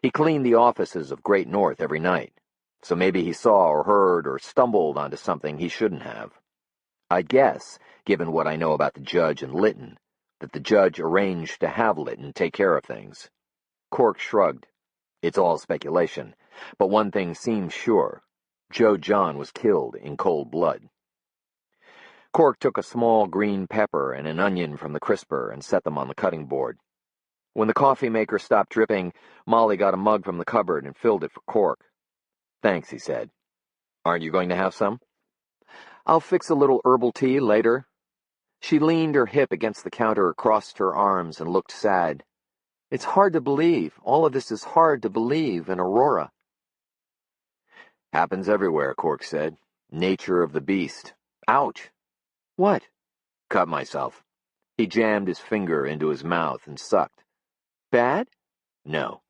He cleaned the offices of Great North every night, so maybe he saw or heard or stumbled onto something he shouldn't have. I'd guess, given what I know about the judge and Lytton, that the judge arranged to have Lytton take care of things. Cork shrugged. It's all speculation, but one thing seems sure. Joe John was killed in cold blood. Cork took a small green pepper and an onion from the crisper and set them on the cutting board. When the coffee maker stopped dripping, Molly got a mug from the cupboard and filled it for Cork. Thanks, he said. Aren't you going to have some? I'll fix a little herbal tea later. She leaned her hip against the counter, crossed her arms, and looked sad. It's hard to believe. All of this is hard to believe in Aurora. Happens everywhere, Cork said. Nature of the beast. Ouch. What? Cut myself. He jammed his finger into his mouth and sucked. Bad? No.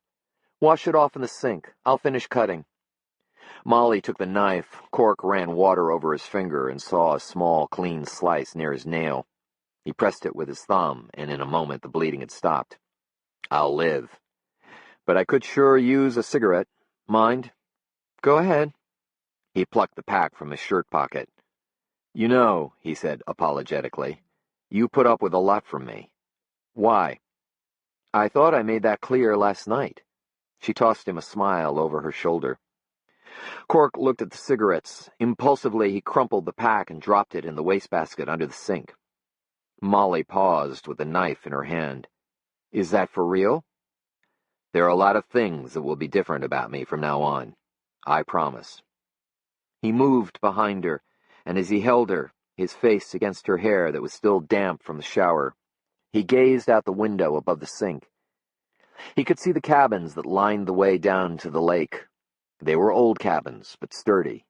Wash it off in the sink. I'll finish cutting. Molly took the knife. Cork ran water over his finger and saw a small, clean slice near his nail. He pressed it with his thumb, and in a moment the bleeding had stopped. I'll live. But I could sure use a cigarette. Mind? Go ahead. He plucked the pack from his shirt pocket. You know, he said apologetically, you put up with a lot from me. Why? I thought I made that clear last night. She tossed him a smile over her shoulder. Cork looked at the cigarettes. Impulsively, he crumpled the pack and dropped it in the wastebasket under the sink. Molly paused with the knife in her hand. Is that for real? There are a lot of things that will be different about me from now on. I promise. He moved behind her, and as he held her, his face against her hair that was still damp from the shower, he gazed out the window above the sink. He could see the cabins that lined the way down to the lake. They were old cabins, but sturdy.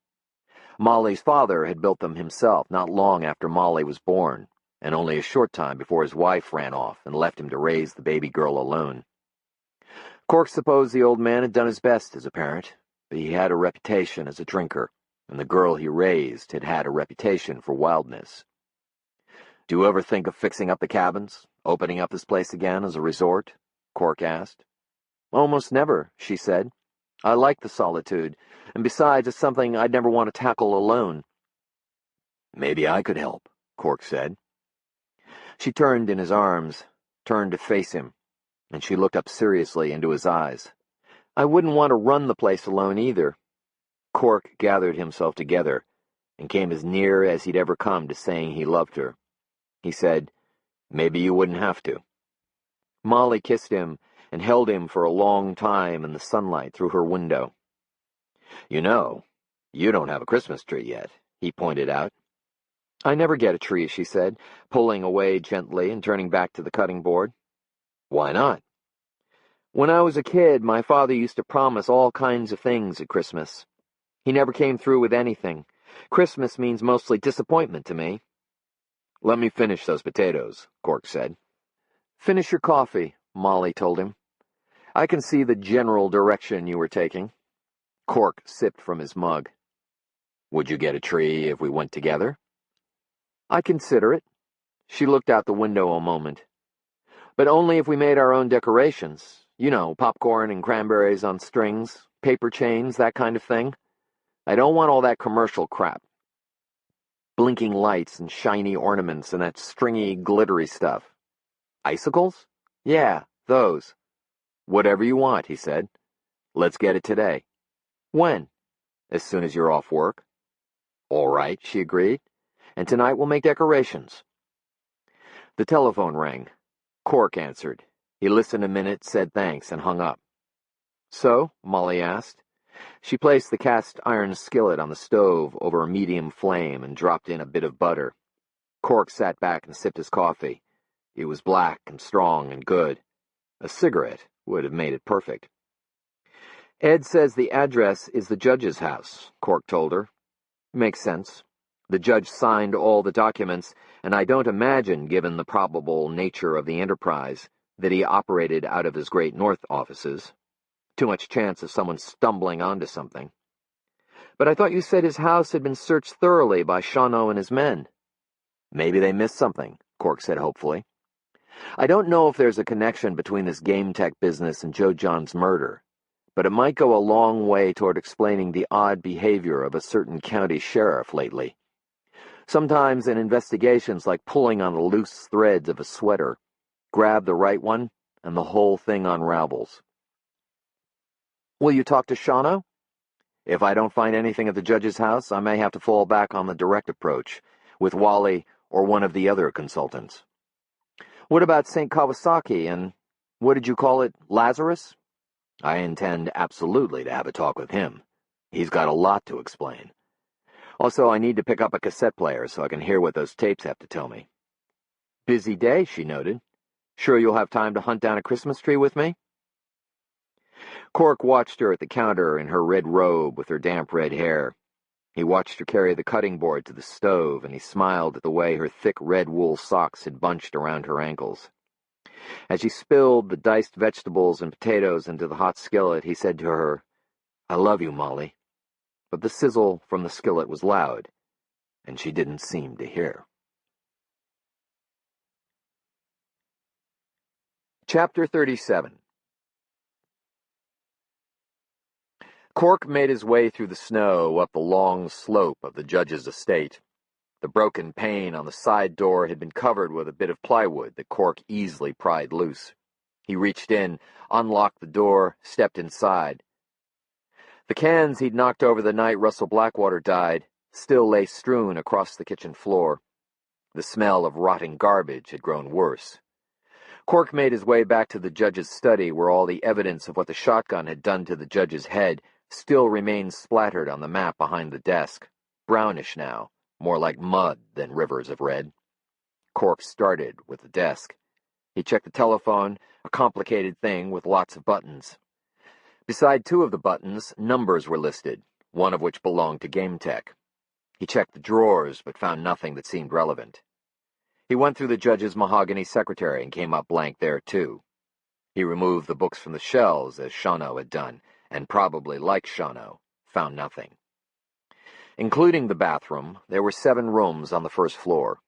Molly's father had built them himself not long after Molly was born, and only a short time before his wife ran off and left him to raise the baby girl alone. Cork supposed the old man had done his best as a parent, but he had a reputation as a drinker, and the girl he raised had had a reputation for wildness. Do you ever think of fixing up the cabins, opening up this place again as a resort? Cork asked. Almost never, she said. I like the solitude, and besides, it's something I'd never want to tackle alone. Maybe I could help, Cork said. She turned in his arms, turned to face him, and she looked up seriously into his eyes. I wouldn't want to run the place alone either. Cork gathered himself together and came as near as he'd ever come to saying he loved her. He said, "Maybe you wouldn't have to." Molly kissed him and held him for a long time in the sunlight through her window. "You know, you don't have a Christmas tree yet," he pointed out. "I never get a tree," she said, pulling away gently and turning back to the cutting board. "Why not?" "When I was a kid, my father used to promise all kinds of things at Christmas. He never came through with anything. Christmas means mostly disappointment to me." "Let me finish those potatoes," Cork said. "Finish your coffee," Molly told him. "I can see the general direction you were taking." Cork sipped from his mug. "Would you get a tree if we went together?" "I'd consider it." She looked out the window a moment. "But only if we made our own decorations. You know, popcorn and cranberries on strings, paper chains, that kind of thing. I don't want all that commercial crap. Blinking lights and shiny ornaments and that stringy, glittery stuff. Icicles? Yeah, those." "Whatever you want," he said. "Let's get it today." "When?" "As soon as you're off work." "All right," she agreed. "And tonight we'll make decorations." The telephone rang. Cork answered. He listened a minute, said thanks, and hung up. "So?" Molly asked. She placed the cast iron skillet on the stove over a medium flame and dropped in a bit of butter. Cork sat back and sipped his coffee. It was black and strong and good. A cigarette would have made it perfect. "Ed says the address is the judge's house," Cork told her. "Makes sense. The judge signed all the documents, and I don't imagine, given the probable nature of the enterprise, that he operated out of his Great North offices. Too much chance of someone stumbling onto something." "But I thought you said his house had been searched thoroughly by Shawno and his men." "Maybe they missed something," Cork said hopefully. "I don't know if there's a connection between this game tech business and Joe John's murder, but it might go a long way toward explaining the odd behavior of a certain county sheriff lately. Sometimes an investigation's like pulling on the loose threads of a sweater. Grab the right one, and the whole thing unravels." "Will you talk to Shawno?" "If I don't find anything at the judge's house, I may have to fall back on the direct approach, with Wally or one of the other consultants." "What about St. Kawasaki and, what did you call it, Lazarus?" "I intend absolutely to have a talk with him. He's got a lot to explain. Also, I need to pick up a cassette player so I can hear what those tapes have to tell me." "Busy day," she noted. "Sure you'll have time to hunt down a Christmas tree with me?" Cork watched her at the counter in her red robe with her damp red hair. He watched her carry the cutting board to the stove, and he smiled at the way her thick red wool socks had bunched around her ankles. As she spilled the diced vegetables and potatoes into the hot skillet, he said to her, "I love you, Molly." But the sizzle from the skillet was loud, and she didn't seem to hear. Chapter 37. Cork made his way through the snow up the long slope of the judge's estate. The broken pane on the side door had been covered with a bit of plywood that Cork easily pried loose. He reached in, unlocked the door, stepped inside. The cans he'd knocked over the night Russell Blackwater died still lay strewn across the kitchen floor. The smell of rotting garbage had grown worse. Cork made his way back to the judge's study, where all the evidence of what the shotgun had done to the judge's head still remained splattered on the map behind the desk, brownish now, more like mud than rivers of red. Cork started with the desk. He checked the telephone, a complicated thing with lots of buttons. Beside two of the buttons, numbers were listed, one of which belonged to Game Tech. He checked the drawers, but found nothing that seemed relevant. He went through the judge's mahogany secretary and came up blank there, too. He removed the books from the shelves, as Shawno had done, and probably, like Shawno, found nothing. Including the bathroom, there were 7 rooms on the first floor.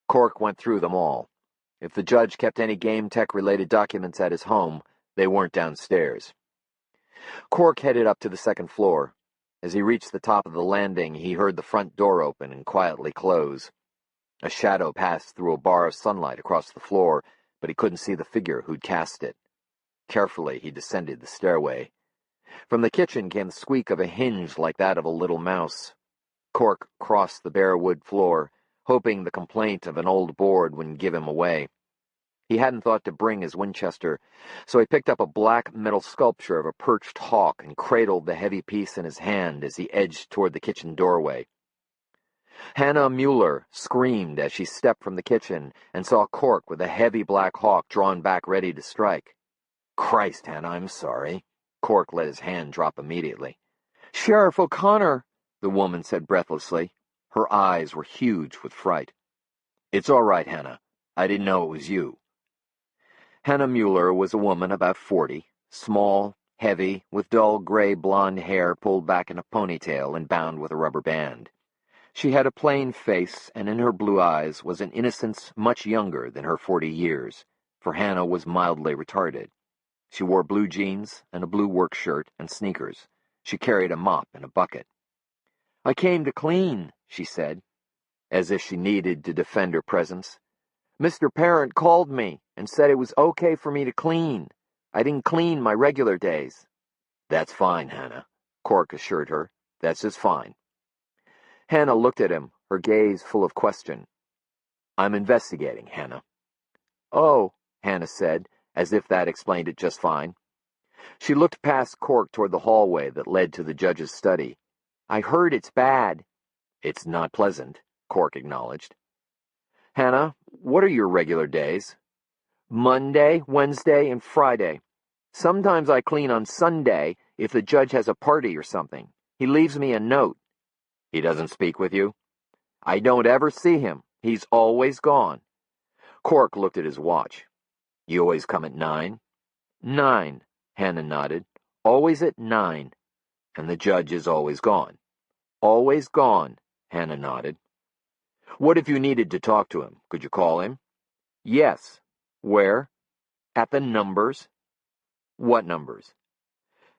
Cork went through them all. If the judge kept any Game Tech-related documents at his home, they weren't downstairs. Cork headed up to the second floor. As he reached the top of the landing, he heard the front door open and quietly close. A shadow passed through a bar of sunlight across the floor, but he couldn't see the figure who'd cast it. Carefully, he descended the stairway. From the kitchen came the squeak of a hinge like that of a little mouse. Cork crossed the bare wood floor, hoping the complaint of an old board wouldn't give him away. He hadn't thought to bring his Winchester, so he picked up a black metal sculpture of a perched hawk and cradled the heavy piece in his hand as he edged toward the kitchen doorway. Hannah Mueller screamed as she stepped from the kitchen and saw Cork with a heavy black hawk drawn back ready to strike. "Christ, Hannah, I'm sorry." Cork let his hand drop immediately. "Sheriff O'Connor," the woman said breathlessly. Her eyes were huge with fright. "It's all right, Hannah. I didn't know it was you." Hannah Mueller was a woman about 40, small, heavy, with dull gray blonde hair pulled back in a ponytail and bound with a rubber band. She had a plain face, and in her blue eyes was an innocence much younger than her 40 years, for Hannah was mildly retarded. She wore blue jeans and a blue work shirt and sneakers. She carried a mop and a bucket. "I came to clean," she said, as if she needed to defend her presence. "Mr. Parent called me and said it was okay for me to clean. I didn't clean my regular days." "That's fine, Hannah," Cork assured her. "That's just fine." Hannah looked at him, her gaze full of question. "I'm investigating, Hannah." "Oh," Hannah said, as if that explained it just fine. She looked past Cork toward the hallway that led to the judge's study. "I heard it's bad." "It's not pleasant," Cork acknowledged. "Hannah, what are your regular days?" "Monday, Wednesday, and Friday. Sometimes I clean on Sunday if the judge has a party or something. He leaves me a note." "He doesn't speak with you?" "I don't ever see him. He's always gone." Cork looked at his watch. "You always come at 9?" "9," Hannah nodded. "Always at 9. "And the judge is always gone?" "Always gone," Hannah nodded. "What if you needed to talk to him? Could you call him?" "Yes." "Where?" "At the numbers." "What numbers?"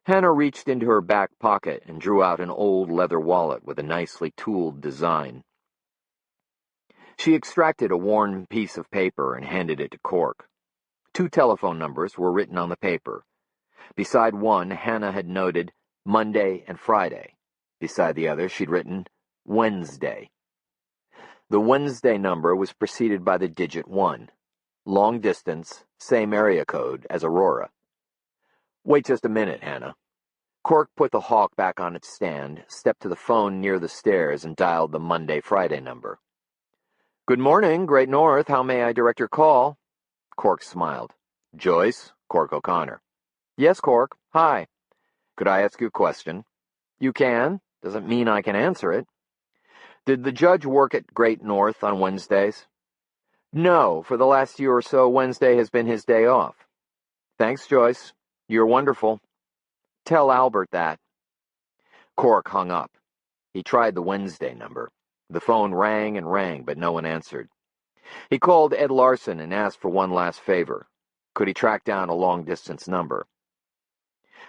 Hannah reached into her back pocket and drew out an old leather wallet with a nicely tooled design. She extracted a worn piece of paper and handed it to Cork. 2 telephone numbers were written on the paper. Beside one, Hannah had noted Monday and Friday. Beside the other, she'd written Wednesday. The Wednesday number was preceded by the digit 1. Long distance, same area code as Aurora. "Wait just a minute, Hannah." Cork put the hawk back on its stand, stepped to the phone near the stairs, and dialed the Monday-Friday number. "Good morning, Great North. How may I direct your call?" Cork smiled. "Joyce, Cork O'Connor." "Yes, Cork. Hi." "Could I ask you a question?" "You can. Doesn't mean I can answer it." "Did the judge work at Great North on Wednesdays?" "No. For the last year or so, Wednesday has been his day off." "Thanks, Joyce. You're wonderful." "Tell Albert that." Cork hung up. He tried the Wednesday number. The phone rang and rang, but no one answered. He called Ed Larson and asked for one last favor. Could he track down a long-distance number?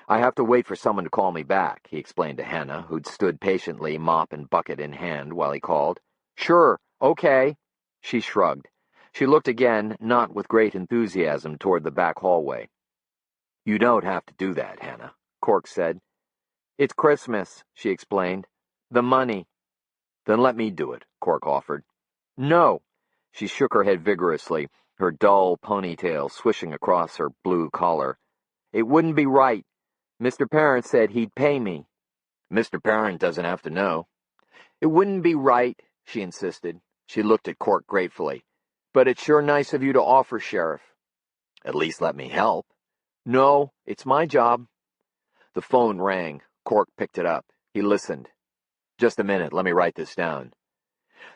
"I have to wait for someone to call me back," he explained to Hannah, who'd stood patiently, mop and bucket in hand, while he called. "Sure, okay." She shrugged. She looked again, not with great enthusiasm, toward the back hallway. "You don't have to do that, Hannah," Cork said. "It's Christmas," she explained. "The money." "Then let me do it," Cork offered. "No." She shook her head vigorously, her dull ponytail swishing across her blue collar. "It wouldn't be right. Mr. Parent said he'd pay me." "Mr. Parent doesn't have to know." "It wouldn't be right," she insisted. She looked at Cork gratefully. "But it's sure nice of you to offer, Sheriff." "At least let me help." "No, it's my job." The phone rang. Cork picked it up. He listened. "Just a minute, let me write this down."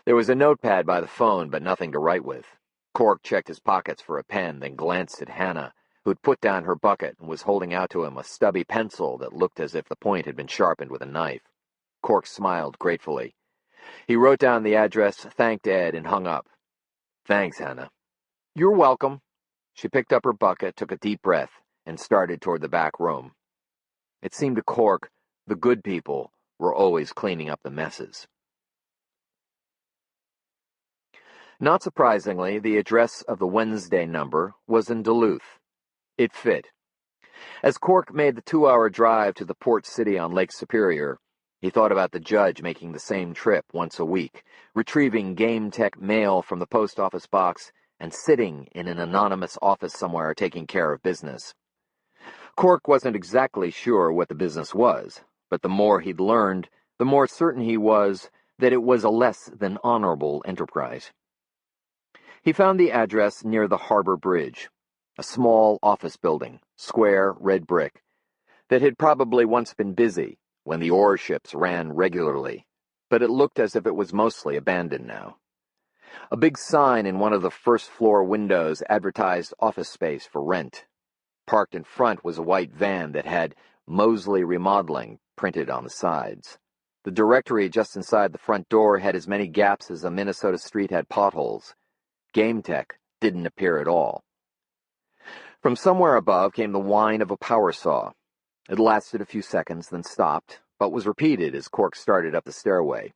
There was a notepad by the phone, but nothing to write with. Cork checked his pockets for a pen, then glanced at Hannah, who'd put down her bucket and was holding out to him a stubby pencil that looked as if the point had been sharpened with a knife. Cork smiled gratefully. He wrote down the address, thanked Ed, and hung up. "Thanks, Hannah." "You're welcome." She picked up her bucket, took a deep breath, and started toward the back room. It seemed to Cork the good people were always cleaning up the messes. Not surprisingly, the address of the Wednesday number was in Duluth. It fit. As Cork made the 2-hour drive to the port city on Lake Superior, he thought about the judge making the same trip once a week, retrieving game tech mail from the post office box and sitting in an anonymous office somewhere taking care of business. Cork wasn't exactly sure what the business was, but the more he'd learned, the more certain he was that it was a less than honorable enterprise. He found the address near the Harbor Bridge, a small office building, square red brick, that had probably once been busy when the ore ships ran regularly, but it looked as if it was mostly abandoned now. A big sign in one of the first-floor windows advertised office space for rent. Parked in front was a white van that had Mosley Remodeling printed on the sides. The directory just inside the front door had as many gaps as a Minnesota street had potholes. Game tech didn't appear at all. From somewhere above came the whine of a power saw. It lasted a few seconds, then stopped, but was repeated as Cork started up the stairway.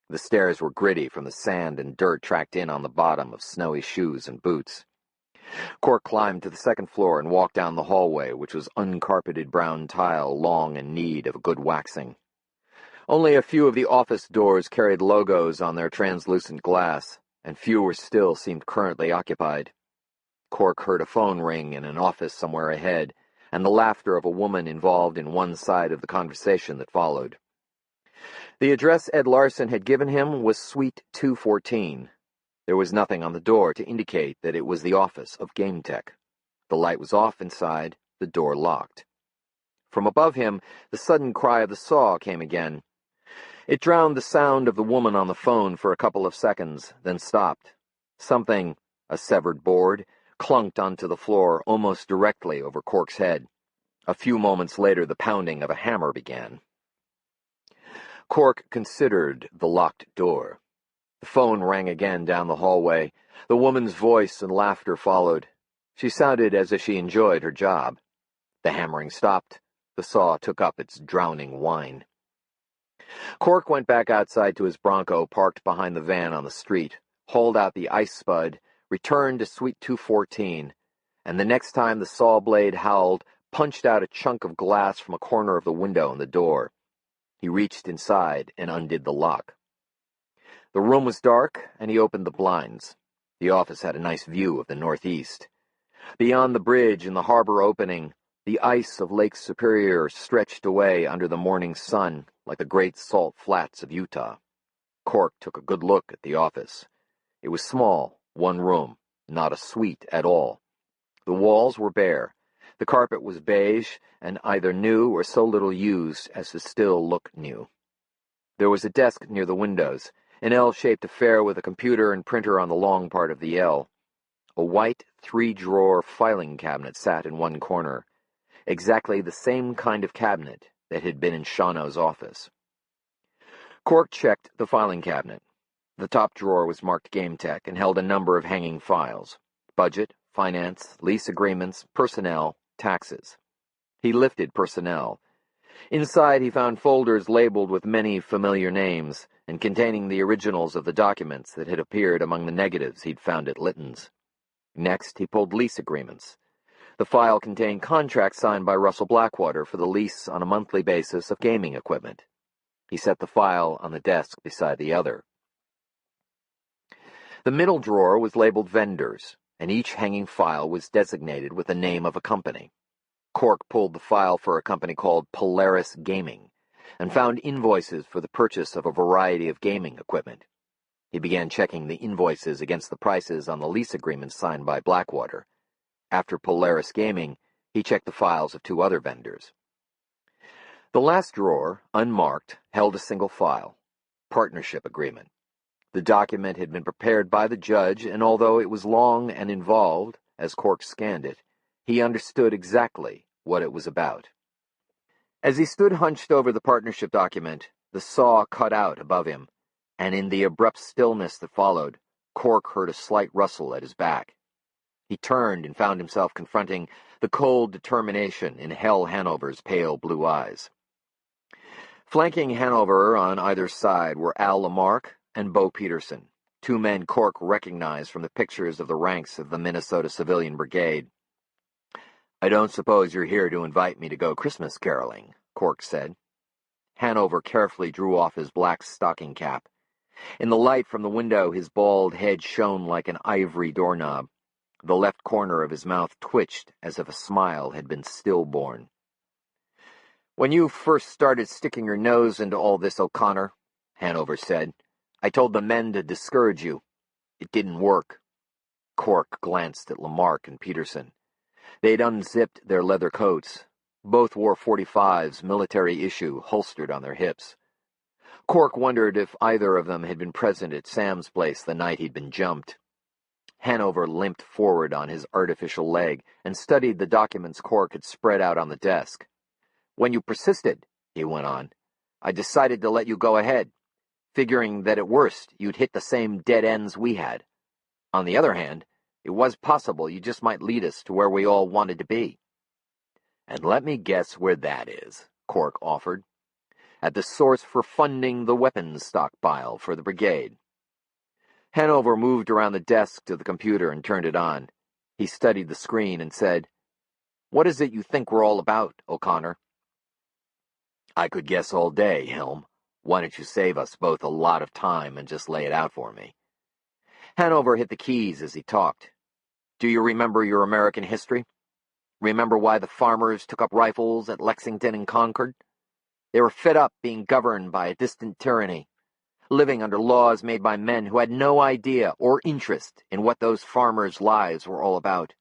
The stairs were gritty from the sand and dirt tracked in on the bottom of snowy shoes and boots. Cork climbed to the second floor and walked down the hallway, which was uncarpeted brown tile, long in need of a good waxing. Only a few of the office doors carried logos on their translucent glass, and fewer still seemed currently occupied. Cork heard a phone ring in an office somewhere ahead, and the laughter of a woman involved in one side of the conversation that followed. The address Ed Larson had given him was Suite 214. There was nothing on the door to indicate that it was the office of Game Tech. The light was off inside, the door locked. From above him, the sudden cry of the saw came again. It drowned the sound of the woman on the phone for a couple of seconds, then stopped. Something, a severed board, clunked onto the floor almost directly over Cork's head. A few moments later, the pounding of a hammer began. Cork considered the locked door. The phone rang again down the hallway. The woman's voice and laughter followed. She sounded as if she enjoyed her job. The hammering stopped. The saw took up its drowning whine. Cork went back outside to his Bronco parked behind the van on the street, hauled out the ice spud, returned to Suite 214, and the next time the saw blade howled, punched out a chunk of glass from a corner of the window in the door. He reached inside and undid the lock. The room was dark, and he opened the blinds. The office had a nice view of the northeast. Beyond the bridge and the harbor opening, the ice of Lake Superior stretched away under the morning sun like the great salt flats of Utah. Cork took a good look at the office. It was small, one room, not a suite at all. The walls were bare. The carpet was beige and either new or so little used as to still look new. There was a desk near the windows, an L-shaped affair with a computer and printer on the long part of the L. A white 3-drawer filing cabinet sat in one corner, exactly the same kind of cabinet that had been in Shawano's office. Cork checked the filing cabinet. The top drawer was marked Game Tech and held a number of hanging files: budget, finance, lease agreements, personnel, taxes. He lifted personnel. Inside he found folders labeled with many familiar names and containing the originals of the documents that had appeared among the negatives he'd found at Litton's. Next he pulled lease agreements. The file contained contracts signed by Russell Blackwater for the lease on a monthly basis of gaming equipment. He set the file on the desk beside the other. The middle drawer was labeled vendors, and each hanging file was designated with the name of a company. Cork pulled the file for a company called Polaris Gaming, and found invoices for the purchase of a variety of gaming equipment. He began checking the invoices against the prices on the lease agreements signed by Blackwater. After Polaris Gaming, he checked the files of 2 other vendors. The last drawer, unmarked, held a single file: partnership agreement. The document had been prepared by the judge, and although it was long and involved, as Cork scanned it, he understood exactly what it was about. As he stood hunched over the partnership document, the saw cut out above him, and in the abrupt stillness that followed, Cork heard a slight rustle at his back. He turned and found himself confronting the cold determination in Hell Hanover's pale blue eyes. Flanking Hanover on either side were Al Lamarck and Bo Peterson, two men Cork recognized from the pictures of the ranks of the Minnesota Civilian Brigade. "I don't suppose you're here to invite me to go Christmas caroling," Cork said. Hanover carefully drew off his black stocking cap. In the light from the window, his bald head shone like an ivory doorknob. The left corner of his mouth twitched as if a smile had been stillborn. "When you first started sticking your nose into all this, O'Connor," Hanover said, "I told the men to discourage you. It didn't work." Cork glanced at Lamarck and Peterson. They'd unzipped their leather coats. Both wore .45s, military issue, holstered on their hips. Cork wondered if either of them had been present at Sam's place the night he'd been jumped. Hanover limped forward on his artificial leg and studied the documents Cork had spread out on the desk. "When you persisted," he went on, "I decided to let you go ahead, figuring that at worst you'd hit the same dead ends we had. On the other hand, it was possible you just might lead us to where we all wanted to be." "And let me guess where that is," Cork offered. "At the source for funding the weapons stockpile for the brigade." Hanover moved around the desk to the computer and turned it on. He studied the screen and said, "What is it you think we're all about, O'Connor?" "I could guess all day, Helm. Why don't you save us both a lot of time and just lay it out for me?" Hanover hit the keys as he talked. "Do you remember your American history? Remember why the farmers took up rifles at Lexington and Concord? They were fed up being governed by a distant tyranny, living under laws made by men who had no idea or interest in what those farmers' lives were all about."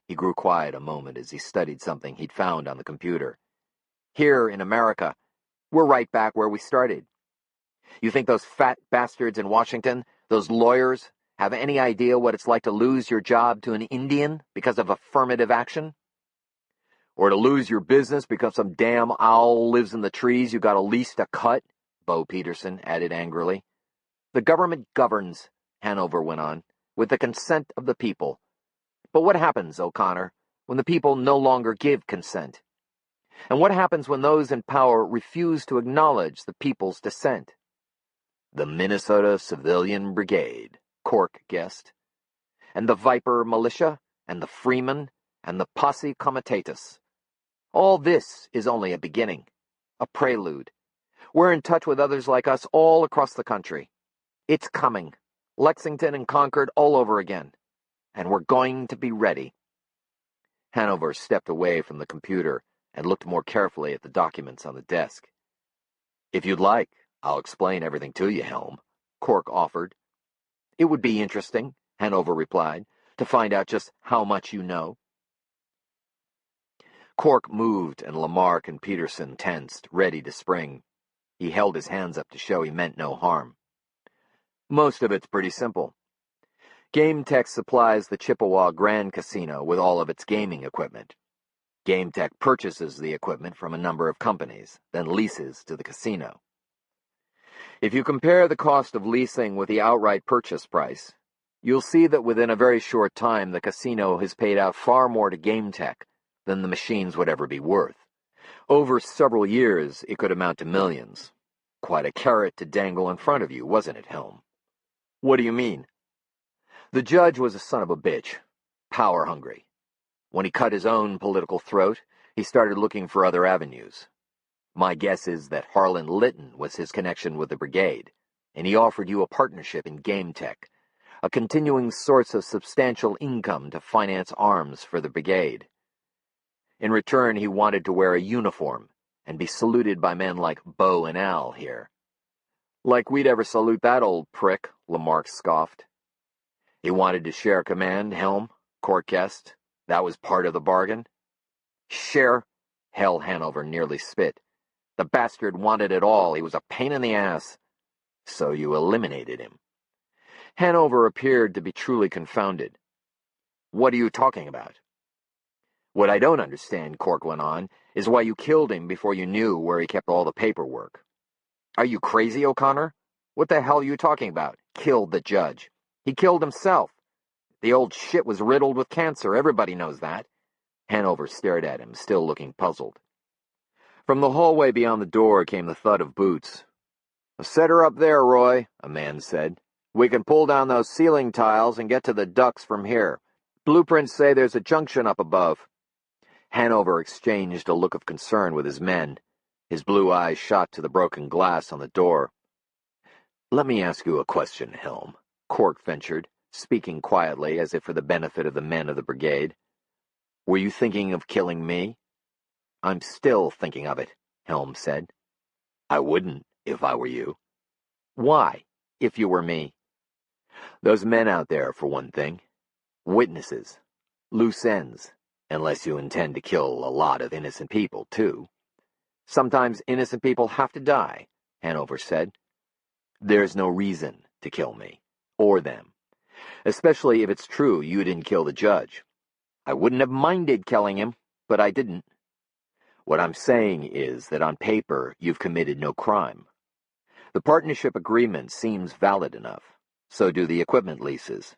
He grew quiet a moment as he studied something he'd found on the computer. "Here in America, we're right back where we started. You think those fat bastards in Washington, those lawyers, have any idea what it's like to lose your job to an Indian because of affirmative action? Or to lose your business because some damn owl lives in the trees you got a lease to cut?" Bo Peterson added angrily. "The government governs," Hanover went on, "with the consent of the people. But what happens, O'Connor, when the people no longer give consent? And what happens when those in power refuse to acknowledge the people's dissent?" "The Minnesota Civilian Brigade," Cork guessed. "And the Viper Militia, and the Freemen, and the Posse Comitatus. All this is only a beginning, a prelude. We're in touch with others like us all across the country. It's coming, Lexington and Concord all over again. And we're going to be ready." Hanover stepped away from the computer and looked more carefully at the documents on the desk. "If you'd like, I'll explain everything to you, Helm," Cork offered. "It would be interesting," Hanover replied, "to find out just how much you know." Cork moved and Lamarck and Peterson tensed, ready to spring. He held his hands up to show he meant no harm. "Most of it's pretty simple. Game Tech supplies the Chippewa Grand Casino with all of its gaming equipment. Game Tech purchases the equipment from a number of companies, then leases to the casino. If you compare the cost of leasing with the outright purchase price, you'll see that within a very short time the casino has paid out far more to Game Tech than the machines would ever be worth. Over several years, it could amount to millions. Quite a carrot to dangle in front of you, wasn't it, Helm?" "What do you mean?" "The judge was a son of a bitch, power-hungry. When he cut his own political throat, he started looking for other avenues. My guess is that Harlan Litton was his connection with the brigade, and he offered you a partnership in Game Tech, a continuing source of substantial income to finance arms for the brigade. In return, he wanted to wear a uniform and be saluted by men like Bo and Al here." "Like we'd ever salute that old prick," Lamarck scoffed. "He wanted to share command, Helm," Cork guessed. "That was part of the bargain." "Share?" Hell Hanover nearly spit. "The bastard wanted it all. He was a pain in the ass." "So you eliminated him." Hanover appeared to be truly confounded. "What are you talking about?" "What I don't understand," Cork went on, "is why you killed him before you knew where he kept all the paperwork." "Are you crazy, O'Connor? What the hell are you talking about? Killed the judge. He killed himself. The old shit was riddled with cancer. Everybody knows that. Hanover stared at him, still looking puzzled. From the hallway beyond the door came the thud of boots. "Set her up there, Roy," a man said. "We can pull down those ceiling tiles and get to the ducts from here. Blueprints say there's a junction up above." Hanover exchanged a look of concern with his men. His blue eyes shot to the broken glass on the door. "Let me ask you a question, Helm," Cork ventured, speaking quietly as if for the benefit of the men of the brigade. "Were you thinking of killing me?" "I'm still thinking of it," Helm said. "I wouldn't, if I were you." "Why, if you were me?" "Those men out there, for one thing. Witnesses. Loose ends. Unless you intend to kill a lot of innocent people, too." "Sometimes innocent people have to die," Hanover said. "There's no reason to kill me. Or them. Especially if it's true you didn't kill the judge. I wouldn't have minded killing him, but I didn't. What I'm saying is that on paper you've committed no crime. The partnership agreement seems valid enough. So do the equipment leases.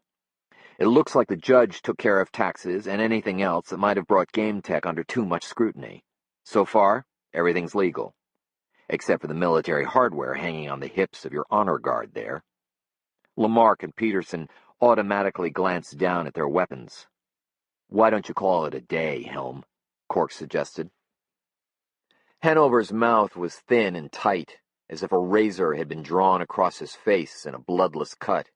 It looks like the judge took care of taxes and anything else that might have brought Game Tech under too much scrutiny. So far, everything's legal. Except for the military hardware hanging on the hips of your honor guard there." Lamarck and Peterson automatically glanced down at their weapons. "Why don't you call it a day, Helm?" Cork suggested. Hanover's mouth was thin and tight, as if a razor had been drawn across his face in a bloodless cut.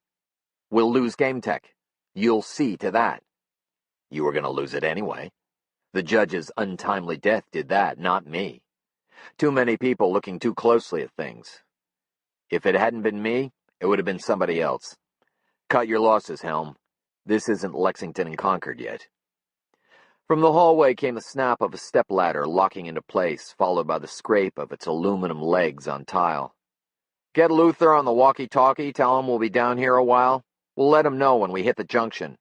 "We'll lose Game Tech. You'll see to that." "You were going to lose it anyway. The judge's untimely death did that, not me. Too many people looking too closely at things. If it hadn't been me, it would have been somebody else. Cut your losses, Helm. This isn't Lexington and Concord yet." From the hallway came the snap of a stepladder locking into place, followed by the scrape of its aluminum legs on tile. "Get Luther on the walkie-talkie, tell him we'll be down here a while. We'll let him know when we hit the junction."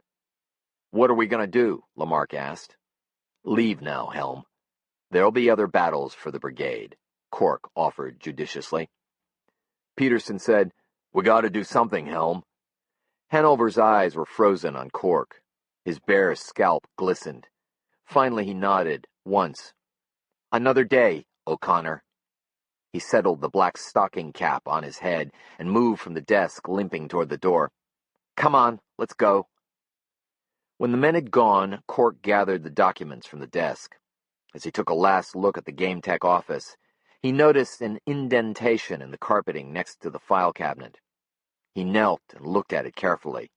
"What are we going to do?" Lamarck asked. "Leave now, Helm. There'll be other battles for the brigade," Cork offered judiciously. Peterson said, "We got to do something, Helm." Hanover's eyes were frozen on Cork. His bare scalp glistened. Finally he nodded, once. "Another day, O'Connor." He settled the black stocking cap on his head and moved from the desk, limping toward the door. "Come on, let's go." When the men had gone, Cork gathered the documents from the desk. As he took a last look at the Game Tech office, he noticed an indentation in the carpeting next to the file cabinet. He knelt and looked at it carefully.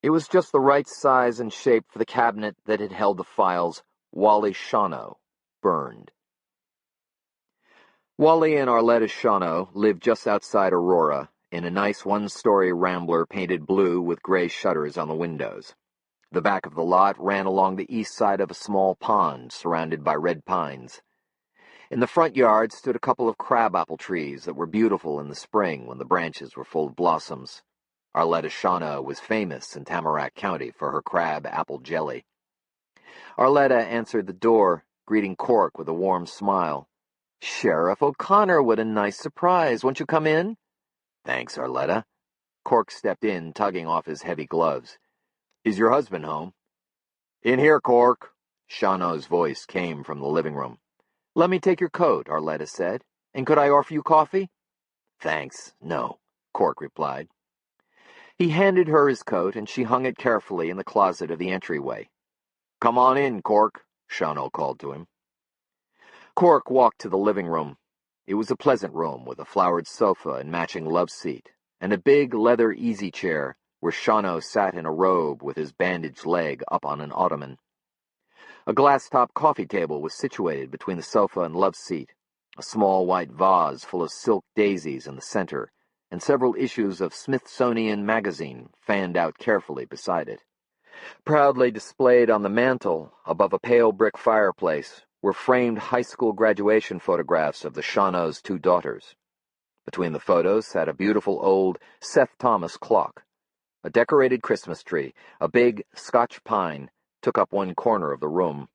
It was just the right size and shape for the cabinet that had held the files Wally Shawno, burned. Wally and Arletta Shawno lived just outside Aurora, in a nice one-story rambler painted blue with gray shutters on the windows. The back of the lot ran along the east side of a small pond surrounded by red pines. In the front yard stood a couple of crabapple trees that were beautiful in the spring when the branches were full of blossoms. Arletta Shawno was famous in Tamarack County for her crab apple jelly. Arletta answered the door, greeting Cork with a warm smile. "Sheriff O'Connor, what a nice surprise. Won't you come in?" "Thanks, Arletta." Cork stepped in, tugging off his heavy gloves. "Is your husband home?" "In here, Cork." Shawno's voice came from the living room. "Let me take your coat," Arletta said. "And could I offer you coffee?" "Thanks, no," Cork replied. He handed her his coat, and she hung it carefully in the closet of the entryway. "Come on in, Cork," Shawno called to him. Cork walked to the living room. It was a pleasant room with a flowered sofa and matching love seat, and a big leather easy chair where Shawno sat in a robe with his bandaged leg up on an ottoman. A glass-top coffee table was situated between the sofa and love seat, a small white vase full of silk daisies in the center, and several issues of Smithsonian Magazine fanned out carefully beside it. Proudly displayed on the mantel, above a pale brick fireplace, were framed high school graduation photographs of the Shawno's 2 daughters. Between the photos sat a beautiful old Seth Thomas clock. A decorated Christmas tree, a big Scotch pine, took up one corner of the room.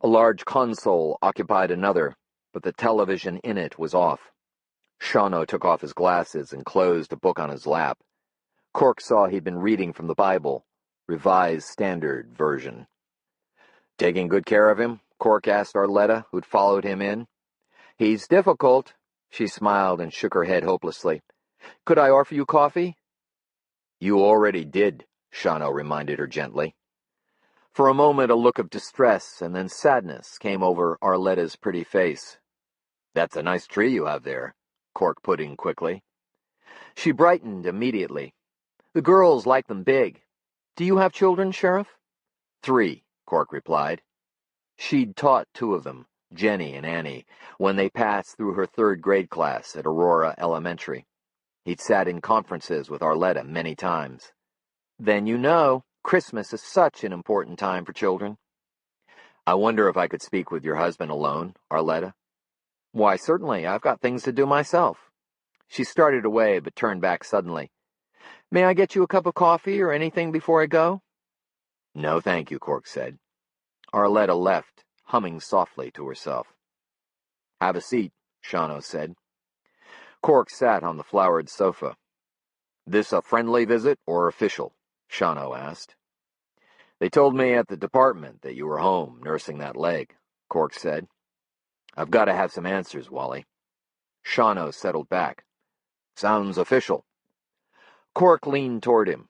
A large console occupied another, but the television in it was off. Shawno took off his glasses and closed a book on his lap. Cork saw he'd been reading from the Bible, Revised Standard Version. Taking good care of him? Cork asked Arletta, who'd followed him in. He's difficult. She smiled and shook her head hopelessly. Could I offer you coffee? You already did, Shawno reminded her gently. For a moment, a look of distress and then sadness came over Arletta's pretty face. That's a nice tree you have there, Cork put in quickly. She brightened immediately. The girls like them big. Do you have children, Sheriff? 3, Cork replied. She'd taught 2 of them, Jenny and Annie, when they passed through her 3rd grade class at Aurora Elementary. He'd sat in conferences with Arletta many times. Then you know, Christmas is such an important time for children. I wonder if I could speak with your husband alone, Arletta. Why, certainly, I've got things to do myself. She started away, but turned back suddenly. May I get you a cup of coffee or anything before I go? No, thank you, Cork said. Arletta left, humming softly to herself. Have a seat, Shawno said. Cork sat on the flowered sofa. This a friendly visit or official? Shawno asked. They told me at the department that you were home, nursing that leg, Cork said. I've got to have some answers, Wally. Shawno settled back. Sounds official. Cork leaned toward him.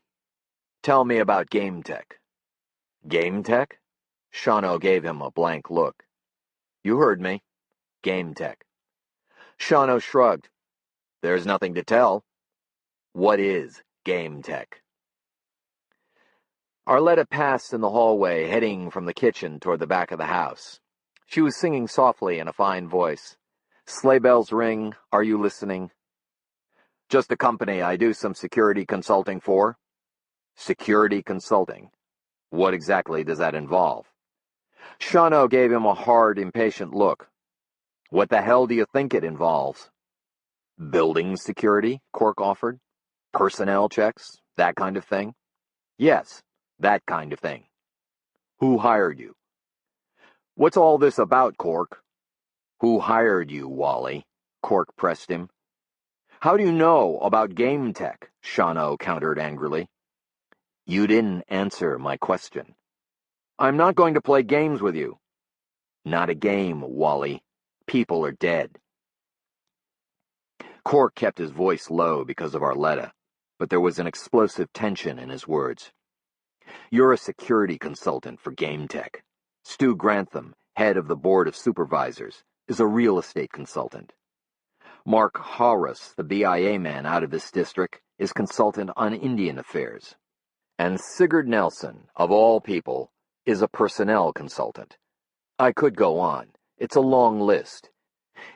Tell me about Game Tech. Game Tech? Shawno gave him a blank look. You heard me. Game Tech. Shawno shrugged. There's nothing to tell. What is Game Tech? Arletta passed in the hallway, heading from the kitchen toward the back of the house. She was singing softly in a fine voice. Sleigh bells ring, are you listening? Just a company I do some security consulting for. Security consulting? What exactly does that involve? Shawno gave him a hard, impatient look. What the hell do you think it involves? Building security, Cork offered. Personnel checks, that kind of thing? Yes, that kind of thing. Who hired you? What's all this about, Cork? Who hired you, Wally? Cork pressed him. How do you know about Game Tech? Shawno countered angrily. You didn't answer my question. I'm not going to play games with you. Not a game, Wally. People are dead. Cork kept his voice low because of Arletta, but there was an explosive tension in his words. You're a security consultant for Game Tech. Stu Grantham, head of the Board of Supervisors, is a real estate consultant. Mark Horace, the BIA man out of this district, is consultant on Indian affairs. And Sigurd Nelson, of all people, is a personnel consultant. I could go on. It's a long list.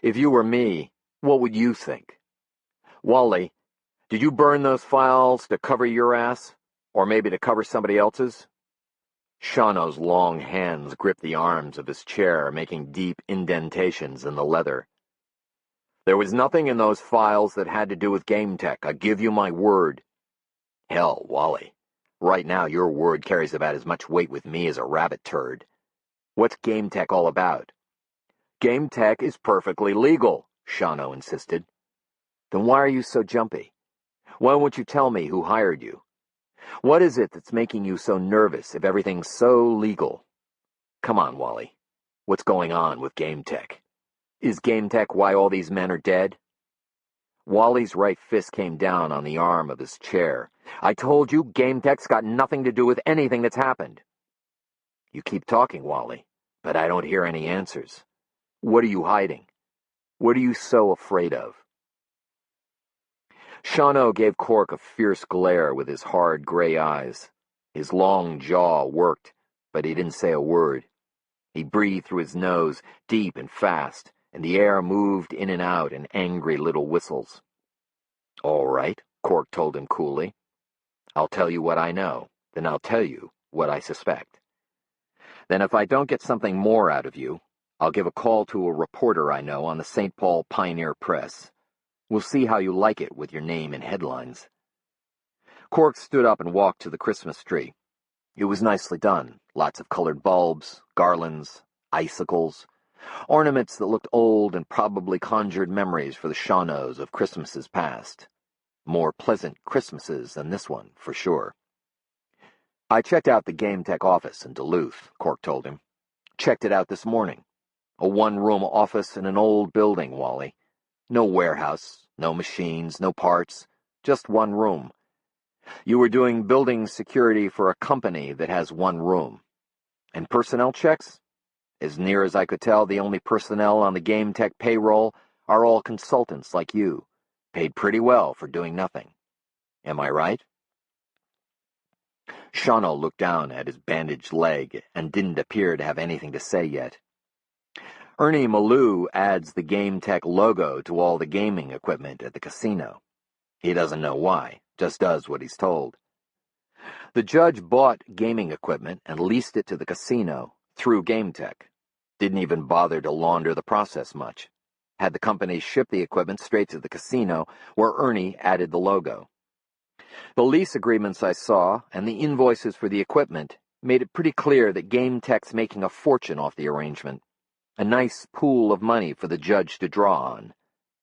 If you were me, what would you think? Wally, did you burn those files to cover your ass? Or maybe to cover somebody else's? Shawno's long hands gripped the arms of his chair, making deep indentations in the leather. There was nothing in those files that had to do with Game Tech. I give you my word. Hell, Wally. Right now your word carries about as much weight with me as a rabbit turd. What's Game Tech all about? Game Tech is perfectly legal, Shawno insisted. Then why are you so jumpy? Why won't you tell me who hired you? What is it that's making you so nervous if everything's so legal? Come on, Wally. What's going on with Game Tech? Is Game Tech why all these men are dead? Wally's right fist came down on the arm of his chair. I told you, Game Tech's got nothing to do with anything that's happened. You keep talking, Wally, but I don't hear any answers. What are you hiding? What are you so afraid of? Shawno gave Cork a fierce glare with his hard gray eyes. His long jaw worked, but he didn't say a word. He breathed through his nose, deep and fast, and the air moved in and out in angry little whistles. All right, Cork told him coolly. I'll tell you what I know, then I'll tell you what I suspect. Then if I don't get something more out of you, I'll give a call to a reporter I know on the St. Paul Pioneer Press. We'll see how you like it with your name in headlines. Cork stood up and walked to the Christmas tree. It was nicely done. Lots of colored bulbs, garlands, icicles, ornaments that looked old and probably conjured memories for the Shawnos of Christmases past. More pleasant Christmases than this one, for sure. I checked out the Game Tech office in Duluth, Cork told him. Checked it out this morning. A one-room office in an old building, Wally. No warehouse, no machines, no parts, just one room. You were doing building security for a company that has one room. And personnel checks? As near as I could tell, the only personnel on the Game Tech payroll are all consultants like you, paid pretty well for doing nothing. Am I right? Shawno looked down at his bandaged leg and didn't appear to have anything to say yet. Ernie Malou adds the Game Tech logo to all the gaming equipment at the casino. He doesn't know why, just does what he's told. The judge bought gaming equipment and leased it to the casino through Game Tech. Didn't even bother to launder the process much. Had the company ship the equipment straight to the casino, where Ernie added the logo. The lease agreements I saw, and the invoices for the equipment, made it pretty clear that Game Tech's making a fortune off the arrangement. A nice pool of money for the judge to draw on.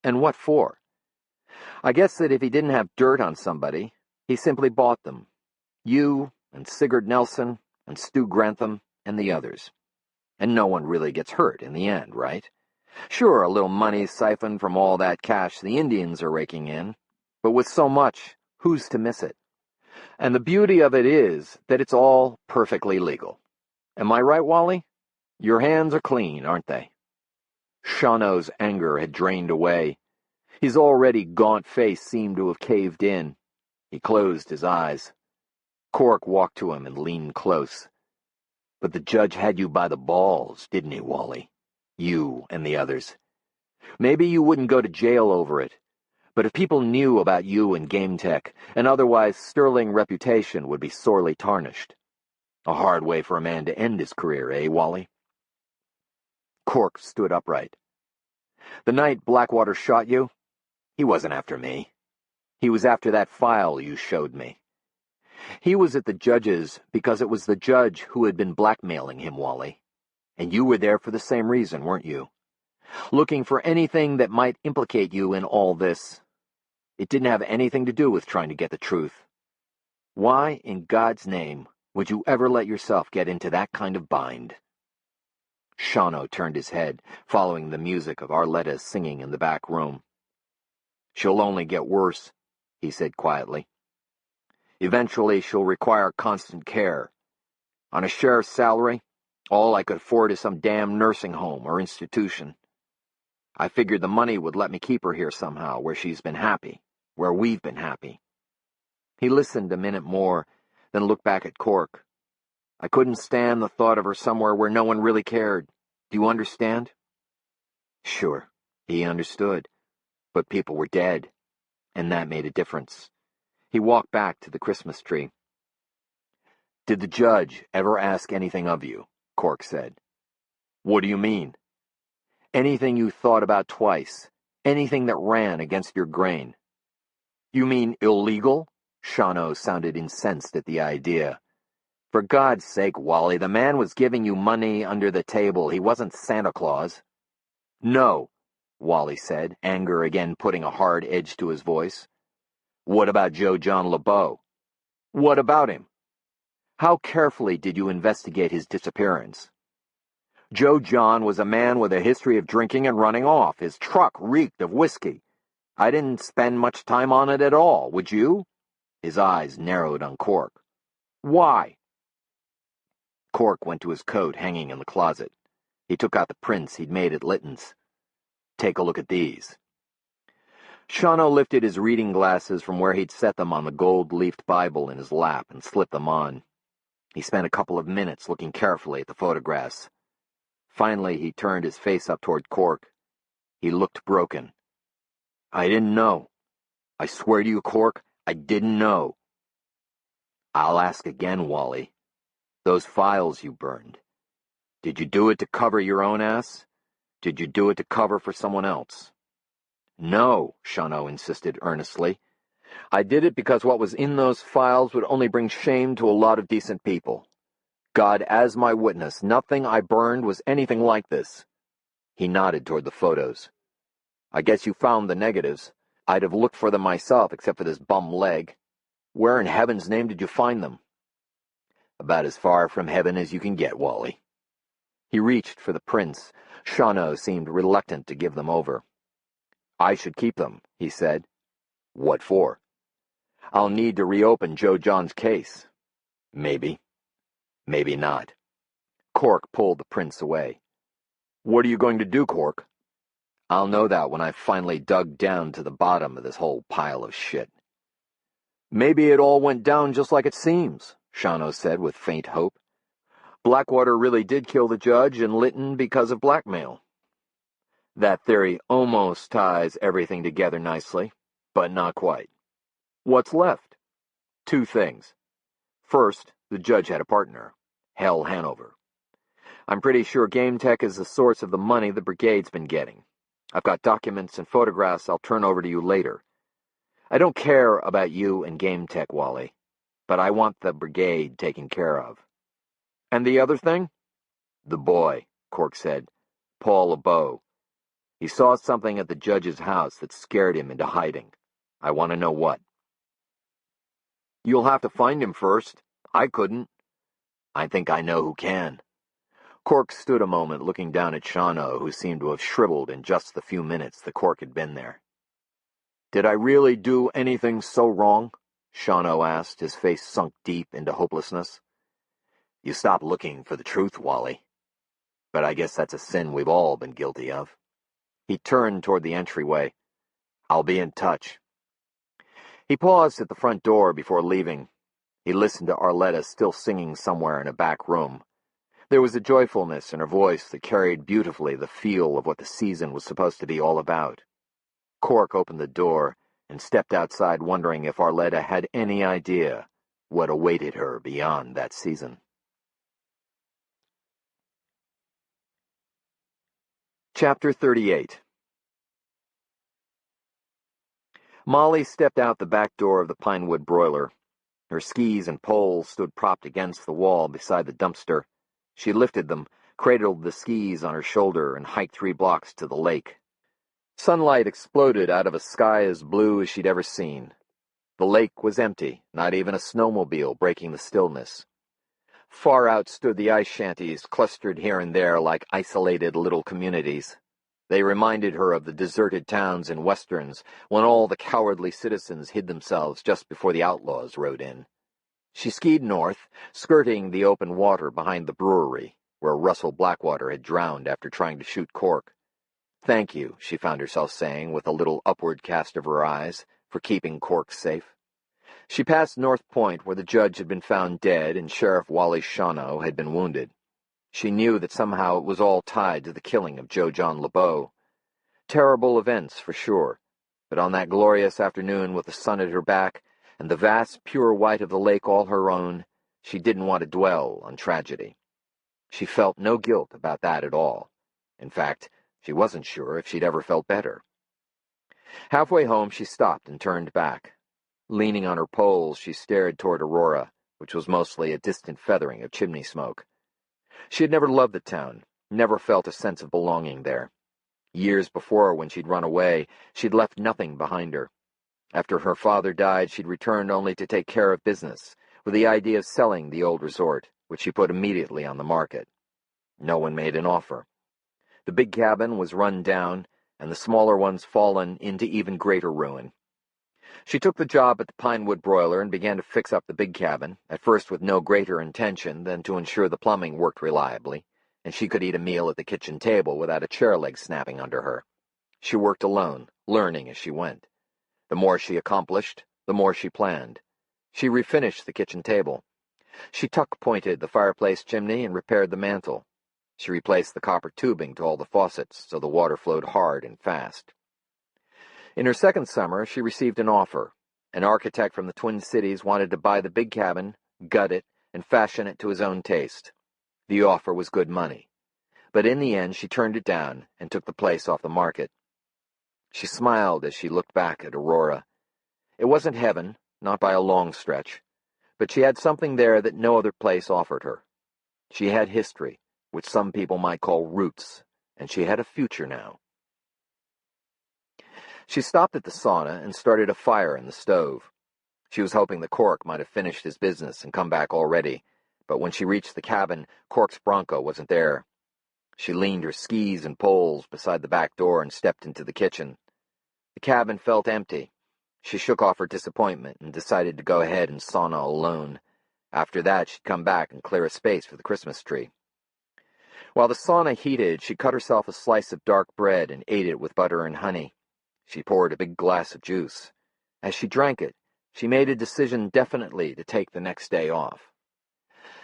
And what for? I guess that if he didn't have dirt on somebody, he simply bought them. You, and Sigurd Nelson, and Stu Grantham, and the others. And no one really gets hurt in the end, right? Sure, a little money siphoned from all that cash the Indians are raking in, but with so much, who's to miss it? And the beauty of it is that it's all perfectly legal. Am I right, Wally? Your hands are clean, aren't they? Shawno's anger had drained away. His already gaunt face seemed to have caved in. He closed his eyes. Cork walked to him and leaned close. But the judge had you by the balls, didn't he, Wally? You and the others. Maybe you wouldn't go to jail over it, but if people knew about you and Game Tech, an otherwise sterling reputation would be sorely tarnished. A hard way for a man to end his career, eh, Wally? Cork stood upright. The night Blackwater shot you, he wasn't after me. He was after that file you showed me. He was at the judge's because it was the judge who had been blackmailing him, Wally. And you were there for the same reason, weren't you? Looking for anything that might implicate you in all this. It didn't have anything to do with trying to get the truth. Why, in God's name, would you ever let yourself get into that kind of bind? Shawno turned his head, following the music of Arletta singing in the back room. She'll only get worse, he said quietly. Eventually, she'll require constant care. On a sheriff's salary, all I could afford is some damn nursing home or institution. I figured the money would let me keep her here somehow, where she's been happy, where we've been happy. He listened a minute more, then looked back at Cork. I couldn't stand the thought of her somewhere where no one really cared. Do you understand? Sure, he understood. But people were dead, and that made a difference. He walked back to the Christmas tree. Did the judge ever ask anything of you? Cork said. What do you mean? Anything you thought about twice. Anything that ran against your grain. You mean illegal? Shawno sounded incensed at the idea. For God's sake, Wally, the man was giving you money under the table. He wasn't Santa Claus. No, Wally said, anger again putting a hard edge to his voice. What about Joe John LeBeau? What about him? How carefully did you investigate his disappearance? Joe John was a man with a history of drinking and running off. His truck reeked of whiskey. I didn't spend much time on it at all, would you? His eyes narrowed on Cork. Why? Cork went to his coat hanging in the closet. He took out the prints he'd made at Litton's. Take a look at these. Shawno lifted his reading glasses from where he'd set them on the gold-leafed Bible in his lap and slipped them on. He spent a couple of minutes looking carefully at the photographs. Finally, he turned his face up toward Cork. He looked broken. I didn't know. I swear to you, Cork, I didn't know. I'll ask again, Wally. Those files you burned. Did you do it to cover your own ass? Did you do it to cover for someone else? No, Shawno insisted earnestly. I did it because what was in those files would only bring shame to a lot of decent people. God as my witness, nothing I burned was anything like this. He nodded toward the photos. I guess you found the negatives. I'd have looked for them myself, except for this bum leg. Where in heaven's name did you find them? About as far from heaven as you can get, Wally. He reached for the prints. Shawno seemed reluctant to give them over. "I should keep them," he said. "What for?" "I'll need to reopen Joe John's case." "Maybe. Maybe not." Cork pulled the prints away. "What are you going to do, Cork?" "I'll know that when I've finally dug down to the bottom of this whole pile of shit." "Maybe it all went down just like it seems," Shawno said with faint hope. "Blackwater really did kill the judge and Lytton because of blackmail." That theory almost ties everything together nicely, but not quite. What's left? Two things. First, the judge had a partner, Hal Hanover. I'm pretty sure Game Tech is the source of the money the brigade's been getting. I've got documents and photographs I'll turn over to you later. I don't care about you and Game Tech, Wally, but I want the brigade taken care of. And the other thing? The boy, Cork said. Paul LeBeau. He saw something at the judge's house that scared him into hiding. I want to know what. You'll have to find him first. I couldn't. I think I know who can. Cork stood a moment looking down at Shawno, who seemed to have shriveled in just the few minutes the Cork had been there. Did I really do anything so wrong? Shawno asked, his face sunk deep into hopelessness. You stopped looking for the truth, Wally. But I guess that's a sin we've all been guilty of. He turned toward the entryway. I'll be in touch. He paused at the front door before leaving. He listened to Arletta still singing somewhere in a back room. There was a joyfulness in her voice that carried beautifully the feel of what the season was supposed to be all about. Cork opened the door and stepped outside, wondering if Arletta had any idea what awaited her beyond that season. Chapter 38. Molly stepped out the back door of the Pinewood broiler. Her skis and poles stood propped against the wall beside the dumpster. She lifted them, cradled the skis on her shoulder, and hiked 3 blocks to the lake. Sunlight exploded out of a sky as blue as she'd ever seen. The lake was empty, not even a snowmobile breaking the stillness. Far out stood the ice shanties, clustered here and there like isolated little communities. They reminded her of the deserted towns in westerns, when all the cowardly citizens hid themselves just before the outlaws rode in. She skied north, skirting the open water behind the brewery, where Russell Blackwater had drowned after trying to shoot Cork. Thank you, she found herself saying, with a little upward cast of her eyes, for keeping Cork safe. She passed North Point, where the judge had been found dead and Sheriff Wally Shawno had been wounded. She knew that somehow it was all tied to the killing of Joe John LeBeau. Terrible events, for sure, but on that glorious afternoon with the sun at her back and the vast pure white of the lake all her own, she didn't want to dwell on tragedy. She felt no guilt about that at all. In fact, she wasn't sure if she'd ever felt better. Halfway home, she stopped and turned back. Leaning on her poles, she stared toward Aurora, which was mostly a distant feathering of chimney smoke. She had never loved the town, never felt a sense of belonging there. Years before, when she'd run away, she'd left nothing behind her. After her father died, she'd returned only to take care of business, with the idea of selling the old resort, which she put immediately on the market. No one made an offer. The big cabin was run down, and the smaller ones fallen into even greater ruin. She took the job at the Pinewood broiler and began to fix up the big cabin, at first with no greater intention than to ensure the plumbing worked reliably, and she could eat a meal at the kitchen table without a chair leg snapping under her. She worked alone, learning as she went. The more she accomplished, the more she planned. She refinished the kitchen table. She tuck-pointed the fireplace chimney and repaired the mantel. She replaced the copper tubing to all the faucets so the water flowed hard and fast. In her second summer, she received an offer. An architect from the Twin Cities wanted to buy the big cabin, gut it, and fashion it to his own taste. The offer was good money. But in the end, she turned it down and took the place off the market. She smiled as she looked back at Aurora. It wasn't heaven, not by a long stretch, but she had something there that no other place offered her. She had history, which some people might call roots, and she had a future now. She stopped at the sauna and started a fire in the stove. She was hoping that Cork might have finished his business and come back already, but when she reached the cabin, Cork's Bronco wasn't there. She leaned her skis and poles beside the back door and stepped into the kitchen. The cabin felt empty. She shook off her disappointment and decided to go ahead and sauna alone. After that, she'd come back and clear a space for the Christmas tree. While the sauna heated, she cut herself a slice of dark bread and ate it with butter and honey. She poured a big glass of juice. As she drank it, she made a decision definitely to take the next day off.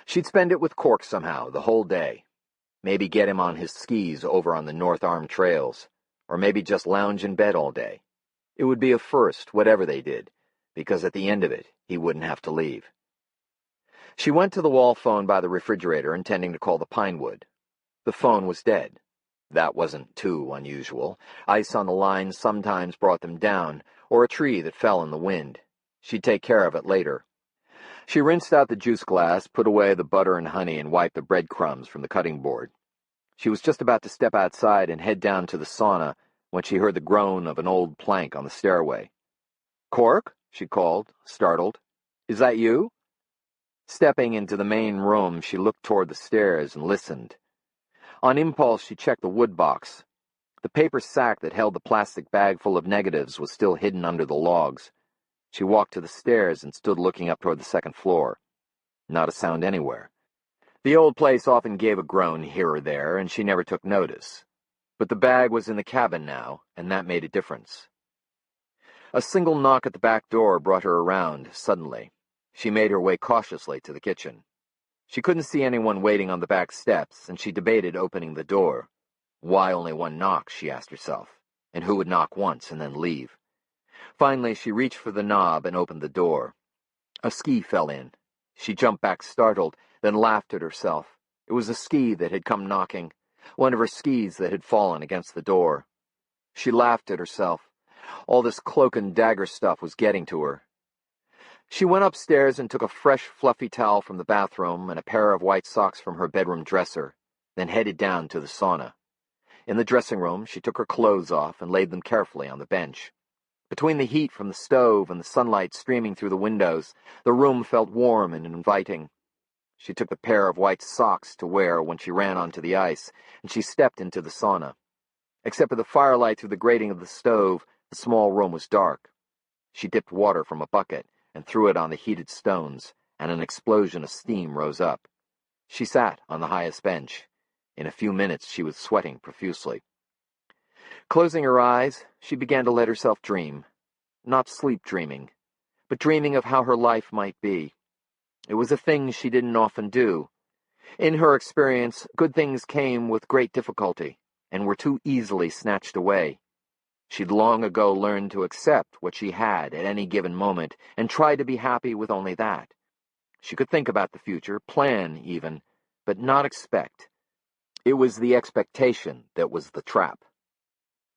She'd spend it with Cork somehow, the whole day. Maybe get him on his skis over on the North Arm trails, or maybe just lounge in bed all day. It would be a first, whatever they did, because at the end of it, he wouldn't have to leave. She went to the wall phone by the refrigerator, intending to call the Pinewood. The phone was dead. That wasn't too unusual. Ice on the line sometimes brought them down, or a tree that fell in the wind. She'd take care of it later. She rinsed out the juice glass, put away the butter and honey, and wiped the breadcrumbs from the cutting board. She was just about to step outside and head down to the sauna when she heard the groan of an old plank on the stairway. "Cork?" she called, startled. "Is that you?" Stepping into the main room, she looked toward the stairs and listened. On impulse, she checked the wood box. The paper sack that held the plastic bag full of negatives was still hidden under the logs. She walked to the stairs and stood looking up toward the second floor. Not a sound anywhere. The old place often gave a groan here or there, and she never took notice. But the bag was in the cabin now, and that made a difference. A single knock at the back door brought her around, suddenly. She made her way cautiously to the kitchen. She couldn't see anyone waiting on the back steps, and she debated opening the door. Why only one knock, she asked herself, and who would knock once and then leave? Finally, she reached for the knob and opened the door. A ski fell in. She jumped back startled, then laughed at herself. It was a ski that had come knocking, one of her skis that had fallen against the door. She laughed at herself. All this cloak and dagger stuff was getting to her. She went upstairs and took a fresh, fluffy towel from the bathroom and a pair of white socks from her bedroom dresser, then headed down to the sauna. In the dressing room, she took her clothes off and laid them carefully on the bench. Between the heat from the stove and the sunlight streaming through the windows, the room felt warm and inviting. She took the pair of white socks to wear when she ran onto the ice, and she stepped into the sauna. Except for the firelight through the grating of the stove, the small room was dark. She dipped water from a bucket and threw it on the heated stones, and an explosion of steam rose up. She sat on the highest bench. In a few minutes she was sweating profusely. Closing her eyes, she began to let herself dream. Not sleep dreaming, but dreaming of how her life might be. It was a thing she didn't often do. In her experience, good things came with great difficulty, and were too easily snatched away. She'd long ago learned to accept what she had at any given moment, and try to be happy with only that. She could think about the future, plan even, but not expect. It was the expectation that was the trap.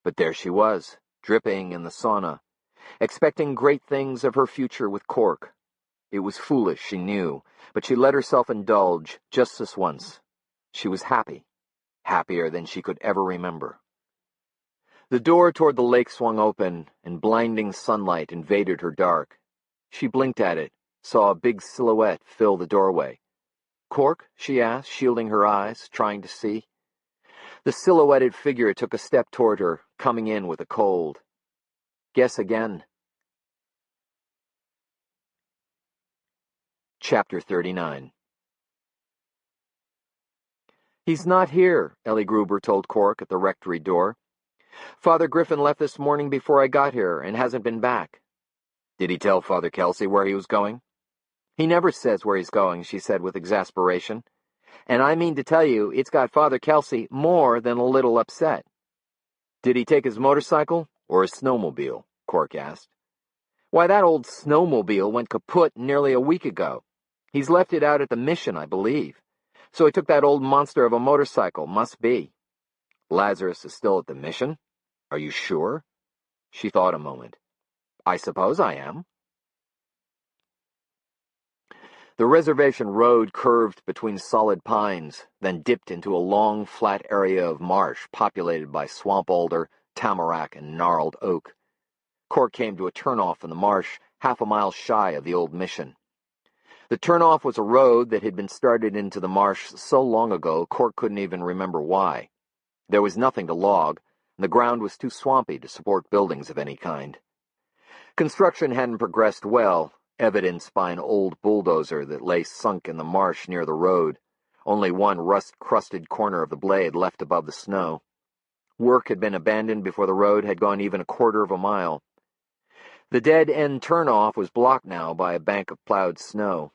But there she was, dripping in the sauna, expecting great things of her future with Cork. It was foolish, she knew, but she let herself indulge just this once. She was happy, happier than she could ever remember. The door toward the lake swung open, and blinding sunlight invaded her dark. She blinked at it, saw a big silhouette fill the doorway. "Cork?" she asked, shielding her eyes, trying to see. The silhouetted figure took a step toward her, coming in with a cold. "Guess again." Chapter 39. "He's not here," Ellie Gruber told Cork at the rectory door. "Father Griffin left this morning before I got here, and hasn't been back." "Did he tell Father Kelsey where he was going?" "He never says where he's going," she said with exasperation. "And I mean to tell you, it's got Father Kelsey more than a little upset." "Did he take his motorcycle, or his snowmobile?" Cork asked. "Why, that old snowmobile went kaput nearly a week ago. He's left it out at the mission, I believe. So he took that old monster of a motorcycle, must be." "Lazarus is still at the mission? Are you sure?" She thought a moment. "I suppose I am." The reservation road curved between solid pines, then dipped into a long, flat area of marsh populated by swamp alder, tamarack, and gnarled oak. Cork came to a turnoff in the marsh, half a mile shy of the old mission. The turnoff was a road that had been started into the marsh so long ago Cork couldn't even remember why. There was nothing to log, and the ground was too swampy to support buildings of any kind. Construction hadn't progressed well, evidenced by an old bulldozer that lay sunk in the marsh near the road, only one rust-crusted corner of the blade left above the snow. Work had been abandoned before the road had gone even a quarter of a mile. The dead-end turnoff was blocked now by a bank of plowed snow.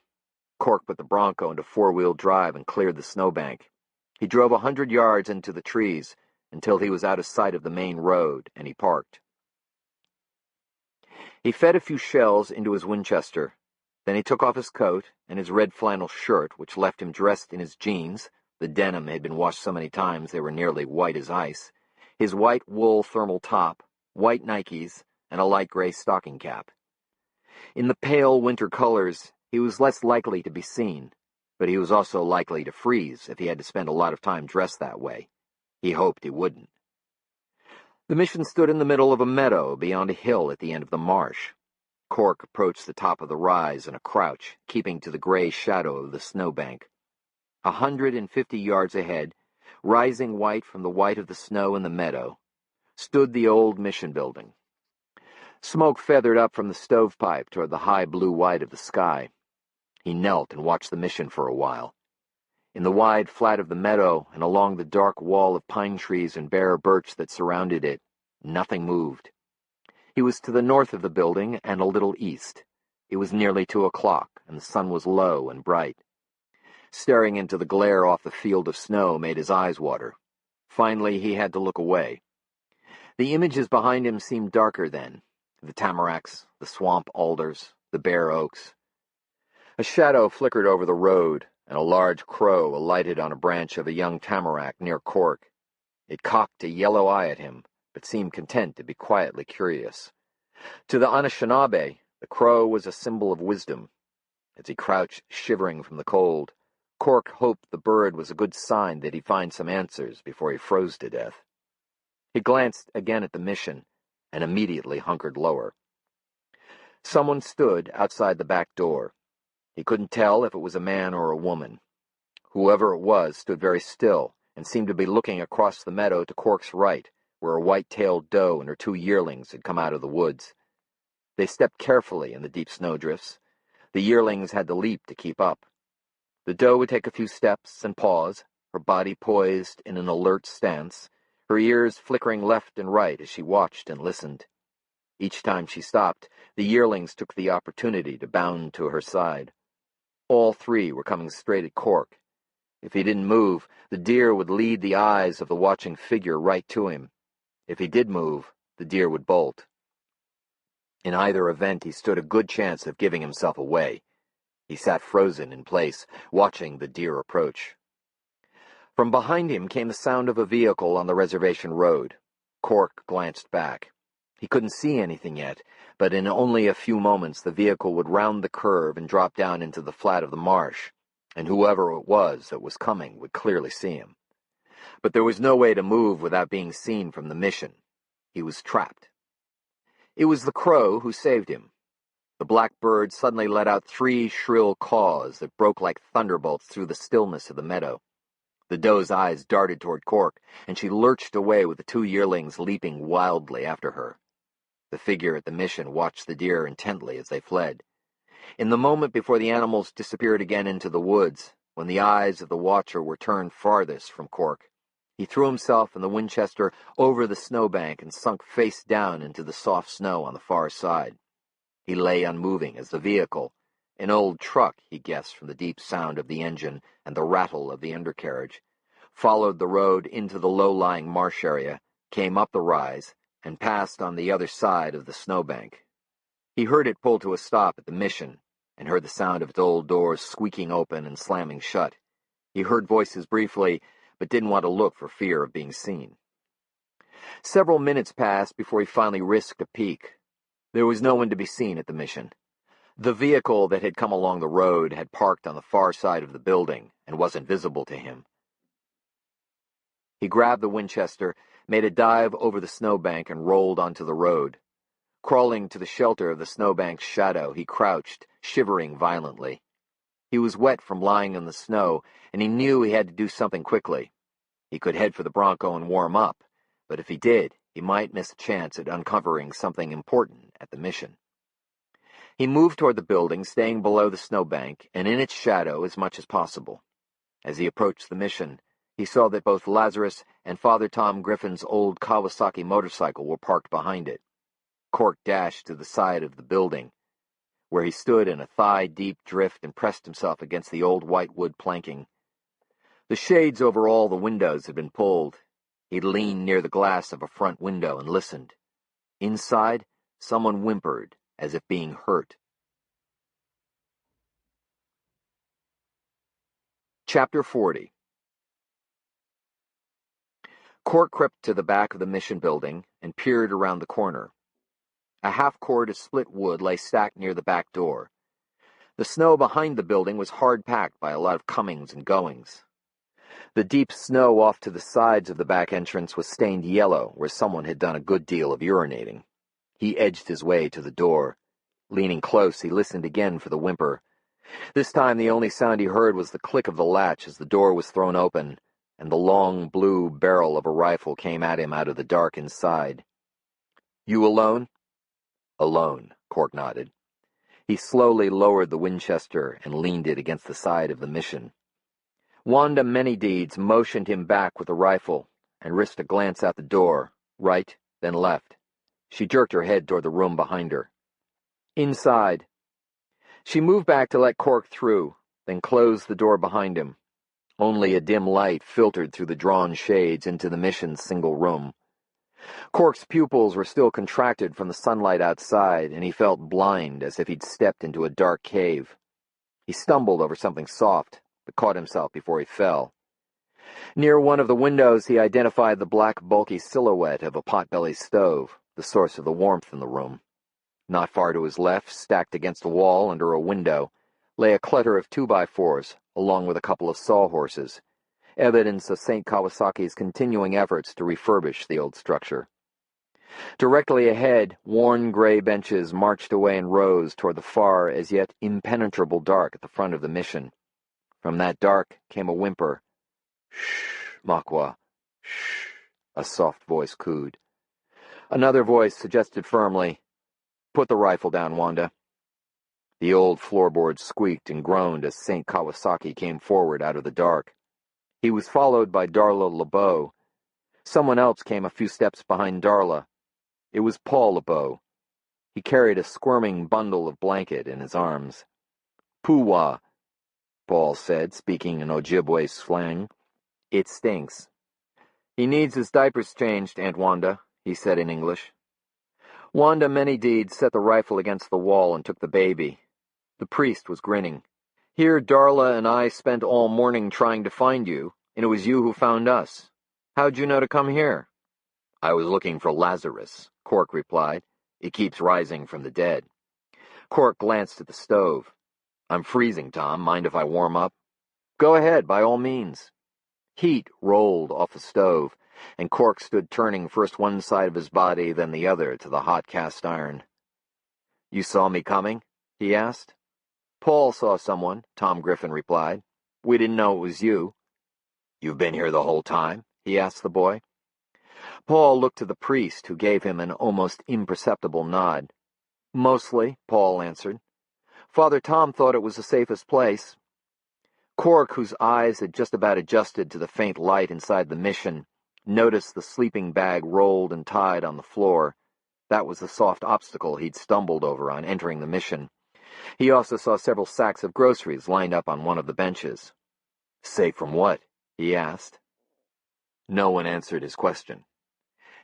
Cork put the Bronco into four-wheel drive and cleared the snowbank. He drove 100 yards into the trees until he was out of sight of the main road, and he parked. He fed a few shells into his Winchester. Then he took off his coat and his red flannel shirt, which left him dressed in his jeans. The denim had been washed so many times they were nearly white as ice. His white wool thermal top, white Nikes, and a light gray stocking cap. In the pale winter colors, he was less likely to be seen, but he was also likely to freeze if he had to spend a lot of time dressed that way. He hoped he wouldn't. The mission stood in the middle of a meadow beyond a hill at the end of the marsh. Cork approached the top of the rise in a crouch, keeping to the gray shadow of the snowbank. 150 yards ahead, rising white from the white of the snow in the meadow, stood the old mission building. Smoke feathered up from the stovepipe toward the high blue-white of the sky. He knelt and watched the mission for a while. In the wide flat of the meadow and along the dark wall of pine trees and bare birch that surrounded it, nothing moved. He was to the north of the building and a little east. It was nearly 2 o'clock, and the sun was low and bright. Staring into the glare off the field of snow made his eyes water. Finally, he had to look away. The images behind him seemed darker then. The tamaracks, the swamp alders, the bare oaks. A shadow flickered over the road, and a large crow alighted on a branch of a young tamarack near Cork. It cocked a yellow eye at him, but seemed content to be quietly curious. To the Anishinaabe, the crow was a symbol of wisdom. As he crouched, shivering from the cold, Cork hoped the bird was a good sign that he'd find some answers before he froze to death. He glanced again at the mission, and immediately hunkered lower. Someone stood outside the back door. He couldn't tell if it was a man or a woman. Whoever it was stood very still and seemed to be looking across the meadow to Cork's right, where a white-tailed doe and her 2 yearlings had come out of the woods. They stepped carefully in the deep snowdrifts. The yearlings had to leap to keep up. The doe would take a few steps and pause, her body poised in an alert stance, her ears flickering left and right as she watched and listened. Each time she stopped, the yearlings took the opportunity to bound to her side. All 3 were coming straight at Cork. If he didn't move, the deer would lead the eyes of the watching figure right to him. If he did move, the deer would bolt. In either event, he stood a good chance of giving himself away. He sat frozen in place, watching the deer approach. From behind him came the sound of a vehicle on the reservation road. Cork glanced back. He couldn't see anything yet, but in only a few moments the vehicle would round the curve and drop down into the flat of the marsh, and whoever it was that was coming would clearly see him. But there was no way to move without being seen from the mission. He was trapped. It was the crow who saved him. The black bird suddenly let out 3 shrill caws that broke like thunderbolts through the stillness of the meadow. The doe's eyes darted toward Cork, and she lurched away with the 2 yearlings leaping wildly after her. The figure at the mission watched the deer intently as they fled. In the moment before the animals disappeared again into the woods, when the eyes of the watcher were turned farthest from Cork, he threw himself and the Winchester over the snowbank and sunk face down into the soft snow on the far side. He lay unmoving as the vehicle, an old truck, he guessed from the deep sound of the engine and the rattle of the undercarriage, followed the road into the low-lying marsh area, came up the rise, and passed on the other side of the snowbank. He heard it pull to a stop at the mission, and heard the sound of its old doors squeaking open and slamming shut. He heard voices briefly, but didn't want to look for fear of being seen. Several minutes passed before he finally risked a peek. There was no one to be seen at the mission. The vehicle that had come along the road had parked on the far side of the building and wasn't visible to him. He grabbed the Winchester, made a dive over the snowbank, and rolled onto the road. Crawling to the shelter of the snowbank's shadow, he crouched, shivering violently. He was wet from lying in the snow, and he knew he had to do something quickly. He could head for the Bronco and warm up, but if he did, he might miss a chance at uncovering something important at the mission. He moved toward the building, staying below the snowbank and in its shadow as much as possible. As he approached the mission, he saw that both Lazarus and Father Tom Griffin's old Kawasaki motorcycle were parked behind it. Cork dashed to the side of the building, where he stood in a thigh-deep drift and pressed himself against the old white wood planking. The shades over all the windows had been pulled. He leaned near the glass of a front window and listened. Inside, someone whimpered, as if being hurt. Chapter 40. Cork crept to the back of the mission building and peered around the corner. A half-cord of split wood lay stacked near the back door. The snow behind the building was hard-packed by a lot of comings and goings. The deep snow off to the sides of the back entrance was stained yellow, where someone had done a good deal of urinating. He edged his way to the door. Leaning close, he listened again for the whimper. This time the only sound he heard was the click of the latch as the door was thrown open, and the long blue barrel of a rifle came at him out of the dark inside. "You alone?" "Alone," Cork nodded. He slowly lowered the Winchester and leaned it against the side of the mission. Wanda Manydeeds motioned him back with the rifle and risked a glance out the door, right, then left. She jerked her head toward the room behind her. "Inside." She moved back to let Cork through, then closed the door behind him. Only a dim light filtered through the drawn shades into the mission's single room. Cork's pupils were still contracted from the sunlight outside, and he felt blind, as if he'd stepped into a dark cave. He stumbled over something soft, but caught himself before he fell. Near one of the windows, he identified the black, bulky silhouette of a pot-bellied stove, the source of the warmth in the room. Not far to his left, stacked against a wall under a window, lay a clutter of 2x4s, along with a couple of sawhorses, evidence of St. Kawasaki's continuing efforts to refurbish the old structure. Directly ahead, worn gray benches marched away in rows toward the far, as yet impenetrable dark at the front of the mission. From that dark came a whimper. "Shh, Makwa, shh," a soft voice cooed. Another voice suggested firmly, "Put the rifle down, Wanda." The old floorboards squeaked and groaned as St. Kawasaki came forward out of the dark. He was followed by Darla LeBeau. Someone else came a few steps behind Darla. It was Paul LeBeau. He carried a squirming bundle of blanket in his arms. "Puwa," Paul said, speaking in Ojibwe slang. "It stinks." "He needs his diapers changed, Aunt Wanda," he said in English. Wanda Manydeeds set the rifle against the wall and took the baby. The priest was grinning. "Here Darla and I spent all morning trying to find you, and it was you who found us. How'd you know to come here?" "I was looking for Lazarus," Cork replied. "He keeps rising from the dead." Cork glanced at the stove. "I'm freezing, Tom. Mind if I warm up?" "Go ahead, by all means." Heat rolled off the stove, and Cork stood turning first one side of his body, then the other to the hot cast iron. "You saw me coming?" he asked. "Paul saw someone," Tom Griffin replied. "We didn't know it was you." "You've been here the whole time?" he asked the boy. Paul looked to the priest, who gave him an almost imperceptible nod. "Mostly," Paul answered. "Father Tom thought it was the safest place." Cork, whose eyes had just about adjusted to the faint light inside the mission, noticed the sleeping bag rolled and tied on the floor. That was the soft obstacle he'd stumbled over on entering the mission. He also saw several sacks of groceries lined up on one of the benches. "Safe from what?" he asked. No one answered his question.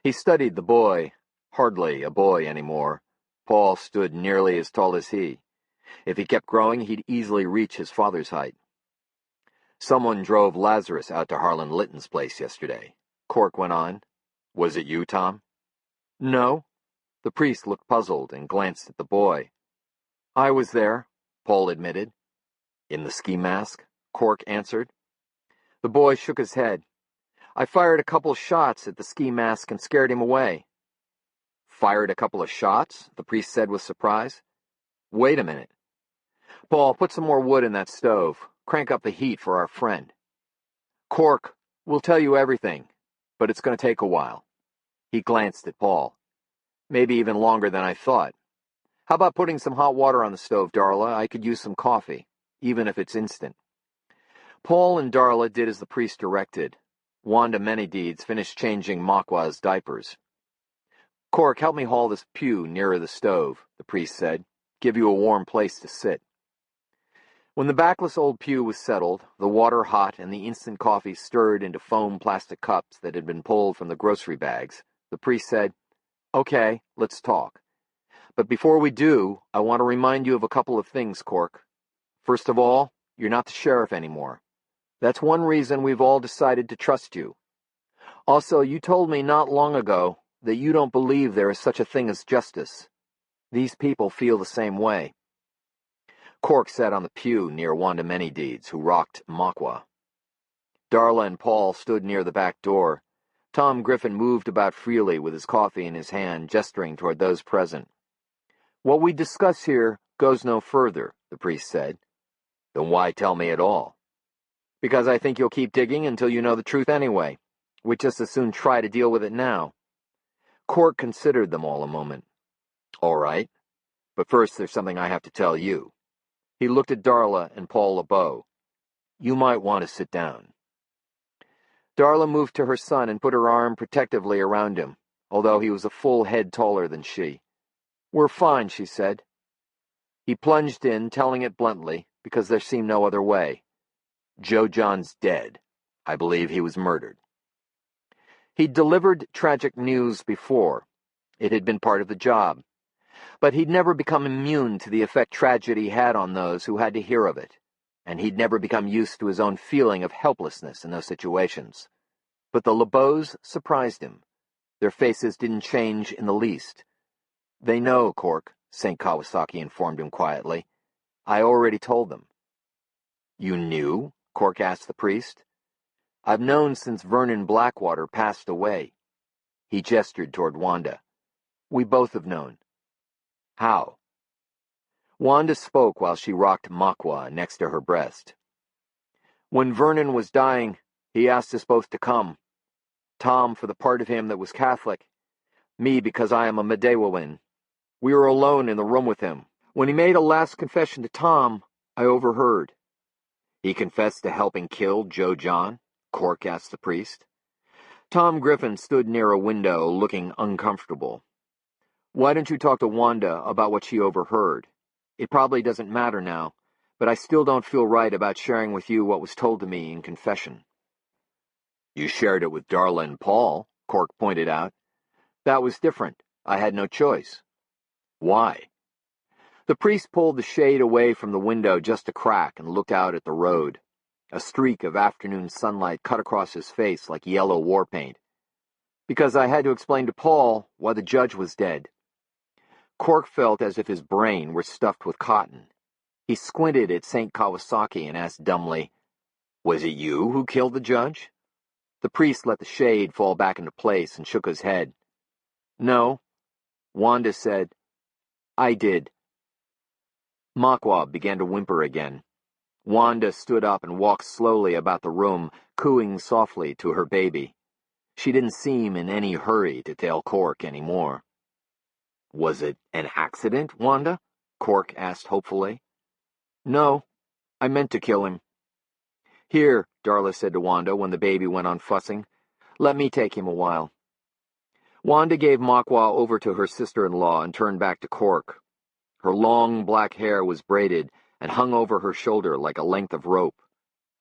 He studied the boy. Hardly a boy anymore. Paul stood nearly as tall as he. If he kept growing, he'd easily reach his father's height. "Someone drove Lazarus out to Harlan Litton's place yesterday," Cork went on. "Was it you, Tom?" "No." The priest looked puzzled and glanced at the boy. "I was there," Paul admitted. "In the ski mask?" Cork answered. The boy shook his head. "I fired a couple shots at the ski mask and scared him away." "Fired a couple of shots?" the priest said with surprise. "Wait a minute." Paul, put some more wood in that stove. Crank up the heat for our friend. Cork, we'll tell you everything, but it's going to take a while. He glanced at Paul. Maybe even longer than I thought. How about putting some hot water on the stove, Darla? I could use some coffee, even if it's instant. Paul and Darla did as the priest directed. Wanda Manydeeds finished changing Makwa's diapers. Cork, help me haul this pew nearer the stove, the priest said. Give you a warm place to sit. When the backless old pew was settled, the water hot and the instant coffee stirred into foam plastic cups that had been pulled from the grocery bags, the priest said, Okay, let's talk. But before we do, I want to remind you of a couple of things, Cork. First of all, you're not the sheriff anymore. That's one reason we've all decided to trust you. Also, you told me not long ago that you don't believe there is such a thing as justice. These people feel the same way. Cork sat on the pew near Wanda Manydeeds, who rocked Makwa. Darla and Paul stood near the back door. Tom Griffin moved about freely with his coffee in his hand, gesturing toward those present. What we discuss here goes no further, the priest said. Then why tell me at all? Because I think you'll keep digging until you know the truth anyway. We'd just as soon try to deal with it now. Cork considered them all a moment. All right, but first there's something I have to tell you. He looked at Darla and Paul LeBeau. You might want to sit down. Darla moved to her son and put her arm protectively around him, although he was a full head taller than she. We're fine, she said. He plunged in, telling it bluntly, because there seemed no other way. Joe John's dead. I believe he was murdered. He'd delivered tragic news before. It had been part of the job. But he'd never become immune to the effect tragedy had on those who had to hear of it, and he'd never become used to his own feeling of helplessness in those situations. But the LeBeaus surprised him. Their faces didn't change in the least. They know, Cork, St. Kawasaki informed him quietly. I already told them. You knew? Cork asked the priest. I've known since Vernon Blackwater passed away. He gestured toward Wanda. We both have known. How? Wanda spoke while she rocked Makwa next to her breast. When Vernon was dying, he asked us both to come. Tom for the part of him that was Catholic, me because I am a Medewawin. We were alone in the room with him. When he made a last confession to Tom, I overheard. He confessed to helping kill Joe John? Cork asked the priest. Tom Griffin stood near a window, looking uncomfortable. Why don't you talk to Wanda about what she overheard? It probably doesn't matter now, but I still don't feel right about sharing with you what was told to me in confession. You shared it with Darla and Paul, Cork pointed out. That was different. I had no choice. Why? The priest pulled the shade away from the window just a crack and looked out at the road. A streak of afternoon sunlight cut across his face like yellow war paint. Because I had to explain to Paul why the judge was dead. Cork felt as if his brain were stuffed with cotton. He squinted at St. Kawasaki and asked dumbly, Was it you who killed the judge? The priest let the shade fall back into place and shook his head. No. Wanda said, I did. Makwa began to whimper again. Wanda stood up and walked slowly about the room, cooing softly to her baby. She didn't seem in any hurry to tell Cork any more. Was it an accident, Wanda? Cork asked hopefully. No, I meant to kill him. Here, Darla said to Wanda when the baby went on fussing. Let me take him a while. Wanda gave Makwa over to her sister-in-law and turned back to Cork. Her long black hair was braided and hung over her shoulder like a length of rope.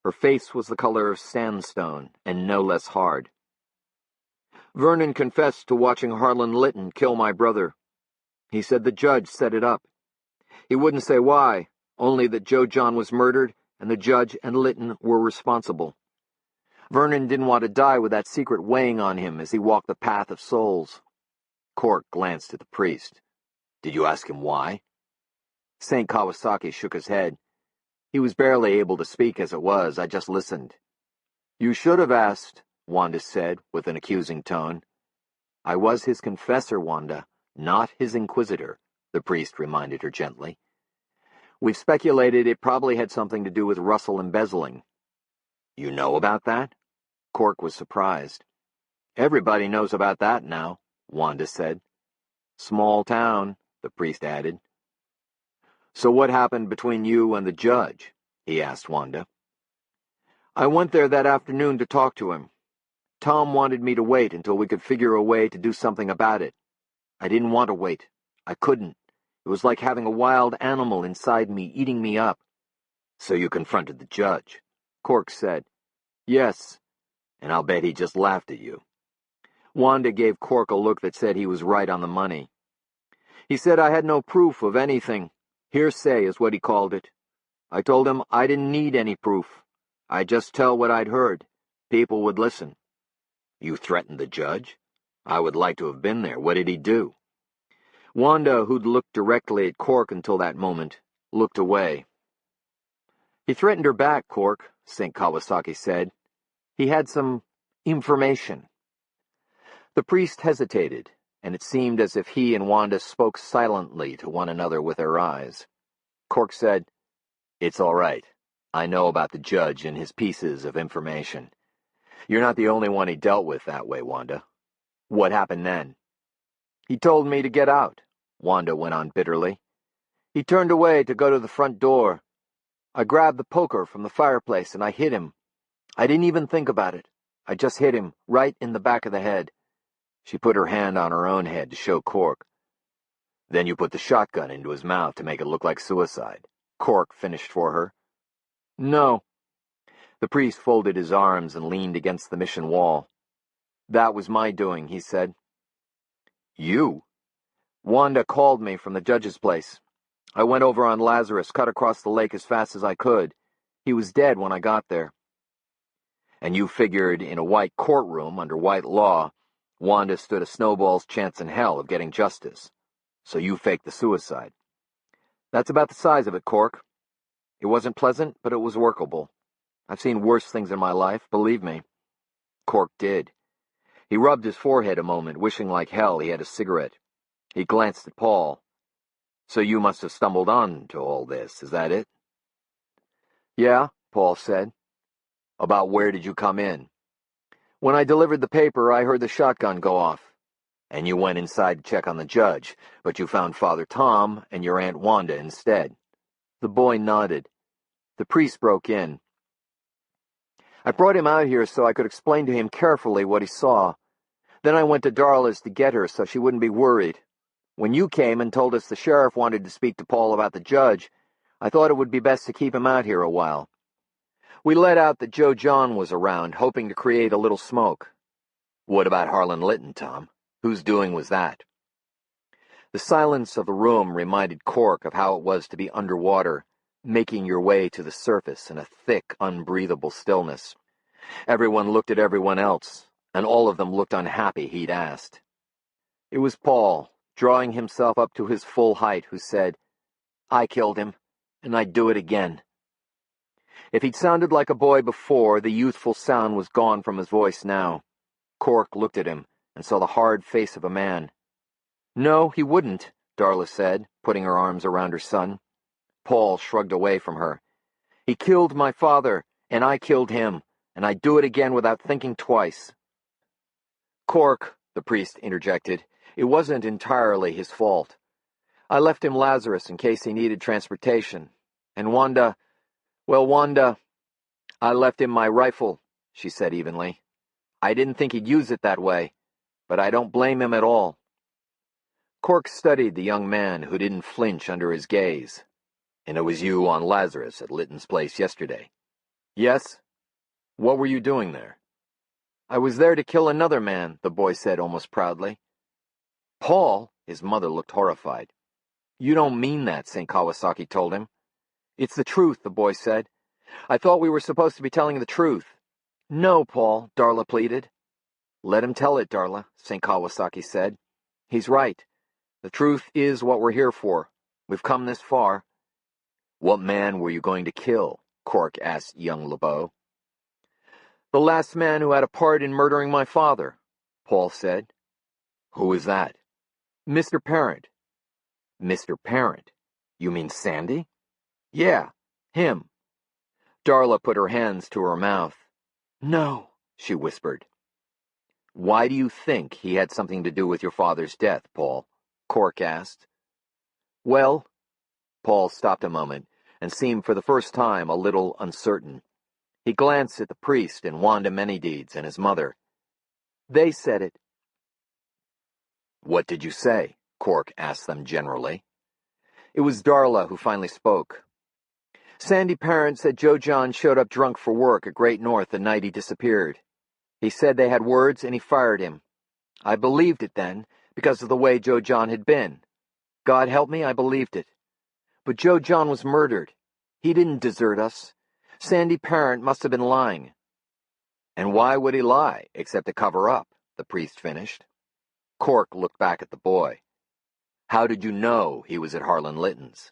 Her face was the color of sandstone and no less hard. Vernon confessed to watching Harlan Litton kill my brother. He said the judge set it up. He wouldn't say why, only that Joe John was murdered and the judge and Litton were responsible. Vernon didn't want to die with that secret weighing on him as he walked the path of souls. Cork glanced at the priest. Did you ask him why? St. Kawasaki shook his head. He was barely able to speak as it was. I just listened. You should have asked, Wanda said with an accusing tone. I was his confessor, Wanda, not his inquisitor, the priest reminded her gently. We've speculated it probably had something to do with Russell embezzling. You know about that? Cork was surprised. Everybody knows about that now, Wanda said. Small town, the priest added. So what happened between you and the judge? He asked Wanda. I went there that afternoon to talk to him. Tom wanted me to wait until we could figure a way to do something about it. I didn't want to wait. I couldn't. It was like having a wild animal inside me eating me up. So you confronted the judge, Cork said. Yes, and I'll bet he just laughed at you. Wanda gave Cork a look that said he was right on the money. He said I had no proof of anything. Hearsay is what he called it. I told him I didn't need any proof. I'd just tell what I'd heard. People would listen. You threatened the judge? I would like to have been there. What did he do? Wanda, who'd looked directly at Cork until that moment, looked away. He threatened her back, Cork, St. Kawasaki said. He had some information. The priest hesitated, and it seemed as if he and Wanda spoke silently to one another with their eyes. Cork said, It's all right. I know about the judge and his pieces of information. You're not the only one he dealt with that way, Wanda. What happened then? He told me to get out, Wanda went on bitterly. He turned away to go to the front door. I grabbed the poker from the fireplace and I hit him. I didn't even think about it. I just hit him right in the back of the head. She put her hand on her own head to show Cork. Then you put the shotgun into his mouth to make it look like suicide. Cork finished for her. No. The priest folded his arms and leaned against the mission wall. That was my doing, he said. You? Wanda called me from the judge's place. I went over on Lazarus, cut across the lake as fast as I could. He was dead when I got there. And you figured in a white courtroom under white law, Wanda stood a snowball's chance in hell of getting justice. So you faked the suicide. That's about the size of it, Cork. It wasn't pleasant, but it was workable. I've seen worse things in my life, believe me. Cork did. He rubbed his forehead a moment, wishing like hell he had a cigarette. He glanced at Paul. So you must have stumbled on to all this, is that it? Yeah, Paul said. About where did you come in? When I delivered the paper, I heard the shotgun go off. And you went inside to check on the judge, but you found Father Tom and your Aunt Wanda instead. The boy nodded. The priest broke in. I brought him out here so I could explain to him carefully what he saw. Then I went to Darla's to get her so she wouldn't be worried. When you came and told us the sheriff wanted to speak to Paul about the judge, I thought it would be best to keep him out here a while. We let out that Joe John was around, hoping to create a little smoke. What about Harlan Litton, Tom? Whose doing was that? The silence of the room reminded Cork of how it was to be underwater, making your way to the surface in a thick, unbreathable stillness. Everyone looked at everyone else, and all of them looked unhappy he'd asked. It was Paul, drawing himself up to his full height, who said, I killed him, and I'd do it again. If he'd sounded like a boy before, the youthful sound was gone from his voice now. Cork looked at him and saw the hard face of a man. No, he wouldn't, Darla said, putting her arms around her son. Paul shrugged away from her. He killed my father, and I killed him, and I'd do it again without thinking twice. Cork, the priest interjected, it wasn't entirely his fault. I left him Lazarus in case he needed transportation. And Wanda, I left him my rifle, she said evenly. I didn't think he'd use it that way, but I don't blame him at all. Cork studied the young man who didn't flinch under his gaze. And it was you on Lazarus at Litton's place yesterday. Yes? What were you doing there? I was there to kill another man, the boy said almost proudly. Paul, his mother looked horrified. You don't mean that, St. Kawasaki told him. It's the truth, the boy said. I thought we were supposed to be telling the truth. No, Paul, Darla pleaded. Let him tell it, Darla, St. Kawasaki said. He's right. The truth is what we're here for. We've come this far. What man were you going to kill? Cork asked young LeBeau. The last man who had a part in murdering my father, Paul said. Who is that? Mr. Parent. Mr. Parent? You mean Sandy? Yeah, him. Darla put her hands to her mouth. No, she whispered. Why do you think he had something to do with your father's death, Paul? Cork asked. Well, Paul stopped a moment and seemed for the first time a little uncertain. He glanced at the priest and Wanda Manydeeds and his mother. They said it. What did you say? Cork asked them generally. It was Darla who finally spoke. Sandy Parent said Joe John showed up drunk for work at Great North the night he disappeared. He said they had words and he fired him. I believed it then, because of the way Joe John had been. God help me, I believed it. But Joe John was murdered. He didn't desert us. Sandy Parent must have been lying. And why would he lie, except to cover up? The priest finished. Cork looked back at the boy. How did you know he was at Harlan Litton's?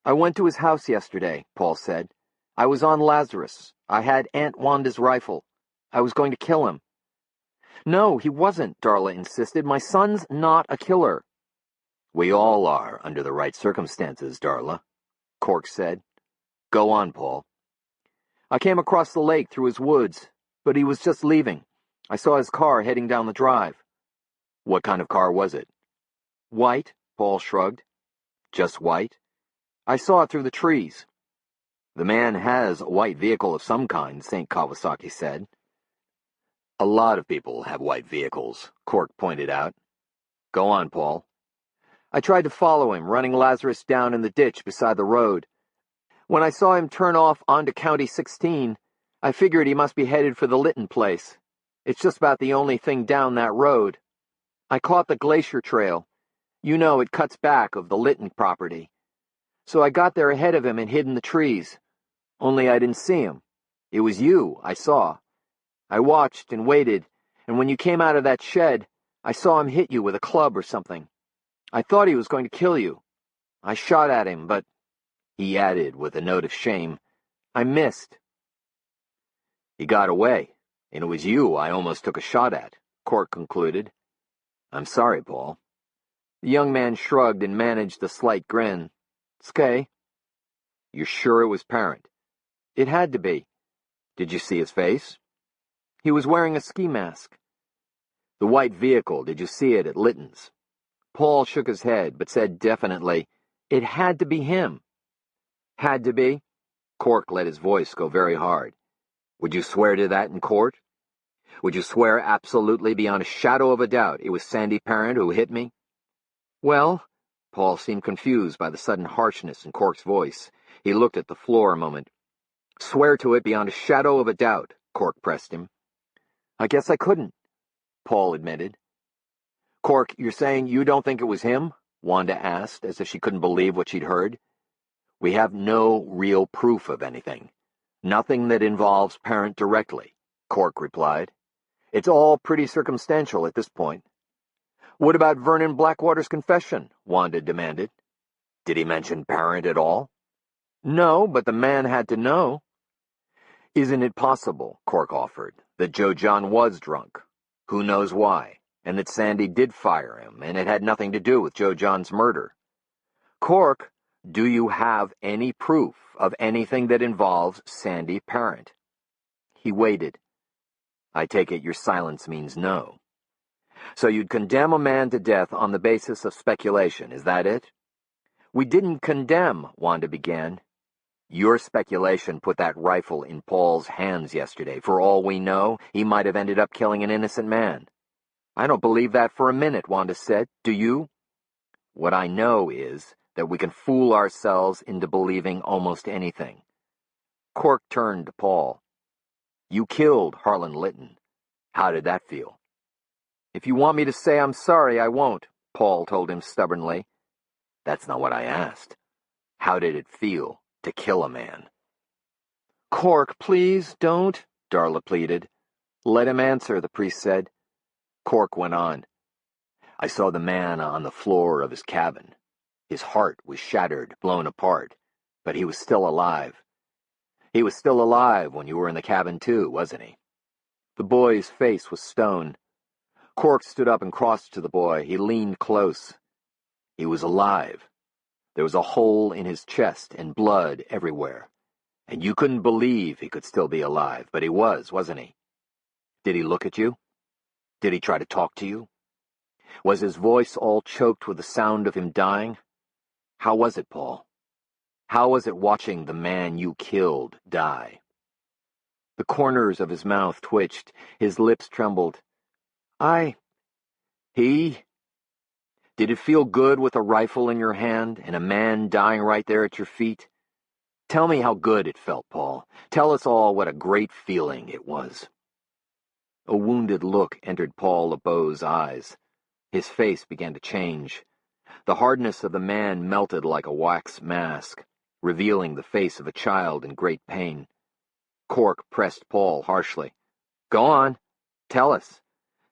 I went to his house yesterday, Paul said. I was on Lazarus. I had Aunt Wanda's rifle. I was going to kill him. No, he wasn't, Darla insisted. My son's not a killer. We all are, under the right circumstances, Darla, Cork said. Go on, Paul. I came across the lake through his woods, but he was just leaving. I saw his car heading down the drive. What kind of car was it? White, Paul shrugged. Just white? I saw it through the trees. The man has a white vehicle of some kind, St. Kawasaki said. A lot of people have white vehicles, Cork pointed out. Go on, Paul. I tried to follow him, running Lazarus down in the ditch beside the road. When I saw him turn off onto County 16, I figured he must be headed for the Litton place. It's just about the only thing down that road. I caught the glacier trail. You know, it cuts back of the Litton property. So I got there ahead of him and hid in the trees. Only I didn't see him. It was you I saw. I watched and waited, and when you came out of that shed, I saw him hit you with a club or something. I thought he was going to kill you. I shot at him, but, he added with a note of shame, I missed. He got away, and it was you I almost took a shot at, Cork concluded. I'm sorry, Paul. The young man shrugged and managed a slight grin. It's okay. You're sure it was Parent? It had to be. Did you see his face? He was wearing a ski mask. The white vehicle, did you see it at Litton's? Paul shook his head, but said definitely, it had to be him. Had to be? Cork let his voice go very hard. Would you swear to that in court? Would you swear absolutely beyond a shadow of a doubt it was Sandy Parent who hit me? Well, Paul seemed confused by the sudden harshness in Cork's voice. He looked at the floor a moment. Swear to it beyond a shadow of a doubt, Cork pressed him. I guess I couldn't, Paul admitted. Cork, you're saying you don't think it was him? Wanda asked, as if she couldn't believe what she'd heard. We have no real proof of anything. Nothing that involves Parent directly, Cork replied. It's all pretty circumstantial at this point. What about Vernon Blackwater's confession? Wanda demanded. Did he mention Parent at all? No, but the man had to know. Isn't it possible, Cork offered, that Joe John was drunk? Who knows why? And that Sandy did fire him, and it had nothing to do with Joe John's murder. Cork, do you have any proof of anything that involves Sandy Parent? He waited. I take it your silence means no. So you'd condemn a man to death on the basis of speculation, is that it? We didn't condemn, Wanda began. Your speculation put that rifle in Paul's hands yesterday. For all we know, he might have ended up killing an innocent man. I don't believe that for a minute, Wanda said. Do you? What I know is that we can fool ourselves into believing almost anything. Cork turned to Paul. You killed Harlan Litton. How did that feel? If you want me to say I'm sorry, I won't, Paul told him stubbornly. That's not what I asked. How did it feel to kill a man? Cork, please, don't, Darla pleaded. Let him answer, the priest said. Cork went on. I saw the man on the floor of his cabin. His heart was shattered, blown apart, but he was still alive. He was still alive when you were in the cabin too, wasn't he? The boy's face was stone. Cork stood up and crossed to the boy. He leaned close. He was alive. There was a hole in his chest and blood everywhere. And you couldn't believe he could still be alive, but he was, wasn't he? Did he look at you? Did he try to talk to you? Was his voice all choked with the sound of him dying? How was it, Paul? How was it watching the man you killed die? The corners of his mouth twitched, his lips trembled. He? Did it feel good with a rifle in your hand and a man dying right there at your feet? Tell me how good it felt, Paul. Tell us all what a great feeling it was. A wounded look entered Paul LeBeau's eyes. His face began to change. The hardness of the man melted like a wax mask, revealing the face of a child in great pain. Cork pressed Paul harshly. Go on. Tell us.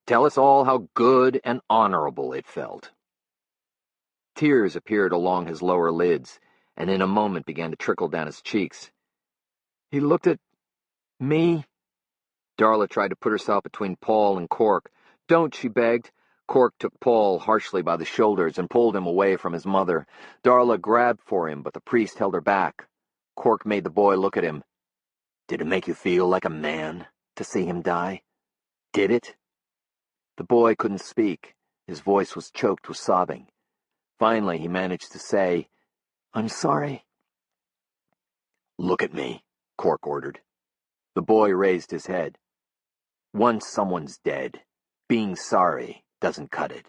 Tell us all how good and honorable it felt. Tears appeared along his lower lids, and in a moment began to trickle down his cheeks. He looked at me. Darla tried to put herself between Paul and Cork. Don't, she begged. Cork took Paul harshly by the shoulders and pulled him away from his mother. Darla grabbed for him, but the priest held her back. Cork made the boy look at him. Did it make you feel like a man to see him die? Did it? The boy couldn't speak. His voice was choked with sobbing. Finally, he managed to say, I'm sorry. Look at me, Cork ordered. The boy raised his head. Once someone's dead, being sorry doesn't cut it.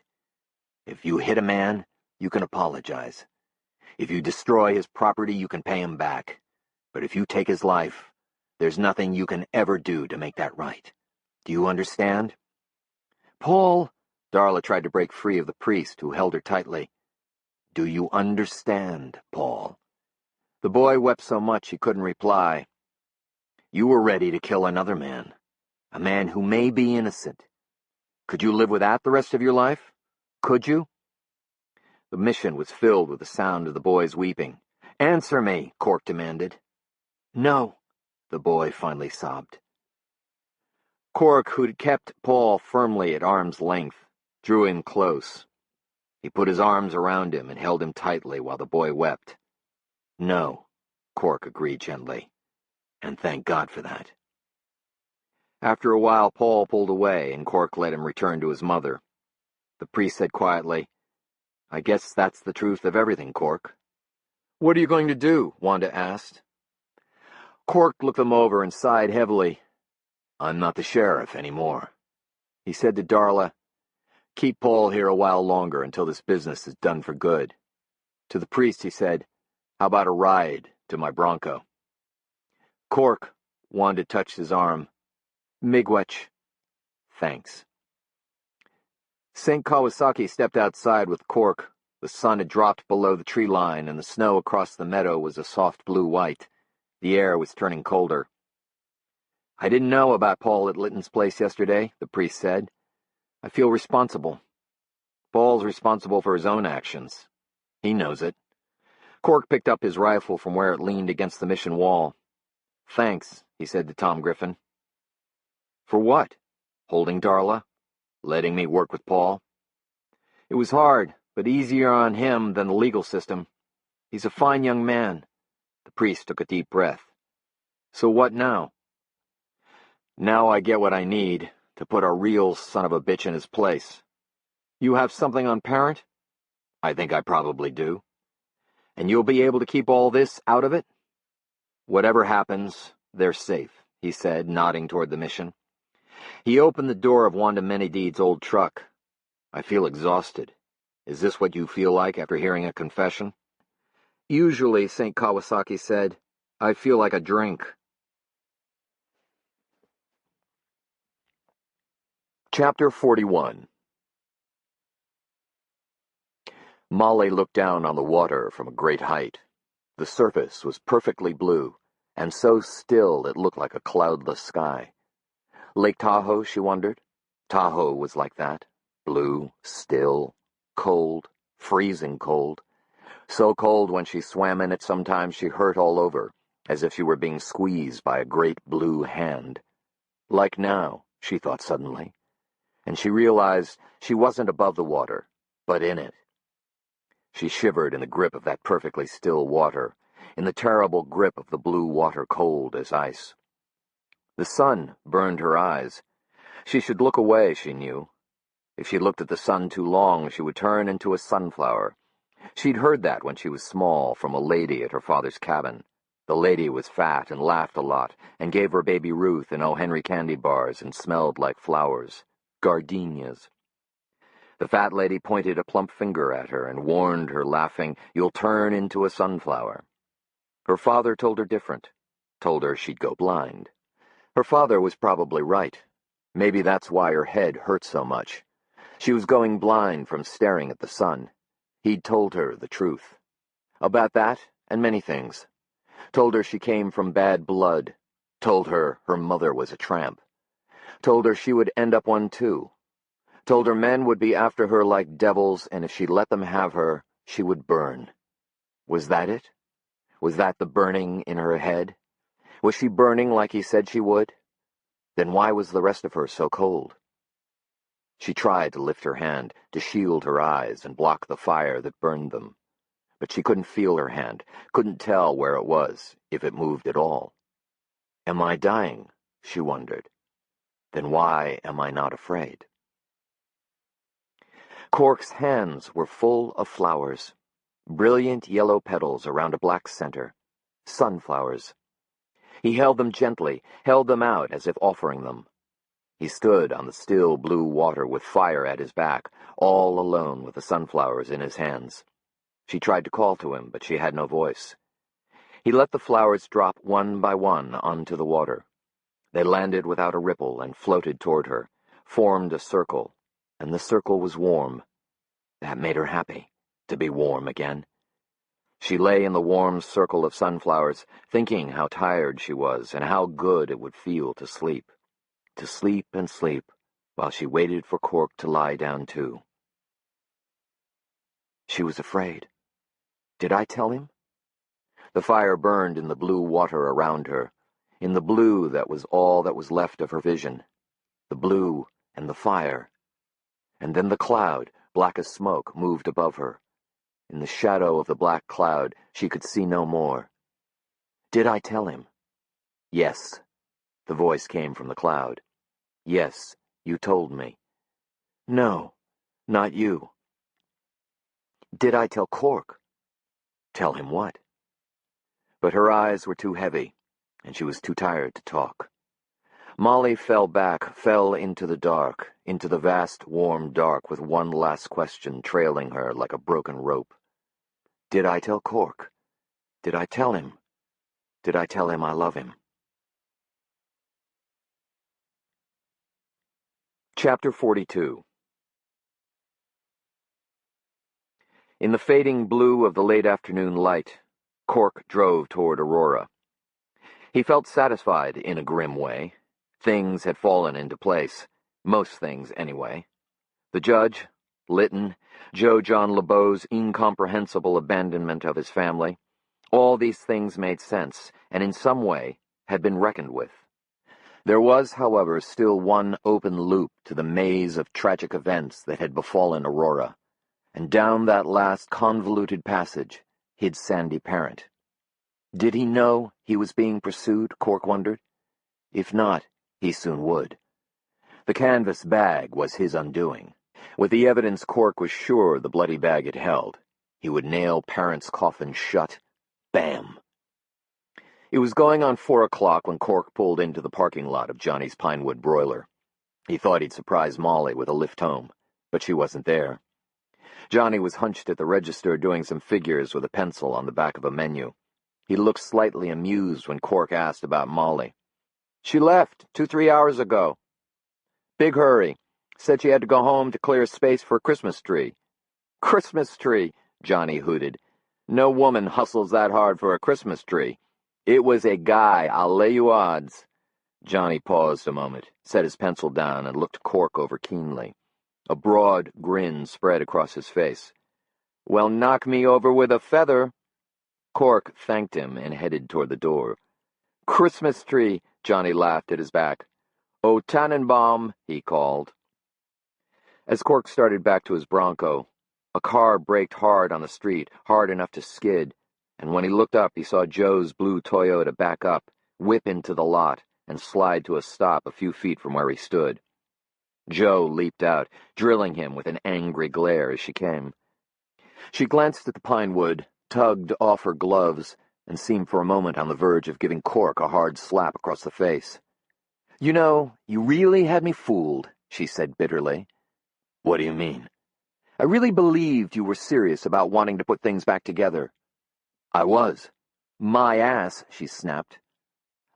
If you hit a man, you can apologize. If you destroy his property, you can pay him back. But if you take his life, there's nothing you can ever do to make that right. Do you understand? Paul, Darla tried to break free of the priest, who held her tightly. Do you understand, Paul? The boy wept so much he couldn't reply. You were ready to kill another man, a man who may be innocent. Could you live with that the rest of your life? Could you? The mission was filled with the sound of the boy's weeping. Answer me, Cork demanded. No, the boy finally sobbed. Cork, who'd kept Paul firmly at arm's length, drew him close. He put his arms around him and held him tightly while the boy wept. No, Cork agreed gently, and thank God for that. After a while, Paul pulled away, and Cork let him return to his mother. The priest said quietly, I guess that's the truth of everything, Cork. What are you going to do? Wanda asked. Cork looked them over and sighed heavily. I'm not the sheriff anymore. He said to Darla, keep Paul here a while longer until this business is done for good. To the priest he said, how about a ride to my bronco? Cork, Wanda touched his arm. Miigwech. Thanks. St. Kawasaki stepped outside with Cork. The sun had dropped below the tree line, and the snow across the meadow was a soft blue-white. The air was turning colder. I didn't know about Paul at Litton's place yesterday, the priest said. I feel responsible. Paul's responsible for his own actions. He knows it. Cork picked up his rifle from where it leaned against the mission wall. Thanks, he said to Tom Griffin. For what? Holding Darla? Letting me work with Paul? It was hard, but easier on him than the legal system. He's a fine young man. The priest took a deep breath. So what now? Now I get what I need to put a real son of a bitch in his place. You have something on Parent? I think I probably do. And you'll be able to keep all this out of it? Whatever happens, they're safe, he said, nodding toward the mission. He opened the door of Wanda Menedeed's old truck. I feel exhausted. Is this what you feel like after hearing a confession? Usually, St. Kawasaki said, I feel like a drink. Chapter 41. Molly looked down on the water from a great height. The surface was perfectly blue, and so still it looked like a cloudless sky. Lake Tahoe, she wondered. Tahoe was like that. Blue, still, cold, freezing cold. So cold when she swam in it sometimes she hurt all over, as if she were being squeezed by a great blue hand. Like now, she thought suddenly. And she realized she wasn't above the water, but in it. She shivered in the grip of that perfectly still water, in the terrible grip of the blue water cold as ice. The sun burned her eyes. She should look away, she knew. If she looked at the sun too long, she would turn into a sunflower. She'd heard that when she was small from a lady at her father's cabin. The lady was fat and laughed a lot, and gave her baby Ruth and O. Henry candy bars and smelled like flowers, gardenias. The fat lady pointed a plump finger at her and warned her, laughing, "You'll turn into a sunflower." Her father told her different, told her she'd go blind. Her father was probably right. Maybe that's why her head hurt so much. She was going blind from staring at the sun. He'd told her the truth. About that and many things. Told her she came from bad blood. Told her her mother was a tramp. Told her she would end up one too. Told her men would be after her like devils, and if she let them have her, she would burn. Was that it? Was that the burning in her head? Was she burning like he said she would? Then why was the rest of her so cold? She tried to lift her hand, to shield her eyes and block the fire that burned them. But she couldn't feel her hand, couldn't tell where it was, if it moved at all. Am I dying? She wondered. Then why am I not afraid? Cork's hands were full of flowers, brilliant yellow petals around a black center, sunflowers. He held them gently, held them out as if offering them. He stood on the still blue water with fire at his back, all alone with the sunflowers in his hands. She tried to call to him, but she had no voice. He let the flowers drop one by one onto the water. They landed without a ripple and floated toward her, formed a circle, and the circle was warm. That made her happy, to be warm again. She lay in the warm circle of sunflowers, thinking how tired she was and how good it would feel to sleep and sleep, while she waited for Cork to lie down too. She was afraid. Did I tell him? The fire burned in the blue water around her, in the blue that was all that was left of her vision. The blue and the fire. And then the cloud, black as smoke, moved above her. In the shadow of the black cloud, she could see no more. Did I tell him? Yes. The voice came from the cloud. Yes, you told me. No, not you. Did I tell Cork? Tell him what? But her eyes were too heavy, and she was too tired to talk. Molly fell back, fell into the dark, into the vast, warm dark, with one last question trailing her like a broken rope. Did I tell Cork? Did I tell him? Did I tell him I love him? Chapter 42. In the fading blue of the late afternoon light, Cork drove toward Aurora. He felt satisfied in a grim way. Things had fallen into place. Most things, anyway. The judge, Lytton, Joe John LeBeau's incomprehensible abandonment of his family, all these things made sense, and in some way had been reckoned with. There was, however, still one open loop to the maze of tragic events that had befallen Aurora, and down that last convoluted passage hid Sandy Parent. Did he know he was being pursued, Cork wondered? If not, he soon would. The canvas bag was his undoing. With the evidence Cork was sure the bloody bag had held, he would nail Parent's coffin shut. Bam! It was going on 4 o'clock when Cork pulled into the parking lot of Johnny's Pinewood broiler. He thought he'd surprise Molly with a lift home, but she wasn't there. Johnny was hunched at the register doing some figures with a pencil on the back of a menu. He looked slightly amused when Cork asked about Molly. She left 2-3 hours ago. Big hurry. Said she had to go home to clear space for a Christmas tree. Christmas tree, Johnny hooted. No woman hustles that hard for a Christmas tree. It was a guy, I'll lay you odds. Johnny paused a moment, set his pencil down, and looked Cork over keenly. A broad grin spread across his face. Well, knock me over with a feather. Cork thanked him and headed toward the door. Christmas tree, Johnny laughed at his back. O Tannenbaum, he called. As Cork started back to his Bronco, A car braked hard on the street, hard enough to skid, and when he looked up, he saw Joe's blue Toyota back up, whip into the lot, and slide to a stop a few feet from where he stood. Joe leaped out, drilling him with an angry glare as she came. She glanced at the pine wood, tugged off her gloves, and seemed for a moment on the verge of giving Cork a hard slap across the face. "You know, you really had me fooled," she said bitterly. "What do you mean?" "I really believed you were serious about wanting to put things back together." "I was." "My ass," she snapped.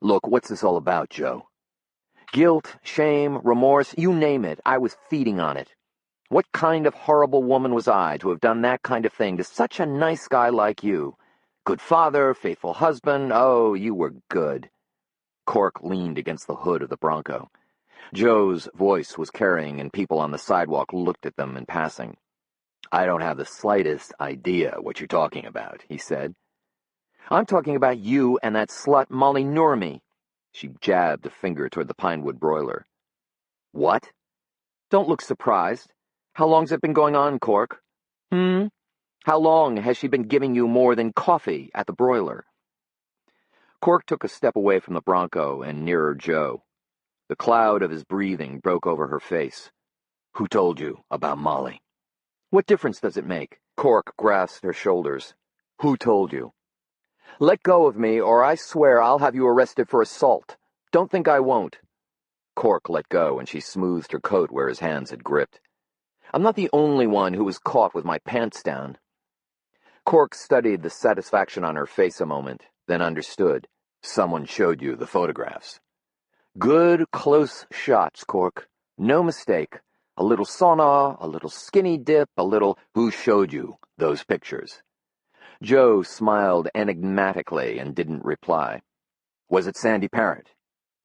"Look, what's this all about, Joe?" "Guilt, shame, remorse, you name it, I was feeding on it. What kind of horrible woman was I to have done that kind of thing to such a nice guy like you? Good father, faithful husband, oh, you were good." Cork leaned against the hood of the Bronco. Joe's voice was carrying, and people on the sidewalk looked at them in passing. "I don't have the slightest idea what you're talking about," he said. "I'm talking about you and that slut Molly Noormy." She jabbed a finger toward the pinewood broiler. "What?" "Don't look surprised. How long's it been going on, Cork?" "How long has she been giving you more than coffee at the broiler?" Cork took a step away from the Bronco and nearer Joe. The cloud of his breathing broke over her face. "Who told you about Molly?" "What difference does it make?" Cork grasped her shoulders. "Who told you?" "Let go of me, or I swear I'll have you arrested for assault. Don't think I won't." Cork let go, and she smoothed her coat where his hands had gripped. "I'm not the only one who was caught with my pants down." Cork studied the satisfaction on her face a moment, then understood. "Someone showed you the photographs." "Good, close shots, Cork. No mistake. A little sauna, a little skinny dip, a little—" "Who showed you those pictures?" Joe smiled enigmatically and didn't reply. "Was it Sandy Parent?"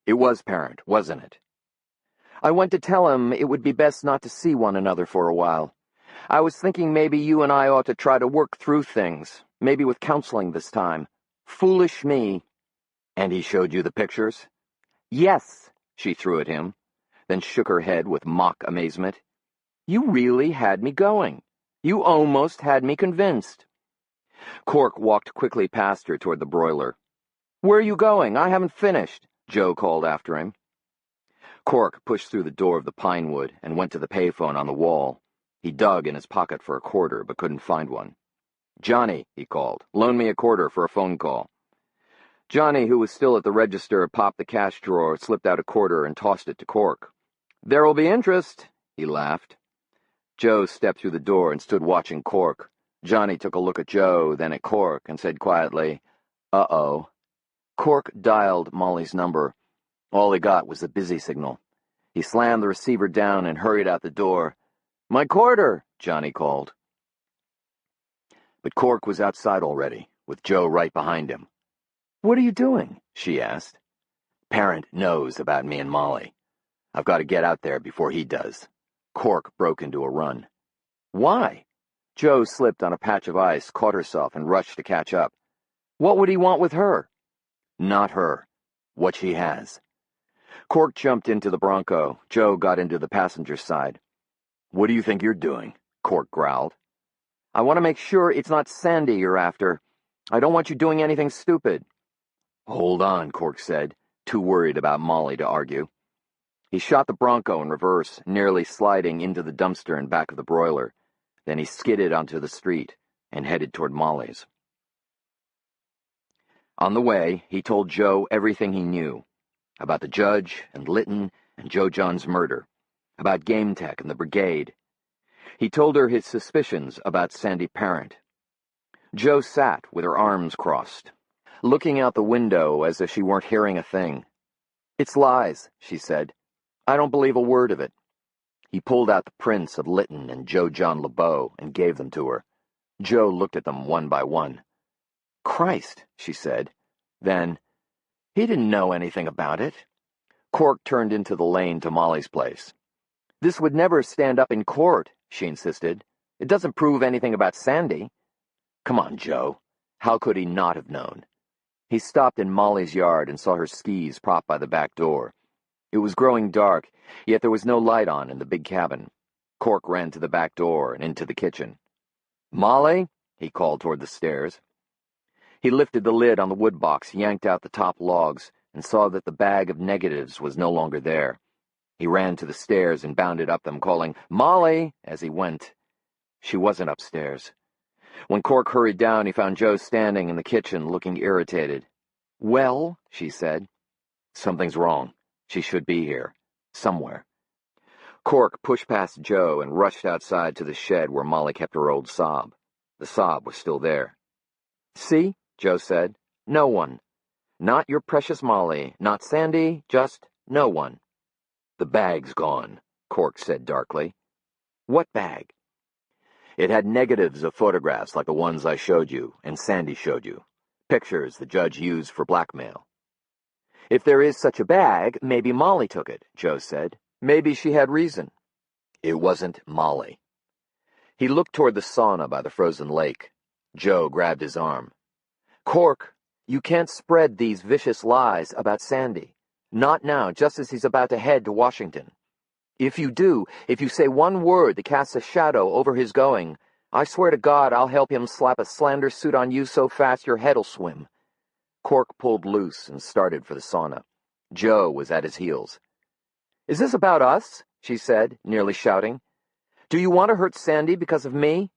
"It was Parent, wasn't it?" "I went to tell him it would be best not to see one another for a while. I was thinking maybe you and I ought to try to work through things, maybe with counseling this time. Foolish me." "And he showed you the pictures?" "Yes," she threw at him, then shook her head with mock amazement. "You really had me going. You almost had me convinced." Cork walked quickly past her toward the broiler. "Where are you going? I haven't finished," Joe called after him. Cork pushed through the door of the pine wood and went to the payphone on the wall. He dug in his pocket for a quarter, but couldn't find one. "Johnny," he called, "loan me a quarter for a phone call." Johnny, who was still at the register, popped the cash drawer, slipped out a quarter, and tossed it to Cork. "There'll be interest," he laughed. Joe stepped through the door and stood watching Cork. Johnny took a look at Joe, then at Cork, and said quietly, "Uh-oh." Cork dialed Molly's number. All he got was the busy signal. He slammed the receiver down and hurried out the door. "My quarter," Johnny called. But Cork was outside already, with Joe right behind him. "What are you doing?" she asked. "Parent knows about me and Molly. I've got to get out there before he does." Cork broke into a run. "Why?" Joe slipped on a patch of ice, caught herself, and rushed to catch up. "What would he want with her?" "Not her. What she has." Cork jumped into the Bronco. Joe got into the passenger side. "What do you think you're doing?" Cork growled. "I want to make sure it's not Sandy you're after. I don't want you doing anything stupid." "Hold on," Cork said, too worried about Molly to argue. He shot the Bronco in reverse, nearly sliding into the dumpster in back of the broiler. Then he skidded onto the street and headed toward Molly's. On the way, he told Joe everything he knew. About the judge and Lytton and Joe John's murder. About Game Tech and the brigade. He told her his suspicions about Sandy Parent. Joe sat with her arms crossed, looking out the window as if she weren't hearing a thing. "It's lies," she said. "I don't believe a word of it." He pulled out the prints of Lytton and Joe John LeBeau and gave them to her. Joe looked at them one by one. "Christ," she said. Then, "He didn't know anything about it." Cork turned into the lane to Molly's place. "This would never stand up in court," she insisted. "It doesn't prove anything about Sandy." "Come on, Joe. How could he not have known?" He stopped in Molly's yard and saw her skis propped by the back door. It was growing dark, yet there was no light on in the big cabin. Cork ran to the back door and into the kitchen. "Molly," he called toward the stairs. He lifted the lid on the wood box, yanked out the top logs, and saw that the bag of negatives was no longer there. He ran to the stairs and bounded up them, calling, "Molly," as he went. She wasn't upstairs. When Cork hurried down, he found Jo standing in the kitchen, looking irritated. "Well," she said. "Something's wrong. She should be here. Somewhere." Cork pushed past Jo and rushed outside to the shed where Molly kept her old Saab. The Saab was still there. "See?" Jo said. "No one. Not your precious Molly, not Sandy, just no one." "The bag's gone," Cork said darkly. "What bag?" "It had negatives of photographs like the ones I showed you and Sandy showed you. Pictures the judge used for blackmail." "If there is such a bag, maybe Molly took it," Jo said. "Maybe she had reason." "It wasn't Molly." He looked toward the sauna by the frozen lake. Jo grabbed his arm. "Cork, you can't spread these vicious lies about Sandy. Not now, just as he's about to head to Washington. If you do, if you say one word that casts a shadow over his going, I swear to God I'll help him slap a slander suit on you so fast your head'll swim." Cork pulled loose and started for the sauna. Jo was at his heels. "Is this about us?" she said, nearly shouting. "Do you want to hurt Sandy because of me?"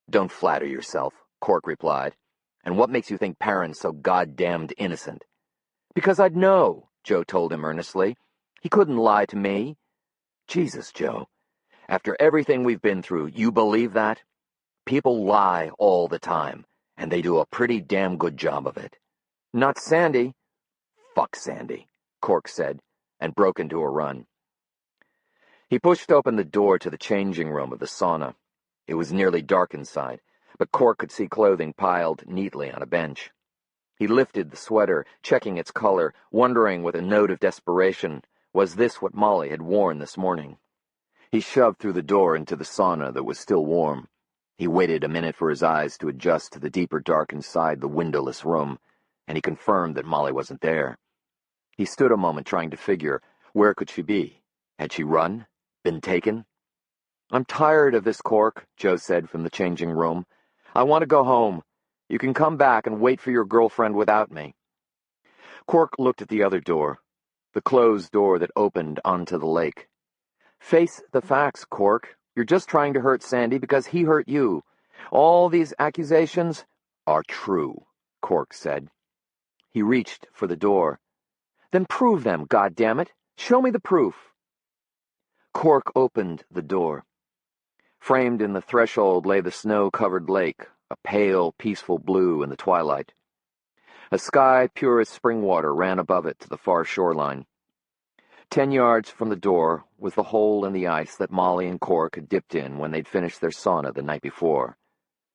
"Don't flatter yourself," Cork replied. "And what makes you think Perrin's so goddamned innocent?" "Because I'd know," Jo told him earnestly. "He couldn't lie to me." "Jesus, Jo. After everything we've been through, you believe that? People lie all the time, and they do a pretty damn good job of it." "Not Sandy." "Fuck Sandy," Cork said, and broke into a run. He pushed open the door to the changing room of the sauna. It was nearly dark inside, but Cork could see clothing piled neatly on a bench. He lifted the sweater, checking its color, wondering with a note of desperation, was this what Molly had worn this morning? He shoved through the door into the sauna that was still warm. He waited a minute for his eyes to adjust to the deeper dark inside the windowless room, and he confirmed that Molly wasn't there. He stood a moment trying to figure, where could she be? Had she run? Been taken? "I'm tired of this, Cork," Jo said from the changing room. "I want to go home. You can come back and wait for your girlfriend without me." Cork looked at the other door, the closed door that opened onto the lake. "Face the facts, Cork. You're just trying to hurt Sandy because he hurt you. All these accusations are true," Cork said. He reached for the door. "Then prove them, goddammit. Show me the proof." Cork opened the door. Framed in the threshold lay the snow-covered lake, a pale, peaceful blue in the twilight. A sky pure as spring water ran above it to the far shoreline. 10 yards from the door was the hole in the ice that Molly and Cork had dipped in when they'd finished their sauna the night before.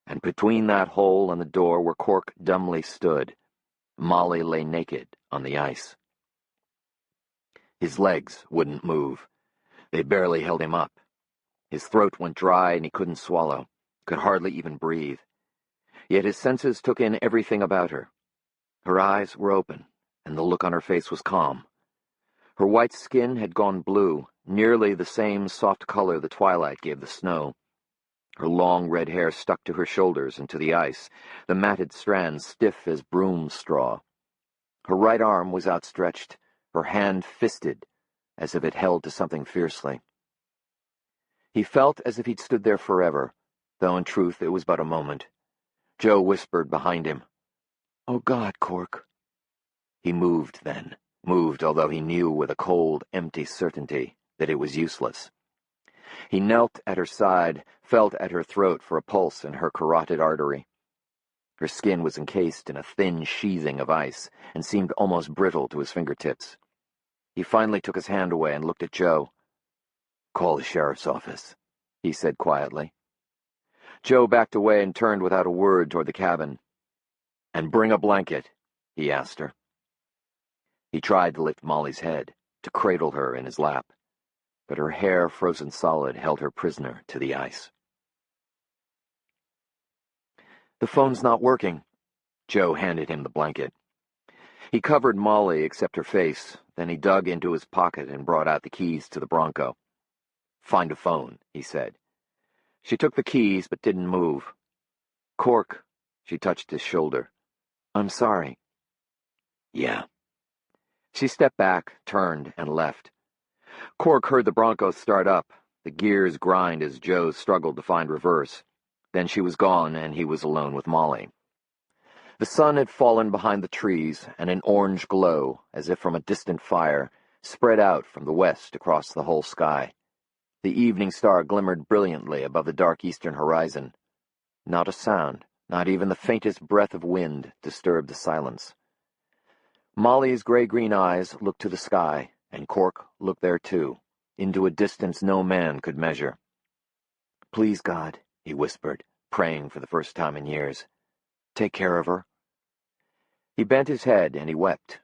And between that hole and the door where Cork dumbly stood, Molly lay naked on the ice. His legs wouldn't move. They barely held him up. His throat went dry and he couldn't swallow, could hardly even breathe. Yet his senses took in everything about her. Her eyes were open, and the look on her face was calm. Her white skin had gone blue, nearly the same soft color the twilight gave the snow. Her long red hair stuck to her shoulders and to the ice, the matted strands stiff as broom straw. Her right arm was outstretched, her hand fisted, as if it held to something fiercely. He felt as if he'd stood there forever, though in truth it was but a moment. Jo whispered behind him, "Oh God, Cork." He moved then, moved although he knew with a cold, empty certainty that it was useless. He knelt at her side, felt at her throat for a pulse in her carotid artery. Her skin was encased in a thin sheathing of ice and seemed almost brittle to his fingertips. He finally took his hand away and looked at Jo. "Call the sheriff's office," he said quietly. Jo backed away and turned without a word toward the cabin. "And bring a blanket," he asked her. He tried to lift Molly's head, to cradle her in his lap, but her hair, frozen solid, held her prisoner to the ice. "The phone's not working." Jo handed him the blanket. He covered Molly except her face, then he dug into his pocket and brought out the keys to the Bronco. "Find a phone," he said. She took the keys but didn't move. "Cork," she touched his shoulder. "I'm sorry." "Yeah." She stepped back, turned, and left. Cork heard the Bronco start up, the gears grind as Joe struggled to find reverse. Then she was gone, and he was alone with Molly. The sun had fallen behind the trees, and an orange glow, as if from a distant fire, spread out from the west across the whole sky. The evening star glimmered brilliantly above the dark eastern horizon. Not a sound, not even the faintest breath of wind, disturbed the silence. Molly's gray-green eyes looked to the sky, and Cork looked there too, into a distance no man could measure. "Please, God," he whispered, praying for the first time in years, "take care of her." He bent his head and he wept,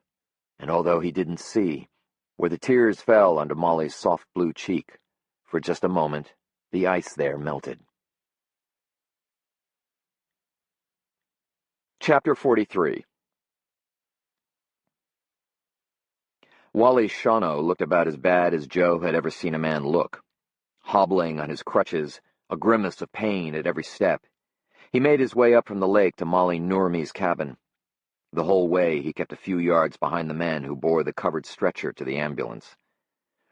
and although he didn't see, where the tears fell under Molly's soft blue cheek, for just a moment, the ice there melted. Chapter 43. Wally Shawno looked about as bad as Joe had ever seen a man look. Hobbling on his crutches, a grimace of pain at every step, he made his way up from the lake to Molly Noormi's cabin. The whole way he kept a few yards behind the man who bore the covered stretcher to the ambulance.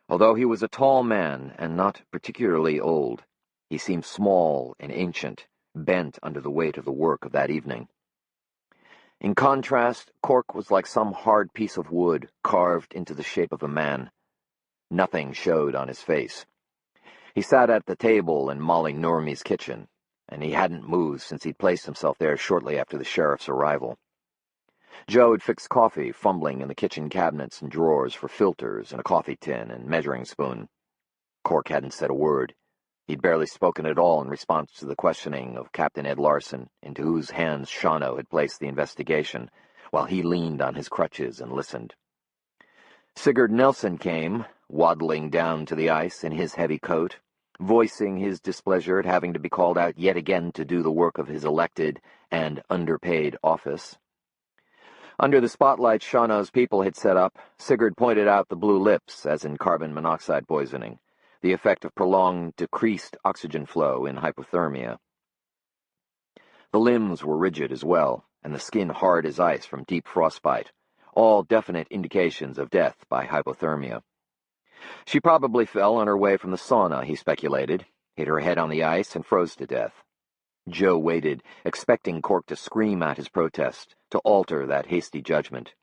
Although he was a tall man and not particularly old, he seemed small and ancient, bent under the weight of the work of that evening. In contrast, Cork was like some hard piece of wood carved into the shape of a man. Nothing showed on his face. He sat at the table in Molly Noormi's kitchen, and he hadn't moved since he'd placed himself there shortly after the sheriff's arrival. Joe had fixed coffee, fumbling in the kitchen cabinets and drawers for filters and a coffee tin and measuring spoon. Cork hadn't said a word. He'd barely spoken at all in response to the questioning of Captain Ed Larson, into whose hands Shawno had placed the investigation, while he leaned on his crutches and listened. Sigurd Nelson came, waddling down to the ice in his heavy coat, voicing his displeasure at having to be called out yet again to do the work of his elected and underpaid office. Under the spotlight Shawno's people had set up, Sigurd pointed out the blue lips, as in carbon monoxide poisoning, the effect of prolonged decreased oxygen flow in hypothermia. The limbs were rigid as well, and the skin hard as ice from deep frostbite, all definite indications of death by hypothermia. She probably fell on her way from the sauna, he speculated, hit her head on the ice, and froze to death. Joe waited, expecting Cork to scream out his protest, to alter that hasty judgment.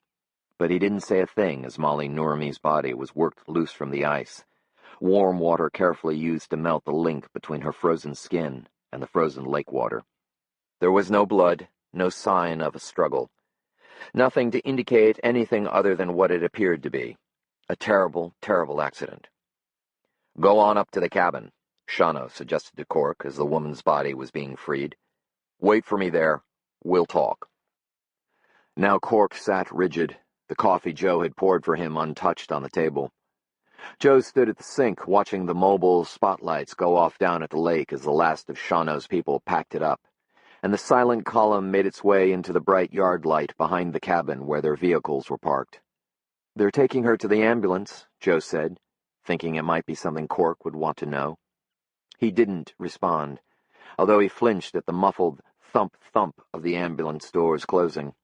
But he didn't say a thing as Molly Noormi's body was worked loose from the ice, warm water carefully used to melt the link between her frozen skin and the frozen lake water. There was no blood, no sign of a struggle. Nothing to indicate anything other than what it appeared to be. A terrible, terrible accident. "Go on up to the cabin," Shawno suggested to Cork as the woman's body was being freed. "Wait for me there. We'll talk." Now Cork sat rigid, the coffee Joe had poured for him untouched on the table. Joe stood at the sink, watching the mobile spotlights go off down at the lake as the last of Shawno's people packed it up, and the silent column made its way into the bright yard light behind the cabin where their vehicles were parked. "They're taking her to the ambulance," Joe said, thinking it might be something Cork would want to know. He didn't respond, although he flinched at the muffled thump-thump of the ambulance doors closing.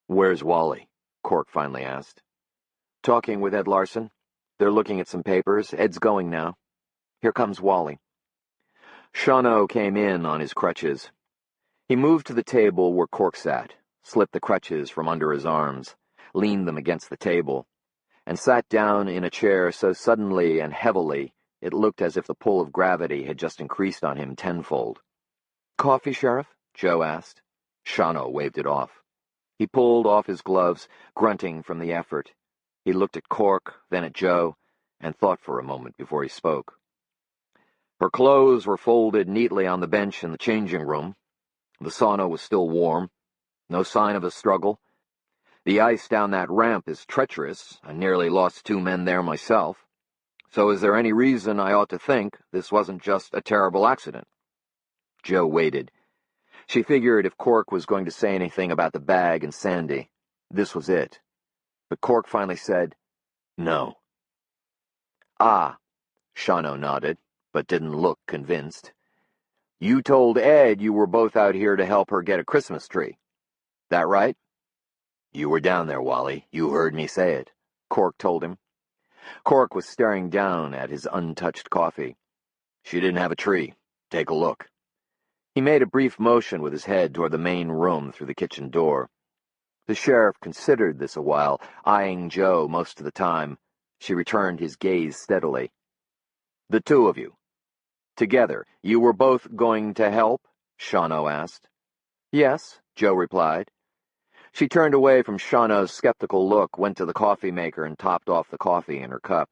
"Where's Wally?" Cork finally asked. "Talking with Ed Larson. They're looking at some papers. Ed's going now. Here comes Wally." Shawno came in on his crutches. He moved to the table where Cork sat, slipped the crutches from under his arms, leaned them against the table, and sat down in a chair so suddenly and heavily it looked as if the pull of gravity had just increased on him tenfold. "Coffee, Sheriff?" Joe asked. Shawno waved it off. He pulled off his gloves, grunting from the effort. He looked at Cork, then at Joe, and thought for a moment before he spoke. Her clothes were folded neatly on the bench in the changing room. The sauna was still warm. No sign of a struggle. The ice down that ramp is treacherous. I nearly lost 2 men there myself. So is there any reason I ought to think this wasn't just a terrible accident?" Joe waited. She figured if Cork was going to say anything about the bag and Sandy, this was it. But Cork finally said, "No." "Ah," Shawno nodded, but didn't look convinced. You told Ed you were both out here to help her get a Christmas tree. That right? You were down there, Wally. You heard me say it, Cork told him. Cork was staring down at his untouched coffee. She didn't have a tree. Take a look. He made a brief motion with his head toward the main room through the kitchen door. The sheriff considered this a while, eyeing Joe most of the time. She returned his gaze steadily. The two of you. Together, you were both going to help? Shawno asked. Yes, Joe replied. She turned away from Shawno's skeptical look, went to the coffee maker, and topped off the coffee in her cup.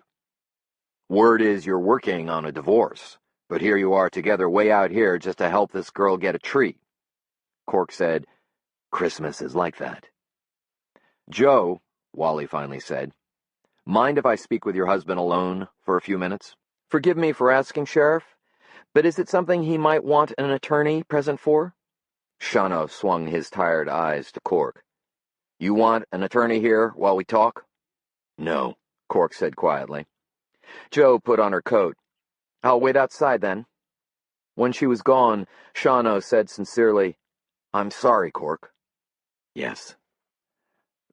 Word is you're working on a divorce, but here you are together way out here just to help this girl get a tree. Cork said, Christmas is like that. Joe, Wally finally said, mind if I speak with your husband alone for a few minutes? Forgive me for asking, Sheriff, but is it something he might want an attorney present for? Shawno swung his tired eyes to Cork. You want an attorney here while we talk? No, Cork said quietly. Joe put on her coat. I'll wait outside then. When she was gone, Shawno said sincerely, I'm sorry, Cork. Yes.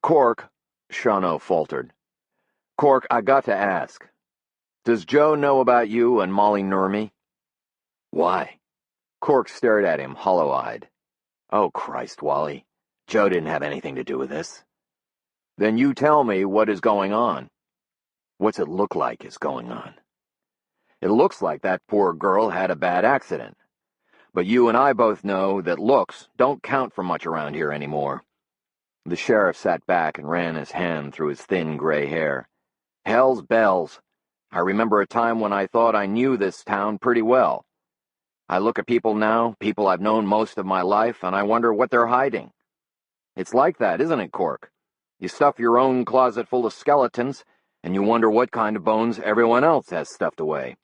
Cork, Shawno faltered. Cork, I got to ask. Does Joe know about you and Molly Nurmi? Why? Cork stared at him, hollow-eyed. Oh, Christ, Wally. Joe didn't have anything to do with this. Then you tell me what is going on. What's it look like is going on? It looks like that poor girl had a bad accident. But you and I both know that looks don't count for much around here anymore. The sheriff sat back and ran his hand through his thin gray hair. Hell's bells. I remember a time when I thought I knew this town pretty well. I look at people now, people I've known most of my life, and I wonder what they're hiding. It's like that, isn't it, Cork? You stuff your own closet full of skeletons, and you wonder what kind of bones everyone else has stuffed away.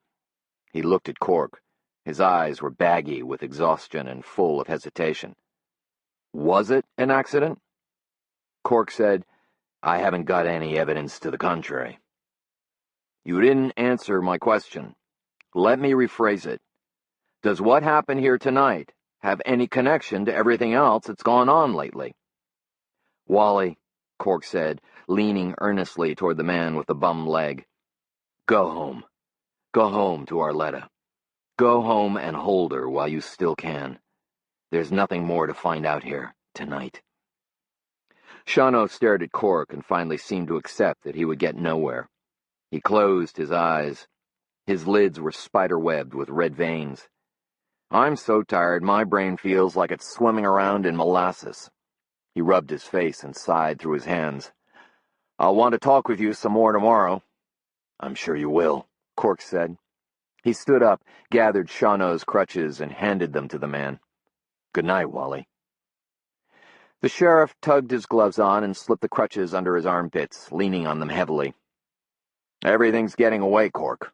He looked at Cork. His eyes were baggy with exhaustion and full of hesitation. Was it an accident? Cork said, I haven't got any evidence to the contrary. You didn't answer my question. Let me rephrase it. Does what happened here tonight have any connection to everything else that's gone on lately? Wally, Cork said, leaning earnestly toward the man with the bum leg. Go home. Go home to Arletta. Go home and hold her while you still can. There's nothing more to find out here tonight. Shawno stared at Cork and finally seemed to accept that he would get nowhere. He closed his eyes. His lids were spider-webbed with red veins. I'm so tired my brain feels like it's swimming around in molasses. He rubbed his face and sighed through his hands. I'll want to talk with you some more tomorrow. I'm sure you will, Cork said. He stood up, gathered Shawno's crutches, and handed them to the man. Good night, Wally. The sheriff tugged his gloves on and slipped the crutches under his armpits, leaning on them heavily. Everything's getting away, Cork.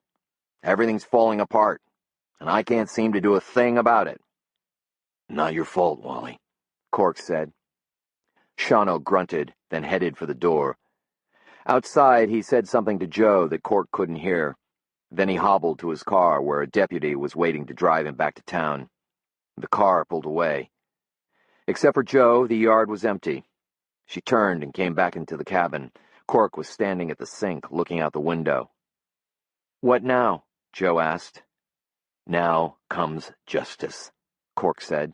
Everything's falling apart, and I can't seem to do a thing about it. Not your fault, Wally, Cork said. Shawno grunted, then headed for the door. Outside, he said something to Joe that Cork couldn't hear. Then he hobbled to his car, where a deputy was waiting to drive him back to town. The car pulled away. Except for Joe, the yard was empty. She turned and came back into the cabin. Cork was standing at the sink, looking out the window. What now? Joe asked. Now comes justice, Cork said.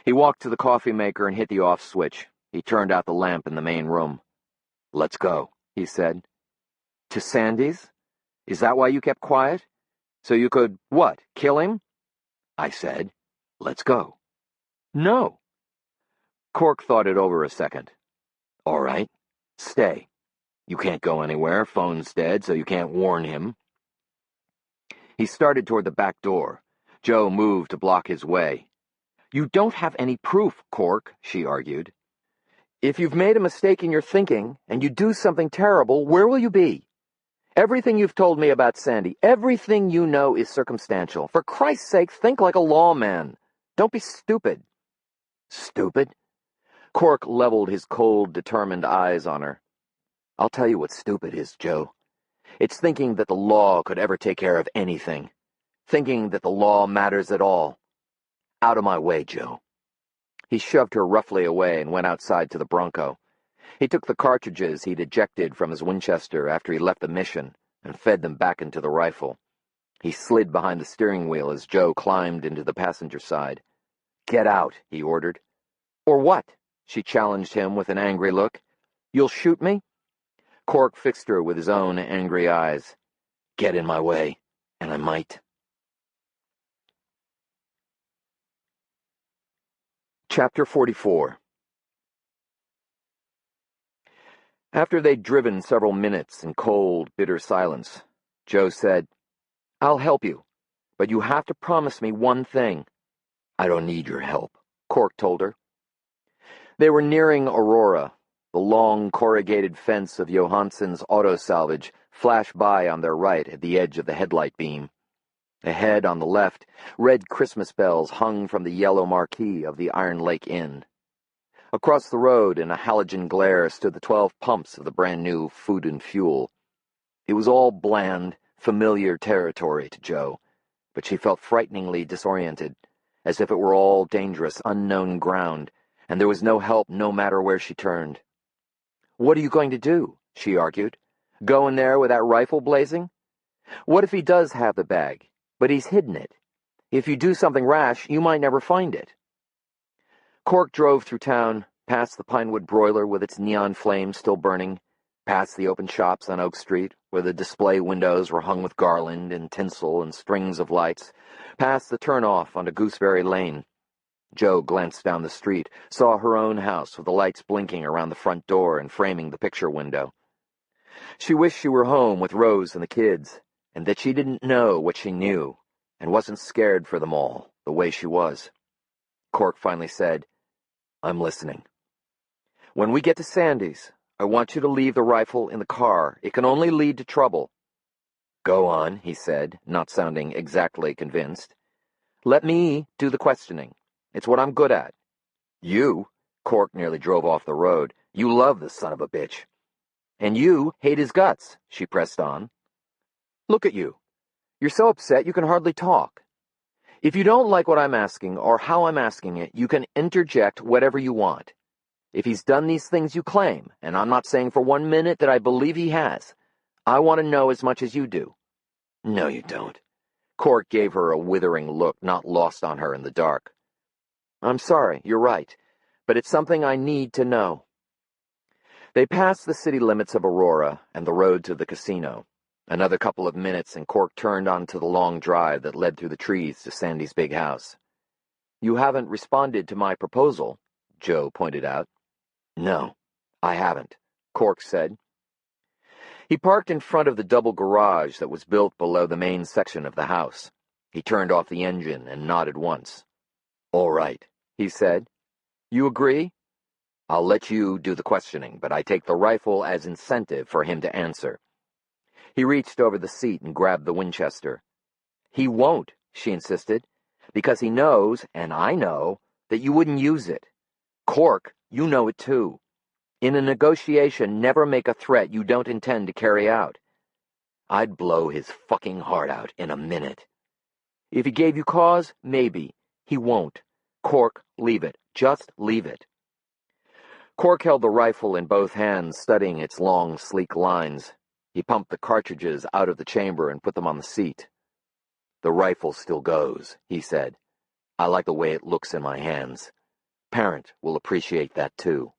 He walked to the coffee maker and hit the off switch. He turned out the lamp in the main room. Let's go, he said. To Sandy's? Is that why you kept quiet? So you could, what, kill him? I said, let's go. No. Cork thought it over a second. All right, stay. You can't go anywhere. Phone's dead, so you can't warn him. He started toward the back door. Joe moved to block his way. You don't have any proof, Cork, she argued. If you've made a mistake in your thinking, and you do something terrible, where will you be? Everything you've told me about Sandy, everything you know is circumstantial. For Christ's sake, think like a lawman. Don't be stupid. Stupid? Cork leveled his cold, determined eyes on her. I'll tell you what stupid is, Joe. It's thinking that the law could ever take care of anything. Thinking that the law matters at all. Out of my way, Joe." He shoved her roughly away and went outside to the Bronco. He took the cartridges he'd ejected from his Winchester after he left the mission and fed them back into the rifle. He slid behind the steering wheel as Joe climbed into the passenger side. "Get out," he ordered. "Or what?" she challenged him with an angry look. "You'll shoot me?" Cork fixed her with his own angry eyes. "Get in my way, and I might." Chapter 44. After they'd driven several minutes in cold, bitter silence, Joe said, "I'll help you, but you have to promise me one thing." "I don't need your help," Cork told her. They were nearing Aurora. The long, corrugated fence of Johansson's auto salvage flashed by on their right at the edge of the headlight beam. Ahead, on the left, red Christmas bells hung from the yellow marquee of the Iron Lake Inn. Across the road, in a halogen glare, stood the 12 pumps of the brand-new Food and Fuel. It was all bland, familiar territory to Joe, but she felt frighteningly disoriented, as if it were all dangerous, unknown ground, and there was no help no matter where she turned. "What are you going to do?" she argued. "Go in there with that rifle blazing? What if he does have the bag, but he's hidden it? If you do something rash, you might never find it." Cork drove through town, past the Pinewood broiler with its neon flame still burning, past the open shops on Oak Street, where the display windows were hung with garland and tinsel and strings of lights, past the turnoff onto Gooseberry Lane. Joe glanced down the street, saw her own house with the lights blinking around the front door and framing the picture window. She wished she were home with Rose and the kids, and that she didn't know what she knew, and wasn't scared for them all, the way she was. Cork finally said, "I'm listening. When we get to Sandy's, I want you to leave the rifle in the car. It can only lead to trouble." "Go on," he said, not sounding exactly convinced. "Let me do the questioning. It's what I'm good at." "You?" Cork nearly drove off the road. "You love the son of a bitch." "And you hate his guts," she pressed on. "Look at you. You're so upset you can hardly talk. If you don't like what I'm asking or how I'm asking it, you can interject whatever you want. If he's done these things you claim, and I'm not saying for 1 minute that I believe he has, I want to know as much as you do." "No, you don't." Cork gave her a withering look not lost on her in the dark. "I'm sorry, you're right, but it's something I need to know." They passed the city limits of Aurora and the road to the casino. Another couple of minutes and Cork turned onto the long drive that led through the trees to Sandy's big house. "You haven't responded to my proposal," Joe pointed out. "No, I haven't," Cork said. He parked in front of the double garage that was built below the main section of the house. He turned off the engine and nodded once. "All right," he said. "You agree? I'll let you do the questioning, but I take the rifle as incentive for him to answer." He reached over the seat and grabbed the Winchester. "He won't," she insisted, "because he knows, and I know, that you wouldn't use it. Cork, you know it too. In a negotiation, never make a threat you don't intend to carry out. I'd blow his fucking heart out in a minute. If he gave you cause, maybe. He won't. Cork, leave it. Just leave it." Cork held the rifle in both hands, studying its long, sleek lines. He pumped the cartridges out of the chamber and put them on the seat. "The rifle still goes," he said. "I like the way it looks in my hands. Parent will appreciate that too."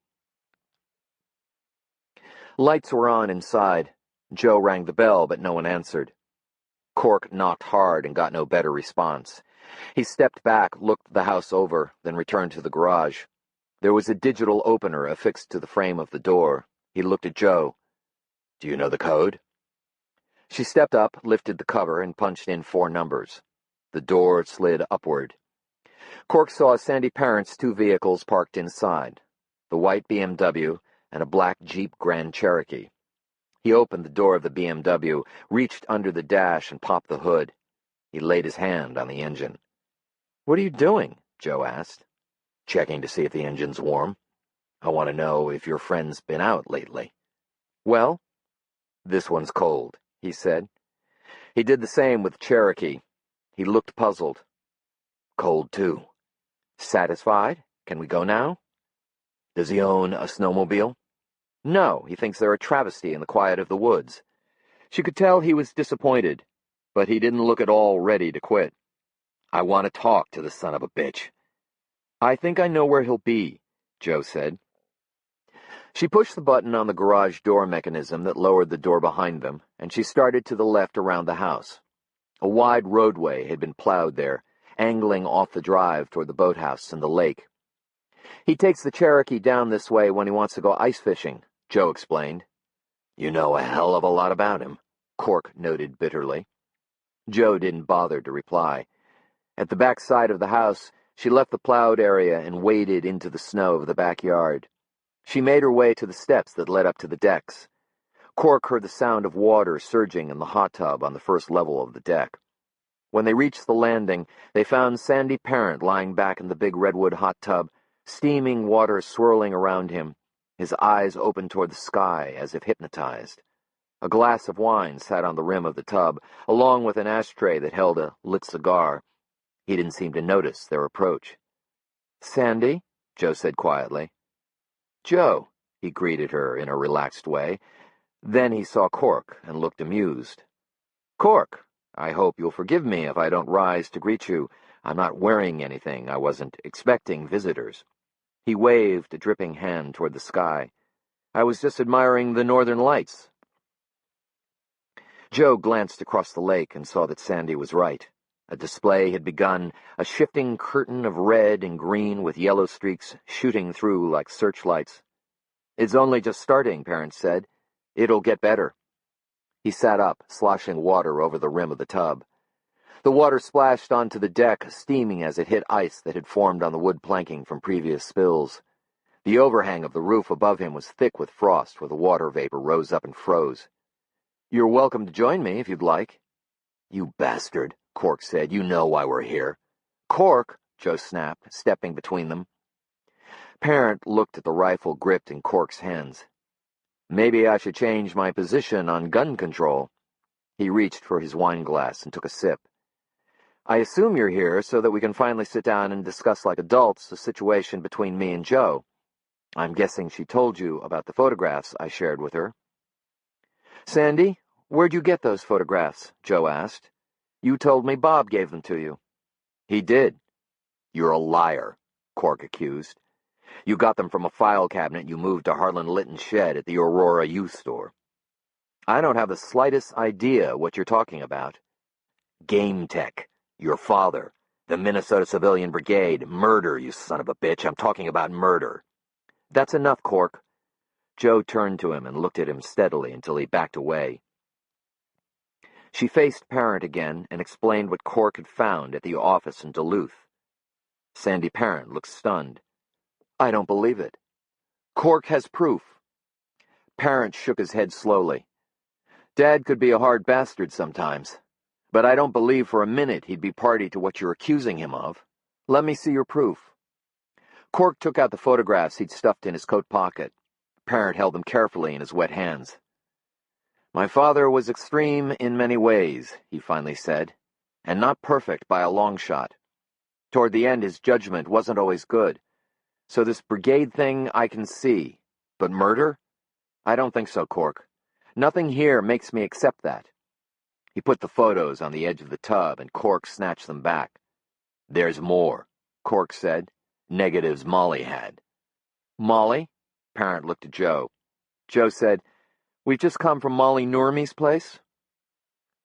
Lights were on inside. Joe rang the bell, but no one answered. Cork knocked hard and got no better response. He stepped back, looked the house over, then returned to the garage. There was a digital opener affixed to the frame of the door. He looked at Joe. "Do you know the code?" She stepped up, lifted the cover, and punched in 4 numbers. The door slid upward. Cork saw Sandy Parent's 2 vehicles parked inside, the white BMW and a black Jeep Grand Cherokee. He opened the door of the BMW, reached under the dash, and popped the hood. He laid his hand on the engine. "What are you doing?" Joe asked. "Checking to see if the engine's warm. I want to know if your friend's been out lately." "Well?" "This one's cold," he said. He did the same with Cherokee. He looked puzzled. "Cold, too," Satisfied? Can we go now? Does he own a snowmobile? No, he thinks they're a travesty in the quiet of the woods. She could tell he was disappointed, but he didn't look at all ready to quit. I want to talk to the son of a bitch. I think I know where he'll be, Joe said. She pushed the button on the garage door mechanism that lowered the door behind them, and she started to the left around the house. A wide roadway had been plowed there, angling off the drive toward the boathouse and the lake. He takes the Cherokee down this way when he wants to go ice fishing, Joe explained. You know a hell of a lot about him, Cork noted bitterly. Joe didn't bother to reply. At the back side of the house, she left the plowed area and waded into the snow of the backyard. She made her way to the steps that led up to the decks. Cork heard the sound of water surging in the hot tub on the first level of the deck. When they reached the landing, they found Sandy Parent lying back in the big redwood hot tub, steaming water swirling around him, his eyes open toward the sky as if hypnotized. A glass of wine sat on the rim of the tub, along with an ashtray that held a lit cigar. He didn't seem to notice their approach. Sandy? Joe said quietly. Joe, he greeted her in a relaxed way. Then he saw Cork and looked amused. Cork, I hope you'll forgive me if I don't rise to greet you. I'm not wearing anything. I wasn't expecting visitors. He waved a dripping hand toward the sky. I was just admiring the northern lights. Joe glanced across the lake and saw that Sandy was right. A display had begun, a shifting curtain of red and green with yellow streaks shooting through like searchlights. It's only just starting, Parent said. It'll get better. He sat up, sloshing water over the rim of the tub. The water splashed onto the deck, steaming as it hit ice that had formed on the wood planking from previous spills. The overhang of the roof above him was thick with frost where the water vapor rose up and froze. You're welcome to join me if you'd like. You bastard, Cork said. You know why we're here. Cork, Joe snapped, stepping between them. Parent looked at the rifle gripped in Cork's hands. Maybe I should change my position on gun control. He reached for his wine glass and took a sip. I assume you're here so that we can finally sit down and discuss like adults the situation between me and Joe. I'm guessing she told you about the photographs I shared with her. Sandy, where'd you get those photographs? Joe asked. You told me Bob gave them to you. He did. You're a liar, Cork accused. You got them from a file cabinet you moved to Harlan Litton's shed at the Aurora youth store. I don't have the slightest idea what you're talking about. Game Tech, your father, the Minnesota Civilian Brigade, murder, you son of a bitch. I'm talking about murder. That's enough, Cork. Joe turned to him and looked at him steadily until he backed away. She faced Parent again and explained what Cork had found at the office in Duluth. Sandy Parent looked stunned. I don't believe it. Cork has proof. Parent shook his head slowly. Dad could be a hard bastard sometimes, but I don't believe for a minute he'd be party to what you're accusing him of. Let me see your proof. Cork took out the photographs he'd stuffed in his coat pocket. Parent held them carefully in his wet hands. My father was extreme in many ways, he finally said, and not perfect by a long shot. Toward the end, his judgment wasn't always good. So this brigade thing I can see, but murder? I don't think so, Cork. Nothing here makes me accept that. He put the photos on the edge of the tub, and Cork snatched them back. There's more, Cork said. Negatives Molly had. Molly? Parent looked at Joe. Joe said, We've just come from Molly Normie's place.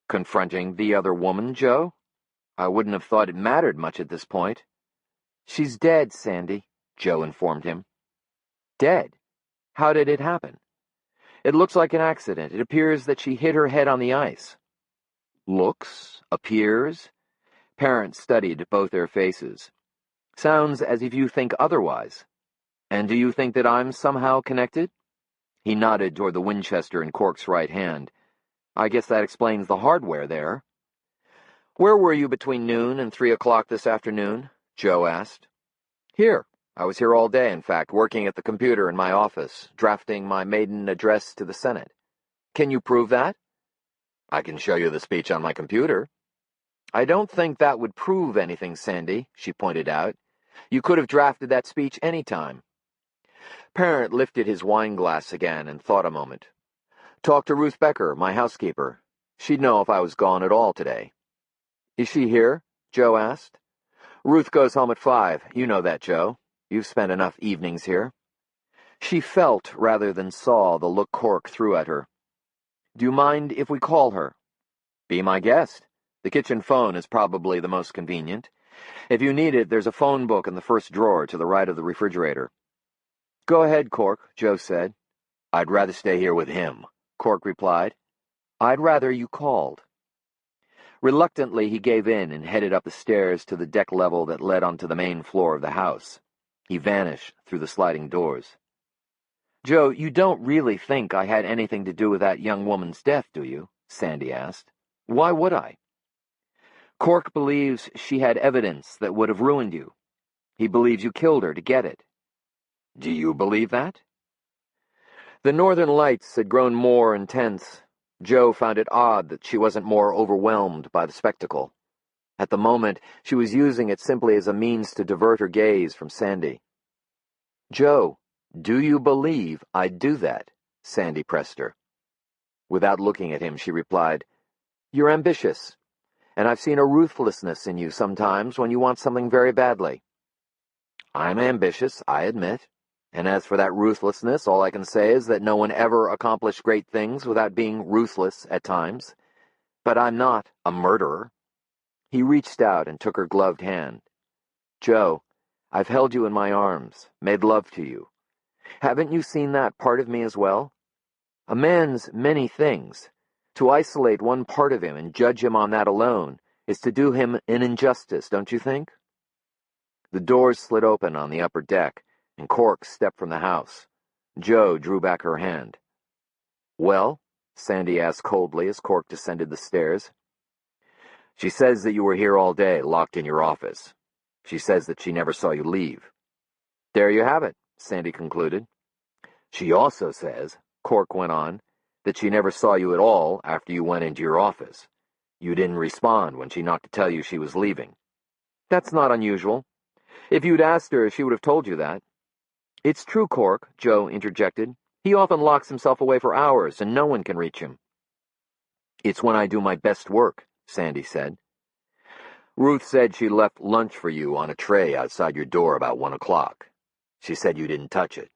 Confronting the other woman, Joe? I wouldn't have thought it mattered much at this point. She's dead, Sandy, Joe informed him. Dead? How did it happen? It looks like an accident. It appears that she hit her head on the ice. Looks? Appears? Parent studied both their faces. Sounds as if you think otherwise. And do you think that I'm somehow connected? He nodded toward the Winchester in Cork's right hand. I guess that explains the hardware there. Where were you between noon and 3 o'clock this afternoon? Joe asked. Here. I was here all day, in fact, working at the computer in my office, drafting my maiden address to the Senate. Can you prove that? I can show you the speech on my computer. I don't think that would prove anything, Sandy, she pointed out. You could have drafted that speech any time. Parent lifted his wine glass again and thought a moment. Talk to Ruth Becker, my housekeeper. She'd know if I was gone at all today. Is she here? Joe asked. Ruth goes home at 5. You know that, Joe. You've spent enough evenings here. She felt, rather than saw, the look Cork threw at her. Do you mind if we call her? Be my guest. The kitchen phone is probably the most convenient. If you need it, there's a phone book in the first drawer to the right of the refrigerator. Go ahead, Cork, Joe said. I'd rather stay here with him, Cork replied. I'd rather you called. Reluctantly, he gave in and headed up the stairs to the deck level that led onto the main floor of the house. He vanished through the sliding doors. Joe, you don't really think I had anything to do with that young woman's death, do you? Sandy asked. Why would I? Cork believes she had evidence that would have ruined you. He believes you killed her to get it. Do you believe that? The northern lights had grown more intense. Joe found it odd that she wasn't more overwhelmed by the spectacle. At the moment, she was using it simply as a means to divert her gaze from Sandy. Joe, do you believe I'd do that? Sandy pressed her. Without looking at him, she replied, You're ambitious, and I've seen a ruthlessness in you sometimes when you want something very badly. I'm ambitious, I admit. And as for that ruthlessness, all I can say is that no one ever accomplished great things without being ruthless at times. But I'm not a murderer. He reached out and took her gloved hand. Joe, I've held you in my arms, made love to you. Haven't you seen that part of me as well? A man's many things. To isolate one part of him and judge him on that alone is to do him an injustice, don't you think? The doors slid open on the upper deck, and Cork stepped from the house. Joe drew back her hand. Well? Sandy asked coldly as Cork descended the stairs. She says that you were here all day, locked in your office. She says that she never saw you leave. There you have it, Sandy concluded. She also says, Cork went on, that she never saw you at all after you went into your office. You didn't respond when she knocked to tell you she was leaving. That's not unusual. If you'd asked her, she would have told you that. It's true, Cork, Joe interjected. He often locks himself away for hours, and no one can reach him. It's when I do my best work, Sandy said. Ruth said she left lunch for you on a tray outside your door about 1 o'clock. She said you didn't touch it.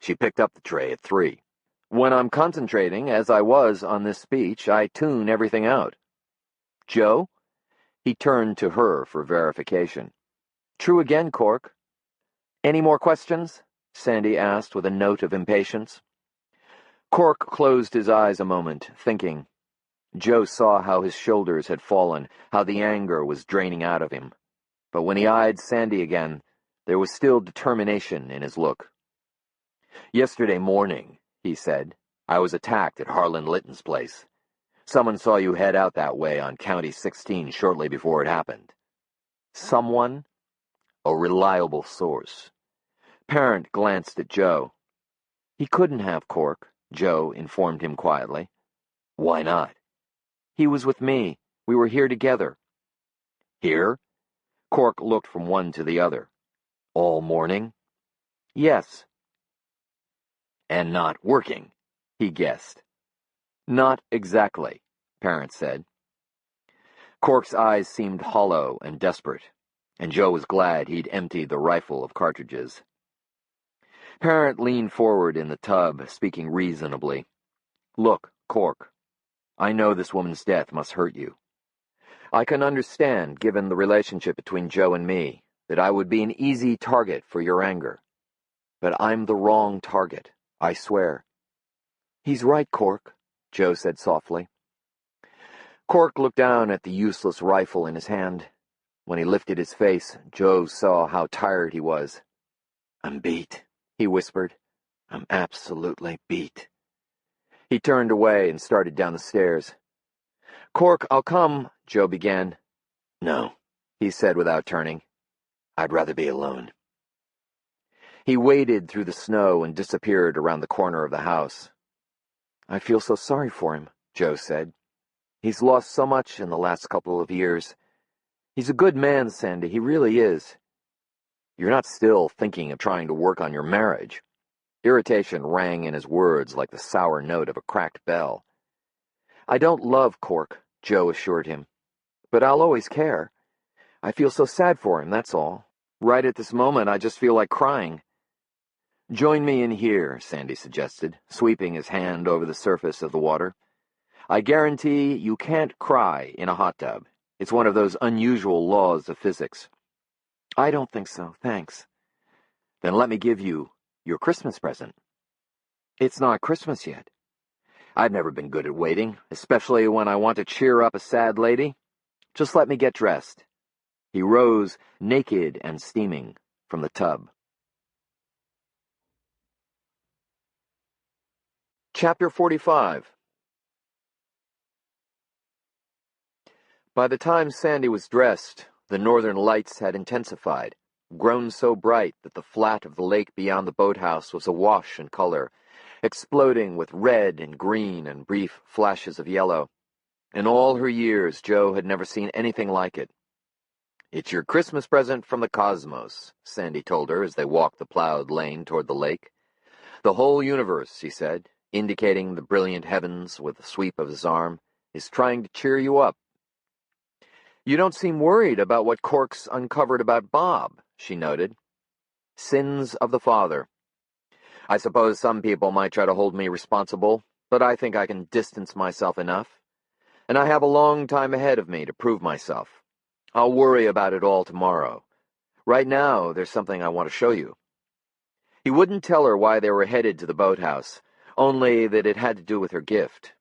She picked up the tray at 3. When I'm concentrating, as I was on this speech, I tune everything out. Joe? He turned to her for verification. True again, Cork. Any more questions? Sandy asked with a note of impatience. Cork closed his eyes a moment, thinking. Joe saw how his shoulders had fallen, how the anger was draining out of him. But when he eyed Sandy again, there was still determination in his look. Yesterday morning, he said, I was attacked at Harlan Litton's place. Someone saw you head out that way on County 16 shortly before it happened. Someone? A reliable source. Parent glanced at Joe. He couldn't have, Cork, Joe informed him quietly. Why not? He was with me. We were here together. Here? Cork looked from one to the other. All morning? Yes. And not working, he guessed. Not exactly, Parent said. Cork's eyes seemed hollow and desperate, and Joe was glad he'd emptied the rifle of cartridges. Parent leaned forward in the tub, speaking reasonably. Look, Cork, I know this woman's death must hurt you. I can understand, given the relationship between Joe and me, that I would be an easy target for your anger. But I'm the wrong target, I swear. He's right, Cork, Joe said softly. Cork looked down at the useless rifle in his hand. When he lifted his face, Joe saw how tired he was. I'm beat, he whispered. I'm absolutely beat. He turned away and started down the stairs. Cork, I'll come, Joe began. No, he said without turning. I'd rather be alone. He waded through the snow and disappeared around the corner of the house. I feel so sorry for him, Joe said. He's lost so much in the last couple of years. He's a good man, Sandy, he really is. You're not still thinking of trying to work on your marriage. Irritation rang in his words like the sour note of a cracked bell. I don't love Cork, Joe assured him, but I'll always care. I feel so sad for him, that's all. Right at this moment, I just feel like crying. Join me in here, Sandy suggested, sweeping his hand over the surface of the water. I guarantee you can't cry in a hot tub. It's one of those unusual laws of physics. I don't think so, thanks. Then let me give you your Christmas present. It's not Christmas yet. I've never been good at waiting, especially when I want to cheer up a sad lady. Just let me get dressed. He rose, naked and steaming, from the tub. Chapter 45. By the time Sandy was dressed, the northern lights had intensified, grown so bright that the flat of the lake beyond the boathouse was awash in color, exploding with red and green and brief flashes of yellow. In all her years, Joe had never seen anything like it. It's your Christmas present from the cosmos, Sandy told her as they walked the plowed lane toward the lake. The whole universe, he said, indicating the brilliant heavens with a sweep of his arm, is trying to cheer you up. You don't seem worried about what Cork's uncovered about Bob, she noted. Sins of the father. I suppose some people might try to hold me responsible, but I think I can distance myself enough. And I have a long time ahead of me to prove myself. I'll worry about it all tomorrow. Right now, there's something I want to show you. He wouldn't tell her why they were headed to the boathouse, only that it had to do with her gift.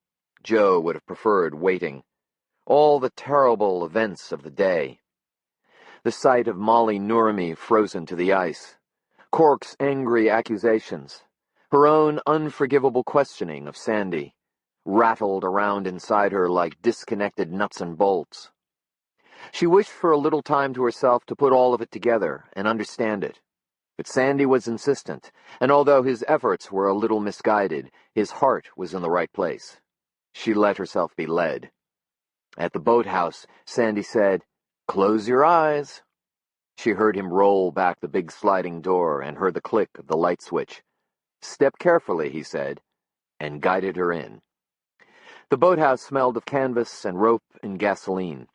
Joe would have preferred waiting. All the terrible events of the day. The sight of Molly Noorami frozen to the ice. Cork's angry accusations. Her own unforgivable questioning of Sandy, rattled around inside her like disconnected nuts and bolts. She wished for a little time to herself to put all of it together and understand it. But Sandy was insistent, and although his efforts were a little misguided, his heart was in the right place. She let herself be led. At the boathouse, Sandy said, "Close your eyes." She heard him roll back the big sliding door and heard the click of the light switch. "Step carefully," he said, and guided her in. The boathouse smelled of canvas and rope and gasoline.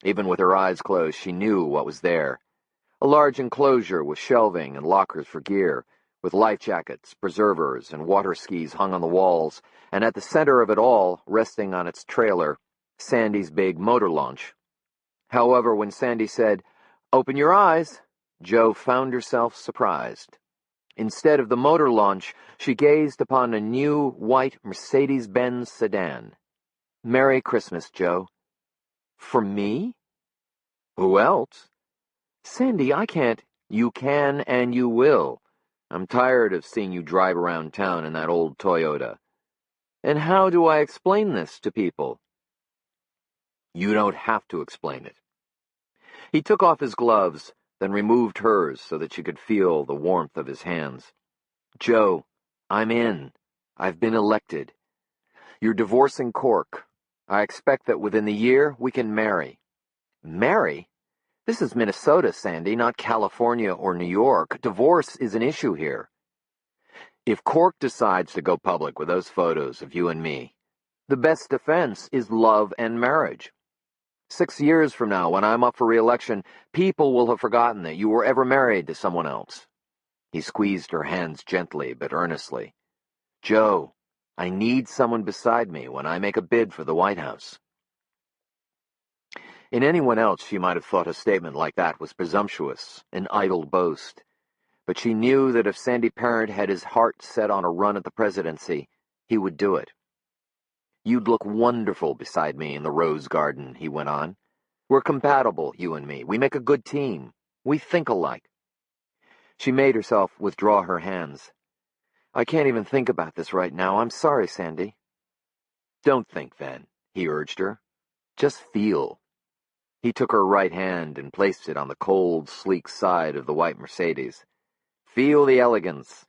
Even with her eyes closed, she knew what was there. A large enclosure with shelving and lockers for gear, with life jackets, preservers, and water skis hung on the walls, and at the center of it all, resting on its trailer, Sandy's big motor launch. However, when Sandy said, "Open your eyes," Joe found herself surprised. Instead of the motor launch, she gazed upon a new white Mercedes-Benz sedan. "Merry Christmas, Joe." "For me?" "Who else?" "Sandy, I can't." "You can and you will. I'm tired of seeing you drive around town in that old Toyota." "And how do I explain this to people?" "You don't have to explain it." He took off his gloves, then removed hers so that she could feel the warmth of his hands. "Joe, I'm in. I've been elected. You're divorcing Cork. I expect that within the year we can marry." "Marry? This is Minnesota, Sandy, not California or New York. Divorce is an issue here." "If Cork decides to go public with those photos of you and me, the best defense is love and marriage. 6 years from now, when I'm up for re-election, people will have forgotten that you were ever married to someone else." He squeezed her hands gently but earnestly. "Joe, I need someone beside me when I make a bid for the White House." In anyone else, she might have thought a statement like that was presumptuous, an idle boast. But she knew that if Sandy Parent had his heart set on a run at the presidency, he would do it. "You'd look wonderful beside me in the rose garden," he went on. "We're compatible, you and me. We make a good team. We think alike." She made herself withdraw her hands. "I can't even think about this right now. I'm sorry, Sandy." "Don't think, then," he urged her. "Just feel." He took her right hand and placed it on the cold, sleek side of the white Mercedes. "Feel the elegance.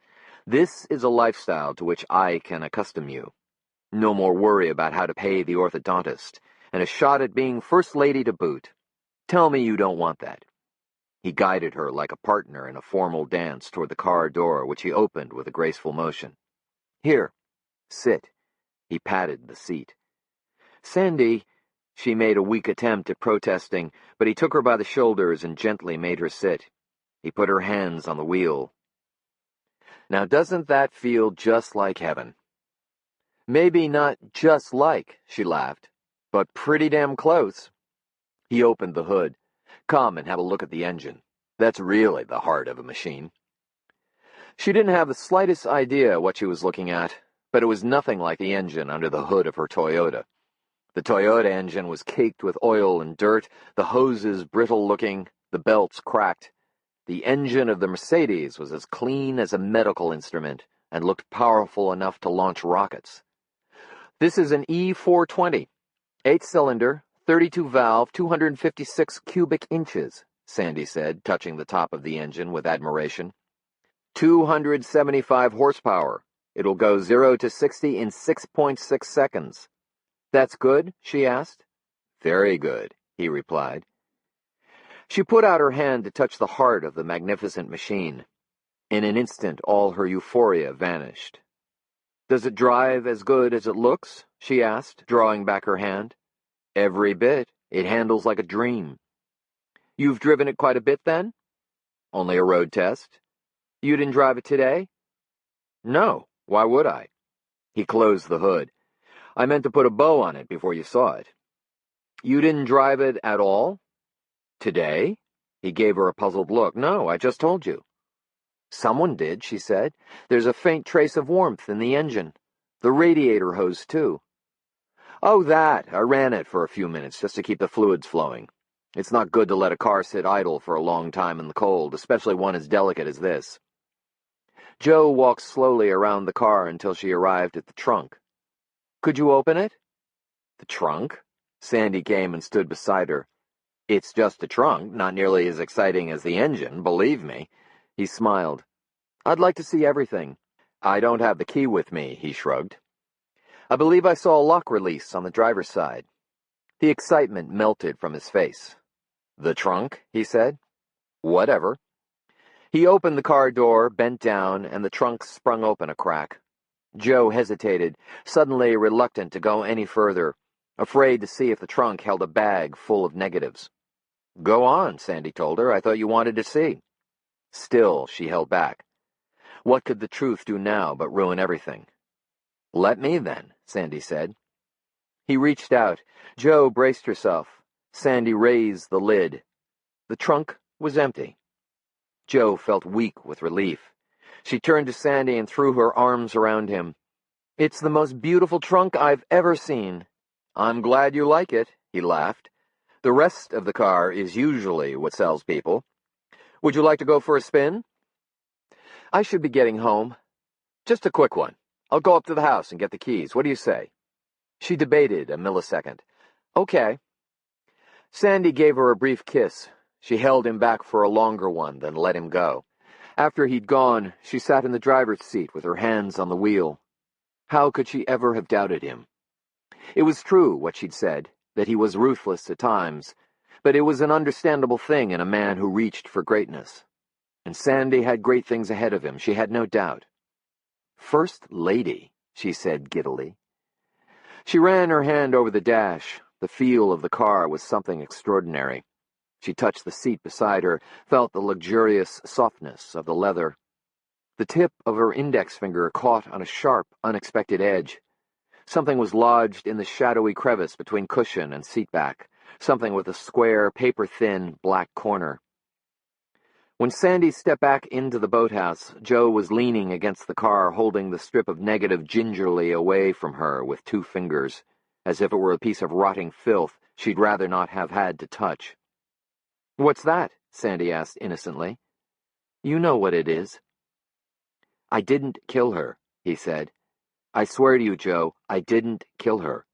This is a lifestyle to which I can accustom you. No more worry about how to pay the orthodontist, and a shot at being First Lady to boot. Tell me you don't want that." He guided her like a partner in a formal dance toward the car door, which he opened with a graceful motion. "Here, sit." He patted the seat. "Sandy," she made a weak attempt at protesting, but he took her by the shoulders and gently made her sit. He put her hands on the wheel. "Now doesn't that feel just like heaven?" "Maybe not just like," she laughed, "but pretty damn close." He opened the hood. "Come and have a look at the engine. That's really the heart of a machine." She didn't have the slightest idea what she was looking at, but it was nothing like the engine under the hood of her Toyota. The Toyota engine was caked with oil and dirt, the hoses brittle-looking, the belts cracked. The engine of the Mercedes was as clean as a medical instrument and looked powerful enough to launch rockets. "This is an E420, 8-cylinder, 32-valve, 256 cubic inches, Sandy said, touching the top of the engine with admiration. 275 horsepower. It'll go 0 to 60 in 6.6 seconds. "That's good?" she asked. "Very good," he replied. She put out her hand to touch the heart of the magnificent machine. In an instant, all her euphoria vanished. "Does it drive as good as it looks?" she asked, drawing back her hand. "Every bit. It handles like a dream." "You've driven it quite a bit, then?" "Only a road test." "You didn't drive it today?" "No. Why would I?" He closed the hood. "I meant to put a bow on it before you saw it." "You didn't drive it at all?" "Today?" He gave her a puzzled look. "No, I just told you." "Someone did," she said. "There's a faint trace of warmth in the engine. The radiator hose, too." "Oh, that. I ran it for a few minutes just to keep the fluids flowing. It's not good to let a car sit idle for a long time in the cold, especially one as delicate as this." Joe walked slowly around the car until she arrived at the trunk. "Could you open it?" "The trunk?" Sandy came and stood beside her. "It's just a trunk, not nearly as exciting as the engine, believe me." He smiled. "I'd like to see everything." "I don't have the key with me," he shrugged. "I believe I saw a lock release on the driver's side." The excitement melted from his face. "The trunk?" he said. "Whatever." He opened the car door, bent down, and the trunk sprung open a crack. Joe hesitated, suddenly reluctant to go any further, afraid to see if the trunk held a bag full of negatives. "Go on," Sandy told her. "I thought you wanted to see." Still, she held back. What could the truth do now but ruin everything? "Let me, then," Sandy said. He reached out. Joe braced herself. Sandy raised the lid. The trunk was empty. Joe felt weak with relief. She turned to Sandy and threw her arms around him. "It's the most beautiful trunk I've ever seen." "I'm glad you like it," he laughed. "The rest of the car is usually what sells people. Would you like to go for a spin?" "I should be getting home." "Just a quick one. I'll go up to the house and get the keys. What do you say?" She debated a millisecond. "Okay." Sandy gave her a brief kiss. She held him back for a longer one, then let him go. After he'd gone, she sat in the driver's seat with her hands on the wheel. How could she ever have doubted him? It was true, what she'd said, that he was ruthless at times, but it was an understandable thing in a man who reached for greatness. And Sandy had great things ahead of him, she had no doubt. "First lady," she said giddily. She ran her hand over the dash. The feel of the car was something extraordinary. She touched the seat beside her, felt the luxurious softness of the leather. The tip of her index finger caught on a sharp, unexpected edge. Something was lodged in the shadowy crevice between cushion and seat back, something with a square, paper-thin, black corner. When Sandy stepped back into the boathouse, Joe was leaning against the car, holding the strip of negative gingerly away from her with 2 fingers, as if it were a piece of rotting filth she'd rather not have had to touch. "What's that?" Sandy asked innocently. "You know what it is." "I didn't kill her," he said. "I swear to you, Joe, I didn't kill her."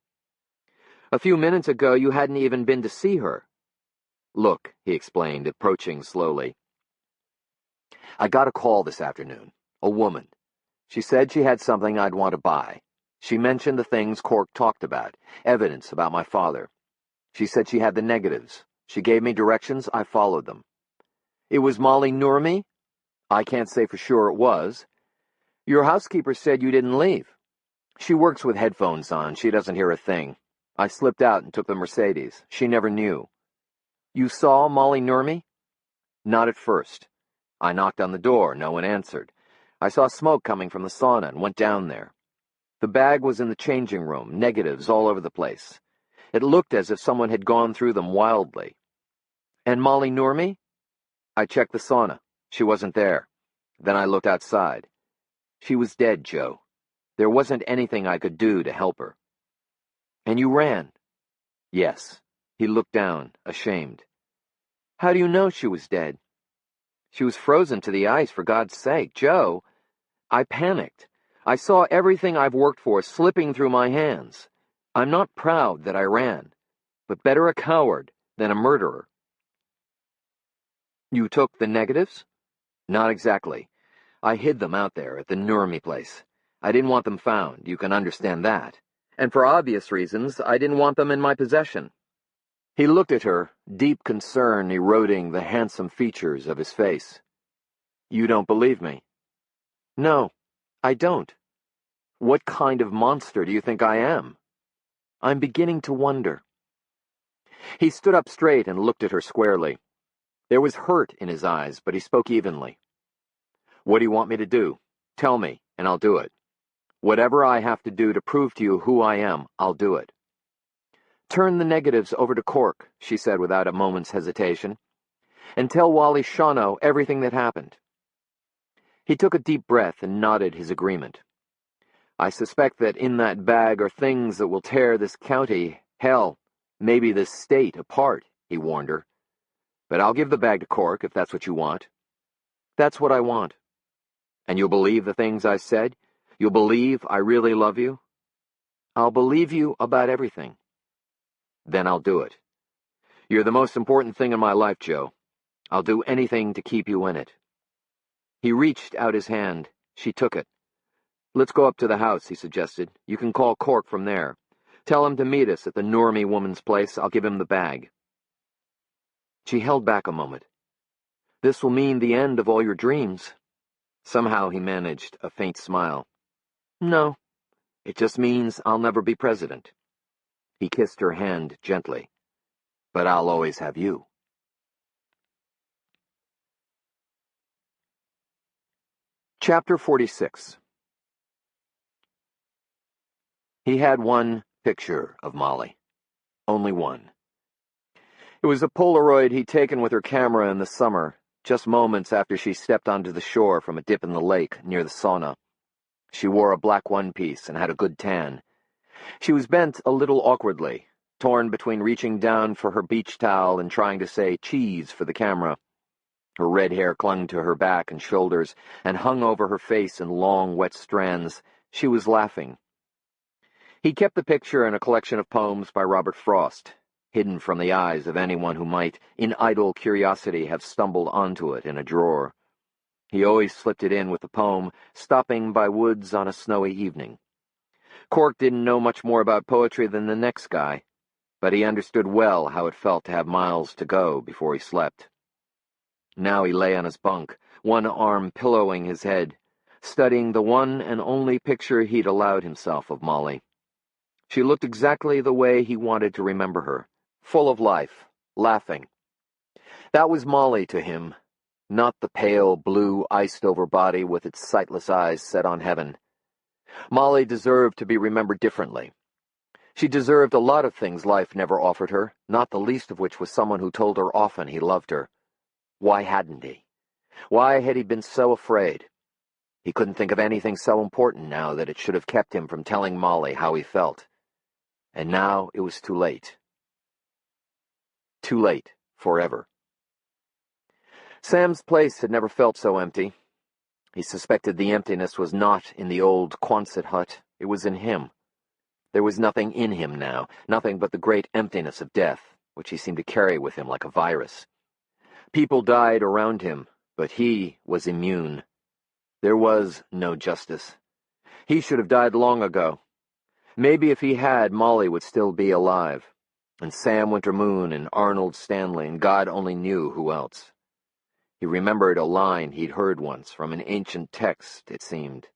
"A few minutes ago you hadn't even been to see her." "Look," he explained, approaching slowly. "I got a call this afternoon. A woman. She said she had something I'd want to buy. She mentioned the things Cork talked about, evidence about my father. She said she had the negatives. She gave me directions, I followed them." It was Molly Nurmi? I can't say for sure it was. Your housekeeper said you didn't leave. She works with headphones on. She doesn't hear a thing. I slipped out and took the Mercedes. She never knew. You saw Molly Nurmi? Not at first. I knocked on the door. No one answered. I saw smoke coming from the sauna and went down there. The bag was in the changing room, negatives all over the place. It looked as if someone had gone through them wildly. And Molly Nurmi? I checked the sauna. She wasn't there. Then I looked outside. She was dead, Joe. There wasn't anything I could do to help her. And you ran? Yes. He looked down, ashamed. How do you know she was dead? She was frozen to the ice, for God's sake. Joe, I panicked. I saw everything I've worked for slipping through my hands. I'm not proud that I ran, but better a coward than a murderer. You took the negatives? Not exactly. I hid them out there at the Nurmi place. I didn't want them found, you can understand that. And for obvious reasons, I didn't want them in my possession. He looked at her, deep concern eroding the handsome features of his face. You don't believe me? No, I don't. What kind of monster do you think I am? I'm beginning to wonder. He stood up straight and looked at her squarely. There was hurt in his eyes, but he spoke evenly. What do you want me to do? Tell me, and I'll do it. Whatever I have to do to prove to you who I am, I'll do it. Turn the negatives over to Cork, she said without a moment's hesitation, and tell Wally Shawno everything that happened. He took a deep breath and nodded his agreement. I suspect that in that bag are things that will tear this county, hell, maybe this state apart, he warned her. But I'll give the bag to Cork if that's what you want. That's what I want. And you'll believe the things I said? You'll believe I really love you? I'll believe you about everything. Then I'll do it. You're the most important thing in my life, Joe. I'll do anything to keep you in it. He reached out his hand. She took it. Let's go up to the house, he suggested. You can call Cork from there. Tell him to meet us at the Nurmi woman's place. I'll give him the bag. She held back a moment. This will mean the end of all your dreams. Somehow he managed a faint smile. No, it just means I'll never be president. He kissed her hand gently. But I'll always have you. Chapter 46. He had one picture of Molly. Only one. It was a Polaroid he'd taken with her camera in the summer, just moments after she stepped onto the shore from a dip in the lake near the sauna. She wore a black one-piece and had a good tan. She was bent a little awkwardly, torn between reaching down for her beach towel and trying to say cheese for the camera. Her red hair clung to her back and shoulders and hung over her face in long, wet strands. She was laughing. He kept the picture in a collection of poems by Robert Frost, hidden from the eyes of anyone who might, in idle curiosity, have stumbled onto it in a drawer. He always slipped it in with the poem, stopping by woods on a snowy evening. Cork didn't know much more about poetry than the next guy, but he understood well how it felt to have miles to go before he slept. Now he lay on his bunk, one arm pillowing his head, studying the one and only picture he'd allowed himself of Molly. She looked exactly the way he wanted to remember her, full of life, laughing. That was Molly to him, not the pale, blue, iced-over body with its sightless eyes set on heaven. Molly deserved to be remembered differently. She deserved a lot of things life never offered her, not the least of which was someone who told her often he loved her. Why hadn't he? Why had he been so afraid? He couldn't think of anything so important now that it should have kept him from telling Molly how he felt. And now it was too late. Too late, forever. Sam's place had never felt so empty. He suspected the emptiness was not in the old Quonset hut. It was in him. There was nothing in him now, nothing but the great emptiness of death, which he seemed to carry with him like a virus. People died around him, but he was immune. There was no justice. He should have died long ago. Maybe if he had, Molly would still be alive, and Sam Wintermoon and Arnold Stanley and God only knew who else. He remembered a line he'd heard once from an ancient text, it seemed.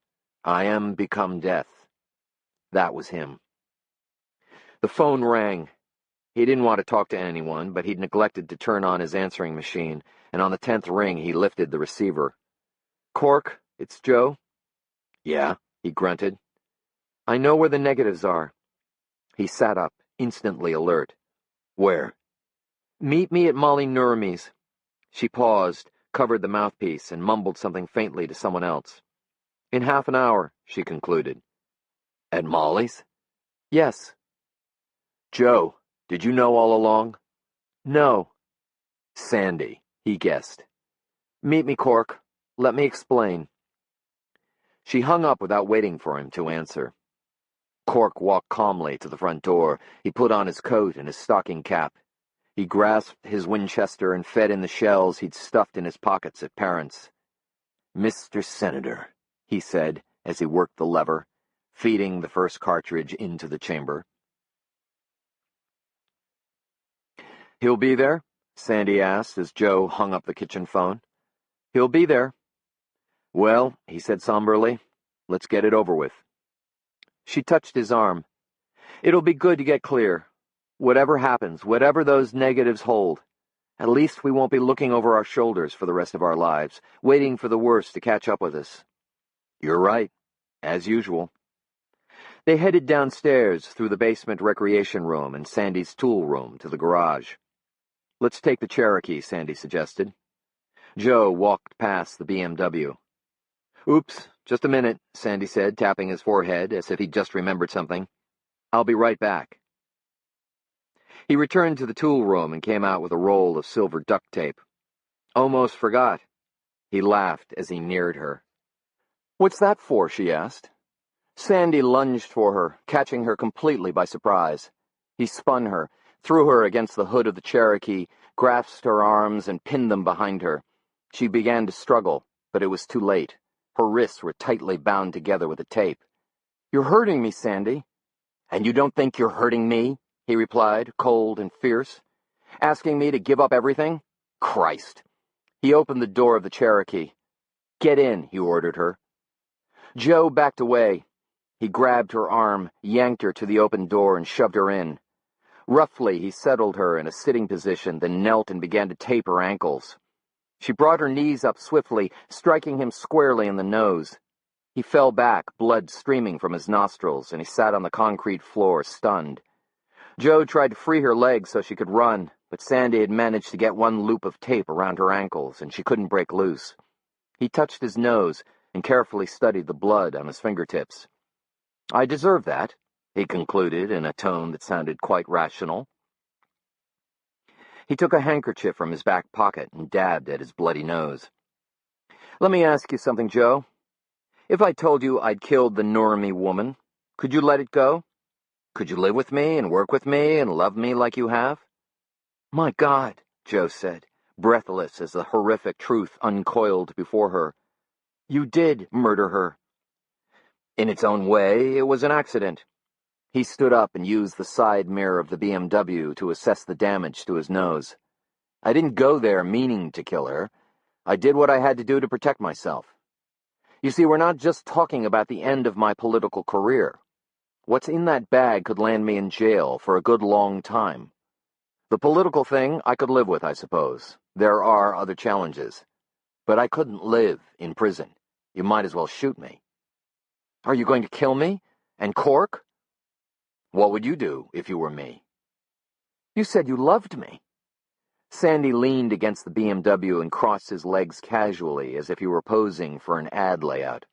I am become death. That was him. The phone rang. He didn't want to talk to anyone, but he'd neglected to turn on his answering machine, and on the 10th ring he lifted the receiver. Cork, it's Joe. Yeah, he grunted. I know where the negatives are. He sat up, instantly alert. Where? Meet me at Molly Nurmi's. She paused, covered the mouthpiece, and mumbled something faintly to someone else. In half an hour, she concluded. At Molly's? Yes. Joe, did you know all along? No. Sandy, he guessed. Meet me, Cork. Let me explain. She hung up without waiting for him to answer. Cork walked calmly to the front door. He put on his coat and his stocking cap. He grasped his Winchester and fed in the shells he'd stuffed in his pockets at Parents. Mr. Senator, he said as he worked the lever, feeding the first cartridge into the chamber. He'll be there? Sandy asked as Joe hung up the kitchen phone. He'll be there. Well, he said somberly, let's get it over with. She touched his arm. It'll be good to get clear. Whatever happens, whatever those negatives hold, at least we won't be looking over our shoulders for the rest of our lives, waiting for the worst to catch up with us. You're right, as usual. They headed downstairs through the basement recreation room and Sandy's tool room to the garage. Let's take the Cherokee, Sandy suggested. Joe walked past the BMW. Oops, just a minute, Sandy said, tapping his forehead as if he'd just remembered something. I'll be right back. He returned to the tool room and came out with a roll of silver duct tape. Almost forgot. He laughed as he neared her. What's that for? She asked. Sandy lunged for her, catching her completely by surprise. He spun her, threw her against the hood of the Cherokee, grasped her arms and pinned them behind her. She began to struggle, but it was too late. Her wrists were tightly bound together with the tape. You're hurting me, Sandy. And you don't think you're hurting me? He replied, cold and fierce. Asking me to give up everything? Christ. He opened the door of the Cherokee. Get in, he ordered her. Joe backed away. He grabbed her arm, yanked her to the open door, and shoved her in. Roughly, he settled her in a sitting position, then knelt and began to tape her ankles. She brought her knees up swiftly, striking him squarely in the nose. He fell back, blood streaming from his nostrils, and he sat on the concrete floor, stunned. Joe tried to free her legs so she could run, but Sandy had managed to get one loop of tape around her ankles, and she couldn't break loose. He touched his nose and carefully studied the blood on his fingertips. I deserve that, he concluded in a tone that sounded quite rational. He took a handkerchief from his back pocket and dabbed at his bloody nose. Let me ask you something, Joe. If I told you I'd killed the Normie woman, could you let it go? Could you live with me and work with me and love me like you have? My God, Joe said, breathless as the horrific truth uncoiled before her. You did murder her. In its own way, it was an accident. He stood up and used the side mirror of the BMW to assess the damage to his nose. I didn't go there meaning to kill her. I did what I had to do to protect myself. You see, we're not just talking about the end of my political career. What's in that bag could land me in jail for a good long time. The political thing I could live with, I suppose. There are other challenges. But I couldn't live in prison. You might as well shoot me. Are you going to kill me? And Cork? What would you do if you were me? You said you loved me. Sandy leaned against the BMW and crossed his legs casually as if he were posing for an ad layout.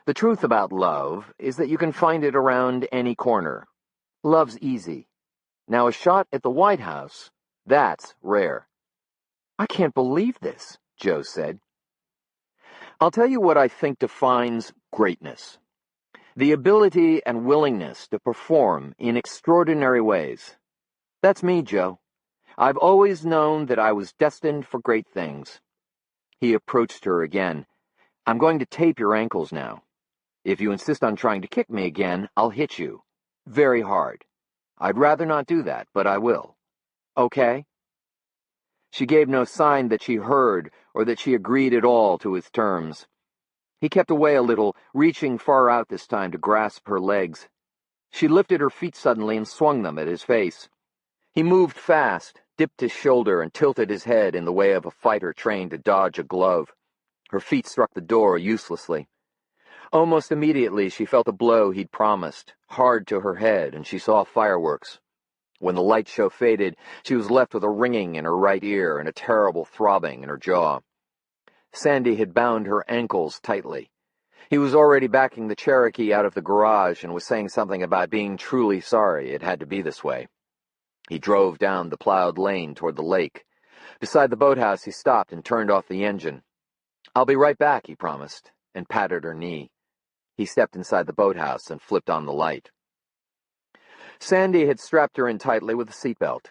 The truth about love is that you can find it around any corner. Love's easy. Now a shot at the White House, that's rare. I can't believe this, Joe said. I'll tell you what I think defines greatness. The ability and willingness to perform in extraordinary ways. That's me, Joe. I've always known that I was destined for great things. He approached her again. I'm going to tape your ankles now. If you insist on trying to kick me again, I'll hit you. Very hard. I'd rather not do that, but I will. Okay? She gave no sign that she heard or that she agreed at all to his terms. He kept away a little, reaching far out this time to grasp her legs. She lifted her feet suddenly and swung them at his face. He moved fast, dipped his shoulder, and tilted his head in the way of a fighter trained to dodge a glove. Her feet struck the door uselessly. Almost immediately she felt a blow he'd promised, hard to her head, and she saw fireworks. When the light show faded, she was left with a ringing in her right ear and a terrible throbbing in her jaw. Sandy had bound her ankles tightly. He was already backing the Cherokee out of the garage and was saying something about being truly sorry it had to be this way. He drove down the plowed lane toward the lake. Beside the boathouse, he stopped and turned off the engine. "I'll be right back," he promised, and patted her knee. He stepped inside the boathouse and flipped on the light. Sandy had strapped her in tightly with a seatbelt.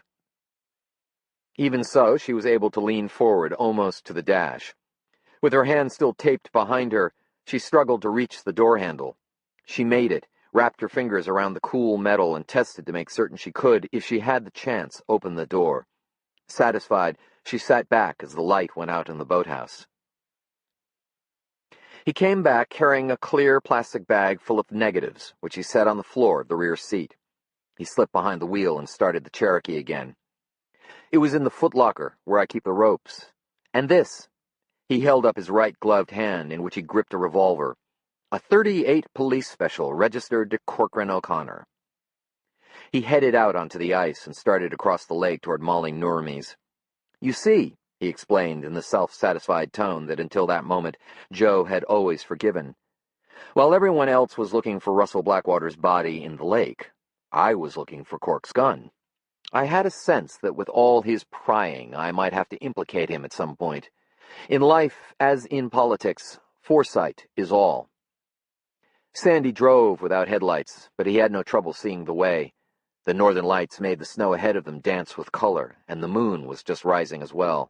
Even so, she was able to lean forward almost to the dash. With her hand still taped behind her, she struggled to reach the door handle. She made it, wrapped her fingers around the cool metal, and tested to make certain she could, if she had the chance, open the door. Satisfied, she sat back as the light went out in the boathouse. He came back carrying a clear plastic bag full of negatives, which he set on the floor of the rear seat. He slipped behind the wheel and started the Cherokee again. "It was in the footlocker, where I keep the ropes. And this." He held up his right-gloved hand, in which he gripped a revolver. "A .38 police special registered to Cork O'Connor." He headed out onto the ice and started across the lake toward Molly Nourami's. "You see," he explained in the self-satisfied tone that until that moment Joe had always forgiven. "While everyone else was looking for Russell Blackwater's body in the lake, I was looking for Cork's gun. I had a sense that with all his prying, I might have to implicate him at some point. In life, as in politics, foresight is all." Sandy drove without headlights, but he had no trouble seeing the way. The northern lights made the snow ahead of them dance with color, and the moon was just rising as well.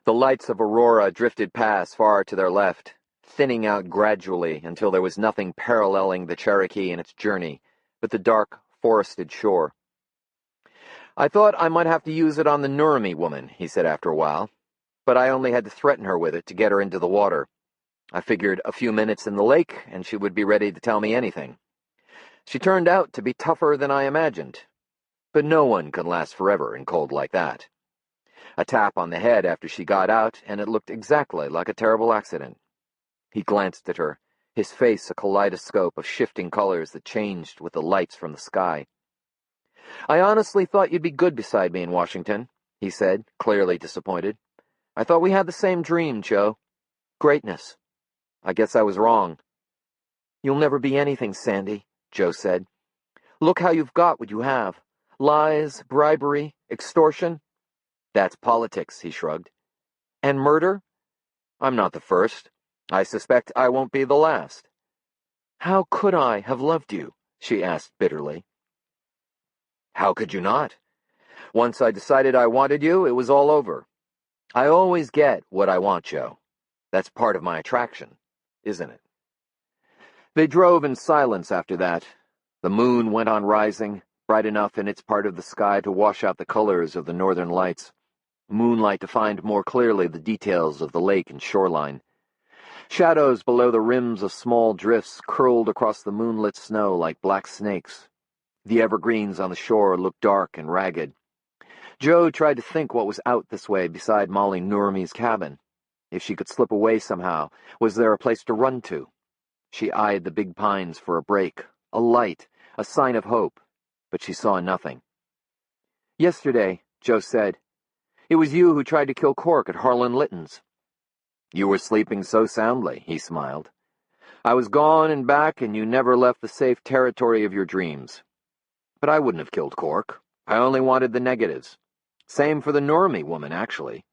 The lights of Aurora drifted past far to their left, thinning out gradually until there was nothing paralleling the Cherokee in its journey but the dark, forested shore. "I thought I might have to use it on the Nourami woman," he said after a while, "but I only had to threaten her with it to get her into the water. I figured a few minutes in the lake, and she would be ready to tell me anything. She turned out to be tougher than I imagined. But no one can last forever in cold like that. A tap on the head after she got out, and it looked exactly like a terrible accident." He glanced at her, his face a kaleidoscope of shifting colors that changed with the lights from the sky. "I honestly thought you'd be good beside me in Washington," he said, clearly disappointed. "I thought we had the same dream, Joe. Greatness. I guess I was wrong." "You'll never be anything, Sandy," Joe said. "Look how you've got what you have. Lies, bribery, extortion." "That's politics," he shrugged. "And murder?" "I'm not the first. I suspect I won't be the last." "How could I have loved you?" she asked bitterly. "How could you not? Once I decided I wanted you, it was all over. I always get what I want, Joe. That's part of my attraction, isn't it?" They drove in silence after that. The moon went on rising, bright enough in its part of the sky to wash out the colors of the northern lights. Moonlight defined more clearly the details of the lake and shoreline. Shadows below the rims of small drifts curled across the moonlit snow like black snakes. The evergreens on the shore looked dark and ragged. Joe tried to think what was out this way beside Molly Nourami's cabin. If she could slip away somehow, was there a place to run to? She eyed the big pines for a break, a light, a sign of hope, but she saw nothing. "Yesterday," Joe said, "it was you who tried to kill Cork at Harlan Litton's." "You were sleeping so soundly," he smiled. "I was gone and back, and you never left the safe territory of your dreams. But I wouldn't have killed Cork. I only wanted the negatives. Same for the Nourami woman, actually.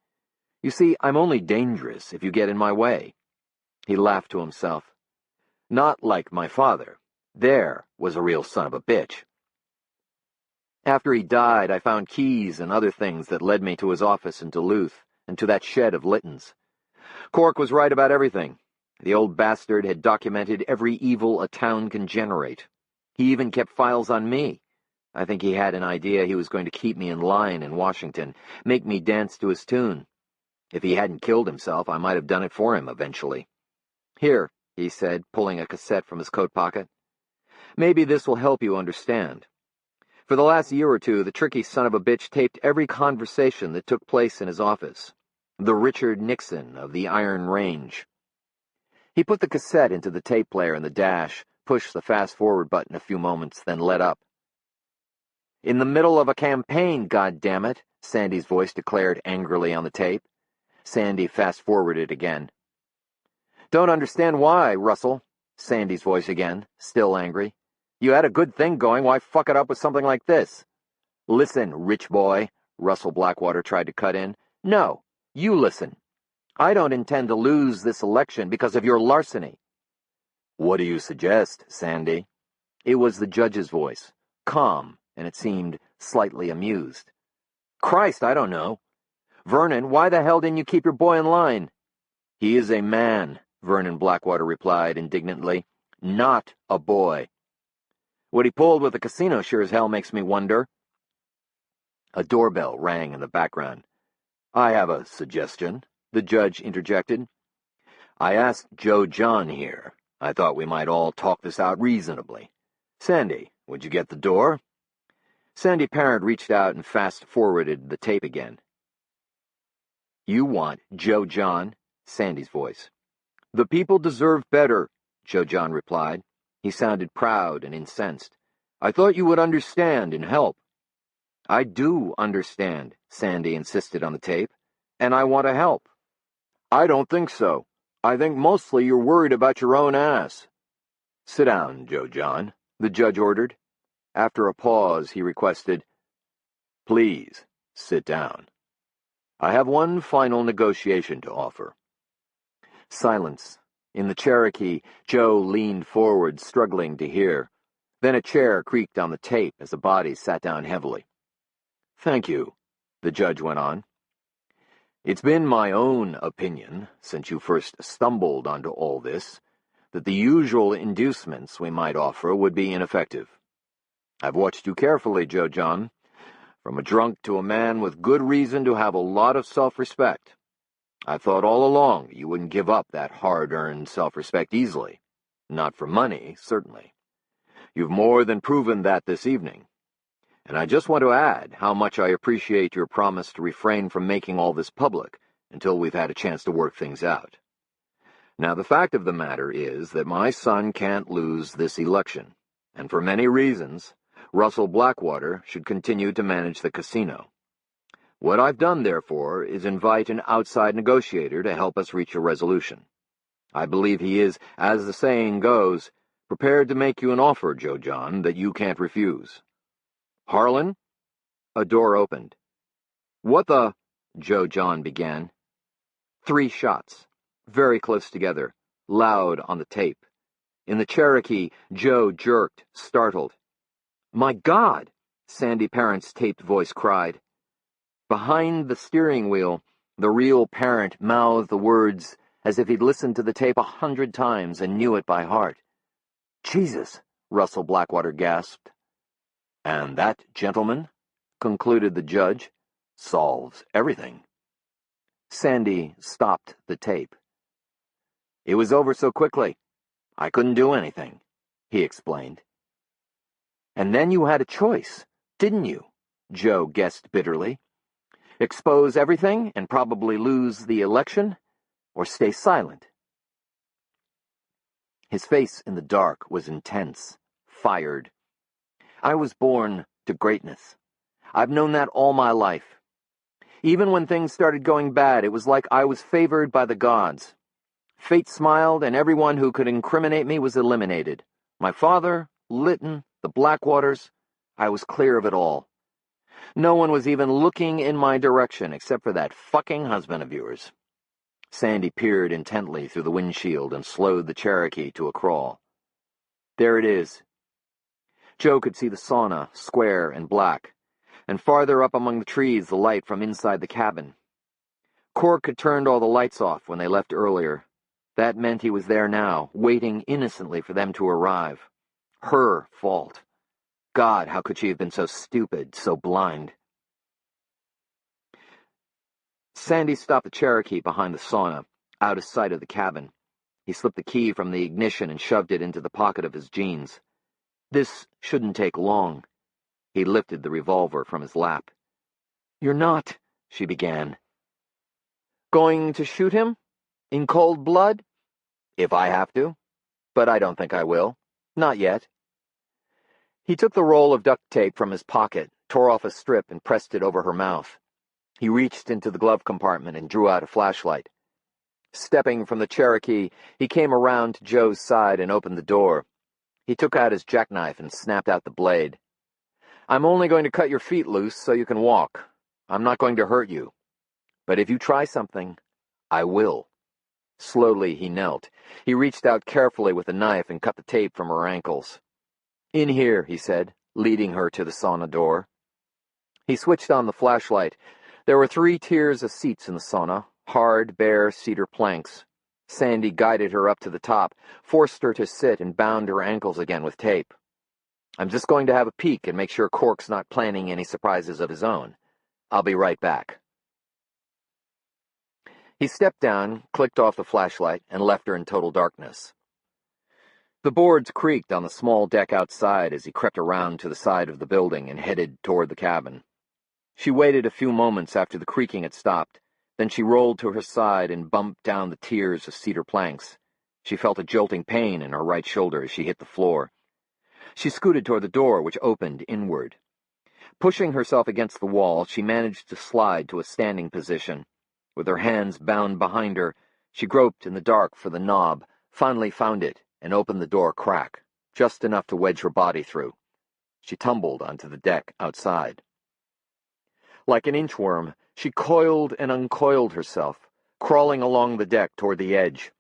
You see, I'm only dangerous if you get in my way." He laughed to himself. "Not like my father. There was a real son of a bitch. After he died, I found keys and other things that led me to his office in Duluth and to that shed of Litton's. Cork was right about everything. The old bastard had documented every evil a town can generate. He even kept files on me. I think he had an idea he was going to keep me in line in Washington, make me dance to his tune. If he hadn't killed himself, I might have done it for him eventually. Here, he said, pulling a cassette from his coat pocket. Maybe this will help you understand. For the last year or two, the tricky son of a bitch taped every conversation that took place in his office. The Richard Nixon of the Iron Range. He put the cassette into the tape player in the dash, pushed the fast-forward button a few moments, then let up. In the middle of a campaign, goddammit, Sandy's voice declared angrily on the tape. Sandy fast-forwarded again. Don't understand why, Russell, Sandy's voice again, still angry. You had a good thing going, why fuck it up with something like this? Listen, rich boy, Russell Blackwater tried to cut in. No, you listen. I don't intend to lose this election because of your larceny. What do you suggest, Sandy? It was the judge's voice, calm, and it seemed slightly amused. Christ, I don't know. Vernon, why the hell didn't you keep your boy in line? He is a man, Vernon Blackwater replied indignantly, not a boy. What he pulled with the casino sure as hell makes me wonder. A doorbell rang in the background. I have a suggestion, the judge interjected. I asked Joe John here. I thought we might all talk this out reasonably. Sandy, would you get the door? Sandy Parent reached out and fast-forwarded the tape again. You want Joe John? Sandy's voice. The people deserve better, Joe John replied. He sounded proud and incensed. I thought you would understand and help. I do understand, Sandy insisted on the tape, and I want to help. I don't think so. I think mostly you're worried about your own ass. Sit down, Joe John, the judge ordered. After a pause, he requested, Please, sit down. I have one final negotiation to offer. Silence. In the Cherokee, Joe leaned forward, struggling to hear. Then a chair creaked on the tape as a body sat down heavily. Thank you, the judge went on. It's been my own opinion, since you first stumbled onto all this, that the usual inducements we might offer would be ineffective. I've watched you carefully, Joe John, from a drunk to a man with good reason to have a lot of self-respect. I thought all along you wouldn't give up that hard-earned self-respect easily. Not for money, certainly. You've more than proven that this evening. And I just want to add how much I appreciate your promise to refrain from making all this public until we've had a chance to work things out. Now, the fact of the matter is that my son can't lose this election, and for many reasons, Russell Blackwater should continue to manage the casino. What I've done, therefore, is invite an outside negotiator to help us reach a resolution. I believe he is, as the saying goes, prepared to make you an offer, Joe John, that you can't refuse. Harlan? A door opened. What the? Joe John began. 3 shots, very close together, loud on the tape. In the Cherokee, Joe jerked, startled. My God! Sandy Parent's taped voice cried. Behind the steering wheel, the real Parent mouthed the words as if he'd listened to the tape 100 times and knew it by heart. Jesus, Russell Blackwater gasped. And that, gentlemen, concluded the judge, solves everything. Sandy stopped the tape. It was over so quickly. I couldn't do anything, he explained. And then you had a choice, didn't you? Joe guessed bitterly. Expose everything and probably lose the election, or stay silent. His face in the dark was intense, fired. I was born to greatness. I've known that all my life. Even when things started going bad, it was like I was favored by the gods. Fate smiled, and everyone who could incriminate me was eliminated. My father, Lytton, the Blackwaters, I was clear of it all. No one was even looking in my direction except for that fucking husband of yours. Sandy peered intently through the windshield and slowed the Cherokee to a crawl. There it is. Joe could see the sauna, square and black, and farther up among the trees the light from inside the cabin. Cork had turned all the lights off when they left earlier. That meant he was there now, waiting innocently for them to arrive. Her fault. God, how could she have been so stupid, so blind? Sandy stopped the Cherokee behind the sauna, out of sight of the cabin. He slipped the key from the ignition and shoved it into the pocket of his jeans. This shouldn't take long. He lifted the revolver from his lap. "You're not," she began. "Going to shoot him? In cold blood?" "If I have to. But I don't think I will. Not yet." He took the roll of duct tape from his pocket, tore off a strip, and pressed it over her mouth. He reached into the glove compartment and drew out a flashlight. Stepping from the Cherokee, he came around to Joe's side and opened the door. He took out his jackknife and snapped out the blade. "I'm only going to cut your feet loose so you can walk. I'm not going to hurt you. But if you try something, I will." Slowly he knelt. He reached out carefully with a knife and cut the tape from her ankles. "In here," he said, leading her to the sauna door. He switched on the flashlight. There were 3 tiers of seats in the sauna, hard, bare cedar planks. Sandy guided her up to the top, forced her to sit, and bound her ankles again with tape. "I'm just going to have a peek and make sure Cork's not planning any surprises of his own. I'll be right back." He stepped down, clicked off the flashlight, and left her in total darkness. The boards creaked on the small deck outside as he crept around to the side of the building and headed toward the cabin. She waited a few moments after the creaking had stopped. Then she rolled to her side and bumped down the tiers of cedar planks. She felt a jolting pain in her right shoulder as she hit the floor. She scooted toward the door, which opened inward. Pushing herself against the wall, she managed to slide to a standing position. With her hands bound behind her, she groped in the dark for the knob, finally found it, and opened the door crack, just enough to wedge her body through. She tumbled onto the deck outside. Like an inchworm, she coiled and uncoiled herself, crawling along the deck toward the edge.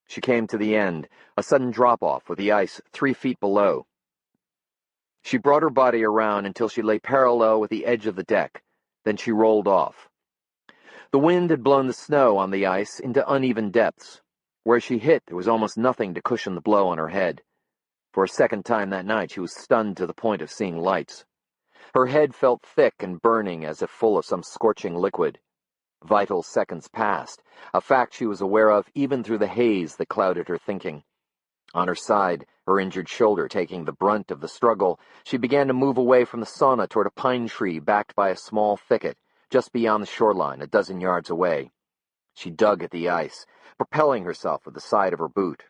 She came to the end, a sudden drop-off with the ice 3 feet below. She brought her body around until she lay parallel with the edge of the deck. Then she rolled off. The wind had blown the snow on the ice into uneven depths. Where she hit, there was almost nothing to cushion the blow on her head. For a second time that night, she was stunned to the point of seeing lights. Her head felt thick and burning as if full of some scorching liquid. Vital seconds passed, a fact she was aware of even through the haze that clouded her thinking. On her side, her injured shoulder taking the brunt of the struggle, she began to move away from the sauna toward a pine tree backed by a small thicket, just beyond the shoreline, a dozen yards away. She dug at the ice, propelling herself with the side of her boot.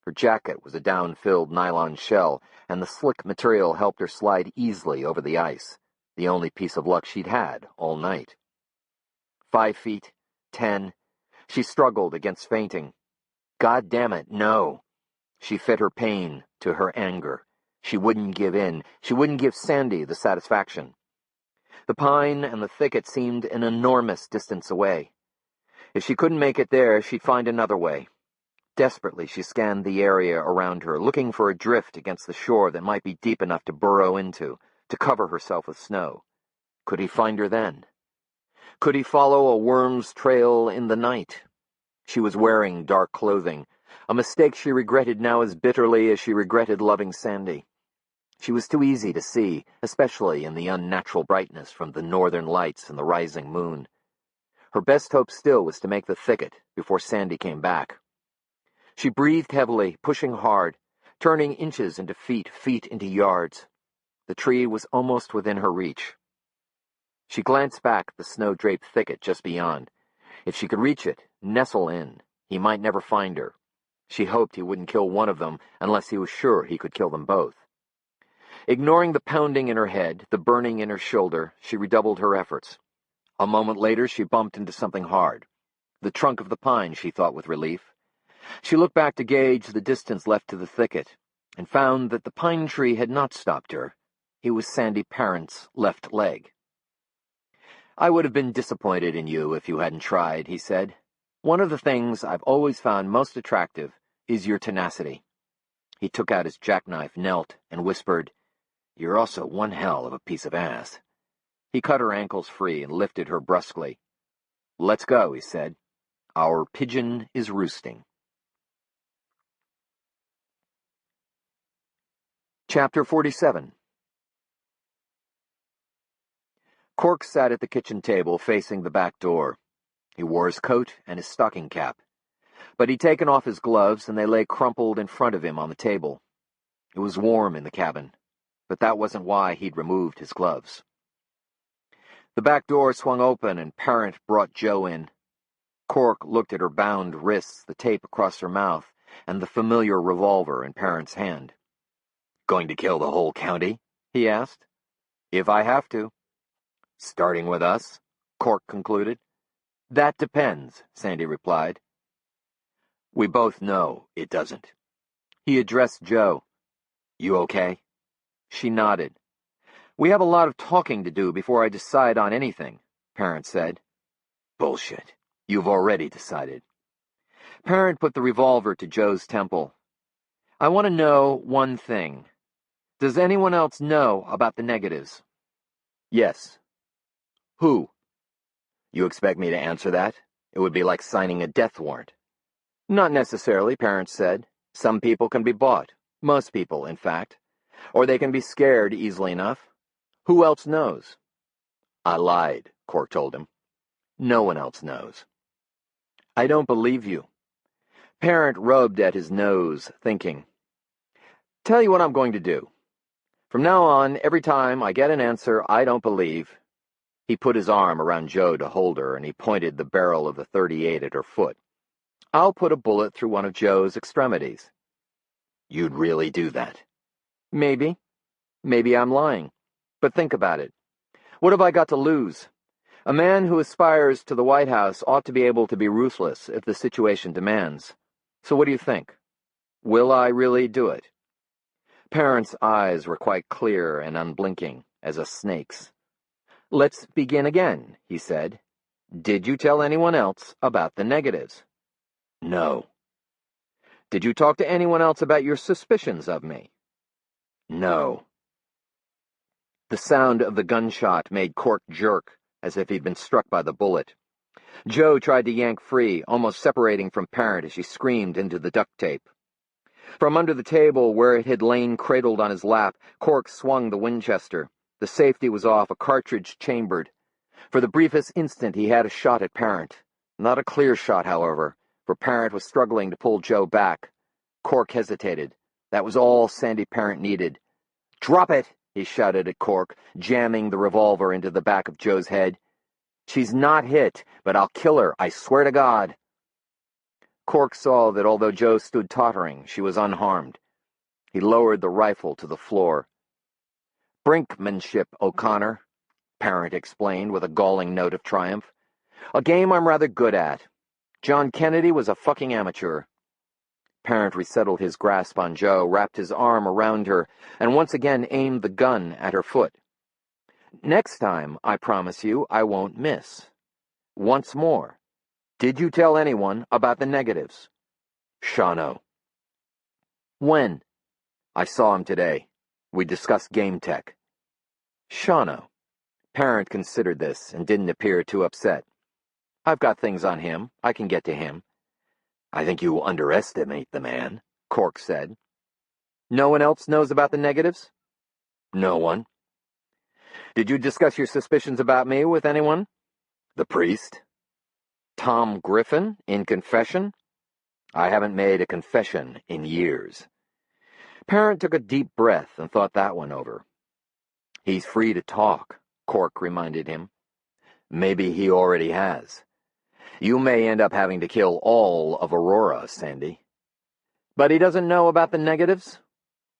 Her jacket was a down-filled nylon shell, and the slick material helped her slide easily over the ice, the only piece of luck she'd had all night. 5 feet, 10. She struggled against fainting. God damn it, no. She fit her pain to her anger. She wouldn't give in. She wouldn't give Sandy the satisfaction. The pine and the thicket seemed an enormous distance away. If she couldn't make it there, she'd find another way. Desperately, she scanned the area around her, looking for a drift against the shore that might be deep enough to burrow into, to cover herself with snow. Could he find her then? Could he follow a worm's trail in the night? She was wearing dark clothing, a mistake she regretted now as bitterly as she regretted loving Sandy. She was too easy to see, especially in the unnatural brightness from the northern lights and the rising moon. Her best hope still was to make the thicket before Sandy came back. She breathed heavily, pushing hard, turning inches into feet, feet into yards. The tree was almost within her reach. She glanced back at the snow-draped thicket just beyond. If she could reach it, nestle in, he might never find her. She hoped he wouldn't kill one of them unless he was sure he could kill them both. Ignoring the pounding in her head, the burning in her shoulder, she redoubled her efforts. A moment later, she bumped into something hard. The trunk of the pine, she thought with relief. She looked back to gauge the distance left to the thicket, and found that the pine tree had not stopped her. It was Sandy Parent's left leg. "I would have been disappointed in you if you hadn't tried," he said. "One of the things I've always found most attractive is your tenacity." He took out his jackknife, knelt, and whispered, "You're also one hell of a piece of ass." He cut her ankles free and lifted her brusquely. "Let's go," he said. "Our pigeon is roosting." Chapter 47. Cork sat at the kitchen table facing the back door. He wore his coat and his stocking cap. But he'd taken off his gloves and they lay crumpled in front of him on the table. It was warm in the cabin, but that wasn't why he'd removed his gloves. The back door swung open and Parent brought Joe in. Cork looked at her bound wrists, the tape across her mouth, and the familiar revolver in Parent's hand. "Going to kill the whole county?" he asked. "If I have to." "Starting with us?" Cork concluded. "That depends," Sandy replied. "We both know it doesn't." He addressed Joe. "You okay?" She nodded. "We have a lot of talking to do before I decide on anything," Parent said. "Bullshit. You've already decided." Parent put the revolver to Joe's temple. "I want to know one thing. Does anyone else know about the negatives?" "Yes." "Who?" "You expect me to answer that? It would be like signing a death warrant." "Not necessarily," Parent said. "Some people can be bought. Most people, in fact. Or they can be scared easily enough. Who else knows?" "I lied," Cork told him. "No one else knows." "I don't believe you." Parent rubbed at his nose, thinking. "Tell you what I'm going to do. From now on, every time I get an answer I don't believe—" He put his arm around Joe to hold her, and he pointed the barrel of the .38 at her foot. "I'll put a bullet through one of Joe's extremities." "You'd really do that?" "Maybe. Maybe I'm lying. But think about it. What have I got to lose? A man who aspires to the White House ought to be able to be ruthless if the situation demands. So what do you think? Will I really do it?" Parent's eyes were quite clear and unblinking, as a snake's. "Let's begin again," he said. "Did you tell anyone else about the negatives?" "No." "Did you talk to anyone else about your suspicions of me?" "No." The sound of the gunshot made Cork jerk, as if he'd been struck by the bullet. Joe tried to yank free, almost separating from Parent as she screamed into the duct tape. From under the table, where it had lain cradled on his lap, Cork swung the Winchester. The safety was off, a cartridge chambered. For the briefest instant he had a shot at Parent. Not a clear shot, however, for Parent was struggling to pull Joe back. Cork hesitated. That was all Sandy Parent needed. "Drop it!" he shouted at Cork, jamming the revolver into the back of Joe's head. "She's not hit, but I'll kill her, I swear to God." Cork saw that although Joe stood tottering, she was unharmed. He lowered the rifle to the floor. "Brinkmanship, O'Connor," Parent explained with a galling note of triumph. "A game I'm rather good at. John Kennedy was a fucking amateur." Parent resettled his grasp on Joe, wrapped his arm around her, and once again aimed the gun at her foot. "Next time, I promise you, I won't miss. Once more. Did you tell anyone about the negatives?" "Shawno." "When?" "I saw him today. We discussed game tech." "Shawno." Parent considered this and didn't appear too upset. "I've got things on him. I can get to him." "I think you underestimate the man," Cork said. "No one else knows about the negatives?" "No one." "Did you discuss your suspicions about me with anyone?" "The priest." "Tom Griffin, in confession?" "I haven't made a confession in years." Parent took a deep breath and thought that one over. "He's free to talk," Cork reminded him. "Maybe he already has. You may end up having to kill all of Aurora, Sandy." "But he doesn't know about the negatives?"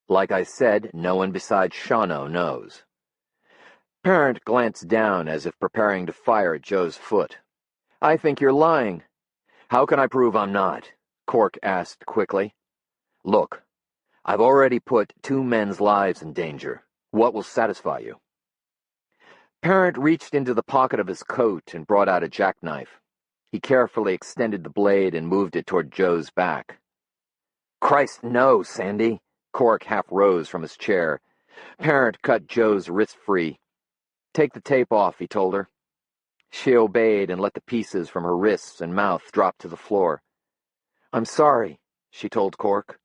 "Like I said, no one besides Shawno knows." Parent glanced down as if preparing to fire at Joe's foot. "I think you're lying." "How can I prove I'm not?" Cork asked quickly. "Look, I've already put 2 men's lives in danger. What will satisfy you?" Parent reached into the pocket of his coat and brought out a jackknife. He carefully extended the blade and moved it toward Joe's back. "Christ, no, Sandy!" Cork half rose from his chair. Parent cut Joe's wrist free. "Take the tape off," he told her. She obeyed and let the pieces from her wrists and mouth drop to the floor. "I'm sorry," she told Cork.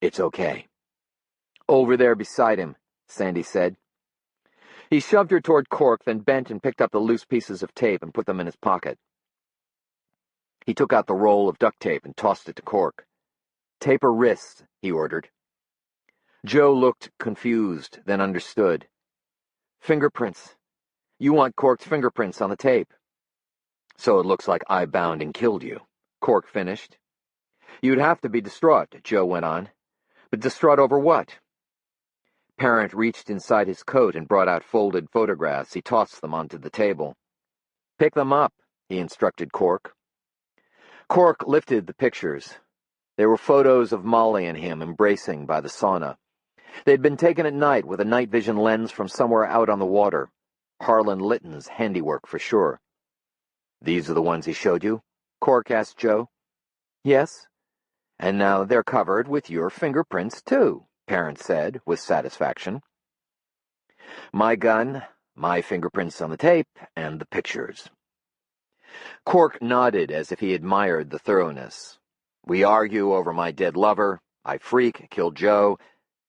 "It's okay." "Over there beside him," Sandy said. He shoved her toward Cork, then bent and picked up the loose pieces of tape and put them in his pocket. He took out the roll of duct tape and tossed it to Cork. "Tape her wrists," he ordered. Joe looked confused, then understood. "Fingerprints. You want Cork's fingerprints on the tape." "So it looks like I bound and killed you," Cork finished. "You'd have to be distraught," Joe went on. "But distraught over what?" Parent reached inside his coat and brought out folded photographs. He tossed them onto the table. "Pick them up," he instructed Cork. Cork lifted the pictures. They were photos of Molly and him embracing by the sauna. They'd been taken at night with a night vision lens from somewhere out on the water. Harlan Litton's handiwork for sure. "These are the ones he showed you?" Cork asked Joe. "Yes. And now they're covered with your fingerprints, too," Parent said with satisfaction. "My gun, my fingerprints on the tape, and the pictures." Cork nodded as if he admired the thoroughness. "We argue over my dead lover, I freak, kill Joe,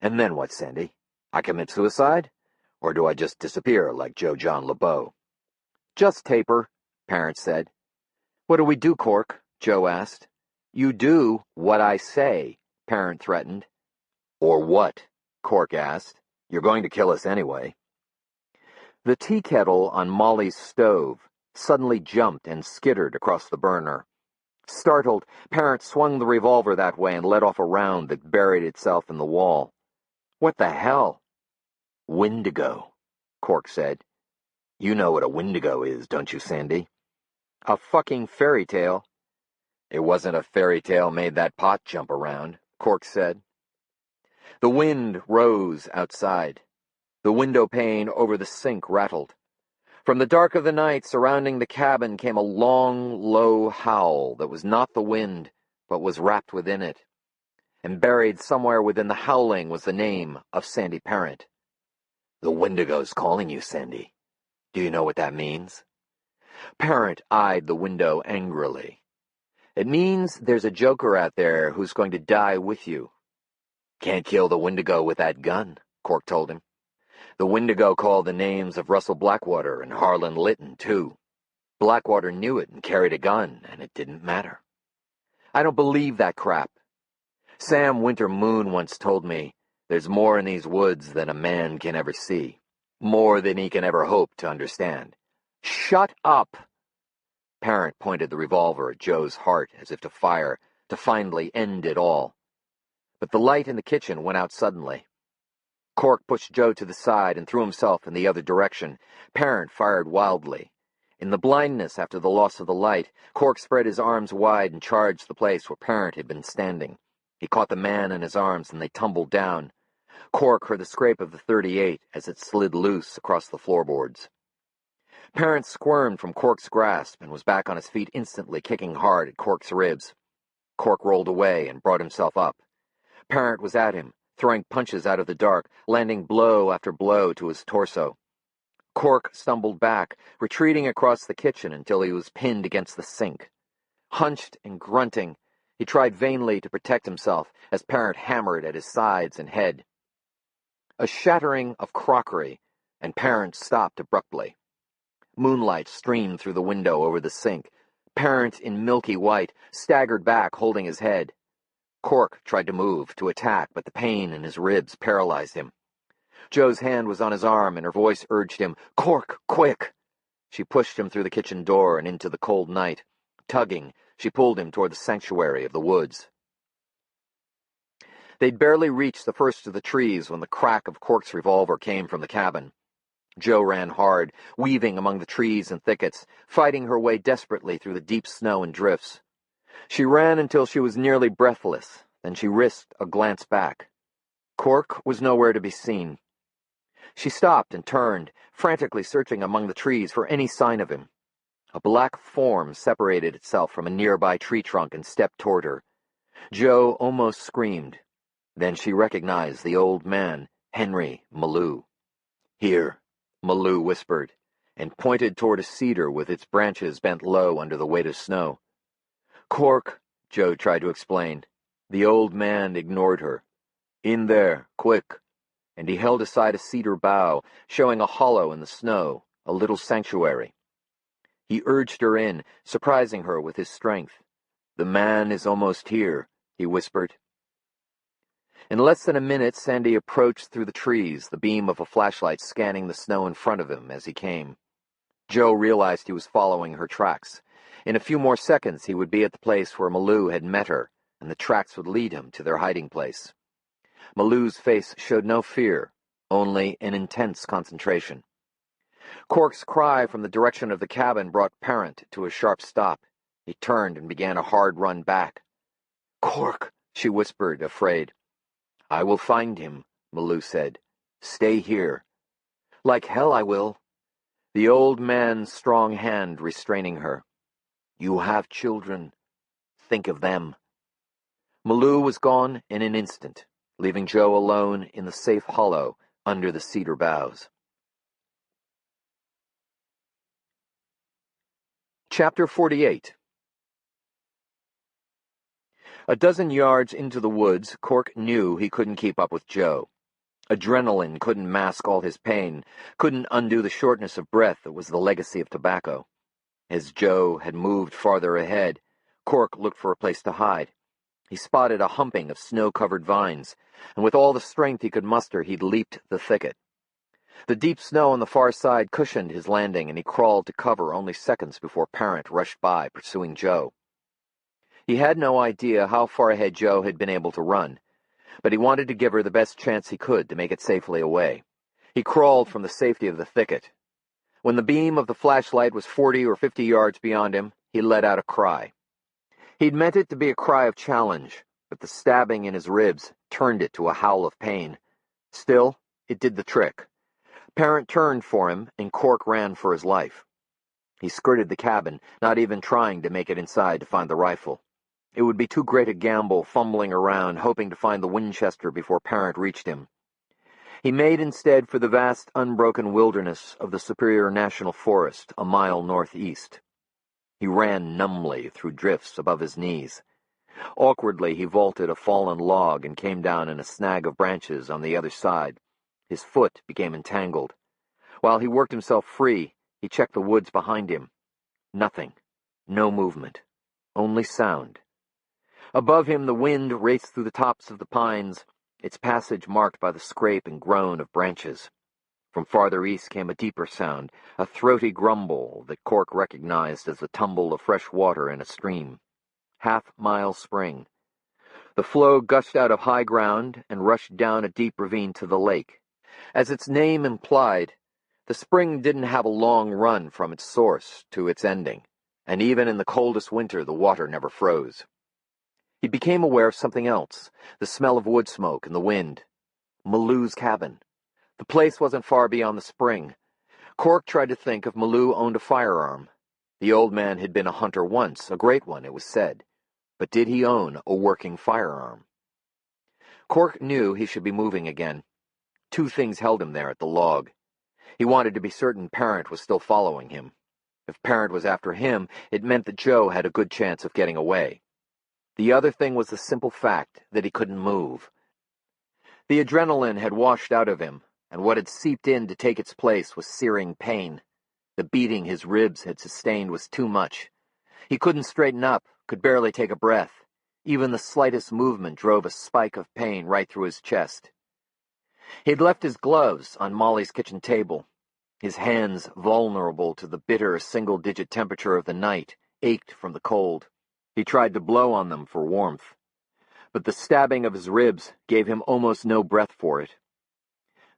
and then what, Sandy? I commit suicide? Or do I just disappear like Joe John LeBeau?" "Just taper," Parent said. "What do we do, Cork?" Joe asked. "You do what I say," Parent threatened. "Or what?" Cork asked. "You're going to kill us anyway." The tea kettle on Molly's stove suddenly jumped and skittered across the burner. Startled, Parent swung the revolver that way and let off a round that buried itself in the wall. "What the hell?" "Wendigo," Cork said. "You know what a Wendigo is, don't you, Sandy?" "A fucking fairy tale." "It wasn't a fairy tale made that pot jump around," Cork said. The wind rose outside. The window pane over the sink rattled. From the dark of the night surrounding the cabin came a long, low howl that was not the wind, but was wrapped within it. And buried somewhere within the howling was the name of Sandy Parent. "The Wendigo's calling you, Sandy. Do you know what that means?" Parent eyed the window angrily. "It means there's a joker out there who's going to die with you." "Can't kill the Wendigo with that gun," Cork told him. "The Wendigo called the names of Russell Blackwater and Harlan Litton, too. Blackwater knew it and carried a gun, and it didn't matter." "I don't believe that crap." "Sam Winter Moon once told me there's more in these woods than a man can ever see. More than he can ever hope to understand." "Shut up!" Parent pointed the revolver at Joe's heart as if to fire, to finally end it all. But the light in the kitchen went out suddenly. Cork pushed Joe to the side and threw himself in the other direction. Parent fired wildly. In the blindness after the loss of the light, Cork spread his arms wide and charged the place where Parent had been standing. He caught the man in his arms and they tumbled down. Cork heard the scrape of the .38 as it slid loose across the floorboards. Parent squirmed from Cork's grasp and was back on his feet instantly, kicking hard at Cork's ribs. Cork rolled away and brought himself up. Parent was at him, throwing punches out of the dark, landing blow after blow to his torso. Cork stumbled back, retreating across the kitchen until he was pinned against the sink. Hunched and grunting, he tried vainly to protect himself as Parent hammered at his sides and head. A shattering of crockery, and Parent stopped abruptly. Moonlight streamed through the window over the sink. Parent, in milky white, staggered back, holding his head. Cork tried to move, to attack, but the pain in his ribs paralyzed him. Joe's hand was on his arm, and her voice urged him, "Cork, quick!" She pushed him through the kitchen door and into the cold night. Tugging, she pulled him toward the sanctuary of the woods. They'd barely reached the first of the trees when the crack of Cork's revolver came from the cabin. Joe ran hard, weaving among the trees and thickets, fighting her way desperately through the deep snow and drifts. She ran until she was nearly breathless, then she risked a glance back. Cork was nowhere to be seen. She stopped and turned, frantically searching among the trees for any sign of him. A black form separated itself from a nearby tree trunk and stepped toward her. Joe almost screamed. Then she recognized the old man, Henry Malou. "Here," Malou whispered, and pointed toward a cedar with its branches bent low under the weight of snow. "Cork," Joe tried to explain. The old man ignored her. "In there, quick." and he held aside a cedar bough, showing a hollow in the snow, a little sanctuary. He urged her in, surprising her with his strength. "The man is almost here," he whispered. In less than a minute, Sandy approached through the trees, the beam of a flashlight scanning the snow in front of him as he came. Joe realized he was following her tracks. In a few more seconds, he would be at the place where Malou had met her, and the tracks would lead him to their hiding place. Malou's face showed no fear, only an intense concentration. Cork's cry from the direction of the cabin brought Parent to a sharp stop. He turned and began a hard run back. "Cork," she whispered, afraid. "I will find him," Malou said. "Stay here." "Like hell I will." The old man's strong hand restraining her. "You have children. Think of them." Malou was gone in an instant, leaving Joe alone in the safe hollow under the cedar boughs. Chapter 48. A dozen yards into the woods, Cork knew he couldn't keep up with Joe. Adrenaline couldn't mask all his pain, couldn't undo the shortness of breath that was the legacy of tobacco. As Joe had moved farther ahead, Cork looked for a place to hide. He spotted a humping of snow-covered vines, and with all the strength he could muster, he'd leaped the thicket. The deep snow on the far side cushioned his landing, and he crawled to cover only seconds before Parent rushed by, pursuing Joe. He had no idea how far ahead Joe had been able to run, but he wanted to give her the best chance he could to make it safely away. He crawled from the safety of the thicket. When the beam of the flashlight was 40 or 50 yards beyond him, he let out a cry. He'd meant it to be a cry of challenge, but the stabbing in his ribs turned it to a howl of pain. Still, it did the trick. Parent turned for him, and Cork ran for his life. He skirted the cabin, not even trying to make it inside to find the rifle. It would be too great a gamble fumbling around, hoping to find the Winchester before Parent reached him. He made instead for the vast, unbroken wilderness of the Superior National Forest, a mile northeast. He ran numbly through drifts above his knees. Awkwardly, he vaulted a fallen log and came down in a snag of branches on the other side. His foot became entangled. While he worked himself free, he checked the woods behind him. Nothing. No movement. Only sound. Above him, the wind raced through the tops of the pines, its passage marked by the scrape and groan of branches. From farther east came a deeper sound, a throaty grumble that Cork recognized as the tumble of fresh water in a stream. Half-Mile Spring. The flow gushed out of high ground and rushed down a deep ravine to the lake. As its name implied, the spring didn't have a long run from its source to its ending, and even in the coldest winter the water never froze. He became aware of something else, the smell of wood smoke and the wind. Malou's cabin. The place wasn't far beyond the spring. Cork tried to think if Malou owned a firearm. The old man had been a hunter once, a great one, it was said. But did he own a working firearm? Cork knew he should be moving again. Two things held him there at the log. He wanted to be certain Parent was still following him. If Parent was after him, it meant that Joe had a good chance of getting away. The other thing was the simple fact that he couldn't move. The adrenaline had washed out of him, and what had seeped in to take its place was searing pain. The beating his ribs had sustained was too much. He couldn't straighten up, could barely take a breath. Even the slightest movement drove a spike of pain right through his chest. He'd left his gloves on Molly's kitchen table. His hands, vulnerable to the bitter single-digit temperature of the night, ached from the cold. He tried to blow on them for warmth, but the stabbing of his ribs gave him almost no breath for it.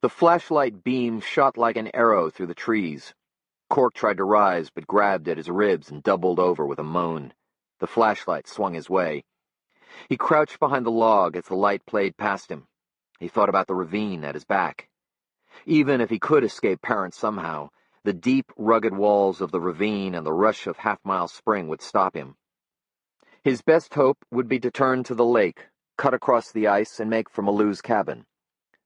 The flashlight beam shot like an arrow through the trees. Cork tried to rise, but grabbed at his ribs and doubled over with a moan. The flashlight swung his way. He crouched behind the log as the light played past him. He thought about the ravine at his back. Even if he could escape Parent somehow, the deep, rugged walls of the ravine and the rush of Half-Mile Spring would stop him. His best hope would be to turn to the lake, cut across the ice, and make for Malou's cabin.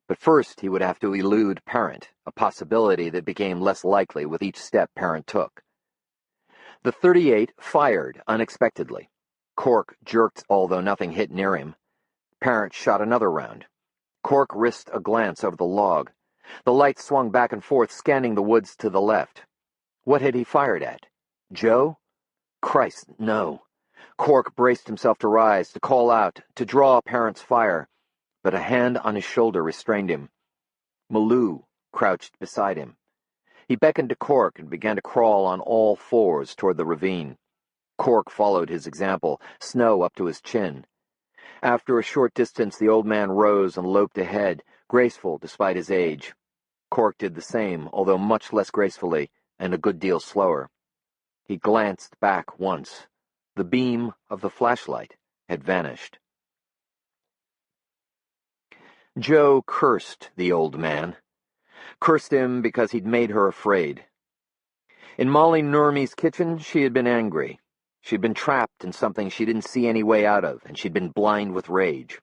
But first he would have to elude Parent, a possibility that became less likely with each step Parent took. The .38 fired unexpectedly. Cork jerked, although nothing hit near him. Parent shot another round. Cork risked a glance over the log. The light swung back and forth, scanning the woods to the left. What had he fired at? Joe? Christ, no. Cork braced himself to rise, to call out, to draw a parent's fire, but a hand on his shoulder restrained him. Malou crouched beside him. He beckoned to Cork and began to crawl on all fours toward the ravine. Cork followed his example, snow up to his chin. After a short distance, the old man rose and loped ahead, graceful despite his age. Cork did the same, although much less gracefully, and a good deal slower. He glanced back once. The beam of the flashlight had vanished. Joe cursed the old man. Cursed him because he'd made her afraid. In Molly Nurmi's kitchen, she had been angry. She'd been trapped in something she didn't see any way out of, and she'd been blind with rage.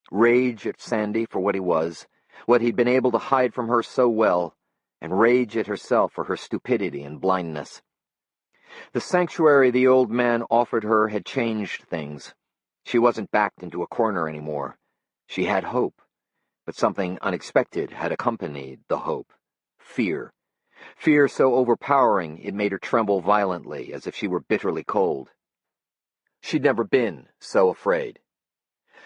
Rage at Sandy for what he was, what he'd been able to hide from her so well, and rage at herself for her stupidity and blindness. The sanctuary the old man offered her had changed things. She wasn't backed into a corner anymore. She had hope, but something unexpected had accompanied the hope. Fear. Fear so overpowering it made her tremble violently, as if she were bitterly cold. She'd never been so afraid.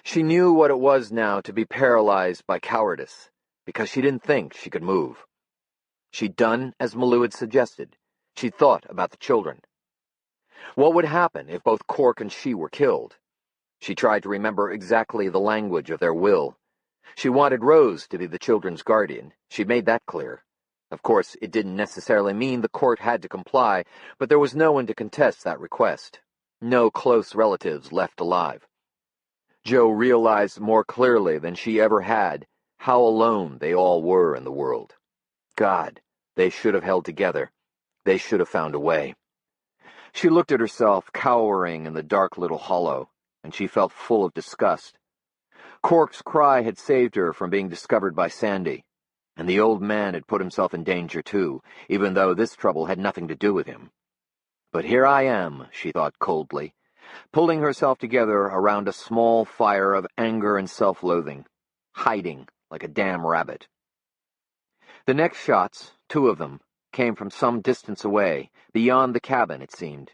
She knew what it was now to be paralyzed by cowardice, because she didn't think she could move. She'd done as Malou had suggested. She'd thought about the children. What would happen if both Cork and she were killed? She tried to remember exactly the language of their will. She wanted Rose to be the children's guardian. She'd made that clear. Of course, it didn't necessarily mean the court had to comply, but there was no one to contest that request. No close relatives left alive. Joe realized more clearly than she ever had how alone they all were in the world. God, they should have held together. They should have found a way. She looked at herself, cowering in the dark little hollow, and she felt full of disgust. Cork's cry had saved her from being discovered by Sandy, and the old man had put himself in danger too, even though this trouble had nothing to do with him. But here I am, she thought coldly, pulling herself together around a small fire of anger and self-loathing, hiding like a damn rabbit. The next shots, 2 of them, came from some distance away, beyond the cabin, it seemed.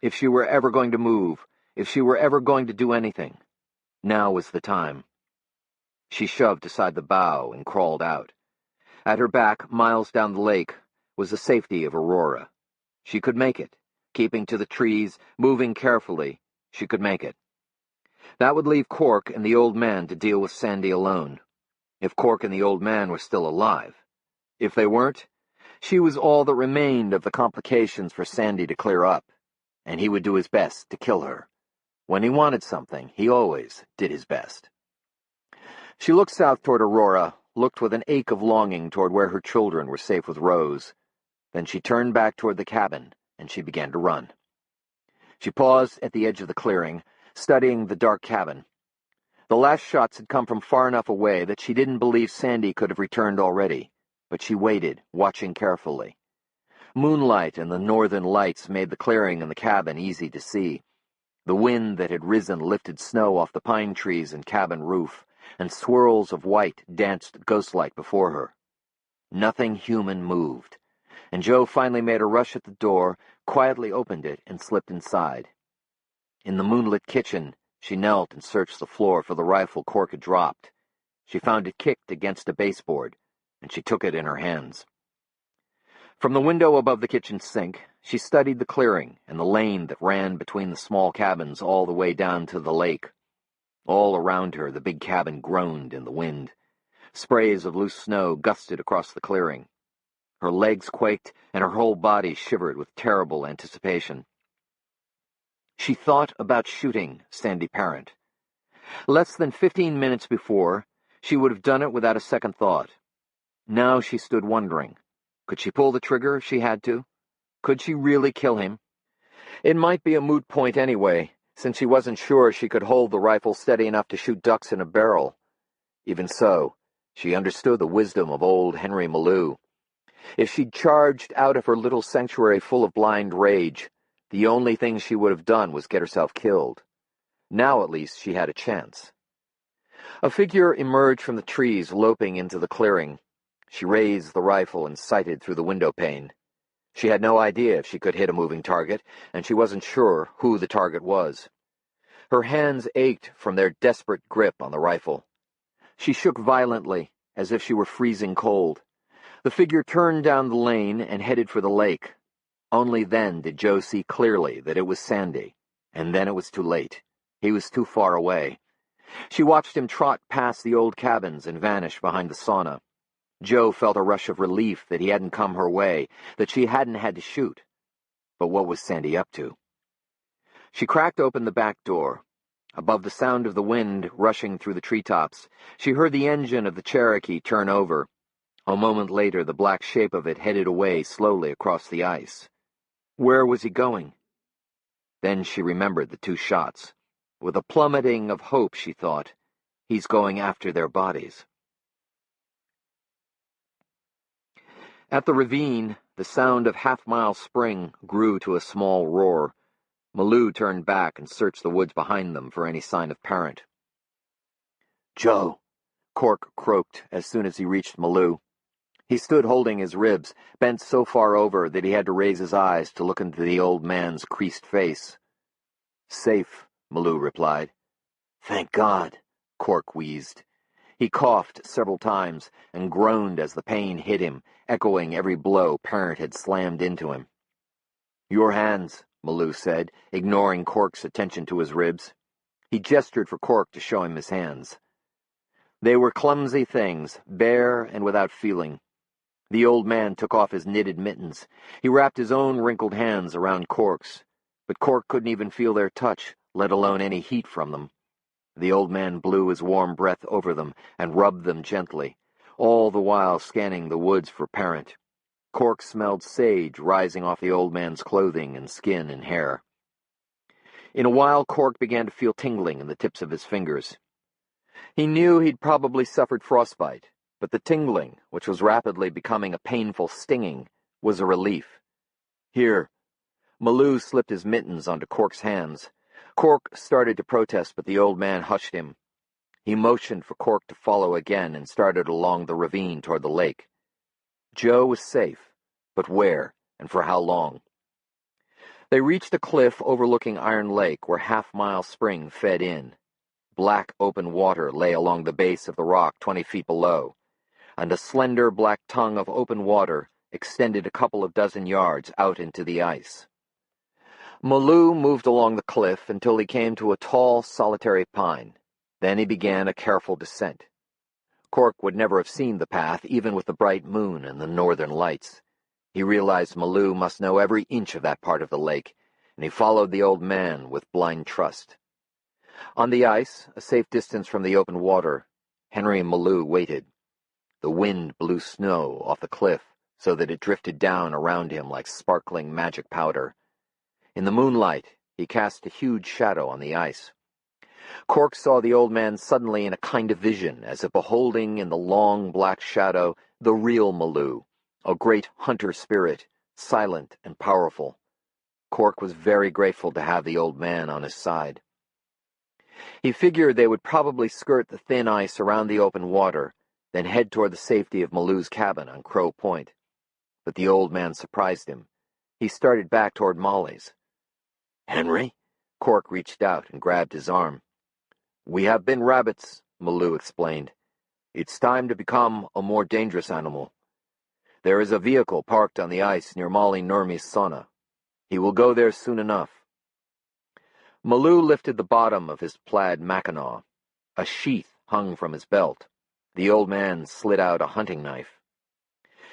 If she were ever going to move, if she were ever going to do anything, now was the time. She shoved aside the bough and crawled out. At her back, miles down the lake, was the safety of Aurora. She could make it. Keeping to the trees, moving carefully, she could make it. That would leave Cork and the old man to deal with Sandy alone. If Cork and the old man were still alive. If they weren't, she was all that remained of the complications for Sandy to clear up, and he would do his best to kill her. When he wanted something, he always did his best. She looked south toward Aurora, looked with an ache of longing toward where her children were safe with Rose. Then she turned back toward the cabin, and she began to run. She paused at the edge of the clearing, studying the dark cabin. The last shots had come from far enough away that she didn't believe Sandy could have returned already, but she waited, watching carefully. Moonlight and the northern lights made the clearing and the cabin easy to see. The wind that had risen lifted snow off the pine trees and cabin roof, and swirls of white danced ghost-like before her. Nothing human moved, and Joe finally made a rush at the door, quietly opened it, and slipped inside. In the moonlit kitchen, she knelt and searched the floor for the rifle Cork had dropped. She found it kicked against a baseboard, and she took it in her hands. From the window above the kitchen sink, she studied the clearing and the lane that ran between the small cabins all the way down to the lake. All around her, the big cabin groaned in the wind. Sprays of loose snow gusted across the clearing. Her legs quaked, and her whole body shivered with terrible anticipation. She thought about shooting Sandy Parent. Less than 15 minutes before, she would have done it without a second thought. Now she stood wondering. Could she pull the trigger if she had to? Could she really kill him? It might be a moot point anyway, since she wasn't sure she could hold the rifle steady enough to shoot ducks in a barrel. Even so, she understood the wisdom of old Henry Malou. If she'd charged out of her little sanctuary full of blind rage, the only thing she would have done was get herself killed. Now at least she had a chance. A figure emerged from the trees, loping into the clearing. She raised the rifle and sighted through the window pane. She had no idea if she could hit a moving target, and she wasn't sure who the target was. Her hands ached from their desperate grip on the rifle. She shook violently, as if she were freezing cold. The figure turned down the lane and headed for the lake. Only then did Joe see clearly that it was Sandy, and then it was too late. He was too far away. She watched him trot past the old cabins and vanish behind the sauna. Joe felt a rush of relief that he hadn't come her way, that she hadn't had to shoot. But what was Sandy up to? She cracked open the back door. Above the sound of the wind rushing through the treetops, she heard the engine of the Cherokee turn over. A moment later, the black shape of it headed away slowly across the ice. Where was he going? Then she remembered the two shots. With a plummeting of hope, she thought, he's going after their bodies. At the ravine, the sound of Half-Mile Spring grew to a small roar. Malou turned back and searched the woods behind them for any sign of Parent. "Joe," Cork croaked as soon as he reached Malou. He stood holding his ribs, bent so far over that he had to raise his eyes to look into the old man's creased face. "Safe," Malou replied. "Thank God," Cork wheezed. He coughed several times and groaned as the pain hit him, echoing every blow Parent had slammed into him. "Your hands," Malou said, ignoring Cork's attention to his ribs. He gestured for Cork to show him his hands. They were clumsy things, bare and without feeling. The old man took off his knitted mittens. He wrapped his own wrinkled hands around Cork's, but Cork couldn't even feel their touch, let alone any heat from them. The old man blew his warm breath over them and rubbed them gently, all the while scanning the woods for Parent. Cork smelled sage rising off the old man's clothing and skin and hair. In a while, Cork began to feel tingling in the tips of his fingers. He knew he'd probably suffered frostbite, but the tingling, which was rapidly becoming a painful stinging, was a relief. "Here." Malou slipped his mittens onto Cork's hands. Cork started to protest, but the old man hushed him. He motioned for Cork to follow again and started along the ravine toward the lake. Joe was safe, but where, and for how long? They reached a cliff overlooking Iron Lake where Half-Mile Spring fed in. Black open water lay along the base of the rock 20 feet below, and a slender black tongue of open water extended a couple of dozen yards out into the ice. Malou moved along the cliff until he came to a tall, solitary pine. Then he began a careful descent. Cork would never have seen the path, even with the bright moon and the northern lights. He realized Malou must know every inch of that part of the lake, and he followed the old man with blind trust. On the ice, a safe distance from the open water, Henry and Malou waited. The wind blew snow off the cliff so that it drifted down around him like sparkling magic powder. In the moonlight, he cast a huge shadow on the ice. Cork saw the old man suddenly in a kind of vision, as if beholding in the long black shadow the real Malou, a great hunter spirit, silent and powerful. Cork was very grateful to have the old man on his side. He figured they would probably skirt the thin ice around the open water, then head toward the safety of Malou's cabin on Crow Point. But the old man surprised him. He started back toward Molly's. "Henry?" Cork reached out and grabbed his arm. "We have been rabbits," Malou explained. "It's time to become a more dangerous animal. There is a vehicle parked on the ice near Molly Nurmi's sauna. He will go there soon enough." Malou lifted the bottom of his plaid mackinaw. A sheath hung from his belt. The old man slid out a hunting knife.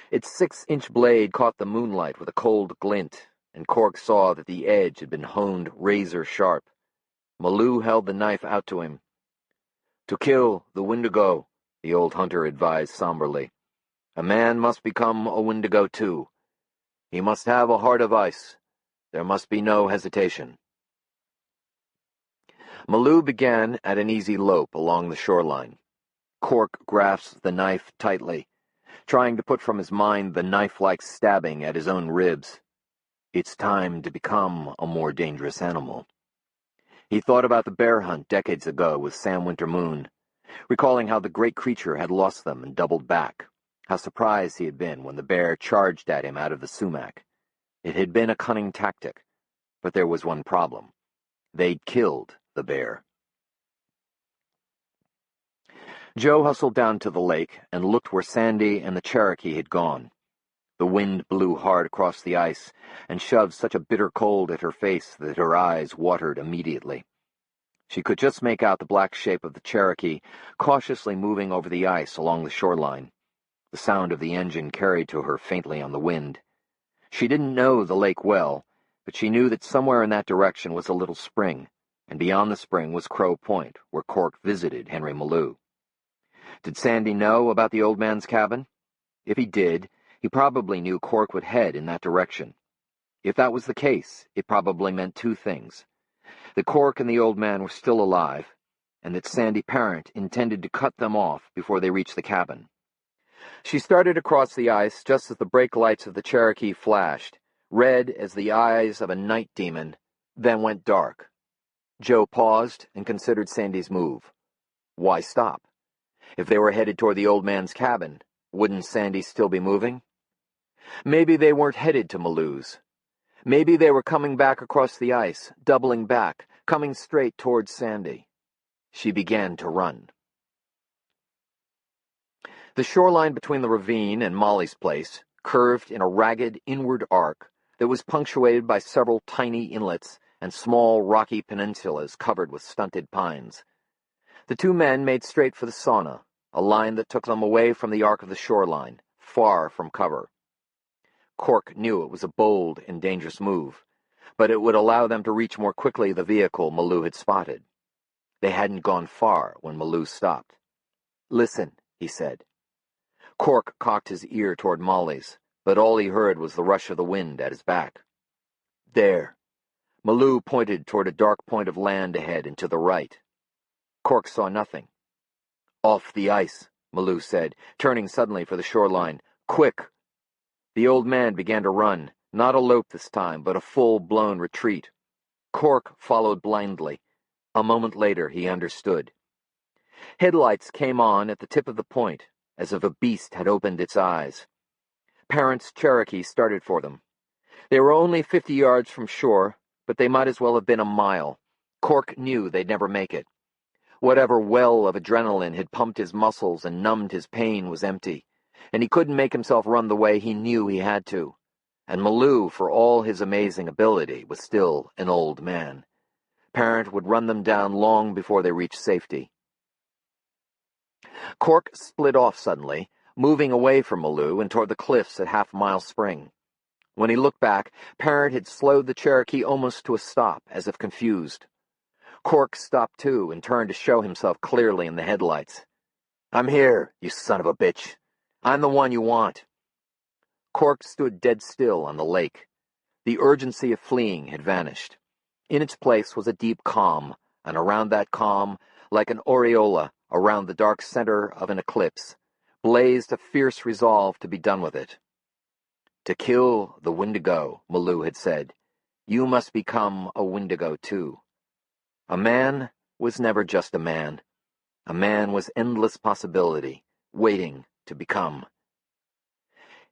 Its 6-inch blade caught the moonlight with a cold glint, and Cork saw that the edge had been honed razor-sharp. Malou held the knife out to him. "To kill the Wendigo," the old hunter advised somberly, "a man must become a Wendigo too. He must have a heart of ice. There must be no hesitation." Malou began at an easy lope along the shoreline. Cork grasped the knife tightly, trying to put from his mind the knife-like stabbing at his own ribs. It's time to become a more dangerous animal. He thought about the bear hunt decades ago with Sam Wintermoon. recalling how the great creature had lost them and doubled back, how surprised he had been when the bear charged at him out of the sumac. It had been a cunning tactic, but there was one problem. They'd killed the bear. Joe hustled down to the lake and looked where Sandy and the Cherokee had gone. The wind blew hard across the ice and shoved such a bitter cold at her face that her eyes watered immediately. She could just make out the black shape of the Cherokee cautiously moving over the ice along the shoreline. The sound of the engine carried to her faintly on the wind. She didn't know the lake well, but she knew that somewhere in that direction was a little spring, and beyond the spring was Crow Point, where Cork visited Henry Malou. Did Sandy know about the old man's cabin? If he did, he probably knew Cork would head in that direction. If that was the case, it probably meant two things: that Cork and the old man were still alive, and that Sandy Parent intended to cut them off before they reached the cabin. She started across the ice just as the brake lights of the Cherokee flashed, red as the eyes of a night demon, then went dark. Joe paused and considered Sandy's move. Why stop? If they were headed toward the old man's cabin, wouldn't Sandy still be moving? Maybe they weren't headed to Malou's. Maybe they were coming back across the ice, doubling back, coming straight towards Sandy. She began to run. The shoreline between the ravine and Molly's place curved in a ragged inward arc that was punctuated by several tiny inlets and small rocky peninsulas covered with stunted pines. The two men made straight for the sauna, a line that took them away from the arc of the shoreline, far from cover. Cork knew it was a bold and dangerous move, but it would allow them to reach more quickly the vehicle Malou had spotted. They hadn't gone far when Malou stopped. "Listen," he said. Cork cocked his ear toward Molly's, but all he heard was the rush of the wind at his back. "There." Malou pointed toward a dark point of land ahead and to the right. Cork saw nothing. "Off the ice," Malou said, turning suddenly for the shoreline. "Quick!" The old man began to run, not a lope this time, but a full-blown retreat. Cork followed blindly. A moment later, he understood. Headlights came on at the tip of the point, as if a beast had opened its eyes. Parent's Cherokee started for them. They were only 50 yards from shore, but they might as well have been a mile. Cork knew they'd never make it. Whatever well of adrenaline had pumped his muscles and numbed his pain was empty, and he couldn't make himself run the way he knew he had to. And Malou, for all his amazing ability, was still an old man. Parent would run them down long before they reached safety. Cork split off suddenly, moving away from Malou and toward the cliffs at Half Mile Spring. When he looked back, Parent had slowed the Cherokee almost to a stop, as if confused. Cork stopped too and turned to show himself clearly in the headlights. "I'm here, you son of a bitch. I'm the one you want." Cork stood dead still on the lake. The urgency of fleeing had vanished. In its place was a deep calm, and around that calm, like an aureola around the dark center of an eclipse, blazed a fierce resolve to be done with it. "To kill the Wendigo," Malou had said, "you must become a Wendigo too." A man was never just a man. A man was endless possibility, waiting to become.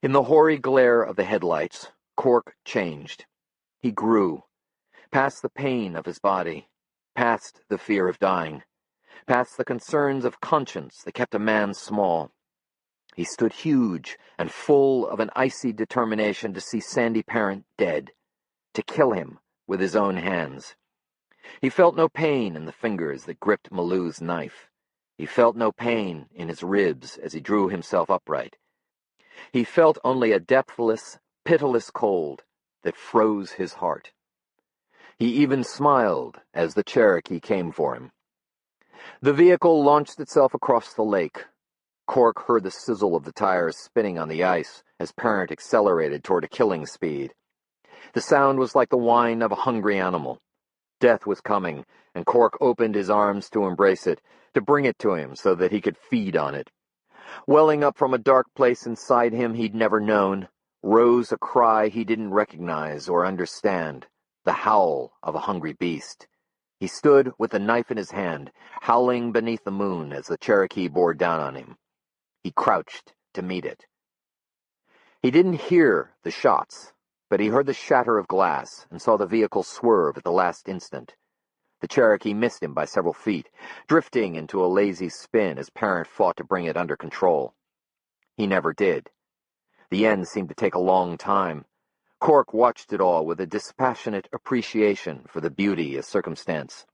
In the hoary glare of the headlights, Cork changed. He grew, past the pain of his body, past the fear of dying, past the concerns of conscience that kept a man small. He stood huge and full of an icy determination to see Sandy Parent dead, to kill him with his own hands. He felt no pain in the fingers that gripped Malou's knife. He felt no pain in his ribs as he drew himself upright. He felt only a depthless, pitiless cold that froze his heart. He even smiled as the Cherokee came for him. The vehicle launched itself across the lake. Cork heard the sizzle of the tires spinning on the ice as Parent accelerated toward a killing speed. The sound was like the whine of a hungry animal. Death was coming, and Cork opened his arms to embrace it, to bring it to him so that he could feed on it. Welling up from a dark place inside him he'd never known, rose a cry he didn't recognize or understand, the howl of a hungry beast. He stood with the knife in his hand, howling beneath the moon as the Cherokee bore down on him. He crouched to meet it. He didn't hear the shots, but he heard the shatter of glass and saw the vehicle swerve at the last instant. The Cherokee missed him by several feet, drifting into a lazy spin as Parent fought to bring it under control. He never did. The end seemed to take a long time. Cork watched it all with a dispassionate appreciation for the beauty of circumstance.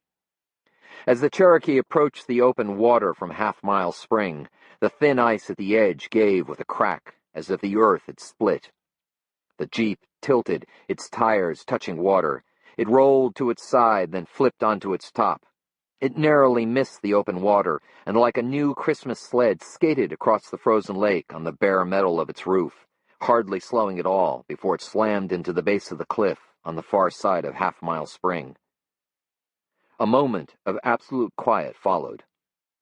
As the Cherokee approached the open water from Half Mile Spring, the thin ice at the edge gave with a crack, as if the earth had split. The Jeep tilted, its tires touching water. It rolled to its side, then flipped onto its top. It narrowly missed the open water, and like a new Christmas sled skated across the frozen lake on the bare metal of its roof, hardly slowing at all before it slammed into the base of the cliff on the far side of Half Mile Spring. A moment of absolute quiet followed.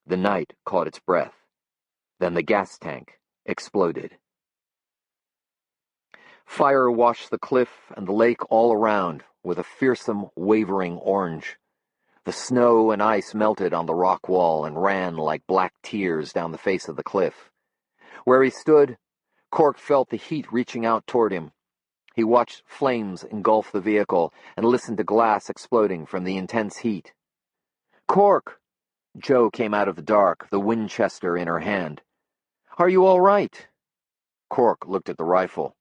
The night caught its breath. Then the gas tank exploded. Fire washed the cliff and the lake all around with a fearsome, wavering orange. The snow and ice melted on the rock wall and ran like black tears down the face of the cliff. Where he stood, Cork felt the heat reaching out toward him. He watched flames engulf the vehicle and listened to glass exploding from the intense heat. "Cork!" Jo came out of the dark, the Winchester in her hand. "Are you all right?" Cork looked at the rifle.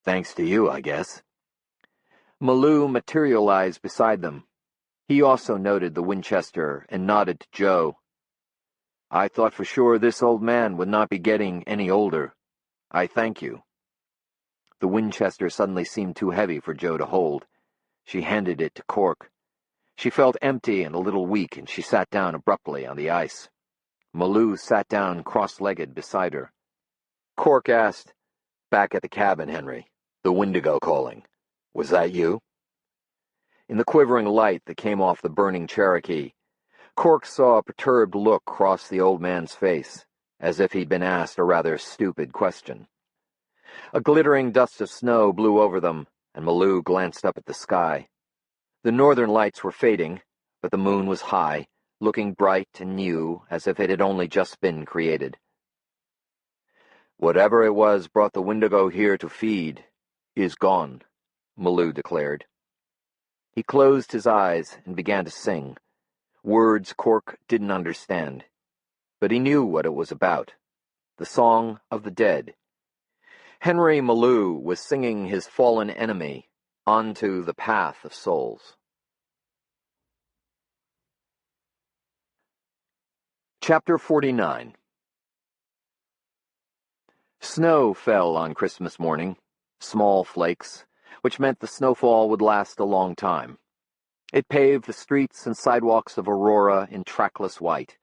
"Thanks to you, I guess." Malou materialized beside them. He also noted the Winchester and nodded to Jo. "I thought for sure this old man would not be getting any older. I thank you." The Winchester suddenly seemed too heavy for Jo to hold. She handed it to Cork. She felt empty and a little weak, and she sat down abruptly on the ice. Malou sat down cross-legged beside her. Cork asked, "Back at the cabin, Henry. The Windigo calling. Was that you?" In the quivering light that came off the burning Cherokee, Cork saw a perturbed look cross the old man's face, as if he'd been asked a rather stupid question. A glittering dust of snow blew over them, and Malou glanced up at the sky. The northern lights were fading, but the moon was high, looking bright and new, as if it had only just been created. "Whatever it was brought the Windigo here to feed is gone," Malou declared. He closed his eyes and began to sing. Words Cork didn't understand, but he knew what it was about. The Song of the Dead. Henry Malou was singing his fallen enemy onto the path of souls. Chapter 49. Snow fell on Christmas morning, small flakes, which meant the snowfall would last a long time. It paved the streets and sidewalks of Aurora in trackless white,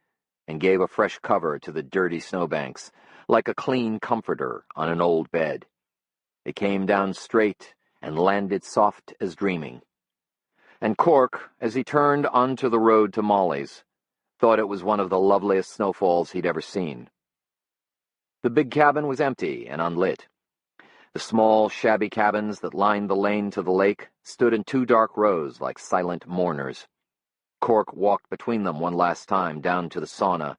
and gave a fresh cover to the dirty snowbanks, like a clean comforter on an old bed. It came down straight and landed soft as dreaming. And Cork, as he turned onto the road to Molly's, thought it was one of the loveliest snowfalls he'd ever seen. The big cabin was empty and unlit. The small, shabby cabins that lined the lane to the lake stood in two dark rows like silent mourners. Cork walked between them one last time down to the sauna,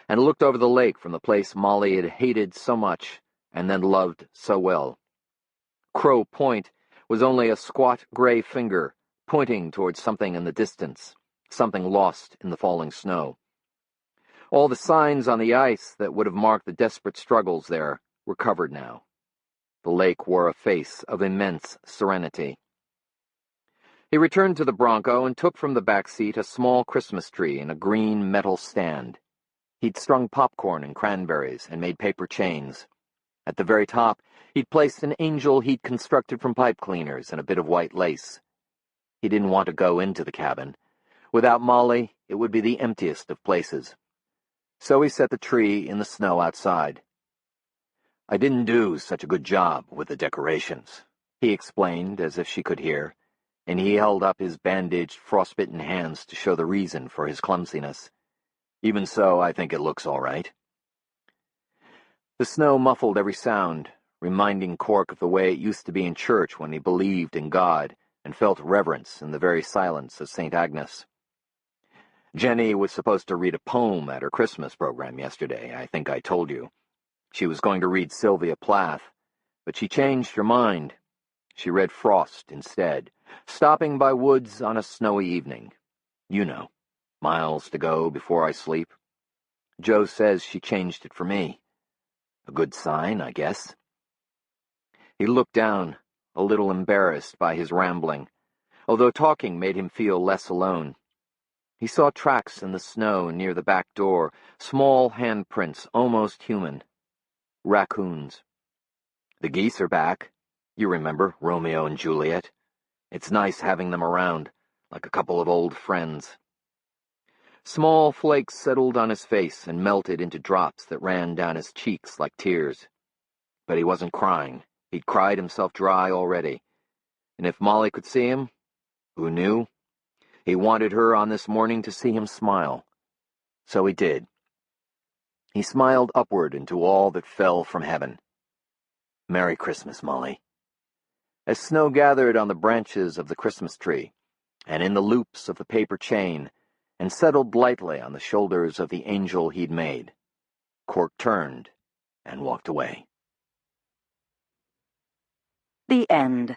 and looked over the lake from the place Molly had hated so much and then loved so well. Crow Point was only a squat gray finger pointing towards something in the distance, something lost in the falling snow. All the signs on the ice that would have marked the desperate struggles there were covered now. The lake wore a face of immense serenity. He returned to the Bronco and took from the back seat a small Christmas tree in a green metal stand. He'd strung popcorn and cranberries and made paper chains. At the very top, he'd placed an angel he'd constructed from pipe cleaners and a bit of white lace. He didn't want to go into the cabin. Without Molly, it would be the emptiest of places. So he set the tree in the snow outside. "I didn't do such a good job with the decorations," he explained as if she could hear, and he held up his bandaged, frostbitten hands to show the reason for his clumsiness. "Even so, I think it looks all right." The snow muffled every sound, reminding Cork of the way it used to be in church when he believed in God and felt reverence in the very silence of St. Agnes. Jenny was supposed to read a poem at her Christmas program yesterday, I think I told you. She was going to read Sylvia Plath, but she changed her mind. She read Frost instead, stopping by woods on a snowy evening. You know, miles to go before I sleep. Joe says she changed it for me. A good sign, I guess. He looked down, a little embarrassed by his rambling, although talking made him feel less alone. He saw tracks in the snow near the back door, small handprints, almost human. Raccoons. The geese are back. You remember, Romeo and Juliet. It's nice having them around, like a couple of old friends. Small flakes settled on his face and melted into drops that ran down his cheeks like tears. But he wasn't crying. He'd cried himself dry already. And if Molly could see him, who knew? He wanted her on this morning to see him smile. So he did. He smiled upward into all that fell from heaven. Merry Christmas, Molly. As snow gathered on the branches of the Christmas tree, and in the loops of the paper chain, and settled lightly on the shoulders of the angel he'd made, Cork turned and walked away. The end.